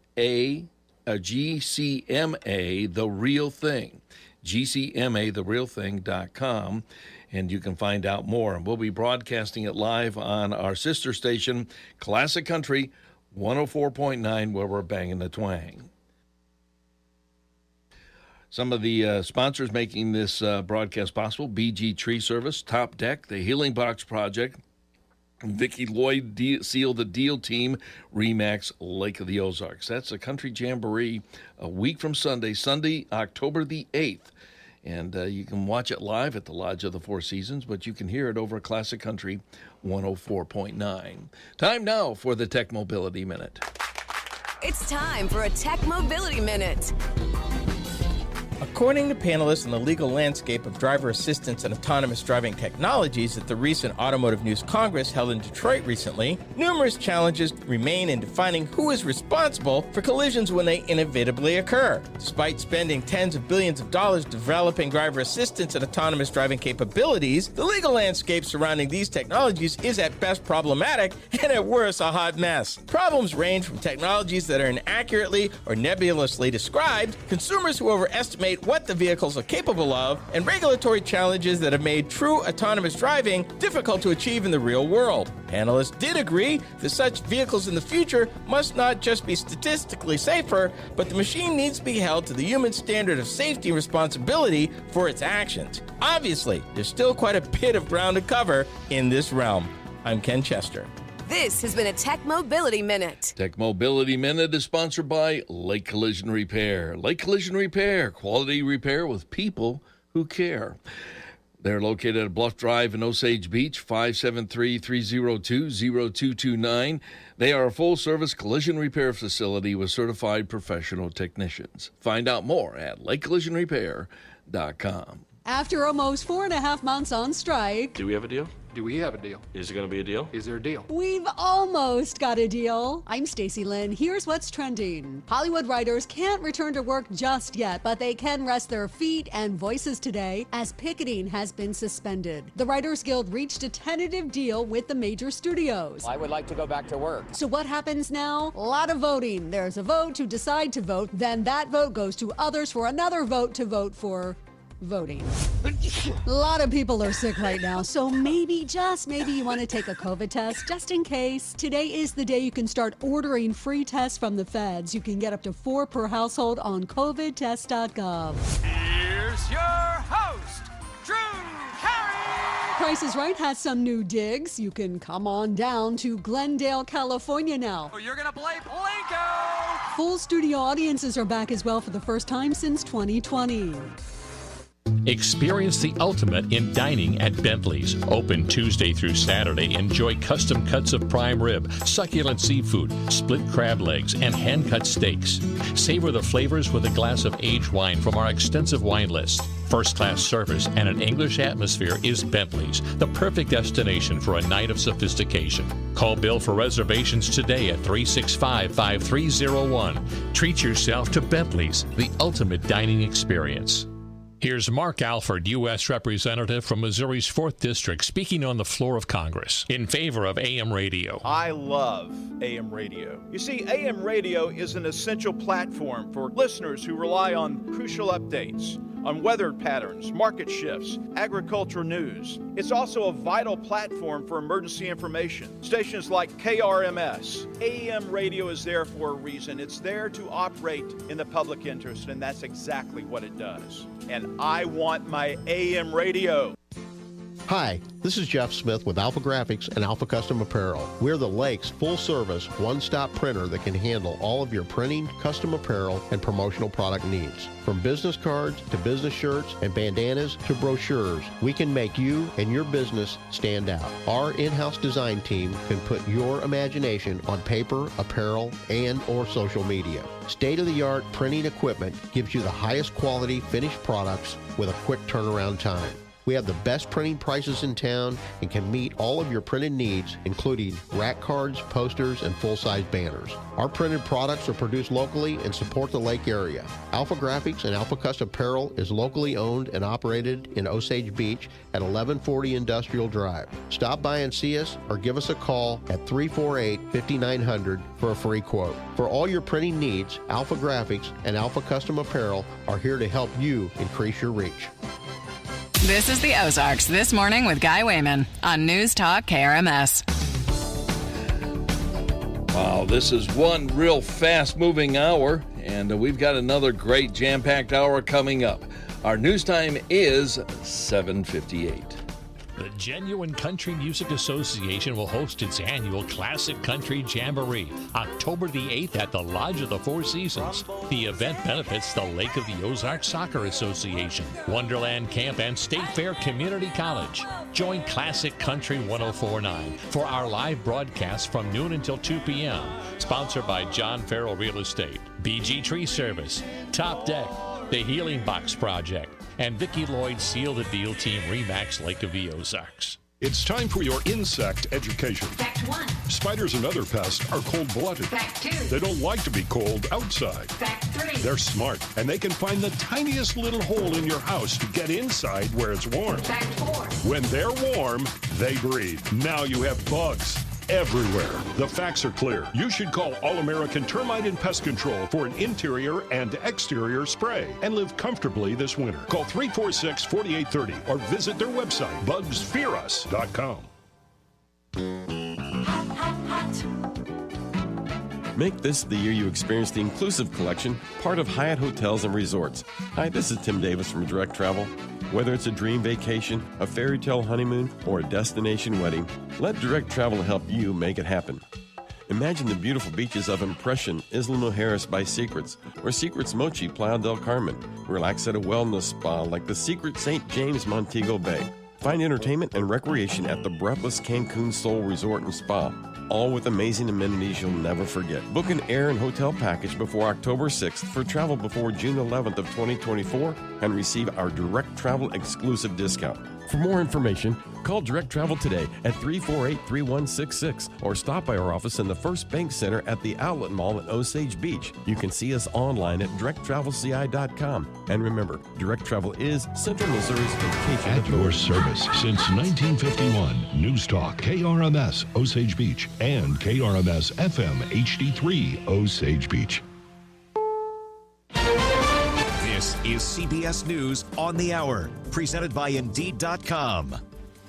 [SPEAKER 5] The Real Thing, GCMATheRealThing.com, and you can find out more. And we'll be broadcasting it live on our sister station, Classic Country 104.9, where we're banging the twang. Some of the sponsors making this broadcast possible: BG Tree Service, Top Deck, the Healing Box Project, Vicki Lloyd, Seal the Deal Team, Remax, Lake of the Ozarks. That's a Country Jamboree a week from Sunday, October the 8th. And you can watch it live at the Lodge of the Four Seasons, but you can hear it over Classic Country 104.9. Time now for the Tech Mobility Minute.
[SPEAKER 8] It's time for a Tech Mobility Minute.
[SPEAKER 14] According to panelists on the legal landscape of driver assistance and autonomous driving technologies at the recent Automotive News Congress held in Detroit recently, numerous challenges remain in defining who is responsible for collisions when they inevitably occur. Despite spending tens of billions of dollars developing driver assistance and autonomous driving capabilities, the legal landscape surrounding these technologies is at best problematic and at worst a hot mess. Problems range from technologies that are inaccurately or nebulously described, consumers who overestimate what the vehicles are capable of, and regulatory challenges that have made true autonomous driving difficult to achieve in the real world. Panelists did agree that such vehicles in the future must not just be statistically safer, but the machine needs to be held to the human standard of safety and responsibility for its actions. Obviously, there's still quite a bit of ground to cover in this realm. I'm Ken Chester.
[SPEAKER 8] This has been a Tech Mobility Minute.
[SPEAKER 5] Tech Mobility Minute is sponsored by Lake Collision Repair. Lake Collision Repair, quality repair with people who care. They're located at Bluff Drive in Osage Beach, 573-302-0229. They are a full-service collision repair facility with certified professional technicians. Find out more at lakecollisionrepair.com.
[SPEAKER 15] After almost 4.5 months on strike,
[SPEAKER 17] do we have a deal?
[SPEAKER 29] Do we have a deal?
[SPEAKER 17] Is it going to be a deal?
[SPEAKER 29] Is there a deal?
[SPEAKER 15] we've almost got a deal. I'm Stacey Lynn. Here's what's trending. Hollywood writers can't return to work just yet, but they can rest their feet and voices today as picketing has been suspended. The Writers Guild reached a tentative deal with the major studios.
[SPEAKER 20] I would like to go back to work.
[SPEAKER 15] So what happens now? A lot of voting. There's a vote to decide to vote. Then that vote goes to others for another vote to vote for voting. A lot of people are sick right now, so maybe, just maybe, you want to take a COVID test just in case. Today is the day you can start ordering free tests from the feds. You can get up to 4 per household on covidtest.gov.
[SPEAKER 16] Here's your host, Drew Carey.
[SPEAKER 15] Price is Right has some new digs. You can come on down to Glendale, California now.
[SPEAKER 12] Oh, you're going to play Plinko!
[SPEAKER 15] Full studio audiences are back as well for the first time since 2020.
[SPEAKER 18] Experience the ultimate in dining at Bentley's. Open Tuesday through Saturday. Enjoy custom cuts of prime rib, succulent seafood, split crab legs, and hand-cut steaks. Savor the flavors with a glass of aged wine from our extensive wine list. First-class service and an English atmosphere is Bentley's, the perfect destination for a night of sophistication. Call Bill for reservations today at 365-5301. Treat yourself to Bentley's, the ultimate dining experience. Here's Mark Alford, U.S. Representative from Missouri's 4th District, speaking on the floor of Congress in favor of AM radio.
[SPEAKER 10] I love AM radio. You see, AM radio is an essential platform for listeners who rely on crucial updates on weather patterns, market shifts, agricultural news. It's also a vital platform for emergency information. Stations like KRMS, AM radio is there for a reason. It's there to operate in the public interest, and that's exactly what it does. And I want my AM radio.
[SPEAKER 3] Hi, this is Jeff Smith with Alpha Graphics and Alpha Custom Apparel. We're the Lake's full-service, one-stop printer that can handle all of your printing, custom apparel, and promotional product needs. From business cards to business shirts and bandanas to brochures, we can make you and your business stand out. Our in-house design team can put your imagination on paper, apparel, and/or social media. State-of-the-art printing equipment gives you the highest quality finished products with a quick turnaround time. We have the best printing prices in town and can meet all of your printed needs, including rack cards, posters, and full-size banners. Our printed products are produced locally and support the Lake area. Alpha Graphics and Alpha Custom Apparel is locally owned and operated in Osage Beach at 1140 Industrial Drive. Stop by and see us or give us a call at 348-5900 for a free quote. For all your printing needs, Alpha Graphics and Alpha Custom Apparel are here to help you increase your reach.
[SPEAKER 7] This is the Ozarks This Morning with Guy Wayman on News Talk KRMS.
[SPEAKER 5] Wow, this is one real fast-moving hour, and we've got another great jam-packed hour coming up. Our news time is 7:58.
[SPEAKER 18] The Genuine Country Music Association will host its annual Classic Country Jamboree October the 8th at the Lodge of the Four Seasons. The event benefits the Lake of the Ozarks Soccer Association, Wonderland Camp, and State Fair Community College. Join Classic Country 104.9 for our live broadcast from noon until 2 p.m. Sponsored by John Farrell Real Estate, BG Tree Service, Top Deck, The Healing Box Project, and Vicki Lloyd Seal the Deal Team Remax Lake of the Ozarks.
[SPEAKER 13] It's time for your insect education.
[SPEAKER 17] Fact 1.
[SPEAKER 13] Spiders and other pests are cold-blooded.
[SPEAKER 17] Fact 2.
[SPEAKER 13] They don't like to be cold outside.
[SPEAKER 17] Fact 3.
[SPEAKER 13] They're smart, and they can find the tiniest little hole in your house to get inside where it's warm.
[SPEAKER 17] Fact 4.
[SPEAKER 13] When they're warm, they breed. Now you have bugs everywhere. The facts are clear. You should call All-American Termite and Pest Control for an interior and exterior spray and live comfortably this winter. Call 346-4830 or visit their website, bugsfearus.com.
[SPEAKER 19] Make this the year you experience the Inclusive Collection, part of Hyatt Hotels and Resorts. Hi, this is Tim Davis from Direct Travel. Whether it's a dream vacation, a fairy tale honeymoon, or a destination wedding, let Direct Travel help you make it happen. Imagine the beautiful beaches of Impression, Isla Mujeres by Secrets, or Secrets Mochi, Playa del Carmen. Relax at a wellness spa like the Secret St. James Montego Bay. Find entertainment and recreation at the breathless Cancun Soul Resort and Spa, all with amazing amenities you'll never forget. Book an air and hotel package before October 6th for travel before June 11th of 2024 and receive our Direct Travel exclusive discount. For more information, call Direct Travel today at 348-3166 or stop by our office in the First Bank Center at the Outlet Mall at Osage Beach. You can see us online at directtravelci.com. And remember, Direct Travel is Central Missouri's vacation
[SPEAKER 13] At your service since 1951, News Talk KRMS Osage Beach and KRMS FM HD3 Osage Beach.
[SPEAKER 20] This is CBS News on the Hour, presented by Indeed.com.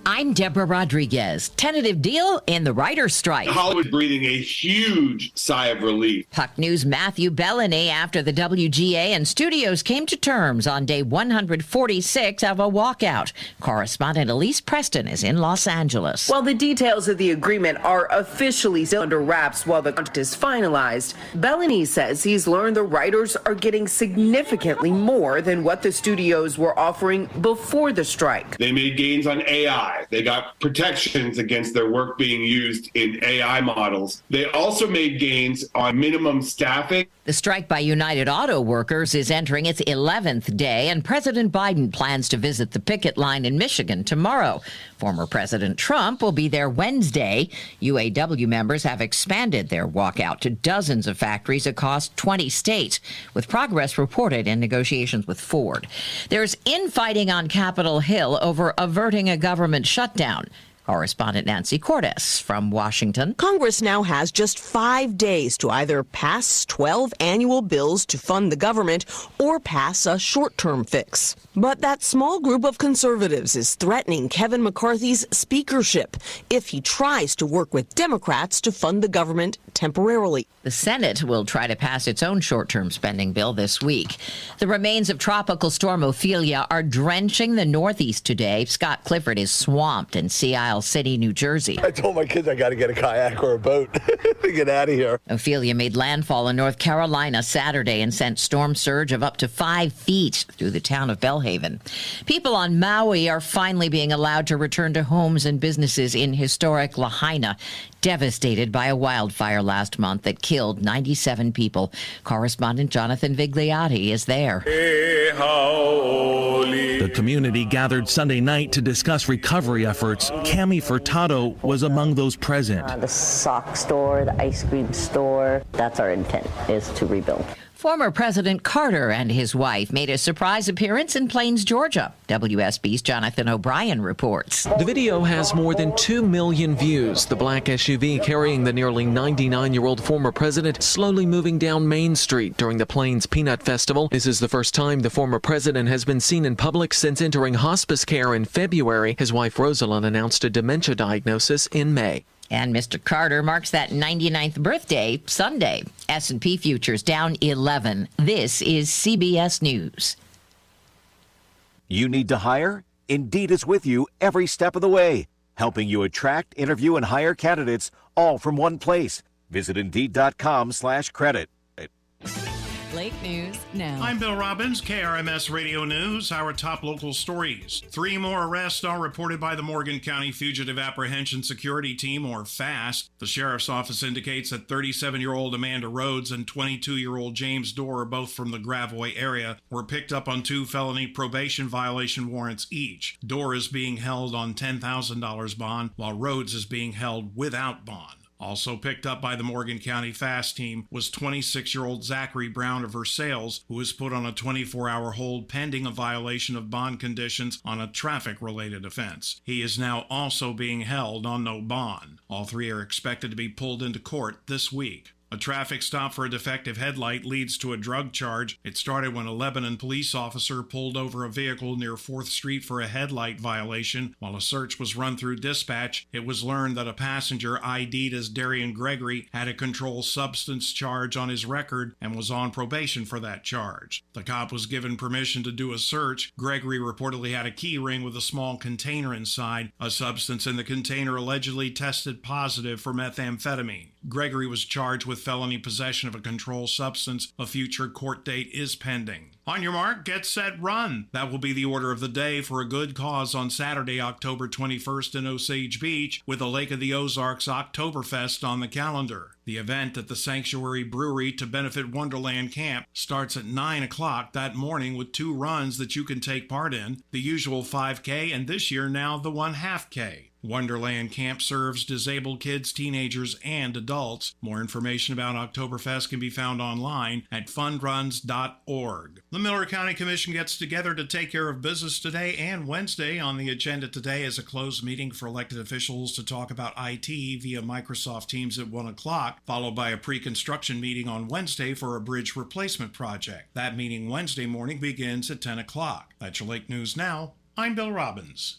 [SPEAKER 11] I'm Deborah Rodriguez. Tentative deal in the writer's strike.
[SPEAKER 17] Hollywood breathing a huge sigh of relief.
[SPEAKER 11] Puck News' Matthew Bellany after the WGA and studios came to terms on day 146 of a walkout. Correspondent Elise Preston is in Los Angeles.
[SPEAKER 20] While the details of the agreement are officially still under wraps while the contract is finalized, Bellany says he's learned the writers are getting significantly more than what the studios were offering before the strike.
[SPEAKER 17] They made gains on AI. They got protections against their work being used in AI models. They also made gains on minimum staffing.
[SPEAKER 11] The strike by United Auto Workers is entering its 11th day, and President Biden plans to visit the picket line in Michigan tomorrow. Former President Trump will be there Wednesday. UAW members have expanded their walkout to dozens of factories across 20 states, with progress reported in negotiations with Ford. There's infighting on Capitol Hill over averting a government shutdown. Correspondent Nancy Cordes from Washington.
[SPEAKER 21] Congress now has just 5 days to either pass 12 annual bills to fund the government or pass a short-term fix. But that small group of conservatives is threatening Kevin McCarthy's speakership if he tries to work with Democrats to fund the government temporarily.
[SPEAKER 11] The Senate will try to pass its own short-term spending bill this week. The remains of Tropical Storm Ophelia are drenching the Northeast today. Scott Clifford is swamped in Sea Isle City, New Jersey.
[SPEAKER 22] I told my kids I got to get a kayak or a boat to get out of here.
[SPEAKER 11] Ophelia made landfall in North Carolina Saturday and sent storm surge of up to 5 feet through the town of Belhaven. People on Maui are finally being allowed to return to homes and businesses in historic Lahaina, devastated by a wildfire last month that killed 97 people. Correspondent Jonathan Vigliotti is there.
[SPEAKER 23] The community gathered Sunday night to discuss recovery efforts. Cami Furtado was among those present.
[SPEAKER 25] The sock store, the ice cream store, that's our intent, is to rebuild.
[SPEAKER 11] Former President Carter and his wife made a surprise appearance in Plains, Georgia. WSB's Jonathan O'Brien reports.
[SPEAKER 26] The video has more than 2 million views. The black SUV carrying the nearly 99-year-old former president slowly moving down Main Street during the Plains Peanut Festival. This is the first time the former president has been seen in public since entering hospice care in February. His wife Rosalind announced a dementia diagnosis in May.
[SPEAKER 11] And Mr. Carter marks that 99th birthday Sunday. S&P futures down 11. This is CBS News.
[SPEAKER 28] You need to hire? Indeed is with you every step of the way, helping you attract, interview, and hire candidates all from one place. Visit Indeed.com/credit.
[SPEAKER 7] Lake News now.
[SPEAKER 24] I'm Bill Robbins, KRMS Radio News, our top local stories. 3 more arrests are reported by the Morgan County Fugitive Apprehension Security Team, or FAST. The sheriff's office indicates that 37-year-old Amanda Rhodes and 22-year-old James Dorr, both from the Gravois area, were picked up on 2 felony probation violation warrants each. Dorr is being held on $10,000 bond, while Rhodes is being held without bond. Also picked up by the Morgan County FAST team was 26-year-old Zachary Brown of Versailles, who was put on a 24-hour hold pending a violation of bond conditions on a traffic-related offense. He is now also being held on no bond. All 3 are expected to be pulled into court this week. A traffic stop for a defective headlight leads to a drug charge. It started when a Lebanon police officer pulled over a vehicle near 4th Street for a headlight violation. While a search was run through dispatch, it was learned that a passenger ID'd as Darian Gregory had a controlled substance charge on his record and was on probation for that charge. The cop was given permission to do a search. Gregory reportedly had a key ring with a small container inside. A substance in the container allegedly tested positive for methamphetamine. Gregory was charged with felony possession of a controlled substance. A future court date is pending. On your mark, get set, run. That will be the order of the day for a good cause on Saturday, October 21st in Osage Beach, with the Lake of the Ozarks Oktoberfest on the calendar. The event at the Sanctuary Brewery to benefit Wonderland Camp starts at 9 o'clock that morning with 2 runs that you can take part in, the usual 5K and this year now the 1/2K. Wonderland Camp serves disabled kids, teenagers, and adults. More information about Oktoberfest can be found online at fundruns.org. The Miller County Commission gets together to take care of business today and Wednesday. On the agenda today is a closed meeting for elected officials to talk about IT via Microsoft Teams at 1 o'clock, followed by a pre-construction meeting on Wednesday for a bridge replacement project. That meeting Wednesday morning begins at 10 o'clock. That's your Lake News Now. I'm Bill Robbins.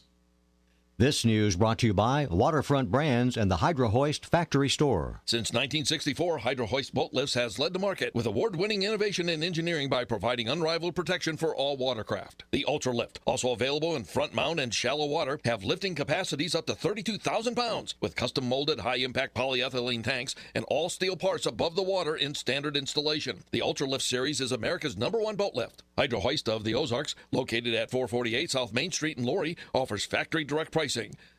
[SPEAKER 1] This news brought to you by Waterfront Brands and the Hydro Hoist Factory Store.
[SPEAKER 5] Since 1964, Hydro Hoist Boat Lifts has led the market with award-winning innovation in engineering by providing unrivaled protection for all watercraft. The Ultra Lift, also available in front mount and shallow water, have lifting capacities up to 32,000 pounds with custom molded high-impact polyethylene tanks and all steel parts above the water in standard installation. The Ultra Lift series is America's #1 boat lift. Hydro Hoist of the Ozarks, located at 448 South Main Street in Laurie, offers factory direct pricing.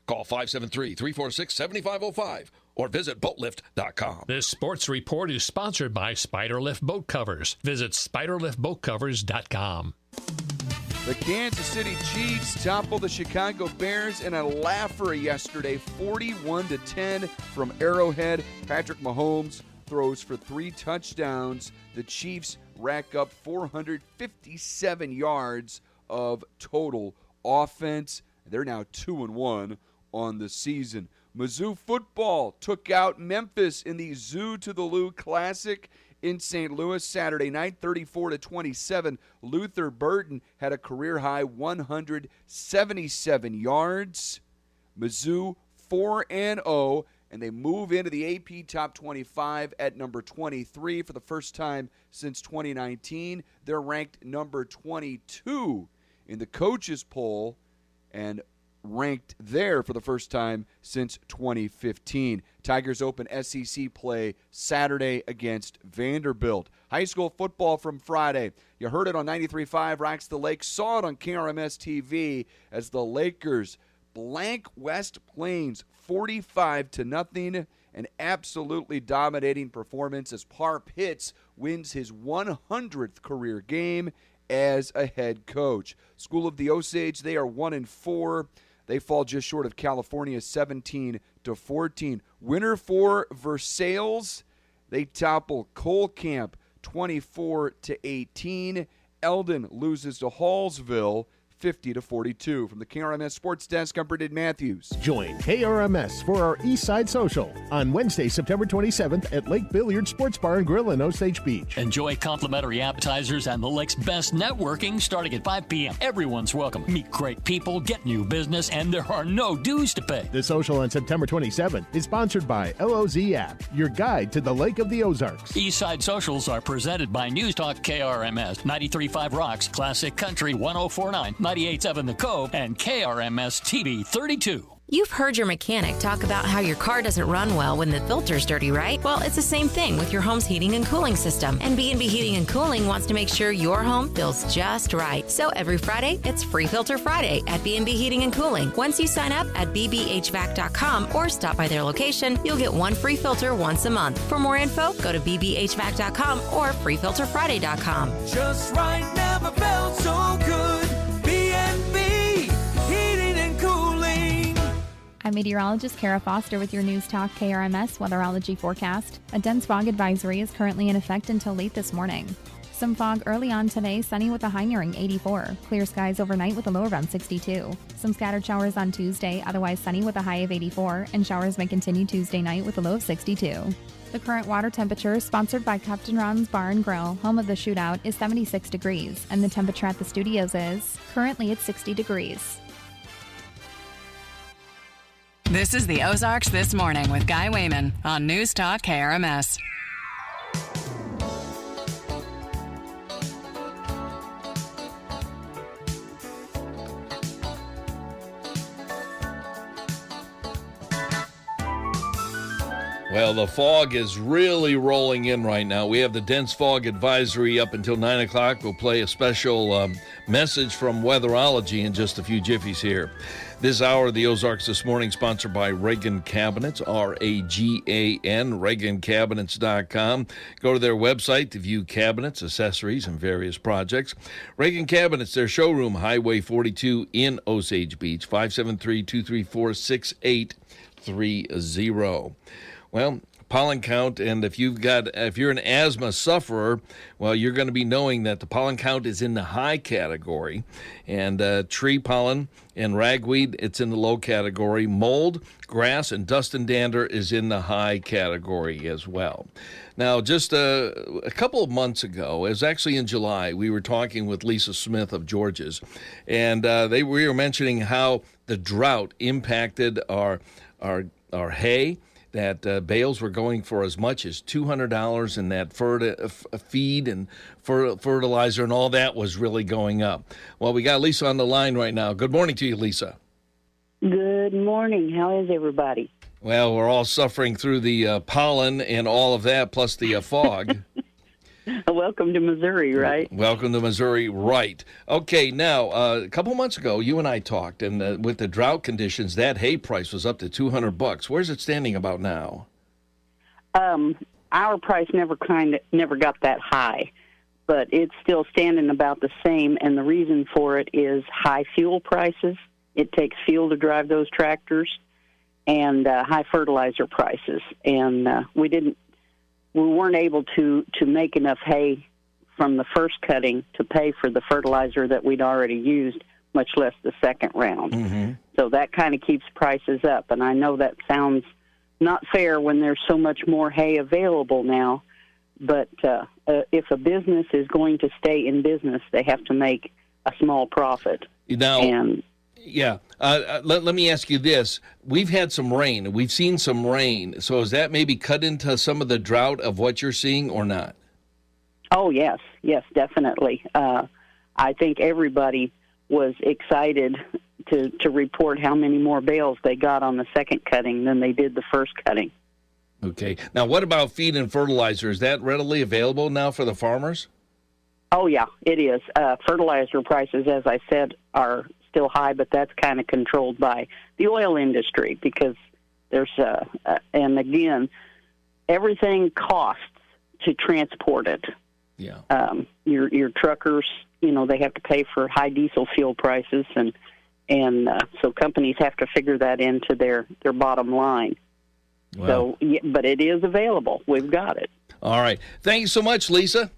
[SPEAKER 5] Call 573-346-7505 or visit boatlift.com.
[SPEAKER 18] This sports report is sponsored by Spiderlift Boat Covers. Visit spiderliftboatcovers.com.
[SPEAKER 2] The Kansas City Chiefs toppled the Chicago Bears in a laugher yesterday, 41-10 from Arrowhead. Patrick Mahomes throws for 3 touchdowns. The Chiefs rack up 457 yards of total offense. They're now 2-1 on the season. Mizzou football took out Memphis in the Zoo to the Lou Classic in St. Louis Saturday night, 34-27. Luther Burton had a career-high 177 yards. Mizzou 4-0, and they move into the AP Top 25 at number 23 for the first time since 2019. They're ranked number 22 in the coaches poll and ranked there for the first time since 2015. Tigers open SEC play Saturday against Vanderbilt. High school football from Friday. You heard it on 93.5 Rocks the Lake, saw it on Krms TV as the Lakers blank West Plains 45-0. An absolutely dominating performance as Par Pitts wins his 100th career game as a head coach. School of the Osage, they are 1-4. They fall just short of California, 17-14. Winner for Versailles, they topple Cole Camp 24-18. Eldon loses to Hallsville 50-42. From the KRMS Sports Desk, I'm Brendan Matthews.
[SPEAKER 4] Join KRMS for our East Side Social on Wednesday, September 27th at Lake Billiard Sports Bar and Grill in Osage Beach.
[SPEAKER 6] Enjoy complimentary appetizers and the lake's best networking starting at 5 p.m. Everyone's welcome. Meet great people, get new business, and there are no dues to pay.
[SPEAKER 4] The social on September 27th is sponsored by LOZ App, your guide to the Lake of the Ozarks.
[SPEAKER 6] East Side Socials are presented by News Talk KRMS, 93.5 Rocks, Classic Country 104.9, 98.7 The Cove, and KRMS TV 32.
[SPEAKER 8] You've heard your mechanic talk about how your car doesn't run well when the filter's dirty, right? Well, it's the same thing with your home's heating and cooling system. And B&B Heating and Cooling wants to make sure your home feels just right. So every Friday, it's Free Filter Friday at B&B Heating and Cooling. Once you sign up at bbhvac.com or stop by their location, you'll get one free filter once a month. For more info, go to bbhvac.com or freefilterfriday.com.
[SPEAKER 9] Just right, never felt so good. B&B Heating and Cooling.
[SPEAKER 14] I'm meteorologist Kara Foster with your News Talk KRMS weatherology forecast. A dense fog advisory is currently in effect until late this morning. Some fog early on today, sunny with a high nearing 84. Clear skies overnight with a low around 62. Some scattered showers on Tuesday, otherwise sunny with a high of 84, and showers may continue Tuesday night with a low of 62. The current water temperature, sponsored by Captain Ron's Bar and Grill, home of the shootout, is 76 degrees, and the temperature at the studios is currently at 60 degrees.
[SPEAKER 7] This is the Ozarks This Morning with Guy Wayman on News Talk KRMS.
[SPEAKER 5] Well, the fog is really rolling in right now. We have the dense fog advisory up until 9 o'clock. We'll play a special message from Weatherology in just a few jiffies here. This hour of the Ozarks This Morning, sponsored by Reagan Cabinets, R-A-G-A-N, ReaganCabinets.com. Go to their website to view cabinets, accessories, and various projects. Reagan Cabinets, their showroom, Highway 42 in Osage Beach, 573-234-6830. Well, pollen count, and if you're an asthma sufferer, well, you're going to be knowing that the pollen count is in the high category, and tree pollen and ragweed, it's in the low category. Mold, grass, and dust and dander is in the high category as well. Now, just a couple of months ago, it was actually in July, we were talking with Lisa Smith of George's, and we were mentioning how the drought impacted our hay, that bales were going for as much as $200, and that feed and fertilizer and all that was really going up. Well, we got Lisa on the line right now. Good morning to you, Lisa.
[SPEAKER 3] Good morning. How is everybody?
[SPEAKER 5] Well, we're all suffering through the pollen and all of that, plus the fog.
[SPEAKER 3] Welcome to Missouri, right?
[SPEAKER 5] Welcome to Missouri, right. Okay, now, a couple months ago, you and I talked, and with the drought conditions, that hay price was up to $200. Where's it standing about now?
[SPEAKER 3] Our price never got that high, but it's still standing about the same, and the reason for it is high fuel prices. It takes fuel to drive those tractors, and high fertilizer prices. And we weren't able to make enough hay from the first cutting to pay for the fertilizer that we'd already used, much less the second round.
[SPEAKER 5] Mm-hmm.
[SPEAKER 3] So that kind of keeps prices up. And I know that sounds not fair when there's so much more hay available now, but if a business is going to stay in business, they have to make a small profit.
[SPEAKER 5] Yeah. Let me ask you this. We've had some rain. We've seen some rain. So is that maybe cut into some of the drought of what you're seeing or not?
[SPEAKER 3] Oh, yes. Yes, definitely. I think everybody was excited to report how many more bales they got on the second cutting than they did the first cutting.
[SPEAKER 5] Okay. Now, what about feed and fertilizer? Is that readily available now for the farmers?
[SPEAKER 3] Oh, yeah, it is. Fertilizer prices, as I said, are still high, but that's kind of controlled by the oil industry because there's and again, everything costs to transport it.
[SPEAKER 5] Yeah.
[SPEAKER 3] Your truckers, they have to pay for high diesel fuel prices, and so companies have to figure that into their bottom line.
[SPEAKER 5] Wow.
[SPEAKER 3] So, yeah, but it is available. We've got it.
[SPEAKER 5] All right. Thank you so much, Lisa.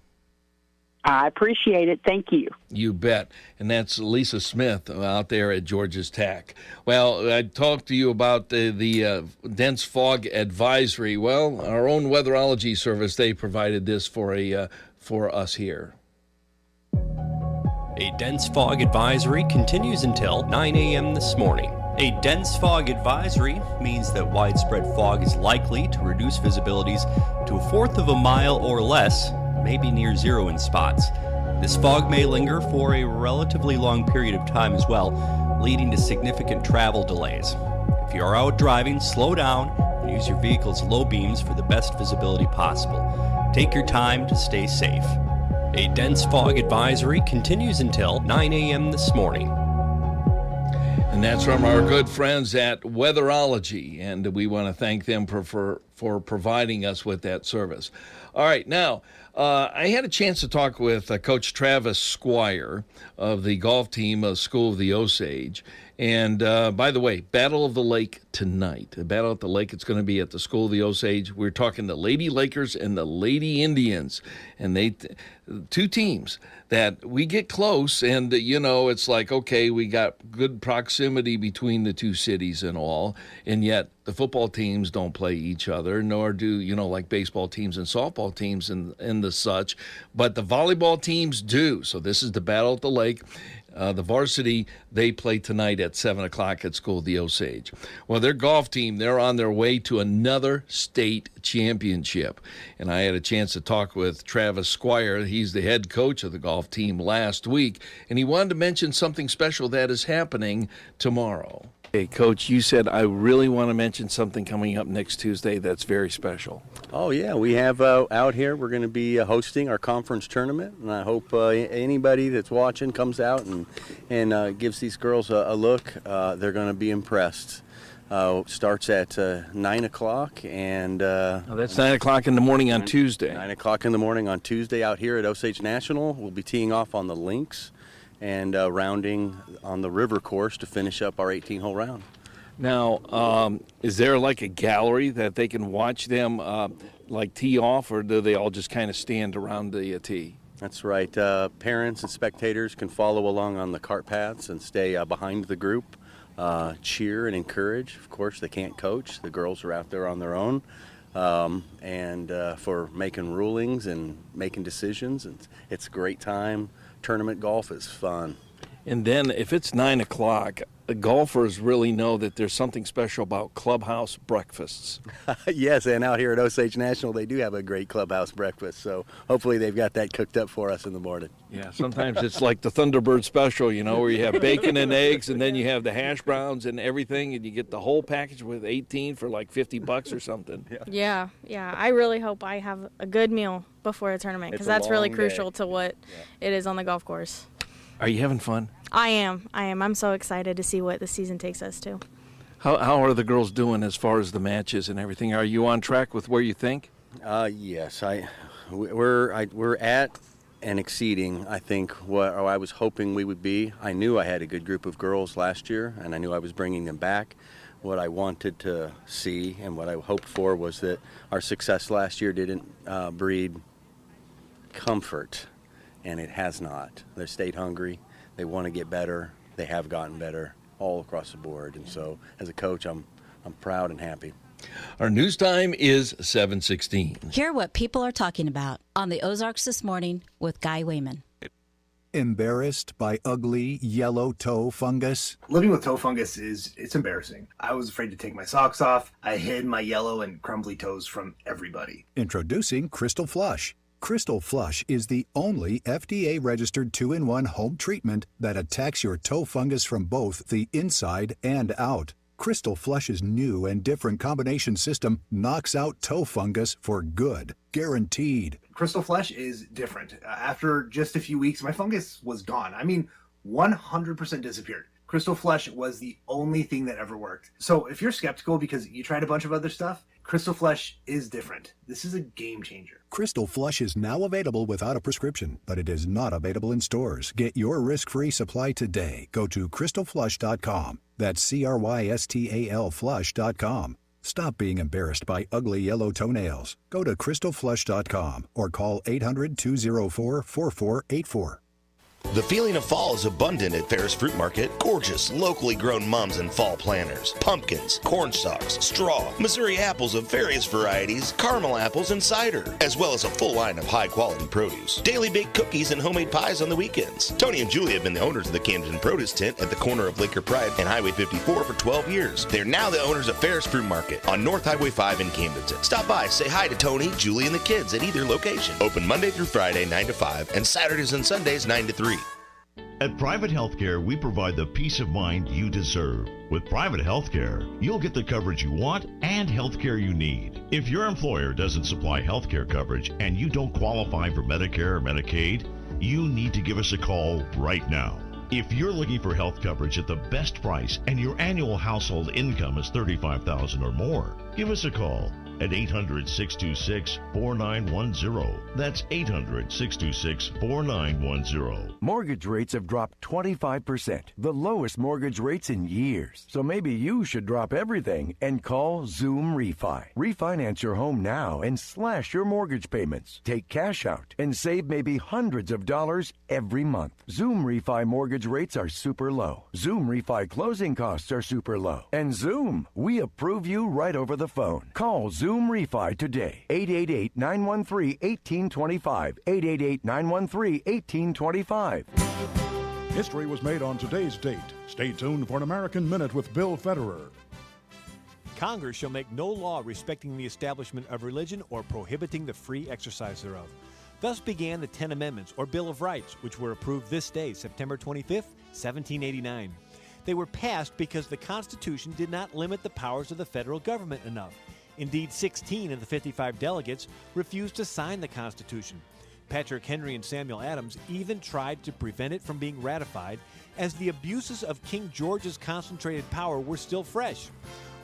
[SPEAKER 3] I appreciate it. Thank you.
[SPEAKER 5] You bet. And that's Lisa Smith out there at George's Tack. Well, I talked to you about the dense fog advisory. Well, our own weatherology service, they provided this for us here.
[SPEAKER 10] A dense fog advisory continues until 9 a.m. this morning. A dense fog advisory means that widespread fog is likely to reduce visibilities to 1/4 of a mile or less, maybe near zero in spots. This fog may linger for a relatively long period of time as well, leading to significant travel delays. If you are out driving, slow down and use your vehicle's low beams for the best visibility possible. Take your time to stay safe. A dense fog advisory continues until 9 a.m. this morning.
[SPEAKER 5] And that's from our good friends at Weatherology, and we want to thank them for providing us with that service. All right, now, I had a chance to talk with Coach Travis Squire of the golf team, School of the Osage. And by the way, Battle of the Lake tonight. The Battle at the Lake, it's going to be at the School of the Osage. We're talking the Lady Lakers and the Lady Indians. And they, two teams that we get close. And, it's like, okay, we got good proximity between the two cities and all. And yet the football teams don't play each other, nor do, like baseball teams and softball teams and the such. But the volleyball teams do. So this is the Battle at the Lake. The varsity, they play tonight at 7 o'clock at School of the Osage. Well, their golf team, they're on their way to another state championship. And I had a chance to talk with Travis Squire. He's the head coach of the golf team last week. And he wanted to mention something special that is happening tomorrow. Hey, Coach, you said I really want to mention something coming up next Tuesday that's very special.
[SPEAKER 12] Oh, yeah. We have out here, we're going to be hosting our conference tournament, and I hope anybody that's watching comes out and gives these girls a look. They're going to be impressed. Starts at 9 o'clock, and
[SPEAKER 5] that's 9 o'clock in the morning on Tuesday.
[SPEAKER 12] 9 o'clock in the morning on Tuesday out here at Osage National. We'll be teeing off on the links and rounding on the river course to finish up our 18-hole round.
[SPEAKER 5] Now, is there like a gallery that they can watch them like tee off, or do they all just kind of stand around the tee?
[SPEAKER 12] That's right. Parents and spectators can follow along on the cart paths and stay behind the group, cheer and encourage. Of course, they can't coach. The girls are out there on their own. And for making rulings and making decisions. It's a great time. Tournament golf is fun.
[SPEAKER 5] And then if it's 9 o'clock, the golfers really know that there's something special about clubhouse breakfasts.
[SPEAKER 12] Yes, and out here at Osage National, they do have a great clubhouse breakfast. So hopefully they've got that cooked up for us in the morning.
[SPEAKER 5] Yeah, sometimes it's like the Thunderbird special, where you have bacon and eggs, and then you have the hash browns and everything, and you get the whole package with 18 for like $50 or something.
[SPEAKER 13] Yeah. I really hope I have a good meal before a tournament, because that's really crucial to what it is on the golf course.
[SPEAKER 5] Are you having fun?
[SPEAKER 13] I am. I'm so excited to see what the season takes us to.
[SPEAKER 5] How are the girls doing as far as the matches and everything? Are you on track with where you think?
[SPEAKER 12] Yes, we're at and exceeding, I think, what I was hoping we would be. I knew I had a good group of girls last year, and I knew I was bringing them back. What I wanted to see and what I hoped for was that our success last year didn't breed comfort, and it has not. They stayed hungry. They want to get better. They have gotten better all across the board. And so as a coach, I'm proud and happy.
[SPEAKER 5] Our news time is 7:16.
[SPEAKER 15] Hear what people are talking about on the Ozarks This Morning with Guy Wayman.
[SPEAKER 16] Embarrassed by ugly yellow toe fungus?
[SPEAKER 17] Living with toe fungus it's embarrassing. I was afraid to take my socks off. I hid my yellow and crumbly toes from everybody.
[SPEAKER 16] Introducing Crystal Flush. Crystal Flush is the only FDA-registered 2-in-1 home treatment that attacks your toe fungus from both the inside and out. Crystal Flush's new and different combination system knocks out toe fungus for good. Guaranteed.
[SPEAKER 17] Crystal Flush is different. After just a few weeks, my fungus was gone. 100% disappeared. Crystal Flush was the only thing that ever worked. So if you're skeptical because you tried a bunch of other stuff, Crystal Flush is different. This is a game changer.
[SPEAKER 16] Crystal Flush is now available without a prescription, but it is not available in stores. Get your risk-free supply today. Go to crystalflush.com. That's CRYSTAL flush.com. Stop being embarrassed by ugly yellow toenails. Go to crystalflush.com or call 800-204-4484.
[SPEAKER 19] The feeling of fall is abundant at Ferris Fruit Market. Gorgeous, locally grown mums and fall planters, pumpkins, corn stalks, straw, Missouri apples of various varieties, caramel apples, and cider, as well as a full line of high-quality produce. Daily baked cookies and homemade pies on the weekends. Tony and Julie have been the owners of the Camden Produce Tent at the corner of Laker Pride and Highway 54 for 12 years. They're now the owners of Ferris Fruit Market on North Highway 5 in Camdenton. Stop by, say hi to Tony, Julie, and the kids at either location. Open Monday through Friday, 9 to 5, and Saturdays and Sundays, 9 to 3.
[SPEAKER 20] At Private Healthcare, we provide the peace of mind you deserve. With Private Healthcare, you'll get the coverage you want and healthcare you need. If your employer doesn't supply healthcare coverage and you don't qualify for Medicare or Medicaid, you need to give us a call right now. If you're looking for health coverage at the best price and your annual household income is $35,000 or more, give us a call at 800-626-4910. That's 800-626-4910.
[SPEAKER 21] Mortgage rates have dropped 25%, the lowest mortgage rates in years. So maybe you should drop everything and call Zoom Refi. Refinance your home now and slash your mortgage payments. Take cash out and save maybe hundreds of dollars every month. Zoom Refi mortgage rates are super low. Zoom Refi closing costs are super low. And Zoom, we approve you right over the phone. Call Zoom Refi today. 888-913-1825. 888-913-1825.
[SPEAKER 27] History was made on today's date. Stay tuned for an American Minute with Bill Federer.
[SPEAKER 29] Congress shall make no law respecting the establishment of religion or prohibiting the free exercise thereof. Thus began the 10 Amendments, or Bill of Rights, which were approved this day, September 25th, 1789. They were passed because the Constitution did not limit the powers of the federal government enough. Indeed, 16 of the 55 delegates refused to sign the Constitution. Patrick Henry and Samuel Adams even tried to prevent it from being ratified, as the abuses of King George's concentrated power were still fresh.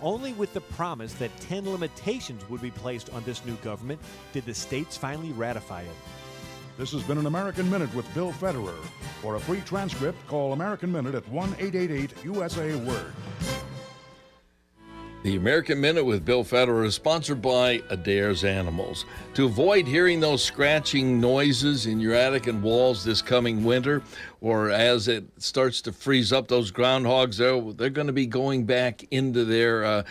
[SPEAKER 29] Only with the promise that 10 limitations would be placed on this new government did the states finally ratify it.
[SPEAKER 27] This has been an American Minute with Bill Federer. For a free transcript, call American Minute at 1-888-USA-WORD.
[SPEAKER 5] The American Minute with Bill Federer is sponsored by Adair's Animals. To avoid hearing those scratching noises in your attic and walls this coming winter, or as it starts to freeze up, those groundhogs, they're going to be going back into their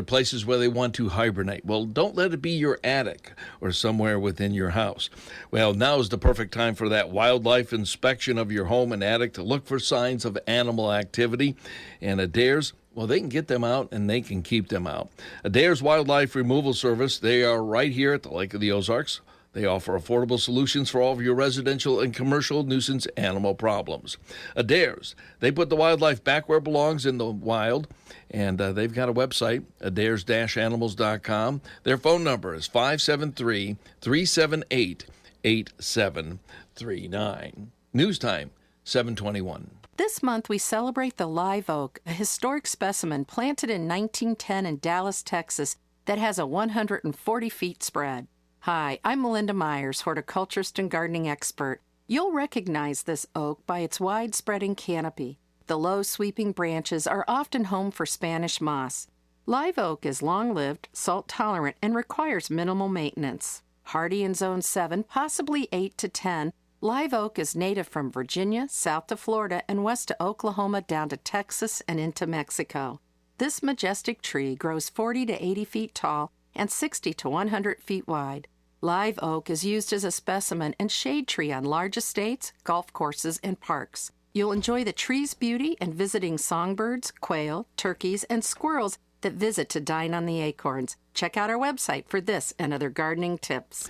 [SPEAKER 5] places where they want to hibernate. Well, don't let it be your attic or somewhere within your house. Well, now is the perfect time for that wildlife inspection of your home and attic to look for signs of animal activity. And Adair's, well, they can get them out and they can keep them out. Adair's Wildlife Removal Service, they are right here at the Lake of the Ozarks. They offer affordable solutions for all of your residential and commercial nuisance animal problems. Adair's, they put the wildlife back where it belongs in the wild, and they've got a website, adairs-animals.com. Their phone number is 573-378-8739. News time, 7:21.
[SPEAKER 1] This month, we celebrate the live oak, a historic specimen planted in 1910 in Dallas, Texas, that has a 140-feet spread. Hi, I'm Melinda Myers, horticulturist and gardening expert. You'll recognize this oak by its wide-spreading canopy. The low, sweeping branches are often home for Spanish moss. Live oak is long-lived, salt-tolerant, and requires minimal maintenance. Hardy in Zone 7, possibly 8 to 10, live oak is native from Virginia, south to Florida, and west to Oklahoma down to Texas and into Mexico. This majestic tree grows 40 to 80 feet tall and 60 to 100 feet wide. Live oak is used as a specimen and shade tree on large estates, golf courses, and parks. You'll enjoy the tree's beauty and visiting songbirds, quail, turkeys, and squirrels that visit to dine on the acorns. Check out our website for this and other gardening tips.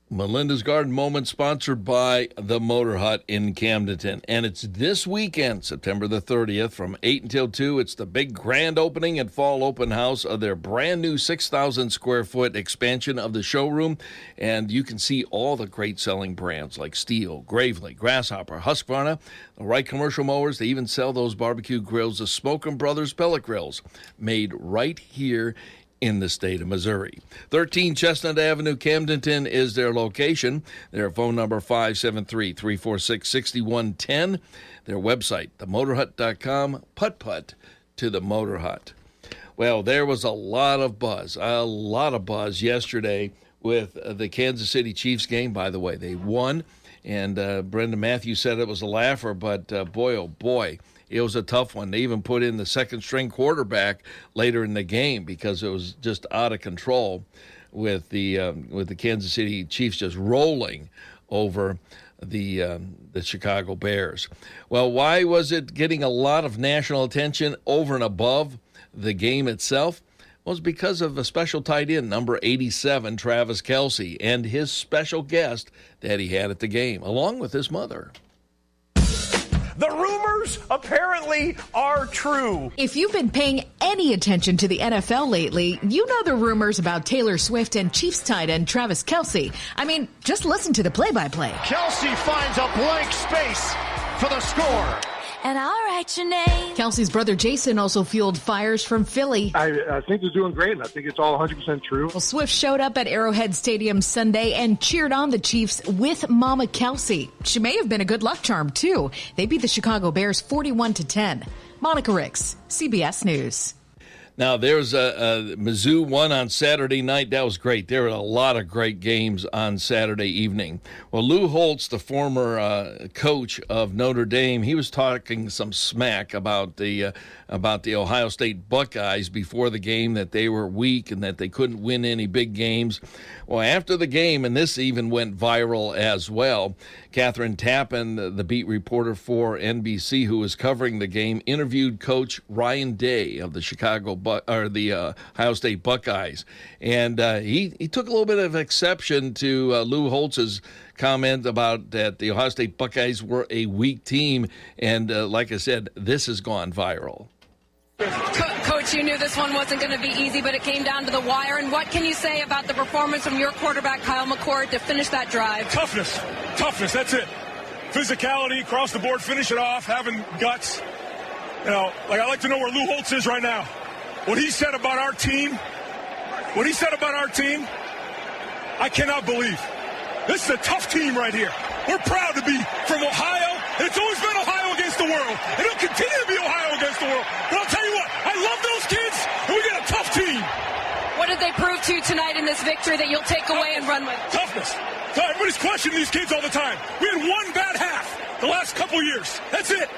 [SPEAKER 5] Melinda's Garden Moment, sponsored by the Motor Hut in Camdenton. And it's this weekend, September the 30th, from 8 until 2. It's the big grand opening and fall open house of their brand new 6,000 square foot expansion of the showroom. And you can see all the great selling brands like Steel, Gravely, Grasshopper, Husqvarna, the Wright commercial mowers. They even sell those barbecue grills, the Smokin' Brothers pellet grills, made right here in the state of Missouri. 13 Chestnut Avenue, Camdenton is their location. Their phone number 573-346-6110. Their website, themotorhut.com. Putt-putt to the Motor Hut. Well, there was a lot of buzz yesterday with the Kansas City Chiefs game. By the way, they won, and Brendan Matthews said it was a laugher, but boy, oh boy, it was a tough one. They even put in the second-string quarterback later in the game because it was just out of control with the Kansas City Chiefs just rolling over the Chicago Bears. Well, why was it getting a lot of national attention over and above the game itself? Well, it's because of a special tight end, number 87, Travis Kelce, and his special guest that he had at the game, along with his mother.
[SPEAKER 11] The rumors apparently are true.
[SPEAKER 18] If you've been paying any attention to the NFL lately, you know the rumors about Taylor Swift and Chiefs tight end Travis Kelce. I mean, just listen to the play-by-play.
[SPEAKER 11] Kelce finds a blank space for the score.
[SPEAKER 18] And I'll write your name. Kelce's brother Jason also fueled fires from Philly.
[SPEAKER 22] I think they're doing great, and I think it's all 100% true.
[SPEAKER 18] Well, Swift showed up at Arrowhead Stadium Sunday and cheered on the Chiefs with Mama Kelce. She may have been a good luck charm, too. They beat the Chicago Bears 41-10. Monica Ricks, CBS News.
[SPEAKER 5] Now, there's Mizzou won on Saturday night. That was great. There were a lot of great games on Saturday evening. Well, Lou Holtz, the former coach of Notre Dame, he was talking some smack about the Ohio State Buckeyes before the game, that they were weak and that they couldn't win any big games. Well, after the game, and this even went viral as well, Catherine Tappan, the beat reporter for NBC who was covering the game, interviewed Coach Ryan Day of the Ohio State Buckeyes, and he took a little bit of exception to Lou Holtz's comment about that the Ohio State Buckeyes were a weak team, and like I said, this has gone viral.
[SPEAKER 23] Coach, you knew this one wasn't going to be easy, but it came down to the wire. And what can you say about the performance from your quarterback, Kyle McCord, to finish that drive?
[SPEAKER 24] Toughness, that's it. Physicality, across the board, finish it off, having guts. You know, like I'd like to know where Lou Holtz is right now. What he said about our team, I cannot believe. This is a tough team right here. We're proud to be from Ohio, and it's always been Ohio against the world, and it'll continue to be Ohio against the world. But I'll tell you what, I love those kids,
[SPEAKER 23] did they prove to you tonight in this victory that you'll take away and run with?
[SPEAKER 24] Toughness. Everybody's questioning these kids all the time. We had one bad half the last couple years. That's it.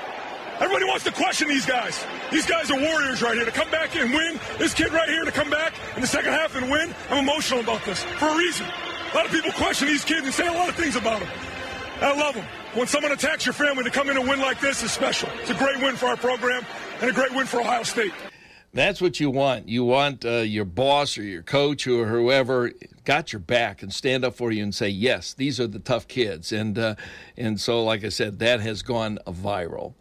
[SPEAKER 24] Everybody wants to question these guys. These guys are warriors right here. To come back and win, this kid right here to come back in the second half and win, I'm emotional about this for a reason. A lot of people question these kids and say a lot of things about them. I love them. When someone attacks your family, to come in and win like this is special. It's a great win for our program and a great win for Ohio State.
[SPEAKER 5] That's what you want. You want your boss or your coach or whoever got your back and stand up for you and say, yes, these are the tough kids. And so, like I said, that has gone viral.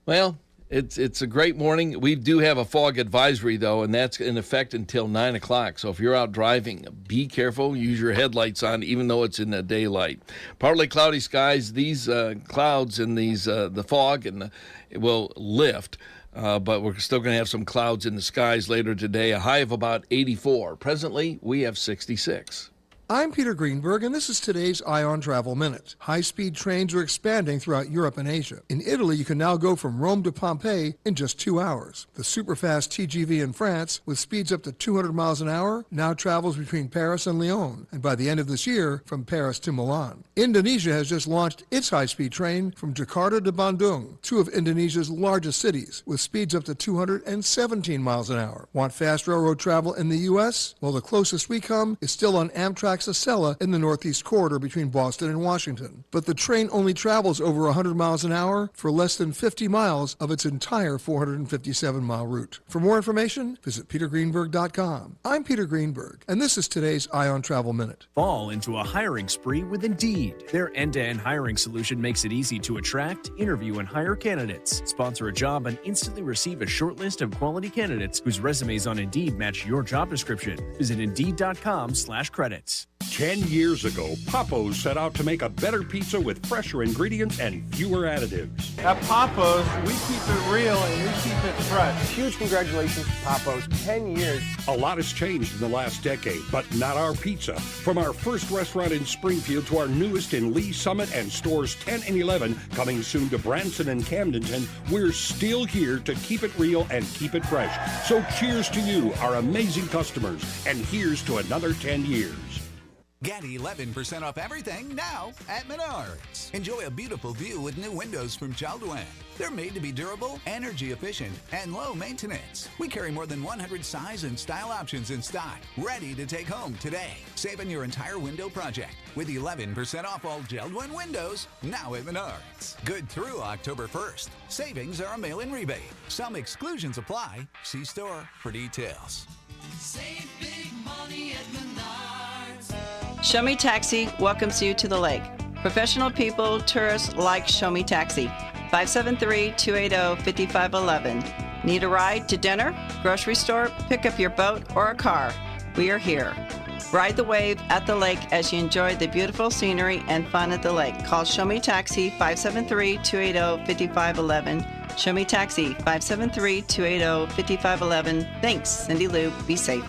[SPEAKER 5] Well, it's a great morning. We do have a fog advisory, though, and that's in effect until 9 o'clock. So if you're out driving, be careful. Use your headlights on, even though it's in the daylight. Partly cloudy skies. These clouds and the fog it will lift. But we're still going to have some clouds in the skies later today, a high of about 84. Presently, we have 66.
[SPEAKER 2] I'm Peter Greenberg, and this is today's Ion Travel Minute. High-speed trains are expanding throughout Europe and Asia. In Italy, you can now go from Rome to Pompeii in just 2 hours. The superfast TGV in France, with speeds up to 200 miles an hour, now travels between Paris and Lyon, and by the end of this year, from Paris to Milan. Indonesia has just launched its high-speed train from Jakarta to Bandung, two of Indonesia's largest cities, with speeds up to 217 miles an hour. Want fast railroad travel in the U.S.? Well, the closest we come is still on Amtrak's Acela in the Northeast Corridor between Boston and Washington. But the train only travels over 100 miles an hour for less than 50 miles of its entire 457-mile route. For more information, visit petergreenberg.com. I'm Peter Greenberg, and this is today's Ion Travel Minute.
[SPEAKER 4] Fall into a hiring spree with Indeed. Their end-to-end hiring solution makes it easy to attract, interview, and hire candidates. Sponsor a job and instantly receive a short list of quality candidates whose resumes on Indeed match your job description. Visit Indeed.com/credits.
[SPEAKER 27] 10 years ago, Papo's set out to make a better pizza with fresher ingredients and fewer additives.
[SPEAKER 6] At Papo's, we keep it real and we keep it fresh.
[SPEAKER 8] Huge congratulations to Papo's. 10 years.
[SPEAKER 27] A lot has changed in the last decade, but not our pizza. From our first restaurant in Springfield to our newest in Lee Summit and stores 10 and 11, coming soon to Branson and Camdenton, we're still here to keep it real and keep it fresh. So cheers to you, our amazing customers, and here's to another 10 years.
[SPEAKER 9] Get 11% off everything now at Menards. Enjoy a beautiful view with new windows from Jeld-Wen. They're made to be durable, energy efficient, and low maintenance. We carry more than 100 size and style options in stock, ready to take home today. Save on your entire window project with 11% off all Jeld-Wen windows now at Menards. Good through October 1st. Savings are a mail-in rebate. Some exclusions apply. See store for details.
[SPEAKER 14] Save big money at Menards.
[SPEAKER 25] Show Me Taxi welcomes you to the lake. Professional people, tourists like Show Me Taxi. 573-280-5511. Need a ride to dinner, grocery store, pick up your boat or a car? We are here. Ride the wave at the lake as you enjoy the beautiful scenery and fun at the lake. Call Show Me Taxi 573-280-5511. Show Me Taxi 573-280-5511. Thanks, Cindy Lou. Be safe.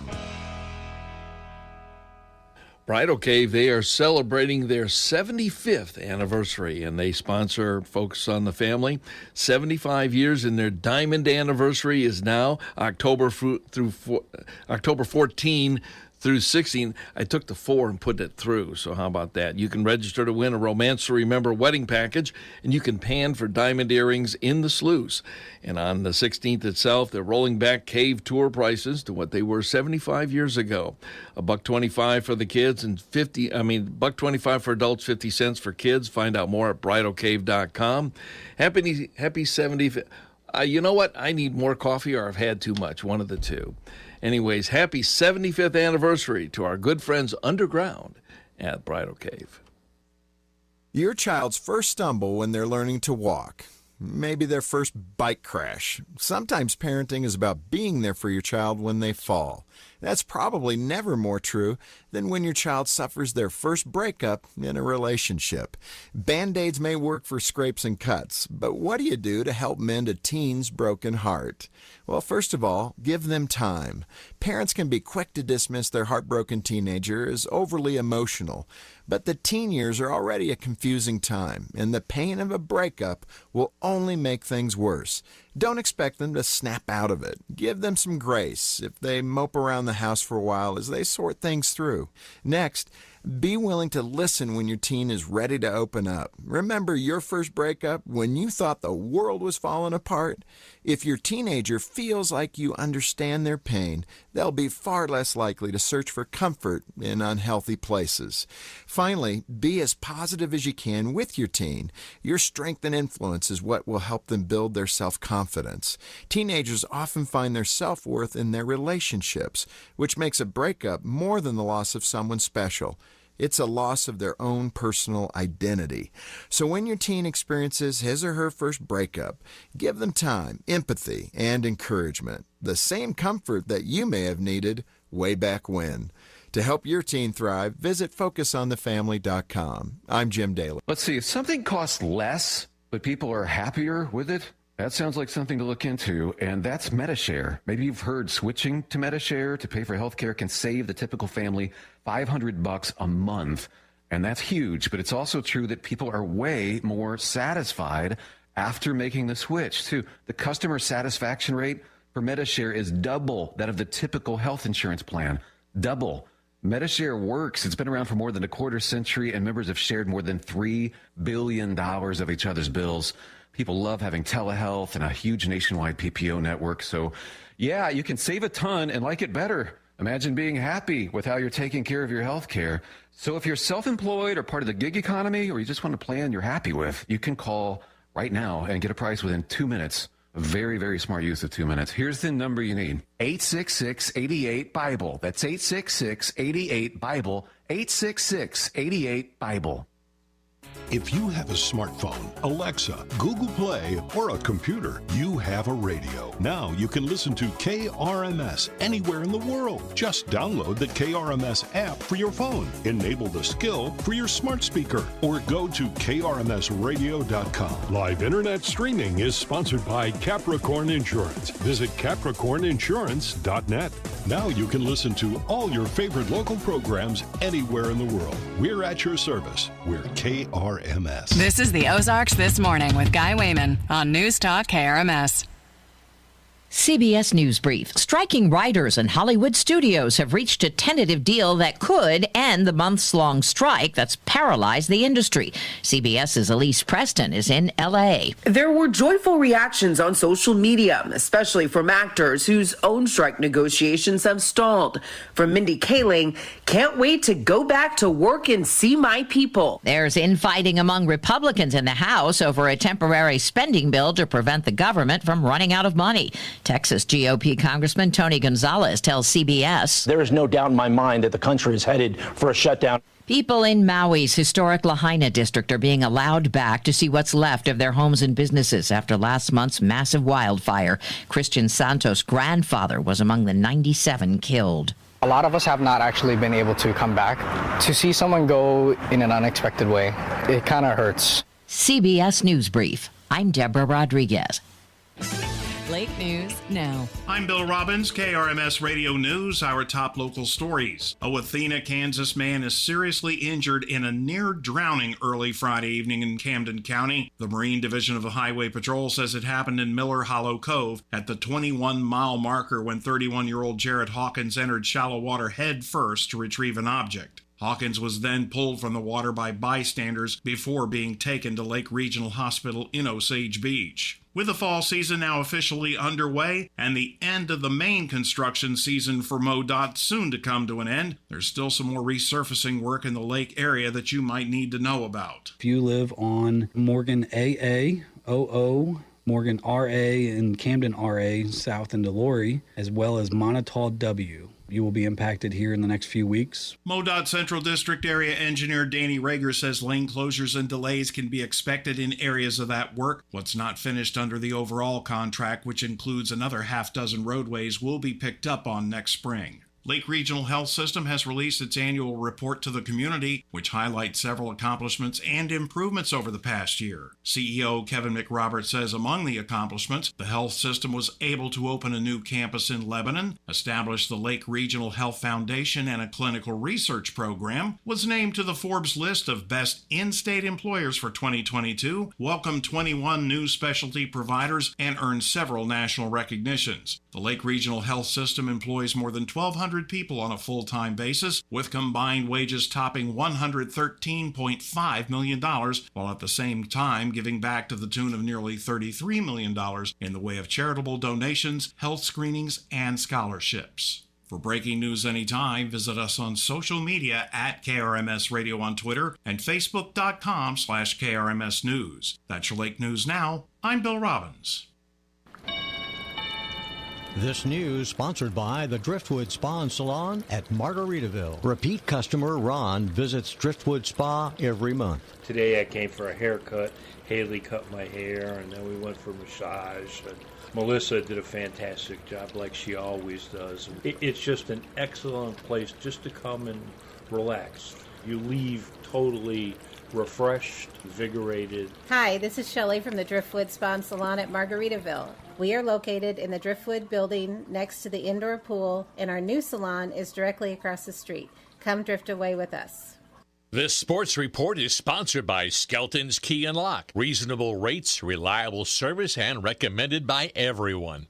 [SPEAKER 5] Bridal Cave, they are celebrating their 75th anniversary, and they sponsor Focus on the Family. 75 years, and their diamond anniversary is now October 14 through 16. I took the 4 and put it through, so how about that? You can register to win a Romance to Remember wedding package, and you can pan for diamond earrings in the sluice. And on the 16th itself, they're rolling back cave tour prices to what they were 75 years ago. $1.25 for the kids and $1.25 for adults, 50 cents for kids. Find out more at bridalcave.com. Happy 75th. You know what? I need more coffee or I've had too much, one of the two. Anyways, happy 75th anniversary to our good friends underground at Bridal Cave.
[SPEAKER 26] Your child's first stumble when they're learning to walk. Maybe their first bike crash. Sometimes parenting is about being there for your child when they fall. That's probably never more true than when your child suffers their first breakup in a relationship. Band-Aids may work for scrapes and cuts, but what do you do to help mend a teen's broken heart? Well, first of all, give them time. Parents can be quick to dismiss their heartbroken teenager as overly emotional, but the teen years are already a confusing time, and the pain of a breakup will only make things worse. Don't expect them to snap out of it. Give them some grace if they mope around the house for a while as they sort things through. Next, be willing to listen when your teen is ready to open up. Remember your first breakup when you thought the world was falling apart? If your teenager feels like you understand their pain, they'll be far less likely to search for comfort in unhealthy places. Finally, be as positive as you can with your teen. Your strength and influence is what will help them build their self-confidence. Teenagers often find their self-worth in their relationships, which makes a breakup more than the loss of someone special. It's a loss of their own personal identity. So when your teen experiences his or her first breakup, give them time, empathy, and encouragement. The same comfort that you may have needed way back when. To help your teen thrive, visit FocusOnTheFamily.com. I'm Jim Daly.
[SPEAKER 3] Let's see, if something costs less, but people are happier with it, that sounds like something to look into, and that's MediShare. Maybe you've heard switching to MediShare to pay for healthcare can save the typical family $500 a month, and that's huge. But it's also true that people are way more satisfied after making the switch, too. The customer satisfaction rate for MediShare is double that of the typical health insurance plan. Double. MediShare works. It's been around for more than a quarter century, and members have shared more than $3 billion of each other's bills. People love having telehealth and a huge nationwide PPO network. So, yeah, you can save a ton and like it better. Imagine being happy with how you're taking care of your health care. So if you're self-employed or part of the gig economy, or you just want a plan you're happy with, you can call right now and get a price within 2 minutes. A very, very smart use of 2 minutes. Here's the number you need. 866-88-BIBLE. That's 866-88-BIBLE. 866-88-BIBLE.
[SPEAKER 27] If you have a smartphone, Alexa, Google Play, or a computer, you have a radio. Now you can listen to KRMS anywhere in the world. Just download the KRMS app for your phone, enable the skill for your smart speaker, or go to krmsradio.com. Live internet streaming is sponsored by Capricorn Insurance. Visit capricorninsurance.net. Now you can listen to all your favorite local programs anywhere in the world. We're at your service. We're KRMS.
[SPEAKER 7] This is the Ozarks This Morning with Guy Wayman on News Talk KRMS.
[SPEAKER 10] CBS News Brief. Striking writers and Hollywood studios have reached a tentative deal that could end the months-long strike that's paralyzed the industry. CBS's Elise Preston is in L.A.
[SPEAKER 12] There were joyful reactions on social media, especially from actors whose own strike negotiations have stalled. From Mindy Kaling, can't wait to go back to work and see my people.
[SPEAKER 10] There's infighting among Republicans in the House over a temporary spending bill to prevent the government from running out of money. Texas GOP Congressman Tony Gonzalez tells CBS,
[SPEAKER 13] "There is no doubt in my mind that the country is headed for a shutdown."
[SPEAKER 10] People in Maui's historic Lahaina district are being allowed back to see what's left of their homes and businesses after last month's massive wildfire. Christian Santos' grandfather was among the 97 killed.
[SPEAKER 15] A lot of us have not actually been able to come back. To see someone go in an unexpected way, it kind of hurts.
[SPEAKER 10] CBS News Brief. I'm Deborah Rodriguez.
[SPEAKER 7] Lake News now.
[SPEAKER 16] I'm Bill Robbins, KRMS Radio News, our top local stories. A Wathena, Kansas man is seriously injured in a near drowning early Friday evening in Camden County. The Marine Division of the Highway Patrol says it happened in Miller Hollow Cove at the 21-mile marker when 31-year-old Jared Hawkins entered shallow water head first to retrieve an object. Hawkins was then pulled from the water by bystanders before being taken to Lake Regional Hospital in Osage Beach. With the fall season now officially underway and the end of the main construction season for MoDOT soon to come to an end, there's still some more resurfacing work in the lake area that you might need to know about.
[SPEAKER 17] If you live on Morgan AA, OO, Morgan RA, and Camden RA, south into Laurie, as well as Montauk W, you will be impacted here in the next few weeks.
[SPEAKER 16] MoDOT Central District Area Engineer Danny Rager says lane closures and delays can be expected in areas of that work. What's not finished under the overall contract, which includes another half dozen roadways, will be picked up on next spring. Lake Regional Health System has released its annual report to the community, which highlights several accomplishments and improvements over the past year. CEO Kevin McRoberts says among the accomplishments, the health system was able to open a new campus in Lebanon, establish the Lake Regional Health Foundation and a clinical research program, was named to the Forbes list of best in-state employers for 2022, welcomed 21 new specialty providers, and earned several national recognitions. The Lake Regional Health System employs more than 1,200 people on a full-time basis, with combined wages topping $113.5 million, while at the same time giving back to the tune of nearly $33 million in the way of charitable donations, health screenings, and scholarships. For breaking news anytime, visit us on social media at KRMS Radio on Twitter and Facebook.com/KRMS News. That's your Lake News Now. I'm Bill Robbins.
[SPEAKER 1] This news sponsored by the Driftwood Spa and Salon at Margaritaville. Repeat customer Ron visits Driftwood Spa every month.
[SPEAKER 11] Today I came for a haircut. Haley cut my hair, and then we went for massage. And Melissa did a fantastic job like she always does. It's just an excellent place just to come and relax. You leave totally refreshed, invigorated.
[SPEAKER 18] Hi, this is Shelley from the Driftwood Spa and Salon at Margaritaville. We are located in the Driftwood building next to the indoor pool, and our new salon is directly across the street. Come drift away with us.
[SPEAKER 19] This sports report is sponsored by Skelton's Key and Lock. Reasonable rates, reliable service, and recommended by everyone.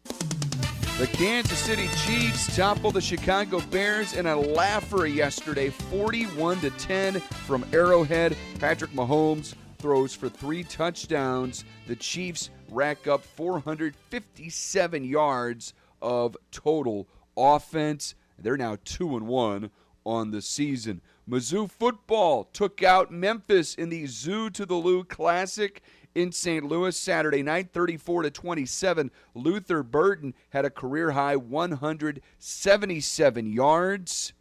[SPEAKER 20] The Kansas City Chiefs toppled the Chicago Bears in a laugher yesterday, 41-10 from Arrowhead. Patrick Mahomes throws for 3 touchdowns. The Chiefs rack up 457 yards of total offense. They're now 2-1 on the season. Mizzou football took out Memphis in the Zoo to the Lou Classic in St. Louis Saturday night, 34-27. Luther Burton had a career-high 177 yards.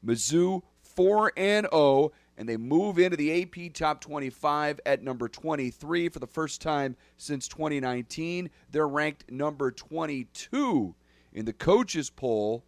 [SPEAKER 20] Mizzou 4-0, and they move into the AP Top 25 at number 23 for the first time since 2019. They're ranked number 22 in the coaches poll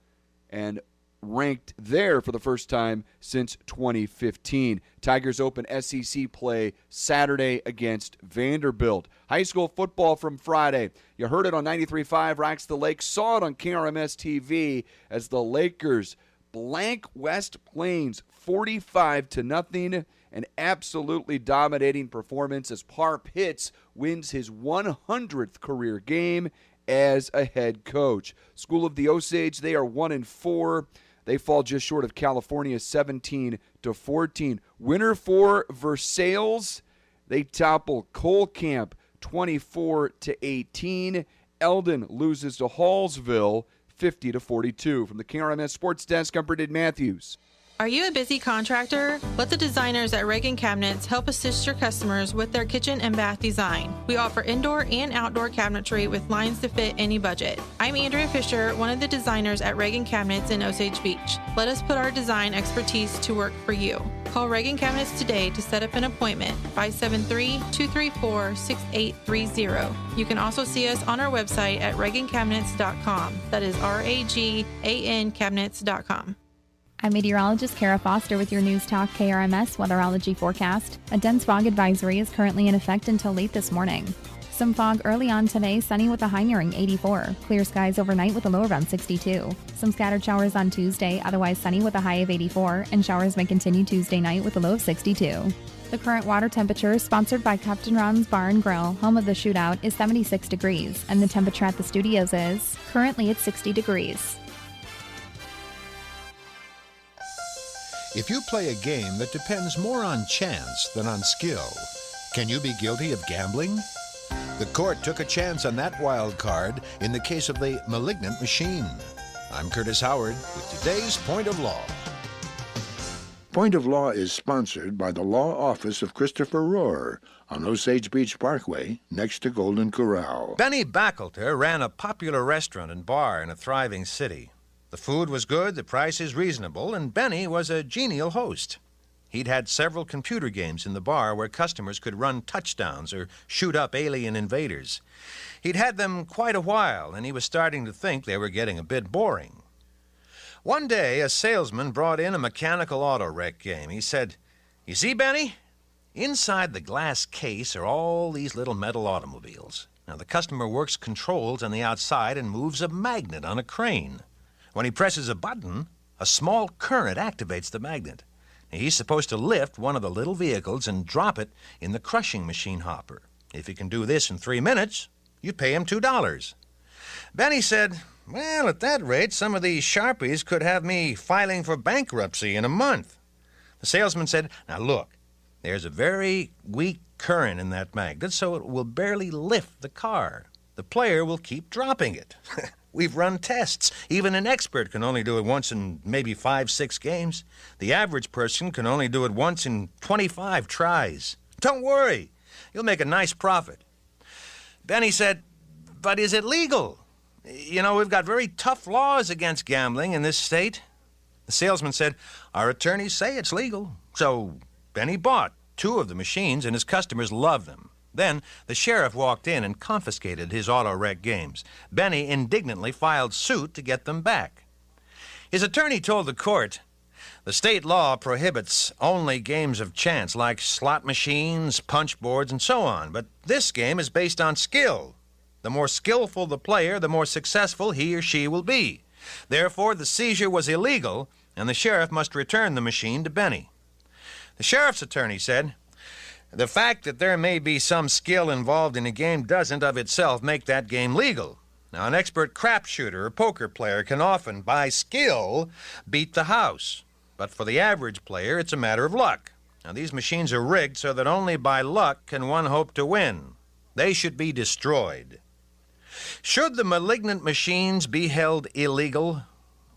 [SPEAKER 20] and ranked there for the first time since 2015. Tigers open SEC play Saturday against Vanderbilt. High school football from Friday. You heard it on 93.5 Rocks the Lake, saw it on Krms TV as the Lakers blank West Plains 45-0. An absolutely dominating performance as Par Pitts wins his 100th career game as a head coach. School of the Osage, they are 1-4. They fall just short of California 17-14. Winner for Versailles, they topple Cole Camp 24-18. Eldon loses to Hallsville 50-42. From the KRMS Sports Desk, I'm Brendan Matthews.
[SPEAKER 21] Are you a busy contractor? Let the designers at Reagan Cabinets help assist your customers with their kitchen and bath design. We offer indoor and outdoor cabinetry with lines to fit any budget. I'm Andrea Fisher, one of the designers at Reagan Cabinets in Osage Beach. Let us put our design expertise to work for you. Call Reagan Cabinets today to set up an appointment, 573-234-6830. You can also see us on our website at reagancabinets.com. That is RAGAN cabinets.com.
[SPEAKER 22] I'm meteorologist Kara Foster with your News Talk KRMS weatherology forecast. A dense fog advisory is currently in effect until late this morning. Some fog early on today, sunny with a high nearing 84. Clear skies overnight with a low around 62. Some scattered showers on Tuesday, otherwise sunny with a high of 84, and showers may continue Tuesday night with a low of 62. The current water temperature, sponsored by Captain Ron's Bar and Grill, home of the shootout, is 76 degrees, and the temperature at the studios is currently at 60 degrees.
[SPEAKER 28] If you play a game that depends more on chance than on skill, can you be guilty of gambling? The court took a chance on that wild card in the case of the Malignant Machine. I'm Curtis Howard with today's Point of Law.
[SPEAKER 29] Point of Law is sponsored by the Law Office of Christopher Rohr on Osage Beach Parkway, next to Golden Corral.
[SPEAKER 30] Benny Backelter ran a popular restaurant and bar in a thriving city. The food was good, the prices reasonable, and Benny was a genial host. He'd had several computer games in the bar where customers could run touchdowns or shoot up alien invaders. He'd had them quite a while, and he was starting to think they were getting a bit boring. One day, a salesman brought in a mechanical auto wreck game. He said, "You see, Benny? Inside the glass case are all these little metal automobiles. Now, the customer works controls on the outside and moves a magnet on a crane. When he presses a button, a small current activates the magnet. Now, he's supposed to lift one of the little vehicles and drop it in the crushing machine hopper. If he can do this in 3 minutes, you pay him $2. Benny said, "Well, at that rate, some of these Sharpies could have me filing for bankruptcy in a month." The salesman said, "Now look, there's a very weak current in that magnet, so it will barely lift the car. The player will keep dropping it." We've run tests. Even an expert can only do it once in maybe 5-6 games. The average person can only do it once in 25 tries. Don't worry, you'll make a nice profit. Benny said, "But is it legal? You know, we've got very tough laws against gambling in this state." The salesman said, "Our attorneys say it's legal." So Benny bought 2 of the machines, and his customers loved them. Then the sheriff walked in and confiscated his auto wreck games. Benny indignantly filed suit to get them back. His attorney told the court, "The state law prohibits only games of chance like slot machines, punch boards, and so on. But this game is based on skill. The more skillful the player, the more successful he or she will be. Therefore, the seizure was illegal, and the sheriff must return the machine to Benny." The sheriff's attorney said, "The fact that there may be some skill involved in a game doesn't of itself make that game legal. Now, an expert crapshooter or poker player can often, by skill, beat the house. But for the average player, it's a matter of luck. Now, these machines are rigged so that only by luck can one hope to win. They should be destroyed." Should the malignant machines be held illegal?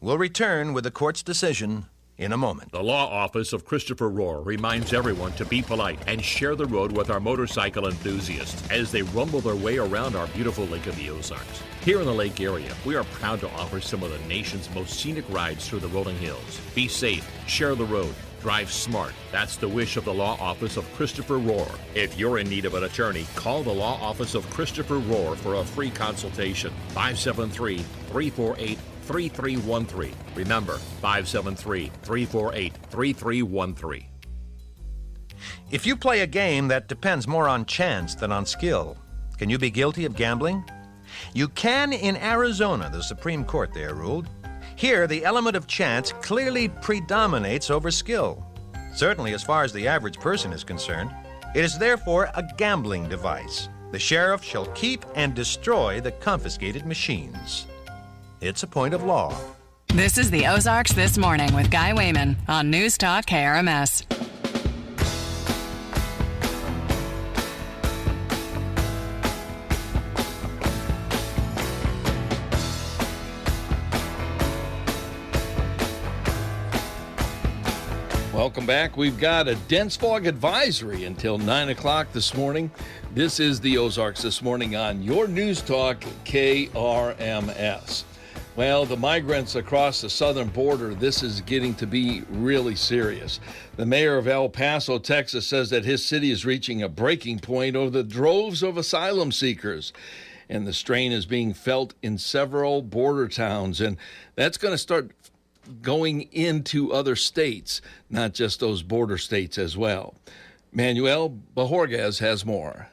[SPEAKER 30] We'll return with the court's decision in a moment.
[SPEAKER 2] The law office of Christopher Rohr reminds everyone to be polite and share the road with our motorcycle enthusiasts as they rumble their way around our beautiful Lake of the Ozarks. Here in the lake area, we are proud to offer some of the nation's most scenic rides through the rolling hills. Be safe, share the road, drive smart. That's the wish of the law office of Christopher Rohr. If you're in need of an attorney, call the law office of Christopher Rohr for a free consultation. 573-348-3313. Remember, 573-348-3313.
[SPEAKER 30] If you play a game that depends more on chance than on skill, can you be guilty of gambling? You can in Arizona, the Supreme Court there ruled. Here, the element of chance clearly predominates over skill. Certainly as far as the average person is concerned. It is therefore a gambling device. The sheriff shall keep and destroy the confiscated machines. It's a point of law.
[SPEAKER 7] This is the Ozarks This Morning with Guy Wayman on News Talk KRMS.
[SPEAKER 4] Welcome back. We've got a dense fog advisory until 9 o'clock this morning. This is the Ozarks This Morning on your News Talk KRMS. Well, the migrants across the southern border, this is getting to be really serious. The mayor of El Paso, Texas, says that his city is reaching a breaking point over the droves of asylum seekers. And the strain is being felt in several border towns. And that's going to start going into other states, not just those border states as well. Manuel Bajorges has more.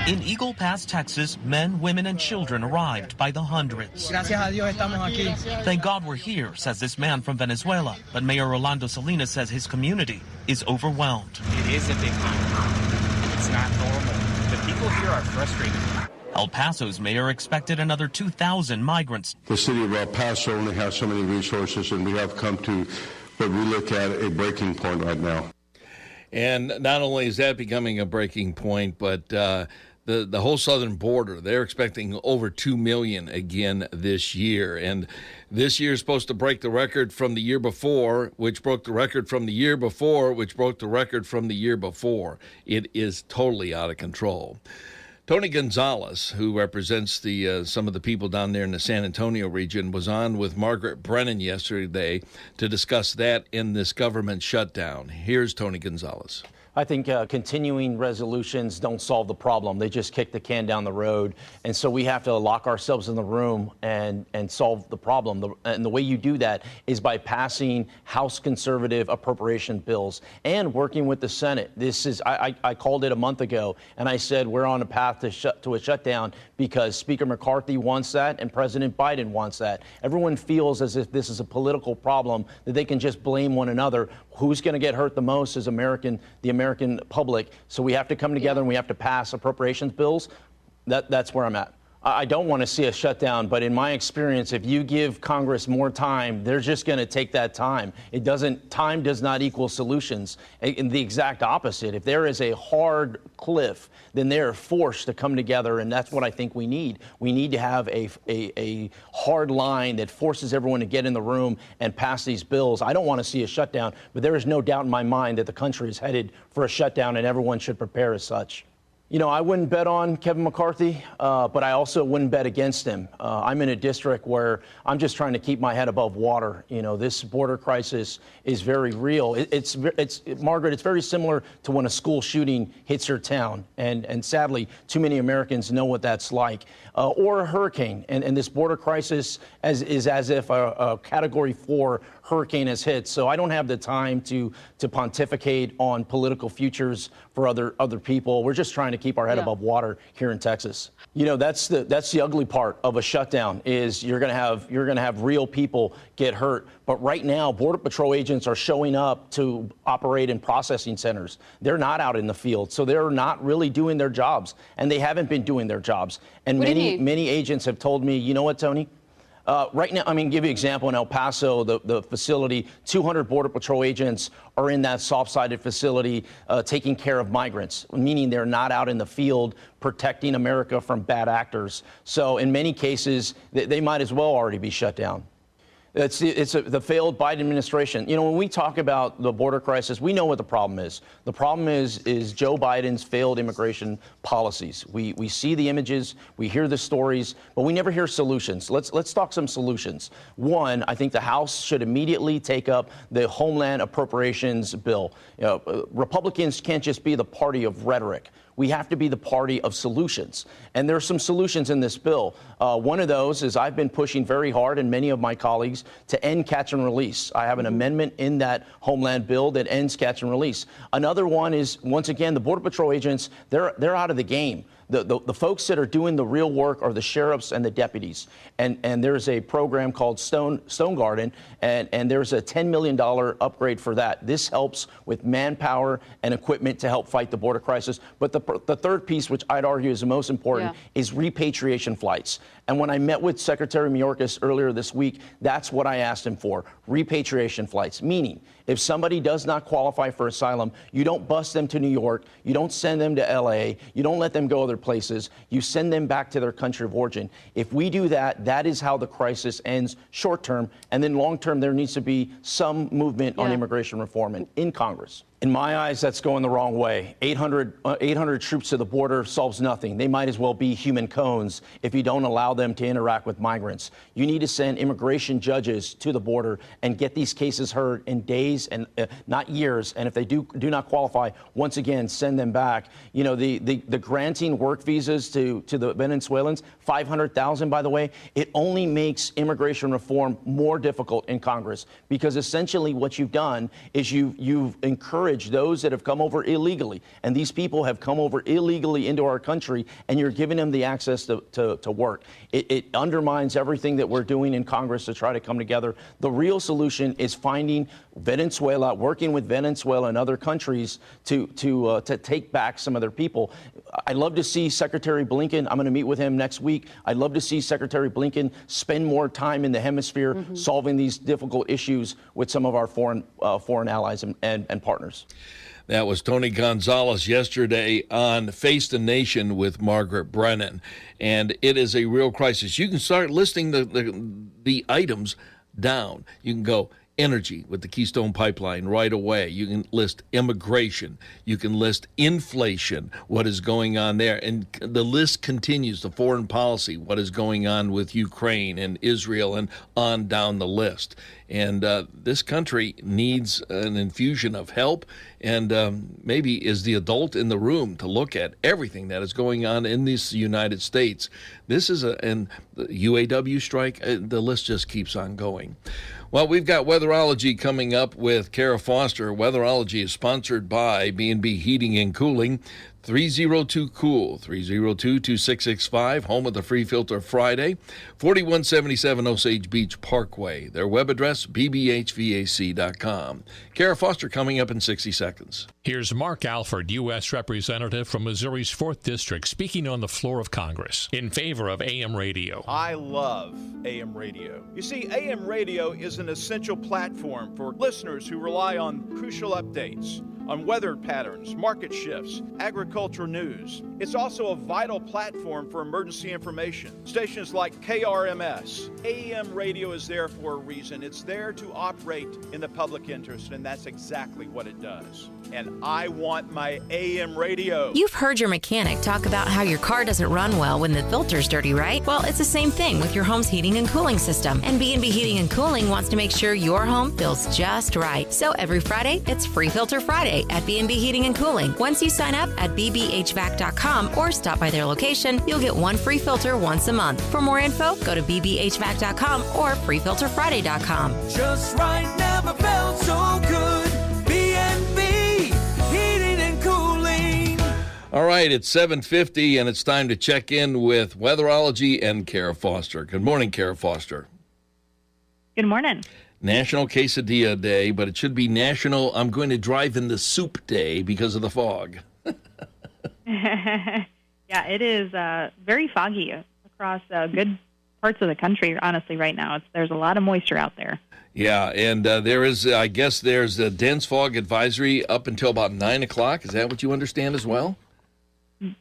[SPEAKER 5] In Eagle Pass, Texas, men, women, and children arrived by the hundreds. Thank God we're here, says this man from Venezuela. But Mayor Rolando Salinas says his community is overwhelmed.
[SPEAKER 6] It is a big number. It's not normal. The people here are frustrated.
[SPEAKER 5] El Paso's mayor expected another 2,000 migrants.
[SPEAKER 8] The city of El Paso only has so many resources, and we have come to what we look at a breaking point right now.
[SPEAKER 4] And not only is that becoming a breaking point, but the whole southern border, they're expecting over 2 million again this year. And this year is supposed to break the record from the year before, which broke the record from the year before, which broke the record from the year before. It is totally out of control. Tony Gonzalez, who represents some of the people down there in the San Antonio region, was on with Margaret Brennan yesterday to discuss that in this government shutdown. Here's Tony Gonzalez.
[SPEAKER 3] I think continuing resolutions don't solve the problem. They just kick the can down the road. And so we have to lock ourselves in the room and solve the problem. And the way you do that is by passing House conservative appropriation bills and working with the Senate. This is, I called it a month ago, and I said we're on a path to a shutdown because Speaker McCarthy wants that and President Biden wants that. Everyone feels as if this is a political problem that they can just blame one another. Who's going to get hurt the most is the American public. So we have to come together and we have to pass appropriations bills. That's where I'm at. I don't want to see a shutdown, but in my experience, if you give Congress more time, they're just going to take that time. Time does not equal solutions. And the exact opposite. If there is a hard cliff, then they're forced to come together, and that's what I think we need. We need to have a hard line that forces everyone to get in the room and pass these bills. I don't want to see a shutdown, but there is no doubt in my mind that the country is headed for a shutdown, and everyone should prepare as such. You know, I wouldn't bet on Kevin McCarthy, but I also wouldn't bet against him. I'm in a district where I'm just trying to keep my head above water. You know, this border crisis is very real. Margaret, it's very similar to when a school shooting hits your town. And sadly, too many Americans know what that's like. Or a hurricane. And this border crisis is as if a Category 4 hurricane has hit. So I don't have the time to pontificate on political futures for other people. We're just trying to keep our head above water here in Texas. You know, that's the ugly part of a shutdown is you're going to have real people get hurt. But right now, Border Patrol agents are showing up to operate in processing centers. They're not out in the field, so they're not really doing their jobs, and they haven't been doing their jobs. And many agents have told me, you know what, Tony? Right now, I mean, give you an example, in El Paso, the facility, 200 Border Patrol agents are in that soft-sided facility taking care of migrants, meaning they're not out in the field protecting America from bad actors. So in many cases, they might as well already be shut down. It's the failed Biden administration. You know, when we talk about the border crisis, we know what the problem is. The problem is Joe Biden's failed immigration policies. We see the images, we hear the stories, but we never hear solutions. Let's talk some solutions. One, I think the House should immediately take up the Homeland Appropriations bill. You know, Republicans can't just be the party of rhetoric. We have to be the party of solutions. And there are some solutions in this bill. One of those is I've been pushing very hard, and many of my colleagues, to end catch and release. I have an amendment in that Homeland bill that ends catch and release. Another one is, once again, the Border Patrol agents, they're out of the game. The folks that are doing the real work are the sheriffs and the deputies. And there's a program called Stone Garden, and there's a $10 million upgrade for that. This helps with manpower and equipment to help fight the border crisis. But the third piece, which I'd argue is the most important, is repatriation flights. And when I met with Secretary Mayorkas earlier this week, that's what I asked him for, repatriation flights, meaning if somebody does not qualify for asylum, you don't bus them to New York, you don't send them to L.A., you don't let them go other places, you send them back to their country of origin. If we do that, that is how the crisis ends short term, and then long term there needs to be some movement on immigration reform in Congress. In my eyes, that's going the wrong way. 800 troops to the border solves nothing. They might as well be human cones if you don't allow them to interact with migrants. You need to send immigration judges to the border and get these cases heard in days and not years. And if they do not qualify, once again, send them back. You know, the granting work visas to the Venezuelans, 500,000, by the way, it only makes immigration reform more difficult in Congress, because essentially what you've done is you've encouraged those that have come over illegally, and these people have come over illegally into our country, and you're giving them the access to work. It undermines everything that we're doing in Congress to try to come together. The real solution is finding Venezuela, working with Venezuela and other countries to take back some of their people. I'd love to see Secretary Blinken. I'm going to meet with him next week. I'd love to see Secretary Blinken spend more time in the hemisphere solving these difficult issues with some of our foreign allies and partners.
[SPEAKER 4] That was Tony Gonzalez yesterday on Face the Nation with Margaret Brennan. And it is a real crisis. You can start listing the items down. You can go energy with the Keystone Pipeline right away. You can list immigration. You can list inflation, what is going on there. And the list continues, the foreign policy, what is going on with Ukraine and Israel and on down the list. And this country needs an infusion of help and maybe is the adult in the room to look at everything that is going on in this United States. This is and the UAW strike, the list just keeps on going. Well, we've got Weatherology coming up with Kara Foster. Weatherology is sponsored by B&B Heating and Cooling. 302-COOL, 302-2665, home of the Free Filter Friday, 4177 Osage Beach Parkway. Their web address, bbhvac.com. Kara Foster coming up in 60 seconds.
[SPEAKER 19] Here's Mark Alford, U.S. Representative from Missouri's 4th District, speaking on the floor of Congress in favor of AM radio.
[SPEAKER 9] I love AM radio. You see, AM radio is an essential platform for listeners who rely on crucial updates on weather patterns, market shifts, agricultural news. It's also a vital platform for emergency information. Stations like KRMS, AM radio is there for a reason. It's there to operate in the public interest, and that's exactly what it does. And I want my AM radio.
[SPEAKER 12] You've heard your mechanic talk about how your car doesn't run well when the filter's dirty, right? Well, it's the same thing with your home's heating and cooling system. And B&B Heating and Cooling wants to make sure your home feels just right. So every Friday, it's Free Filter Friday at B&B Heating and Cooling. Once you sign up at bbhvac.com or stop by their location, you'll get one free filter once a month. For more info, go to bbhvac.com or freefilterfriday.com.
[SPEAKER 13] Just right, never felt so good. B&B Heating and Cooling.
[SPEAKER 4] All right, it's 7:50, and it's time to check in with Weatherology and Kara Foster. Good morning, Kara Foster.
[SPEAKER 14] Good morning.
[SPEAKER 4] National Quesadilla Day, but it should be National I'm Going to Drive in the Soup Day because of the fog.
[SPEAKER 14] Yeah, it is very foggy across good parts of the country, honestly, right now. There's a lot of moisture out there.
[SPEAKER 4] Yeah, and there is, I guess there's a dense fog advisory up until about 9 o'clock. Is that what you understand as well?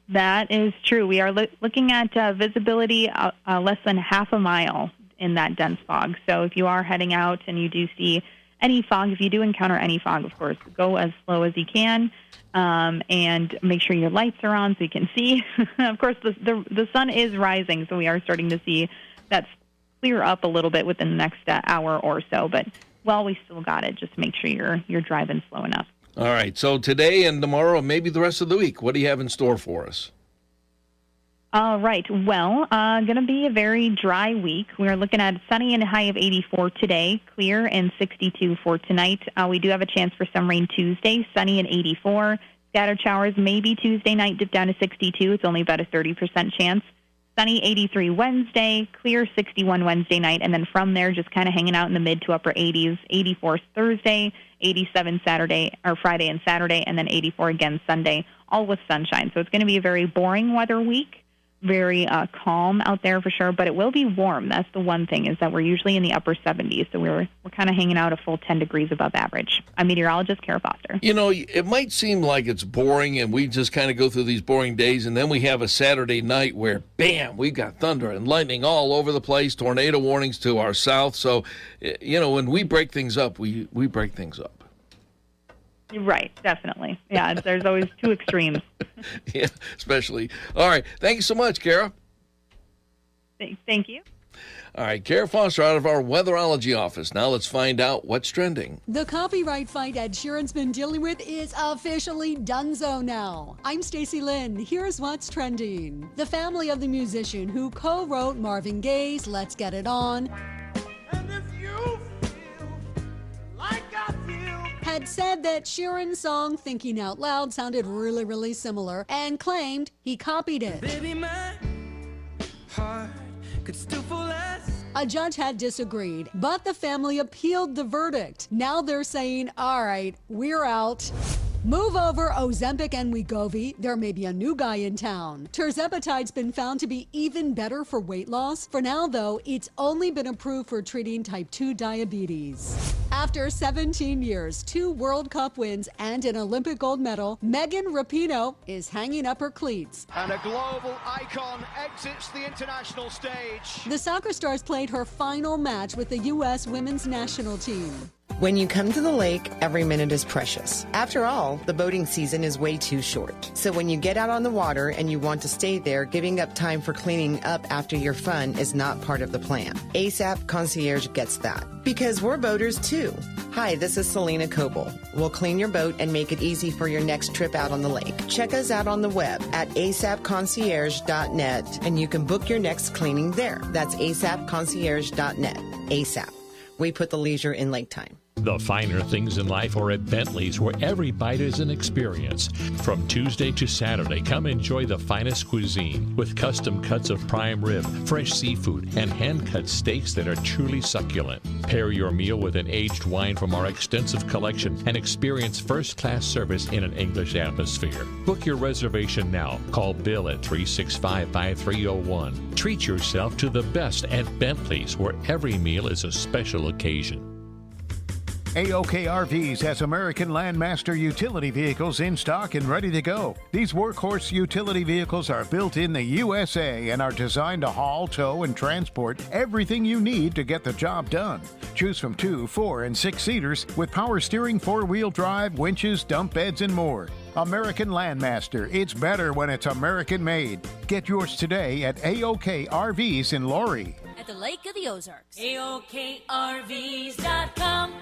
[SPEAKER 14] That is true. We are looking at visibility less than half a mile in that dense fog. So if you are heading out and you do see any fog, if you do encounter any fog, of course, go as slow as you can and make sure your lights are on so you can see. Of course, the sun is rising, so we are starting to see that clear up a little bit within the next hour or so. But, well, we still got it. Just make sure you're driving slow enough.
[SPEAKER 4] All right. So today and tomorrow, maybe the rest of the week, what do you have in store for us?
[SPEAKER 14] All right. Well, going to be a very dry week. We're looking at sunny and a high of 84 today, clear and 62 for tonight. We do have a chance for some rain Tuesday, sunny and 84. Scattered showers maybe Tuesday night, dip down to 62. It's only about a 30% chance. Sunny 83 Wednesday, clear 61 Wednesday night, and then from there just kind of hanging out in the mid to upper 80s. 84 Thursday, 87 Saturday or Friday and Saturday, and then 84 again Sunday, all with sunshine. So it's going to be a very boring weather week. Very calm out there for sure, but it will be warm. That's the one thing, is that we're usually in the upper 70s, so we're kind of hanging out a full 10 degrees above average. I'm meteorologist Kara Foster.
[SPEAKER 4] You know, it might seem like it's boring, and we just kind of go through these boring days, and then we have a Saturday night where, bam, we've got thunder and lightning all over the place, tornado warnings to our south. So, you know, when we break things up, we break things up.
[SPEAKER 14] Right, definitely. Yeah, there's always two extremes.
[SPEAKER 4] Yeah, especially. All right. Thank you so much, Kara.
[SPEAKER 14] Thank you.
[SPEAKER 4] All right, Kara Foster out of our Weatherology office. Now let's find out what's trending.
[SPEAKER 15] The copyright fight Ed Sheeran's been dealing with is officially donezo now. I'm Stacey Lynn. Here's what's trending. The family of the musician who co-wrote Marvin Gaye's Let's Get It On had said that Sheeran's song Thinking Out Loud sounded really, really similar and claimed he copied it. Baby, my heart could still fall less. A judge had disagreed, but the family appealed the verdict. Now they're saying, all right, we're out. Move over Ozempic and Wegovy. There may be a new guy in town. Tirzepatide's been found to be even better for weight loss. For now, though, it's only been approved for treating type 2 diabetes. After 17 years, 2 World Cup wins, and an Olympic gold medal, Megan Rapinoe is hanging up her cleats.
[SPEAKER 23] And a global icon exits the international stage.
[SPEAKER 15] The soccer stars played her final match with the U.S. women's national team.
[SPEAKER 1] When you come to the lake, every minute is precious. After all, the boating season is way too short. So when you get out on the water and you want to stay there, giving up time for cleaning up after your fun is not part of the plan. ASAP Concierge gets that. Because we're boaters too. Hi, this is Selena Coble. We'll clean your boat and make it easy for your next trip out on the lake. Check us out on the web at asapconcierge.net and you can book your next cleaning there. That's asapconcierge.net. ASAP. We put the leisure in lake time.
[SPEAKER 2] The finer things in life are at Bentley's, where every bite is an experience. From Tuesday to Saturday, come enjoy the finest cuisine with custom cuts of prime rib, fresh seafood, and hand-cut steaks that are truly succulent. Pair your meal with an aged wine from our extensive collection and experience first-class service in an English atmosphere. Book your reservation now. Call Bill at 365-5301. Treat yourself to the best at Bentley's, where every meal is a special occasion.
[SPEAKER 10] AOK RVs has American Landmaster utility vehicles in stock and ready to go. These workhorse utility vehicles are built in the USA and are designed to haul, tow, and transport everything you need to get the job done. Choose from 2, 4, and 6-seaters with power steering, 4-wheel drive, winches, dump beds, and more. American Landmaster. It's better when it's American made. Get yours today at AOK RVs in Laurie.
[SPEAKER 11] At the Lake of the Ozarks. AOKRVs.com.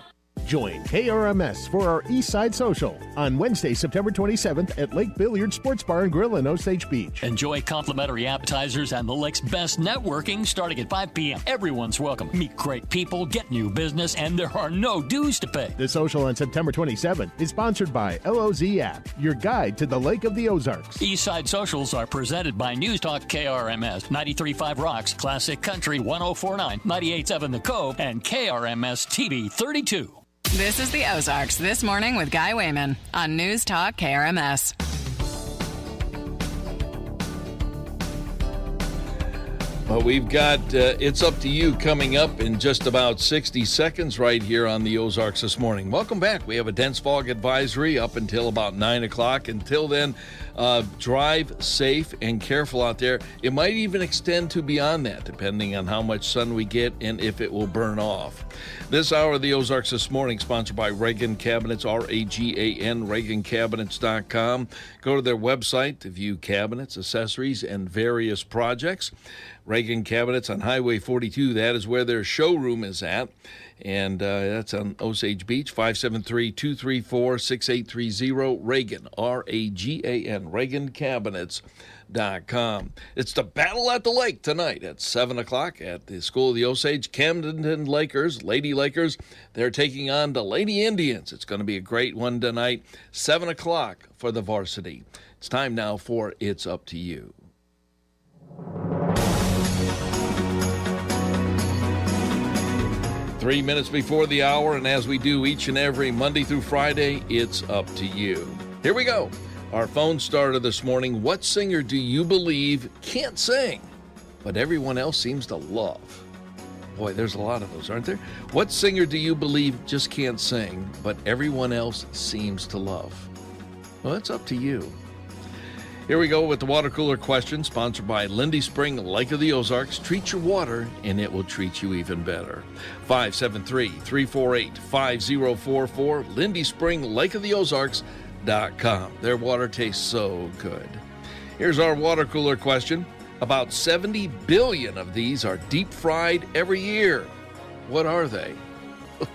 [SPEAKER 16] Join KRMS for our Eastside Social on Wednesday, September 27th at Lake Billiard Sports Bar and Grill in Osage Beach.
[SPEAKER 17] Enjoy complimentary appetizers and the lake's best networking starting at 5 p.m. Everyone's welcome. Meet great people, get new business, and there are no dues to pay.
[SPEAKER 16] The social on September 27th is sponsored by LOZ App, your guide to the Lake of the Ozarks.
[SPEAKER 17] Eastside Socials are presented by News Talk KRMS, 93.5 Rocks, Classic Country 104.9, 98.7 The Cove, and KRMS TV 32.
[SPEAKER 7] This is the Ozarks This Morning with Guy Wayman on News Talk KRMS.
[SPEAKER 4] Well, we've got It's Up to You coming up in just about 60 seconds right here on the Ozarks This Morning. Welcome back. We have a dense fog advisory up until about 9 o'clock. Until then, drive safe and careful out there. It might even extend to beyond that, depending on how much sun we get and if it will burn off. This hour of the Ozarks This Morning, sponsored by Reagan Cabinets, RAGAN, ReaganCabinets.com. Go to their website to view cabinets, accessories, and various projects. Reagan Cabinets on Highway 42, that is where their showroom is at. And that's on Osage Beach, 573-234-6830, Reagan, RAGAN, ReaganCabinets.com. It's the Battle at the Lake tonight at 7 o'clock at the School of the Osage. Camden Lakers, Lady Lakers, they're taking on the Lady Indians. It's going to be a great one tonight, 7 o'clock for the varsity. It's time now for It's Up to You. 3 minutes before the hour, and as we do each and every Monday through Friday, it's up to you. Here we go. Our phone starter this morning. What singer do you believe can't sing, but everyone else seems to love? Boy, there's a lot of those, aren't there? What singer do you believe just can't sing, but everyone else seems to love? Well, it's up to you. Here we go with the water cooler question, sponsored by Lindy Spring, Lake of the Ozarks. Treat your water, and it will treat you even better. 573-348-5044, Lindy Spring, Lake of the Ozarks.com. Their water tastes so good. Here's our water cooler question. About 70 billion of these are deep fried every year. What are they?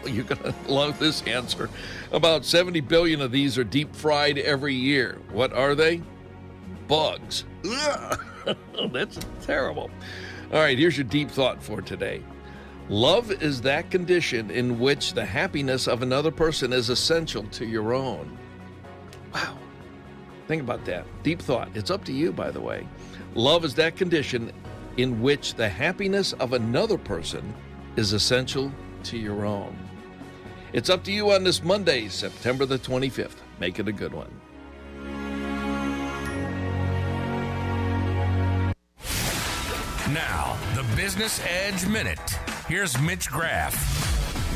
[SPEAKER 4] You're going to love this answer. About 70 billion of these are deep fried every year. What are they? Bugs. That's terrible. All right, here's your deep thought for today. Love is that condition in which the happiness of another person is essential to your own. Wow. Think about that. Deep thought. It's up to you, by the way. Love is that condition in which the happiness of another person is essential to your own. It's up to you on this Monday, September the 25th. Make it a good one.
[SPEAKER 18] Now, the Business Edge Minute. Here's Mitch Graff.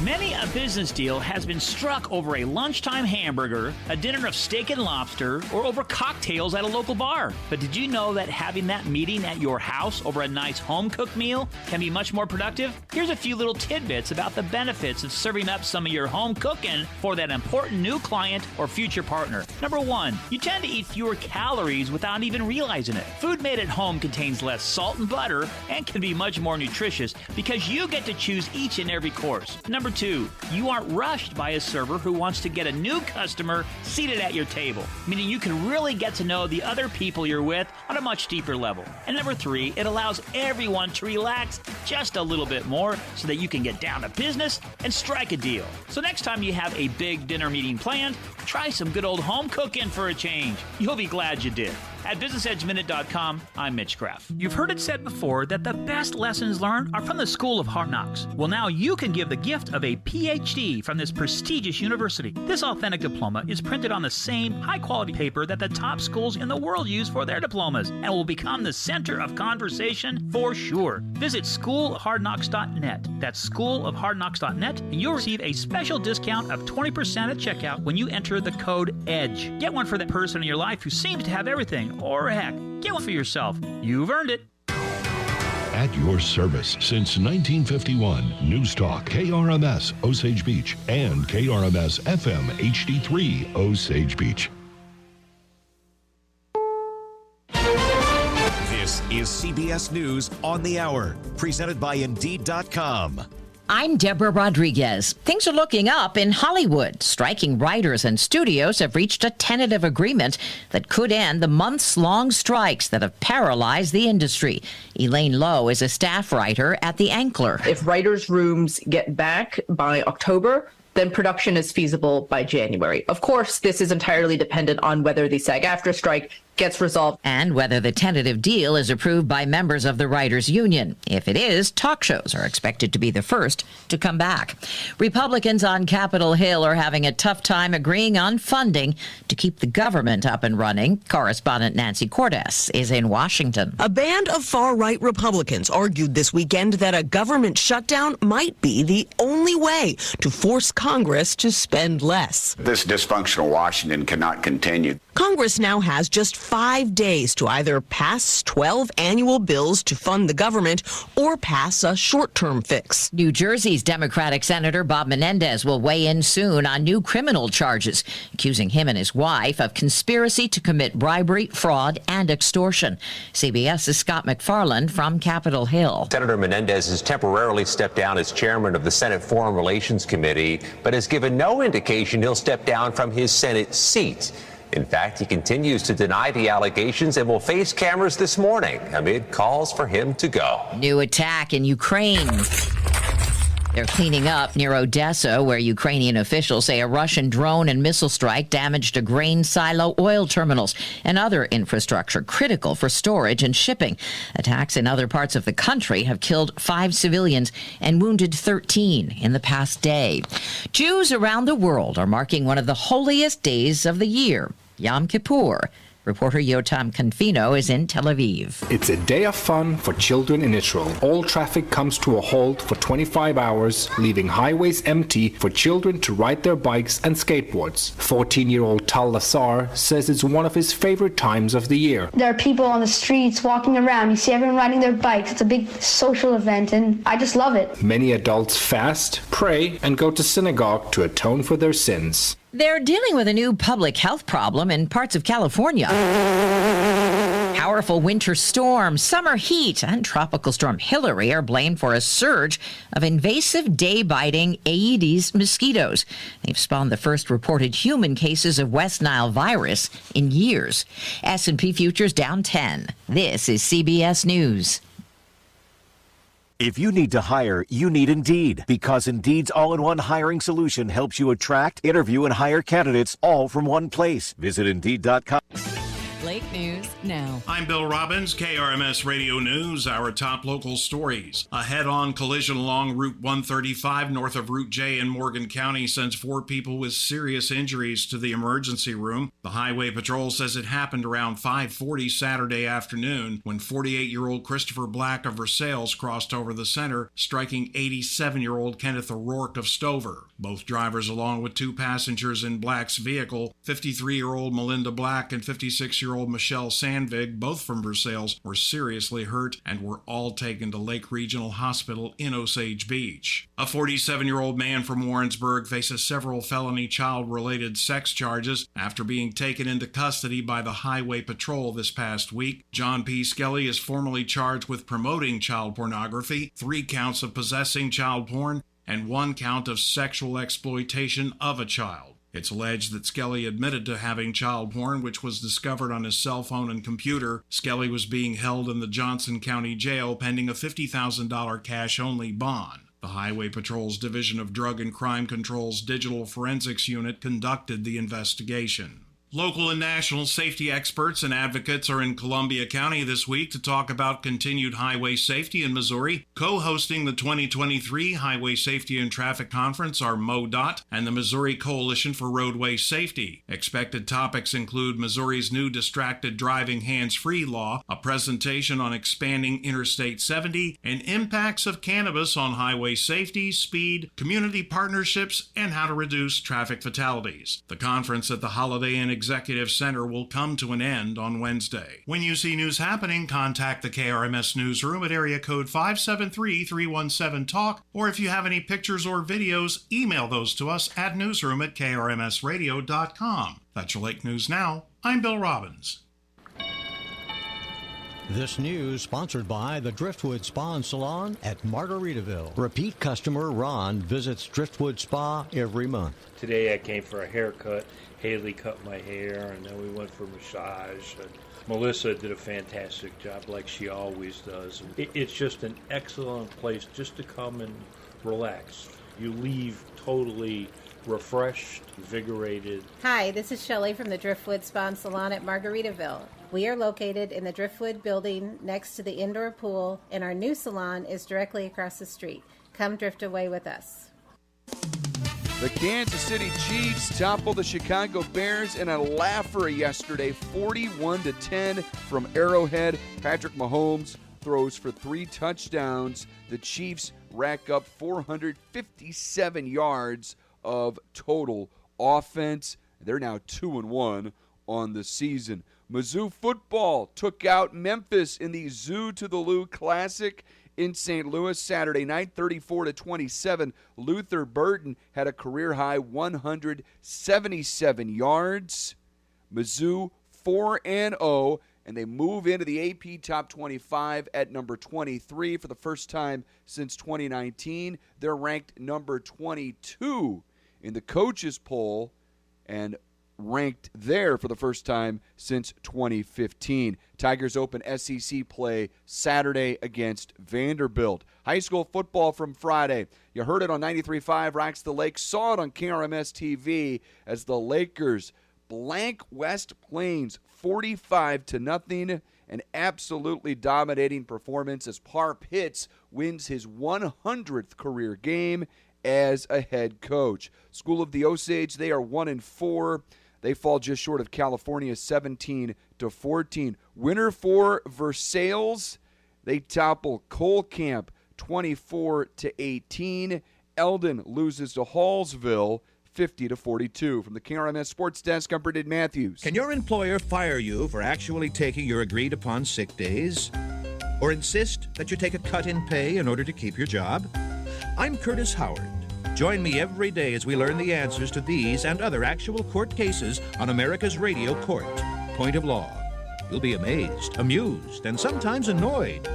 [SPEAKER 11] Many a business deal has been struck over a lunchtime hamburger, a dinner of steak and lobster, or over cocktails at a local bar. But did you know that having that meeting at your house over a nice home-cooked meal can be much more productive? Here's a few little tidbits about the benefits of serving up some of your home cooking for that important new client or future partner. Number 1, you tend to eat fewer calories without even realizing it. Food made at home contains less salt and butter and can be much more nutritious because you get to choose each and every course. Number 2, you aren't rushed by a server who wants to get a new customer seated at your table, meaning you can really get to know the other people you're with on a much deeper level. And number 3, it allows everyone to relax just a little bit more so that you can get down to business and strike a deal. So next time you have a big dinner meeting planned, try some good old home cooking for a change. You'll be glad you did. At BusinessEdgeMinute.com, I'm Mitch Kraft.
[SPEAKER 18] You've heard it said before that the best lessons learned are from the School of Hard Knocks. Well, now you can give the gift of a PhD from this prestigious university. This authentic diploma is printed on the same high-quality paper that the top schools in the world use for their diplomas and will become the center of conversation for sure. Visit schoolofhardknocks.net. That's schoolofhardknocks.net, and you'll receive a special discount of 20% at checkout when you enter the code EDGE. Get one for that person in your life who seems to have everything. Or heck, get one for yourself. You've earned it.
[SPEAKER 20] At your service since 1951, News Talk KRMS Osage Beach and KRMS FM HD3 Osage Beach.
[SPEAKER 21] This is CBS News on the Hour, presented by Indeed.com.
[SPEAKER 22] I'm Deborah Rodriguez. Things are looking up in Hollywood. Striking writers and studios have reached a tentative agreement that could end the months-long strikes that have paralyzed the industry. Elaine Lowe is a staff writer at The Ankler.
[SPEAKER 11] If writers' rooms get back by October, then production is feasible by January. Of course, this is entirely dependent on whether the SAG-AFTRA strike gets resolved.
[SPEAKER 22] And whether the tentative deal is approved by members of the writers' union. If it is, talk shows are expected to be the first to come back. Republicans on Capitol Hill are having a tough time agreeing on funding to keep the government up and running. Correspondent Nancy Cordes is in Washington.
[SPEAKER 18] A band of far-right Republicans argued this weekend that a government shutdown might be the only way to force Congress to spend less.
[SPEAKER 23] This dysfunctional Washington cannot continue.
[SPEAKER 18] Congress now has just 5 days to either pass 12 annual bills to fund the government or pass a short-term fix.
[SPEAKER 22] New Jersey's Democratic Senator Bob Menendez will weigh in soon on new criminal charges, accusing him and his wife of conspiracy to commit bribery, fraud, and extortion. CBS's Scott McFarland from Capitol Hill.
[SPEAKER 24] Senator Menendez has temporarily stepped down as chairman of the Senate Foreign Relations Committee, but has given no indication he'll step down from his Senate seat. In fact, he continues to deny the allegations and will face cameras this morning amid calls for him to go.
[SPEAKER 22] New attack in Ukraine. They're cleaning up near Odessa, where Ukrainian officials say a Russian drone and missile strike damaged a grain silo, oil terminals, and other infrastructure critical for storage and shipping. Attacks in other parts of the country have killed 5 civilians and wounded 13 in the past day. Jews around the world are marking one of the holiest days of the year, Yom Kippur. Reporter Yotam Confino is in Tel Aviv.
[SPEAKER 25] It's a day of fun for children in Israel. All traffic comes to a halt for 25 hours, leaving highways empty for children to ride their bikes and skateboards. 14-year-old Tal Lassar says it's one of his favorite times of the year.
[SPEAKER 26] There are people on the streets walking around. You see everyone riding their bikes. It's a big social event, and I just love it.
[SPEAKER 25] Many adults fast, pray, and go to synagogue to atone for their sins.
[SPEAKER 22] They're dealing with a new public health problem in parts of California. Powerful winter storms, summer heat, and Tropical Storm Hillary are blamed for a surge of invasive day-biting Aedes mosquitoes. They've spawned the first reported human cases of West Nile virus in years. S&P futures down 10. This is CBS News.
[SPEAKER 21] If you need to hire, you need Indeed, because Indeed's all-in-one hiring solution helps you attract, interview, and hire candidates all from one place. Visit Indeed.com.
[SPEAKER 22] Lake
[SPEAKER 7] News now.
[SPEAKER 3] I'm Bill Robbins, KRMS Radio News. Our top local stories. A head-on collision along Route 135 north of Route J in Morgan County sends 4 people with serious injuries to the emergency room. The Highway Patrol says it happened around 5:40 Saturday afternoon when 48-year-old Christopher Black of Versailles crossed over the center, striking 87-year-old Kenneth O'Rourke of Stover. Both drivers, along with 2 passengers in Black's vehicle, 53-year-old Melinda Black and 56-year-old Michelle Sandvig, both from Versailles, were seriously hurt and were all taken to Lake Regional Hospital in Osage Beach. A 47-year-old man from Warrensburg faces several felony child-related sex charges after being taken into custody by the Highway Patrol this past week. John P. Skelly is formally charged with promoting child pornography, 3 counts of possessing child porn, and 1 count of sexual exploitation of a child. It's alleged that Skelly admitted to having child porn, which was discovered on his cell phone and computer. Skelly was being held in the Johnson County Jail pending a $50,000 cash-only bond. The Highway Patrol's Division of Drug and Crime Control's Digital Forensics Unit conducted the investigation. Local and national safety experts and advocates are in Columbia County this week to talk about continued highway safety in Missouri. Co-hosting the 2023 Highway Safety and Traffic Conference are MoDOT and the Missouri Coalition for Roadway Safety. Expected topics include Missouri's new distracted driving hands-free law, a presentation on expanding Interstate 70, and impacts of cannabis on highway safety, speed, community partnerships, and how to reduce traffic fatalities. The conference at the Holiday Inn Executive Center will come to an end on Wednesday. When you see news happening, contact the KRMS Newsroom at area code 573-317-TALK, or if you have any pictures or videos, email those to us at newsroom@krmsradio.com. That's your Lake News Now. I'm Bill Robbins.
[SPEAKER 5] This news sponsored by the Driftwood Spa and Salon at Margaritaville. Repeat customer Ron visits Driftwood Spa every month.
[SPEAKER 6] Today I came for a haircut. Haley cut my hair, and then we went for massage. And Melissa did a fantastic job, like she always does. It's just an excellent place just to come and relax. You leave totally refreshed, invigorated.
[SPEAKER 8] Hi, this is Shelley from the Driftwood Spa and Salon at Margaritaville. We are located in the Driftwood building next to the indoor pool, and our new salon is directly across the street. Come drift away with us.
[SPEAKER 9] The Kansas City Chiefs toppled the Chicago Bears in a laugher yesterday, 41-10 from Arrowhead. Patrick Mahomes throws for 3 touchdowns. The Chiefs rack up 457 yards of total offense. They're now 2-1 on the season. Mizzou football took out Memphis in the Zoo to the Lou Classic in St. Louis Saturday night, 34-27. Luther Burton had a career-high 177 yards. Mizzou 4-0, and they move into the AP Top 25 at number 23 for the first time since 2019. They're ranked number 22 in the coaches poll and ranked there for the first time since 2015. Tigers open SEC play Saturday against Vanderbilt. High school football from Friday. You heard it on 93.5 Rocks the Lake, saw it on KRMS TV as the Lakers blank West Plains 45-0. An absolutely dominating performance as Par Pitts wins his 100th career game as a head coach. School of the Osage, they are 1-4. They fall just short of California, 17-14. Winner for Versailles. They topple Cole Camp, 24-18. Eldon loses to Hallsville, 50-42. From the KRMS Sports Desk, I'm Brendan Matthews.
[SPEAKER 19] Can your employer fire you for actually taking your agreed-upon sick days? Or insist that you take a cut in pay in order to keep your job? I'm Curtis Howard. Join me every day as we learn the answers to these and other actual court cases on America's Radio Court, Point of Law. You'll be amazed, amused, and sometimes annoyed.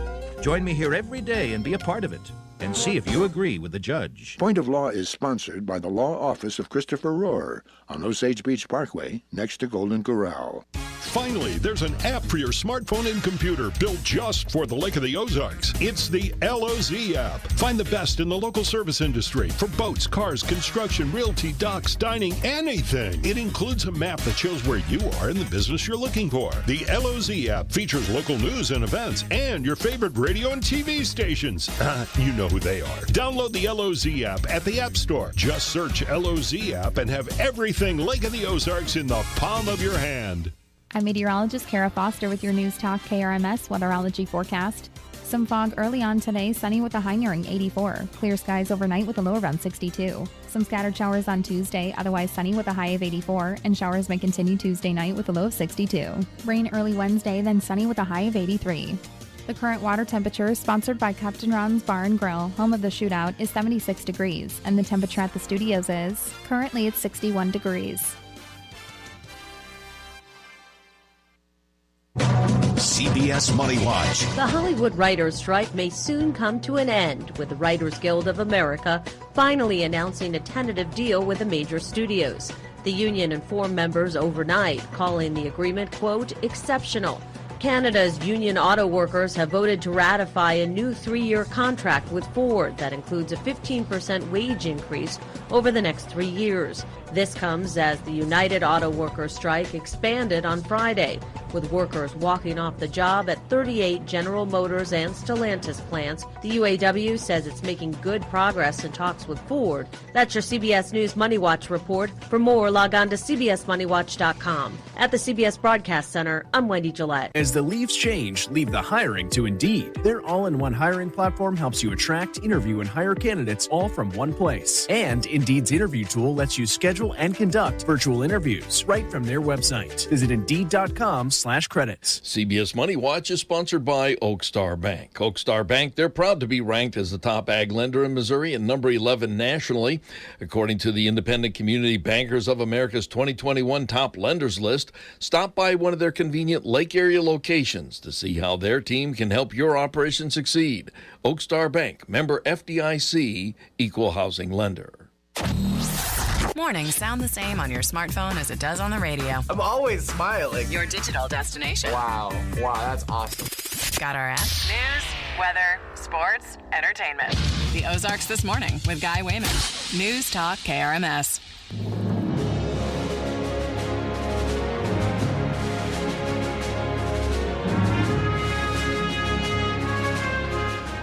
[SPEAKER 19] Join me here every day and be a part of it, and see if you agree with the judge.
[SPEAKER 27] Point of Law is sponsored by the Law Office of Christopher Rohr on Osage Beach Parkway, next to Golden Corral.
[SPEAKER 20] Finally, there's an app for your smartphone and computer built just for the Lake of the Ozarks. It's the LOZ app. Find the best in the local service industry for boats, cars, construction, realty, docks, dining, anything. It includes a map that shows where you are in the business you're looking for. The LOZ app features local news and events and your favorite radio and TV stations. You know who they are. Download the LOZ app at the App Store. Just search LOZ app and have everything Lake of the Ozarks in the palm of your hand.
[SPEAKER 1] I'm meteorologist Kara Foster with your News Talk KRMS weatherology forecast. Some fog early on today, sunny with a high nearing 84. Clear skies overnight with a low around 62. Some scattered showers on Tuesday, otherwise sunny with a high of 84, and showers may continue Tuesday night with a low of 62. Rain early Wednesday, then sunny with a high of 83. The current water temperature, sponsored by Captain Ron's Bar and Grill, home of the shootout, is 76 degrees, and the temperature at the studios is currently at 61 degrees.
[SPEAKER 2] CBS Money Watch.
[SPEAKER 10] The Hollywood writers' strike may soon come to an end, with the Writers Guild of America finally announcing a tentative deal with the major studios. The union informed members overnight, calling the agreement, quote, exceptional. Canada's union auto workers have voted to ratify a new 3-year contract with Ford that includes a 15% wage increase over the next 3 years. This comes as the United Auto Workers strike expanded on Friday, with workers walking off the job at 38 General Motors and Stellantis plants. The UAW says it's making good progress in talks with Ford. That's your CBS News Money Watch report. For more, log on to cbsmoneywatch.com. At the CBS Broadcast Center, I'm Wendy Gillette.
[SPEAKER 12] As the leaves change, leave the hiring to Indeed. Their all-in-one hiring platform helps you attract, interview, and hire candidates all from one place. And Indeed's interview tool lets you schedule and conduct virtual interviews right from their website. Visit Indeed.com/credits.
[SPEAKER 4] CBS Money Watch is sponsored by Oak Star Bank. Oak Star Bank, they're proud to be ranked as the top ag lender in Missouri and number 11 nationally, according to the Independent Community Bankers of America's 2021 Top Lenders list. Stop by one of their convenient lake area locations to see how their team can help your operation succeed. Oak Star Bank, member FDIC, equal housing lender.
[SPEAKER 7] Mornings sound the same on your smartphone as it does on the radio.
[SPEAKER 13] I'm always smiling.
[SPEAKER 7] Your digital destination.
[SPEAKER 13] Wow, that's awesome.
[SPEAKER 7] Got our app? News, weather, sports, entertainment. The Ozarks This Morning with Guy Wayman. News Talk KRMS.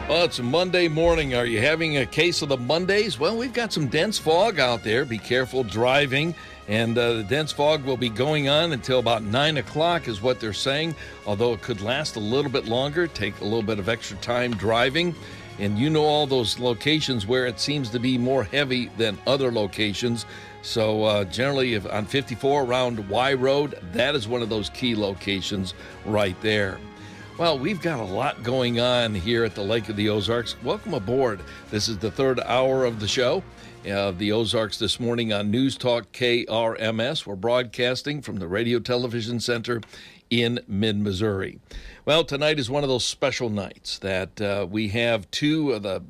[SPEAKER 4] Well, it's a Monday morning. Are you having a case of the Mondays? Well, we've got some dense fog out there. Be careful driving. And the dense fog will be going on until about 9 o'clock is what they're saying, although it could last a little bit longer, take a little bit of extra time driving. And you know all those locations where it seems to be more heavy than other locations. So generally, if on 54 around Y Road, that is one of those key locations right there. Well, we've got a lot going on here at the Lake of the Ozarks. Welcome aboard. This is the third hour of the show. The Ozarks This Morning on News Talk KRMS. We're broadcasting from the Radio Television Center in mid-Missouri. Well, tonight is one of those special nights that we have two of the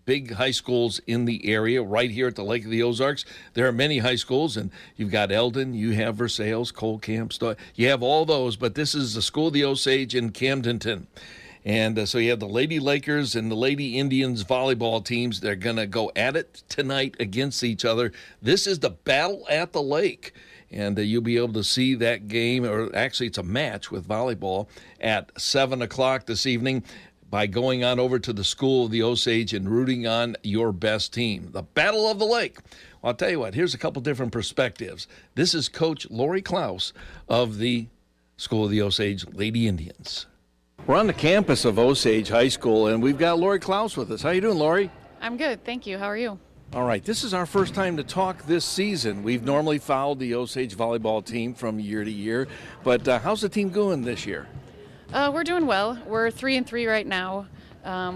[SPEAKER 4] big high schools in the area right here at the Lake of the Ozarks. There are many high schools, and you've got Eldon, you have Versailles, Cole Camp, you have all those, but this is the School of the Osage in Camdenton. And so you have the Lady Lakers and the Lady Indians volleyball teams. They're going to go at it tonight against each other. This is the battle at the lake. And you'll be able to see that game, or actually it's a match with volleyball, at 7 o'clock this evening by going on over to the School of the Osage and rooting on your best team. The Battle of the Lake. Well, I'll tell you what, here's a couple different perspectives. This is Coach Lori Klaus of the School of the Osage Lady Indians. We're on the campus of Osage High School, and we've got Lori Klaus with us. How you doing, Lori?
[SPEAKER 14] I'm good, thank you. How are you?
[SPEAKER 4] All right, this is our first time to talk this season. We've normally followed the Osage volleyball team from year to year, but how's the team going this year?
[SPEAKER 14] We're doing well. We're 3-3 right now.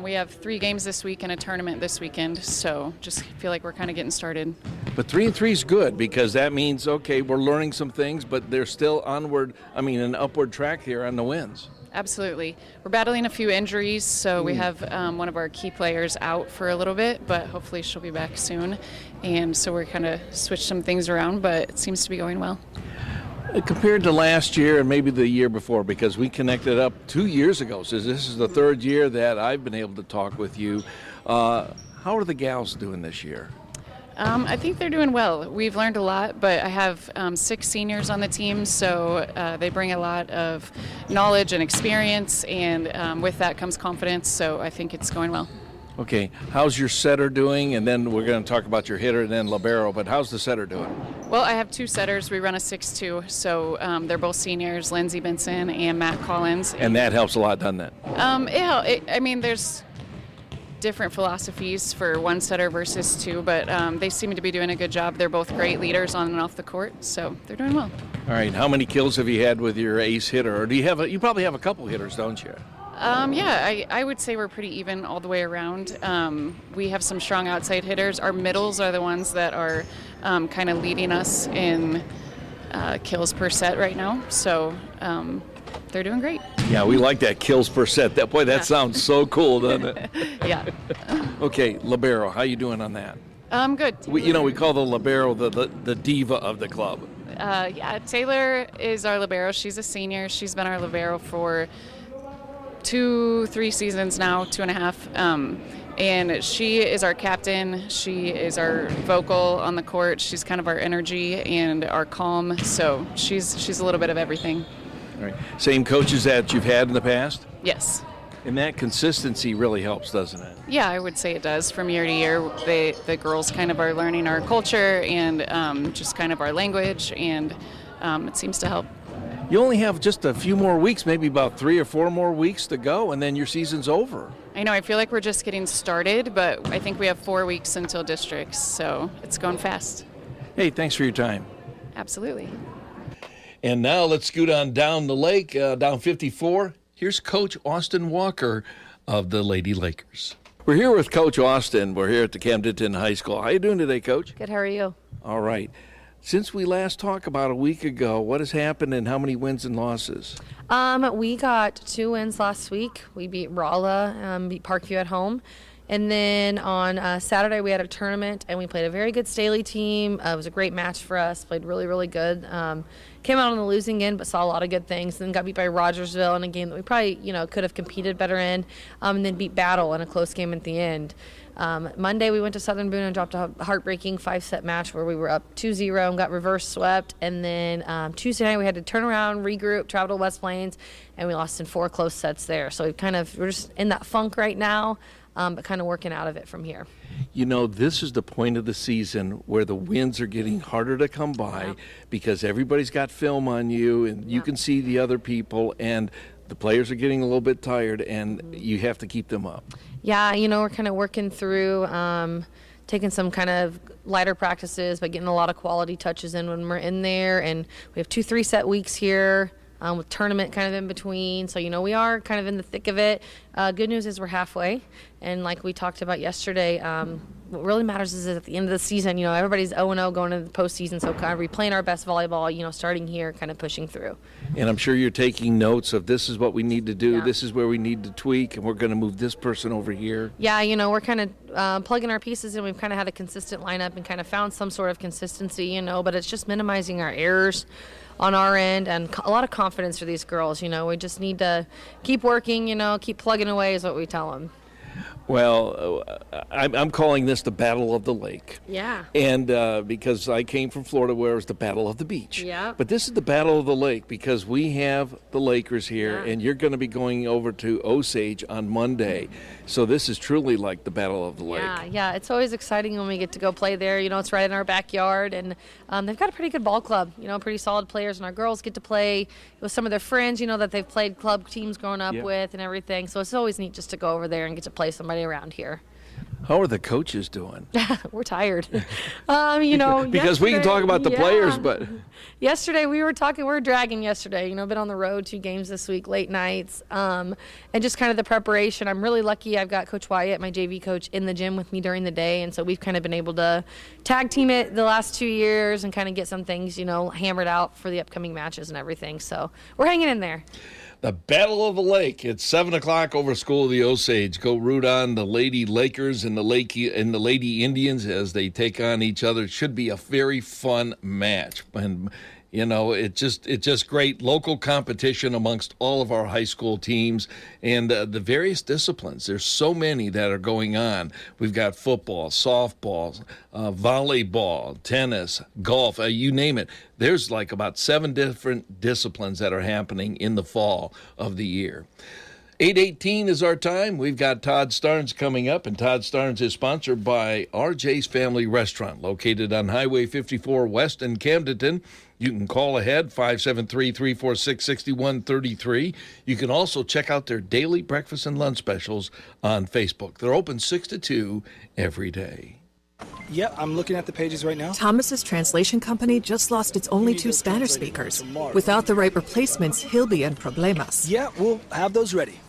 [SPEAKER 14] We have 3 games this week and a tournament this weekend, so just feel like we're kind of getting started.
[SPEAKER 4] But 3-3 is good because that means, okay, we're learning some things, but they're still an upward track here on the wins.
[SPEAKER 14] Absolutely. We're battling a few injuries, so we have one of our key players out for a little bit, but hopefully she'll be back soon. And so we're kind of switched some things around, but it seems to be going well.
[SPEAKER 4] Compared to last year and maybe the year before, because we connected up 2 years ago, so this is the third year that I've been able to talk with you. How are the gals doing this year?
[SPEAKER 14] I think they're doing well. We've learned a lot, but I have 6 seniors on the team, so they bring a lot of knowledge and experience, and with that comes confidence, so I think it's going well.
[SPEAKER 4] Okay, how's your setter doing? And then we're going to talk about your hitter and then libero, but how's the setter doing?
[SPEAKER 14] Well, I have 2 setters. We run a 6-2, so they're both seniors, Lindsey Benson and Matt Collins.
[SPEAKER 4] And that helps a lot, doesn't it?
[SPEAKER 14] I mean, there's different philosophies for one setter versus 2, but they seem to be doing a good job. They're both great leaders on and off the court, so they're doing well.
[SPEAKER 4] All right, how many kills have you had with your ace hitter? Or do you have you probably have a couple hitters, don't you?
[SPEAKER 14] Yeah, I would say we're pretty even all the way around. We have some strong outside hitters. Our middles are the ones that are kind of leading us in kills per set right now, so they're doing great.
[SPEAKER 4] Yeah, we like that kills per set. That sounds so cool, doesn't it?
[SPEAKER 14] Yeah.
[SPEAKER 4] Okay, libero, how you doing on that?
[SPEAKER 14] Good.
[SPEAKER 4] We call the libero the diva of the club.
[SPEAKER 14] Yeah, Taylor is our libero. She's a senior. She's been our libero for 2-3 seasons now, 2.5. And she is our captain. She is our vocal on the court. She's kind of our energy and our calm. So she's a little bit of everything.
[SPEAKER 4] All right. Same coaches that you've had in the past?
[SPEAKER 14] Yes.
[SPEAKER 4] And that consistency really helps, doesn't it?
[SPEAKER 14] Yeah, I would say it does. From year to year, the girls kind of are learning our culture and just kind of our language, and it seems to help.
[SPEAKER 4] You only have just a few more weeks, maybe about 3 or 4 more weeks to go, and then your season's over.
[SPEAKER 14] I know, I feel like we're just getting started, but I think we have 4 weeks until districts, so it's going fast.
[SPEAKER 4] Hey, thanks for your time.
[SPEAKER 14] Absolutely.
[SPEAKER 4] And now let's scoot on down the lake, down 54. Here's Coach Austin Walker of the Lady Lakers. We're here with Coach Austin. We're here at the Camdenton High School. How you doing today, Coach?
[SPEAKER 11] Good, how are you?
[SPEAKER 4] All right. Since we last talked about a week ago, what has happened and how many wins and losses?
[SPEAKER 11] We got 2 wins last week. We beat Rolla, beat Parkview at home. And then on Saturday, we had a tournament, and we played a very good Staley team. It was a great match for us, played really, really good. Came out on the losing end, but saw a lot of good things. Then got beat by Rogersville in a game that we probably, could have competed better in. And then beat Battle in a close game at the end. Monday, we went to Southern Boone and dropped a heartbreaking 5-set match where we were up 2-0 and got reverse swept. And then Tuesday night, we had to turn around, regroup, travel to West Plains, and we lost in 4 close sets there. So we're just in that funk right now. But kind of working out of it from here.
[SPEAKER 4] This is the point of the season where the wins are getting harder to come by because everybody's got film on you and you can see the other people, and the players are getting a little bit tired, and you have to keep them up.
[SPEAKER 11] Yeah, we're kind of working through taking some kind of lighter practices, but getting a lot of quality touches in when we're in there. And we have 2 3-set weeks here. With tournament kind of in between. So, we are kind of in the thick of it. Good news is we're halfway. And like we talked about yesterday, what really matters is at the end of the season, everybody's 0-0 going into the postseason. So kind of replaying our best volleyball, starting here, kind of pushing through.
[SPEAKER 4] And I'm sure you're taking notes of this is what we need to do. Yeah. This is where we need to tweak. And we're going to move this person over here.
[SPEAKER 11] Yeah, we're kind of plugging our pieces in. We've kind of had a consistent lineup and kind of found some sort of consistency, but it's just minimizing our errors on our end, and a lot of confidence for these girls. We just need to keep working, keep plugging away is what we tell them.
[SPEAKER 4] Well, I'm calling this the Battle of the Lake.
[SPEAKER 11] Yeah.
[SPEAKER 4] And because I came from Florida where it was the Battle of the Beach.
[SPEAKER 11] Yeah.
[SPEAKER 4] But this is the Battle of the Lake because we have the Lakers here, and you're going to be going over to Osage on Monday. So this is truly like the Battle of the Lake.
[SPEAKER 11] Yeah. It's always exciting when we get to go play there. It's right in our backyard, and they've got a pretty good ball club, pretty solid players, and our girls get to play with some of their friends, that they've played club teams growing up with and everything. So it's always neat just to go over there and get to play somebody around here.
[SPEAKER 4] How are the coaches doing?
[SPEAKER 11] We're tired.
[SPEAKER 4] Because we can talk about the players, but
[SPEAKER 11] yesterday we were dragging yesterday. Been on the road 2 games this week, late nights, and just kind of the preparation. I'm really lucky. I've got Coach Wyatt, my JV coach, in the gym with me during the day, and so we've kind of been able to tag team it the last 2 years and kind of get some things, hammered out for the upcoming matches and everything. So we're hanging in there.
[SPEAKER 4] The Battle of the Lake. It's 7 o'clock over School of the Osage. Go root on the Lady Lakers and the Lady Indians as they take on each other. It should be a very fun match. And You know, it's just great local competition amongst all of our high school teams and the various disciplines. There's so many that are going on. We've got football, softball, volleyball, tennis, golf, you name it. There's like about 7 different disciplines that are happening in the fall of the year. 8:18 is our time. We've got Todd Starnes coming up, and Todd Starnes is sponsored by RJ's Family Restaurant, located on Highway 54 West in Camdenton. You can call ahead, 573-346-6133. You can also check out their daily breakfast and lunch specials on Facebook. They're open 6 to 2 every day.
[SPEAKER 15] Yep, I'm looking at the pages right now.
[SPEAKER 16] Thomas's translation company just lost its only 2 Spanish speakers. Without the right replacements, he'll be in problemas.
[SPEAKER 15] Yeah, we'll have those ready.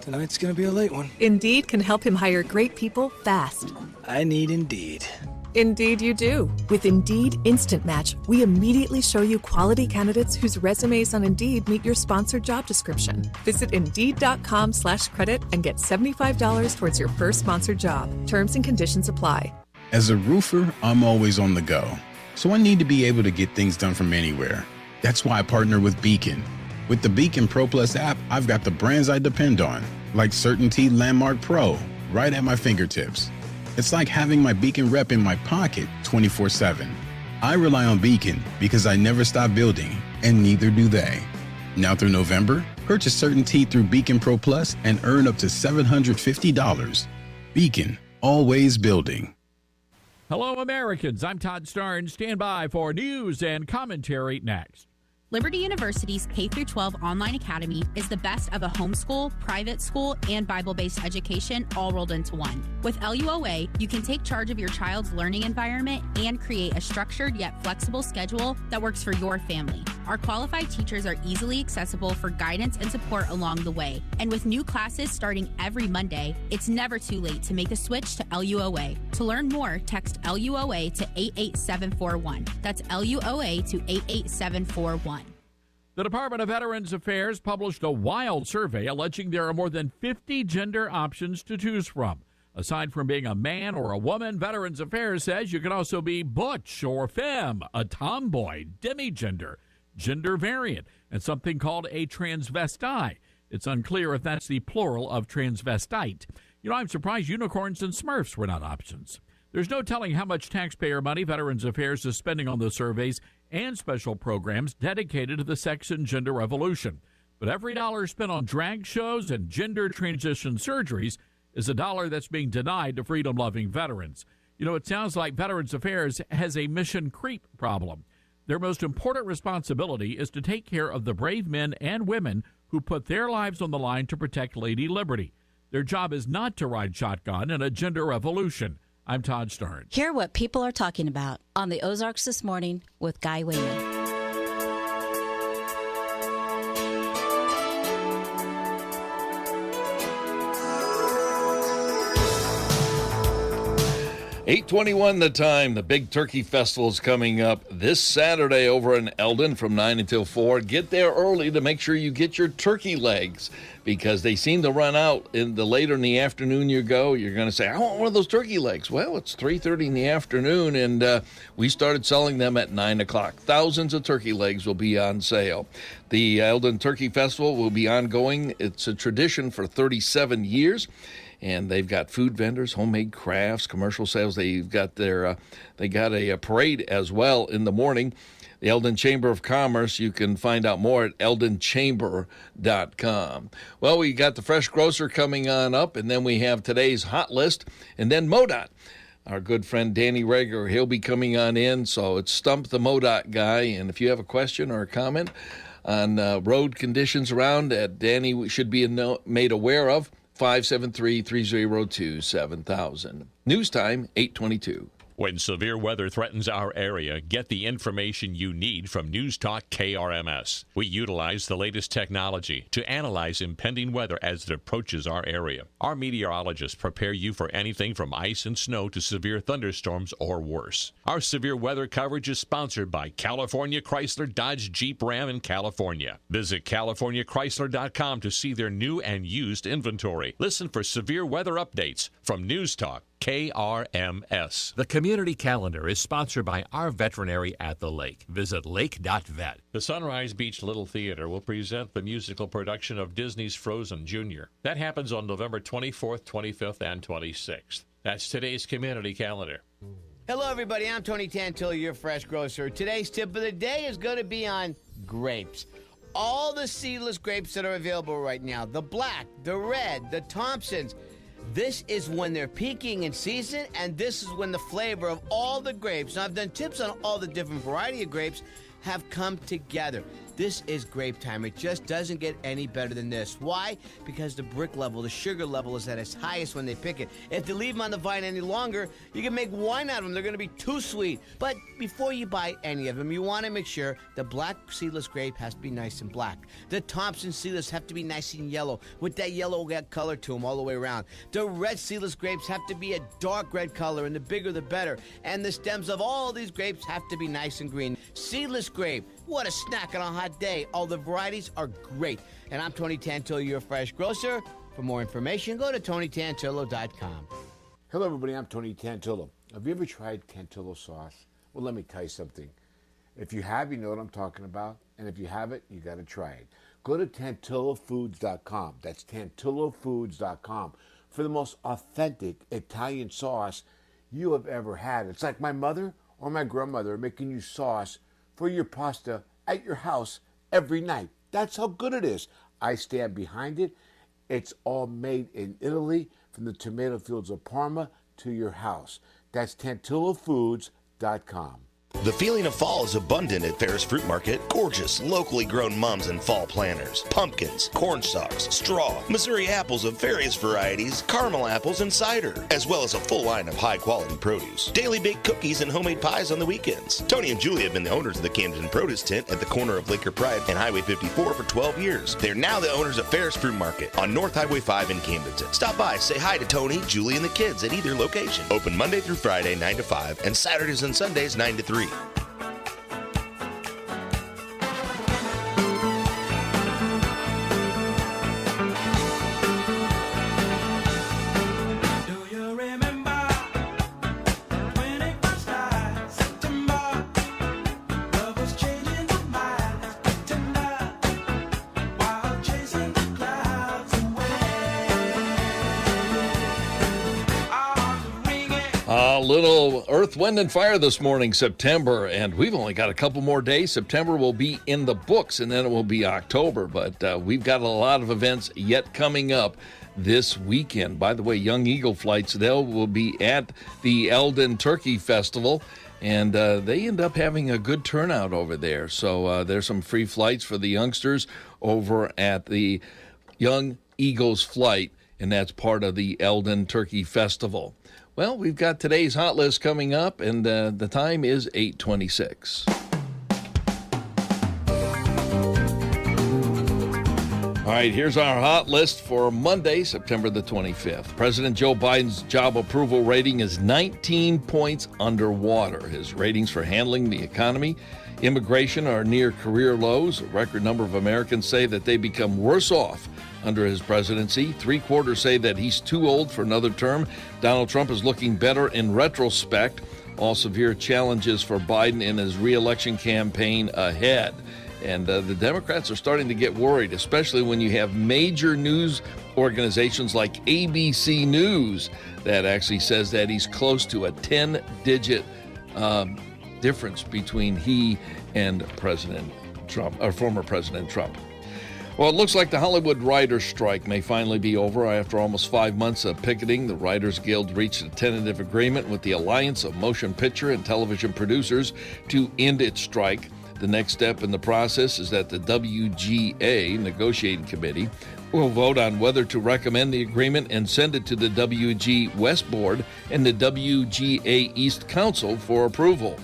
[SPEAKER 15] Tonight's gonna be a late one.
[SPEAKER 16] Indeed can help him hire great people fast.
[SPEAKER 15] I need Indeed.
[SPEAKER 16] Indeed you do. With Indeed Instant Match, we immediately show you quality candidates whose resumes on Indeed meet your sponsored job description. Visit Indeed.com/credit and get $75 towards your first sponsored job. Terms and conditions apply.
[SPEAKER 17] As a roofer, I'm always on the go, so I need to be able to get things done from anywhere. That's why I partner with Beacon. With the Beacon Pro Plus app, I've got the brands I depend on, like Certainty Landmark Pro, right at my fingertips. It's like having my Beacon rep in my pocket 24/7. I rely on Beacon because I never stop building, and neither do they. Now through November, purchase Certainty through Beacon Pro Plus and earn up to $750. Beacon, always building.
[SPEAKER 18] Hello, Americans. I'm Todd Starnes. Stand by for news and commentary next.
[SPEAKER 23] Liberty University's K-12 online academy is the best of a homeschool, private school, and Bible-based education all rolled into one. With LUOA, you can take charge of your child's learning environment and create a structured yet flexible schedule that works for your family. Our qualified teachers are easily accessible for guidance and support along the way. And with new classes starting every Monday, it's never too late to make the switch to LUOA. To learn more, text LUOA to 88741. That's LUOA to 88741.
[SPEAKER 18] The Department of Veterans Affairs published a wild survey alleging there are more than 50 gender options to choose from. Aside from being a man or a woman, Veterans Affairs says you can also be butch or femme, a tomboy, demigender, gender variant, and something called a transvestite. It's unclear if that's the plural of transvestite. You know, I'm surprised unicorns and Smurfs were not options. There's no telling how much taxpayer money Veterans Affairs is spending on the surveys and special programs dedicated to the sex and gender revolution. But every dollar spent on drag shows and gender transition surgeries is a dollar that's being denied to freedom-loving veterans. You know, it sounds like Veterans Affairs has a mission creep problem. Their most important responsibility is to take care of the brave men and women who put their lives on the line to protect Lady Liberty. Their job is not to ride shotgun in a gender revolution. I'm Todd Starnes.
[SPEAKER 24] Hear what people are talking about on the Ozarks This Morning with Guy Wayman.
[SPEAKER 4] 8:21 the time. The Big Turkey Festival is coming up this Saturday over in Eldon from 9 until 4. Get there early to make sure you get your turkey legs because they seem to run out in the later in the afternoon you go. You're going to say, I want one of those turkey legs. Well, it's 3:30 in the afternoon, and we started selling them at 9 o'clock. Thousands of turkey legs will be on sale. The Eldon Turkey Festival will be ongoing. It's a tradition for 37 years. And they've got food vendors, homemade crafts, commercial sales. They've got they got a parade as well in the morning. The Eldon Chamber of Commerce, you can find out more at eldonchamber.com. Well, we got the Fresh Grocer coming on up, and then we have today's Hot List, and then MoDOT. Our good friend Danny Rager, he'll be coming on in, so it's Stump the MoDOT guy. And if you have a question or a comment on road conditions around that Danny should be made aware of, 573-302-7000. News time, 8:22.
[SPEAKER 26] When severe weather threatens our area, get the information you need from News Talk KRMS. We utilize the latest technology to analyze impending weather as it approaches our area. Our meteorologists prepare you for anything from ice and snow to severe thunderstorms or worse. Our severe weather coverage is sponsored by California Chrysler Dodge Jeep Ram in California. Visit CaliforniaChrysler.com to see their new and used inventory. Listen for severe weather updates from News Talk KRMS. The community calendar is sponsored by our veterinary at the lake. Visit lake.vet. The Sunrise Beach Little Theater will present the musical production of Disney's Frozen Jr. That happens on November 24th, 25th, and 26th. That's today's community calendar.
[SPEAKER 3] Hello, everybody. I'm Tony Tantillo, your fresh grocer. Today's tip of the day is going to be on grapes. All the seedless grapes that are available right now, the black, the red, the Thompsons, this is when they're peaking in season, and this is when the flavor of all the grapes, and I've done tips on all the different variety of grapes, have come together. This is grape time. It just doesn't get any better than this. Why? Because the brick level, the sugar level is at its highest when they pick it. If they leave them on the vine any longer, you can make wine out of them. They're going to be too sweet. But before you buy any of them, you want to make sure the black seedless grape has to be nice and black. The Thompson seedless have to be nice and yellow, with that yellow color to them all the way around. The red seedless grapes have to be a dark red color, and the bigger the better. And the stems of all these grapes have to be nice and green. Seedless grape, what a snack on a hot day. All the varieties are great. And I'm Tony Tantillo, your fresh grocer. For more information, go to TonyTantillo.com.
[SPEAKER 5] Hello, everybody. I'm Tony Tantillo. Have you ever tried Tantillo sauce? Well, let me tell you something. If you have, you know what I'm talking about. And if you haven't, you got to try it. Go to TantilloFoods.com. That's TantilloFoods.com for the most authentic Italian sauce you have ever had. It's like my mother or my grandmother making you sauce for your pasta at your house every night. That's how good it is. I stand behind it. It's all made in Italy, from the tomato fields of Parma to your house. That's TantilloFoods.com.
[SPEAKER 2] The feeling of fall is abundant at Ferris Fruit Market. Gorgeous, locally grown mums and fall planters, pumpkins, corn stalks, straw, Missouri apples of various varieties, caramel apples, and cider, as well as a full line of high-quality produce. Daily baked cookies and homemade pies on the weekends. Tony and Julie have been the owners of the Camden Produce Tent at the corner of Laker Pride and Highway 54 for 12 years. They're now the owners of Ferris Fruit Market on North Highway 5 in Camdenton. Stop by, say hi to Tony, Julie, and the kids at either location. Open Monday through Friday, 9 to 5, and Saturdays and Sundays, 9 to 3.
[SPEAKER 4] A little Earth, Wind, and Fire this morning, September, and we've only got a couple more days. September will be in the books, and then it will be October, but we've got a lot of events yet coming up this weekend. By the way, Young Eagle flights, they will be at the Eldon Turkey Festival, and they end up having a good turnout over there. So there's some free flights for the youngsters over at the Young Eagles flight, and that's part of the Eldon Turkey Festival. Well, we've got today's hot list coming up, and the time is 8:26. All right, here's our hot list for Monday, September the 25th. President Joe Biden's job approval rating is 19 points underwater. His ratings for handling the economy, immigration are near career lows. A record number of Americans say that they become worse off under his presidency. 3/4 say that he's too old for another term. Donald Trump is looking better in retrospect. All severe challenges for Biden in his re-election campaign ahead. And the Democrats are starting to get worried, especially when you have major news organizations like ABC News that actually says that he's close to a 10-digit difference between he and President Trump, or former President Trump. Well, it looks like the Hollywood writers' strike may finally be over. After almost 5 months of picketing, the Writers Guild reached a tentative agreement with the Alliance of Motion Picture and Television Producers to end its strike. The next step in the process is that the WGA negotiating committee will vote on whether to recommend the agreement and send it to the WG West Board and the WGA East Council for approval.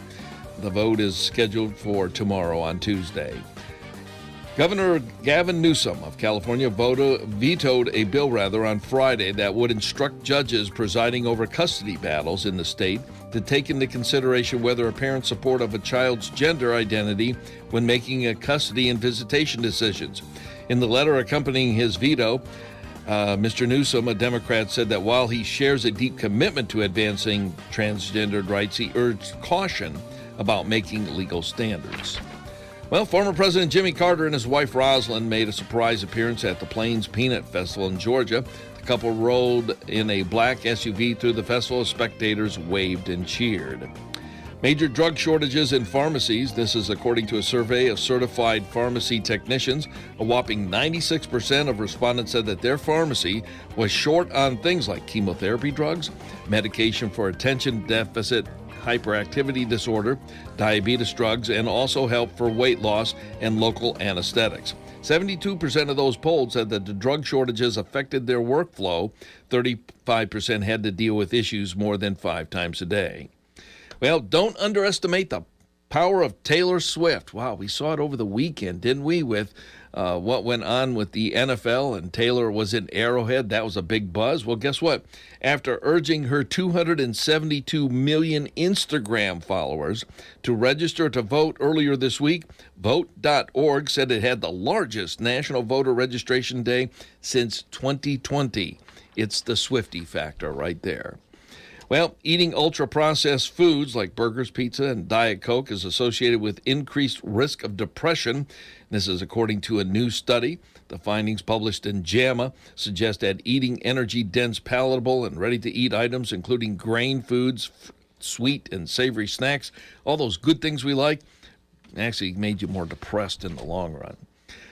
[SPEAKER 4] The vote is scheduled for tomorrow on Tuesday. Governor Gavin Newsom of California vetoed a bill on Friday that would instruct judges presiding over custody battles in the state to take into consideration whether a parent's support of a child's gender identity when making a custody and visitation decisions. In the letter accompanying his veto, Mr. Newsom, a Democrat, said that while he shares a deep commitment to advancing transgendered rights, he urged caution about making legal standards. Well, former President Jimmy Carter and his wife Rosalind made a surprise appearance at the Plains Peanut Festival in Georgia. The couple rode in a black SUV through the festival as spectators waved and cheered. Major drug shortages in pharmacies. This is according to a survey of certified pharmacy technicians. A whopping 96% of respondents said that their pharmacy was short on things like chemotherapy drugs, medication for attention deficit hyperactivity disorder, diabetes drugs, and also help for weight loss and local anesthetics. 72% of those polled said that the drug shortages affected their workflow. 35% had to deal with issues more than 5 times a day. Well, don't underestimate the power of Taylor Swift. Wow, we saw it over the weekend, didn't we, with what went on with the NFL, and Taylor was in Arrowhead. That was a big buzz. Well, guess what? After urging her 272 million Instagram followers to register to vote earlier this week, Vote.org said it had the largest national voter registration day since 2020. It's the Swiftie factor right there. Well, eating ultra-processed foods like burgers, pizza, and Diet Coke is associated with increased risk of depression. This is according to a new study. The findings published in JAMA suggest that eating energy-dense, palatable, and ready-to-eat items, including grain foods, sweet and savory snacks, all those good things we like, actually made you more depressed in the long run.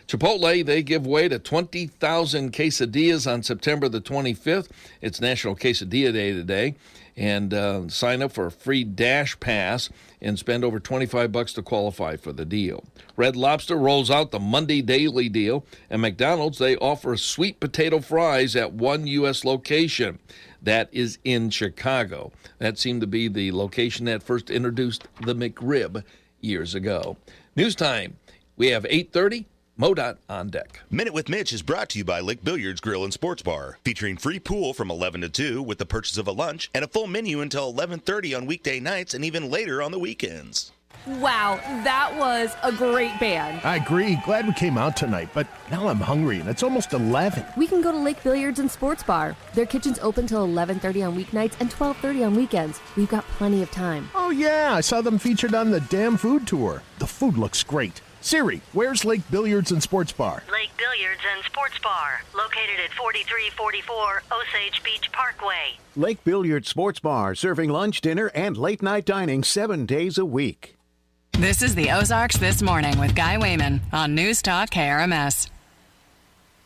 [SPEAKER 4] Chipotle, they give way to 20,000 quesadillas on September the 25th. It's National Quesadilla Day today. And sign up for a free Dash Pass and spend over $25 to qualify for the deal. Red Lobster rolls out the Monday Daily Deal. And McDonald's, they offer sweet potato fries at one U.S. location. That is in Chicago. That seemed to be the location that first introduced the McRib years ago. News time. We have 8:30. MoDOT on deck.
[SPEAKER 2] Minute with Mitch is brought to you by Lake Billiards Grill and Sports Bar, featuring free pool from 11 to 2 with the purchase of a lunch and a full menu until 11:30 on weekday nights and even later on the weekends.
[SPEAKER 6] Wow, that was a great band.
[SPEAKER 8] I agree. Glad we came out tonight, but now I'm hungry and it's almost 11.
[SPEAKER 6] We can go to Lake Billiards and Sports Bar. Their kitchen's open till 11:30 on weeknights and 12:30 on weekends. We've got plenty of time.
[SPEAKER 8] Oh yeah, I saw them featured on the Damn Food Tour. The food looks great. Siri, where's Lake Billiards and Sports Bar?
[SPEAKER 9] Lake Billiards and Sports Bar, located at 4344 Osage Beach Parkway.
[SPEAKER 19] Lake Billiards Sports Bar, serving lunch, dinner, and late-night dining 7 days a week.
[SPEAKER 7] This is the Ozarks This Morning with Guy Wayman on News Talk KRMS.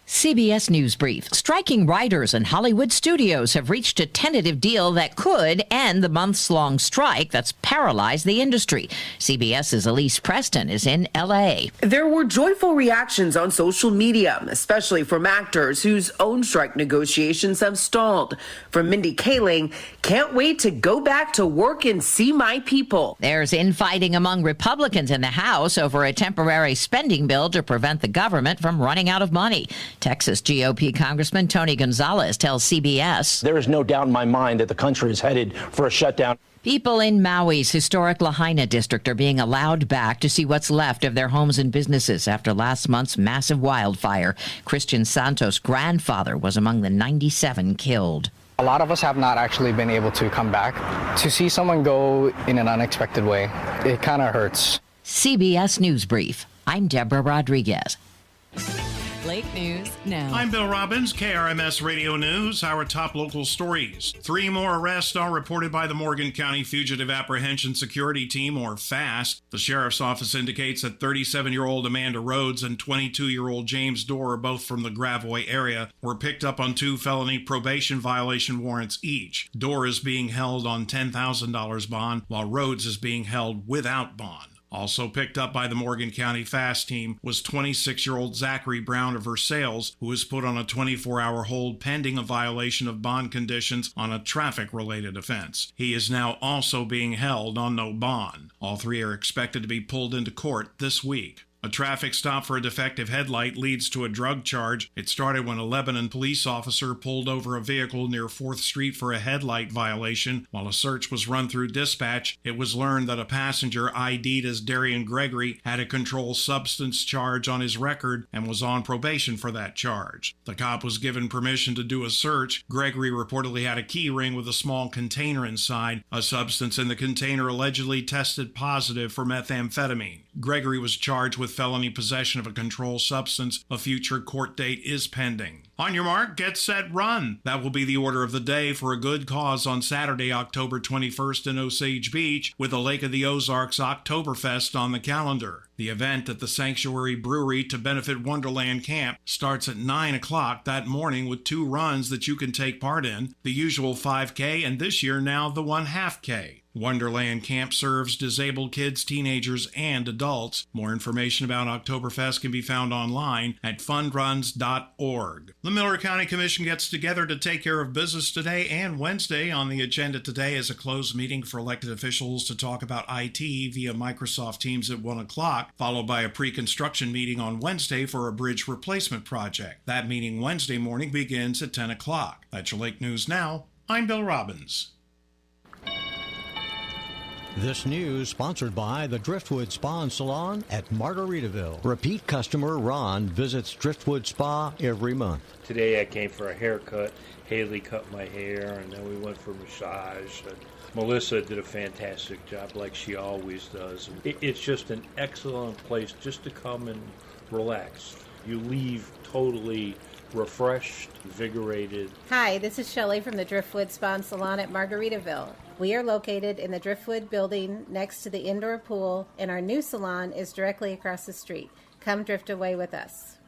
[SPEAKER 21] CBS News Brief. Striking writers and Hollywood studios have reached a tentative deal that could end the months-long strike that's paralyzed the industry. CBS's Elise Preston is in L.A.
[SPEAKER 22] There were joyful reactions on social media, especially from actors whose own strike negotiations have stalled. From Mindy Kaling, can't wait to go back to work and see my people.
[SPEAKER 21] There's infighting among Republicans in the House over a temporary spending bill to prevent the government from running out of money. Texas GOP Congressman Tony Gonzalez tells CBS,
[SPEAKER 25] "There is no doubt in my mind that the country is headed for a shutdown."
[SPEAKER 21] People in Maui's historic Lahaina district are being allowed back to see what's left of their homes and businesses after last month's massive wildfire. Christian Santos' grandfather was among the 97 killed.
[SPEAKER 28] A lot of us have not actually been able to come back. To see someone go in an unexpected way, it kind of hurts.
[SPEAKER 21] CBS News Brief. I'm Deborah Rodriguez.
[SPEAKER 7] Lake News now.
[SPEAKER 29] I'm Bill Robbins, KRMS Radio News. Our top local stories. 3 more arrests are reported by the Morgan County Fugitive Apprehension Security Team, or FAST. The sheriff's office indicates that 37-year-old Amanda Rhodes and 22-year-old James Dorr, both from the Gravois area, were picked up on 2 felony probation violation warrants each. Dorr is being held on $10,000 bond, while Rhodes is being held without bond. Also picked up by the Morgan County FAST team was 26-year-old Zachary Brown of Versailles, who was put on a 24-hour hold pending a violation of bond conditions on a traffic-related offense. He is now also being held on no bond. All 3 are expected to be pulled into court this week. A traffic stop for a defective headlight leads to a drug charge. It started when a Lebanon police officer pulled over a vehicle near 4th Street for a headlight violation. While a search was run through dispatch, it was learned that a passenger ID'd as Darian Gregory had a controlled substance charge on his record and was on probation for that charge. The cop was given permission to do a search. Gregory reportedly had a key ring with a small container inside. A substance in the container allegedly tested positive for methamphetamine. Gregory was charged with felony possession of a controlled substance. A future court date is pending. On your mark, get set, run. That will be the order of the day for a good cause on Saturday, October 21st in Osage Beach, with the Lake of the Ozarks Oktoberfest on the calendar. The event at the Sanctuary Brewery to benefit Wonderland Camp starts at 9 o'clock that morning with 2 runs that you can take part in, the usual 5K and this year now the 1/2K. Wonderland Camp serves disabled kids, teenagers, and adults. More information about Oktoberfest can be found online at fundruns.org. The Miller County Commission gets together to take care of business today and Wednesday. On the agenda today is a closed meeting for elected officials to talk about IT via Microsoft Teams at 1 o'clock, followed by a pre-construction meeting on Wednesday for a bridge replacement project. That meeting Wednesday morning begins at 10 o'clock. That's your Lake News Now. I'm Bill Robbins.
[SPEAKER 1] This news sponsored by the Driftwood Spa and Salon at Margaritaville. Repeat customer Ron visits Driftwood Spa every month.
[SPEAKER 10] Today I came for a haircut. Haley cut my hair, and then we went for massage. And Melissa did a fantastic job like she always does. It's just an excellent place just to come and relax. You leave totally refreshed, invigorated.
[SPEAKER 11] Hi, this is Shelley from the Driftwood Spa and Salon at Margaritaville. We are located in the Driftwood building next to the indoor pool, and our new salon is directly across the street. Come drift away with us.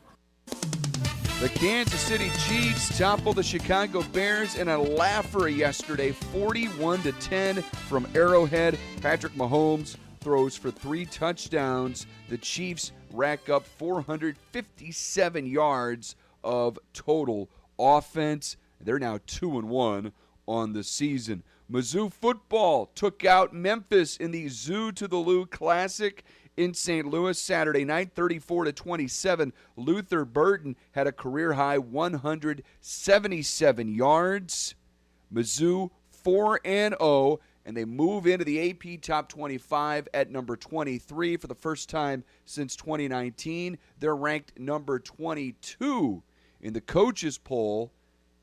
[SPEAKER 12] The Kansas City Chiefs toppled the Chicago Bears in a laugher yesterday, 41-10 from Arrowhead. Patrick Mahomes throws for 3 touchdowns. The Chiefs rack up 457 yards of total offense. They're now 2-1 on the season. Mizzou football took out Memphis in the Zoo to the Lou Classic in St. Louis Saturday night, 34-27. Luther Burton had a career-high 177 yards. Mizzou 4-0, and they move into the AP Top 25 at number 23 for the first time since 2019. They're ranked number 22 in the coaches poll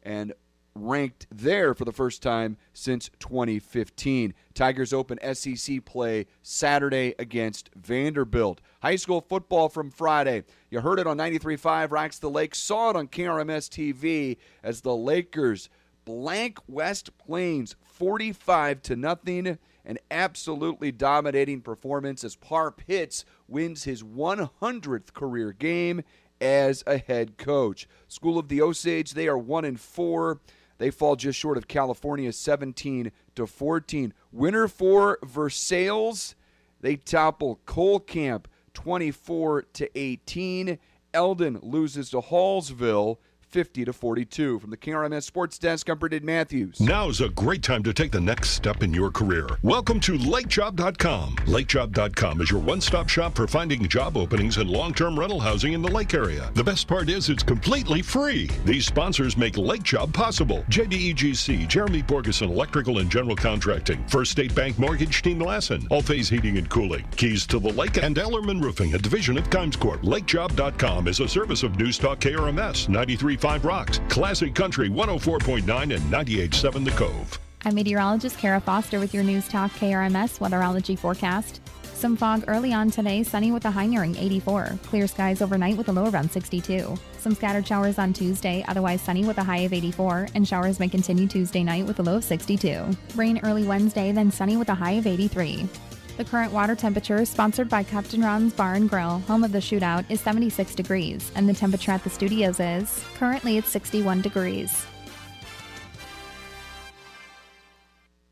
[SPEAKER 12] and ranked there for the first time since 2015. Tigers open SEC play Saturday against Vanderbilt. High school football from Friday. You heard it on 93.5 Rocks the Lake, saw it on Krms TV as the Lakers blank West Plains 45-0. An absolutely dominating performance as Par Pitts wins his 100th career game as a head coach. School of the Osage, they are 1-4. They fall just short of California, 17-14. Winner for Versailles, they topple Cole Camp 24-18. Eldon loses to Hallsville 50-42. From the KRMS Sports Desk, I'm Brendan Matthews.
[SPEAKER 13] Now's a great time to take the next step in your career. Welcome to LakeJob.com. LakeJob.com is your one-stop shop for finding job openings and long-term rental housing in the Lake area. The best part is it's completely free. These sponsors make LakeJob possible. JDEGC, Jeremy Borgeson Electrical and General Contracting, First State Bank Mortgage Team Lassen, All-Phase Heating and Cooling, Keys to the Lake, and Ellerman Roofing, a division of Times Corp. LakeJob.com is a service of News Talk KRMS 93.5 Rocks, Classic Country 104.9 and 98.7 The Cove.
[SPEAKER 14] I'm meteorologist Kara Foster with your News Talk KRMS weatherology forecast. Some fog early on today, sunny with a high nearing 84. Clear skies overnight with a low around 62. Some scattered showers on Tuesday, otherwise sunny with a high of 84, and showers may continue Tuesday night with a low of 62. Rain early Wednesday, then sunny with a high of 83. The current water temperature, sponsored by Captain Ron's Bar and Grill, home of the shootout, is 76 degrees, and the temperature at the studios is, currently it's 61 degrees.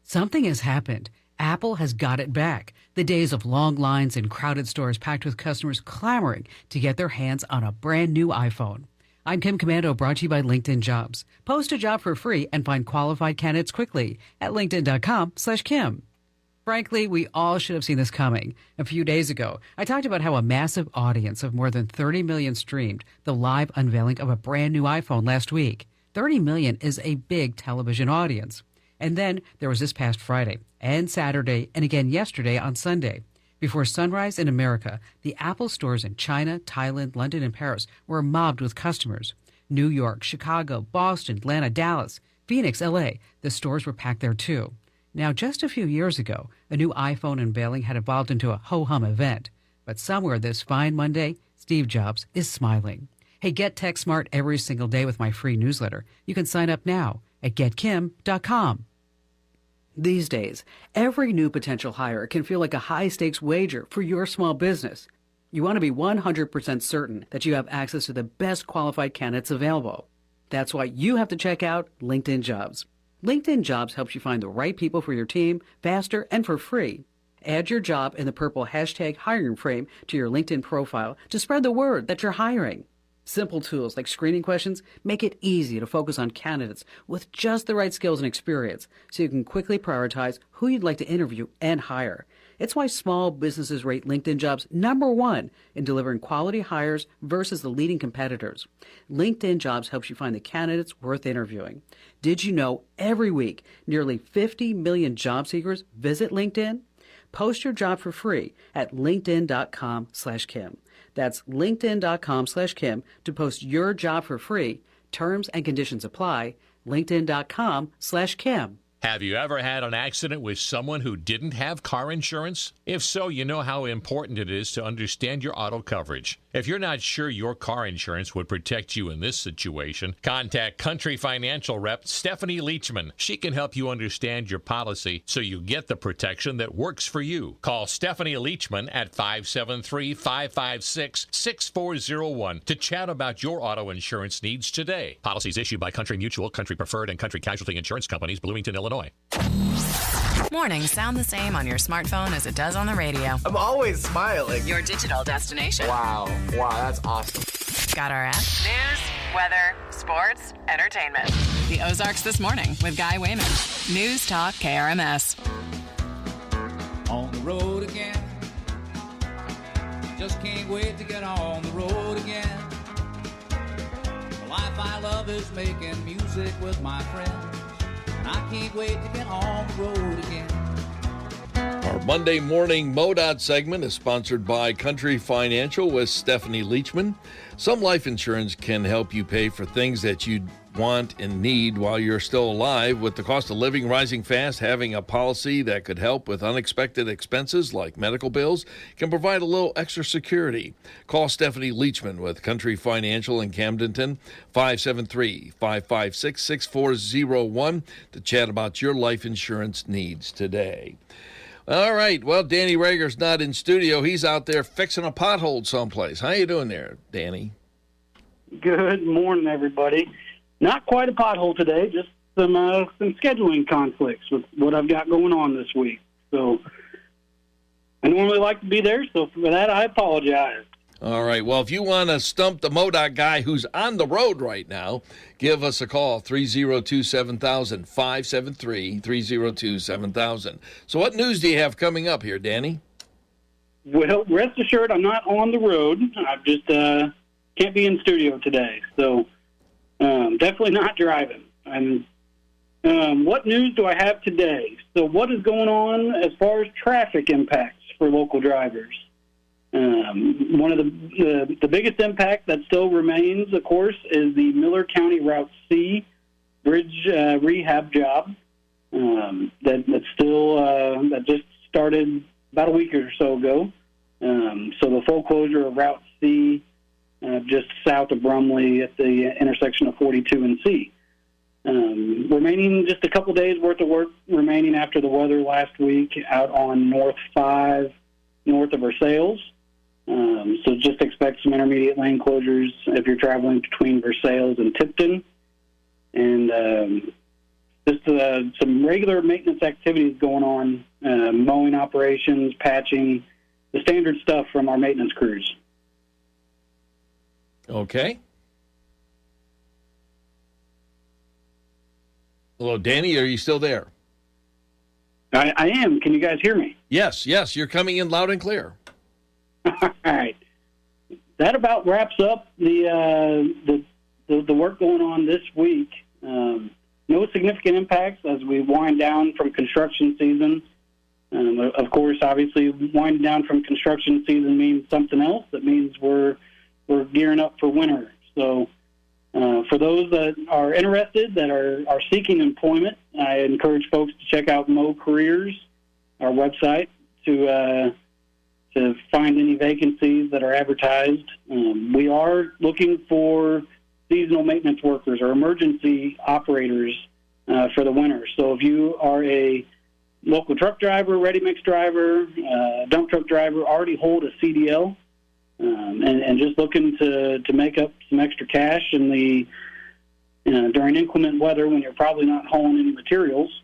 [SPEAKER 15] Something has happened. Apple has got it back. The days of long lines in crowded stores packed with customers clamoring to get their hands on a brand new iPhone. I'm Kim Commando, brought to you by LinkedIn Jobs. Post a job for free and find qualified candidates quickly at linkedin.com/Kim. Frankly, we all should have seen this coming. A few days ago, I talked about how a massive audience of more than 30 million streamed the live unveiling of a brand new iPhone last week. 30 million is a big television audience. And then there was this past Friday and Saturday and again yesterday on Sunday. Before sunrise in America, the Apple stores in China, Thailand, London, and Paris were mobbed with customers. New York, Chicago, Boston, Atlanta, Dallas, Phoenix, LA, the stores were packed there too. Now, just a few years ago, a new iPhone unveiling had evolved into a ho-hum event. But somewhere this fine Monday, Steve Jobs is smiling. Hey, get tech smart every single day with my free newsletter. You can sign up now at getkim.com. These days, every new potential hire can feel like a high-stakes wager for your small business. You want to be 100% certain that you have access to the best qualified candidates available. That's why you have to check out LinkedIn Jobs. LinkedIn Jobs helps you find the right people for your team faster and for free. Add your job in the purple hashtag hiring frame to your LinkedIn profile to spread the word that you're hiring. Simple tools like screening questions make it easy to focus on candidates with just the right skills and experience so you can quickly prioritize who you'd like to interview and hire. It's why small businesses rate LinkedIn Jobs #1 in delivering quality hires versus the leading competitors. LinkedIn Jobs helps you find the candidates worth interviewing. Did you know every week nearly 50 million job seekers visit LinkedIn? Post your job for free at linkedin.com/Kim. That's linkedin.com/Kim to post your job for free. Terms and conditions apply. linkedin.com/Kim.
[SPEAKER 3] Have you ever had an accident with someone who didn't have car insurance? If so, you know how important it is to understand your auto coverage. If you're not sure your car insurance would protect you in this situation, contact Country Financial Rep Stephanie Leachman. She can help you understand your policy so you get the protection that works for you. Call Stephanie Leachman at 573-556-6401 to chat about your auto insurance needs today. Policies issued by Country Mutual, Country Preferred, and Country Casualty Insurance Companies, Bloomington, Illinois.
[SPEAKER 7] Mornings sound the same on your smartphone as it does on the radio.
[SPEAKER 16] I'm always smiling.
[SPEAKER 7] Your digital destination.
[SPEAKER 16] Wow, that's awesome.
[SPEAKER 7] Got our app. News, weather, sports, entertainment. The Ozarks This Morning with Guy Wayman. News Talk KRMS.
[SPEAKER 17] On the road again. Just can't wait to get on the road again. The life I love is making music with my friends. And I can't wait to get on the road again.
[SPEAKER 4] Our Monday morning MoDOT segment is sponsored by Country Financial with Stephanie Leachman. Some life insurance can help you pay for things that you want and need while you're still alive. With the cost of living rising fast, having a policy that could help with unexpected expenses like medical bills can provide a little extra security. Call Stephanie Leachman with Country Financial in Camdenton, 573-556-6401 to chat about your life insurance needs today. All right. Well, Danny Rager's not in studio. He's out there fixing a pothole someplace. How you doing there, Danny?
[SPEAKER 18] Good morning, everybody. Not quite a pothole today, just some scheduling conflicts with what I've got going on this week. So I normally like to be there, so for that I apologize.
[SPEAKER 4] All right. Well, if you want to stump the MoDOT guy who's on the road right now, give us a call, 302-7000, 573-302-7000. So what news do you have coming up here, Danny?
[SPEAKER 18] Well, rest assured I'm not on the road. I just can't be in studio today, so definitely not driving. And what news do I have today? So what is going on as far as traffic impacts for local drivers? One of the biggest impact that still remains, of course, is the Miller County Route C bridge rehab job that just started about a week or so ago. So the full closure of Route C just south of Brumley at the intersection of 42 and C. Remaining just a couple days worth of work remaining after the weather last week out on North 5 north of Versailles. So just expect some intermediate lane closures if you're traveling between Versailles and Tipton. And just some regular maintenance activities going on, mowing operations, patching, the standard stuff from our maintenance crews.
[SPEAKER 4] Okay. Hello, Danny, are you still there?
[SPEAKER 18] I am. Can you guys hear me?
[SPEAKER 4] Yes, you're coming in loud and clear.
[SPEAKER 18] All right. That about wraps up the work going on this week. No significant impacts as we wind down from construction season. Of course, obviously, winding down from construction season means something else. That means we're gearing up for winter. So for those that are interested, that are seeking employment, I encourage folks to check out Mo Careers, our website, to find any vacancies that are advertised. We are looking for seasonal maintenance workers or emergency operators for the winter. So if you are a local truck driver, ready-mix driver, dump truck driver, already hold a CDL, and just looking to make up some extra cash in during inclement weather when you're probably not hauling any materials,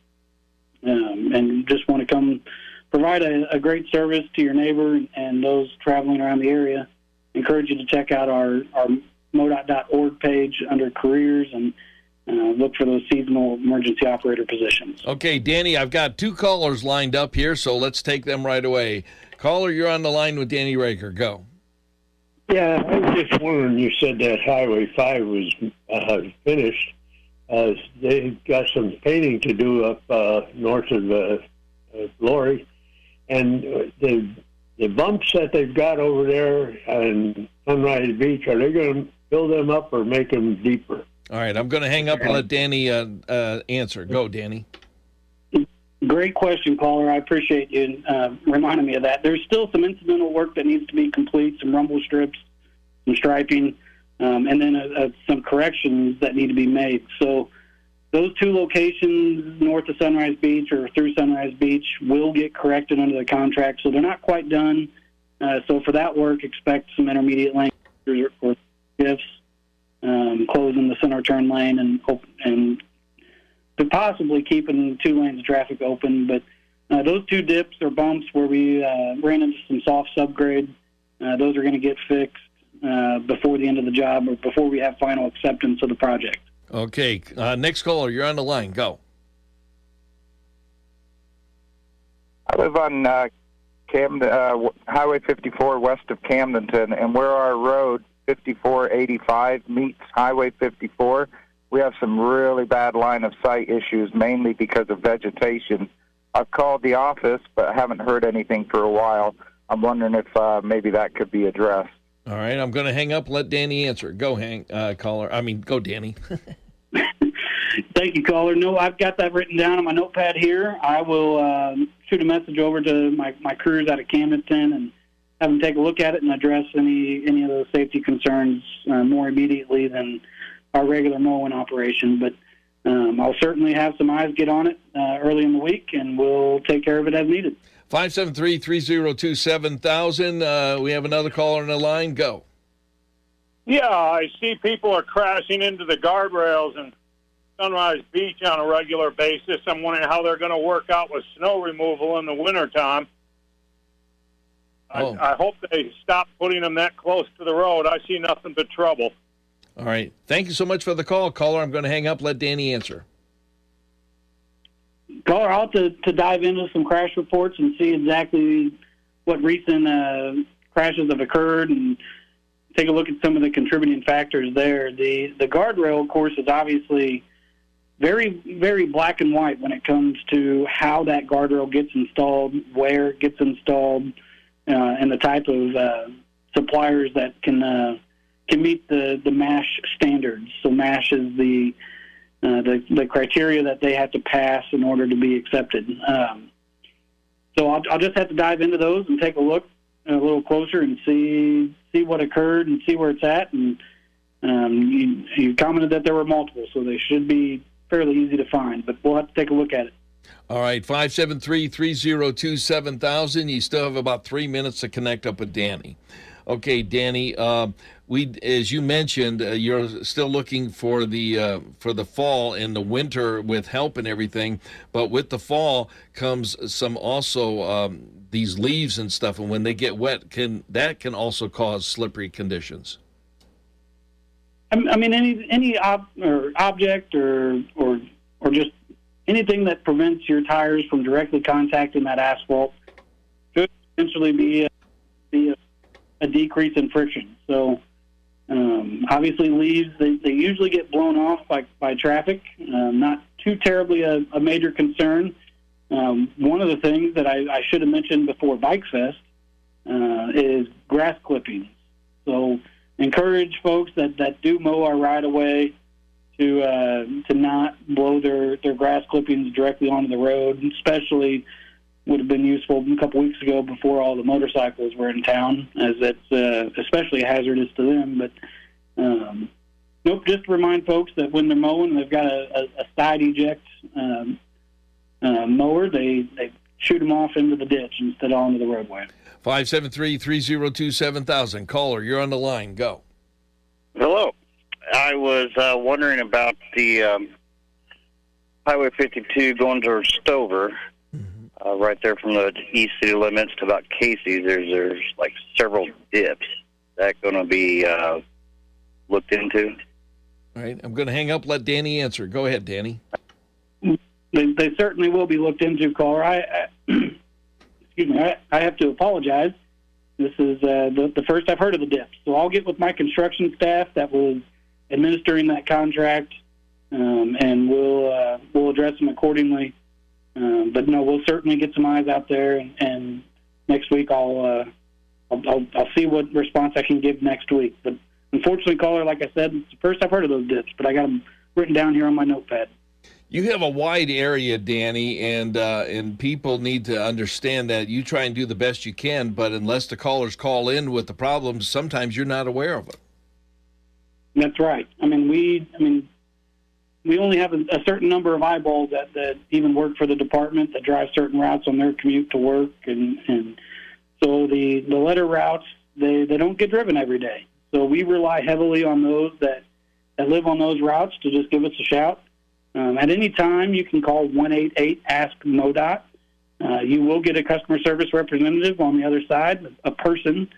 [SPEAKER 18] and just want to come provide a great service to your neighbor and those traveling around the area, encourage you to check out our MoDOT.org page under careers and look for those seasonal emergency operator positions.
[SPEAKER 4] Okay, Danny, I've got 2 callers lined up here, so let's take them right away. Caller, you're on the line with Danny Raker. Go.
[SPEAKER 2] Yeah, I was just wondering, you said that Highway 5 was finished. They've got some painting to do up north of Lori, and the bumps that they've got over there on Sunrise Beach, are they going to fill them up or make them deeper?
[SPEAKER 4] All right, I'm going to hang up and let Danny answer. Go, Danny.
[SPEAKER 18] Great question, caller. I appreciate you reminding me of that. There's still some incidental work that needs to be complete, some rumble strips, some striping, and then some corrections that need to be made. So those 2 locations north of Sunrise Beach or through Sunrise Beach will get corrected under the contract, so they're not quite done. So for that work, expect some intermediate lane or shifts, closing the center turn lane and possibly keeping 2 lanes of traffic open. But those 2 dips or bumps where we ran into some soft subgrade, those are going to get fixed before the end of the job or before we have final acceptance of the project.
[SPEAKER 4] Okay, next caller, you're on the line. Go.
[SPEAKER 5] I live on Camden, Highway 54 west of Camdenton, and where our road 5485 meets Highway 54, we have some really bad line of sight issues, mainly because of vegetation. I've called the office, but I haven't heard anything for a while. I'm wondering if maybe that could be addressed.
[SPEAKER 4] All right, I'm going to hang up and let Danny answer. Go, caller. Go, Danny.
[SPEAKER 18] Thank you, caller. No, I've got that written down on my notepad here. I will shoot a message over to my crews out of Camdenton and have them take a look at it and address any of those safety concerns more immediately than our regular mowing operation. But I'll certainly have some eyes get on it early in the week, and we'll take care of it as needed.
[SPEAKER 4] 573-302-7000. We have another caller on the line. Go.
[SPEAKER 6] Yeah, I see people are crashing into the guardrails in Sunrise Beach on a regular basis. I'm wondering how they're going to work out with snow removal in the wintertime. I hope they stop putting them that close to the road. I see nothing but trouble.
[SPEAKER 4] All right. Thank you so much for the call, caller. I'm going to hang up, let Danny answer.
[SPEAKER 18] Caller, I'll have to dive into some crash reports and see exactly what recent crashes have occurred and take a look at some of the contributing factors there. The guardrail, of course, is obviously very, very black and white when it comes to how that guardrail gets installed, where it gets installed, and the type of suppliers that can meet the MASH standards. So MASH is the criteria that they have to pass in order to be accepted. So I'll just have to dive into those and take a look a little closer and see what occurred and see where it's at. And you commented that there were multiple, so they should be fairly easy to find, but we'll have to take a look at it.
[SPEAKER 4] All right, 573-302-7000. You still have about 3 minutes to connect up with Danny. Okay, Danny, as you mentioned, you're still looking for the fall and the winter with help and everything, but with the fall comes some also these leaves and stuff, and when they get wet, can also cause slippery conditions.
[SPEAKER 18] I mean, any object or just anything that prevents your tires from directly contacting that asphalt could potentially be a decrease in friction. So obviously leaves, they usually get blown off by traffic, not too terribly a major concern. One of the things that I should have mentioned before Bike Fest is grass clippings. So encourage folks that do mow our right-of-way to not blow their grass clippings directly onto the road, especially would have been useful a couple weeks ago before all the motorcycles were in town, as it's especially hazardous to them. But nope, just to remind folks that when they're mowing, they've got a side eject mower. They shoot them off into the ditch instead of onto the roadway.
[SPEAKER 4] 573-302-7000. Caller, you're on the line. Go.
[SPEAKER 8] Hello. I was wondering about the Highway 52 going to Stover, right there from the east city limits to about Casey's. There's like several dips. Is that going to be looked into?
[SPEAKER 4] All right. I'm going to hang up, let Danny answer. Go ahead, Danny.
[SPEAKER 18] They certainly will be looked into, caller. Excuse me, I have to apologize. This is the first I've heard of the dips. So I'll get with my construction staff that was administering that contract, and we'll address them accordingly. But no, we'll certainly get some eyes out there, and next week I'll see what response I can give next week. But unfortunately, caller, like I said, it's the first I've heard of those dips, but I got them written down here on my notepad.
[SPEAKER 4] You have a wide area, Danny, and people need to understand that you try and do the best you can, but unless the callers call in with the problems, sometimes you're not aware of it.
[SPEAKER 18] That's right. We only have a certain number of eyeballs that even work for the department that drive certain routes on their commute to work, and so the letter routes, they don't get driven every day. So we rely heavily on those that live on those routes to just give us a shout. At any time, you can call 188-ASK-MoDOT. You will get a customer service representative on the other side, a person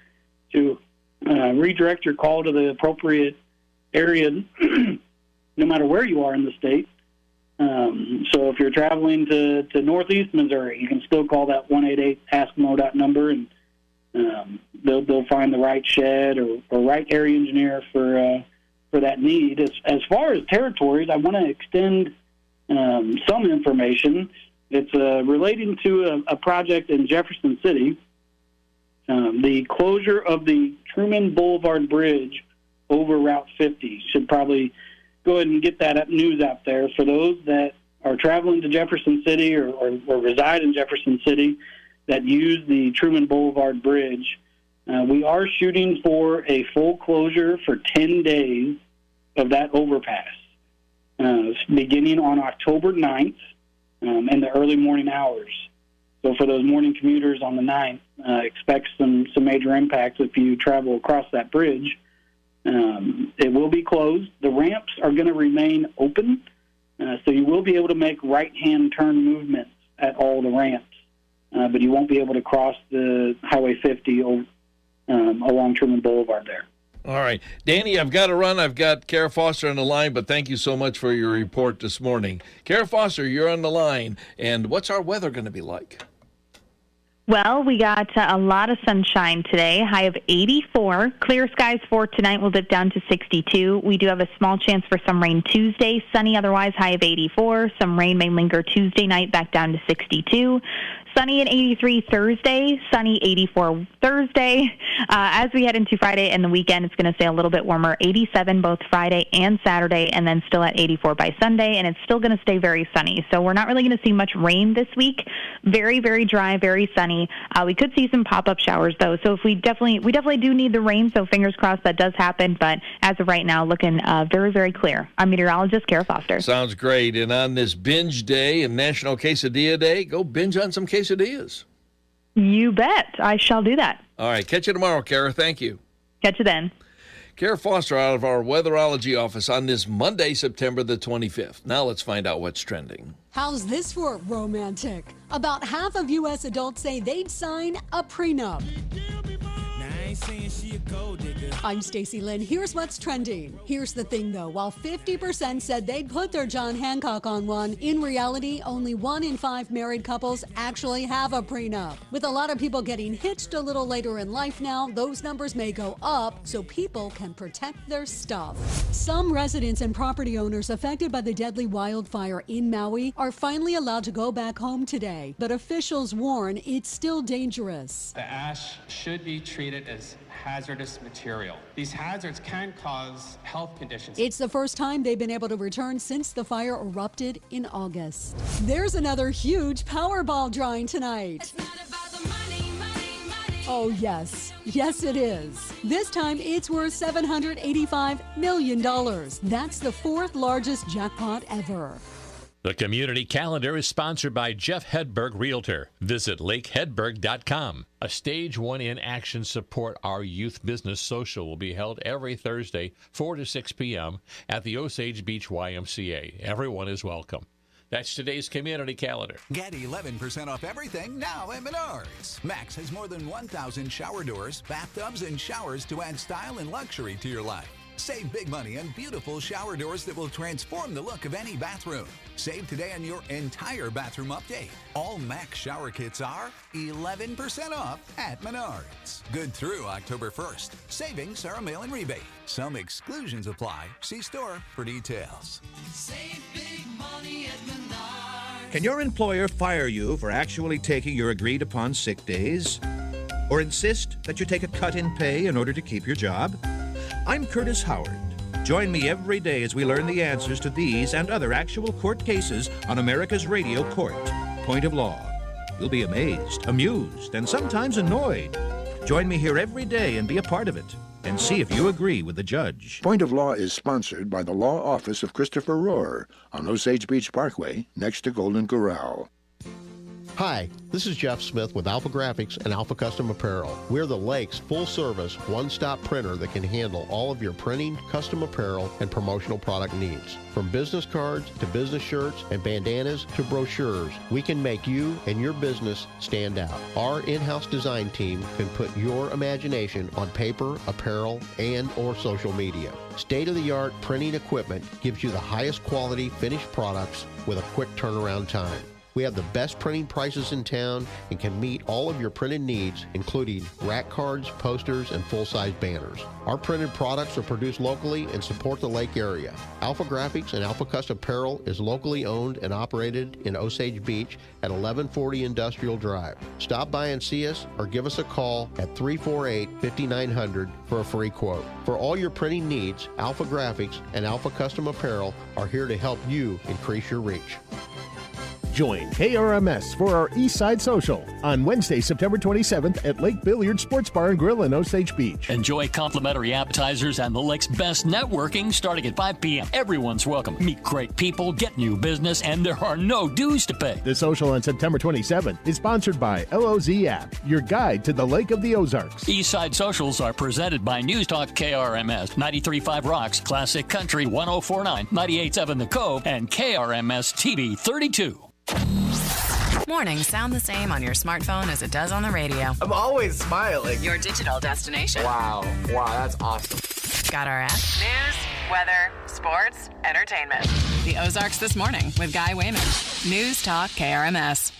[SPEAKER 18] to redirect your call to the appropriate area, no matter where you are in the state. So if you're traveling to northeast Missouri, you can still call that 188-ASK-MoDOT number, and they'll find the right shed or right area engineer for that need. As far as territories, I want to extend some information. It's relating to a project in Jefferson City. The closure of the Truman Boulevard Bridge over Route 50. Should probably go ahead and get that news out there for those that are traveling to Jefferson City or reside in Jefferson City that use the Truman Boulevard Bridge. We are shooting for a full closure for 10 days of that overpass, beginning on October 9th in the early morning hours. So for those morning commuters on the 9th, expect some major impacts if you travel across that bridge. It will be closed. The ramps are going to remain open, so you will be able to make right-hand turn movements at all the ramps, but you won't be able to cross the Highway 50 along Truman Boulevard there.
[SPEAKER 4] All right. Danny, I've got to run. I've got Kara Foster on the line, but thank you so much for your report this morning. Kara Foster, you're on the line. And what's our weather going to be like?
[SPEAKER 9] Well, we got a lot of sunshine today, high of 84. Clear skies for tonight will dip down to 62. We do have a small chance for some rain Tuesday. Sunny otherwise, high of 84. Some rain may linger Tuesday night, back down to 62. Sunny and 83 Thursday, sunny 84 Thursday. As we head into Friday and the weekend, it's going to stay a little bit warmer, 87 both Friday and Saturday, and then still at 84 by Sunday, and it's still going to stay very sunny. So we're not really going to see much rain this week. Very, very dry, very sunny. We could see some pop-up showers, though, so if we definitely do need the rain, so fingers crossed that does happen, but as of right now, looking very, very clear. I'm meteorologist Kara Foster.
[SPEAKER 4] Sounds great. And on this binge day and National Quesadilla Day, go binge on some quesadillas.
[SPEAKER 9] You bet. I shall do that.
[SPEAKER 4] All right. Catch you tomorrow, Kara. Thank you.
[SPEAKER 9] Catch you then.
[SPEAKER 4] Kara Foster out of our weatherology office on this Monday, September the 25th. Now let's find out what's trending.
[SPEAKER 19] How's this for Romantic? About half of U.S. adults say they'd sign a prenup. I'm Stacey Lynn. Here's what's trending. Here's the thing, though. While 50% said they'd put their John Hancock on one, in reality, only 1 in 5 married couples actually have a prenup. With a lot of people getting hitched a little later in life now, those numbers may go up so people can protect their stuff. Some residents and property owners affected by the deadly wildfire in Maui are finally allowed to go back home today, but officials warn it's still dangerous.
[SPEAKER 20] The ash should be treated as hazardous material. These hazards can cause health conditions.
[SPEAKER 19] It's the first time they've been able to return since the fire erupted in August. There's another huge Powerball drawing tonight. Oh, yes. Yes, it is. This time, it's worth $785 million. That's the 4th largest jackpot ever.
[SPEAKER 3] The community calendar is sponsored by Jeff Hedberg Realtor. Visit lakehedberg.com. A Stage 1 in Action Support Our Youth Business Social will be held every Thursday, 4 to 6 p.m. at the Osage Beach YMCA. Everyone is welcome. That's today's community calendar.
[SPEAKER 22] Get 11% off everything now at Menards. Max has more than 1,000 shower doors, bathtubs, and showers to add style and luxury to your life. Save big money on beautiful shower doors that will transform the look of any bathroom. Save today on your entire bathroom update. All Max shower kits are 11% off at Menards. Good through October 1st. Savings are a mail-in rebate. Some exclusions apply. See store for details.
[SPEAKER 17] Save big money at Menards.
[SPEAKER 23] Can your employer fire you for actually taking your agreed-upon sick days? Or insist that you take a cut in pay in order to keep your job? I'm Curtis Howard. Join me every day as we learn the answers to these and other actual court cases on America's Radio Court, Point of Law. You'll be amazed, amused, and sometimes annoyed. Join me here every day and be a part of it, and see if you agree with the judge.
[SPEAKER 24] Point of Law is sponsored by the Law Office of Christopher Rohr on Osage Beach Parkway, next to Golden Corral.
[SPEAKER 25] Hi, this is Jeff Smith with Alpha Graphics and Alpha Custom Apparel. We're the Lake's full-service, one-stop printer that can handle all of your printing, custom apparel, and promotional product needs. From business cards to business shirts and bandanas to brochures, we can make you and your business stand out. Our in-house design team can put your imagination on paper, apparel, and or social media. State-of-the-art printing equipment gives you the highest quality finished products with a quick turnaround time. We have the best printing prices in town and can meet all of your printed needs, including rack cards, posters, and full-size banners. Our printed products are produced locally and support the Lake area. Alpha Graphics and Alpha Custom Apparel is locally owned and operated in Osage Beach at 1140 Industrial Drive. Stop by and see us or give us a call at 348-5900 for a free quote. For all your printing needs, Alpha Graphics and Alpha Custom Apparel are here to help you increase your reach.
[SPEAKER 26] Join KRMS for our East Side Social on Wednesday, September 27th at Lake Billiard Sports Bar and Grill in Osage Beach.
[SPEAKER 29] Enjoy complimentary appetizers and the Lake's best networking starting at 5 p.m. Everyone's welcome. Meet great people, get new business, and there are no dues to pay.
[SPEAKER 26] The social on September 27th is sponsored by LOZ App, your guide to the Lake of the Ozarks.
[SPEAKER 29] East Side Socials are presented by News Talk KRMS, 93.5 Rocks, Classic Country 104.9, 98.7 The Cove, and KRMS TV 32.
[SPEAKER 7] Mornings sound the same on your smartphone as it does on the radio.
[SPEAKER 16] I'm always smiling.
[SPEAKER 7] Your digital destination.
[SPEAKER 16] Wow, that's awesome.
[SPEAKER 7] Got our app. News, weather, sports, entertainment. The Ozarks This Morning with Guy Wayman. News Talk KRMS.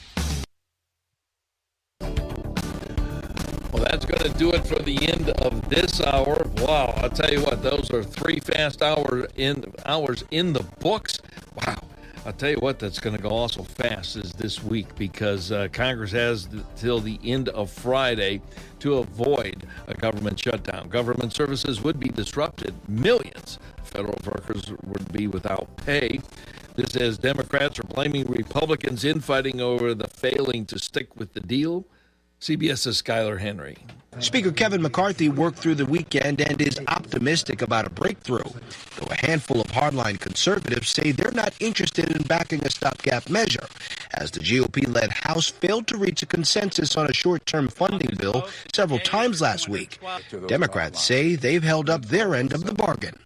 [SPEAKER 4] Well, that's going to do it for the end of this hour. Wow, I'll tell you what, those are 3 fast hours in the books. Wow. I'll tell you what, that's going to go also fast is this week because Congress has till the end of Friday to avoid a government shutdown. Government services would be disrupted. Millions of federal workers would be without pay. This as Democrats are blaming Republicans infighting over the failing to stick with the deal. CBS's Skylar Henry.
[SPEAKER 27] Speaker Kevin McCarthy worked through the weekend and is optimistic about a breakthrough, though a handful of hardline conservatives say they're not interested in backing a stopgap measure, as the GOP-led House failed to reach a consensus on a short-term funding bill several times last week. Democrats say they've held up their end of the bargain.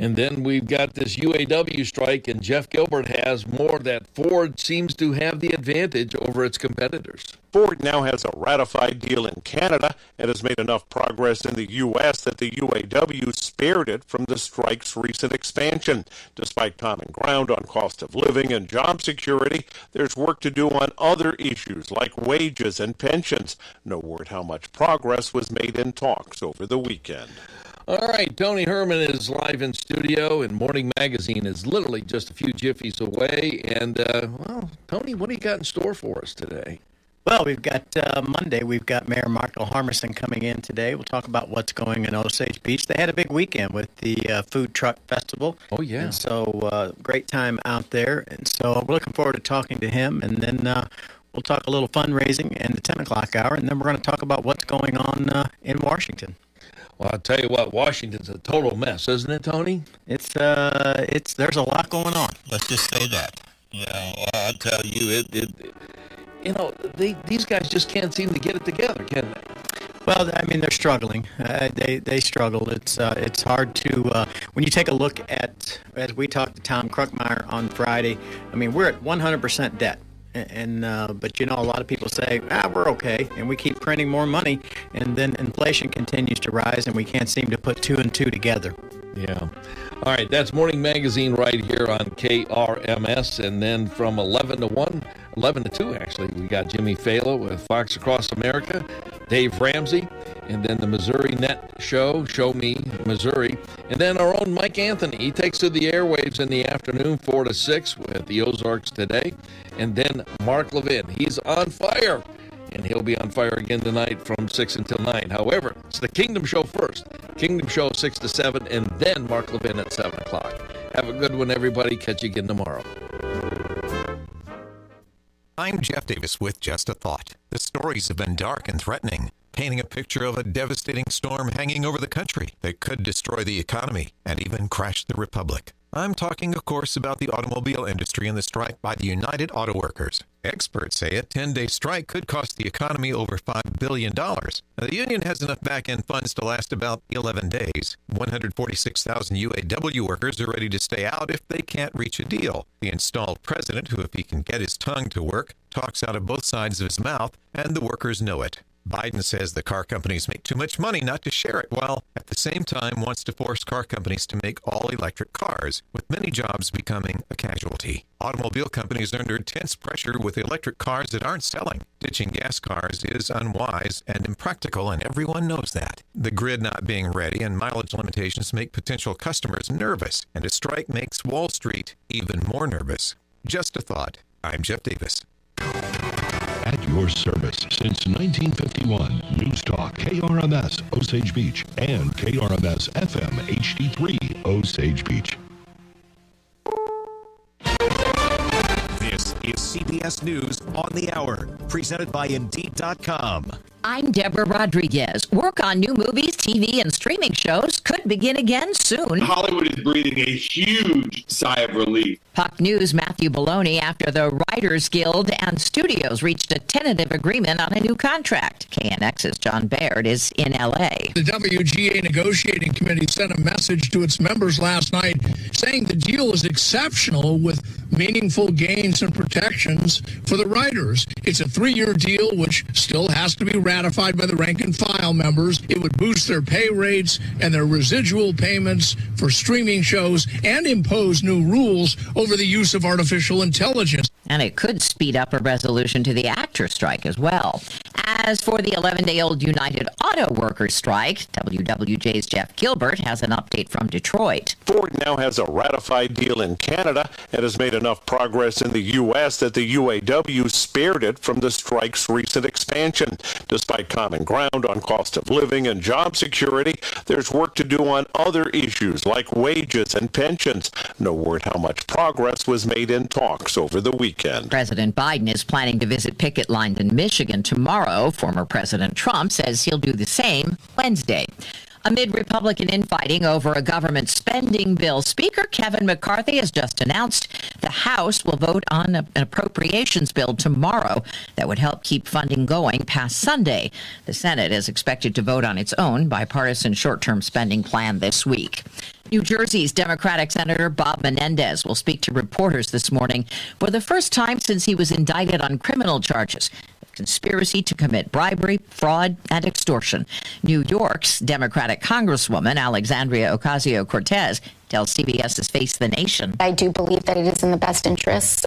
[SPEAKER 4] And then we've got this UAW strike, and Jeff Gilbert has more that Ford seems to have the advantage over its competitors.
[SPEAKER 1] Ford now has a ratified deal in Canada and has made enough progress in the U.S. that the UAW spared it from the strike's recent expansion. Despite common ground on cost of living and job security, there's work to do on other issues like wages and pensions. No word how much progress was made in talks over the weekend.
[SPEAKER 4] All right, Tony Herman is live in studio, and Morning Magazine is literally just a few jiffies away. And, well, Tony, what do you got in store for us today?
[SPEAKER 10] Well, we've got Monday, we've got Mayor Marco Harmison coming in today. We'll talk about what's going in Osage Beach. They had a big weekend with the Food Truck Festival.
[SPEAKER 4] Oh, yeah.
[SPEAKER 10] And so great time out there. And so we're looking forward to talking to him. And then we'll talk a little fundraising in the 10 o'clock hour. And then we're going to talk about what's going on in Washington.
[SPEAKER 4] Well, I'll tell you what, Washington's a total mess, isn't it, Tony?
[SPEAKER 10] It's there's a lot going on. Let's just say that.
[SPEAKER 4] Yeah, well, I'll tell you, these guys just can't seem to get it together, can they?
[SPEAKER 10] Well, I mean, they're struggling. They struggled. It's hard to when you take a look at, as we talked to Tom Kruckmeyer on Friday. I mean, we're at 100% debt. And but a lot of people say, we're okay, and we keep printing more money, and then inflation continues to rise, and we can't seem to put two and two together.
[SPEAKER 4] Yeah. All right, that's Morning Magazine right here on KRMS, and then from 11 to 2, actually, we got Jimmy Falo with Fox Across America, Dave Ramsey, and then the Missouri Net Show, Show Me Missouri, and then our own Mike Anthony. He takes to the airwaves in the afternoon, 4 to 6, with the Ozarks Today, and then Mark Levin. He's on fire, and he'll be on fire again tonight from 6 until 9. However, it's the Kingdom Show first. Kingdom Show 6 to 7, and then Mark Levin at 7 o'clock. Have a good one, everybody. Catch you again tomorrow.
[SPEAKER 11] I'm Jeff Davis with Just a Thought. The stories have been dark and threatening, painting a picture of a devastating storm hanging over the country that could destroy the economy and even crash the republic. I'm talking, of course, about the automobile industry and the strike by the United Auto Workers. Experts say a 10-day strike could cost the economy over $5 billion. Now, the union has enough back-end funds to last about 11 days. 146,000 UAW workers are ready to stay out if they can't reach a deal. The installed president, who, if he can get his tongue to work, talks out of both sides of his mouth, and the workers know it. Biden says the car companies make too much money not to share it, while at the same time wants to force car companies to make all electric cars, with many jobs becoming a casualty. Automobile companies are under intense pressure with electric cars that aren't selling. Ditching gas cars is unwise and impractical, and everyone knows that. The grid not being ready and mileage limitations make potential customers nervous, and a strike makes Wall Street even more nervous. Just a thought. I'm Jeff Davis.
[SPEAKER 12] At your service since 1951. News Talk, KRMS, Osage Beach, and KRMS FM HD3, Osage Beach.
[SPEAKER 13] This is CBS News on the Hour, presented by Indeed.com.
[SPEAKER 14] I'm Deborah Rodriguez. Work on new movies, TV, and streaming shows could begin again soon.
[SPEAKER 15] Hollywood is breathing a huge sigh of relief.
[SPEAKER 14] Puck News' Matthew Baloney after the Writers Guild and studios reached a tentative agreement on a new contract. KNX's John Baird is in L.A.
[SPEAKER 21] The WGA negotiating committee sent a message to its members last night saying the deal is exceptional with meaningful gains and protections for the writers. It's a 3-year deal which still has to be ratified by the rank and file members. It would boost their pay rates and their residual payments for streaming shows and impose new rules over the use of artificial intelligence.
[SPEAKER 14] And it could speed up a resolution to the actor strike as well. As for the 11-day-old United Auto Workers strike, WWJ's Jeff Gilbert has an update from Detroit.
[SPEAKER 1] Ford now has a ratified deal in Canada and has made enough progress in the U.S. that the UAW spared it from the strike's recent expansion. Despite common ground on cost of living and job security, there's work to do on other issues like wages and pensions. No word how much progress was made in talks over the weekend.
[SPEAKER 14] President Biden is planning to visit picket lines in Michigan tomorrow. Former President Trump says he'll do the same Wednesday. Amid Republican infighting over a government spending bill, Speaker Kevin McCarthy has just announced the House will vote on an appropriations bill tomorrow that would help keep funding going past Sunday. The Senate is expected to vote on its own bipartisan short-term spending plan this week. New Jersey's Democratic Senator Bob Menendez will speak to reporters this morning for the first time since he was indicted on criminal charges of conspiracy to commit bribery, fraud, and extortion. New York's Democratic Congresswoman Alexandria Ocasio-Cortez tells CBS's Face the Nation.
[SPEAKER 2] I do believe that it is in the best interest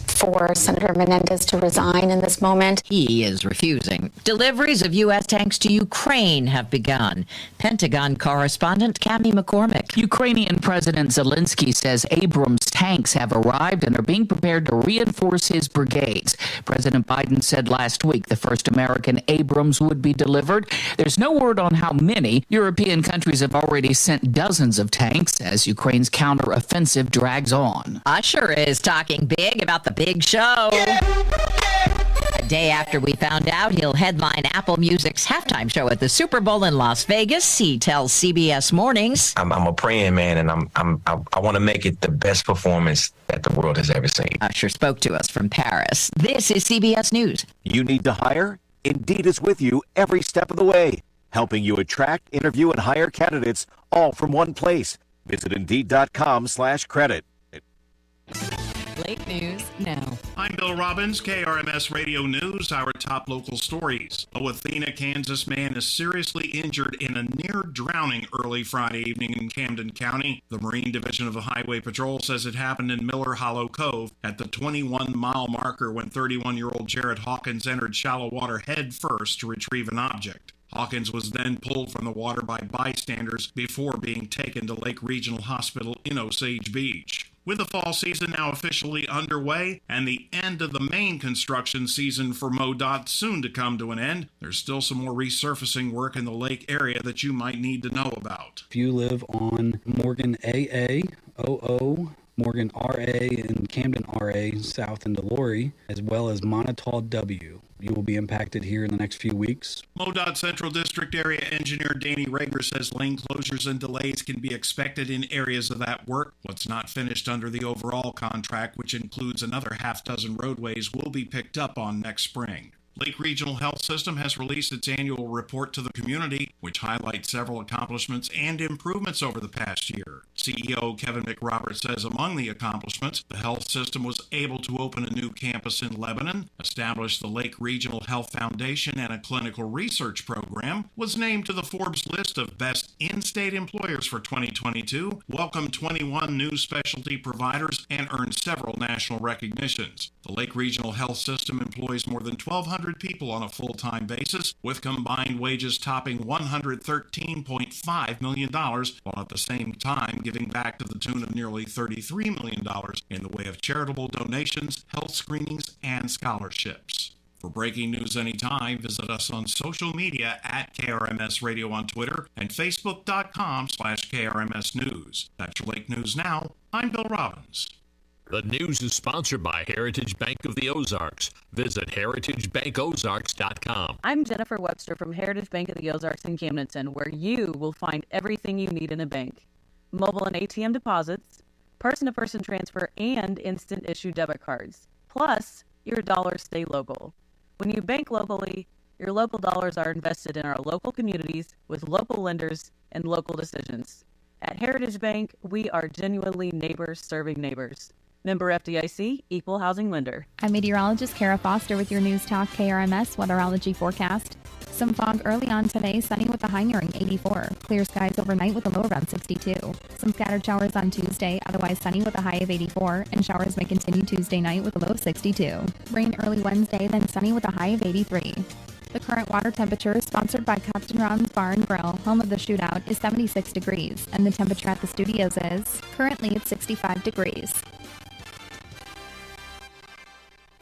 [SPEAKER 2] for Senator Menendez to resign in this moment.
[SPEAKER 14] He is refusing. Deliveries of U.S. tanks to Ukraine have begun. Pentagon correspondent Cammie McCormick.
[SPEAKER 5] Ukrainian President Zelensky says Abrams tanks have arrived and are being prepared to reinforce his brigades. President Biden said last week the first American Abrams would be delivered. There's no word on how many. European countries have already sent dozens of tanks as Ukraine's counteroffensive drags on.
[SPEAKER 14] Usher is talking big about the big show. A day after we found out he'll headline Apple Music's halftime show at the Super Bowl in Las Vegas, he tells CBS Mornings.
[SPEAKER 6] I'm a praying man, and I want to make it the best performance that the world has ever seen.
[SPEAKER 14] Usher spoke to us from Paris. This is CBS News.
[SPEAKER 8] You need to hire? Indeed is with you every step of the way, helping you attract, interview, and hire candidates all from one place. Visit Indeed.com/credit.
[SPEAKER 7] Late news now.
[SPEAKER 29] I'm Bill Robbins, KRMS Radio News, our top local stories. A Athena, Kansas man is seriously injured in a near drowning early Friday evening in Camden County. The Marine Division of the Highway Patrol says it happened in Miller Hollow Cove at the 21-mile marker when 31-year-old Jared Hawkins entered shallow water head first to retrieve an object. Hawkins was then pulled from the water by bystanders before being taken to Lake Regional Hospital in Osage Beach. With the fall season now officially underway and the end of the main construction season for MoDOT soon to come to an end, there's still some more resurfacing work in the lake area that you might need to know about.
[SPEAKER 9] If you live on Morgan AA, OO, Morgan RA, and Camden RA, south in Delaware, as well as Montauk W, you will be impacted here in the next few weeks.
[SPEAKER 29] MoDOT Central District Area Engineer Danny Rager says lane closures and delays can be expected in areas of that work. What's not finished under the overall contract, which includes another half dozen roadways, will be picked up on next spring. Lake Regional Health System has released its annual report to the community, which highlights several accomplishments and improvements over the past year. CEO Kevin McRoberts says among the accomplishments, the health system was able to open a new campus in Lebanon, establish the Lake Regional Health Foundation and a clinical research program, was named to the Forbes list of best in-state employers for 2022, welcomed 21 new specialty providers, and earned several national recognitions. The Lake Regional Health System employs more than 1,200 people on a full-time basis, with combined wages topping $113.5 million, while at the same time giving back to the tune of nearly $33 million in the way of charitable donations, health screenings, and scholarships. For breaking news anytime, visit us on social media at KRMS Radio on Twitter and Facebook.com/KRMS News. That's your Lake News Now. I'm Bill Robbins.
[SPEAKER 3] The news is sponsored by Heritage Bank of the Ozarks. Visit heritagebankozarks.com.
[SPEAKER 18] I'm Jennifer Webster from Heritage Bank of the Ozarks in Camdenton, where you will find everything you need in a bank. Mobile and ATM deposits, person-to-person transfer, and instant issue debit cards. Plus, your dollars stay local. When you bank locally, your local dollars are invested in our local communities with local lenders and local decisions. At Heritage Bank, we are genuinely neighbors serving neighbors. Member FDIC, Equal Housing Lender.
[SPEAKER 19] I'm meteorologist Kara Foster with your News Talk KRMS weatherology forecast. Some fog early on today, sunny with a high nearing 84. Clear skies overnight with a low around 62. Some scattered showers on Tuesday, otherwise sunny with a high of 84, and showers may continue Tuesday night with a low of 62. Rain early Wednesday, then sunny with a high of 83. The current water temperature, sponsored by Captain Ron's Bar and Grill, home of the shootout, is 76 degrees, and the temperature at the studios is currently at 65 degrees.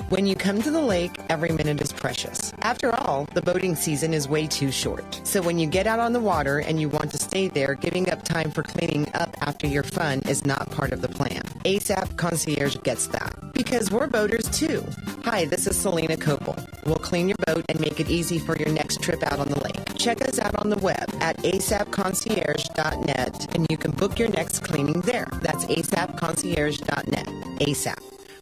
[SPEAKER 20] When you come to the lake, every minute is precious. After all, the boating season is way too short. So when you get out on the water and you want to stay there, giving up time for cleaning up after your fun is not part of the plan. ASAP Concierge gets that. Because we're boaters too. Hi, this is Selena Copel. We'll clean your boat and make it easy for your next trip out on the lake. Check us out on the web at asapconcierge.net and you can book your next cleaning there. That's asapconcierge.net. ASAP.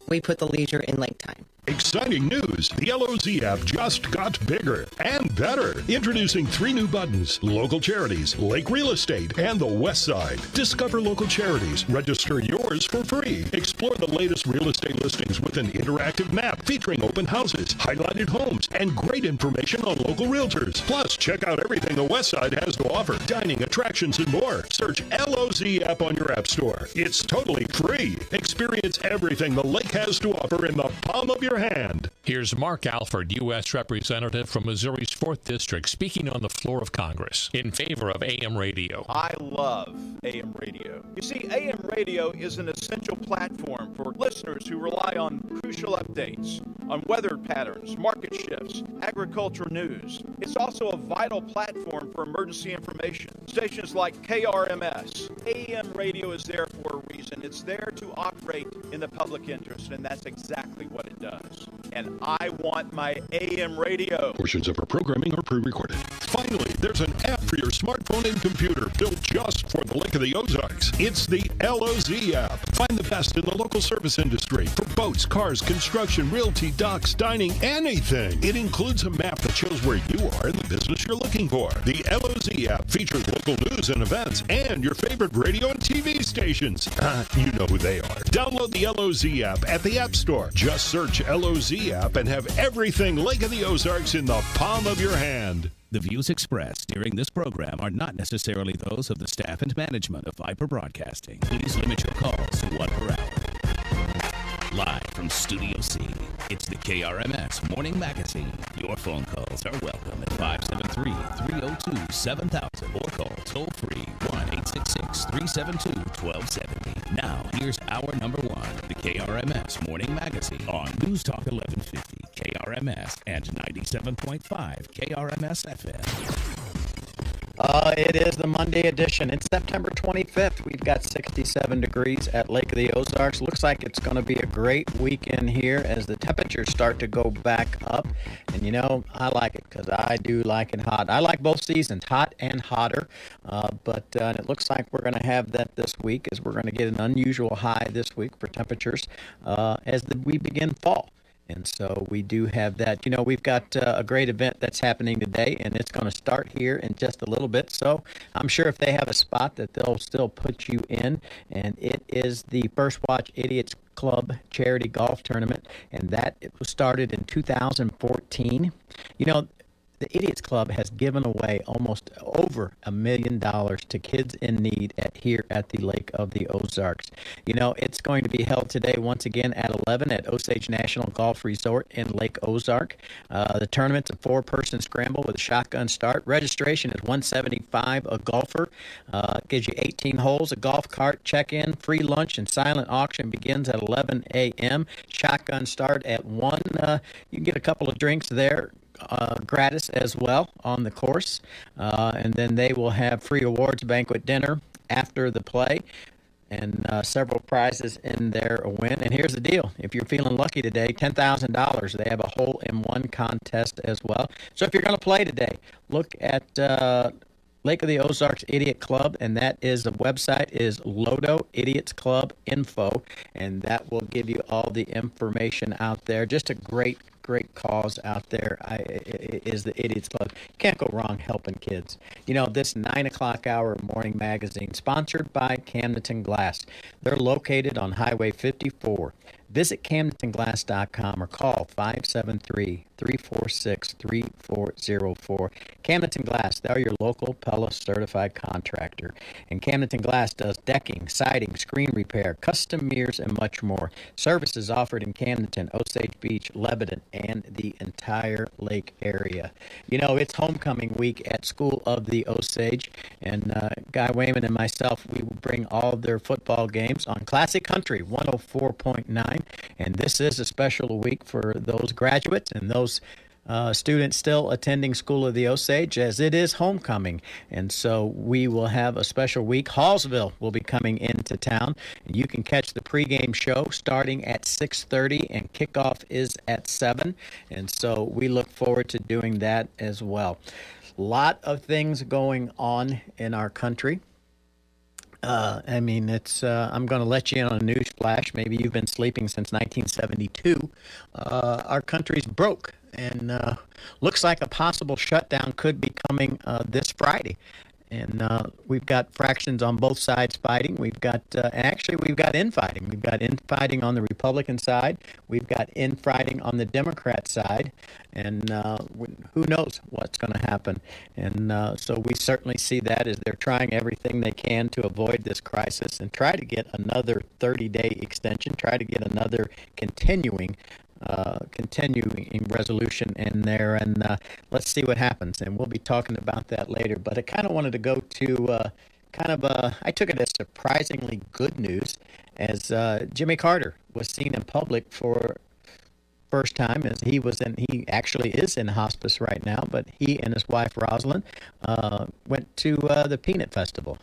[SPEAKER 20] We put the leisure in lake time.
[SPEAKER 12] Exciting news! The LOZ app just got bigger and better. Introducing 3 new buttons: local charities, Lake Real Estate, and the West Side. Discover local charities. Register yours for free. Explore the latest real estate listings with an interactive map featuring open houses, highlighted homes, and great information on local realtors. Plus, check out everything the West Side has to offer: dining, attractions, and more. Search LOZ app on your app store. It's totally free. Experience everything the Lake has to offer in the palm of your hand.
[SPEAKER 3] Here's Mark Alford, U.S. Representative from Missouri's 4th District, speaking on the floor of Congress in favor of AM radio.
[SPEAKER 16] I love AM radio. You see, AM radio is an essential platform for listeners who rely on crucial updates, on weather patterns, market shifts, agriculture news. It's also a vital platform for emergency information. Stations like KRMS, AM radio is there for a reason. It's there to operate in the public interest, and that's exactly what it does. And I want my AM radio.
[SPEAKER 12] Portions of our programming are pre-recorded. Finally, there's an app for your smartphone and computer built just for the Lake of the Ozarks. It's the LOZ app. Find the best in the local service industry for boats, cars, construction, realty, docks, dining, anything. It includes a map that shows where you are in the business you're looking for. The LOZ app features local news and events and your favorite radio and TV stations. You know who they are. Download the LOZ app at the App Store. Just search LOZ app and have everything Lake of the Ozarks in the palm of your hand.
[SPEAKER 17] The views expressed during this program are not necessarily those of the staff and management of Viper Broadcasting. Please limit your calls to 1 per hour. Live from Studio C, it's the KRMS Morning Magazine. Your phone calls are welcome at 573-302-7000 or call toll-free 1-866-372-1270. Now, here's hour number 1, the KRMS Morning Magazine on News Talk 1150, KRMS, and 97.5 KRMS FM.
[SPEAKER 10] It is the Monday edition. It's September 25th. We've got 67 degrees at Lake of the Ozarks. Looks like it's going to be a great weekend here as the temperatures start to go back up. And, you know, I like it because I do like it hot. I like both seasons, hot and hotter. But it looks like we're going to have that this week as we're going to get an unusual high this week for temperatures as we begin fall. And so we do have that. You know, we've got a great event that's happening today, and it's going to start here in just a little bit. So I'm sure if they have a spot that they'll still put you in. And it is the First Watch Idiots Club Charity Golf Tournament, and that it was started in 2014. You know, the Idiots Club has given away almost over $1 million to kids in need here at the Lake of the Ozarks. You know, it's going to be held today once again at 11 at Osage National Golf Resort in Lake Ozark. The tournament's a 4-person scramble with a shotgun start. Registration is $175 a golfer. Gives you 18 holes, a golf cart, check-in, free lunch, and silent auction begins at 11 a.m. Shotgun start at 1. You can get a couple of drinks there. Gratis as well on the course, and then they will have free awards banquet dinner after the play and several prizes in there a win. And here's the deal: if you're feeling lucky today, $10,000. They have a hole-in-one contest as well. So if you're going to play today, look at Lake of the Ozarks Idiot Club, and that is the website is Lodo Idiots Club Info, and that will give you all the information out there. Just a great cause out there is the Idiots Club. You can't go wrong helping kids. You know, this 9 o'clock hour morning magazine, sponsored by Camdenton Glass. They're located on Highway 54. Visit CamdentonGlass.com or call 573-346-3404. Camdenton Glass, they're your local Pella certified contractor. And Camdenton Glass does decking, siding, screen repair, custom mirrors, and much more. Services offered in Camdenton, Osage Beach, Lebanon, and the entire lake area. You know, it's homecoming week at School of the Osage, and Guy Wayman and myself, we will bring all of their football games on Classic Country 104.9. And this is a special week for those graduates and those students still attending School of the Osage, as it is homecoming. And so we will have a special week. Hallsville will be coming into town. And you can catch the pregame show starting at 6:30, and kickoff is at 7. And so we look forward to doing that as well. A lot of things going on in our country. I mean, it's. I'm going to let you in on a news flash. Maybe you've been sleeping since 1972. Our country's broke, and looks like a possible shutdown could be coming this Friday. And we've got fractions on both sides fighting. We've got we've got infighting. We've got infighting on the Republican side. We've got infighting on the Democrat side. And who knows what's going to happen. And so we certainly see that as they're trying everything they can to avoid this crisis and try to get another 30-day extension, try to get another continuing resolution in there, and let's see what happens. And we'll be talking about that later. But I kind of wanted to go to I took it as surprisingly good news, as Jimmy Carter was seen in public for first time, as he actually is in hospice right now, but he and his wife Rosalind went to the Peanut Festival.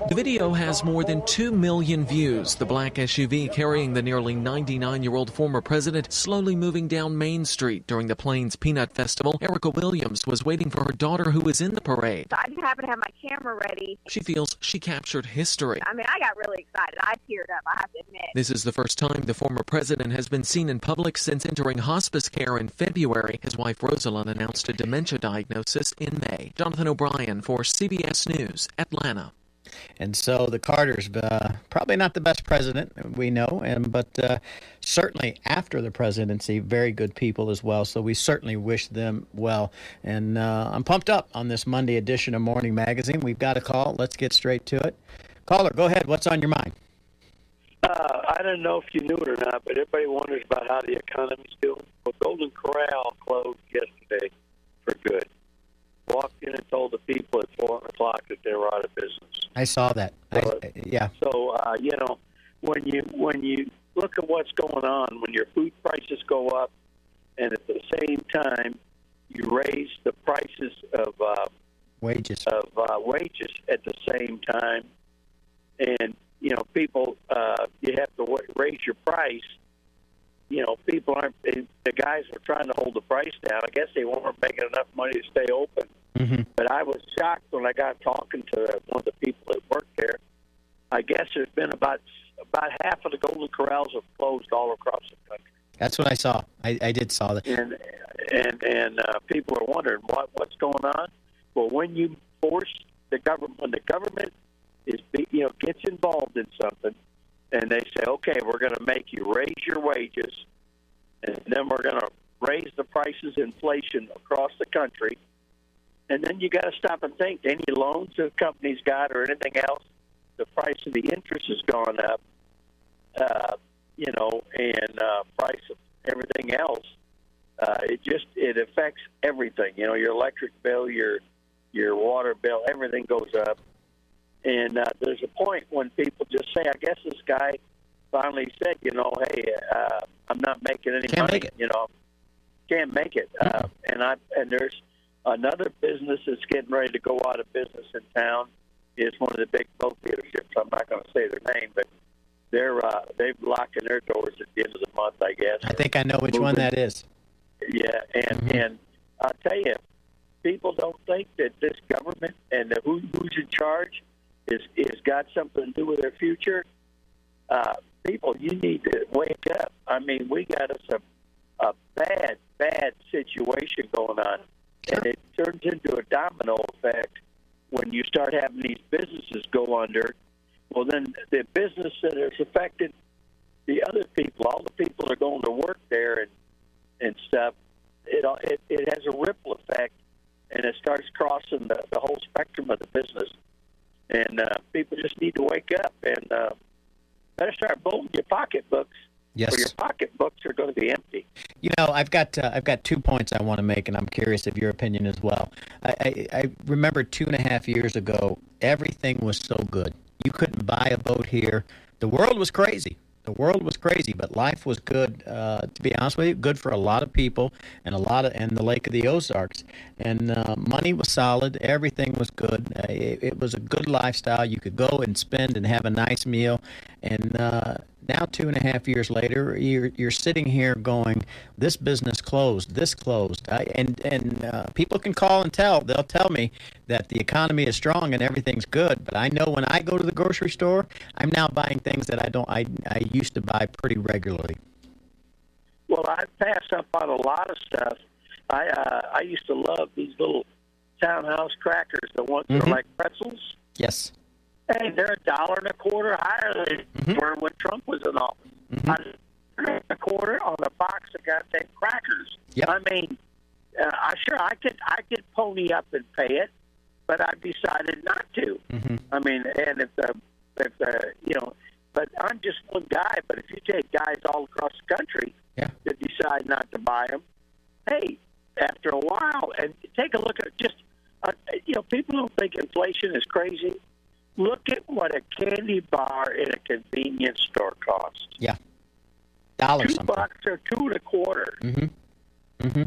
[SPEAKER 4] The video has more than 2 million views. The black SUV carrying the nearly 99-year-old former president slowly moving down Main Street during the Plains Peanut Festival. Erica Williams was waiting for her daughter who was in the parade.
[SPEAKER 11] I didn't happen to have my camera ready.
[SPEAKER 4] She feels she captured history.
[SPEAKER 11] I mean, I got really excited. I teared up, I have to admit.
[SPEAKER 4] This is the first time the former president has been seen in public since entering hospice care in February. His wife Rosalind announced a dementia diagnosis in May. Jonathan O'Brien for CBS News, Atlanta.
[SPEAKER 10] And so the Carters, probably not the best president, we know, but certainly after the presidency, very good people as well. So we certainly wish them well. And I'm pumped up on this Monday edition of Morning Magazine. We've got a call. Let's get straight to it. Caller, go ahead. What's on your mind?
[SPEAKER 22] I don't know if you knew it or not, but everybody wonders about how the economy's doing. Well, Golden Corral closed yesterday for good. Walked in and told the people at 4 o'clock that they were out of business.
[SPEAKER 10] I saw that. Yeah.
[SPEAKER 22] So when you look at what's going on, when your food prices go up, and at the same time you raise the prices of
[SPEAKER 10] wages
[SPEAKER 22] at the same time, and people, you have to raise your price. People aren't. The guys were trying to hold the price down. I guess they weren't making enough money to stay open.
[SPEAKER 10] Mm-hmm.
[SPEAKER 22] But I was shocked when I got talking to one of the people that worked there. I guess there's been about half of the Golden Corrals have closed all across the country.
[SPEAKER 10] That's what I saw. I did saw that.
[SPEAKER 22] And people are wondering what's going on. Well, when you force the government, when the government is gets involved in something, and they say, okay, we're going to make you raise your wages, and then we're going to raise the prices, inflation across the country. And then you got to stop and think, any loans the company's got or anything else, the price of the interest has gone up, and price of everything else. It affects everything. Your electric bill, your water bill, everything goes up. And there's a point when people just say, I guess this guy finally said, hey, I'm not making any money.
[SPEAKER 10] Make it.
[SPEAKER 22] Can't make it. And there's another business that's getting ready to go out of business in town. Is one of the big boat dealerships. I'm not going to say their name, but they've locking their doors at the end of the month, I guess.
[SPEAKER 10] I think I know which one that is.
[SPEAKER 22] Yeah, and I'll tell you, people don't think that this government and who's in charge is got something to do with their future. People, you need to wake up. I mean, we got us a bad situation going on, and it turns into a domino effect when you start having these businesses go under. Well, then the business that is affected, the other people, all the people that are going to work there and stuff, it has a ripple effect, and it starts crossing the whole spectrum of the business. And people just need to wake up and better start bulging your pocketbooks.
[SPEAKER 10] Yes.
[SPEAKER 22] Or your pocketbooks are going to be empty.
[SPEAKER 10] I've got 2 points I want to make, and I'm curious of your opinion as well. I remember 2.5 years ago, everything was so good. You couldn't buy a boat here. The world was crazy. But life was good. To be honest with you, good for a lot of people and the Lake of the Ozarks. And money was solid. Everything was good. It was a good lifestyle. You could go and spend and have a nice meal. And now 2.5 years later, you're sitting here going, this business closed, this closed. And people can call and they'll tell me that the economy is strong and everything's good. But I know when I go to the grocery store, I'm now buying things that I used to buy pretty regularly.
[SPEAKER 22] Well, I pass up on a lot of stuff. I used to love these little townhouse crackers, the ones that are like pretzels.
[SPEAKER 10] Yes.
[SPEAKER 22] Hey, they're $1.25 higher than were when Trump was in office. $1.25 on a box of goddamn crackers.
[SPEAKER 10] Yep.
[SPEAKER 22] I mean, I could pony up and pay it, but I decided not to. I mean, and if but I'm just one guy. But if you take guys all across the country that decide not to buy them, hey, after a while, and take a look at just, people don't think inflation is crazy. Look at what a candy bar in a convenience store costs.
[SPEAKER 10] Yeah. $2
[SPEAKER 22] something. $2 or $2.25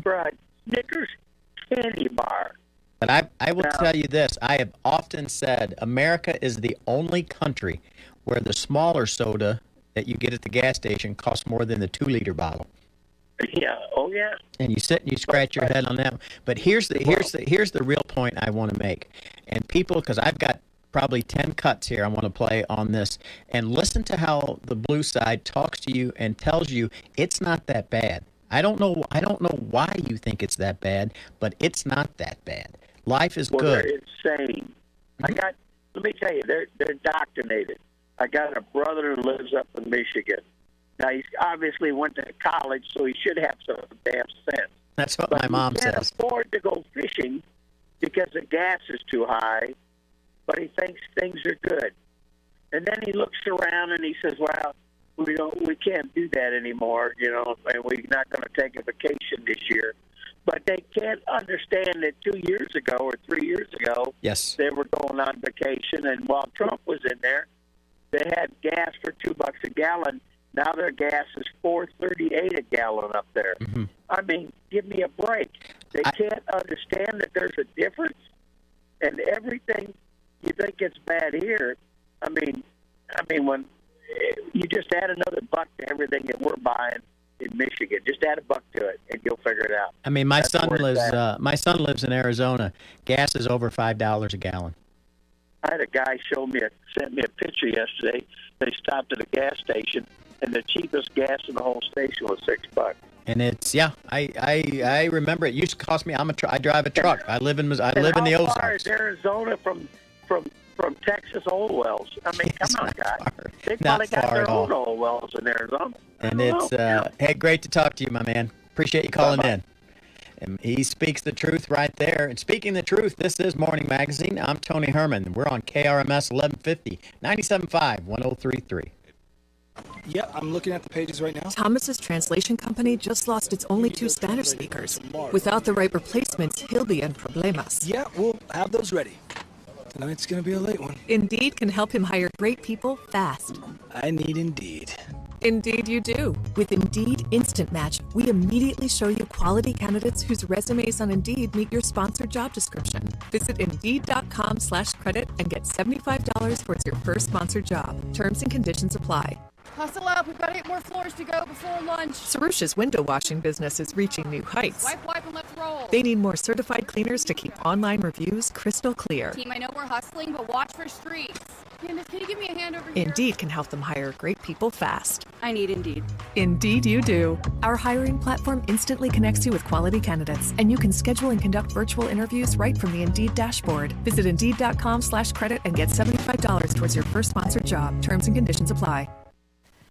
[SPEAKER 22] for a Snickers candy bar.
[SPEAKER 10] But I will tell you this. I have often said America is the only country where the smaller soda that you get at the gas station costs more than the 2-liter bottle.
[SPEAKER 22] Yeah. Oh, yeah.
[SPEAKER 10] And you sit and you scratch your head on that. But here's the real point I want to make. And people, because I've got probably 10 cuts here I want to play on this, and listen to how the blue side talks to you and tells you it's not that bad. I don't know why you think it's that bad, but it's not that bad. Life is good.
[SPEAKER 22] They're insane. Let me tell you, they're indoctrinated. I got a brother who lives up in Michigan. Now, he's obviously went to college, so he should have some damn sense.
[SPEAKER 10] That's what my mom says.
[SPEAKER 22] He can't afford to go fishing because the gas is too high, but he thinks things are good. And then he looks around and he says, well, we can't do that anymore, and we're not going to take a vacation this year. But they can't understand that 2 years ago or 3 years ago,
[SPEAKER 10] yes,
[SPEAKER 22] they were going on vacation, and while Trump was in there, they had gas for $2 a gallon. Now their gas is $4.38 a gallon up there. I mean, give me a break. They can't understand that there's a difference, and everything you think it's bad here. I mean, when you just add another buck to everything that we're buying in Michigan, just add a buck to it, and you'll figure it out.
[SPEAKER 10] I mean, my son lives in Arizona. Gas is over $5 a gallon.
[SPEAKER 22] I had a guy sent me a picture yesterday. They stopped at a gas station, and the cheapest gas in the whole station was $6.
[SPEAKER 10] And it's I remember it used to cost me. I drive a truck. I live in the Ozarks.
[SPEAKER 22] How far is Arizona from Texas oil wells? I mean, come on, guys. They probably got their own oil wells in Arizona.
[SPEAKER 10] And it's hey, great to talk to you, my man. Appreciate you calling in. And he speaks the truth right there. And speaking the truth, this is Morning Magazine. I'm Tony Herman. We're on KRMS 1150, 97.5, 1033.
[SPEAKER 13] Yeah, I'm looking at the pages right now.
[SPEAKER 15] Thomas's translation company just lost its only 2 Spanish speakers. Without the right replacements, he'll be in problemas.
[SPEAKER 13] Yeah, we'll have those ready. Tonight's gonna be a late one.
[SPEAKER 15] Indeed can help him hire great people fast.
[SPEAKER 13] I need Indeed.
[SPEAKER 15] Indeed you do. With Indeed Instant Match, we immediately show you quality candidates whose resumes on Indeed meet your sponsored job description. Visit Indeed.com/credit and get $75 towards your first sponsored job. Terms and conditions apply.
[SPEAKER 21] Hustle up, we've got 8 more floors to go before lunch.
[SPEAKER 15] Sarusha's window washing business is reaching new heights.
[SPEAKER 21] Wipe, and let's roll.
[SPEAKER 15] They need more certified cleaners to keep online reviews crystal clear.
[SPEAKER 21] Team, I know we're hustling, but watch for streaks. Candace, can you give me a hand over here?
[SPEAKER 15] Indeed can help them hire great people fast.
[SPEAKER 21] I need Indeed.
[SPEAKER 15] Indeed you do. Our hiring platform instantly connects you with quality candidates, and you can schedule and conduct virtual interviews right from the Indeed dashboard. Visit Indeed.com/credit and get $75 towards your first sponsored job. Terms and conditions apply.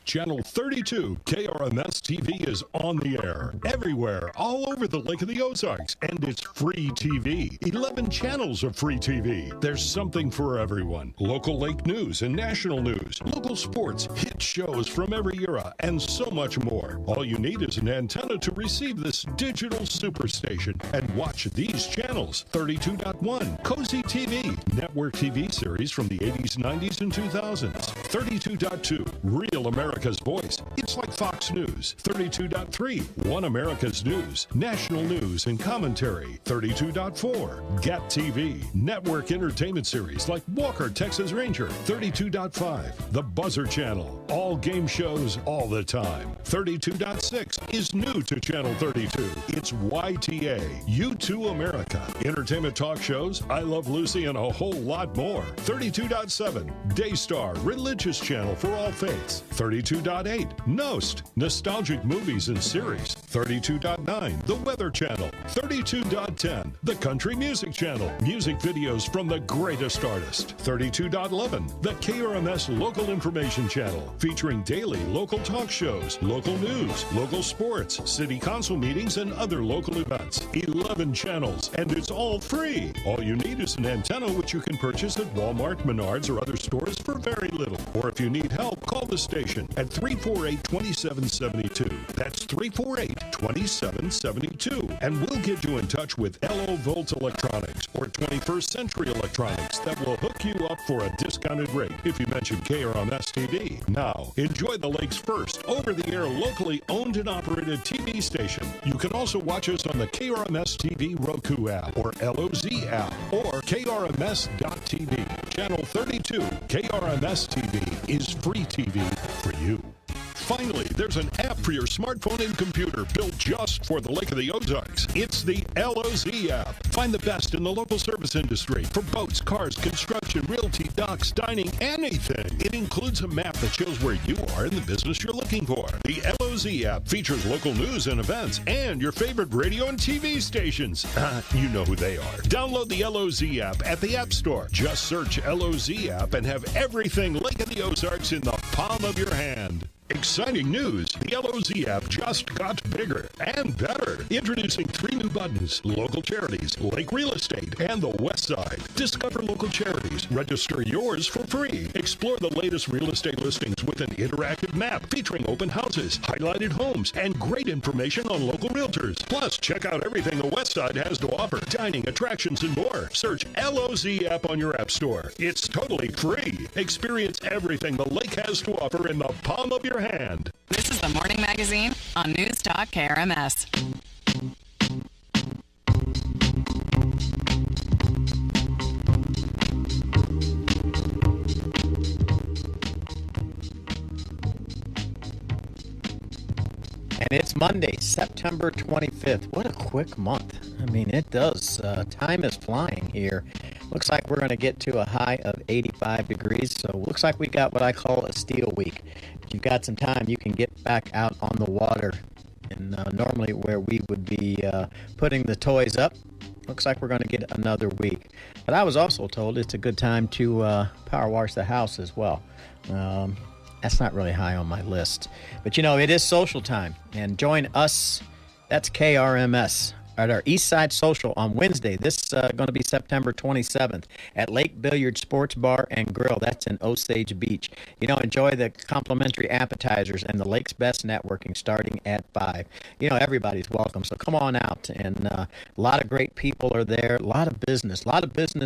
[SPEAKER 12] Channel 32 KRMS TV is on the air everywhere, all over the Lake of the Ozarks, and it's free TV. 11 channels of free TV. There's something for everyone. Local lake news and national news, local sports, hit shows from every era, and so much more. All you need is an antenna to receive this digital superstation and watch these channels: 32.1, Cozy TV, network TV series from the 80s, 90s, and 2000s. 32.2, Real American America's voice. It's like Fox News, 32.3, One America's News, national news and commentary, 32.4, Gap TV, network entertainment series like Walker, Texas Ranger, 32.5, The Buzzer Channel, all game shows all the time. 32.6 is new to Channel 32. It's YTA, U2 America, entertainment talk shows, I Love Lucy, and a whole lot more. 32.7, Daystar, religious channel for all faiths. 32.8, Nost, nostalgic movies and series. 32.9, The Weather Channel. 32.10, The Country Music Channel, music videos from the greatest artists. 32.11, The KRMS Local Information Channel, featuring daily local talk shows, local news, local sports, city council meetings, and other local events. 11 channels, and it's all free. All you need is an antenna, which you can purchase at Walmart, Menards, or other stores for very little. Or if you need help, call the station at 348-2772. That's 348-2772. And we'll get you in touch with LO Volt Electronics or 21st Century Electronics that will hook you up for a discounted rate if you mention KRMS TV. Now, enjoy the lake's first over-the-air locally owned and operated TV station. You can also watch us on the KRMS TV Roku app or LOZ app or KRMS.TV. Channel 32, KRMS TV is free TV for you. Finally, there's an app for your smartphone and computer built just for the Lake of the Ozarks. It's the LOZ app. Find the best in the local service industry for boats, cars, construction, realty, docks, dining, anything. It includes a map that shows where you are in the business you're looking for. The LOZ app features local news and events and your favorite radio and TV stations. You know who they are. Download the LOZ app at the App Store. Just search LOZ app and have everything Lake of the Ozarks in the palm of your hand. Exciting news! The LOZ app just got bigger and better. Introducing 3 new buttons: local charities, lake real estate, and the West Side. Discover local charities. Register yours for free. Explore the latest real estate listings with an interactive map featuring open houses, highlighted homes, and great information on local realtors. Plus, check out everything the West Side has to offer: dining, attractions, and more. Search LOZ app on your app store. It's totally free. Experience everything the lake has to offer in the palm of your hand.
[SPEAKER 7] This is the Morning Magazine on News Talk KRMS.
[SPEAKER 10] And it's Monday, September 25th. What a quick month. I mean, it does. Time is flying here. Looks like we're going to get to a high of 85 degrees. So looks like we got what I call a steel week. If you've got some time, you can get back out on the water. And normally where we would be putting the toys up, looks like we're going to get another week. But I was also told it's a good time to power wash the house as well. That's not really high on my list. But, you know, it is social time. And join us, that's KRMS, at our East Side Social on Wednesday. This is going to be September 27th at Lake Billiard Sports Bar and Grill. That's in Osage Beach. You know, enjoy the complimentary appetizers and the Lake's Best networking starting at 5. You know, everybody's welcome, so come on out. And a lot of great people are there, a lot of business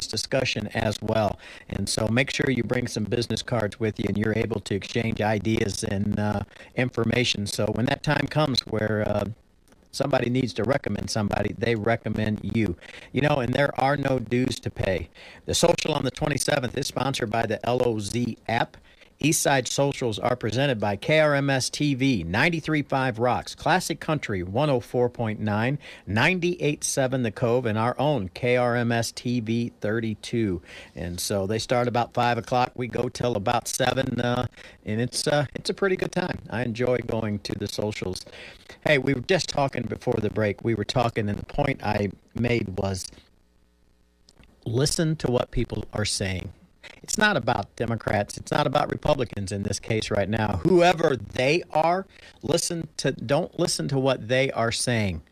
[SPEAKER 10] discussion as well. And so make sure you bring some business cards with you and you're able to exchange ideas and information. So when that time comes where somebody needs to recommend somebody, they recommend you. You know, and there are no dues to pay. The social on the 27th is sponsored by the LOZ app. Eastside Socials are presented by KRMS TV, 93.5 Rocks, Classic Country, 104.9, 98.7 The Cove, and our own KRMS TV 32. And so they start about 5 o'clock. We go till about 7, and it's a pretty good time. I enjoy going to the socials. Hey, we were just talking before the break. We were talking, and the point I made was listen to what people are saying. It's not about Democrats. It's not about Republicans in this case right now. Whoever they are, don't listen to what they are saying.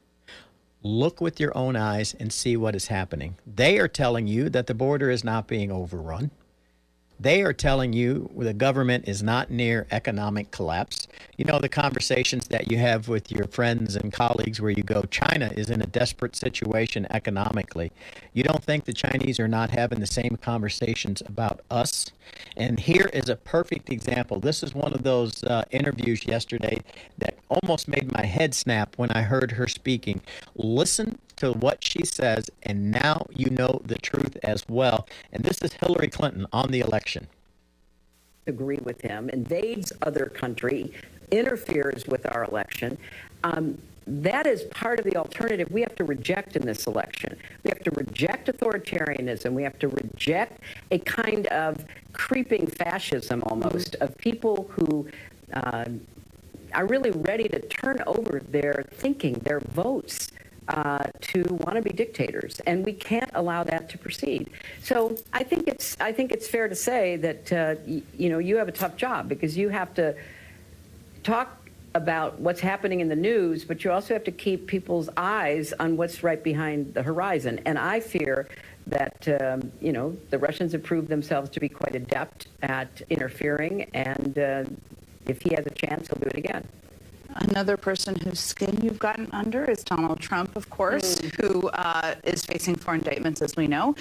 [SPEAKER 10] Look with your own eyes and see what is happening. They are telling you that the border is not being overrun. They are telling you the government is not near economic collapse. You know, the conversations that you have with your friends and colleagues where you go, China is in a desperate situation economically. You don't think the Chinese are not having the same conversations about us? And here is a perfect example. This is one of those interviews yesterday that almost made my head snap when I heard her speaking. Listen to what she says, and now you know the truth as well. And this is Hillary Clinton on the election.
[SPEAKER 1] Agree with him, invades other country, interferes with our election. That is part of the alternative we have to reject in this election. We have to reject authoritarianism. We have to reject a kind of creeping fascism almost of people who are really ready to turn over their thinking, their votes, to want to be dictators, and we can't allow that to proceed. So I think it's fair to say that you have a tough job because you have to talk about what's happening in the news, but you also have to keep people's eyes on what's right behind the horizon. And I fear that the Russians have proved themselves to be quite adept at interfering, and if he has a chance, he'll do it again.
[SPEAKER 2] Another person whose skin you've gotten under is Donald Trump, of course, who is facing 4 indictments, as we know.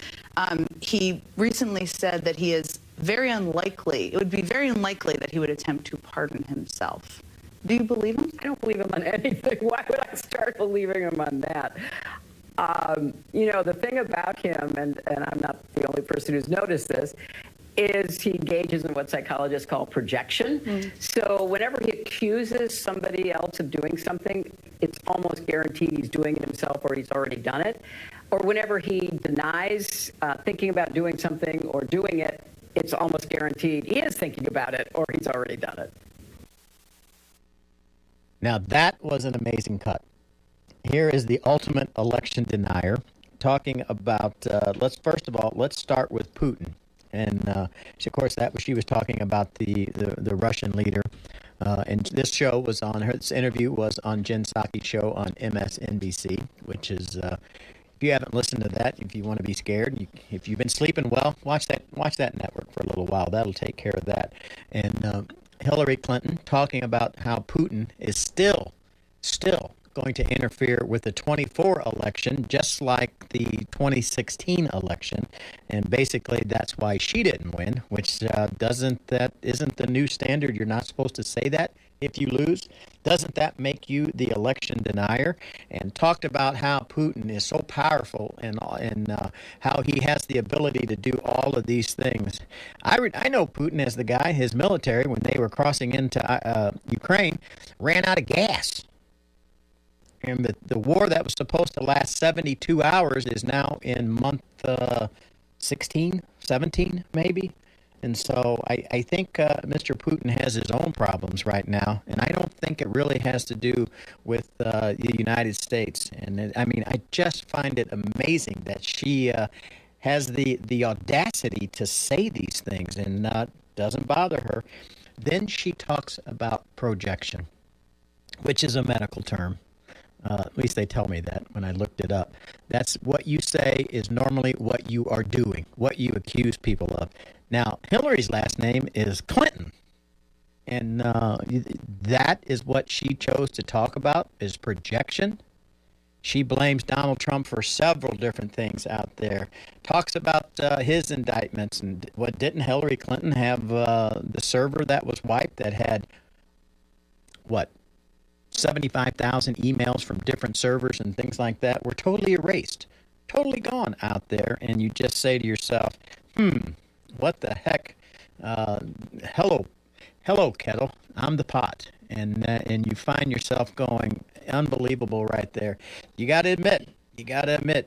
[SPEAKER 2] He recently said that he is very unlikely, it would be very unlikely that he would attempt to pardon himself. Do you believe him?
[SPEAKER 1] I don't believe him on anything. Why would I start believing him on that? The thing about him, and I'm not the only person who's noticed this, is he engages in what psychologists call projection. So whenever he accuses somebody else of doing something, it's almost guaranteed he's doing it himself or he's already done it. Or whenever he denies thinking about doing something or doing it, it's almost guaranteed he is thinking about it or he's already done it.
[SPEAKER 10] Now that was an amazing cut. Here is the ultimate election denier talking about, let's start with Putin. And she was talking about the Russian leader. And this show was on this interview was on Jen Psaki's show on MSNBC, which is, if you haven't listened to that, if you want to be scared, if you've been sleeping well, watch that network for a little while. That'll take care of that. And Hillary Clinton talking about how Putin is still going to interfere with the 24 election, just like the 2016 election, and basically that's why she didn't win. Which isn't the new standard? You're not supposed to say that if you lose. Doesn't that make you the election denier? And talked about how Putin is so powerful and how he has the ability to do all of these things. I know Putin as the guy. His military, when they were crossing into Ukraine, ran out of gas. And the war that was supposed to last 72 hours is now in month 16, 17, maybe. And so I think Mr. Putin has his own problems right now. And I don't think it really has to do with the United States. And I just find it amazing that she has the audacity to say these things and doesn't bother her. Then she talks about projection, which is a medical term. At least they tell me that when I looked it up. That's what you say is normally what you are doing, what you accuse people of. Now, Hillary's last name is Clinton, and that is what she chose to talk about, is projection. She blames Donald Trump for several different things out there. Talks about his indictments, and what didn't Hillary Clinton have the server that was wiped that had, 75,000 emails from different servers and things like that were totally erased, totally gone out there. And you just say to yourself, what the heck? Hello, kettle, I'm the pot. And you find yourself going, unbelievable right there. You got to admit,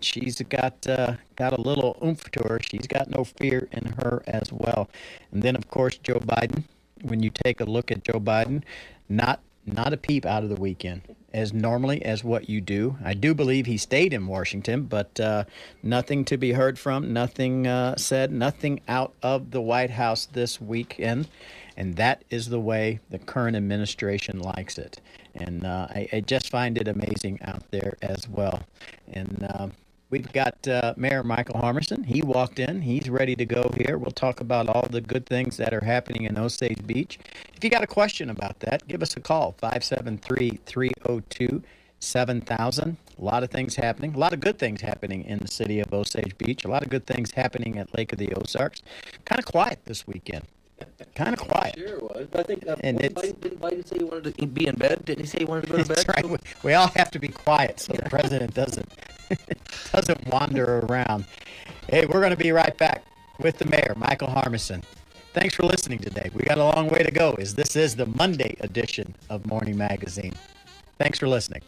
[SPEAKER 10] she's got a little oomph to her. She's got no fear in her as well. And then, of course, Joe Biden. When you take a look at Joe Biden, not a peep out of the weekend, as normally as what you do. I do believe he stayed in Washington, but nothing to be heard from, nothing said, nothing out of the White House this weekend. And that is the way the current administration likes it. And I just find it amazing out there as well. And We've got Mayor Michael Harmerson. He walked in. He's ready to go here. We'll talk about all the good things that are happening in Osage Beach. If you got a question about that, give us a call, 573-302-7000. A lot of things happening. A lot of good things happening in the city of Osage Beach. A lot of good things happening at Lake of the Ozarks. Kind of quiet this weekend. Kind of quiet.
[SPEAKER 5] Sure it was. But I think
[SPEAKER 10] And
[SPEAKER 5] didn't Biden say he wanted to be in bed? Didn't he say he wanted to go to bed?
[SPEAKER 10] That's right. We all have to be quiet so the president doesn't wander around. Hey, we're going to be right back with the mayor, Michael Harmerson. Thanks for listening today. We got a long way to go, as this is the Monday edition of Morning Magazine. Thanks for listening.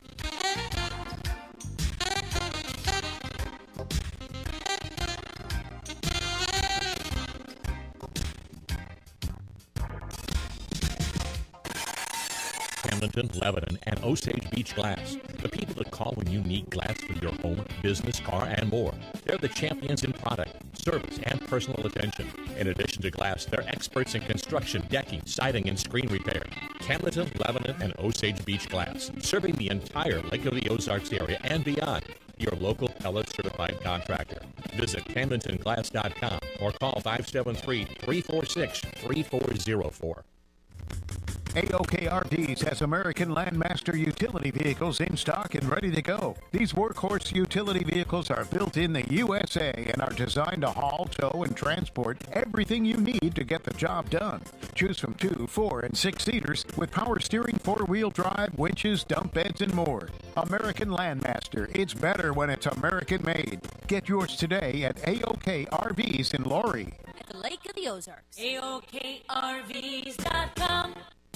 [SPEAKER 3] Hamilton, Lebanon, and Osage Beach Glass. The people to call when you need glass for your home, business, car, and more. They're the champions in product, service, and personal attention. In addition to glass, they're experts in construction, decking, siding, and screen repair. Hamilton, Lebanon, and Osage Beach Glass, serving the entire Lake of the Ozarks area and beyond. Your local Pellet certified contractor. Visit HamiltonGlass.com or call 573-346-3404.
[SPEAKER 6] AOK RVs has American Landmaster utility vehicles in stock and ready to go. These workhorse utility vehicles are built in the USA and are designed to haul, tow, and transport everything you need to get the job done. Choose from 2, 4, and 6 seaters with power steering, 4-wheel drive, winches, dump beds, and more. American Landmaster. It's better when it's American made. Get yours today at AOK RVs in Laurie.
[SPEAKER 14] At the Lake of the Ozarks. AOKRVs.com.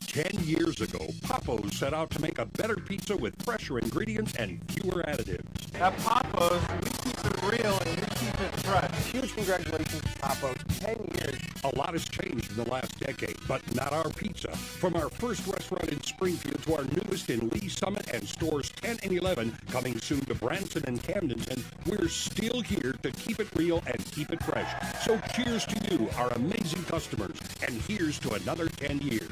[SPEAKER 12] 10 years ago, Papo's set out to make a better pizza with fresher ingredients and fewer additives.
[SPEAKER 23] At Papo's, we keep it real and we keep it fresh. Huge congratulations to Papo's. 10 years.
[SPEAKER 12] A lot has changed in the last decade, but not our pizza. From our first restaurant in Springfield to our newest in Lee Summit and stores 10 and 11 coming soon to Branson and Camdenton, we're still here to keep it real and keep it fresh. So cheers to you, our amazing customers, and here's to another 10 years.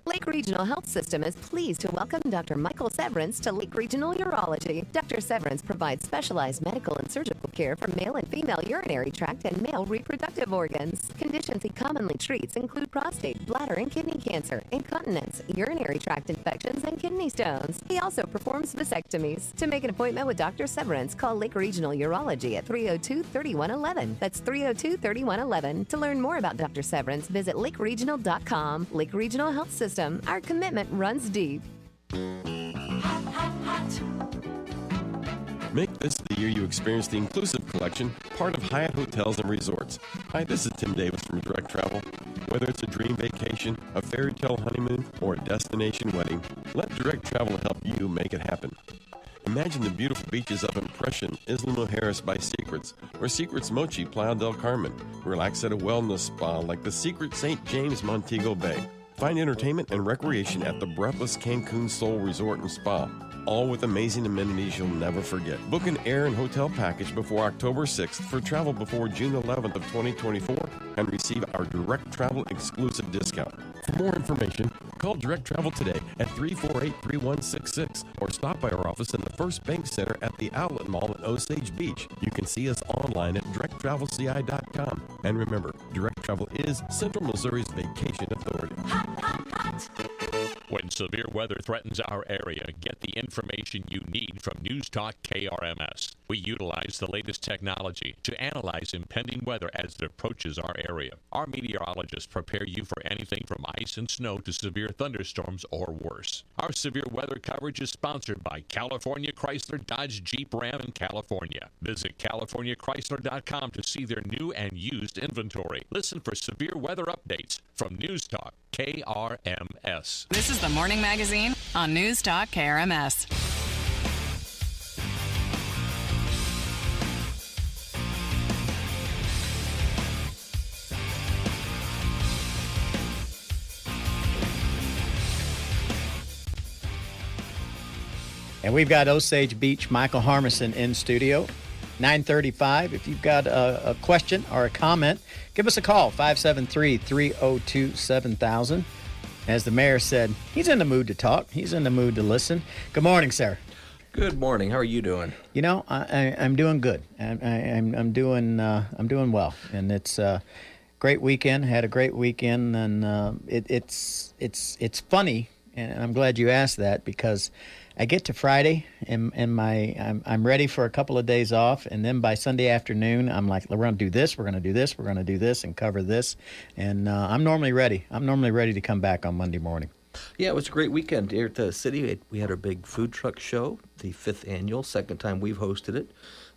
[SPEAKER 24] Lake Regional Health System is pleased to welcome Dr. Michael Severance to Lake Regional Urology. Dr. Severance provides specialized medical and surgical care for male and female urinary tract and male reproductive organs. Conditions he commonly treats include prostate, bladder and kidney cancer, incontinence, urinary tract infections, and kidney stones. He also performs vasectomies. To make an appointment with Dr. Severance, call Lake Regional Urology at 302-3111. That's 302-3111. To learn more about Dr. Severance, visit lakeregional.com. Lake Regional Health System. Our commitment runs deep.
[SPEAKER 25] Make this the year you experience the Inclusive Collection, part of Hyatt Hotels and Resorts. Hi, this is Tim Davis from Direct Travel. Whether it's a dream vacation, a fairy tale honeymoon, or a destination wedding, let Direct Travel help you make it happen. Imagine the beautiful beaches of Impression, Isla Mujeres by Secrets, or Secrets Mochi, Playa del Carmen. Relax at a wellness spa like the Secret St. James Montego Bay. Find entertainment and recreation at the Breathless Cancun Soul Resort and Spa, all with amazing amenities you'll never forget. Book an air and hotel package before October 6th for travel before June 11th of 2024 and receive our Direct Travel exclusive discount. For more information, call Direct Travel today at 348-3166 or stop by our office in the First Bank Center at the Outlet Mall at Osage Beach. You can see us online at directtravelci.com. And remember, Direct Travel is Central Missouri's vacation authority.
[SPEAKER 3] When severe weather threatens our area, get the information you need from News Talk KRMS. We utilize the latest technology to analyze impending weather as it approaches our area. Our meteorologists prepare you for anything from ice and snow to severe thunderstorms or worse. Our severe weather coverage is sponsored by California Chrysler Dodge Jeep Ram in California. Visit CaliforniaChrysler.com to see their new and used inventory. Listen for severe weather updates from News Talk KRMS.
[SPEAKER 7] This is the Morning Magazine on News Talk KRMS.
[SPEAKER 10] And we've got Osage Beach Michael Harmerson in studio. 9:35. If you've got a question or a comment, give us a call, 573-302-7000. As the mayor said, he's in the mood to talk. He's in the mood to listen. Good morning, sir.
[SPEAKER 5] Good morning. How are you doing?
[SPEAKER 10] You know, I'm doing good. I'm doing well, and it's a great weekend. Had a great weekend, and it's funny, and I'm glad you asked that because I get to Friday and I'm ready for a couple of days off, and then by Sunday afternoon I'm like, we're going to do this, we're going to do this, we're going to do this, and cover this, and I'm normally ready. I'm normally ready to come back on Monday morning.
[SPEAKER 5] Yeah, it was a great weekend here at the city. We had our big food truck show, the 5th annual, second time we've hosted it.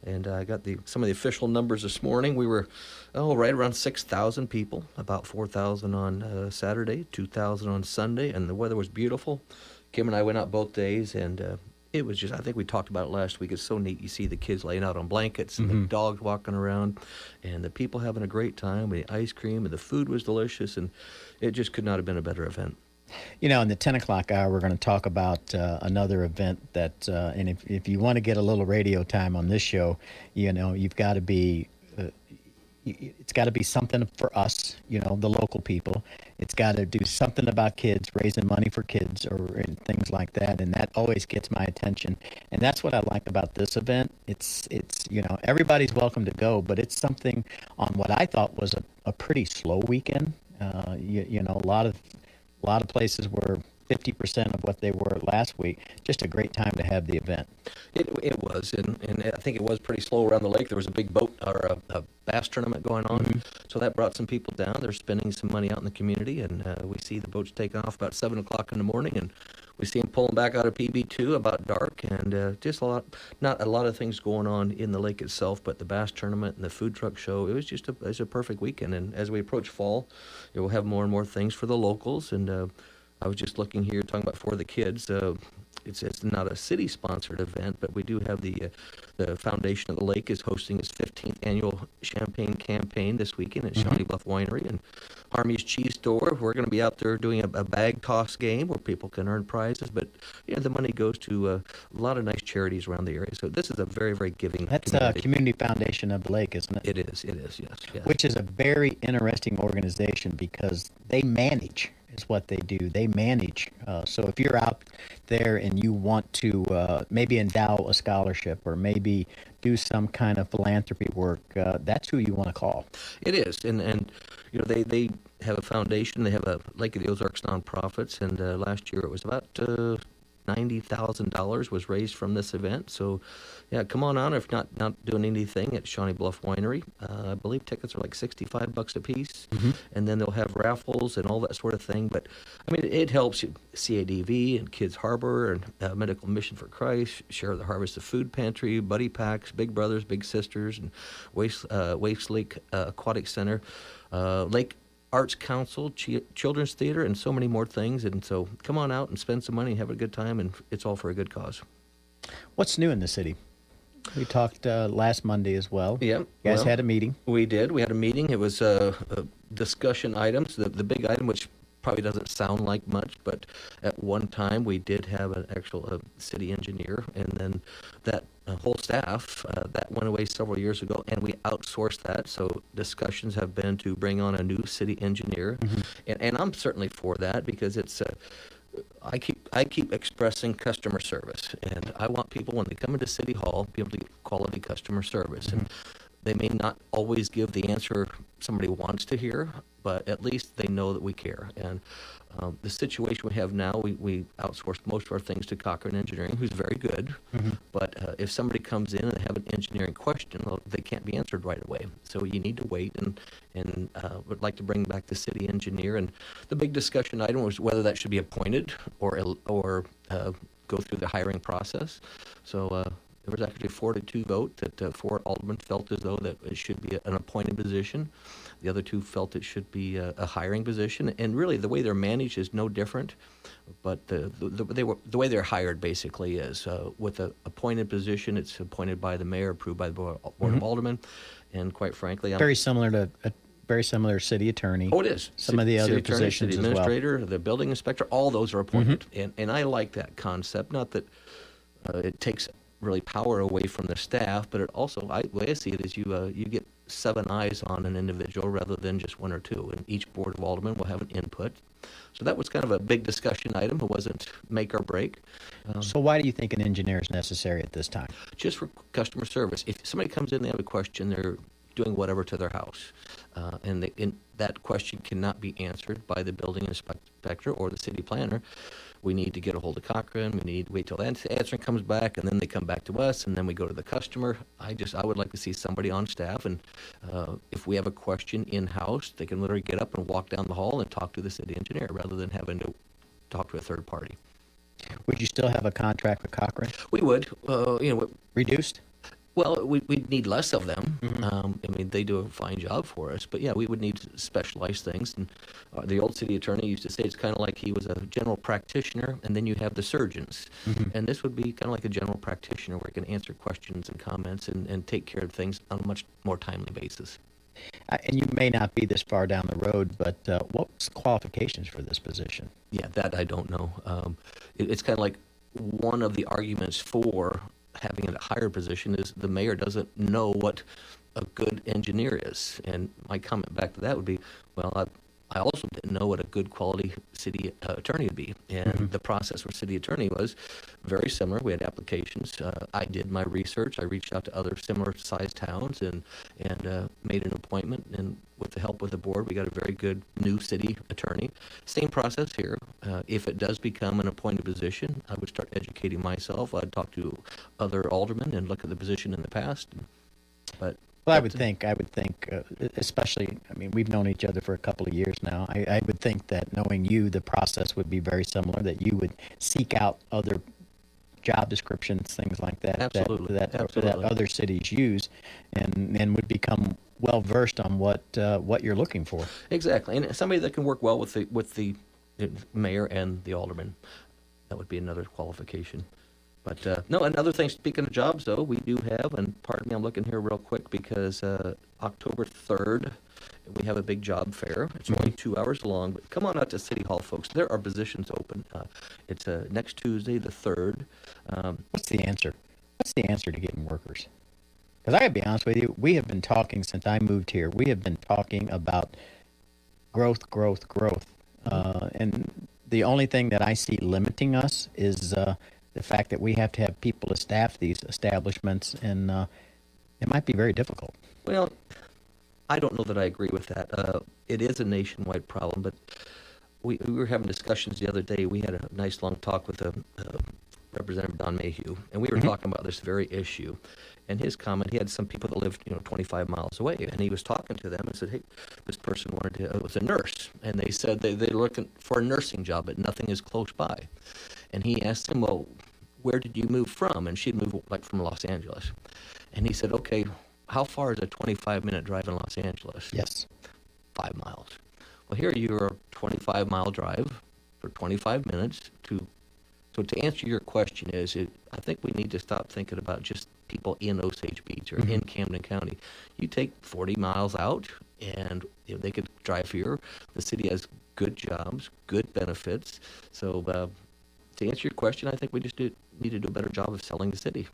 [SPEAKER 5] And I got some of the official numbers this morning. We were, right around 6,000 people, about 4,000 on Saturday, 2,000 on Sunday, and the weather was beautiful. Kim and I went out both days, and it was just, I think we talked about it last week. It's so neat. You see the kids laying out on blankets and the dogs walking around and the people having a great time with the ice cream, and the food was delicious, and it just could not have been a better event.
[SPEAKER 10] You know, in the 10 o'clock hour, we're going to talk about another event that, and if you want to get a little radio time on this show, you know, you've got to be, it's got to be something for us, you know, the local people. It's got to do something about kids, raising money for kids and things like that, and that always gets my attention. And that's what I like about this event. It's you know, everybody's welcome to go, but it's something on what I thought was a pretty slow weekend. You know, a lot of places were 50% of what they were last week. Just a great time to have the event.
[SPEAKER 5] It was, and I think it was pretty slow around the lake. There was a big boat or a bass tournament going on, so that brought some people down. They're spending some money out in the community, and we see the boats taking off about 7 o'clock in the morning, and we see them pulling back out of PB2 about dark, and just not a lot of things going on in the lake itself, but the bass tournament and the food truck show. It was just a perfect weekend, and as we approach fall, we'll have more and more things for the locals, and I was just looking here, talking about for the kids. It's not a city-sponsored event, but we do have the Foundation of the Lake is hosting its 15th annual champagne campaign this weekend at Shawnee Bluff Winery and Harmy's Cheese Store. We're going to be out there doing a bag toss game where people can earn prizes, but the money goes to a lot of nice charities around the area. So this is a very, very giving
[SPEAKER 10] That's
[SPEAKER 5] community.
[SPEAKER 10] Community Foundation of the Lake, isn't it?
[SPEAKER 5] It is, yes.
[SPEAKER 10] Which is a very interesting organization because they manage. Is what they do. They manage. So if you're out there and you want to maybe endow a scholarship or maybe do some kind of philanthropy work, that's who you want to call.
[SPEAKER 5] It is, and they have a foundation. They have a Lake of the Ozarks nonprofits, and last year it was about $90,000 was raised from this event. So, yeah, come on out if not doing anything at Shawnee Bluff Winery. I believe tickets are like $65 a piece, and then they'll have raffles and all that sort of thing. But I mean, it helps you. CADV and Kids Harbor and Medical Mission for Christ, Share the Harvest of Food Pantry, Buddy Packs, Big Brothers, Big Sisters, and Waste Lake Aquatic Center, Lake Arts Council, Children's Theater, and so many more things. And so come on out and spend some money and have a good time, and it's all for a good cause.
[SPEAKER 10] What's new in the city? We talked last Monday as well.
[SPEAKER 5] Yeah.
[SPEAKER 10] You guys had a meeting.
[SPEAKER 5] We did. We had a meeting. It was discussion items. The big item, which probably doesn't sound like much, but at one time we did have an actual city engineer, and then that whole staff, that went away several years ago, and we outsourced that. So discussions have been to bring on a new city engineer, and I'm certainly for that because it's I keep expressing customer service, and I want people when they come into City Hall be able to get quality customer service. And they may not always give the answer somebody wants to hear, but at least they know that we care. And the situation we have now, we outsource most of our things to Cochran Engineering, who's very good. But if somebody comes in and they have an engineering question, well, they can't be answered right away. So you need to wait, and would like to bring back the city engineer. And the big discussion item was whether that should be appointed or go through the hiring process. So there was actually a 4-2 vote that 4 aldermen felt as though that it should be an appointed position. The other 2 felt it should be a hiring position. And really, the way they're managed is no different. But the way they're hired basically is with an appointed position, it's appointed by the mayor, approved by the Board of Aldermen. And quite frankly,
[SPEAKER 10] very similar to a very similar city attorney.
[SPEAKER 5] Oh, it is.
[SPEAKER 10] Some of the other positions
[SPEAKER 5] city administrator, the building inspector, all those are appointed. And I like that concept. Not that it takes really power away from the staff, but it also, the way I see it is you get 7 eyes on an individual rather than just 1 or 2. And each board of aldermen will have an input. So that was kind of a big discussion item. It wasn't make or break.
[SPEAKER 10] So why do you think an engineer is necessary at this time?
[SPEAKER 5] Just for customer service. If somebody comes in, they have a question, they're doing whatever to their house, and that question cannot be answered by the building inspector or the city planner. We need to get a hold of Cochran. We need to wait till the answer comes back, and then they come back to us, and then we go to the customer. I would like to see somebody on staff, and if we have a question in-house, they can literally get up and walk down the hall and talk to the city engineer rather than having to talk to a third party.
[SPEAKER 10] Would you still have a contract with Cochran?
[SPEAKER 5] We would.
[SPEAKER 10] Reduced?
[SPEAKER 5] Well, we'd need less of them. I mean, they do a fine job for us. But, yeah, we would need specialized things. And the old city attorney used to say it's kind of like he was a general practitioner, and then you have the surgeons. And this would be kind of like a general practitioner where he can answer questions and comments and take care of things on a much more timely basis.
[SPEAKER 10] And you may not be this far down the road, but what's the qualifications for this position?
[SPEAKER 5] Yeah, that I don't know. It's kind of like one of the arguments for having a higher position is the mayor doesn't know what a good engineer is. And my comment back to that would be, well, I also didn't know what a good quality city attorney would be. And the process for city attorney was very similar. We had applications. I did my research. I reached out to other similar sized towns and made an appointment. And with the help of the board, we got a very good new city attorney. Same process here. If it does become an appointed position, I would start educating myself. I'd talk to other aldermen and look at the position in the past. But
[SPEAKER 10] well, I would think, especially, I mean, we've known each other for a couple of years now. I would think that knowing you, the process would be very similar, that you would seek out other job descriptions, things like that,
[SPEAKER 5] Absolutely.
[SPEAKER 10] that other cities use, and would become well versed on what you're looking for.
[SPEAKER 5] Exactly, and somebody that can work well with the mayor and the alderman. That would be another qualification. But no, another thing, speaking of jobs, though, we do have, and pardon me, I'm looking here real quick because October 3rd, we have a big job fair. It's only 2 hours long, but come on out to City Hall, folks. There are positions open. It's next Tuesday, the 3rd.
[SPEAKER 10] What's the answer? What's the answer to getting workers? Because I got to be honest with you, we have been talking since I moved here. We have been talking about growth. And the only thing that I see limiting us is the fact that we have to have people to staff these establishments, and it might be very difficult.
[SPEAKER 5] Well, I don't know that I agree with that. It is a nationwide problem, but we were having discussions the other day. We had a nice long talk with Representative Don Mayhew, and we were talking about this very issue. And his comment, he had some people that lived, 25 miles away, and he was talking to them and said, hey, this person was a nurse, and they said they're looking for a nursing job, but nothing is close by. And he asked him, well, where did you move from? And she'd moved from Los Angeles. And he said, okay, how far is a 25-minute drive in Los Angeles?
[SPEAKER 10] Yes.
[SPEAKER 5] 5 miles. Well, here you're a 25-mile drive for 25 minutes So to answer your question I think we need to stop thinking about just people in Osage Beach or in Camden County. You take 40 miles out, and they could drive here. The city has good jobs, good benefits. So to answer your question, I think we just need to do a better job of selling the city.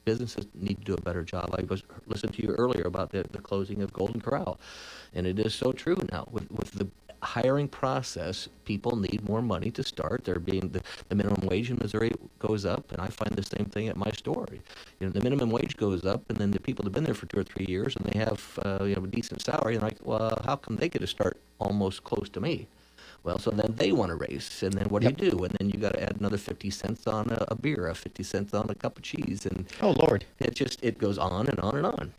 [SPEAKER 5] Businesses need to do a better job. I was listening to you earlier about the closing of Golden Corral, and it is so true now. With the hiring process, people need more money to start. They're being the minimum wage in Missouri goes up, and I find the same thing at my store. The minimum wage goes up, and then the people that have been there for 2 or 3 years and they have a decent salary, and like, well, how come they get to start almost close to me? Well, so then they want to raise, and then what do you do? And then you got to add another 50 cents on a beer, 50 cents on a cup of cheese, and
[SPEAKER 10] oh Lord,
[SPEAKER 5] it goes on and on and on.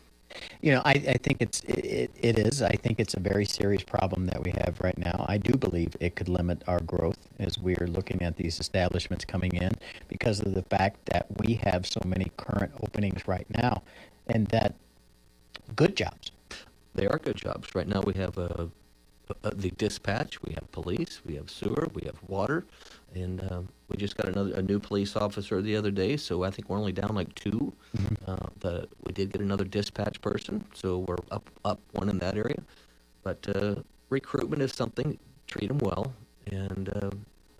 [SPEAKER 10] I think it is. I think it's a very serious problem that we have right now. I do believe it could limit our growth as we are looking at these establishments coming in because of the fact that we have so many current openings right now, and that good jobs.
[SPEAKER 5] They are good jobs. Right now we have the dispatch, we have police, we have sewer, we have water, and we just got a new police officer the other day, so I think we're only down like 2. We did get another dispatch person, so we're up 1 in that area. But recruitment is something, treat them well, and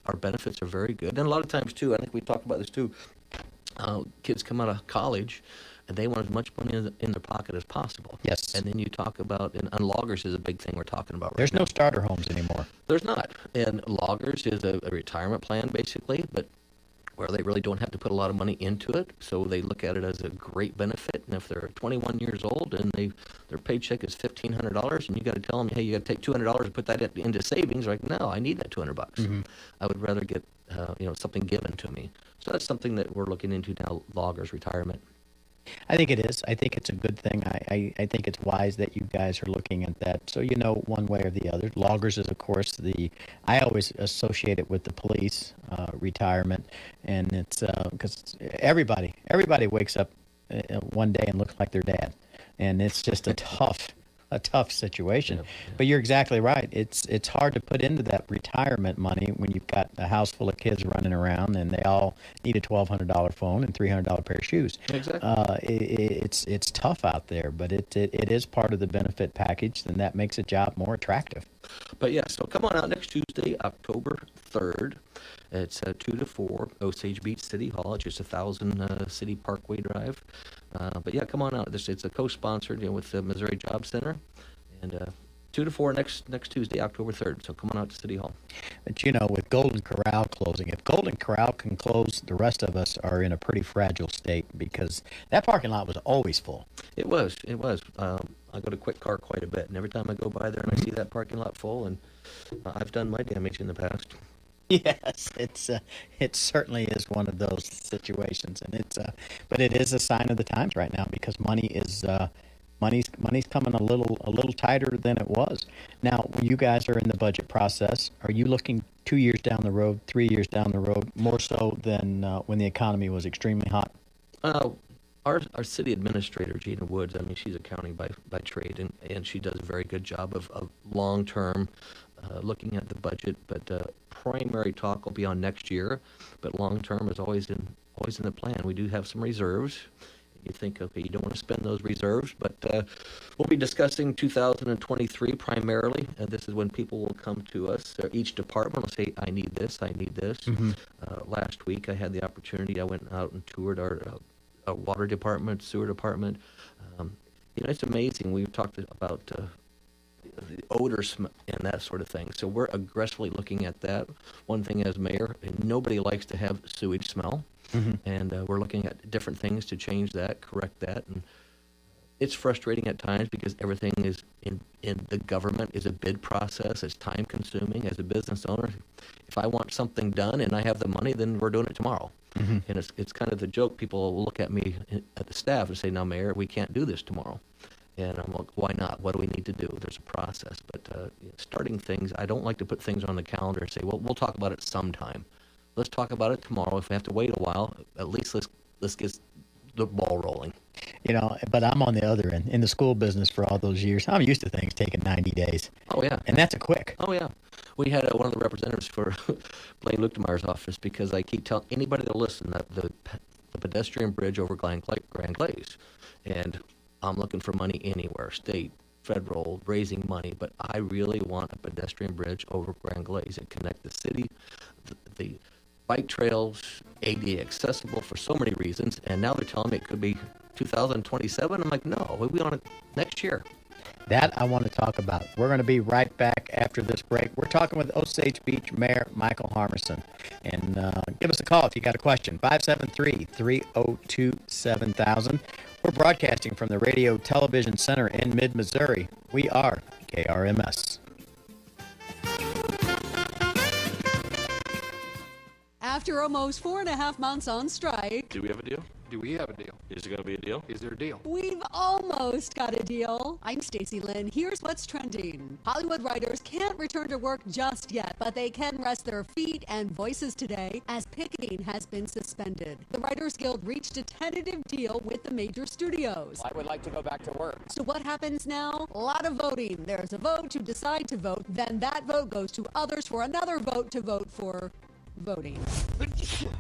[SPEAKER 5] our benefits are very good. And a lot of times, too, I think we talked about this, too, kids come out of college, and they want as much money in their pocket as possible.
[SPEAKER 10] Yes.
[SPEAKER 5] And then you talk about, and loggers is a big thing we're talking about right
[SPEAKER 10] There's
[SPEAKER 5] now.
[SPEAKER 10] no starter homes anymore.
[SPEAKER 5] There's not. And loggers is a retirement plan, basically, but where they really don't have to put a lot of money into it, so they look at it as a great benefit. And if they're 21 years old and their paycheck is $1,500, and you got to tell them, hey, you got to take $200 and put that into savings, like, no, I need that $200. I would rather get something given to me. So that's something that we're looking into now, loggers retirement.
[SPEAKER 10] I think it is. I think it's a good thing. I think it's wise that you guys are looking at that. So you know one way or the other. Loggers is, of course, I always associate it with the police retirement, and it's because everybody wakes up one day and looks like their dad, and it's just a tough situation. But you're exactly right. It's hard to put into that retirement money when you've got a house full of kids running around and they all need a $1,200 phone and $300 pair of shoes.
[SPEAKER 5] Exactly.
[SPEAKER 10] It's tough out there, but it is part of the benefit package, and that makes a job more attractive.
[SPEAKER 5] But yeah, so come on out next Tuesday, October 3rd. It's 2 to 4, Osage Beach City Hall. It's just 1,000 City Parkway Drive. But yeah, come on out. It's a co-sponsored with the Missouri Job Center. And 2 to 4 next Tuesday, October 3rd. So come on out to City Hall.
[SPEAKER 10] But with Golden Corral closing, if Golden Corral can close, the rest of us are in a pretty fragile state because that parking lot was always full.
[SPEAKER 5] It was. I go to Quick Car quite a bit, and every time I go by there and I see that parking lot full, and I've done my damage in the past.
[SPEAKER 10] Yes, it certainly is one of those situations, and but it is a sign of the times right now because money's coming a little tighter than it was. Now, when you guys are in the budget process, are you looking 2 years down the road, 3 years down the road, more so than when the economy was extremely hot?
[SPEAKER 5] Our city administrator, Gina Woods, she's accounting by trade, and she does a very good job of long-term looking at the budget. But primary talk will be on next year, but long-term is always in the plan. We do have some reserves. You think, okay, you don't want to spend those reserves, but we'll be discussing 2023 primarily. This is when people will come to us. Each department will say, I need this, I need this. Last week I had the opportunity, I went out and toured our water department, sewer department. It's amazing. We've talked about the odor and that sort of thing. So we're aggressively looking at that. One thing as mayor, nobody likes to have sewage smell. And we're looking at different things to change that, correct that. And it's frustrating at times because everything is in the government is a bid process. It's time consuming. As a business owner, if I want something done and I have the money, then we're doing it tomorrow. And it's kind of the joke. People will look at me at the staff and say, "No, Mayor, we can't do this tomorrow." And I'm like, "Why not? What do we need to do?" There's a process. But starting things, I don't like to put things on the calendar and say, "Well, we'll talk about it sometime." Let's talk about it tomorrow. If we have to wait a while, at least let's get the ball rolling.
[SPEAKER 10] But I'm on the other end. In the school business for all those years, I'm used to things taking 90 days.
[SPEAKER 5] Oh, yeah.
[SPEAKER 10] And that's a quick.
[SPEAKER 5] Oh, yeah. We had one of the representatives for Blaine Luchtemeyer's office because I keep telling anybody that'll listen that the pedestrian bridge over Grand Glaze, and I'm looking for money anywhere, state, federal, raising money, but I really want a pedestrian bridge over Grand Glaze and connect the city, the bike trails, ADA accessible for so many reasons, and now they're telling me it could be 2027. I'm like, no, we want it next year.
[SPEAKER 10] That I want to talk about. We're going to be right back after this break. We're talking with Osage Beach Mayor Michael Harmison. And give us a call if you got a question. 573-302-7000. We're broadcasting from the Radio Television Center in mid-Missouri. We are KRMS.
[SPEAKER 8] After almost 4.5 months on strike,
[SPEAKER 25] Do we have a deal?
[SPEAKER 23] Do we have a deal?
[SPEAKER 25] Is it going to be a deal?
[SPEAKER 23] Is there a deal?
[SPEAKER 8] we've almost got a deal. I'm Stacey Lynn. Here's what's trending. Hollywood writers can't return to work just yet, but they can rest their feet and voices today as picketing has been suspended. The Writers Guild reached a tentative deal with the major studios.
[SPEAKER 23] I would like to go back to work.
[SPEAKER 8] So what happens now? A lot of voting. There's a vote to decide to vote. Then that vote goes to others for another vote to vote for voting.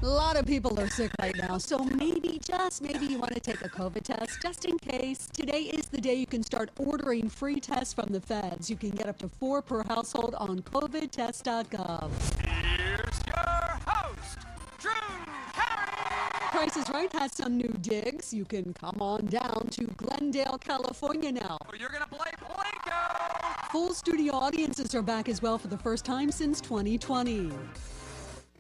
[SPEAKER 8] A lot of people are sick right now, so maybe, just maybe, you want to take a COVID test just in case. Today is the day you can start ordering free tests from the feds. You can get up to 4 per household on covidtest.gov.
[SPEAKER 23] Here's your host, Drew Carey.
[SPEAKER 8] Price is Right has some new digs. You can come on down to Glendale, California now.
[SPEAKER 9] You're going to play Plinko!
[SPEAKER 8] Full studio audiences are back as well for the first time since 2020.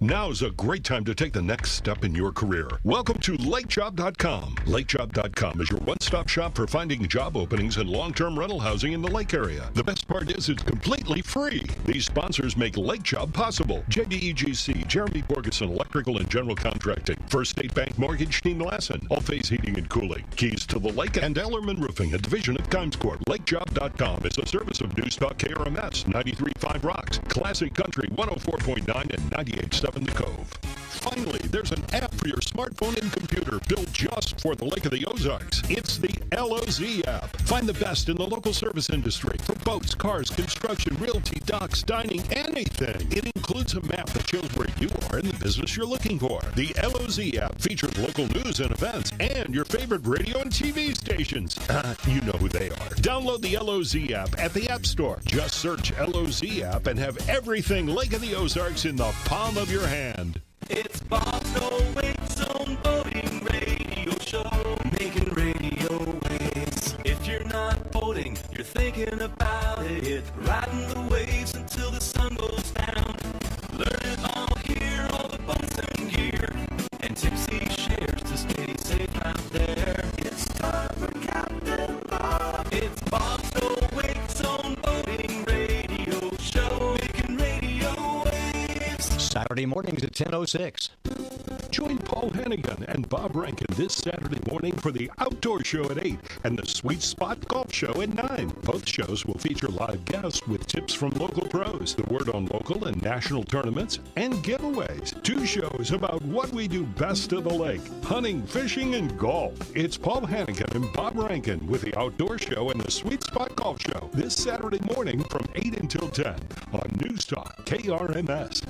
[SPEAKER 12] Now's a great time to take the next step in your career. Welcome to LakeJob.com. LakeJob.com is your one-stop shop for finding job openings and long-term rental housing in the Lake area. The best part is it's completely free. These sponsors make LakeJob possible. JDEGC, Jeremy Borgeson Electrical and General Contracting, First State Bank Mortgage Team Lassen, All-Phase Heating and Cooling, Keys to the Lake, and Ellerman Roofing, a division of Timescorp. LakeJob.com is a service of News Talk KRMS, 93.5 Rocks, Classic Country 104.9 and 98.7 The Cove. Finally, there's an app for your smartphone and computer built just for the Lake of the Ozarks. It's the LOZ app. Find the best in the local service industry for boats, cars, construction, realty, docks, dining, anything. It includes a map that shows where you are in the business you're looking for. The LOZ app features local news and events and your favorite radio and TV stations. You know who they are. Download the LOZ app at the App Store. Just search LOZ app and have everything Lake of the Ozarks in the palm of your hand.
[SPEAKER 16] It's Bob's No Wake Zone Boating Radio Show, making radio waves. If you're not boating, you're thinking about it. Riding the waves until the sun goes down. Learn it all here, all the boats and gear. And Tipsy shares to stay safe out there. It's time for Captain Bob. It's Bob's No Wake Zone Boating Radio Show, making radio waves.
[SPEAKER 18] Saturday mornings at 10:06.
[SPEAKER 12] Join Paul Hannigan and Bob Rankin this Saturday morning for the Outdoor Show at 8 and the Sweet Spot Golf Show at 9. Both shows will feature live guests with tips from local pros, the word on local and national tournaments, and giveaways. 2 shows about what we do best of the lake, hunting, fishing, and golf. It's Paul Hannigan and Bob Rankin with the Outdoor Show and the Sweet Spot Golf Show this Saturday morning from 8 until 10 on News Talk KRMS.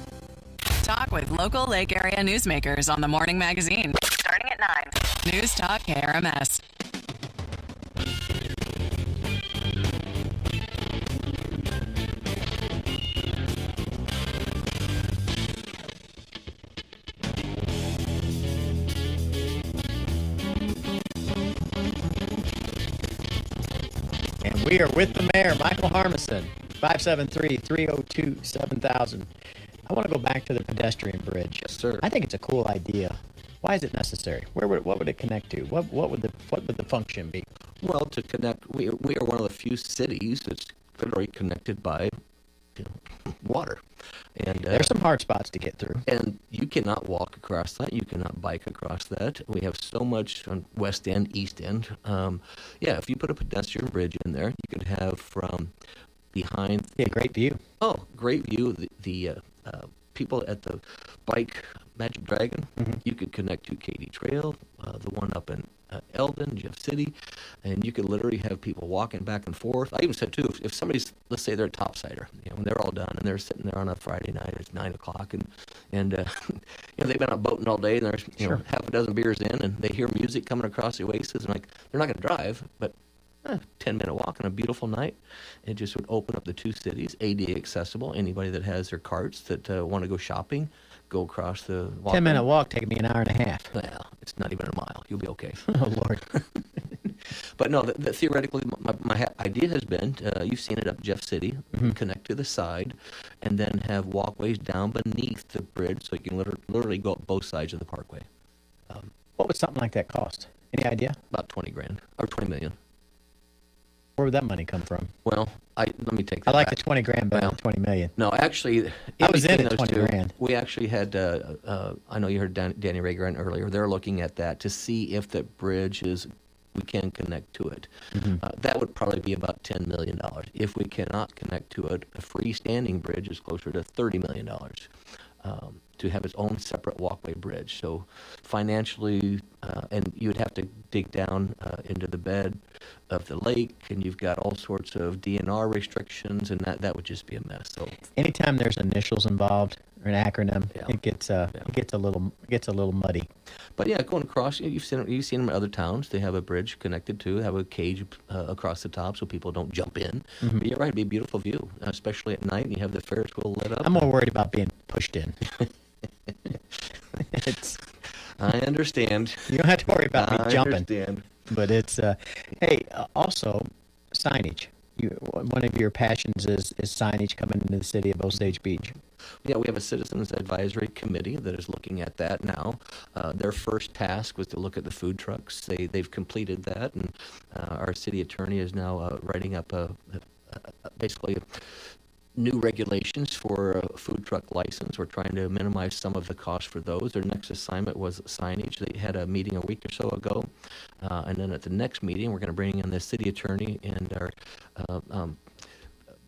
[SPEAKER 7] Talk with local Lake area newsmakers on the Morning Magazine. Starting at 9. News Talk KRMS.
[SPEAKER 10] And we are with the mayor, Michael Harmison, 573-302-7000. I want to go back to the pedestrian bridge.
[SPEAKER 5] Yes, sir.
[SPEAKER 10] I think it's a cool idea. Why is it necessary? What would it connect to? What would the function be?
[SPEAKER 5] Well, to connect, we are one of the few cities that's federally connected by water. And
[SPEAKER 10] there's some hard spots to get through.
[SPEAKER 5] And you cannot walk across that. You cannot bike across that. We have so much on West End, East End. If you put a pedestrian bridge in there, you could have from behind.
[SPEAKER 10] Yeah, great view.
[SPEAKER 5] Oh, great view. The people at the bike Magic Dragon, you could connect to Katy Trail, the one up in Eldon, Jeff City, and you could literally have people walking back and forth. I even said too, if somebody's, let's say they're a topsider, when they're all done and they're sitting there on a Friday night, it's 9 o'clock, and they've been out boating all day, and there's half a dozen beers in, and they hear music coming across the oasis, and they're not going to drive, but 10-minute walk on a beautiful night. It just would open up the 2 cities, ADA accessible. Anybody that has their carts that want to go shopping, go across the walk.
[SPEAKER 10] 10-minute walk taking me an hour and a half.
[SPEAKER 5] Well, it's not even a mile. You'll be okay.
[SPEAKER 10] Oh, Lord.
[SPEAKER 5] But no, theoretically, my idea has been, you've seen it up Jeff City, connect to the side, and then have walkways down beneath the bridge so you can literally go up both sides of the parkway.
[SPEAKER 10] What would something like that cost? Any idea?
[SPEAKER 5] About $20,000 or $20 million.
[SPEAKER 10] Where would that money come from?
[SPEAKER 5] Well, let me take that
[SPEAKER 10] I like
[SPEAKER 5] back.
[SPEAKER 10] the $20,000 better than $20 million.
[SPEAKER 5] No, actually,
[SPEAKER 10] I was in
[SPEAKER 5] between
[SPEAKER 10] at
[SPEAKER 5] those
[SPEAKER 10] $20,000.
[SPEAKER 5] We actually had, I know you heard Danny Rager earlier, they're looking at that to see if the bridge we can connect to it. That would probably be about $10 million. If we cannot connect to it, a freestanding bridge is closer to $30 million. To have its own separate walkway bridge. So financially, and you would have to dig down into the bed of the lake, and you've got all sorts of DNR restrictions, and that would just be a mess. So
[SPEAKER 10] anytime there's initials involved or an acronym, it gets a little muddy.
[SPEAKER 5] But yeah, going across, you've seen them in other towns. They have a bridge connected to, have a cage across the top so people don't jump in. But you're right, it'd be a beautiful view, especially at night, and you have the Ferris wheel lit up.
[SPEAKER 10] I'm more worried about being pushed in.
[SPEAKER 5] I understand.
[SPEAKER 10] You don't have to worry about me
[SPEAKER 5] I
[SPEAKER 10] jumping.
[SPEAKER 5] understand.
[SPEAKER 10] But it's, also signage. One of your passions is signage coming into the city of Osage Beach.
[SPEAKER 5] Yeah, we have a citizens advisory committee that is looking at that now. Their first task was to look at the food trucks. They've completed that, and our city attorney is now writing up basically new regulations for a food truck license. We're trying to minimize some of the cost for those. Their next assignment was signage. They had a meeting a week or so ago, and then at the next meeting, we're going to bring in the city attorney and our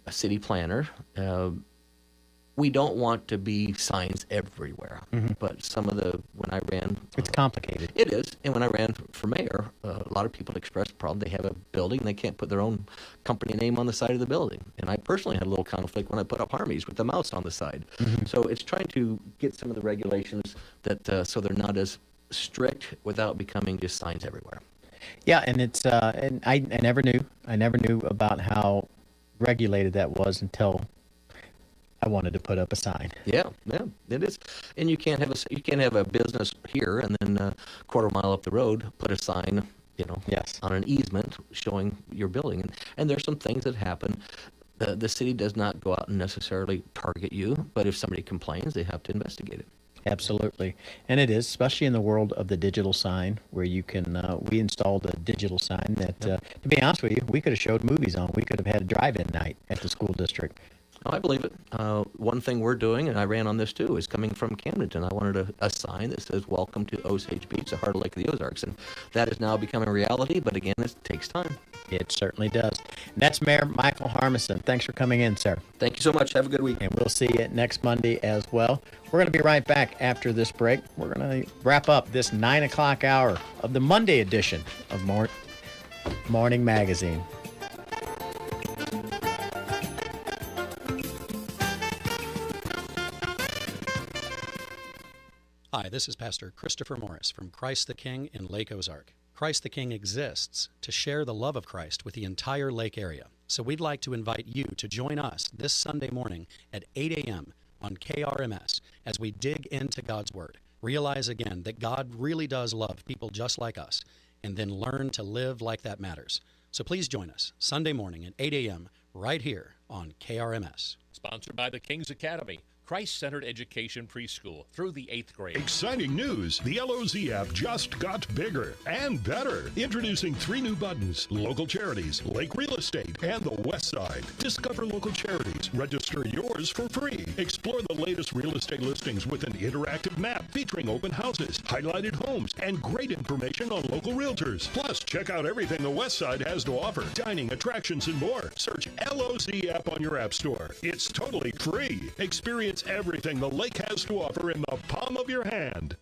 [SPEAKER 5] city planner. We don't want to be signs everywhere, but some of when I ran...
[SPEAKER 10] It's complicated.
[SPEAKER 5] It is, and when I ran for mayor, a lot of people expressed the problem. They have a building, they can't put their own company name on the side of the building. And I personally had a little conflict when I put up Harmy's with the mouse on the side. So it's trying to get some of the regulations that so they're not as strict without becoming just signs everywhere.
[SPEAKER 10] Yeah, and it's and I never knew about how regulated that was until I wanted to put up a sign.
[SPEAKER 5] Yeah, it is. And you can't have a business here and then a quarter mile up the road put a sign,
[SPEAKER 10] yes,
[SPEAKER 5] on an easement showing your building. And there's some things that happen. The city does not go out and necessarily target you, but if somebody complains, they have to investigate it.
[SPEAKER 10] Absolutely. And it is, especially in the world of the digital sign, where you can, we installed a digital sign that, to be honest with you, we could have showed movies on. We could have had a drive-in night at the school district.
[SPEAKER 5] Oh, I believe it. One thing we're doing, and I ran on this too, is coming from Camdenton. I wanted a sign that says, "Welcome to Osage Beach, the heart of Lake of the Ozarks." And that is now becoming a reality, but again, it takes time.
[SPEAKER 10] It certainly does. And that's Mayor Michael Harmison. Thanks for coming in, sir.
[SPEAKER 5] Thank you so much. Have a good week.
[SPEAKER 10] And we'll see you next Monday as well. We're going to be right back after this break. We're going to wrap up this 9 o'clock hour of the Monday edition of Morning Magazine.
[SPEAKER 4] Hi, this is Pastor Christopher Morris from Christ the King in Lake Ozark. Christ the King exists to share the love of Christ with the entire lake area. So we'd like to invite you to join us this Sunday morning at 8 a.m. on KRMS as we dig into God's Word. Realize again that God really does love people just like us, and then learn to live like that matters. So please join us Sunday morning at 8 a.m. right here on KRMS.
[SPEAKER 3] Sponsored by the King's Academy, Christ-centered education preschool through the 8th grade.
[SPEAKER 12] Exciting news! The LOZ app just got bigger and better. Introducing 3 new buttons: local charities, Lake Real Estate, and the West Side. Discover local charities. Register yours for free. Explore the latest real estate listings with an interactive map featuring open houses, highlighted homes, and great information on local realtors. Plus, check out everything the West Side has to offer: dining, attractions, and more. Search LOZ app on your app store. It's totally free. Experience everything the lake has to offer in the palm of your hand.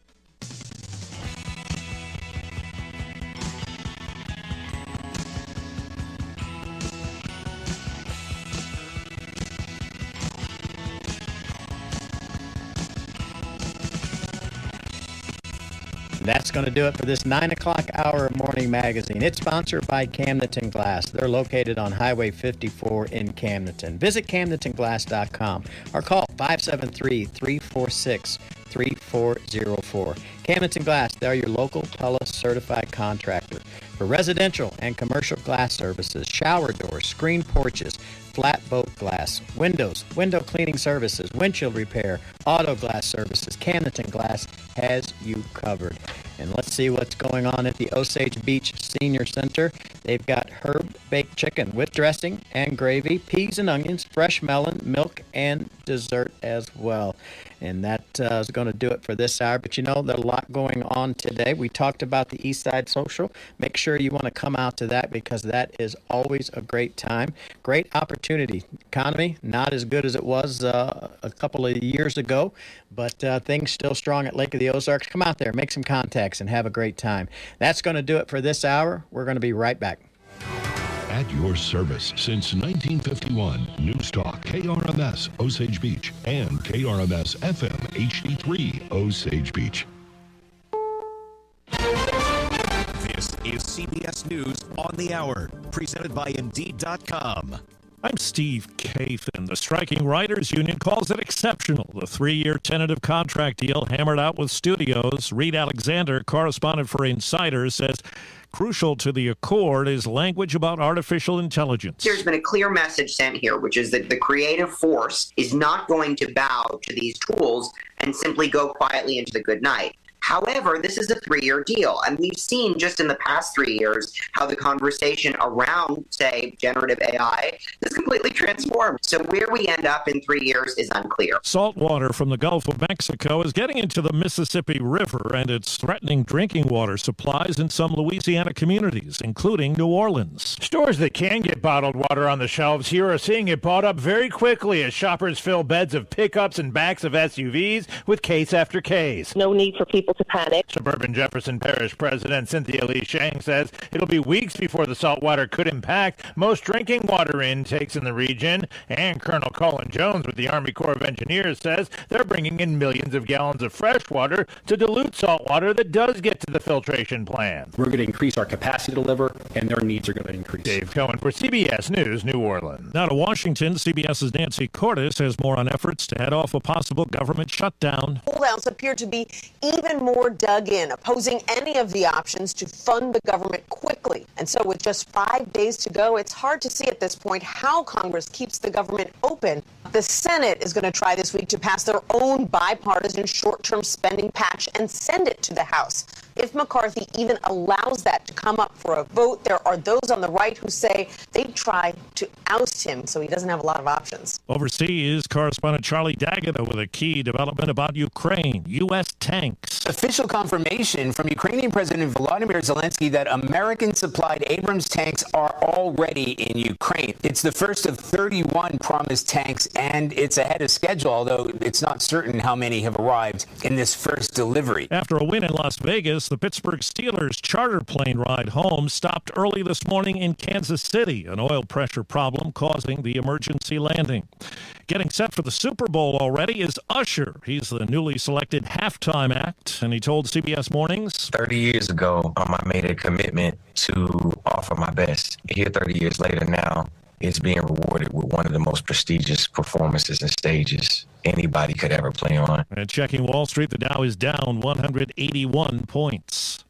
[SPEAKER 10] That's going to do it for this 9 o'clock hour of Morning Magazine. It's sponsored by Camdenton Glass. They're located on Highway 54 in Camdenton. Visit CamdentonGlass.com or call 573-346-3404. Camdenton Glass, they're your local Pella certified contractor for residential and commercial glass services, shower doors, screen porches, flat boat glass, windows, window cleaning services, windshield repair, auto glass services. Camdenton Glass has you covered. And let's see what's going on at the Osage Beach Senior Center. They've got herb-baked chicken with dressing and gravy, peas and onions, fresh melon, milk, and dessert as well. And that is going to do it for this hour. But you know, there's a lot going on today. We talked about the East Side Social. Make sure you want to come out to that because that is always a great time. Great opportunity. Economy, not as good as it was a couple of years ago, but things still strong at Lake of the Ozarks. Come out there, make some contacts, and have a great time. That's going to do it for this hour. We're going to be right back.
[SPEAKER 12] At your service since 1951, News Talk, KRMS, Osage Beach, and KRMS FM HD3, Osage Beach.
[SPEAKER 11] This is CBS News on the Hour, presented by Indeed.com. I'm Steve Kathan. The striking writers union calls it exceptional. The 3-year tentative contract deal hammered out with studios. Reed Alexander, correspondent for Insider, says crucial to the accord is language about artificial intelligence.
[SPEAKER 17] There's been a clear message sent here, which is that the creative force is not going to bow to these tools and simply go quietly into the good night. However, this is a 3-year deal, and we've seen just in the past 3 years how the conversation around, say, generative AI has completely transformed. So where we end up in 3 years is unclear.
[SPEAKER 11] Salt water from the Gulf of Mexico is getting into the Mississippi River, and it's threatening drinking water supplies in some Louisiana communities, including New Orleans.
[SPEAKER 19] Stores that can get bottled water on the shelves here are seeing it bought up very quickly as shoppers fill beds of pickups and backs of SUVs with case after case.
[SPEAKER 20] No need for people to panic.
[SPEAKER 19] Suburban Jefferson Parish President Cynthia Lee Shang says it'll be weeks before the salt water could impact most drinking water intakes in the region. And Colonel Colin Jones with the Army Corps of Engineers says they're bringing in millions of gallons of fresh water to dilute salt water that does get to the filtration plant.
[SPEAKER 22] We're going to increase our capacity to deliver, and their needs are going to increase.
[SPEAKER 19] Dave Cohen for CBS News, New Orleans.
[SPEAKER 11] Now to Washington, CBS's Nancy Cordes has more on efforts to head off a possible government shutdown.
[SPEAKER 26] Holdouts appear to be even more dug in, opposing any of the options to fund the government quickly. And so with just 5 days to go, it's hard to see at this point how Congress keeps the government open. The Senate is going to try this week to pass their own bipartisan short-term spending patch and send it to the House. If McCarthy even allows that to come up for a vote, there are those on the right who say they'd try to oust him, so he doesn't have a lot of options.
[SPEAKER 11] Overseas, correspondent Charlie D'Agata with a key development about Ukraine, U.S. tanks.
[SPEAKER 27] Official confirmation from Ukrainian President Volodymyr Zelensky that American-supplied Abrams tanks are already in Ukraine. It's the first of 31 promised tanks, and it's ahead of schedule, although it's not certain how many have arrived in this first delivery.
[SPEAKER 11] After a win in Las Vegas, the Pittsburgh Steelers charter plane ride home stopped early this morning in Kansas City, an oil pressure problem causing the emergency landing. Getting set for the Super Bowl already is Usher. He's the newly selected halftime act, and he told CBS Mornings,
[SPEAKER 28] 30 years ago, I made a commitment to offer my best. Here 30 years later now, it's being rewarded with one of the most prestigious performances and stages anybody could ever play on.
[SPEAKER 11] And checking Wall Street, the Dow is down 181 points.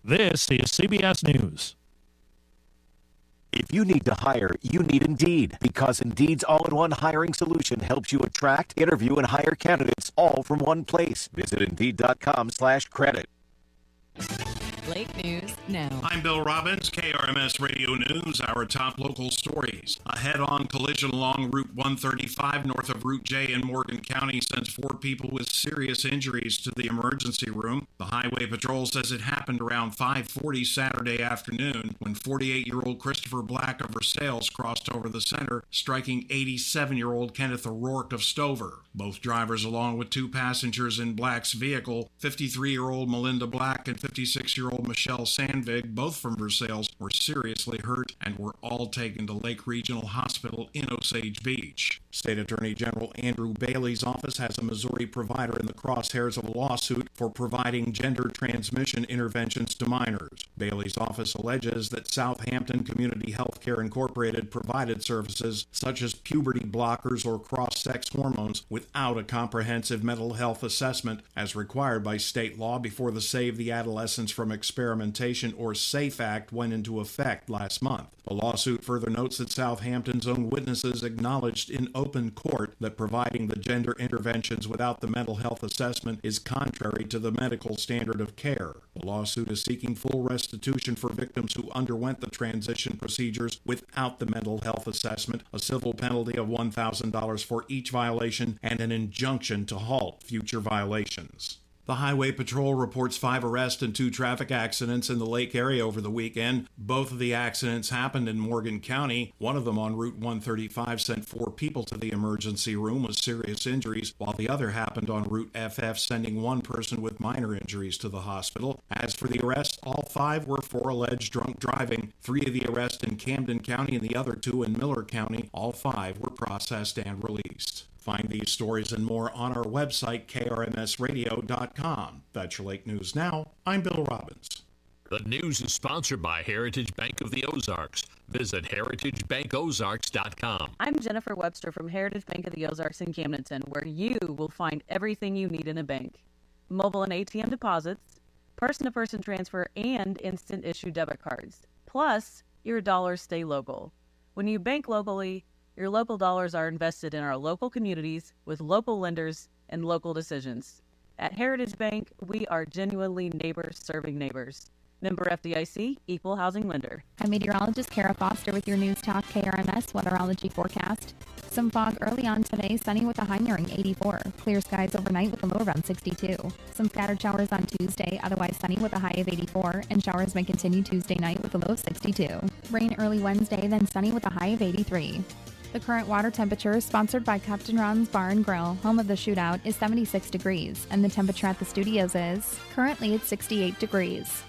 [SPEAKER 11] This is CBS News.
[SPEAKER 29] If you need to hire, you need Indeed, because Indeed's all-in-one hiring solution helps you attract, interview, and hire candidates all from one place. Visit Indeed.com/credit.
[SPEAKER 7] Late news now.
[SPEAKER 30] I'm Bill Robbins, KRMS Radio News, our top local stories. A head-on collision along Route 135 north of Route J in Morgan County sends 4 people with serious injuries to the emergency room. The Highway Patrol says it happened around 5:40 Saturday afternoon when 48-year-old Christopher Black of Versailles crossed over the center, striking 87-year-old Kenneth O'Rourke of Stover. Both drivers, along with 2 passengers in Black's vehicle, 53-year-old Melinda Black and 56-year-old Michelle Sandvig, both from Versailles, were seriously hurt and were all taken to Lake Regional Hospital in Osage Beach. State Attorney General Andrew Bailey's office has a Missouri provider in the crosshairs of a lawsuit for providing gender transmission interventions to minors. Bailey's office alleges that Southampton Community Healthcare Incorporated provided services such as puberty blockers or cross-sex hormones without a comprehensive mental health assessment as required by state law before the Save the Adolescents from Experimentation or SAFE Act went into effect last month. The lawsuit further notes that Southampton's own witnesses acknowledged in open court that providing the gender interventions without the mental health assessment is contrary to the medical standard of care. The lawsuit is seeking full restitution for victims who underwent the transition procedures without the mental health assessment, a civil penalty of $1,000 for each violation, and an injunction to halt future violations. The Highway Patrol reports 5 arrests and 2 traffic accidents in the Lake area over the weekend. Both of the accidents happened in Morgan County. One of them on Route 135 sent 4 people to the emergency room with serious injuries, while the other happened on Route FF, sending 1 person with minor injuries to the hospital. As for the arrests, all 5 were for alleged drunk driving. 3 of the arrests in Camden County and the other 2 in Miller County. All 5 were processed and released. Find these stories and more on our website, krmsradio.com. That's your Lake News Now. I'm Bill Robbins.
[SPEAKER 3] The news is sponsored by Heritage Bank of the Ozarks. Visit heritagebankozarks.com.
[SPEAKER 1] I'm Jennifer Webster from Heritage Bank of the Ozarks in Camdenton, where you will find everything you need in a bank. Mobile and ATM deposits, person-to-person transfer, and instant issue debit cards. Plus, your dollars stay local. When you bank locally, your local dollars are invested in our local communities with local lenders and local decisions. At Heritage Bank, we are genuinely neighbors serving neighbors. Member FDIC, Equal Housing Lender.
[SPEAKER 2] I'm meteorologist Kara Foster with your News Talk KRMS weatherology forecast. Some fog early on today, sunny with a high nearing 84. Clear skies overnight with a low around 62. Some scattered showers on Tuesday, otherwise sunny with a high of 84, and showers may continue Tuesday night with a low of 62. Rain early Wednesday, then sunny with a high of 83. The current water temperature, sponsored by Captain Ron's Bar and Grill, home of the shootout, is 76 degrees, and the temperature at the studios is currently at 68 degrees.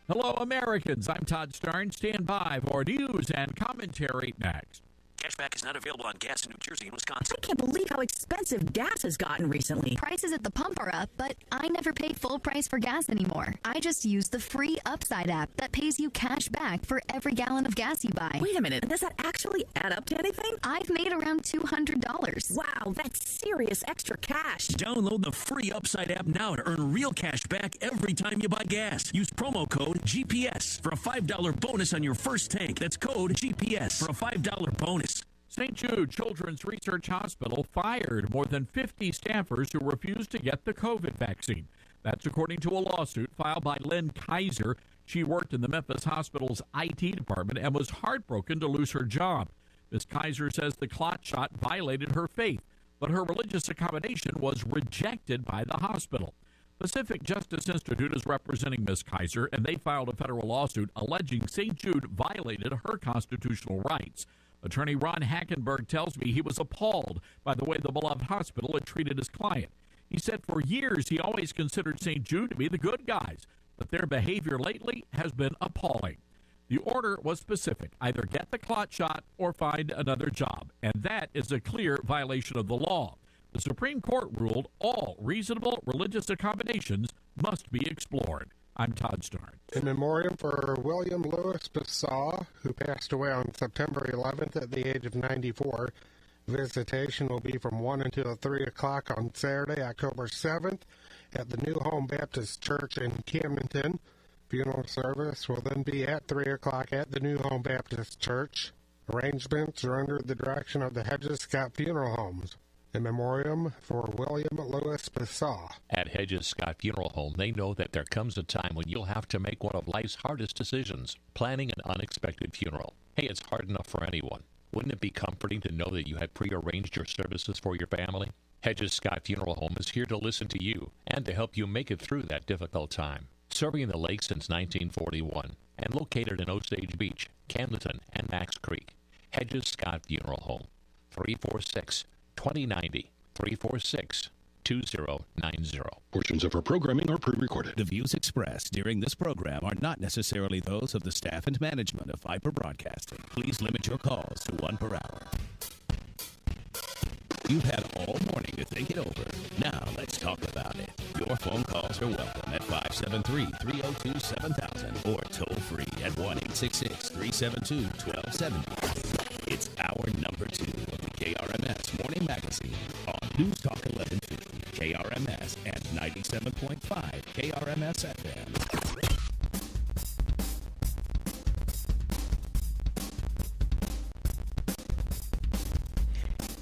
[SPEAKER 6] Hello, Americans. I'm Todd Starn. Stand by for news and commentary next.
[SPEAKER 13] Cashback is not available on gas in New Jersey and Wisconsin.
[SPEAKER 14] I can't believe how expensive gas has gotten recently.
[SPEAKER 15] Prices at the pump are up, but I never pay full price for gas anymore. I just use the free Upside app that pays you cash back for every gallon of gas you buy.
[SPEAKER 14] Wait a minute, does that actually add up to anything?
[SPEAKER 15] I've made around $200.
[SPEAKER 14] Wow, that's serious extra cash.
[SPEAKER 13] Download the free Upside app now to earn real cash back every time you buy gas. Use promo code GPS for a $5 bonus on your first tank. That's code GPS for a $5 bonus.
[SPEAKER 6] St. Jude Children's Research Hospital fired more than 50 staffers who refused to get the COVID vaccine. That's according to a lawsuit filed by Lynn Kaiser. She worked in the Memphis Hospital's IT department and was heartbroken to lose her job. Ms. Kaiser says the clot shot violated her faith, but her religious accommodation was rejected by the hospital. Pacific Justice Institute is representing Ms. Kaiser, and they filed a federal lawsuit alleging St. Jude violated her constitutional rights. Attorney Ron Hackenberg tells me he was appalled by the way the beloved hospital had treated his client. He said for years he always considered St. Jude to be the good guys, but their behavior lately has been appalling. The order was specific: either get the clot shot or find another job, and that is a clear violation of the law. The Supreme Court ruled all reasonable religious accommodations must be explored. I'm Todd Starn.
[SPEAKER 23] In memoriam for William Lewis Basaw, who passed away on September 11th at the age of 94. Visitation will be from 1 until 3 o'clock on Saturday, October 7th, at the New Home Baptist Church in Camdenton. Funeral service will then be at 3 o'clock at the New Home Baptist Church. Arrangements are under the direction of the Hedges Scott Funeral Homes. In memoriam for William Lewis Basaw.
[SPEAKER 3] At Hedges Scott Funeral Home, they know that there comes a time when you'll have to make one of life's hardest decisions, planning an unexpected funeral. Hey, it's hard enough for anyone. Wouldn't it be comforting to know that you had prearranged your services for your family? Hedges Scott Funeral Home is here to listen to you and to help you make it through that difficult time. Serving the lake since 1941 and located in Osage Beach, Camdenton, and Max Creek. Hedges Scott Funeral Home, 346-2090, 346-2090.
[SPEAKER 12] Portions of our programming are pre-recorded.
[SPEAKER 20] The views expressed during this program are not necessarily those of the staff and management of Viper Broadcasting. Please limit your calls to one per hour. You've had all morning to think it over. Now let's talk about it. Your phone calls are welcome at 573-302-7000 or toll free at 1-866-372-1270. It's hour number 2 of the KRMS Morning Magazine on News Talk 1150, KRMS and 97.5 KRMS FM.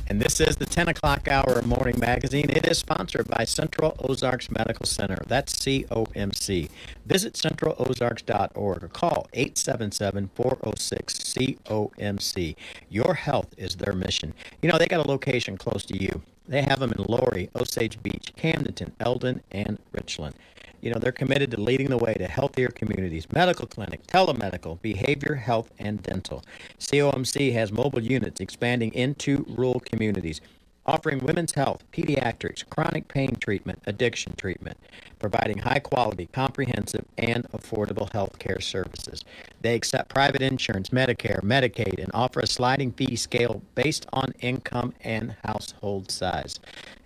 [SPEAKER 10] And this is the 10 o'clock hour of Morning Magazine. It is sponsored by Central Ozarks Medical Center. That's COMC. Visit centralozarks.org or call 877-406-COMC. Your health is their mission. You know, they got a location close to you. They have them in Laurie, Osage Beach, Camdenton, Eldon, and Richland. You know, they're committed to leading the way to healthier communities, medical clinic, telemedical, behavior, health, and dental. COMC has mobile units expanding into rural communities, offering women's health, pediatrics, chronic pain treatment, addiction treatment, providing high-quality, comprehensive, and affordable health care services. They accept private insurance, Medicare, Medicaid, and offer a sliding fee scale based on income and household size.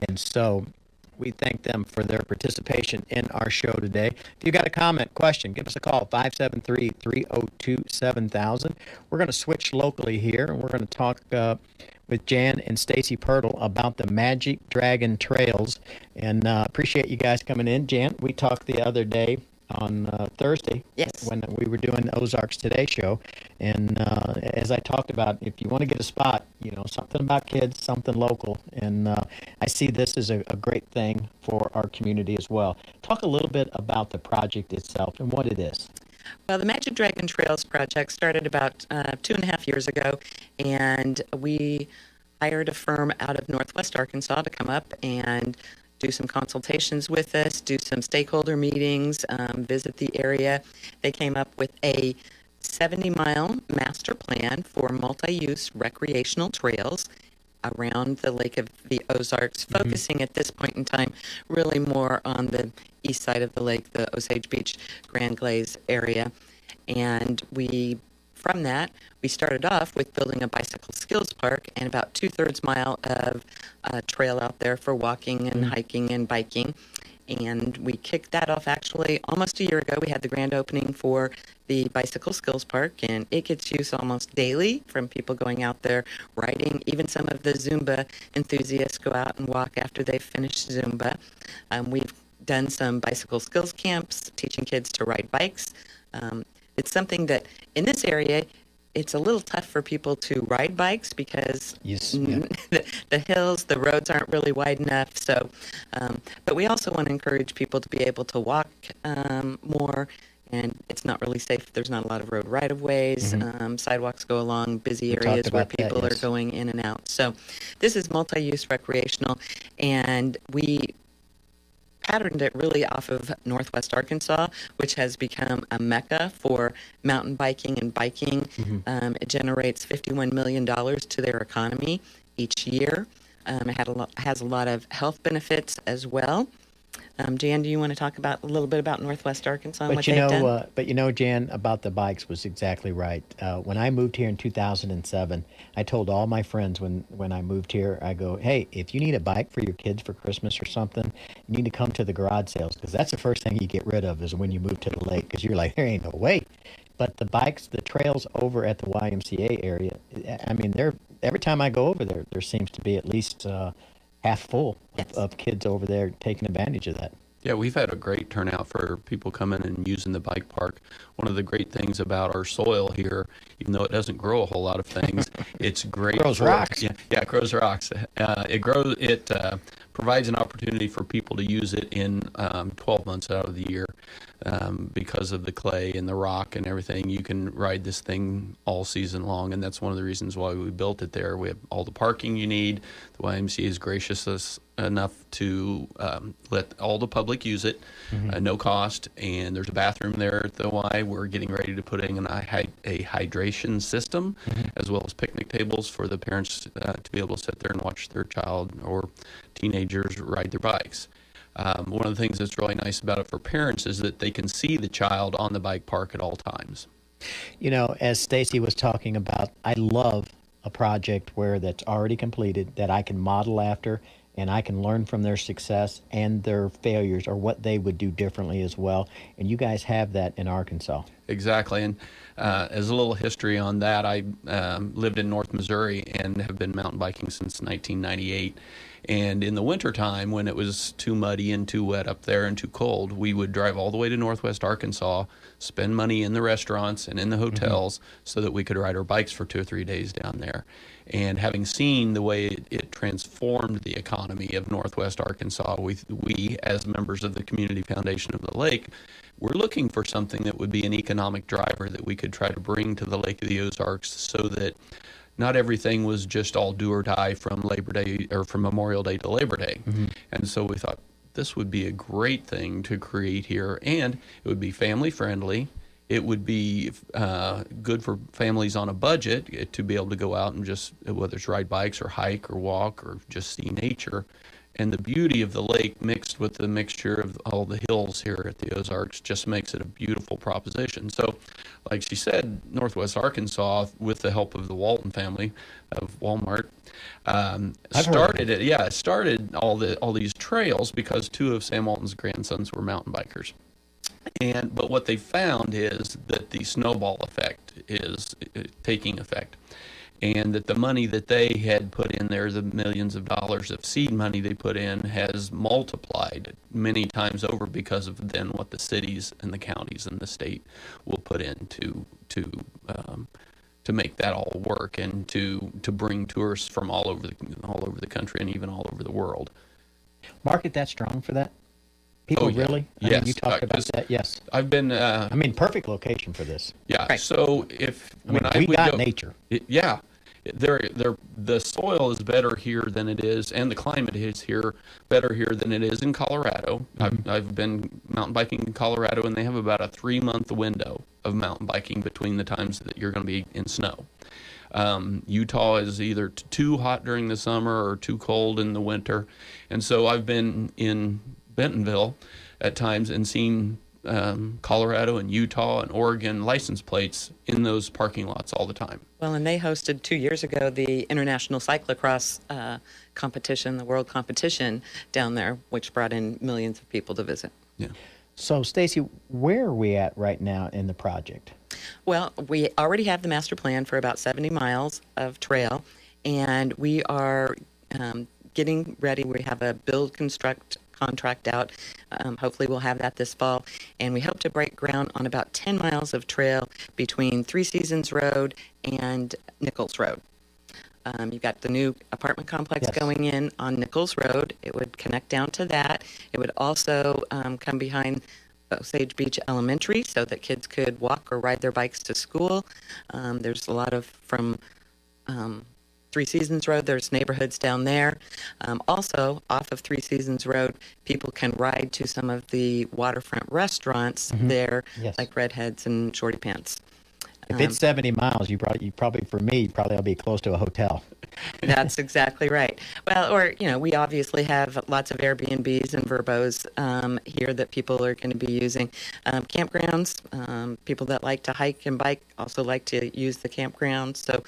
[SPEAKER 10] And so, we thank them for their participation in our show today. If you got a comment, question, give us a call, 573-302-7000. We're going to switch locally here, and we're going to talk with Jan and Stacy Pirtle about the Magic Dragon Trails. And appreciate you guys coming in. Jan, we talked the other day on Thursday, when we were doing the Ozarks Today show, and as I talked about, if you want to get a spot, something about kids, something local, and I see this as a great thing for our community as well. Talk a little bit about the project itself and what it is.
[SPEAKER 4] Well, the Magic Dragon Trails project started about 2.5 years ago, and we hired a firm out of Northwest Arkansas to come up and do some consultations with us, do some stakeholder meetings, visit the area. They came up with a 70-mile master plan for multi-use recreational trails around the Lake of the Ozarks, focusing at this point in time really more on the east side of the lake, the Osage Beach, Grand Glaze area. And from that, we started off with building a bicycle skills park and about 2/3 mile of trail out there for walking and hiking and biking. And we kicked that off actually almost a year ago. We had the grand opening for the Bicycle Skills Park, and it gets use almost daily from people going out there riding. Even some of the Zumba enthusiasts go out and walk after they've finished Zumba. We've done some bicycle skills camps, teaching kids to ride bikes. It's something that in this area, it's a little tough for people to ride bikes because the hills, the roads aren't really wide enough. So, but we also want to encourage people to be able to walk more, and it's not really safe. There's not a lot of road right-of-ways. Sidewalks go along busy areas where people are going in and out. So this is multi-use recreational, and we patterned it really off of Northwest Arkansas, which has become a mecca for mountain biking and biking. It generates $51 million to their economy each year. It has a lot of health benefits as well. Jan, do you want to talk a little bit about Northwest Arkansas and what they've done?
[SPEAKER 10] But Jan, about the bikes was exactly right. When I moved here in 2007, I told all my friends when I moved here, I go, hey, if you need a bike for your kids for Christmas or something, you need to come to the garage sales, because that's the first thing you get rid of is when you move to the lake, because you're like, there ain't no way. But the bikes, the trails over at the YMCA area, I mean, every time I go over there seems to be at least half full of kids over there taking advantage of that.
[SPEAKER 5] Yeah, we've had a great turnout for people coming and using the bike park. One of the great things about our soil here, even though it doesn't grow a whole lot of things, it's great.
[SPEAKER 10] Grows rocks.
[SPEAKER 5] Yeah, it grows rocks. It provides an opportunity for people to use it in 12 months out of the year. Because of the clay and the rock and everything, you can ride this thing all season long, and that's one of the reasons why we built it there. We have all the parking you need. The YMCA is gracious enough to let all the public use it, no cost, and there's a bathroom there at the Y. We're getting ready to put in a hydration system, as well as picnic tables for the parents to be able to sit there and watch their child or teenagers ride their bikes. One of the things that's really nice about it for parents is that they can see the child on the bike park at all times.
[SPEAKER 10] As Stacy was talking about, I love a project where that's already completed that I can model after, and I can learn from their success and their failures or what they would do differently as well. And you guys have that in Arkansas.
[SPEAKER 5] Exactly. And as a little history on that, I lived in North Missouri and have been mountain biking since 1998. And in the wintertime, when it was too muddy and too wet up there and too cold, we would drive all the way to Northwest Arkansas, spend money in the restaurants and in the hotels so that we could ride our bikes for 2 or 3 days down there. And having seen the way it transformed the economy of Northwest Arkansas, we as members of the Community Foundation of the Lake, we're looking for something that would be an economic driver that we could try to bring to the Lake of the Ozarks so that not everything was just all do or die from Labor Day or from Memorial Day to Labor Day. And so we thought this would be a great thing to create here, and it would be family friendly. It would be good for families on a budget to be able to go out and just, whether it's ride bikes or hike or walk or just see nature. And the beauty of the lake mixed with the mixture of all the hills here at the Ozarks just makes it a beautiful proposition. So, like she said, Northwest Arkansas, with the help of the Walton family of Walmart, started all these trails because two of Sam Walton's grandsons were mountain bikers. But what they found is that the snowball effect is taking effect, and that the money that they had put in there, the millions of dollars of seed money they put in, has multiplied many times over because of then what the cities and the counties and the state will put in to make that all work, and to bring tourists from all over the country and even all over the world.
[SPEAKER 8] Market that strong for that? People really?
[SPEAKER 5] Yes.
[SPEAKER 8] I mean, you talked about that. Yes.
[SPEAKER 5] I've been.
[SPEAKER 8] Perfect location for this.
[SPEAKER 5] Yeah.
[SPEAKER 8] Right.
[SPEAKER 5] So
[SPEAKER 8] we got nature.
[SPEAKER 5] The soil is better here than it is, and the climate is here better here than it is in Colorado.
[SPEAKER 8] Mm-hmm.
[SPEAKER 5] I've been mountain biking in Colorado, and they have about a 3-month window of mountain biking between the times that you're going to be in snow. Utah is either too hot during the summer or too cold in the winter, and so I've been in Bentonville at times and seen Colorado and Utah and Oregon license plates in those parking lots all the time.
[SPEAKER 4] Well, and they hosted 2 years ago the International Cyclocross competition, the world competition down there, which brought in millions of people to visit.
[SPEAKER 5] Yeah.
[SPEAKER 8] So, Stacy, where are we at right now in the project?
[SPEAKER 4] Well, we already have the master plan for about 70 miles of trail, and we are getting ready. We have a construct contract out. Hopefully we'll have that this fall, and we hope to break ground on about 10 miles of trail between Three Seasons Road and Nichols Road. You've got the new apartment complex going in on Nichols Road. It would connect down to that. It would also come behind Osage Beach Elementary so that kids could walk or ride their bikes to school. There's a lot from Three Seasons Road, there's neighborhoods down there. Also, off of Three Seasons Road, people can ride to some of the waterfront restaurants there, like Redheads and Shorty Pants.
[SPEAKER 8] If it's 70 miles, you probably for me, I'll be close to a hotel.
[SPEAKER 4] That's exactly right. Well, or, we obviously have lots of Airbnbs and Verbos here that people are going to be using. Campgrounds, people that like to hike and bike also like to use the campgrounds. So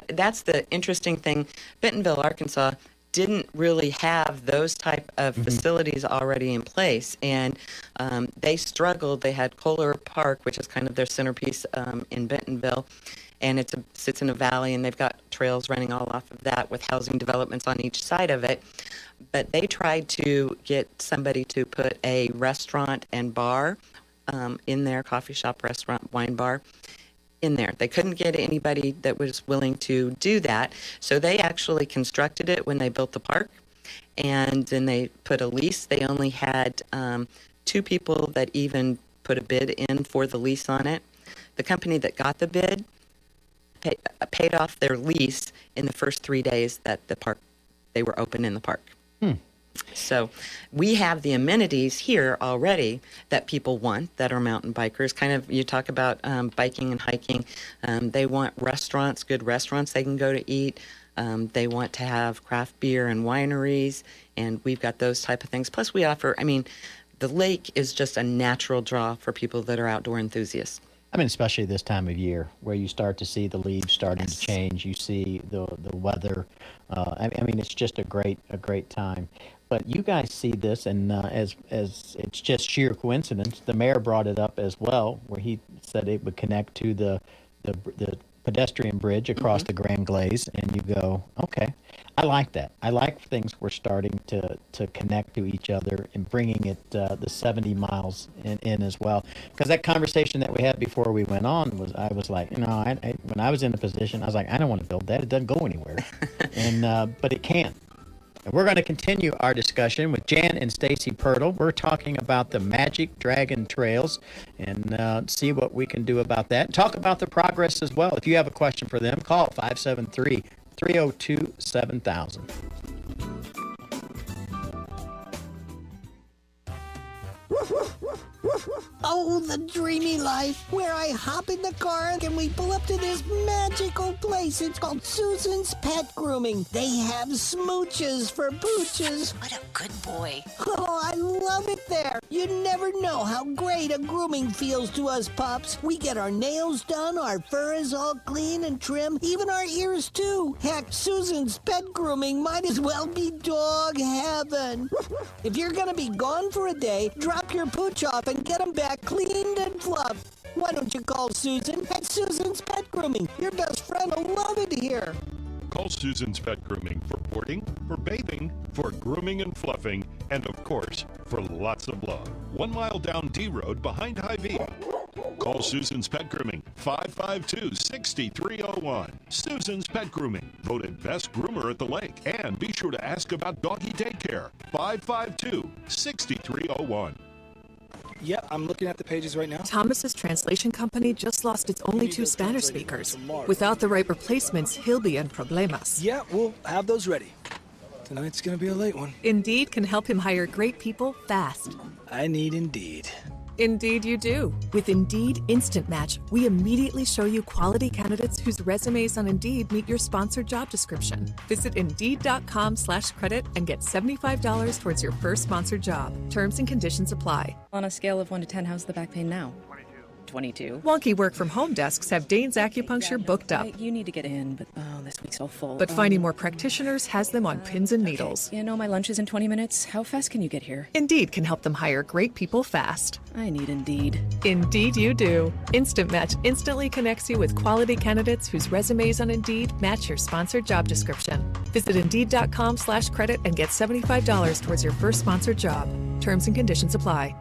[SPEAKER 4] that's the interesting thing. Bentonville, Arkansas didn't really have those type of facilities already in place, and they struggled. They had Kohler Park, which is kind of their centerpiece in Bentonville, and it sits in a valley, and they've got trails running all off of that with housing developments on each side of it. But they tried to get somebody to put a restaurant and bar in there, coffee shop, restaurant, wine bar, in there. They couldn't get anybody that was willing to do that, so they actually constructed it when they built the park, and then they put a lease. They only had 2 people that even put a bid in for the lease on it. The company that got the bid paid off their lease in the first 3 days that they were open in the park. So we have the amenities here already that people want, that are mountain bikers. Kind of, you talk about biking and hiking. They want restaurants, good restaurants they can go to eat. They want to have craft beer and wineries, and we've got those type of things. Plus we offer, the lake is just a natural draw for people that are outdoor enthusiasts.
[SPEAKER 8] Especially this time of year where you start to see the leaves starting to change. You see the weather. It's just a great time. But you guys see this, and as it's just sheer coincidence, the mayor brought it up as well, where he said it would connect to the pedestrian bridge across the Grand Glaze, and you go, okay, I like that. I like things we're starting to connect to each other and bringing it the 70 miles in as well. Because that conversation that we had before we went on I was like, when I was in a position, I was like, I don't want to build that. It doesn't go anywhere, but it can. And we're going to continue our discussion with Jan and Stacy Pirtle. We're talking about the Magic Dragon Trails and see what we can do about that. Talk about the progress as well. If you have a question for them, call 573-302-7000.
[SPEAKER 9] Woof, woof, woof, woof, woof. Oh, the dreamy life, where I hop in the car and we pull up to this magical place. It's called Susan's Pet Grooming. They have smooches for pooches.
[SPEAKER 14] What a good boy.
[SPEAKER 9] Oh, I love it there. You never know how great a grooming feels to us pups. We get our nails done, our fur is all clean and trim, even our ears too. Heck, Susan's Pet Grooming might as well be dog heaven. If you're gonna be gone for a day, drop your pooch off and get them back cleaned and fluffed. Why don't you call Susan at Susan's Pet Grooming? Your best friend will love it here.
[SPEAKER 12] Call Susan's Pet Grooming for boarding, for bathing, for grooming and fluffing, and of course, for lots of love. 1 mile down D Road behind Hy-Vee. Call Susan's Pet Grooming, 552-6301. Susan's Pet Grooming, voted best groomer at the lake. And be sure to ask about doggy daycare, 552-6301.
[SPEAKER 16] Yep, I'm looking at the pages right now.
[SPEAKER 17] Thomas's translation company just lost its only 2 Spanish speakers. Without the right replacements, he'll be in problemas.
[SPEAKER 16] Yeah, we'll have those ready. Tonight's gonna be a late one.
[SPEAKER 17] Indeed can help him hire great people fast.
[SPEAKER 16] I need Indeed.
[SPEAKER 17] Indeed you do. With Indeed Instant Match, we immediately show you quality candidates whose resumes on Indeed meet your sponsored job description. Visit Indeed.com/credit and get $75 towards your first sponsored job. Terms and conditions apply.
[SPEAKER 18] On a scale of 1 to 10, how's the back pain now? 22.
[SPEAKER 17] Wonky work from home desks have Dane's Acupuncture booked up.
[SPEAKER 18] You need to get in, but this week's all full.
[SPEAKER 17] But finding more practitioners has them on pins and needles.
[SPEAKER 18] You know, my lunch is in 20 minutes. How fast can you get here?
[SPEAKER 17] Indeed can help them hire great people fast.
[SPEAKER 18] I need Indeed.
[SPEAKER 17] Indeed you do. Instant Match instantly connects you with quality candidates whose resumes on Indeed match your sponsored job description. Visit Indeed.com/credit and get $75 towards your first sponsored job. Terms and conditions apply.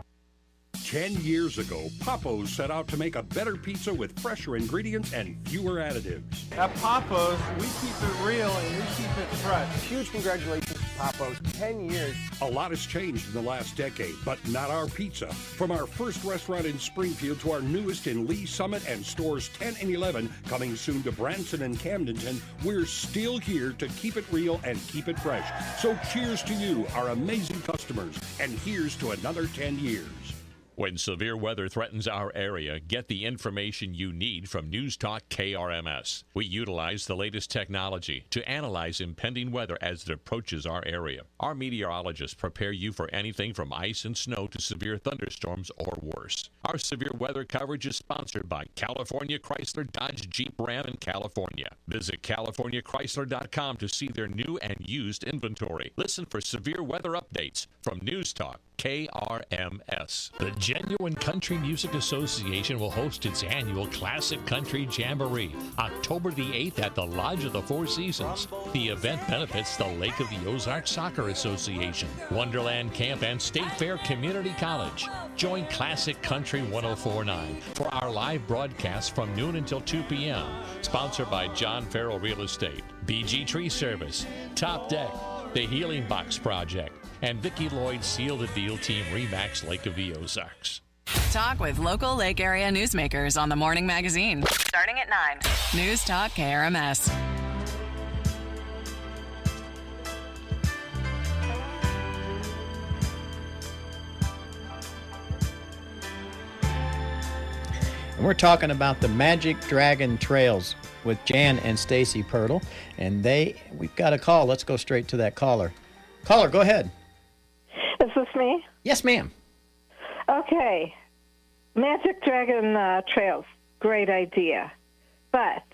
[SPEAKER 19] 10 years ago, Papo's set out to make a better pizza with fresher ingredients and fewer additives.
[SPEAKER 21] At Papo's, we keep it real and we keep it fresh. Huge congratulations to Papo's. 10 years.
[SPEAKER 19] A lot has changed in the last decade, but not our pizza. From our first restaurant in Springfield to our newest in Lee Summit and stores 10 and 11, coming soon to Branson and Camdenton, we're still here to keep it real and keep it fresh. So cheers to you, our amazing customers, and here's to another 10 years.
[SPEAKER 3] When severe weather threatens our area, get the information you need from News Talk KRMS. We utilize the latest technology to analyze impending weather as it approaches our area. Our meteorologists prepare you for anything from ice and snow to severe thunderstorms or worse. Our severe weather coverage is sponsored by California Chrysler Dodge Jeep Ram in California. Visit CaliforniaChrysler.com to see their new and used inventory. Listen for severe weather updates from News Talk KRMS. The Genuine Country Music Association will host its annual Classic Country Jamboree October the 8th at the Lodge of the Four Seasons. The event benefits the Lake of the Ozarks Soccer Association, Wonderland Camp, and State Fair Community College. Join Classic Country 104.9 for our live broadcast from noon until 2 p.m. Sponsored by John Farrell Real Estate, BG Tree Service, Top Deck, The Healing Box Project, and Vicki Lloyd Seal the Deal Team Remax Lake of the Ozarks.
[SPEAKER 7] Talk with local Lake area newsmakers on the Morning Magazine. Starting at 9. News Talk KRMS.
[SPEAKER 8] And we're talking about the Magic Dragon Trails with Jan and Stacy Pirtle. And we've got a call. Let's go straight to that caller. Caller, go ahead.
[SPEAKER 22] Is this me?
[SPEAKER 8] Yes, ma'am.
[SPEAKER 22] Okay. Magic Dragon Trails, great idea. But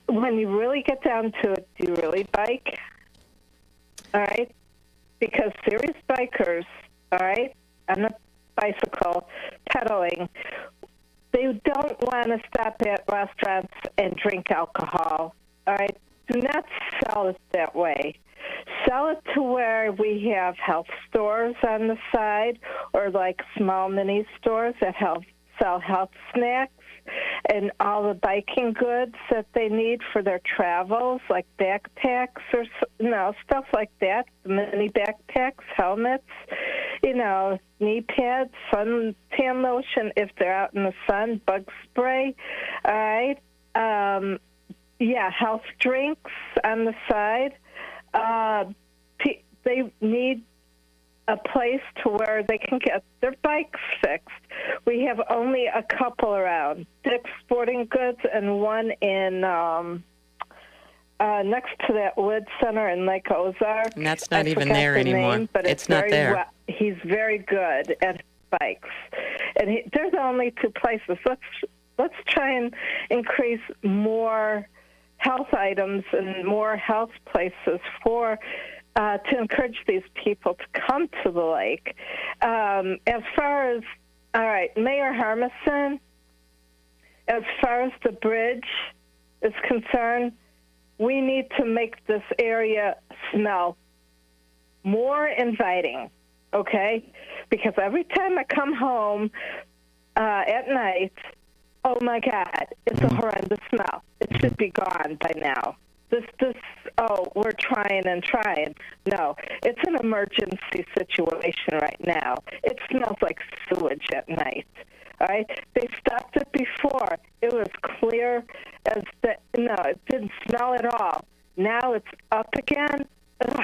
[SPEAKER 22] when you really get down to it, do you really bike? All right? Because serious bikers, all right, on a bicycle, pedaling, they don't want to stop at restaurants and drink alcohol. All right? Do not sell it that way. Sell it to where we have health stores on the side or like small mini stores that sell health snacks and all the biking goods that they need for their travels, like backpacks or stuff like that, mini backpacks, helmets, knee pads, suntan lotion if they're out in the sun, bug spray, all right? Health drinks on the side. They need a place to where they can get their bikes fixed. We have only a couple around. Dick's Sporting Goods and one in next to that Wood Center in Lake Ozark.
[SPEAKER 4] And that's not
[SPEAKER 22] I
[SPEAKER 4] even
[SPEAKER 22] forgot
[SPEAKER 4] there
[SPEAKER 22] the
[SPEAKER 4] anymore.
[SPEAKER 22] Name, but
[SPEAKER 4] It's not
[SPEAKER 22] very
[SPEAKER 4] there.
[SPEAKER 22] He's very good at bikes. And there's only two places. Let's try and increase more health items and more health places for to encourage these people to come to the lake. As far as, all right, Mayor Harmison, as far as the bridge is concerned, we need to make this area smell more inviting, okay? Because every time I come home at night, oh my God, it's a horrendous smell. It should be gone by now. We're trying and trying. No, it's an emergency situation right now. It smells like sewage at night. All right? They stopped it before. It was clear as it didn't smell at all. Now it's up again. Ugh.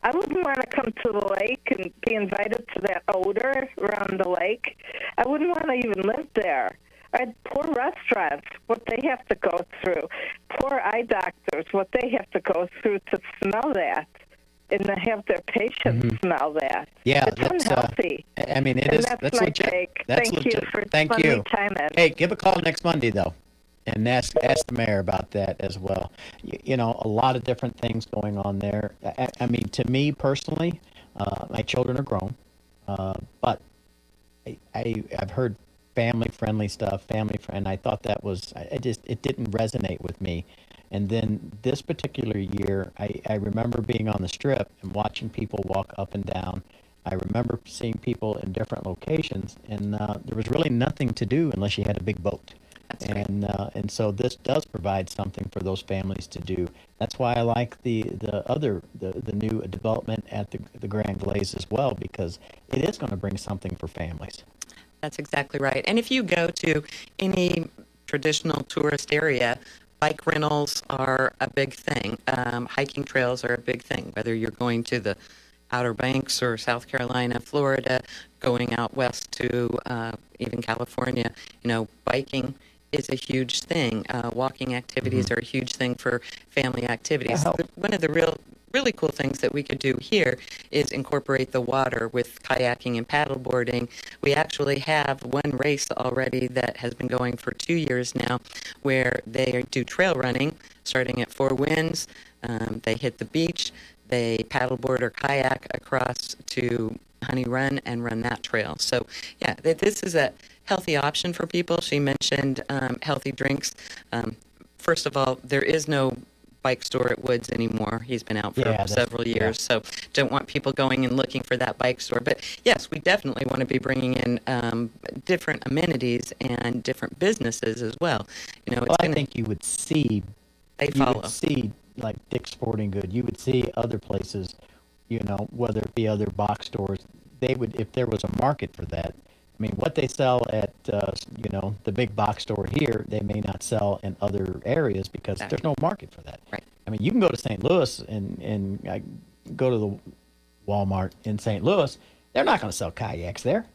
[SPEAKER 22] I wouldn't want to come to the lake and be invited to that odor around the lake. I wouldn't want to even live there. Poor restaurants, what they have to go through. Poor eye doctors, what they have to go through to smell that and to have their patients smell that.
[SPEAKER 8] Yeah,
[SPEAKER 22] it's unhealthy.
[SPEAKER 8] I mean, it
[SPEAKER 22] and
[SPEAKER 8] is.
[SPEAKER 22] That's my
[SPEAKER 8] legit.
[SPEAKER 22] take.
[SPEAKER 8] That's
[SPEAKER 22] Thank
[SPEAKER 8] legit.
[SPEAKER 22] you for
[SPEAKER 8] Thank
[SPEAKER 22] letting
[SPEAKER 8] you.
[SPEAKER 22] me chime in.
[SPEAKER 8] Hey, give a call next Monday though, and ask the mayor about that as well. You know, a lot of different things going on there. I mean, to me personally, my children are grown, but I've heard family-friendly stuff, and I thought that was, it didn't resonate with me. And then this particular year, I remember being on the Strip and watching people walk up and down. I remember seeing people in different locations, and there was really nothing to do unless you had a big boat. And so this does provide something for those families to do. That's why I like the new development at the Grand Glaze as well, because it is going to bring something for families.
[SPEAKER 4] That's exactly right. And if you go to any traditional tourist area, bike rentals are a big thing. Hiking trails are a big thing, whether you're going to the Outer Banks or South Carolina, Florida, going out west to even California. You know, biking is a huge thing. Walking activities are a huge thing for family activities. One of the really cool things that we could do here is incorporate the water with kayaking and paddleboarding. We actually have one race already that has been going for 2 years now, where they do trail running, starting at Four Winds. They hit the beach, they paddleboard or kayak across to Honey Run and run that trail. So, yeah, this is a healthy option for people. She mentioned healthy drinks. First of all, there is no bike store at Woods anymore. He's been out for several years, so don't want people going and looking for that bike store. But yes, we definitely want to be bringing in different amenities and different businesses as well. You know,
[SPEAKER 8] I think you would see.
[SPEAKER 4] You
[SPEAKER 8] would see like Dick's Sporting Good. You would see other places. You know, whether it be other box stores, they would, if there was a market for that. I mean, what they sell at, the big box store here, they may not sell in other areas because there's no market for that.
[SPEAKER 4] Right.
[SPEAKER 8] I mean, you can go to St. Louis and go to the Walmart in St. Louis. They're not going to sell kayaks there.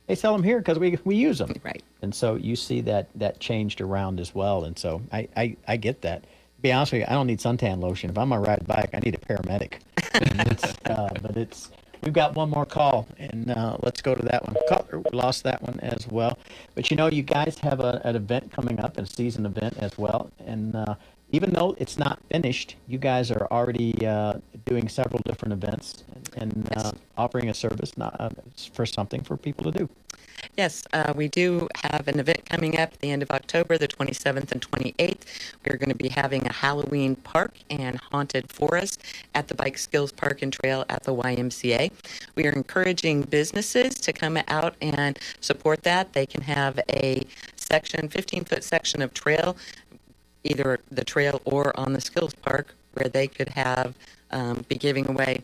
[SPEAKER 8] They sell them here because we use them.
[SPEAKER 4] Right.
[SPEAKER 8] And so you see that changed around as well. And so I get that. To be honest with you, I don't need suntan lotion. If I'm going to ride a bike, I need a paramedic. We've got one more call, and let's go to that one. We lost that one as well. But, you guys have an event coming up, a season event as well. And even though it's not finished, you guys are already doing several different events and offering a service for something for people to do.
[SPEAKER 4] Yes, we do have an event coming up at the end of October, the 27th and 28th. We're going to be having a Halloween park and haunted forest at the Bike Skills Park and Trail at the YMCA. We are encouraging businesses to come out and support that. They can have a 15-foot section of trail, either the trail or on the Skills Park, where they could have be giving away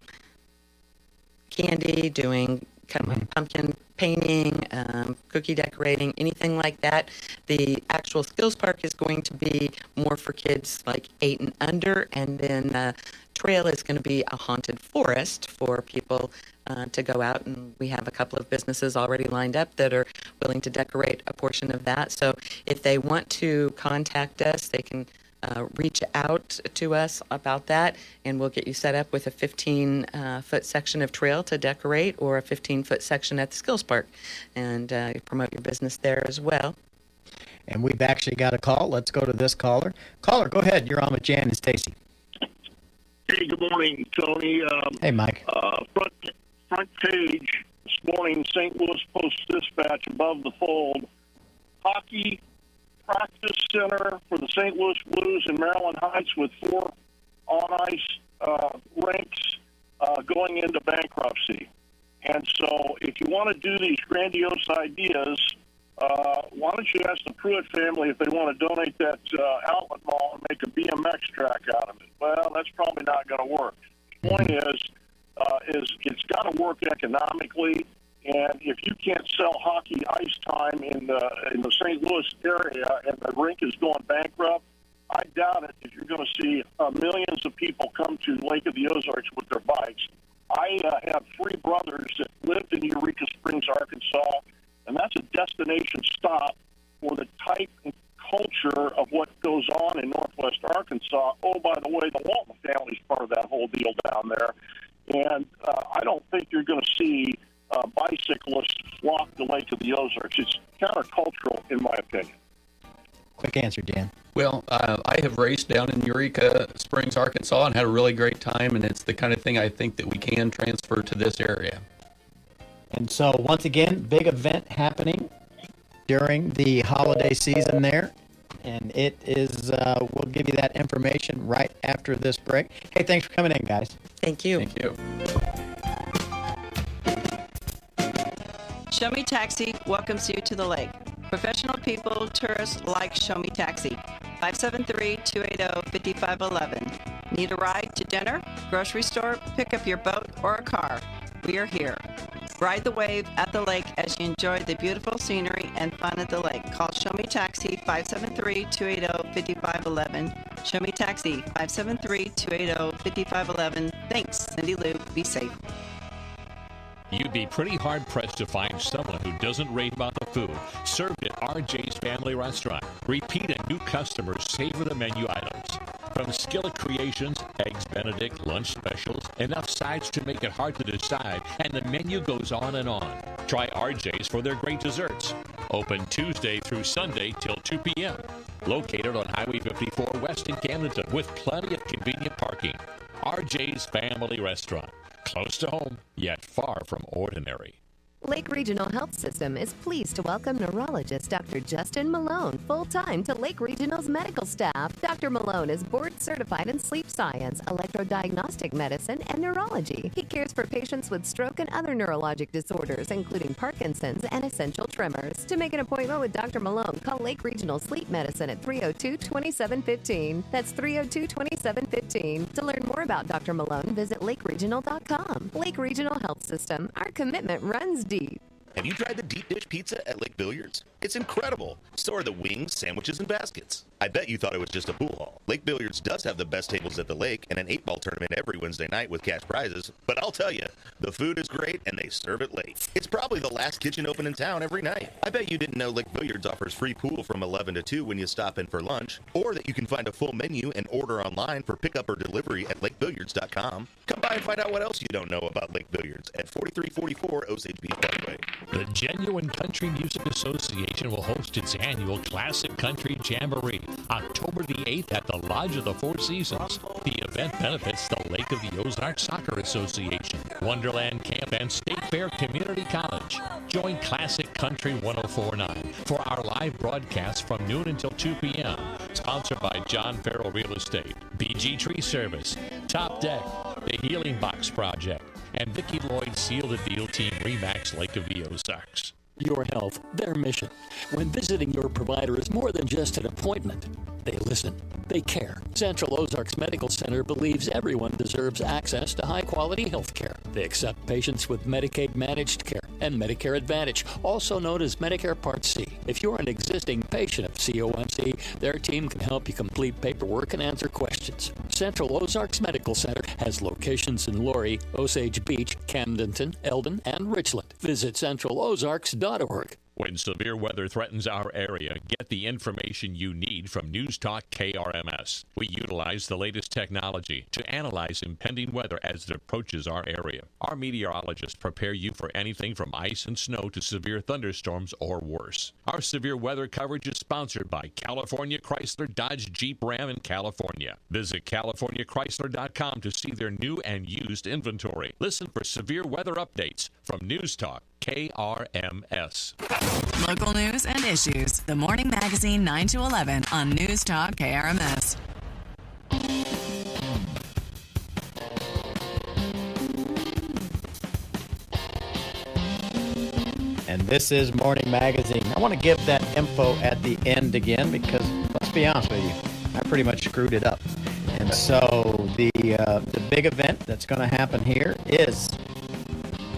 [SPEAKER 4] candy, doing pumpkin painting, cookie decorating, anything like that. The actual skills park is going to be more for kids like 8 and under, and then trail is going to be a haunted forest for people to go out, and we have a couple of businesses already lined up that are willing to decorate a portion of that. So if they want to contact us, they can reach out to us about that, and we'll get you set up with a 15-foot section of trail to decorate, or a 15-foot section at the skills park, and promote your business there as well.
[SPEAKER 8] And we've actually got a call. Let's go to this caller. Caller, go ahead. You're on with Jan and Stacy.
[SPEAKER 1] Hey, good morning, Tony.
[SPEAKER 8] Hey, Mike.
[SPEAKER 1] Front page this morning, St. Louis Post-Dispatch above the fold. Hockey practice center for the St. Louis Blues in Maryland Heights with 4 on-ice rinks going into bankruptcy. And so if you want to do these grandiose ideas, why don't you ask the Pruitt family if they want to donate that outlet mall and make a BMX track out of it? Well, that's probably not going to work. The point is it's got to work economically, and if you can't sell hockey ice time in the St. Louis area and the rink is going bankrupt, I doubt it if you're going to see millions of people come to Lake of the Ozarks with their bikes. I have 3 brothers that lived in Eureka Springs, Arkansas, and that's a destination stop for the type and culture of what goes on in Northwest Arkansas. Oh, by the way, the Walton family's part of that whole deal down there. And I don't think you're going to see bicyclists flock to Lake of the Ozarks. It's countercultural, in my opinion.
[SPEAKER 8] Quick answer, Dan.
[SPEAKER 5] Well, I have raced down in Eureka Springs, Arkansas, and had a really great time, and it's the kind of thing I think that we can transfer to this area.
[SPEAKER 8] And so, once again, big event happening during the holiday season there. And it is, we'll give you that information right after this break. Hey, thanks for coming in, guys.
[SPEAKER 4] Thank you.
[SPEAKER 5] Thank you.
[SPEAKER 2] Show Me Taxi welcomes you to the lake. Professional people, tourists like Show Me Taxi. 573-280-5511. Need a ride to dinner, grocery store, pick up your boat or a car? We are here. Ride the wave at the lake as you enjoy the beautiful scenery and fun at the lake. Call Show Me Taxi 573-280-5511. Show Me Taxi 573-280-5511. Thanks, Cindy Lou. Be safe.
[SPEAKER 3] You'd be pretty hard-pressed to find someone who doesn't rave about the food served at RJ's Family Restaurant. Repeat and new customers savor the menu items. From skillet creations, eggs Benedict, lunch specials, enough sides to make it hard to decide, and the menu goes on and on. Try RJ's for their great desserts. Open Tuesday through Sunday till 2 p.m. Located on Highway 54 West in Camdenton with plenty of convenient parking. RJ's Family Restaurant. Close to home, yet far from ordinary.
[SPEAKER 11] Lake Regional Health System is pleased to welcome neurologist Dr. Justin Malone full-time to Lake Regional's medical staff. Dr. Malone is board-certified in sleep science, electrodiagnostic medicine, and neurology. He cares for patients with stroke and other neurologic disorders, including Parkinson's and essential tremors. To make an appointment with Dr. Malone, call Lake Regional Sleep Medicine at 302-2715. That's 302-2715. To learn more about Dr. Malone, visit lakeregional.com. Lake Regional Health System. Our commitment runs deep.
[SPEAKER 24] Have you tried the deep dish pizza at Lake Billiards? It's incredible. So are the wings, sandwiches, and baskets. I bet you thought it was just a pool hall. Lake Billiards does have the best tables at the lake and an 8-ball tournament every Wednesday night with cash prizes. But I'll tell you, the food is great and they serve it late. It's probably the last kitchen open in town every night. I bet you didn't know Lake Billiards offers free pool from 11 to 2 when you stop in for lunch, or that you can find a full menu and order online for pickup or delivery at lakebilliards.com. Come by and find out what else you don't know about Lake Billiards at 4344 Osage Beach Parkway.
[SPEAKER 3] The Genuine Country Music Association will host its annual Classic Country Jamboree October the 8th at the Lodge of the Four Seasons. The event benefits the Lake of the Ozarks Soccer Association, Wonderland Camp, and State Fair Community College. Join Classic Country 1049 for our live broadcast from noon until 2 p.m. Sponsored by John Farrell Real Estate, BG Tree Service, Top Deck, The Healing Box Project, and Vicki Lloyd Seal the Deal Team Remax Lake of the Ozarks.
[SPEAKER 25] Your health, their mission. When visiting your provider is more than just an appointment,
[SPEAKER 6] They listen. They care. Central Ozarks Medical Center believes everyone deserves access to high-quality health care. They accept patients with Medicaid managed care and Medicare Advantage, also known as Medicare Part C. If you're an existing patient of COMC, their team can help you complete paperwork and answer questions. Central Ozarks Medical Center has locations in Laurie, Osage Beach, Camdenton, Eldon, and Richland. Visit centralozarks.org.
[SPEAKER 3] When severe weather threatens our area, get the information you need from News Talk KRMS. We utilize the latest technology to analyze impending weather as it approaches our area. Our meteorologists prepare you for anything from ice and snow to severe thunderstorms or worse. Our severe weather coverage is sponsored by California Chrysler Dodge Jeep Ram in California. Visit CaliforniaChrysler.com to see their new and used inventory. Listen for severe weather updates from News Talk KRMS.
[SPEAKER 7] Local news and issues. The Morning Magazine 9 to 11 on News Talk KRMS.
[SPEAKER 8] And this is Morning Magazine. I want to give that info at the end again because, let's be honest with you, I pretty much screwed it up. And so the big event that's going to happen here is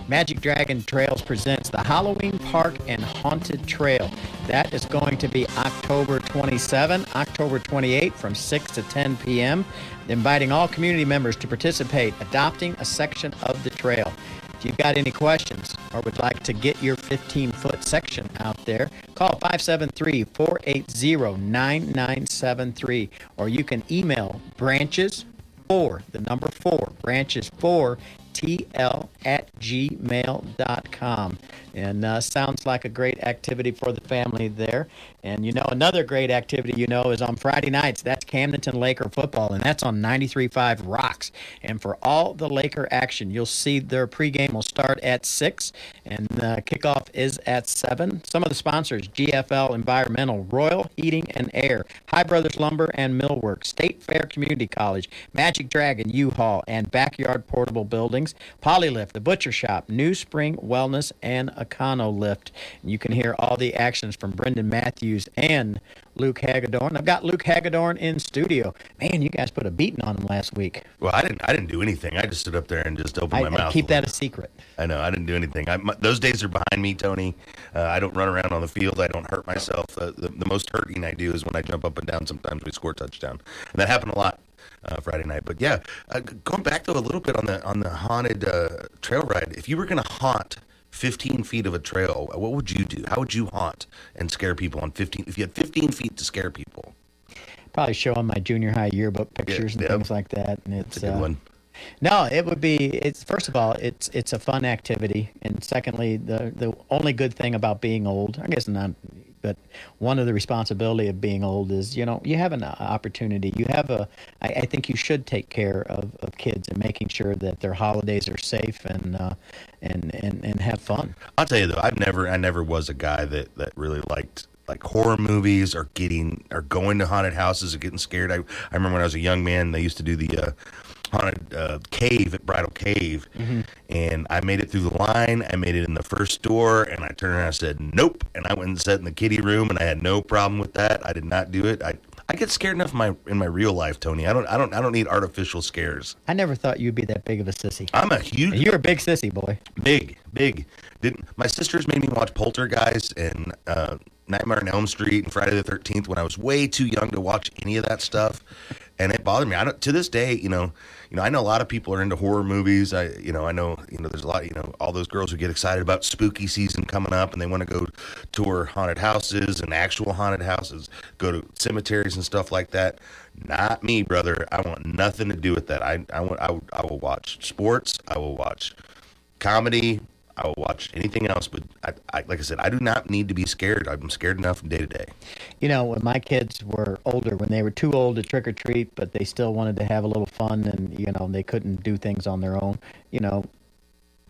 [SPEAKER 8] Magic Dragon Trails presents the Halloween Park and Haunted Trail. That is going to be October 27, October 28 from 6 to 10 p.m. Inviting all community members to participate, adopting a section of the trail. If you've got any questions or would like to get your 15-foot section out there, call 573-480-9973, or you can email branches4, the number 4, branches4, TL@gmail.com. And sounds like a great activity for the family there. And, another great activity, is on Friday nights. That's Camdenton Laker football, and that's on 93.5 Rocks. And for all the Laker action, you'll see their pregame will start at 6, and kickoff is at 7. Some of the sponsors, GFL Environmental, Royal Heating and Air, High Brothers Lumber and Millwork, State Fair Community College, Magic Dragon U-Haul, and Backyard Portable Buildings, Polylift, The Butcher Shop, New Spring Wellness, and Econo Lift. And you can hear all the actions from Brendan Matthews and Luke Hagedorn. I've got Luke Hagedorn in studio. Man, you guys put a beating on him last week.
[SPEAKER 24] Well, I didn't do anything. I just stood up there and just opened my mouth.
[SPEAKER 8] Keep that a secret.
[SPEAKER 24] I know. I didn't do anything. Those days are behind me, Tony. I don't run around on the field. I don't hurt myself. The most hurting I do is when I jump up and down. Sometimes we score a touchdown. And that happened a lot Friday night. But yeah, going back though a little bit on the haunted trail ride. If you were going to haunt 15 feet of a trail, what would you do? How would you haunt and scare people on 15? If you had 15 feet to scare people,
[SPEAKER 8] probably show them my junior high yearbook pictures and things like that. And it's
[SPEAKER 24] a good one.
[SPEAKER 8] No, it would be. It's first of all, it's a fun activity, and secondly, the only good thing about being old, I guess not, but one of the responsibility of being old is you have an opportunity. You have I think you should take care of kids and making sure that their holidays are safe and have fun.
[SPEAKER 24] I'll tell you though, I never was a guy that really liked like horror movies or going to haunted houses or getting scared. I remember when I was a young man, they used to do the haunted cave at Bridal Cave, and I made it through the line. I made it in the first door, and I turned around and said nope, and I went and sat in the kiddie room, and I had no problem with that. I did not do it. I get scared enough in my real life, Tony. I don't need artificial scares.
[SPEAKER 8] I never thought you'd be that big of a sissy.
[SPEAKER 24] You're
[SPEAKER 8] a big sissy, boy.
[SPEAKER 24] Big. My sisters made me watch Poltergeist and Nightmare on Elm Street and Friday the 13th when I was way too young to watch any of that stuff. And it bothered me. To this day, I know a lot of people are into horror movies. I know there's a lot, all those girls who get excited about spooky season coming up and they want to go tour haunted houses and actual haunted houses, go to cemeteries and stuff like that. Not me, brother. I want nothing to do with that. I will watch sports. I will watch comedy. I will watch anything else, but like I said, I do not need to be scared. I'm scared enough from day to day.
[SPEAKER 8] When my kids were older, when they were too old to trick or treat, but they still wanted to have a little fun, and they couldn't do things on their own.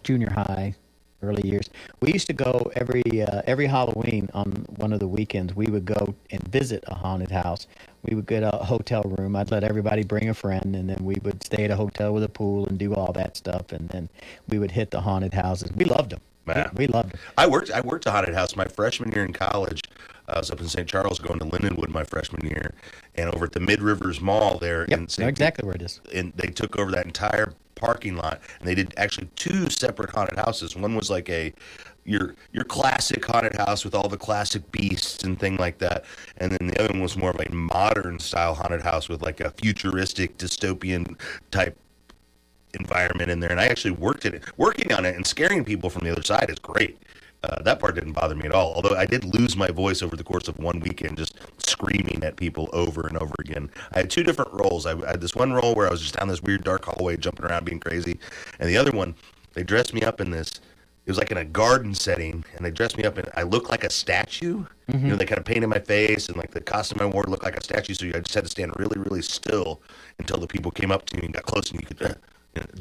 [SPEAKER 8] Junior high, early years, we used to go every Halloween on one of the weekends. We would go and visit a haunted house. We would get a hotel room. I'd let everybody bring a friend, and then we would stay at a hotel with a pool and do all that stuff. And then we would hit the haunted houses. We loved them. We loved them.
[SPEAKER 24] I worked a haunted house my freshman year in college. I was up in St. Charles going to Lindenwood my freshman year, and over at the Mid Rivers Mall there in St.
[SPEAKER 8] Know exactly where it is.
[SPEAKER 24] And they took over that entire parking lot, and they did actually 2 separate haunted houses. One was like your classic haunted house with all the classic beasts and thing like that, and then the other one was more of a modern style haunted house with like a futuristic dystopian type environment in there. And I actually working on it and scaring people from the other side is great. That part didn't bother me at all, although I did lose my voice over the course of one weekend just screaming at people over and over again. I had 2 different roles. I had this one role where I was just down this weird dark hallway jumping around being crazy, and the other one, they dressed me up in this, it was like in a garden setting, and they dressed me up in, I looked like a statue.
[SPEAKER 8] Mm-hmm.
[SPEAKER 24] You know, they kind of painted my face, and like the costume I wore looked like a statue, so I just had to stand really, really still until the people came up to me and got close, and you could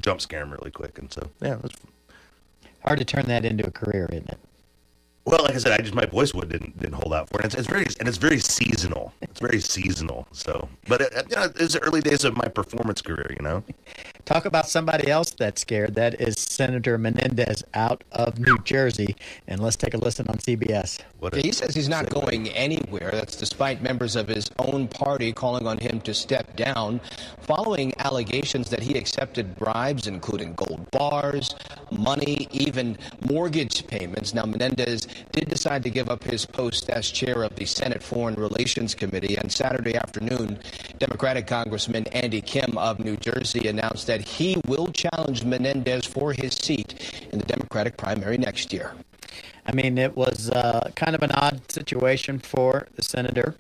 [SPEAKER 24] jump scare them really quick. And so, yeah, it was
[SPEAKER 8] hard to turn that into a career, isn't it?
[SPEAKER 24] Well, like I said, my voice didn't hold out for it. It's very seasonal. It's very seasonal. So, but it's the early days of my performance career.
[SPEAKER 8] Talk about somebody else that's scared. That is Senator Menendez out of New Jersey. And let's take a listen on CBS.
[SPEAKER 13] He says he's not going anywhere. That's despite members of his own party calling on him to step down following allegations that he accepted bribes, including gold bars, money, even mortgage payments. Now, Menendez did decide to give up his post as chair of the Senate Foreign Relations Committee. And Saturday afternoon, Democratic Congressman Andy Kim of New Jersey announced that he will challenge Menendez for his seat in the Democratic primary next year.
[SPEAKER 8] I mean, it was kind of an odd situation for the senator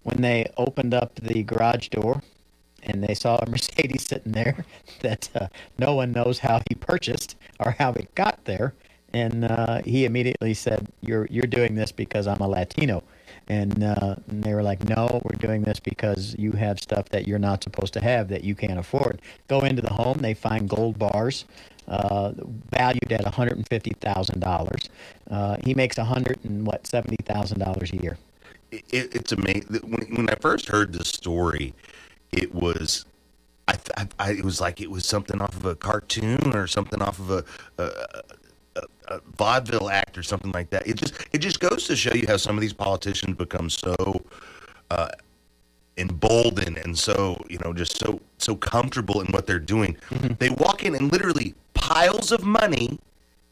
[SPEAKER 8] when they opened up the garage door and they saw a Mercedes sitting there that no one knows how he purchased or how it got there. And he immediately said, you're doing this because I'm a Latino. And they were like, no, we're doing this because you have stuff that you're not supposed to have that you can't afford. Go into the home, they find gold bars valued at $150,000. He makes $170,000 a year.
[SPEAKER 24] It's amazing. When I first heard this story, it was, it was like it was something off of a cartoon or something off of a vaudeville act or something like that. It just goes to show you how some of these politicians become so emboldened and so just so comfortable in what they're doing. Mm-hmm. They walk in and literally piles of money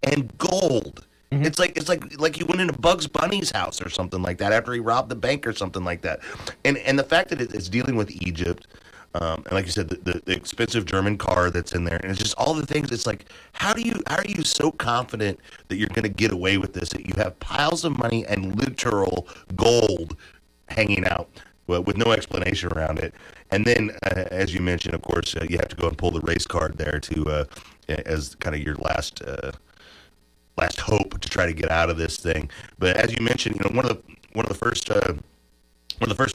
[SPEAKER 24] and gold. Mm-hmm. It's like he went into Bugs Bunny's house or something like that after he robbed the bank or something like that. And the fact that it's dealing with Egypt. And like you said, the expensive German car that's in there, and it's just all the things. It's like, how are you so confident that you're going to get away with this? That you have piles of money and literal gold hanging out with no explanation around it. And then, as you mentioned, of course, you have to go and pull the race card there to as kind of your last hope to try to get out of this thing. But as you mentioned, one of the first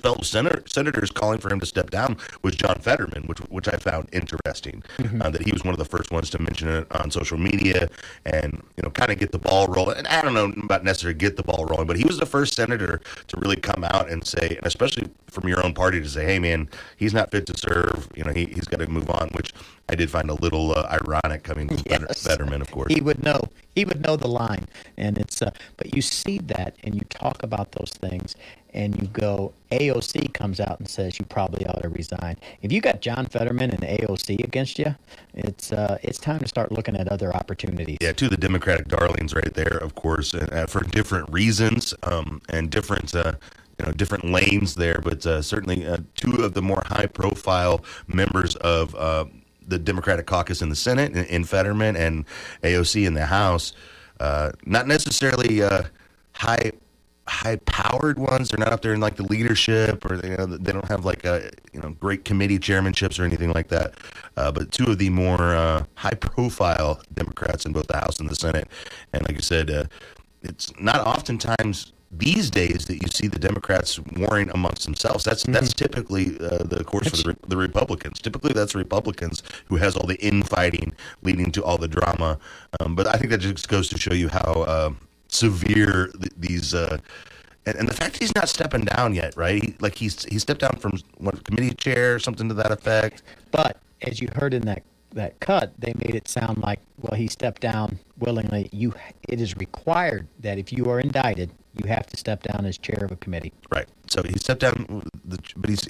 [SPEAKER 24] fellow senators calling for him to step down was John Fetterman, which I found interesting. Mm-hmm. That he was one of the first ones to mention it on social media and kind of get the ball rolling. And I don't know about necessarily get the ball rolling, but he was the first senator to really come out and say, and especially from your own party, to say, "Hey, man, he's not fit to serve. He's got to move on." Which I did find a little ironic coming from Fetterman, of course.
[SPEAKER 8] He would know. He would know the line, and it's. But you see that, and you talk about those things. And you go, AOC comes out and says you probably ought to resign. If you got John Fetterman and AOC against you, it's time to start looking at other opportunities.
[SPEAKER 24] Yeah, two of the Democratic darlings right there, of course, for different reasons and different different lanes there, but certainly two of the more high-profile members of the Democratic caucus in the Senate, in Fetterman and AOC in the House, not necessarily high-powered ones. They're not up there in like the leadership, or they don't have like great committee chairmanships or anything like that. But two of the more high-profile Democrats in both the House and the Senate. And like I said, it's not oftentimes these days that you see the Democrats warring amongst themselves. That's typically the course for the Republicans. Typically, that's Republicans who has all the infighting leading to all the drama. But I think that just goes to show you how severe these and the fact that he's not stepping down yet, right? He stepped down from committee chair or something to that effect.
[SPEAKER 8] But as you heard in that cut, they made it sound like, well, he stepped down willingly. It is required that if you are indicted you have to step down as chair of a committee.
[SPEAKER 10] Right. So he stepped down, but he's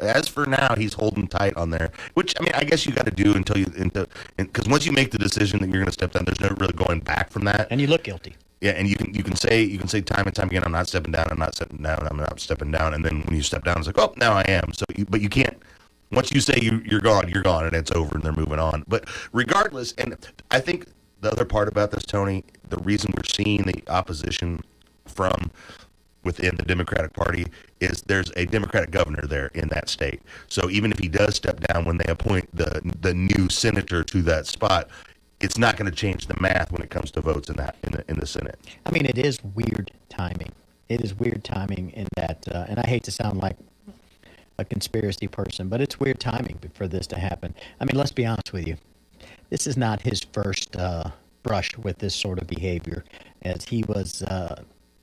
[SPEAKER 10] as for now, he's holding tight on there. Which I mean, I guess you got to do because once you make the decision that you're going to step down, there's no really going back from that.
[SPEAKER 8] And you look guilty.
[SPEAKER 10] Yeah, and you can say time and time again, I'm not stepping down, I'm not stepping down, and then when you step down, it's like, oh, now I am. So, but you can't. Once you say you're gone, and it's over, and they're moving on. But regardless, and I think the other part about this, Tony, the reason we're seeing the opposition from within the Democratic Party is there's a Democratic governor there in that state. So even if he does step down when they appoint the new senator to that spot, it's not going to change the math when it comes to votes in the Senate.
[SPEAKER 8] I mean, it is weird timing. It is weird timing in that, and I hate to sound like a conspiracy person, but it's weird timing for this to happen. I mean, let's be honest with you. This is not his first brush with this sort of behavior, as he was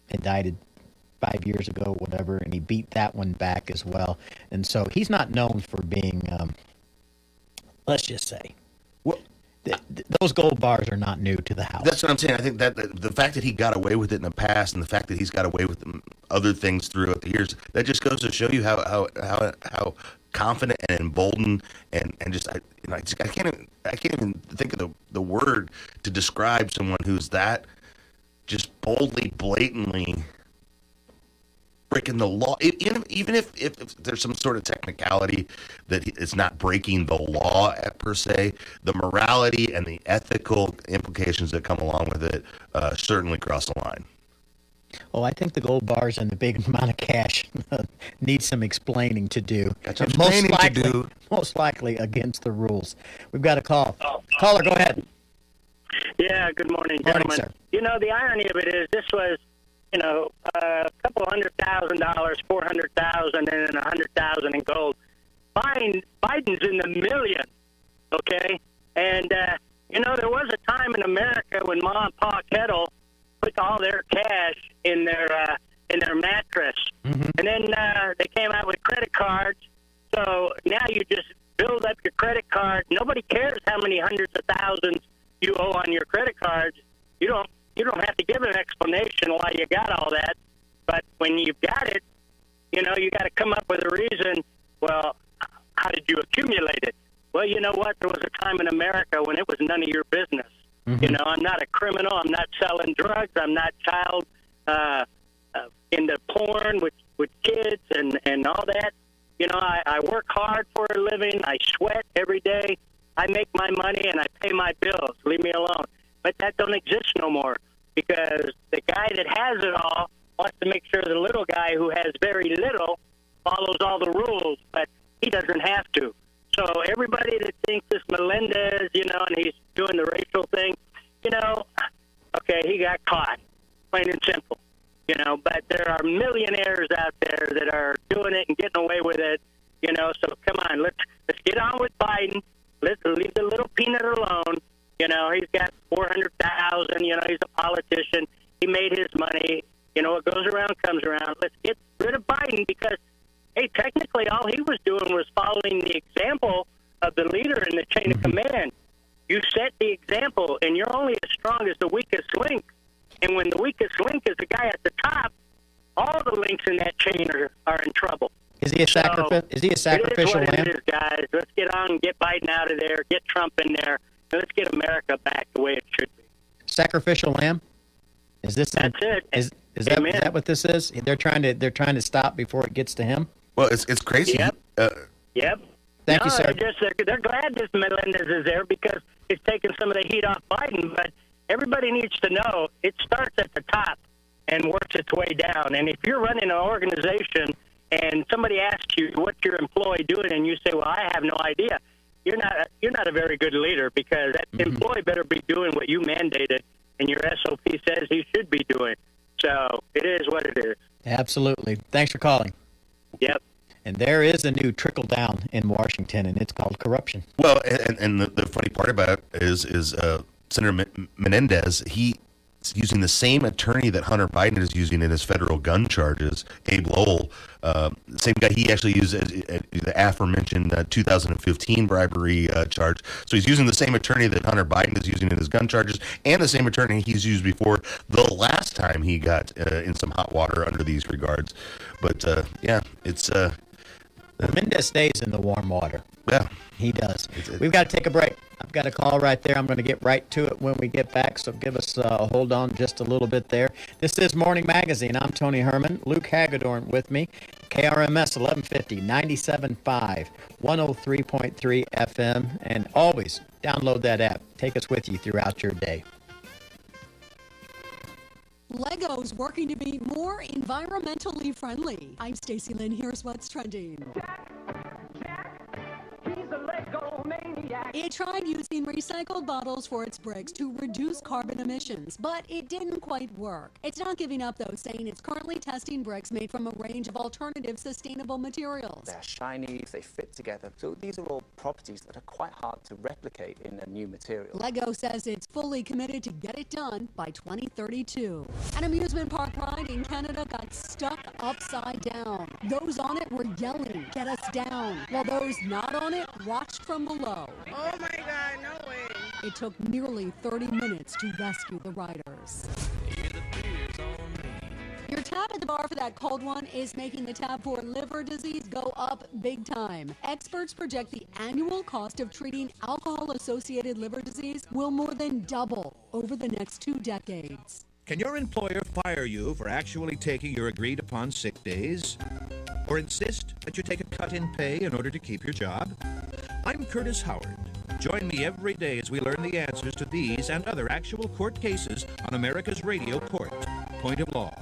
[SPEAKER 8] indicted 5 years ago, whatever, and he beat that one back as well. And so he's not known for being, let's just say, those gold bars are not new to the House.
[SPEAKER 10] That's what I'm saying. I think that the fact that he got away with it in the past, and the fact that he's got away with other things throughout the years, that just goes to show you how confident and emboldened and just I can't even think of the word to describe someone who's that just boldly, blatantly breaking the law, even if there's some sort of technicality that it's not breaking the law per se, the morality and the ethical implications that come along with it certainly cross the line.
[SPEAKER 8] Oh, I think the gold bars and the big amount of cash need some explaining to do.
[SPEAKER 10] Got some explaining to do.
[SPEAKER 8] Most likely against the rules. We've got a call. Caller, go ahead.
[SPEAKER 15] Yeah, good morning, gentlemen.
[SPEAKER 8] Morning, sir.
[SPEAKER 15] You know, the irony of it is this was, a couple $100,000, $400,000, and $100,000 in gold. Biden's in the millions, okay? And, there was a time in America when Ma and Pa Kettle put all their cash in their mattress. Mm-hmm. And then they came out with credit cards. So now you just build up your credit card. Nobody cares how many hundreds of thousands you owe on your credit cards. You don't have to give an explanation why you got all that. But when you've got it, you got to come up with a reason. Well, how did you accumulate it? Well, you know what? There was a time in America when it was none of your business. Mm-hmm. I'm not a criminal. I'm not selling drugs. I'm not child into porn with kids and all that. I work hard for a living. I sweat every day. I make my money and I pay my bills. Leave me alone. But that don't exist no more because the guy that has it all wants to make sure the little guy who has very little follows all the rules, but he doesn't have to. So everybody that thinks this Melendez, and he's doing the racial thing, okay, he got caught, plain and simple, but there are millionaires out there that are doing it and getting away with it, so come on, let's get on with Biden. Let's leave the little peanut alone. He's got 400,000, he's a politician. He made his money. What goes around comes around. Let's get rid of Biden because, hey, technically all he was doing was following the example of the leader in the chain of command. You set the example, and you're only as strong as the weakest link. And when the weakest link is the guy at the top, all the links in that chain are in trouble.
[SPEAKER 8] Is he a sacrificial lamb?
[SPEAKER 15] It is, guys. Let's get on and get Biden out of there, get Trump in there, and let's get America back the way it should be.
[SPEAKER 8] Sacrificial lamb? Is this?
[SPEAKER 15] That's it.
[SPEAKER 8] Is that what this is? They're trying to stop before it gets to him.
[SPEAKER 10] Well, it's crazy.
[SPEAKER 15] Yep. Yep.
[SPEAKER 8] Thank you, sir.
[SPEAKER 15] They're glad this Melendez is there because it's taking some of the heat off Biden. But everybody needs to know it starts at the top and works its way down. And if you're running an organization and somebody asks you what's your employee doing, and you say, "Well, I have no idea," you're not a very good leader because that employee better be doing what you mandated and your SOP says he should be doing. So it is what it is.
[SPEAKER 8] Absolutely. Thanks for calling.
[SPEAKER 15] Yep.
[SPEAKER 8] And there is a new trickle down in Washington, and it's called corruption.
[SPEAKER 10] Well, and the funny part about it is Senator Menendez, he using the same attorney that Hunter Biden is using in his federal gun charges, Abe Lowell, the same guy he actually used the aforementioned 2015 bribery charge. So he's using the same attorney that Hunter Biden is using in his gun charges, and the same attorney he's used before the last time he got in some hot water under these regards. But yeah, it's
[SPEAKER 8] Mendez stays in the warm water.
[SPEAKER 10] Yeah,
[SPEAKER 8] he does. We've got to take a break. I've got a call right there. I'm going to get right to it when we get back, so give us a hold on just a little bit there. This is Morning Magazine. I'm Tony Herman. Luke Hagedorn with me. KRMS 1150, 97.5, 103.3 FM, and always download that app. Take us with you throughout your day.
[SPEAKER 9] Lego's working to be more environmentally friendly. I'm Stacey Lynn. Here's what's trending. It tried using recycled bottles for its bricks to reduce carbon emissions, but it didn't quite work. It's not giving up, though, saying it's currently testing bricks made from a range of alternative sustainable materials.
[SPEAKER 14] They're shiny, they fit together. So these are all properties that are quite hard to replicate in a new material.
[SPEAKER 9] Lego says it's fully committed to get it done by 2032. An amusement park ride in Canada got stuck upside down. Those on it were yelling, "Get us down," while those not on it watched from below.
[SPEAKER 20] Oh my God, no way.
[SPEAKER 9] It took nearly 30 minutes to rescue the riders. Your tab at the bar for that cold one is making the tab for liver disease go up big time. Experts project the annual cost of treating alcohol-associated liver disease will more than double over the next 2 decades.
[SPEAKER 23] Can your employer fire you for actually taking your agreed-upon sick days? Or insist that you take a cut in pay in order to keep your job? I'm Curtis Howard. Join me every day as we learn the answers to these and other actual court cases on America's Radio Court, Point of Law.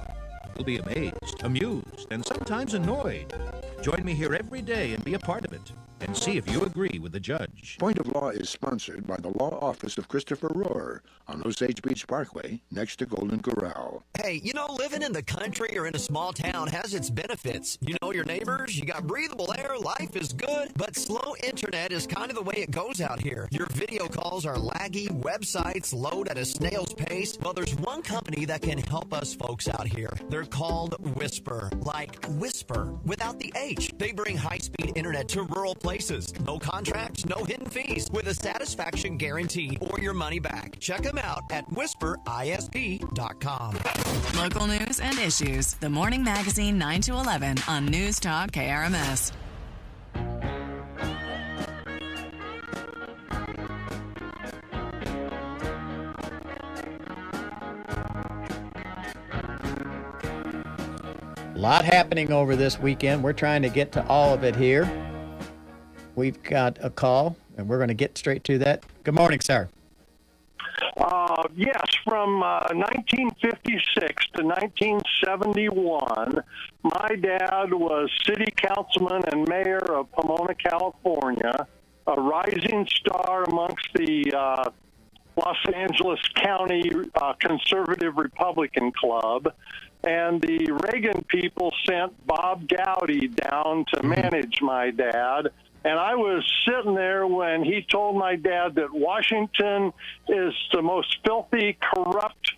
[SPEAKER 23] You'll be amazed, amused, and sometimes annoyed. Join me here every day and be a part of it, and see if you agree with the judge.
[SPEAKER 25] Point of Law is sponsored by the Law Office of Christopher Rohr on Osage Beach Parkway, next to Golden Corral.
[SPEAKER 26] Hey, you know, living in the country or in a small town has its benefits. You know your neighbors, you got breathable air, life is good, but slow internet is kind of the way it goes out here. Your video calls are laggy, websites load at a snail's pace. Well, there's one company that can help us folks out here. They're called Whisper, like whisper without the H. They bring high-speed internet to rural places. No contracts, no hidden fees, with a satisfaction guarantee or your money back. Check them out at whisperisp.com.
[SPEAKER 7] Local news and issues. The Morning Magazine 9 to 11 on News Talk KRMS.
[SPEAKER 8] A lot happening over this weekend. We're trying to get to all of it here. We've got a call, and we're going to get straight to that. Good morning, sir.
[SPEAKER 1] Yes, from 1956 to 1971, my dad was city councilman and mayor of Pomona, California, a rising star amongst the Los Angeles County Conservative Republican Club. And the Reagan people sent Bob Gowdy down to manage my dad. And I was sitting there when he told my dad that Washington is the most filthy, corrupt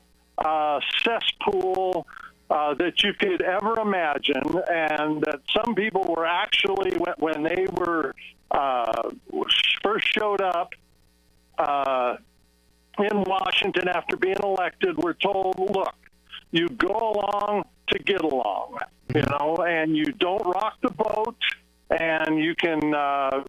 [SPEAKER 1] cesspool that you could ever imagine, and that some people were actually, when they were first showed up in Washington after being elected, were told, look, you go along to get along, you know, and you don't rock the boat. And you can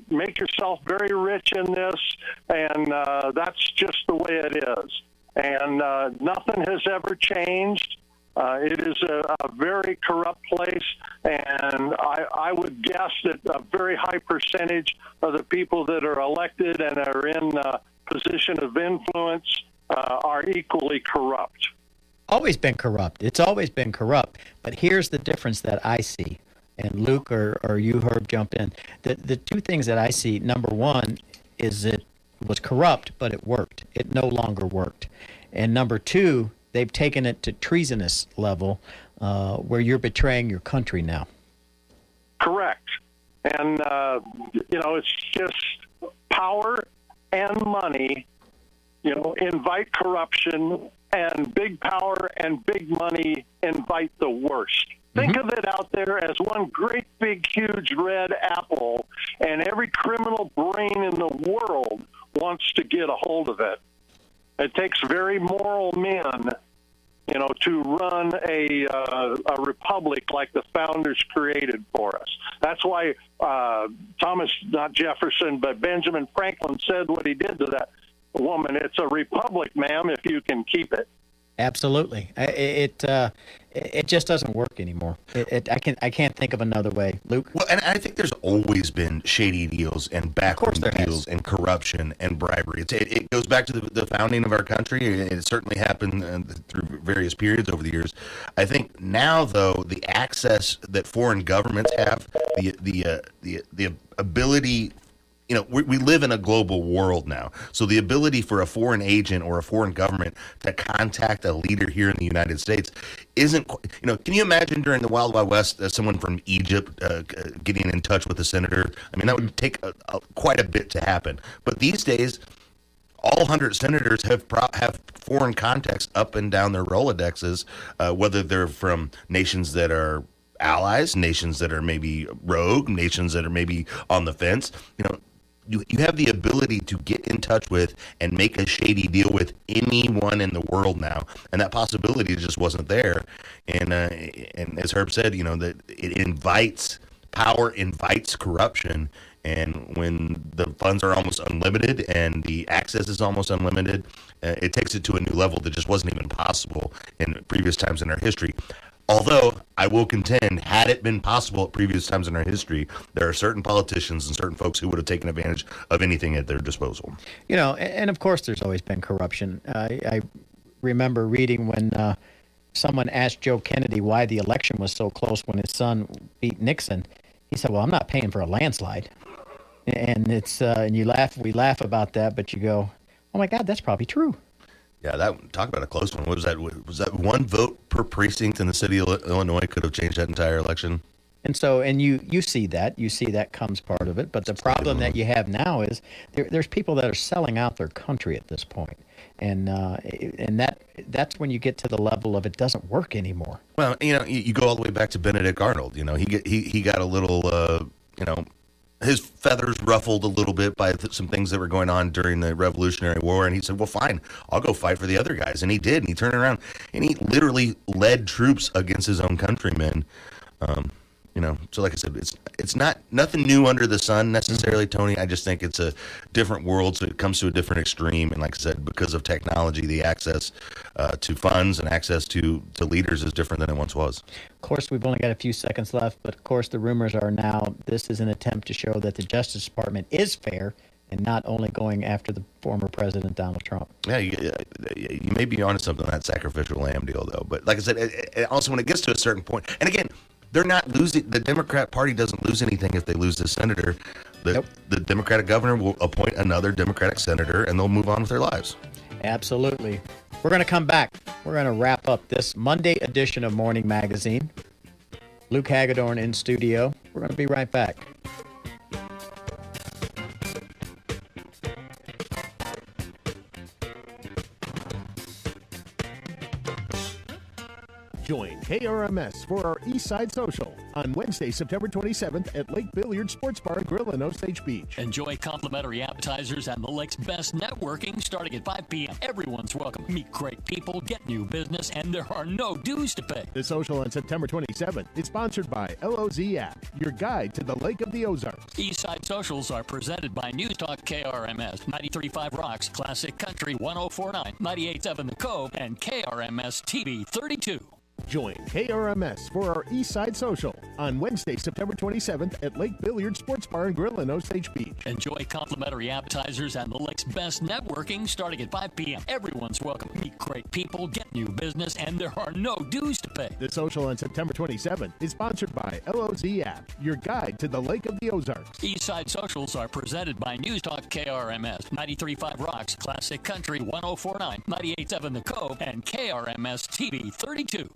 [SPEAKER 1] make yourself very rich in this, and that's just the way it is. And nothing has ever changed. It is a very corrupt place, and I would guess that a very high percentage of the people that are elected and are in a position of influence are equally corrupt.
[SPEAKER 8] Always been corrupt. It's always been corrupt. But here's the difference that I see. And Luke or you, Herb, jump in. The two things that I see, number one, is it was corrupt, but it worked. It no longer worked. And number two, they've taken it to treasonous level where you're betraying your country now.
[SPEAKER 1] Correct. And, you know, it's just power and money invite corruption, and big power and big money invite the worst. Think of it out there as one great, big, huge red apple, and every criminal brain in the world wants to get a hold of it. It takes very moral men, to run a republic like the founders created for us. That's why not Jefferson, but Benjamin Franklin said what he did to that woman. It's a republic, ma'am, if you can keep it.
[SPEAKER 8] Absolutely. It just doesn't work anymore. I can't think of another way. Luke?
[SPEAKER 10] Well, and I think there's always been shady deals and backroom deals and corruption and bribery. It goes back to the founding of our country. It certainly happened through various periods over the years. I think now, though, the access that foreign governments have, the ability. We live in a global world now. So the ability for a foreign agent or a foreign government to contact a leader here in the United States isn't, can you imagine during the Wild Wild West, someone from Egypt getting in touch with a senator? I mean, that would take quite a bit to happen. But these days, all 100 senators have foreign contacts up and down their Rolodexes, whether they're from nations that are allies, nations that are maybe rogue, nations that are maybe on the fence. You have the ability to get in touch with and make a shady deal with anyone in the world now, and that possibility just wasn't there. And as Herb said, that it power invites corruption, and when the funds are almost unlimited and the access is almost unlimited, it takes it to a new level that just wasn't even possible in previous times in our history. Although I will contend, had it been possible at previous times in our history, there are certain politicians and certain folks who would have taken advantage of anything at their disposal.
[SPEAKER 8] And of course there's always been corruption. I remember reading when someone asked Joe Kennedy why the election was so close when his son beat Nixon. He said, "Well, I'm not paying for a landslide." And it's and we laugh about that, but you go, "Oh my God, that's probably true."
[SPEAKER 10] Yeah, talk about a close one. What was that? Was that one vote per precinct in the city of Illinois could have changed that entire election?
[SPEAKER 8] And so, and you see that comes part of it. But the problem that you have now is there's people that are selling out their country at this point, and that's when you get to the level of it doesn't work anymore.
[SPEAKER 10] Well, you go all the way back to Benedict Arnold. He got a little his feathers ruffled a little bit by some things that were going on during the Revolutionary War, and he said, "Well, fine, I'll go fight for the other guys," and he did. And he turned around and he literally led troops against his own countrymen. So like I said, it's nothing new under the sun necessarily, Tony. I just think it's a different world, so it comes to a different extreme. And like I said, because of technology, the access to funds and access to leaders is different than it once was.
[SPEAKER 8] Of course, we've only got a few seconds left, but of course the rumors are now this is an attempt to show that the Justice Department is fair and not only going after the former President Donald Trump.
[SPEAKER 10] Yeah, you may be onto something on that sacrificial lamb deal, though. But like I said, also when it gets to a certain point, and again, they're not losing. The Democrat Party doesn't lose anything if they lose this senator. The Democratic governor will appoint another Democratic senator, and they'll move on with their lives.
[SPEAKER 8] Absolutely. We're going to come back. We're going to wrap up this Monday edition of Morning Magazine. Luke Hagedorn in studio. We're going to be right back.
[SPEAKER 12] Join KRMS for our Eastside Social on Wednesday, September 27th at Lake Billiard Sports Bar and Grill in Osage Beach.
[SPEAKER 6] Enjoy complimentary appetizers and the lake's best networking starting at 5 p.m. Everyone's welcome. Meet great people, get new business, and there are no dues to pay.
[SPEAKER 12] The social on September 27th is sponsored by LOZ App, your guide to the Lake of the Ozarks.
[SPEAKER 6] Eastside Socials are presented by News Talk KRMS, 93.5 Rocks, Classic Country 104.9, 98.7 The Cove, and KRMS TV 32.
[SPEAKER 12] Join KRMS for our Eastside Social on Wednesday, September 27th at Lake Billiard Sports Bar and Grill in Osage Beach.
[SPEAKER 6] Enjoy complimentary appetizers and the lake's best networking starting at 5 p.m. Everyone's welcome. Meet great people, get new business, and there are no dues to pay.
[SPEAKER 12] The social on September 27th is sponsored by LOZ App, your guide to the Lake of the Ozarks.
[SPEAKER 6] Eastside Socials are presented by News Talk KRMS, 93.5 Rocks, Classic Country 104.9, 98.7 The Cove, and KRMS TV 32.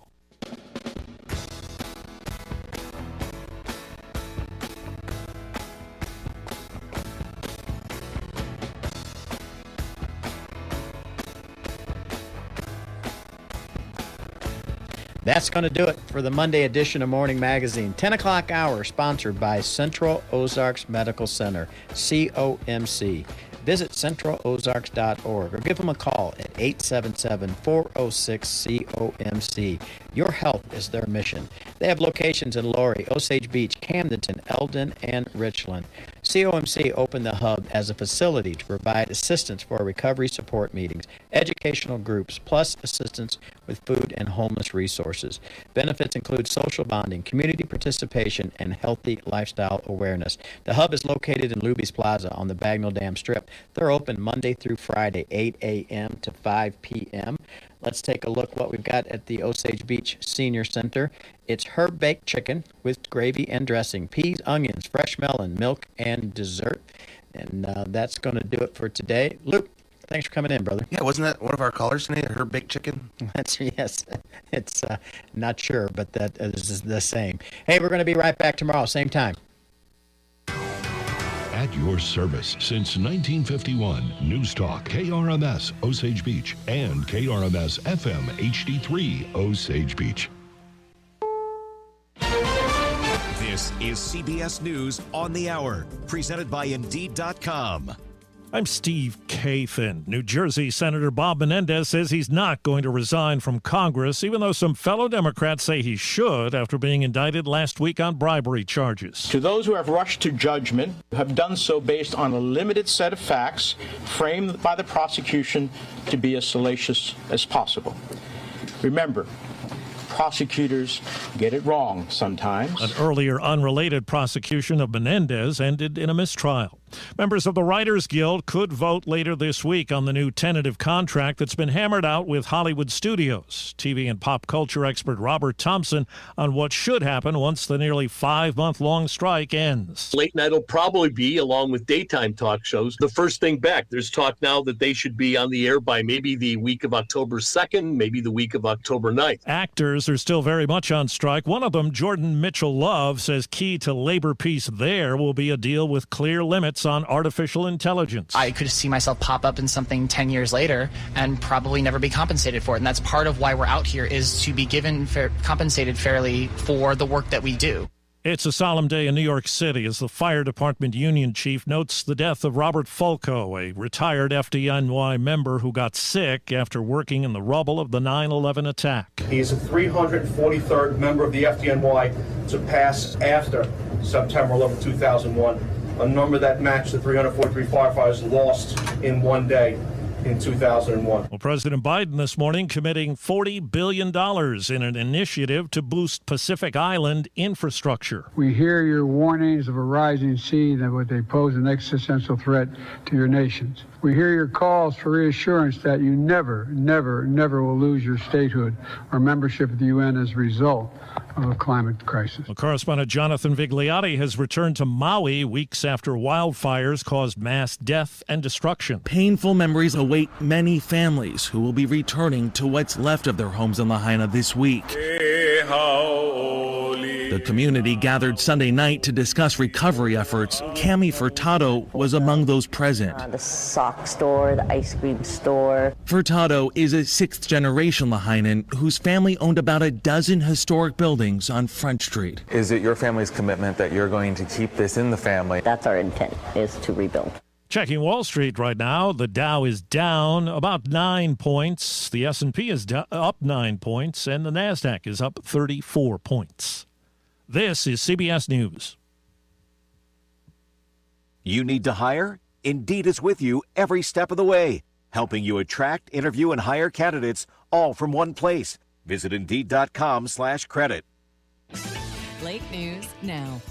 [SPEAKER 8] That's going to do it for the Monday edition of Morning Magazine. 10 o'clock hour, sponsored by Central Ozarks Medical Center, COMC. Visit centralozarks.org or give them a call at 877-406-COMC. Your health is their mission. They have locations in Laurie, Osage Beach, Camdenton, Eldon, and Richland. COMC opened the hub as a facility to provide assistance for recovery support meetings, educational groups, plus assistance with food and homeless resources. Benefits include social bonding, community participation, and healthy lifestyle awareness. The hub is located in Luby's Plaza on the Bagnell Dam Strip. They're open Monday through Friday, 8 a.m. to 5 p.m. Let's take a look what we've got at the Osage Beach Senior Center. It's herb-baked chicken with gravy and dressing, peas, onions, fresh melon, milk, and dessert. And that's going to do it for today. Luke, thanks for coming in, brother.
[SPEAKER 10] Yeah, wasn't that one of our callers today, herb-baked chicken?
[SPEAKER 8] Yes. It's not sure, but that is the same. Hey, we're going to be right back tomorrow, same time.
[SPEAKER 16] At your service since 1951, News Talk, KRMS, Osage Beach, and KRMS FM HD3, Osage Beach.
[SPEAKER 17] This is CBS News on the Hour, presented by Indeed.com.
[SPEAKER 18] I'm Steve Kathan. New Jersey Senator Bob Menendez says he's not going to resign from Congress, even though some fellow Democrats say he should after being indicted last week on bribery charges.
[SPEAKER 19] To those who have rushed to judgment, have done so based on a limited set of facts framed by the prosecution to be as salacious as possible. Remember, prosecutors get it wrong sometimes.
[SPEAKER 18] An earlier unrelated prosecution of Menendez ended in a mistrial. Members of the Writers Guild could vote later this week on the new tentative contract that's been hammered out with Hollywood studios. TV and pop culture expert Robert Thompson on what should happen once the nearly 5-month-long strike ends.
[SPEAKER 21] Late night will probably be, along with daytime talk shows, the first thing back. There's talk now that they should be on the air by maybe the week of October 2nd, maybe the week of October 9th.
[SPEAKER 18] Actors are still very much on strike. One of them, Jordan Mitchell-Love, says key to labor peace there will be a deal with clear limits on artificial intelligence.
[SPEAKER 22] I could see myself pop up in something 10 years later and probably never be compensated for it. And that's part of why we're out here, is to be given compensated fairly for the work that we do.
[SPEAKER 18] It's a solemn day in New York City as the fire department union chief notes the death of Robert Fulco, a retired FDNY member who got sick after working in the rubble of the 9/11 attack.
[SPEAKER 27] He is the 343rd member of the FDNY to pass after September 11, 2001, a number that matched the 343 firefighters lost in one day in 2001.
[SPEAKER 18] Well, President Biden this morning committing $40 billion in an initiative to boost Pacific Island infrastructure.
[SPEAKER 28] We hear your warnings of a rising sea that would they pose an existential threat to your nations. We hear your calls for reassurance that you never, never, never will lose your statehood or membership of the UN as a result of a climate crisis.
[SPEAKER 18] Well, correspondent Jonathan Vigliotti has returned to Maui weeks after wildfires caused mass death and destruction.
[SPEAKER 29] Painful memories await many families who will be returning to what's left of their homes in Lahaina this week. The community gathered Sunday night to discuss recovery efforts. Cami Furtado was among those present.
[SPEAKER 30] The sock store, the ice cream store.
[SPEAKER 29] Furtado is a sixth-generation Lahainan whose family owned about a dozen historic buildings on Front Street.
[SPEAKER 31] Is it your family's commitment that you're going to keep this in the family?
[SPEAKER 30] That's our intent, is to rebuild.
[SPEAKER 18] Checking Wall Street right now, the Dow is down about 9 points. The S&P is up 9 points, and the NASDAQ is up 34 points. This is CBS News.
[SPEAKER 17] You need to hire? Indeed is with you every step of the way, helping you attract, interview, and hire candidates all from one place. Visit Indeed.com/credit.
[SPEAKER 7] Late news now.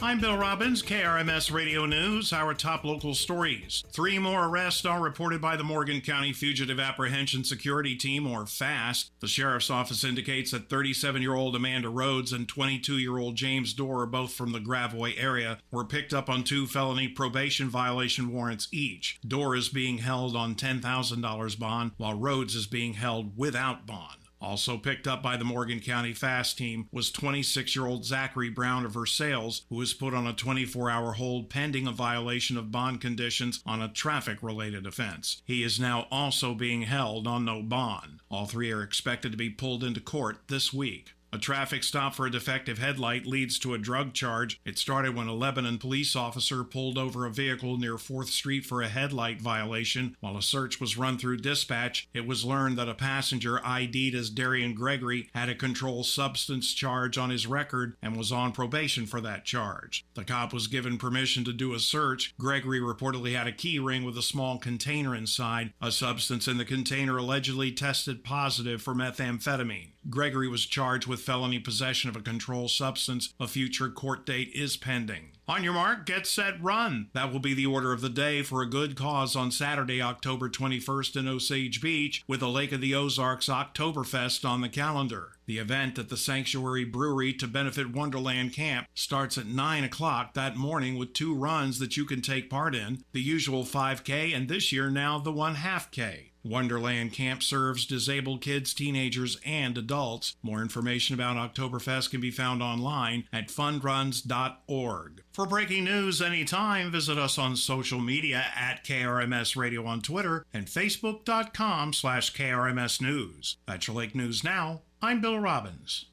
[SPEAKER 32] I'm Bill Robbins, KRMS Radio News. Our top local stories. 3 more arrests are reported by the Morgan County Fugitive Apprehension Security Team, or FAST. The sheriff's office indicates that 37-year-old Amanda Rhodes and 22-year-old James Dorr, both from the Gravois area, were picked up on 2 felony probation violation warrants each. Dorr is being held on $10,000 bond, while Rhodes is being held without bond. Also picked up by the Morgan County Fast Team was 26-year-old Zachary Brown of Versailles, who was put on a 24-hour hold pending a violation of bond conditions on a traffic-related offense. He is now also being held on no bond. All three are expected to be pulled into court this week. A traffic stop for a defective headlight leads to a drug charge. It started when a Lebanon police officer pulled over a vehicle near 4th Street for a headlight violation. While a search was run through dispatch, it was learned that a passenger ID'd as Darian Gregory had a controlled substance charge on his record and was on probation for that charge. The cop was given permission to do a search. Gregory reportedly had a key ring with a small container inside. A substance in the container allegedly tested positive for methamphetamine. Gregory was charged with felony possession of a controlled substance. A future court date is pending. On your mark, get set, run. That will be the order of the day for a good cause on Saturday, October 21st in Osage Beach, with the Lake of the Ozarks Oktoberfest on the calendar. The event at the Sanctuary Brewery to benefit Wonderland Camp starts at 9 o'clock that morning with 2 runs that you can take part in, the usual 5K and this year now the 1/2K. Wonderland Camp serves disabled kids, teenagers, and adults. More information about Oktoberfest can be found online at fundruns.org. For breaking news anytime, visit us on social media at KRMS Radio on Twitter and Facebook.com/KRMS News. That's your Lake News Now. I'm Bill Robbins.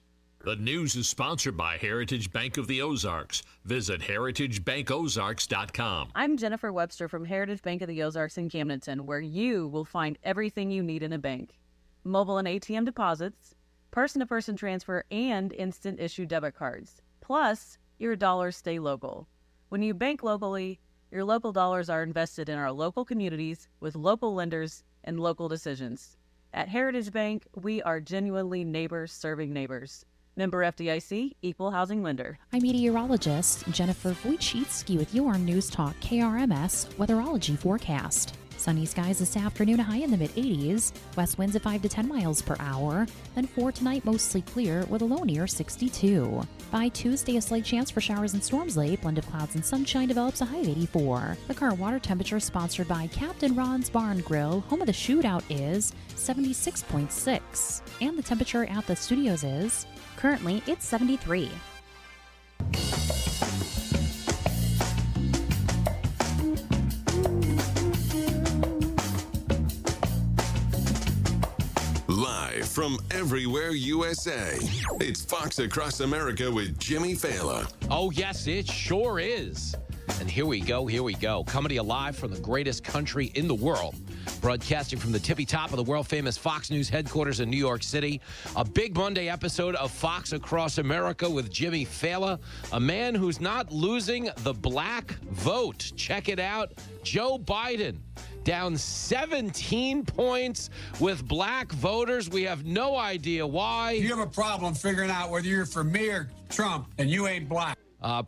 [SPEAKER 2] The news is sponsored by Heritage Bank of the Ozarks. Visit heritagebankozarks.com.
[SPEAKER 3] I'm Jennifer Webster from Heritage Bank of the Ozarks in Camdenton, where you will find everything you need in a bank. Mobile and ATM deposits, person-to-person transfer, and instant issue debit cards. Plus, your dollars stay local. When you bank locally, your local dollars are invested in our local communities with local lenders and local decisions. At Heritage Bank, we are genuinely neighbors serving neighbors. Member FDIC, Equal Housing Lender.
[SPEAKER 4] I'm meteorologist Jennifer Wojcicki with your News Talk KRMS weatherology forecast. Sunny skies this afternoon, a high in the mid-80s. West winds at 5 to 10 miles per hour. Then for tonight, mostly clear with a low near 62. By Tuesday, a slight chance for showers and storms late. Blend of clouds and sunshine develops a high of 84. The current water temperature sponsored by Captain Ron's Bar and Grill. Home of the shootout is 76.6. And the temperature at the studios is...
[SPEAKER 5] Currently, it's 73.
[SPEAKER 9] Live from everywhere USA, it's Fox Across America with Jimmy Fallon.
[SPEAKER 11] Oh, yes, it sure is. And here we go. Coming to you live from the greatest country in the world. Broadcasting from the tippy top of the world-famous Fox News headquarters in New York City. A big Monday episode of Fox Across America with Jimmy Fallon, a man who's not losing the black vote. Check it out. Joe Biden down 17 points with black voters. We have no idea why.
[SPEAKER 13] You have a problem figuring out whether you're for me or Trump, and you ain't black.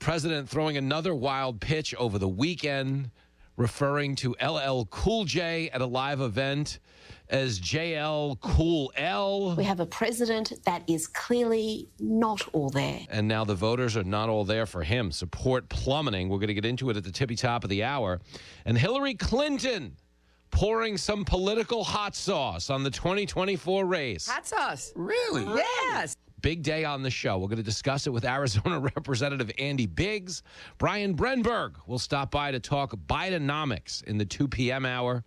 [SPEAKER 11] President throwing another wild pitch over the weekend, referring to LL Cool J at a live event as JL Cool L.
[SPEAKER 14] We have a president that is clearly not all there.
[SPEAKER 11] And now the voters are not all there for him. Support plummeting. We're going to get into it at the tippy top of the hour. And Hillary Clinton pouring some political hot sauce on the 2024 race.
[SPEAKER 15] Hot sauce.
[SPEAKER 13] Really?
[SPEAKER 15] Yes.
[SPEAKER 11] Big day on the show. We're going to discuss it with Arizona Representative Andy Biggs. Brian Brenberg will stop by to talk Bidenomics in the 2 p.m. hour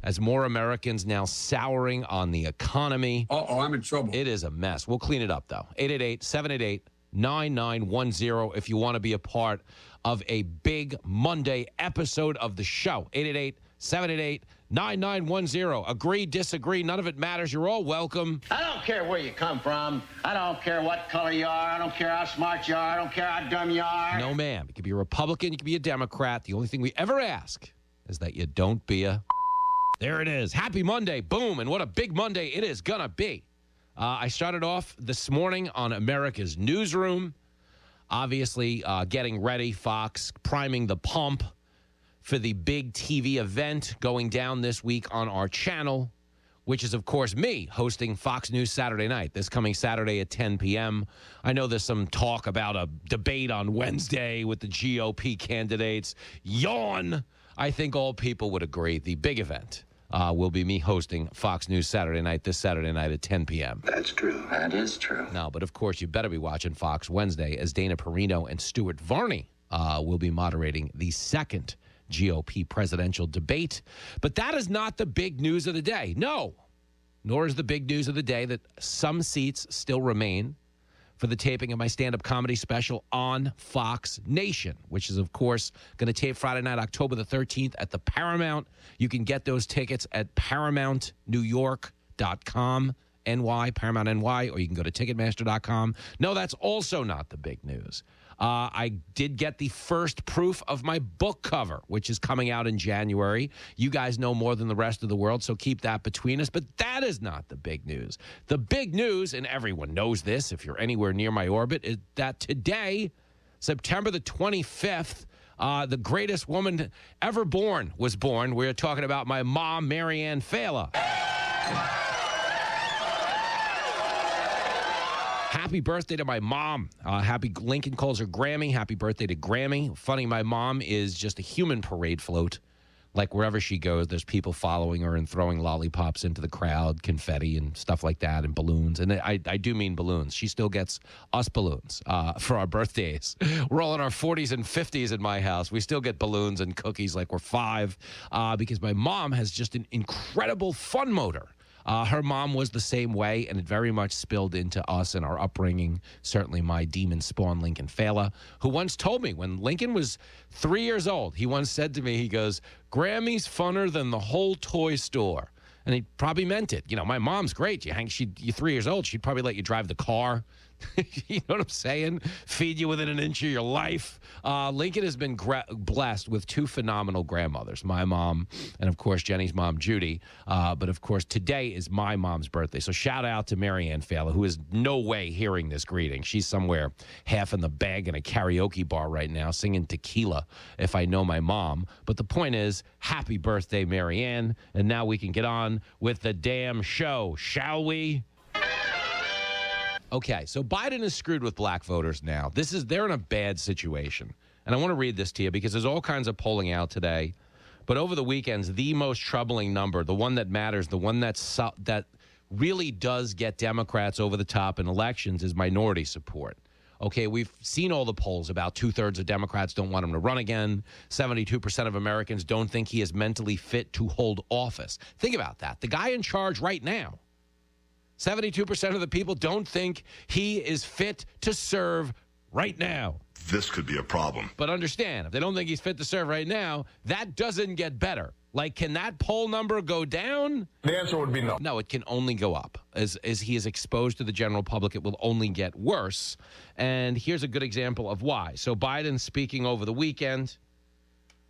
[SPEAKER 11] as more Americans now souring on the economy.
[SPEAKER 13] Uh-oh, I'm in trouble.
[SPEAKER 11] It is a mess. We'll clean it up, though. 888-788-9910 if you want to be a part of a big Monday episode of the show. 888-788-9910. Agree, disagree, none of it matters. You're all welcome.
[SPEAKER 20] I don't care where you come from. I don't care what color you are. I don't care how smart you are. I don't care how dumb you are.
[SPEAKER 11] No, ma'am. You can be a Republican. You can be a Democrat. The only thing we ever ask is that you don't be a... There it is. Happy Monday. Boom. And what a big Monday it is going to be. I started off this morning on America's Newsroom. Obviously, getting ready, Fox, priming the pump for the big TV event going down this week on our channel, which is, of course, me hosting Fox News Saturday night, this coming Saturday at 10 p.m. I know there's some talk about a debate on Wednesday with the GOP candidates. Yawn! I think all people would agree, the big event will be me hosting Fox News Saturday night, this Saturday night at 10 p.m.
[SPEAKER 20] That's true. That is true.
[SPEAKER 11] No, but of course, you better be watching Fox Wednesday, as Dana Perino and Stuart Varney will be moderating the second GOP presidential debate. But that is not the big news of the day. No. Nor is the big news of the day that some seats still remain for the taping of my stand-up comedy special on Fox Nation, which is, of course, going to tape Friday night, October the 13th at the Paramount. You can get those tickets at ParamountNewYork.com, Paramount NY, or you can go to Ticketmaster.com. No, that's also not the big news. I did get the first proof of my book cover, which is coming out in January. You guys know more than the rest of the world, so keep that between us. But that is not the big news. The big news, and everyone knows this if you're anywhere near my orbit, is that today, September the 25th, the greatest woman ever born was born. We're talking about my mom, Marianne Failla. Happy birthday to my mom. Lincoln calls her Grammy. Happy birthday to Grammy. Funny, my mom is just a human parade float. Like wherever she goes, there's people following her and throwing lollipops into the crowd, confetti and stuff like that, and balloons. And I do mean balloons. She still gets us balloons for our birthdays. We're all in our 40s and 50s in my house. We still get balloons and cookies like we're 5 because my mom has just an incredible fun motor. Her mom was the same way, and it very much spilled into us and our upbringing. Certainly my demon spawn, Lincoln Failla, who once told me when Lincoln was 3 years old, he once said to me, he goes, "Grammy's funner than the whole toy store." And he probably meant it. You know, my mom's great. You're 3 years old. She'd probably let you drive the car. You know what I'm saying? Feed you within an inch of your life. Lincoln has been blessed with 2 phenomenal grandmothers, my mom and, of course, Jenny's mom, Judy. But, of course, today is my mom's birthday. So shout out to Marianne Failla, who is no way hearing this greeting. She's somewhere half in the bag in a karaoke bar right now singing Tequila, if I know my mom. But the point is, happy birthday, Marianne. And now we can get on with the damn show, shall we? Okay, so Biden is screwed with black voters now. They're in a bad situation. And I want to read this to you because there's all kinds of polling out today. But over the weekends, the most troubling number, the one that matters, the one that really does get Democrats over the top in elections is minority support. Okay, we've seen all the polls. About 2/3 of Democrats don't want him to run again. 72% of Americans don't think he is mentally fit to hold office. Think about that. The guy in charge right now, 72% of the people don't think he is fit to serve right now.
[SPEAKER 1] This could be a problem.
[SPEAKER 11] But understand, if they don't think he's fit to serve right now, that doesn't get better. Like, can that poll number go down?
[SPEAKER 1] The answer would be no.
[SPEAKER 11] No, it can only go up. As he is exposed to the general public, it will only get worse. And here's a good example of why. So Biden speaking over the weekend.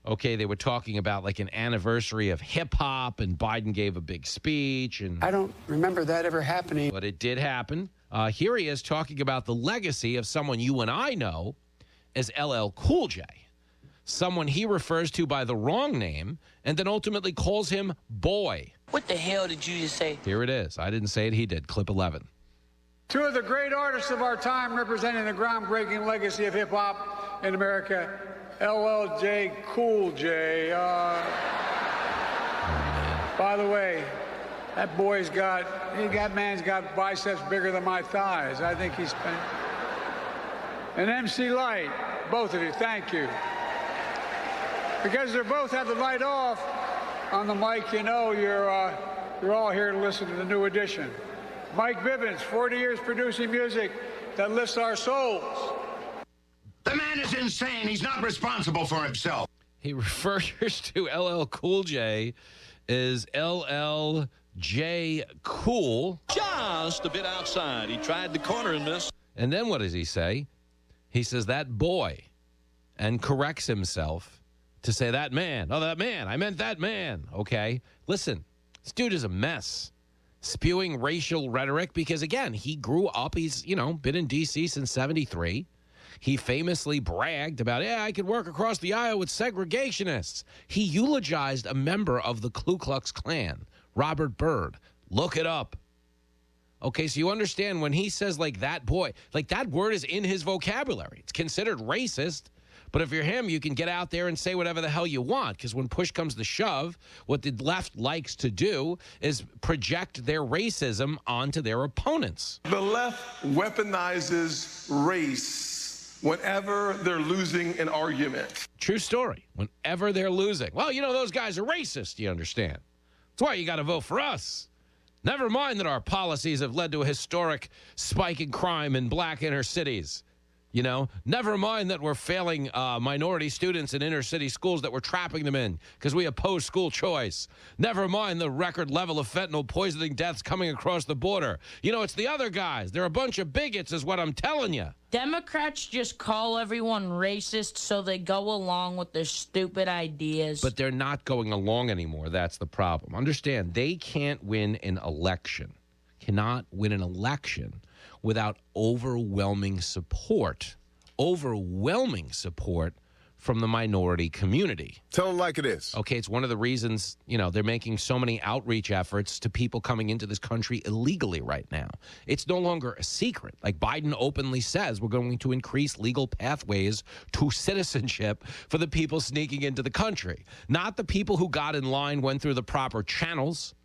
[SPEAKER 11] Okay, they were talking about like an anniversary of hip-hop, and Biden gave a big speech. And
[SPEAKER 6] I don't remember that ever happening.
[SPEAKER 11] But it did happen. Here he is talking about the legacy of someone you and I know as LL Cool J, someone he refers to by the wrong name and then ultimately calls him boy.
[SPEAKER 8] What the hell did you just say?
[SPEAKER 11] Here it is. I didn't say it. He did. Clip 11.
[SPEAKER 28] 2 of the great artists of our time representing the groundbreaking legacy of hip-hop in America, LL Cool J. By the way, that man's got biceps bigger than my thighs. I think he's spent. And MC Light, both of you, thank you. Because they both have the light off on the mic, you know you're all here to listen to the new edition. Mike Bivens, 40 years producing music that lifts our souls.
[SPEAKER 1] The man is insane. He's not responsible for himself.
[SPEAKER 11] He refers to LL Cool J as LLJ Cool.
[SPEAKER 10] Just a bit outside. He tried the corner and missed.
[SPEAKER 11] And then what does he say? He says, that boy, and corrects himself to say that man. Oh, that man. I meant that man. Okay. Listen, this dude is a mess. Spewing racial rhetoric because, again, he grew up. He's, been in D.C. since 73. He famously bragged about, I could work across the aisle with segregationists. He eulogized a member of the Ku Klux Klan, Robert Byrd. Look it up. Okay, so you understand when he says, like, that boy, like, that word is in his vocabulary. It's considered racist, But if you're him, you can get out there and say whatever the hell you want, because when push comes to shove, what the left likes to do is project their racism onto their opponents.
[SPEAKER 12] The left weaponizes race whenever they're losing an argument.
[SPEAKER 11] True story. Whenever they're losing. Well, you know, those guys are racist, you understand. That's why you got to vote for us. Never mind that our policies have led to a historic spike in crime in black inner cities. You know, never mind that we're failing minority students in inner city schools that we're trapping them in because we oppose school choice. Never mind the record level of fentanyl poisoning deaths coming across the border. You know, it's the other guys. They're a bunch of bigots is what I'm telling you.
[SPEAKER 15] Democrats just call everyone racist so they go along with their stupid ideas.
[SPEAKER 11] But they're not going along anymore. That's the problem. Understand, they can't win an election. Cannot win an election without overwhelming support from the minority community.
[SPEAKER 16] Tell them like it is.
[SPEAKER 11] Okay, it's one of the reasons, you know, they're making so many outreach efforts to people coming into this country illegally right now. It's no longer a secret. Like Biden openly says, we're going to increase legal pathways to citizenship for the people sneaking into the country. Not the people who got in line, went through the proper channels,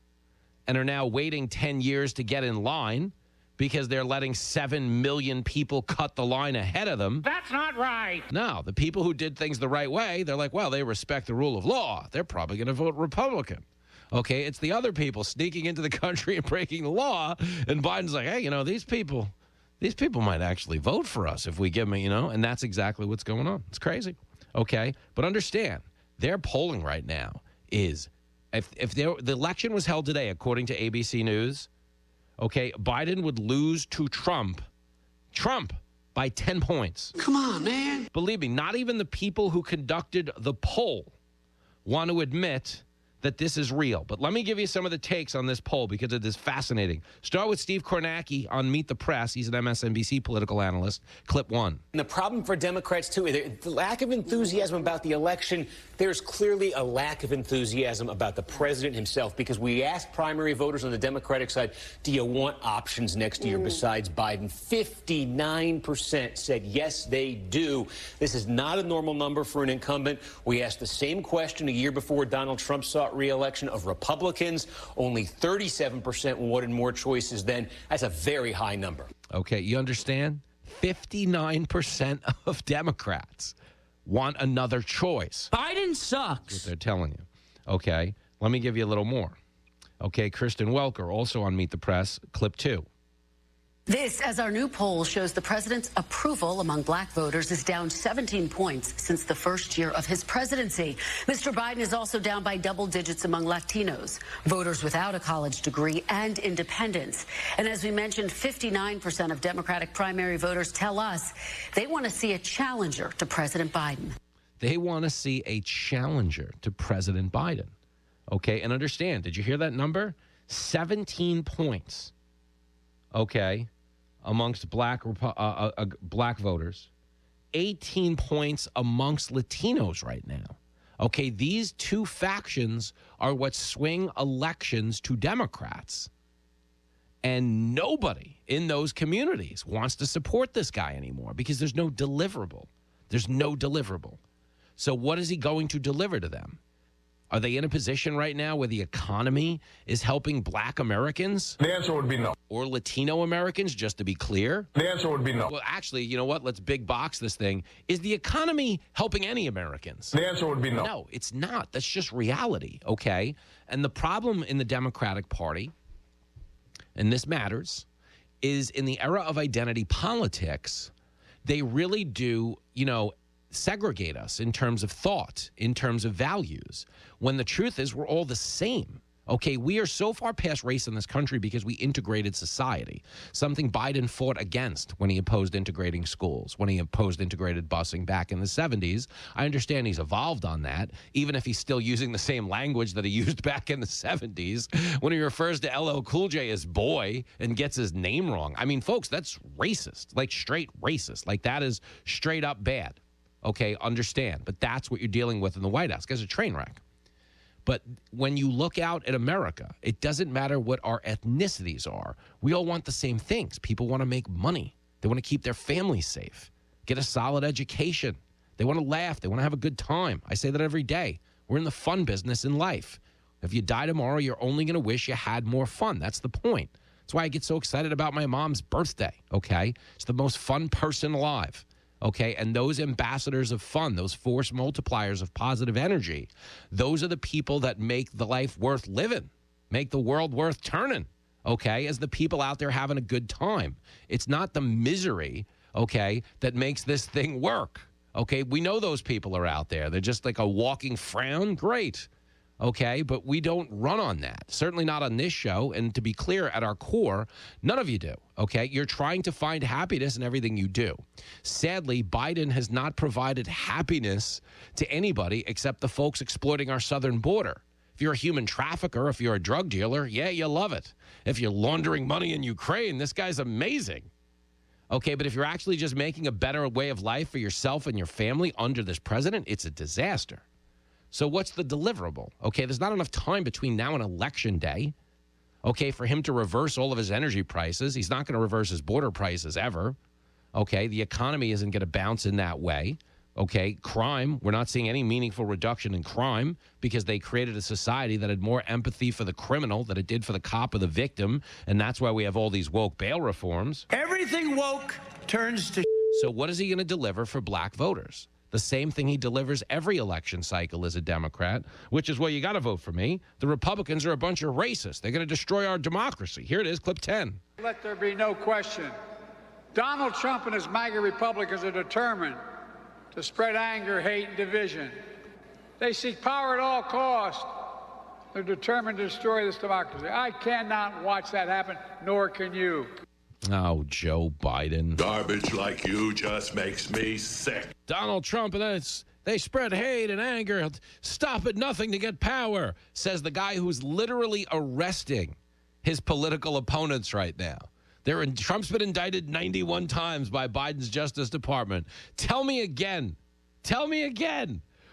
[SPEAKER 11] and are now waiting 10 years to get in line because they're letting 7 million people cut the line ahead of them.
[SPEAKER 15] That's not right.
[SPEAKER 11] No, the people who did things the right way, they're like, well, they respect the rule of law. They're probably going to vote Republican. Okay, it's the other people sneaking into the country and breaking the law, and Biden's like, hey, you know, these people might actually vote for us if we give them, you know, and that's exactly what's going on. It's crazy. Okay, but understand, their polling right now is, if the election was held today, according to ABC News, okay, Biden would lose to Trump by 10 points.
[SPEAKER 6] Come on, man.
[SPEAKER 11] Believe me, not even the people who conducted the poll want to admit that this is real. But let me give you some of the takes on this poll because it is fascinating. Start with Steve Kornacki on Meet the Press. He's an MSNBC political analyst. Clip 1.
[SPEAKER 19] And the problem for Democrats, too, the lack of enthusiasm about the election, there's clearly a lack of enthusiasm about the president himself because we asked primary voters on the Democratic side, do you want options next year besides Biden? 59% said yes, they do. This is not a normal number for an incumbent. We asked the same question a year before Donald Trump sought re-election of Republicans. Only 37% wanted more choices then. That's a very high number.
[SPEAKER 11] Okay, you understand? 59% of Democrats want another choice.
[SPEAKER 15] Biden sucks.
[SPEAKER 11] That's what they're telling you. Okay, let me give you a little more. Okay, Kristen Welker, also on Meet the Press, clip 2.
[SPEAKER 14] This, as our new poll shows, the president's approval among black voters is down 17 points since the first year of his presidency. Mr. Biden is also down by double digits among Latinos, voters without a college degree, and independents. And as we mentioned, 59% of Democratic primary voters tell us they want to see a challenger to President Biden.
[SPEAKER 11] They want to see a challenger to President Biden. Okay, and understand, did you hear that number? 17 points. Okay. Amongst black voters, 18 points amongst Latinos right now. Okay, these two factions are what swing elections to Democrats. And nobody in those communities wants to support this guy anymore because there's no deliverable. There's no deliverable. So what is he going to deliver to them? Are they in a position right now where the economy is helping black Americans?
[SPEAKER 16] The answer would be no.
[SPEAKER 11] Or Latino Americans, just to be clear?
[SPEAKER 16] The answer would be no.
[SPEAKER 11] Well, actually, you know what? Let's big box this thing. Is the economy helping any Americans?
[SPEAKER 16] The answer would be no.
[SPEAKER 11] No, it's not. That's just reality, okay? And the problem in the Democratic Party, and this matters, is in the era of identity politics, they really do, you know, segregate us in terms of thought, in terms of values, when the truth is we're all the same. Okay, we are so far past race in this country because we integrated society, something Biden fought against when he opposed integrating schools, when he opposed integrated busing back in the 70s. I understand he's evolved on that, even if he's still using the same language that he used back in the 70s when he refers to LL Cool J as boy and gets his name wrong. I mean, folks, that's racist, like straight racist. Like that is straight up bad. Okay, understand. But that's what you're dealing with in the White House. It's a train wreck. But when you look out at America, it doesn't matter what our ethnicities are. We all want the same things. People want to make money. They want to keep their families safe, get a solid education. They want to laugh. They want to have a good time. I say that every day. We're in the fun business in life. If you die tomorrow, you're only going to wish you had more fun. That's the point. That's why I get so excited about my mom's birthday, okay? It's the most fun person alive, okay? And those ambassadors of fun, those force multipliers of positive energy, those are the people that make the life worth living, make the world worth turning, okay? As the people out there having a good time. It's not the misery, okay, that makes this thing work, okay? We know those people are out there. They're just like a walking frown. Great. Okay, but we don't run on that. Certainly not on this show. And to be clear, at our core, none of you do. Okay, you're trying to find happiness in everything you do. Sadly, Biden has not provided happiness to anybody except the folks exploiting our southern border. If you're a human trafficker, if you're a drug dealer, yeah, you love it. If you're laundering money in Ukraine, this guy's amazing. Okay, but if you're actually just making a better way of life for yourself and your family under this president, it's a disaster. So what's the deliverable? Okay, there's not enough time between now and Election Day, okay, for him to reverse all of his energy prices. He's not going to reverse his border prices ever. Okay, the economy isn't going to bounce in that way. Okay, crime, we're not seeing any meaningful reduction in crime because they created a society that had more empathy for the criminal than it did for the cop or the victim, and that's why we have all these woke bail reforms.
[SPEAKER 17] Everything woke turns to...
[SPEAKER 11] So what is he going to deliver for black voters? The same thing he delivers every election cycle as a Democrat, which is, well, you got to vote for me. The Republicans are a bunch of racists. They're going to destroy our democracy. Here it is, clip 10.
[SPEAKER 28] Let there be no question. Donald Trump and his MAGA Republicans are determined to spread anger, hate, and division. They seek power at all costs. They're determined to destroy this democracy. I cannot watch that happen, nor can you.
[SPEAKER 11] Oh, Joe Biden.
[SPEAKER 16] Garbage like you just makes me sick.
[SPEAKER 11] Donald Trump, and they spread hate and anger. Stop at nothing to get power, says the guy who's literally arresting his political opponents right now. Trump's been indicted 91 times by Biden's Justice Department. Tell me again,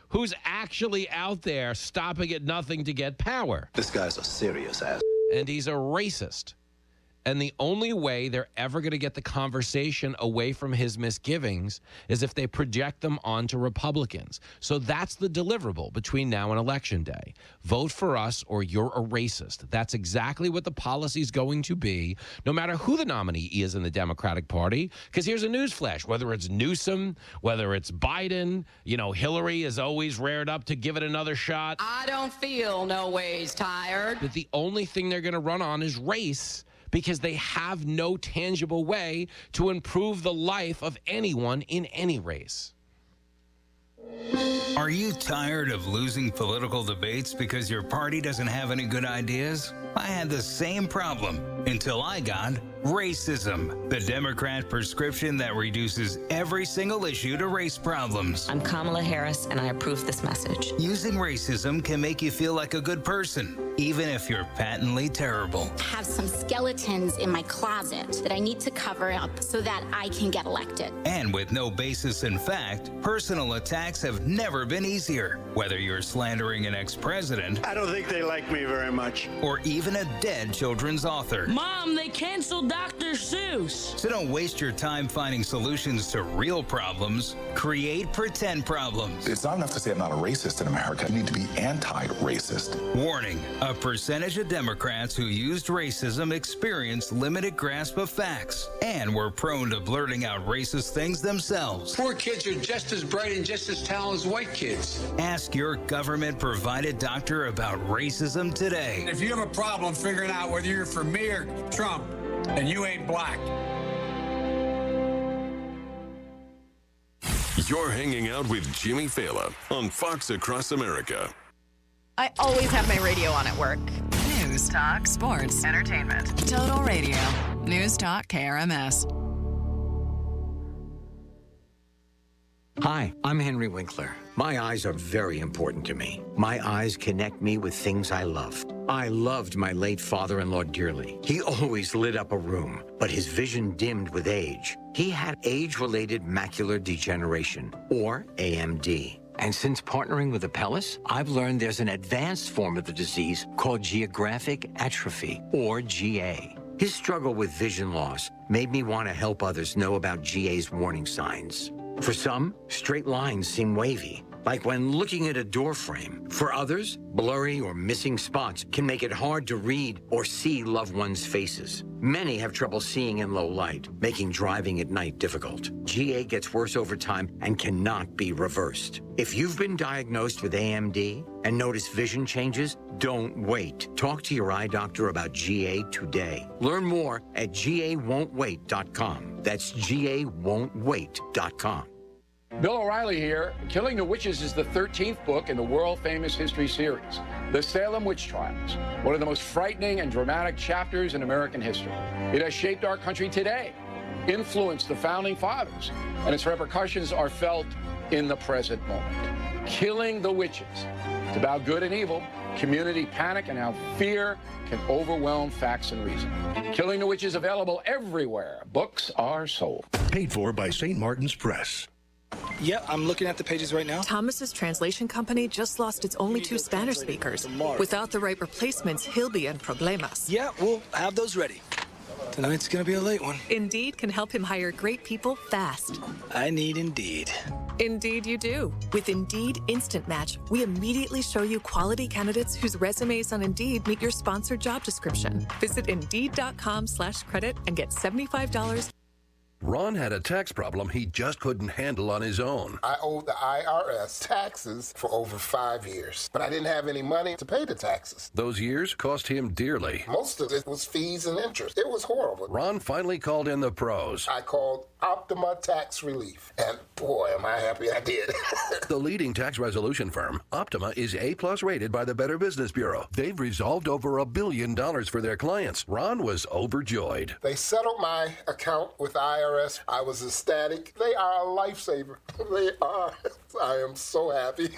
[SPEAKER 11] who's actually out there stopping at nothing to get power?
[SPEAKER 18] This guy's a serious ass.
[SPEAKER 11] And he's a racist. And the only way they're ever going to get the conversation away from his misgivings is if they project them onto Republicans. So that's the deliverable between now and Election Day. Vote for us or you're a racist. That's exactly what the policy is going to be, no matter who the nominee is in the Democratic Party. Because here's a newsflash. Whether it's Newsom, whether it's Biden, Hillary is always reared up to give it another shot.
[SPEAKER 21] I don't feel no ways tired.
[SPEAKER 11] But the only thing they're going to run on is race, because they have no tangible way to improve the life of anyone in any race.
[SPEAKER 22] Are you tired of losing political debates because your party doesn't have any good ideas? I had the same problem until I got Racism, the Democrat prescription that reduces every single issue to race problems.
[SPEAKER 23] I'm Kamala Harris, and I approve this message.
[SPEAKER 22] Using racism can make you feel like a good person, even if you're patently terrible.
[SPEAKER 24] I have some skeletons in my closet that I need to cover up so that I can get elected.
[SPEAKER 22] And with no basis in fact, personal attacks have never been easier. Whether you're slandering an ex-president,
[SPEAKER 25] I don't think they like me very much,
[SPEAKER 22] or even a dead children's author.
[SPEAKER 15] Mom, they canceled Dr. Seuss.
[SPEAKER 22] So don't waste your time finding solutions to real problems. Create pretend problems.
[SPEAKER 16] It's not enough to say I'm not a racist in America. You need to be anti-racist.
[SPEAKER 22] Warning, a percentage of Democrats who used racism experienced limited grasp of facts and were prone to blurting out racist things themselves.
[SPEAKER 13] Poor kids are just as bright and just as talented as white kids.
[SPEAKER 22] Ask your government-provided doctor about racism today.
[SPEAKER 13] If you have a problem figuring out whether you're for me or Trump, and you ain't black.
[SPEAKER 9] You're hanging out with Jimmy Fallon on Fox Across America.
[SPEAKER 7] I always have my radio on at work. News, talk, sports, entertainment. Total Radio. News Talk KRMS.
[SPEAKER 26] Hi, I'm Henry Winkler. My eyes are very important to me. My eyes connect me with things I love. I loved my late father-in-law dearly. He always lit up a room, but his vision dimmed with age. He had age-related macular degeneration, or AMD. And since partnering with Apellis, I've learned there's an advanced form of the disease called geographic atrophy, or GA. His struggle with vision loss made me want to help others know about GA's warning signs. For some, straight lines seem wavy, like when looking at a door frame. For others, blurry or missing spots can make it hard to read or see loved ones' faces. Many have trouble seeing in low light, making driving at night difficult. GA gets worse over time and cannot be reversed. If you've been diagnosed with AMD and notice vision changes, don't wait. Talk to your eye doctor about GA today. Learn more at GAWon'tWait.com. That's GAWon'tWait.com.
[SPEAKER 13] Bill O'Reilly here. Killing the Witches is the 13th book in the world-famous history series, The Salem Witch Trials, one of the most frightening and dramatic chapters in American history. It has shaped our country today, influenced the founding fathers, and its repercussions are felt in the present moment. Killing the Witches. It's about good and evil, community panic, and how fear can overwhelm facts and reason. Killing the Witches available everywhere books are sold.
[SPEAKER 2] Paid for by St. Martin's Press.
[SPEAKER 3] Yep, I'm looking at the pages right now.
[SPEAKER 4] Thomas's translation company just lost its only 2 Spanish speakers. Without the right replacements, he'll be in problemas.
[SPEAKER 3] Yeah, we'll have those ready. Tonight's gonna be a late one.
[SPEAKER 4] Indeed can help him hire great people fast.
[SPEAKER 3] I need Indeed.
[SPEAKER 4] Indeed you do. With Indeed Instant Match, we immediately show you quality candidates whose resumes on Indeed meet your sponsored job description. Visit Indeed.com/credit and get $75.
[SPEAKER 2] Ron had a tax problem he just couldn't handle on his own.
[SPEAKER 5] I owed the IRS taxes for over 5 years, but I didn't have any money to pay the taxes.
[SPEAKER 2] Those years cost him dearly.
[SPEAKER 5] Most of it was fees and interest. It was horrible.
[SPEAKER 2] Ron finally called in the pros.
[SPEAKER 5] I called Optima Tax Relief, and boy, am I happy I did.
[SPEAKER 2] The leading tax resolution firm, Optima, is A+ rated by the Better Business Bureau. They've resolved over $1 billion for their clients. Ron was overjoyed.
[SPEAKER 5] They settled my account with the IRS. I was ecstatic. They are a lifesaver. They are. I am so happy.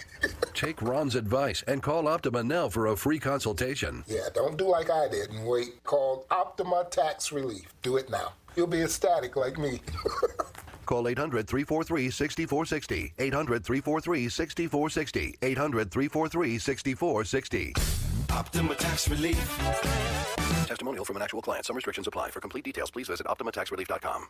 [SPEAKER 2] Take Ron's advice and call Optima now for a free consultation.
[SPEAKER 5] Yeah, don't do like I did and wait. Call Optima Tax Relief. Do it now. You'll be ecstatic like me.
[SPEAKER 2] Call 800-343-6460. 800-343-6460. 800-343-6460.
[SPEAKER 8] Optima Tax Relief.
[SPEAKER 2] Testimonial from an actual client. Some restrictions apply. For complete details, please visit OptimaTaxRelief.com.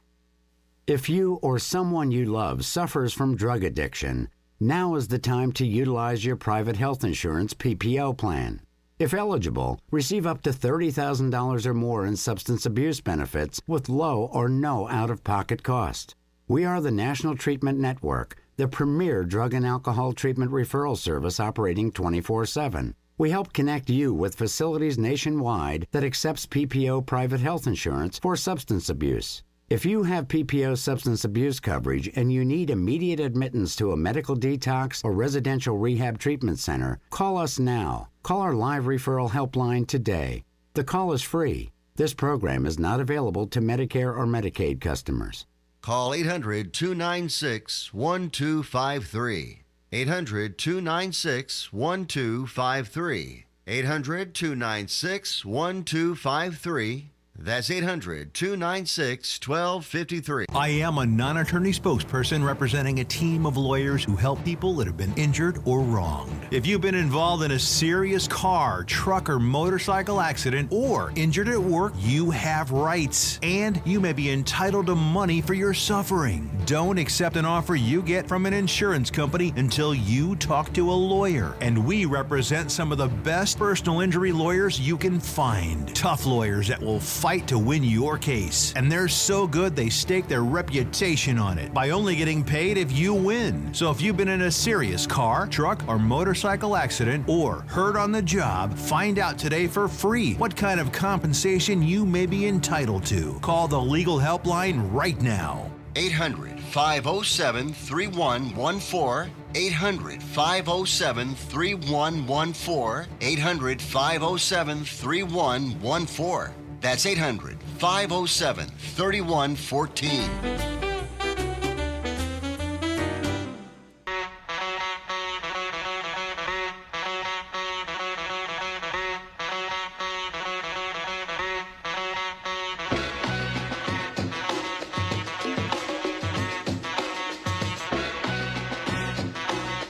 [SPEAKER 18] If you or someone you love suffers from drug addiction, now is the time to utilize your private health insurance PPO plan. If eligible, receive up to $30,000 or more in substance abuse benefits with low or no out-of-pocket cost. We are the National Treatment Network, the premier drug and alcohol treatment referral service operating 24/7. We help connect you with facilities nationwide that accepts PPO private health insurance for substance abuse. If you have PPO substance abuse coverage and you need immediate admittance to a medical detox or residential rehab treatment center, call us now. Call our live referral helpline today. The call is free. This program is not available to Medicare or Medicaid customers.
[SPEAKER 20] Call 800-296-1253. 800-296-1253. 800-296-1253. That's 800-296-1253.
[SPEAKER 27] I am a non-attorney spokesperson representing a team of lawyers who help people that have been injured or wronged. If you've been involved in a serious car, truck, or motorcycle accident or injured at work, you have rights, and you may be entitled to money for your suffering. Don't accept an offer you get from an insurance company until you talk to a lawyer. And we represent some of the best personal injury lawyers you can find. Tough lawyers that will fight to win your case. And they're so good they stake their reputation on it by only getting paid if you win. So if you've been in a serious car, truck, or motorcycle accident or hurt on the job, find out today for free what kind of compensation you may be entitled to. Call the legal helpline right now.
[SPEAKER 20] 800-507-3114. 800-507-3114. 800-507-3114. That's 800-507-3114.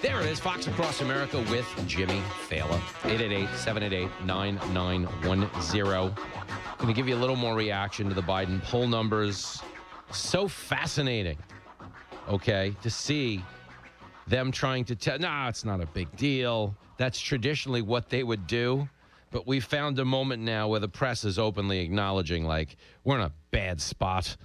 [SPEAKER 11] There it is, Fox Across America with Jimmy Fallon. 888-788-9910. Going to give you a little more reaction to the Biden poll numbers. So fascinating. okay, to see them trying to tell, nah, it's not a big deal. That's traditionally what they would do. But we found a moment now where the press is openly acknowledging, like, we're in a bad spot.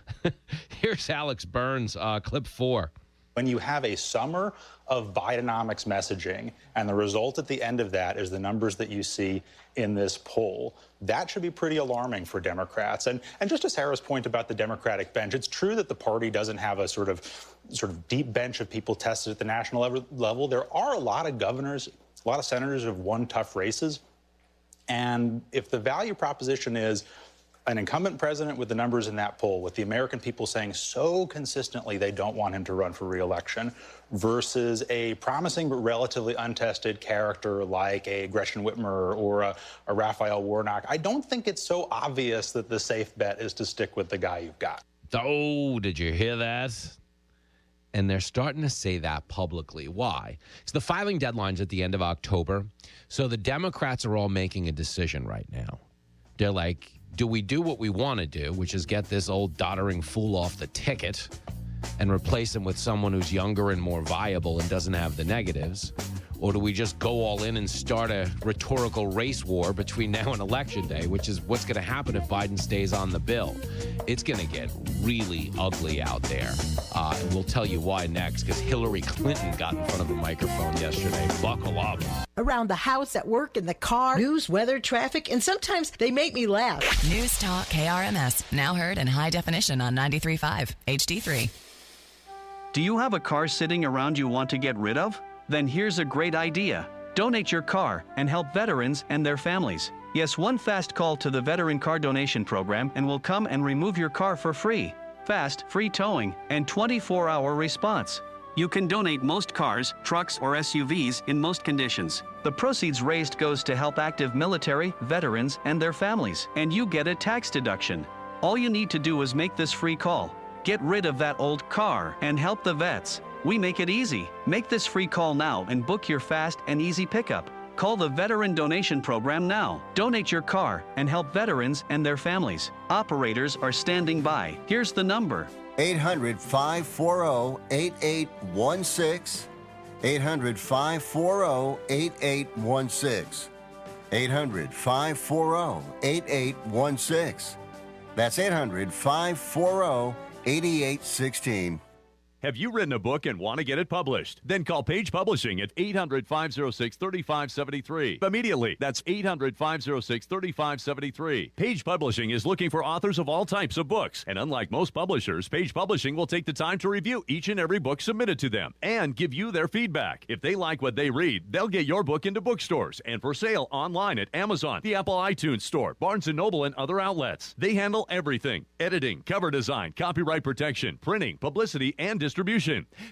[SPEAKER 11] Here's Alex Burns, clip 4.
[SPEAKER 1] When you have a summer of Bidenomics messaging, and the result at the end of that is the numbers that you see in this poll, that should be pretty alarming for Democrats. And just as Sarah's point about the Democratic bench, it's true that the party doesn't have a sort of deep bench of people tested at the national level. There are a lot of governors, a lot of senators who have won tough races. And if the value proposition is an incumbent president with the numbers in that poll, with the American people saying so consistently they don't want him to run for re-election, versus a promising but relatively untested character like a Gretchen Whitmer or a Raphael Warnock, I don't think it's so obvious that the safe bet is to stick with the guy you've got.
[SPEAKER 11] Oh, did you hear that? And they're starting to say that publicly. Why? So the filing deadline's at the end of October. So the Democrats are all making a decision right now. They're like, do we do what we want to do, which is get this old doddering fool off the ticket and replace him with someone who's younger and more viable and doesn't have the negatives? Or do we just go all in and start a rhetorical race war between now and Election Day, which is what's going to happen if Biden stays on the bill? It's going to get really ugly out there. And we'll tell you why next, because Hillary Clinton got in front of a microphone yesterday. Buckle up.
[SPEAKER 6] Around the house, at work, in the car, news, weather, traffic, and sometimes they make me laugh.
[SPEAKER 7] News Talk KRMS, now heard in high definition on 93.5 HD3.
[SPEAKER 10] Do you have a car sitting around you want to get rid of? Then here's a great idea. Donate your car and help veterans and their families. Yes, one fast call to the Veteran Car Donation Program and we'll come and remove your car for free. Fast, free towing, and 24-hour response. You can donate most cars, trucks, or SUVs in most conditions. The proceeds raised goes to help active military, veterans, and their families, and you get a tax deduction. All you need to do is make this free call. Get rid of that old car and help the vets. We make it easy. Make this free call now and book your fast and easy pickup. Call the Veteran Donation Program now. Donate your car and help veterans and their families. Operators are standing by. Here's the number.
[SPEAKER 20] 800-540-8816. 800-540-8816. 800-540-8816. That's 800-540-8816.
[SPEAKER 12] Have you written a book and want to get it published? Then call Page Publishing at 800-506-3573. Immediately. That's 800-506-3573. Page Publishing is looking for authors of all types of books. And unlike most publishers, Page Publishing will take the time to review each and every book submitted to them and give you their feedback. If they like what they read, they'll get your book into bookstores and for sale online at Amazon, the Apple iTunes Store, Barnes & Noble, and other outlets. They handle everything: editing, cover design, copyright protection, printing, publicity, and distribution.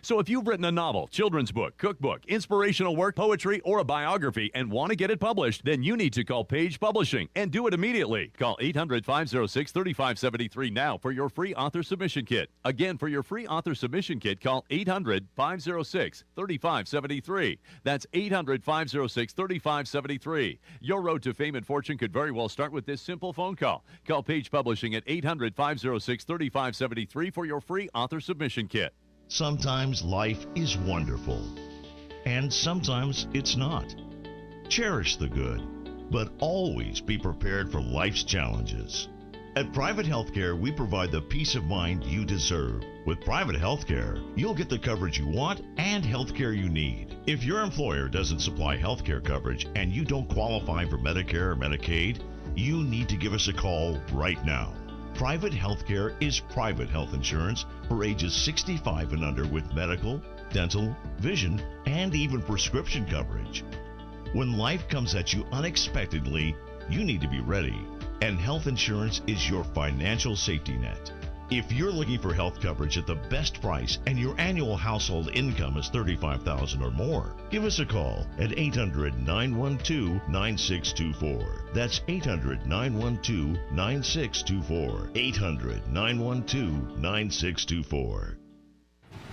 [SPEAKER 12] So if you've written a novel, children's book, cookbook, inspirational work, poetry, or a biography and want to get it published, then you need to call Page Publishing and do it immediately. Call 800-506-3573 now for your free author submission kit. Again, for your free author submission kit, call 800-506-3573. That's 800-506-3573. Your road to fame and fortune could very well start with this simple phone call. Call Page Publishing at 800-506-3573 for your free author submission kit.
[SPEAKER 14] Sometimes life is wonderful, and sometimes it's not. Cherish the good, but always be prepared for life's challenges. At Private Healthcare, we provide the peace of mind you deserve. With private healthcare, you'll get the coverage you want and healthcare you need. If your employer doesn't supply healthcare coverage and you don't qualify for Medicare or Medicaid, you need to give us a call right now. Private healthcare is private health insurance for ages 65 and under with medical, dental, vision, and even prescription coverage. When life comes at you unexpectedly, you need to be ready, and health insurance is your financial safety net. If you're looking for health coverage at the best price and your annual household income is $35,000 or more, give us a call at 800-912-9624. That's 800-912-9624. 800-912-9624.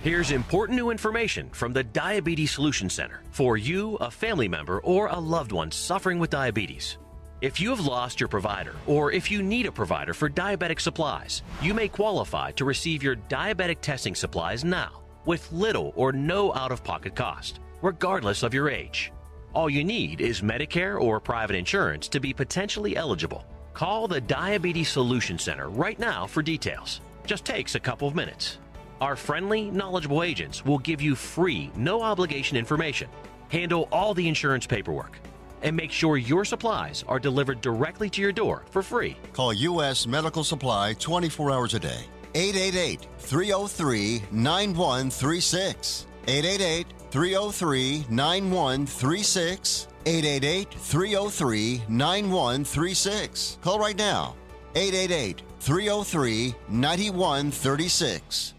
[SPEAKER 17] Here's important new information from the Diabetes Solution Center for you, a family member, or a loved one suffering with diabetes. If you have lost your provider, or if you need a provider for diabetic supplies, you may qualify to receive your diabetic testing supplies now. with little or no out-of-pocket cost, regardless of your age. All you need is Medicare or private insurance to be potentially eligible. Call the Diabetes Solution Center right now for details. Just takes a couple of minutes. Our friendly, knowledgeable agents will give you free, no-obligation information, handle all the insurance paperwork, and make sure your supplies are delivered directly to your door for free.
[SPEAKER 20] Call U.S. Medical Supply 24 hours a day. 888-303-9136. 888-303-9136. 888-303-9136. Call right now. 888-303-9136.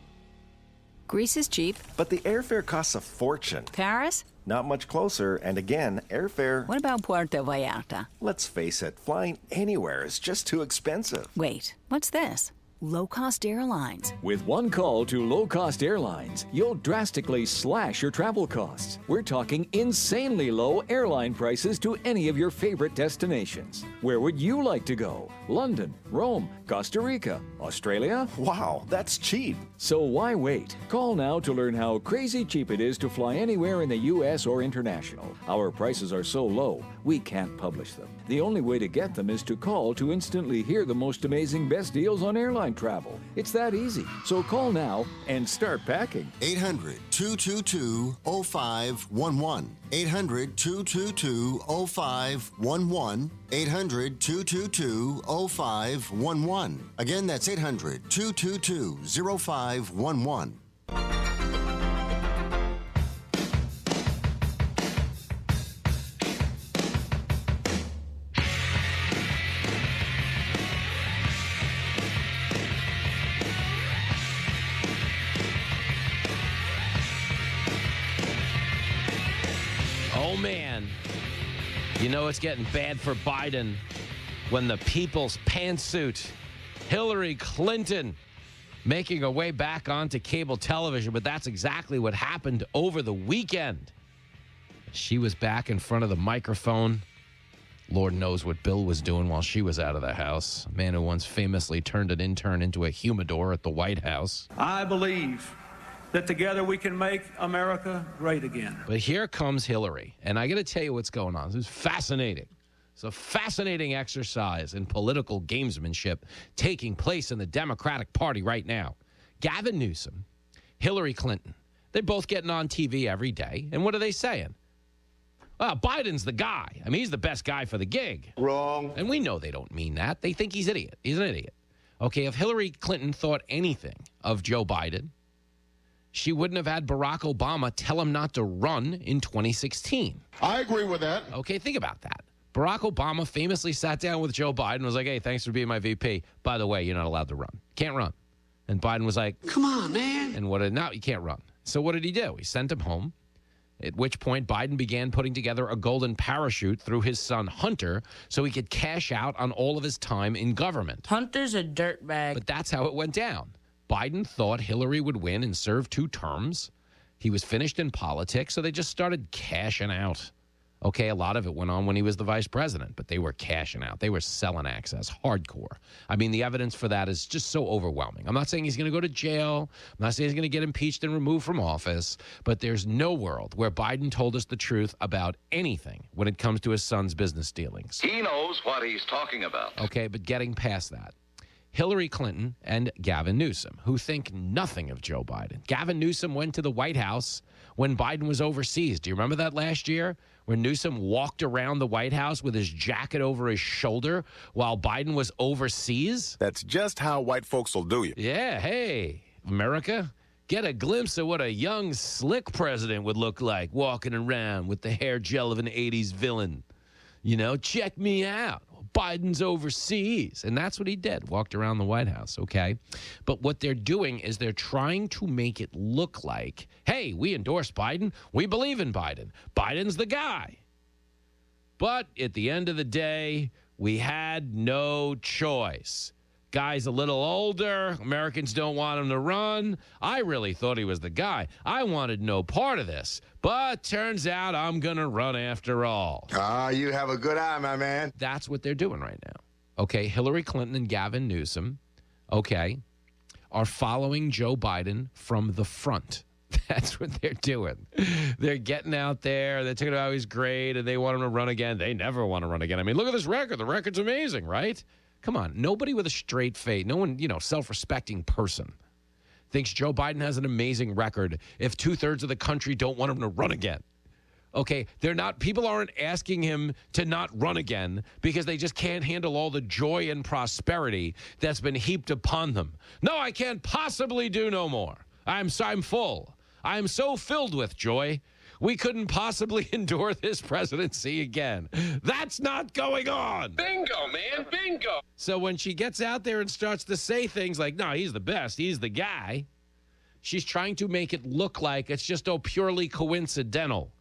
[SPEAKER 15] Greece is cheap.
[SPEAKER 16] But the airfare costs a fortune.
[SPEAKER 15] Paris?
[SPEAKER 16] Not much closer, and again, airfare...
[SPEAKER 15] What about Puerto Vallarta?
[SPEAKER 16] Let's face it, flying anywhere is just too expensive.
[SPEAKER 15] Wait, what's this? Low-cost airlines.
[SPEAKER 19] With one call to low-cost airlines, you'll drastically slash your travel costs. We're talking insanely low airline prices to any of your favorite destinations. Where would you like to go? London, Rome, Costa Rica, Australia?
[SPEAKER 16] Wow, that's cheap.
[SPEAKER 19] So why wait? Call now to learn how crazy cheap it is to fly anywhere in the U.S. or international. Our prices are so low, we can't publish them. The only way to get them is to call to instantly hear the most amazing best deals on airline travel. It's that easy. So call now and start packing.
[SPEAKER 20] 800-222-0511. 800-222-0511. 800-222-0511. Again, that's 800-222-0511.
[SPEAKER 11] Oh, man. You know it's getting bad for Biden when the people's pantsuit, Hillary Clinton, making her way back onto cable television. But that's exactly what happened over the weekend. She was back in front of the microphone. Lord knows what Bill was doing while she was out of the house. A man who once famously turned an intern into a humidor at the White House.
[SPEAKER 21] I believe that together we can make America great again.
[SPEAKER 11] But here comes Hillary, and I got to tell you what's going on. This is fascinating. It's a fascinating exercise in political gamesmanship taking place in the Democratic Party right now. Gavin Newsom, Hillary Clinton, they're both getting on TV every day, and what are they saying? Well, Biden's the guy. I mean, he's the best guy for the gig.
[SPEAKER 20] Wrong.
[SPEAKER 11] And we know they don't mean that. They think he's an idiot. He's an idiot. Okay, if Hillary Clinton thought anything of Joe Biden, she wouldn't have had Barack Obama tell him not to run in 2016.
[SPEAKER 5] I agree with that.
[SPEAKER 11] Okay, think about that. Barack Obama famously sat down with Joe Biden and was like, hey, thanks for being my VP. By the way, you're not allowed to run. Can't run. And Biden was like, come on, man. And now you can't run. So what did he do? He sent him home, at which point Biden began putting together a golden parachute through his son Hunter so he could cash out on all of his time in government.
[SPEAKER 23] Hunter's a dirtbag.
[SPEAKER 11] But that's how it went down. Biden thought Hillary would win and serve 2 terms. He was finished in politics, so they just started cashing out. Okay, a lot of it went on when he was the vice president, but they were cashing out. They were selling access, hardcore. I mean, the evidence for that is just so overwhelming. I'm not saying he's going to go to jail. I'm not saying he's going to get impeached and removed from office, but there's no world where Biden told us the truth about anything when it comes to his son's business dealings.
[SPEAKER 24] He knows what he's talking about.
[SPEAKER 11] Okay, but getting past that. Hillary Clinton and Gavin Newsom, who think nothing of Joe Biden. Gavin Newsom went to the White House when Biden was overseas. Do you remember that last year when Newsom walked around the White House with his jacket over his shoulder while Biden was overseas?
[SPEAKER 25] That's just how white folks will do you.
[SPEAKER 11] Yeah, hey, America, get a glimpse of what a young, slick president would look like walking around with the hair gel of an 80s villain. You know, check me out. Biden's overseas. And that's what he did, walked around the White House, okay? But what they're doing is they're trying to make it look like, hey, we endorse Biden. We believe in Biden. Biden's the guy. But at the end of the day, we had no choice. Guy's a little older. Americans don't want him to run. I really thought he was the guy. I wanted no part of this. But turns out I'm going to run after all.
[SPEAKER 25] You have a good eye, my man.
[SPEAKER 11] That's what they're doing right now. Okay, Hillary Clinton and Gavin Newsom, okay, are following Joe Biden from the front. That's what they're doing. They're getting out there. They're talking about how he's great, and they want him to run again. They never want to run again. I mean, look at this record. The record's amazing, right? Come on. Nobody with a straight face, no one, self-respecting person thinks Joe Biden has an amazing record if 2/3 of the country don't want him to run again. Okay, people aren't asking him to not run again because they just can't handle all the joy and prosperity that's been heaped upon them. No, I can't possibly do no more. I'm full. I'm so filled with joy. We couldn't possibly endure this presidency again. That's not going on.
[SPEAKER 3] Bingo, man, bingo.
[SPEAKER 11] So when she gets out there and starts to say things like, no, he's the best, he's the guy, she's trying to make it look like it's just purely coincidental.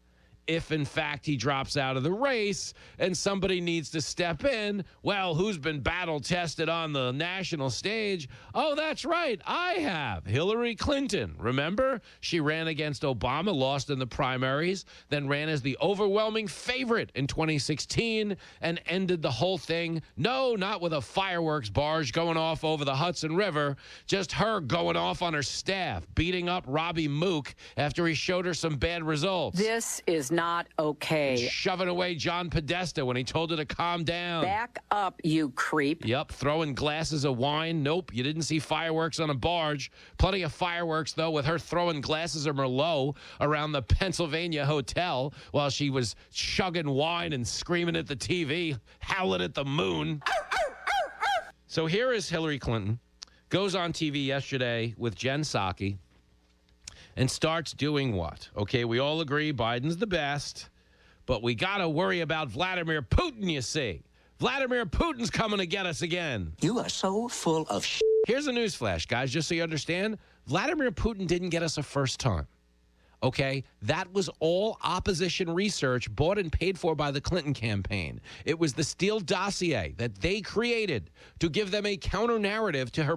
[SPEAKER 11] If, in fact, he drops out of the race and somebody needs to step in, well, who's been battle-tested on the national stage? Oh, that's right, I have. Hillary Clinton. Remember? She ran against Obama, lost in the primaries, then ran as the overwhelming favorite in 2016 and ended the whole thing. No, not with a fireworks barge going off over the Hudson River, just her going off on her staff, beating up Robbie Mook after he showed her some bad results.
[SPEAKER 4] This is not okay.
[SPEAKER 11] Shoving away John Podesta when he told her to calm down.
[SPEAKER 4] Back up, you creep.
[SPEAKER 11] Yep, throwing glasses of wine. Nope, you didn't see fireworks on a barge. Plenty of fireworks, though, with her throwing glasses of Merlot around the Pennsylvania hotel while she was chugging wine and screaming at the TV, howling at the moon. So here is Hillary Clinton, goes on TV yesterday with Jen Psaki, and starts doing what? Okay, we all agree Biden's the best, but we got to worry about Vladimir Putin, you see. Vladimir Putin's coming to get us again.
[SPEAKER 9] You are so full of shit.
[SPEAKER 11] Here's a newsflash, guys, just so you understand. Vladimir Putin didn't get us a first time. Okay, that was all opposition research bought and paid for by the Clinton campaign. It was the Steele dossier that they created to give them a counter narrative to her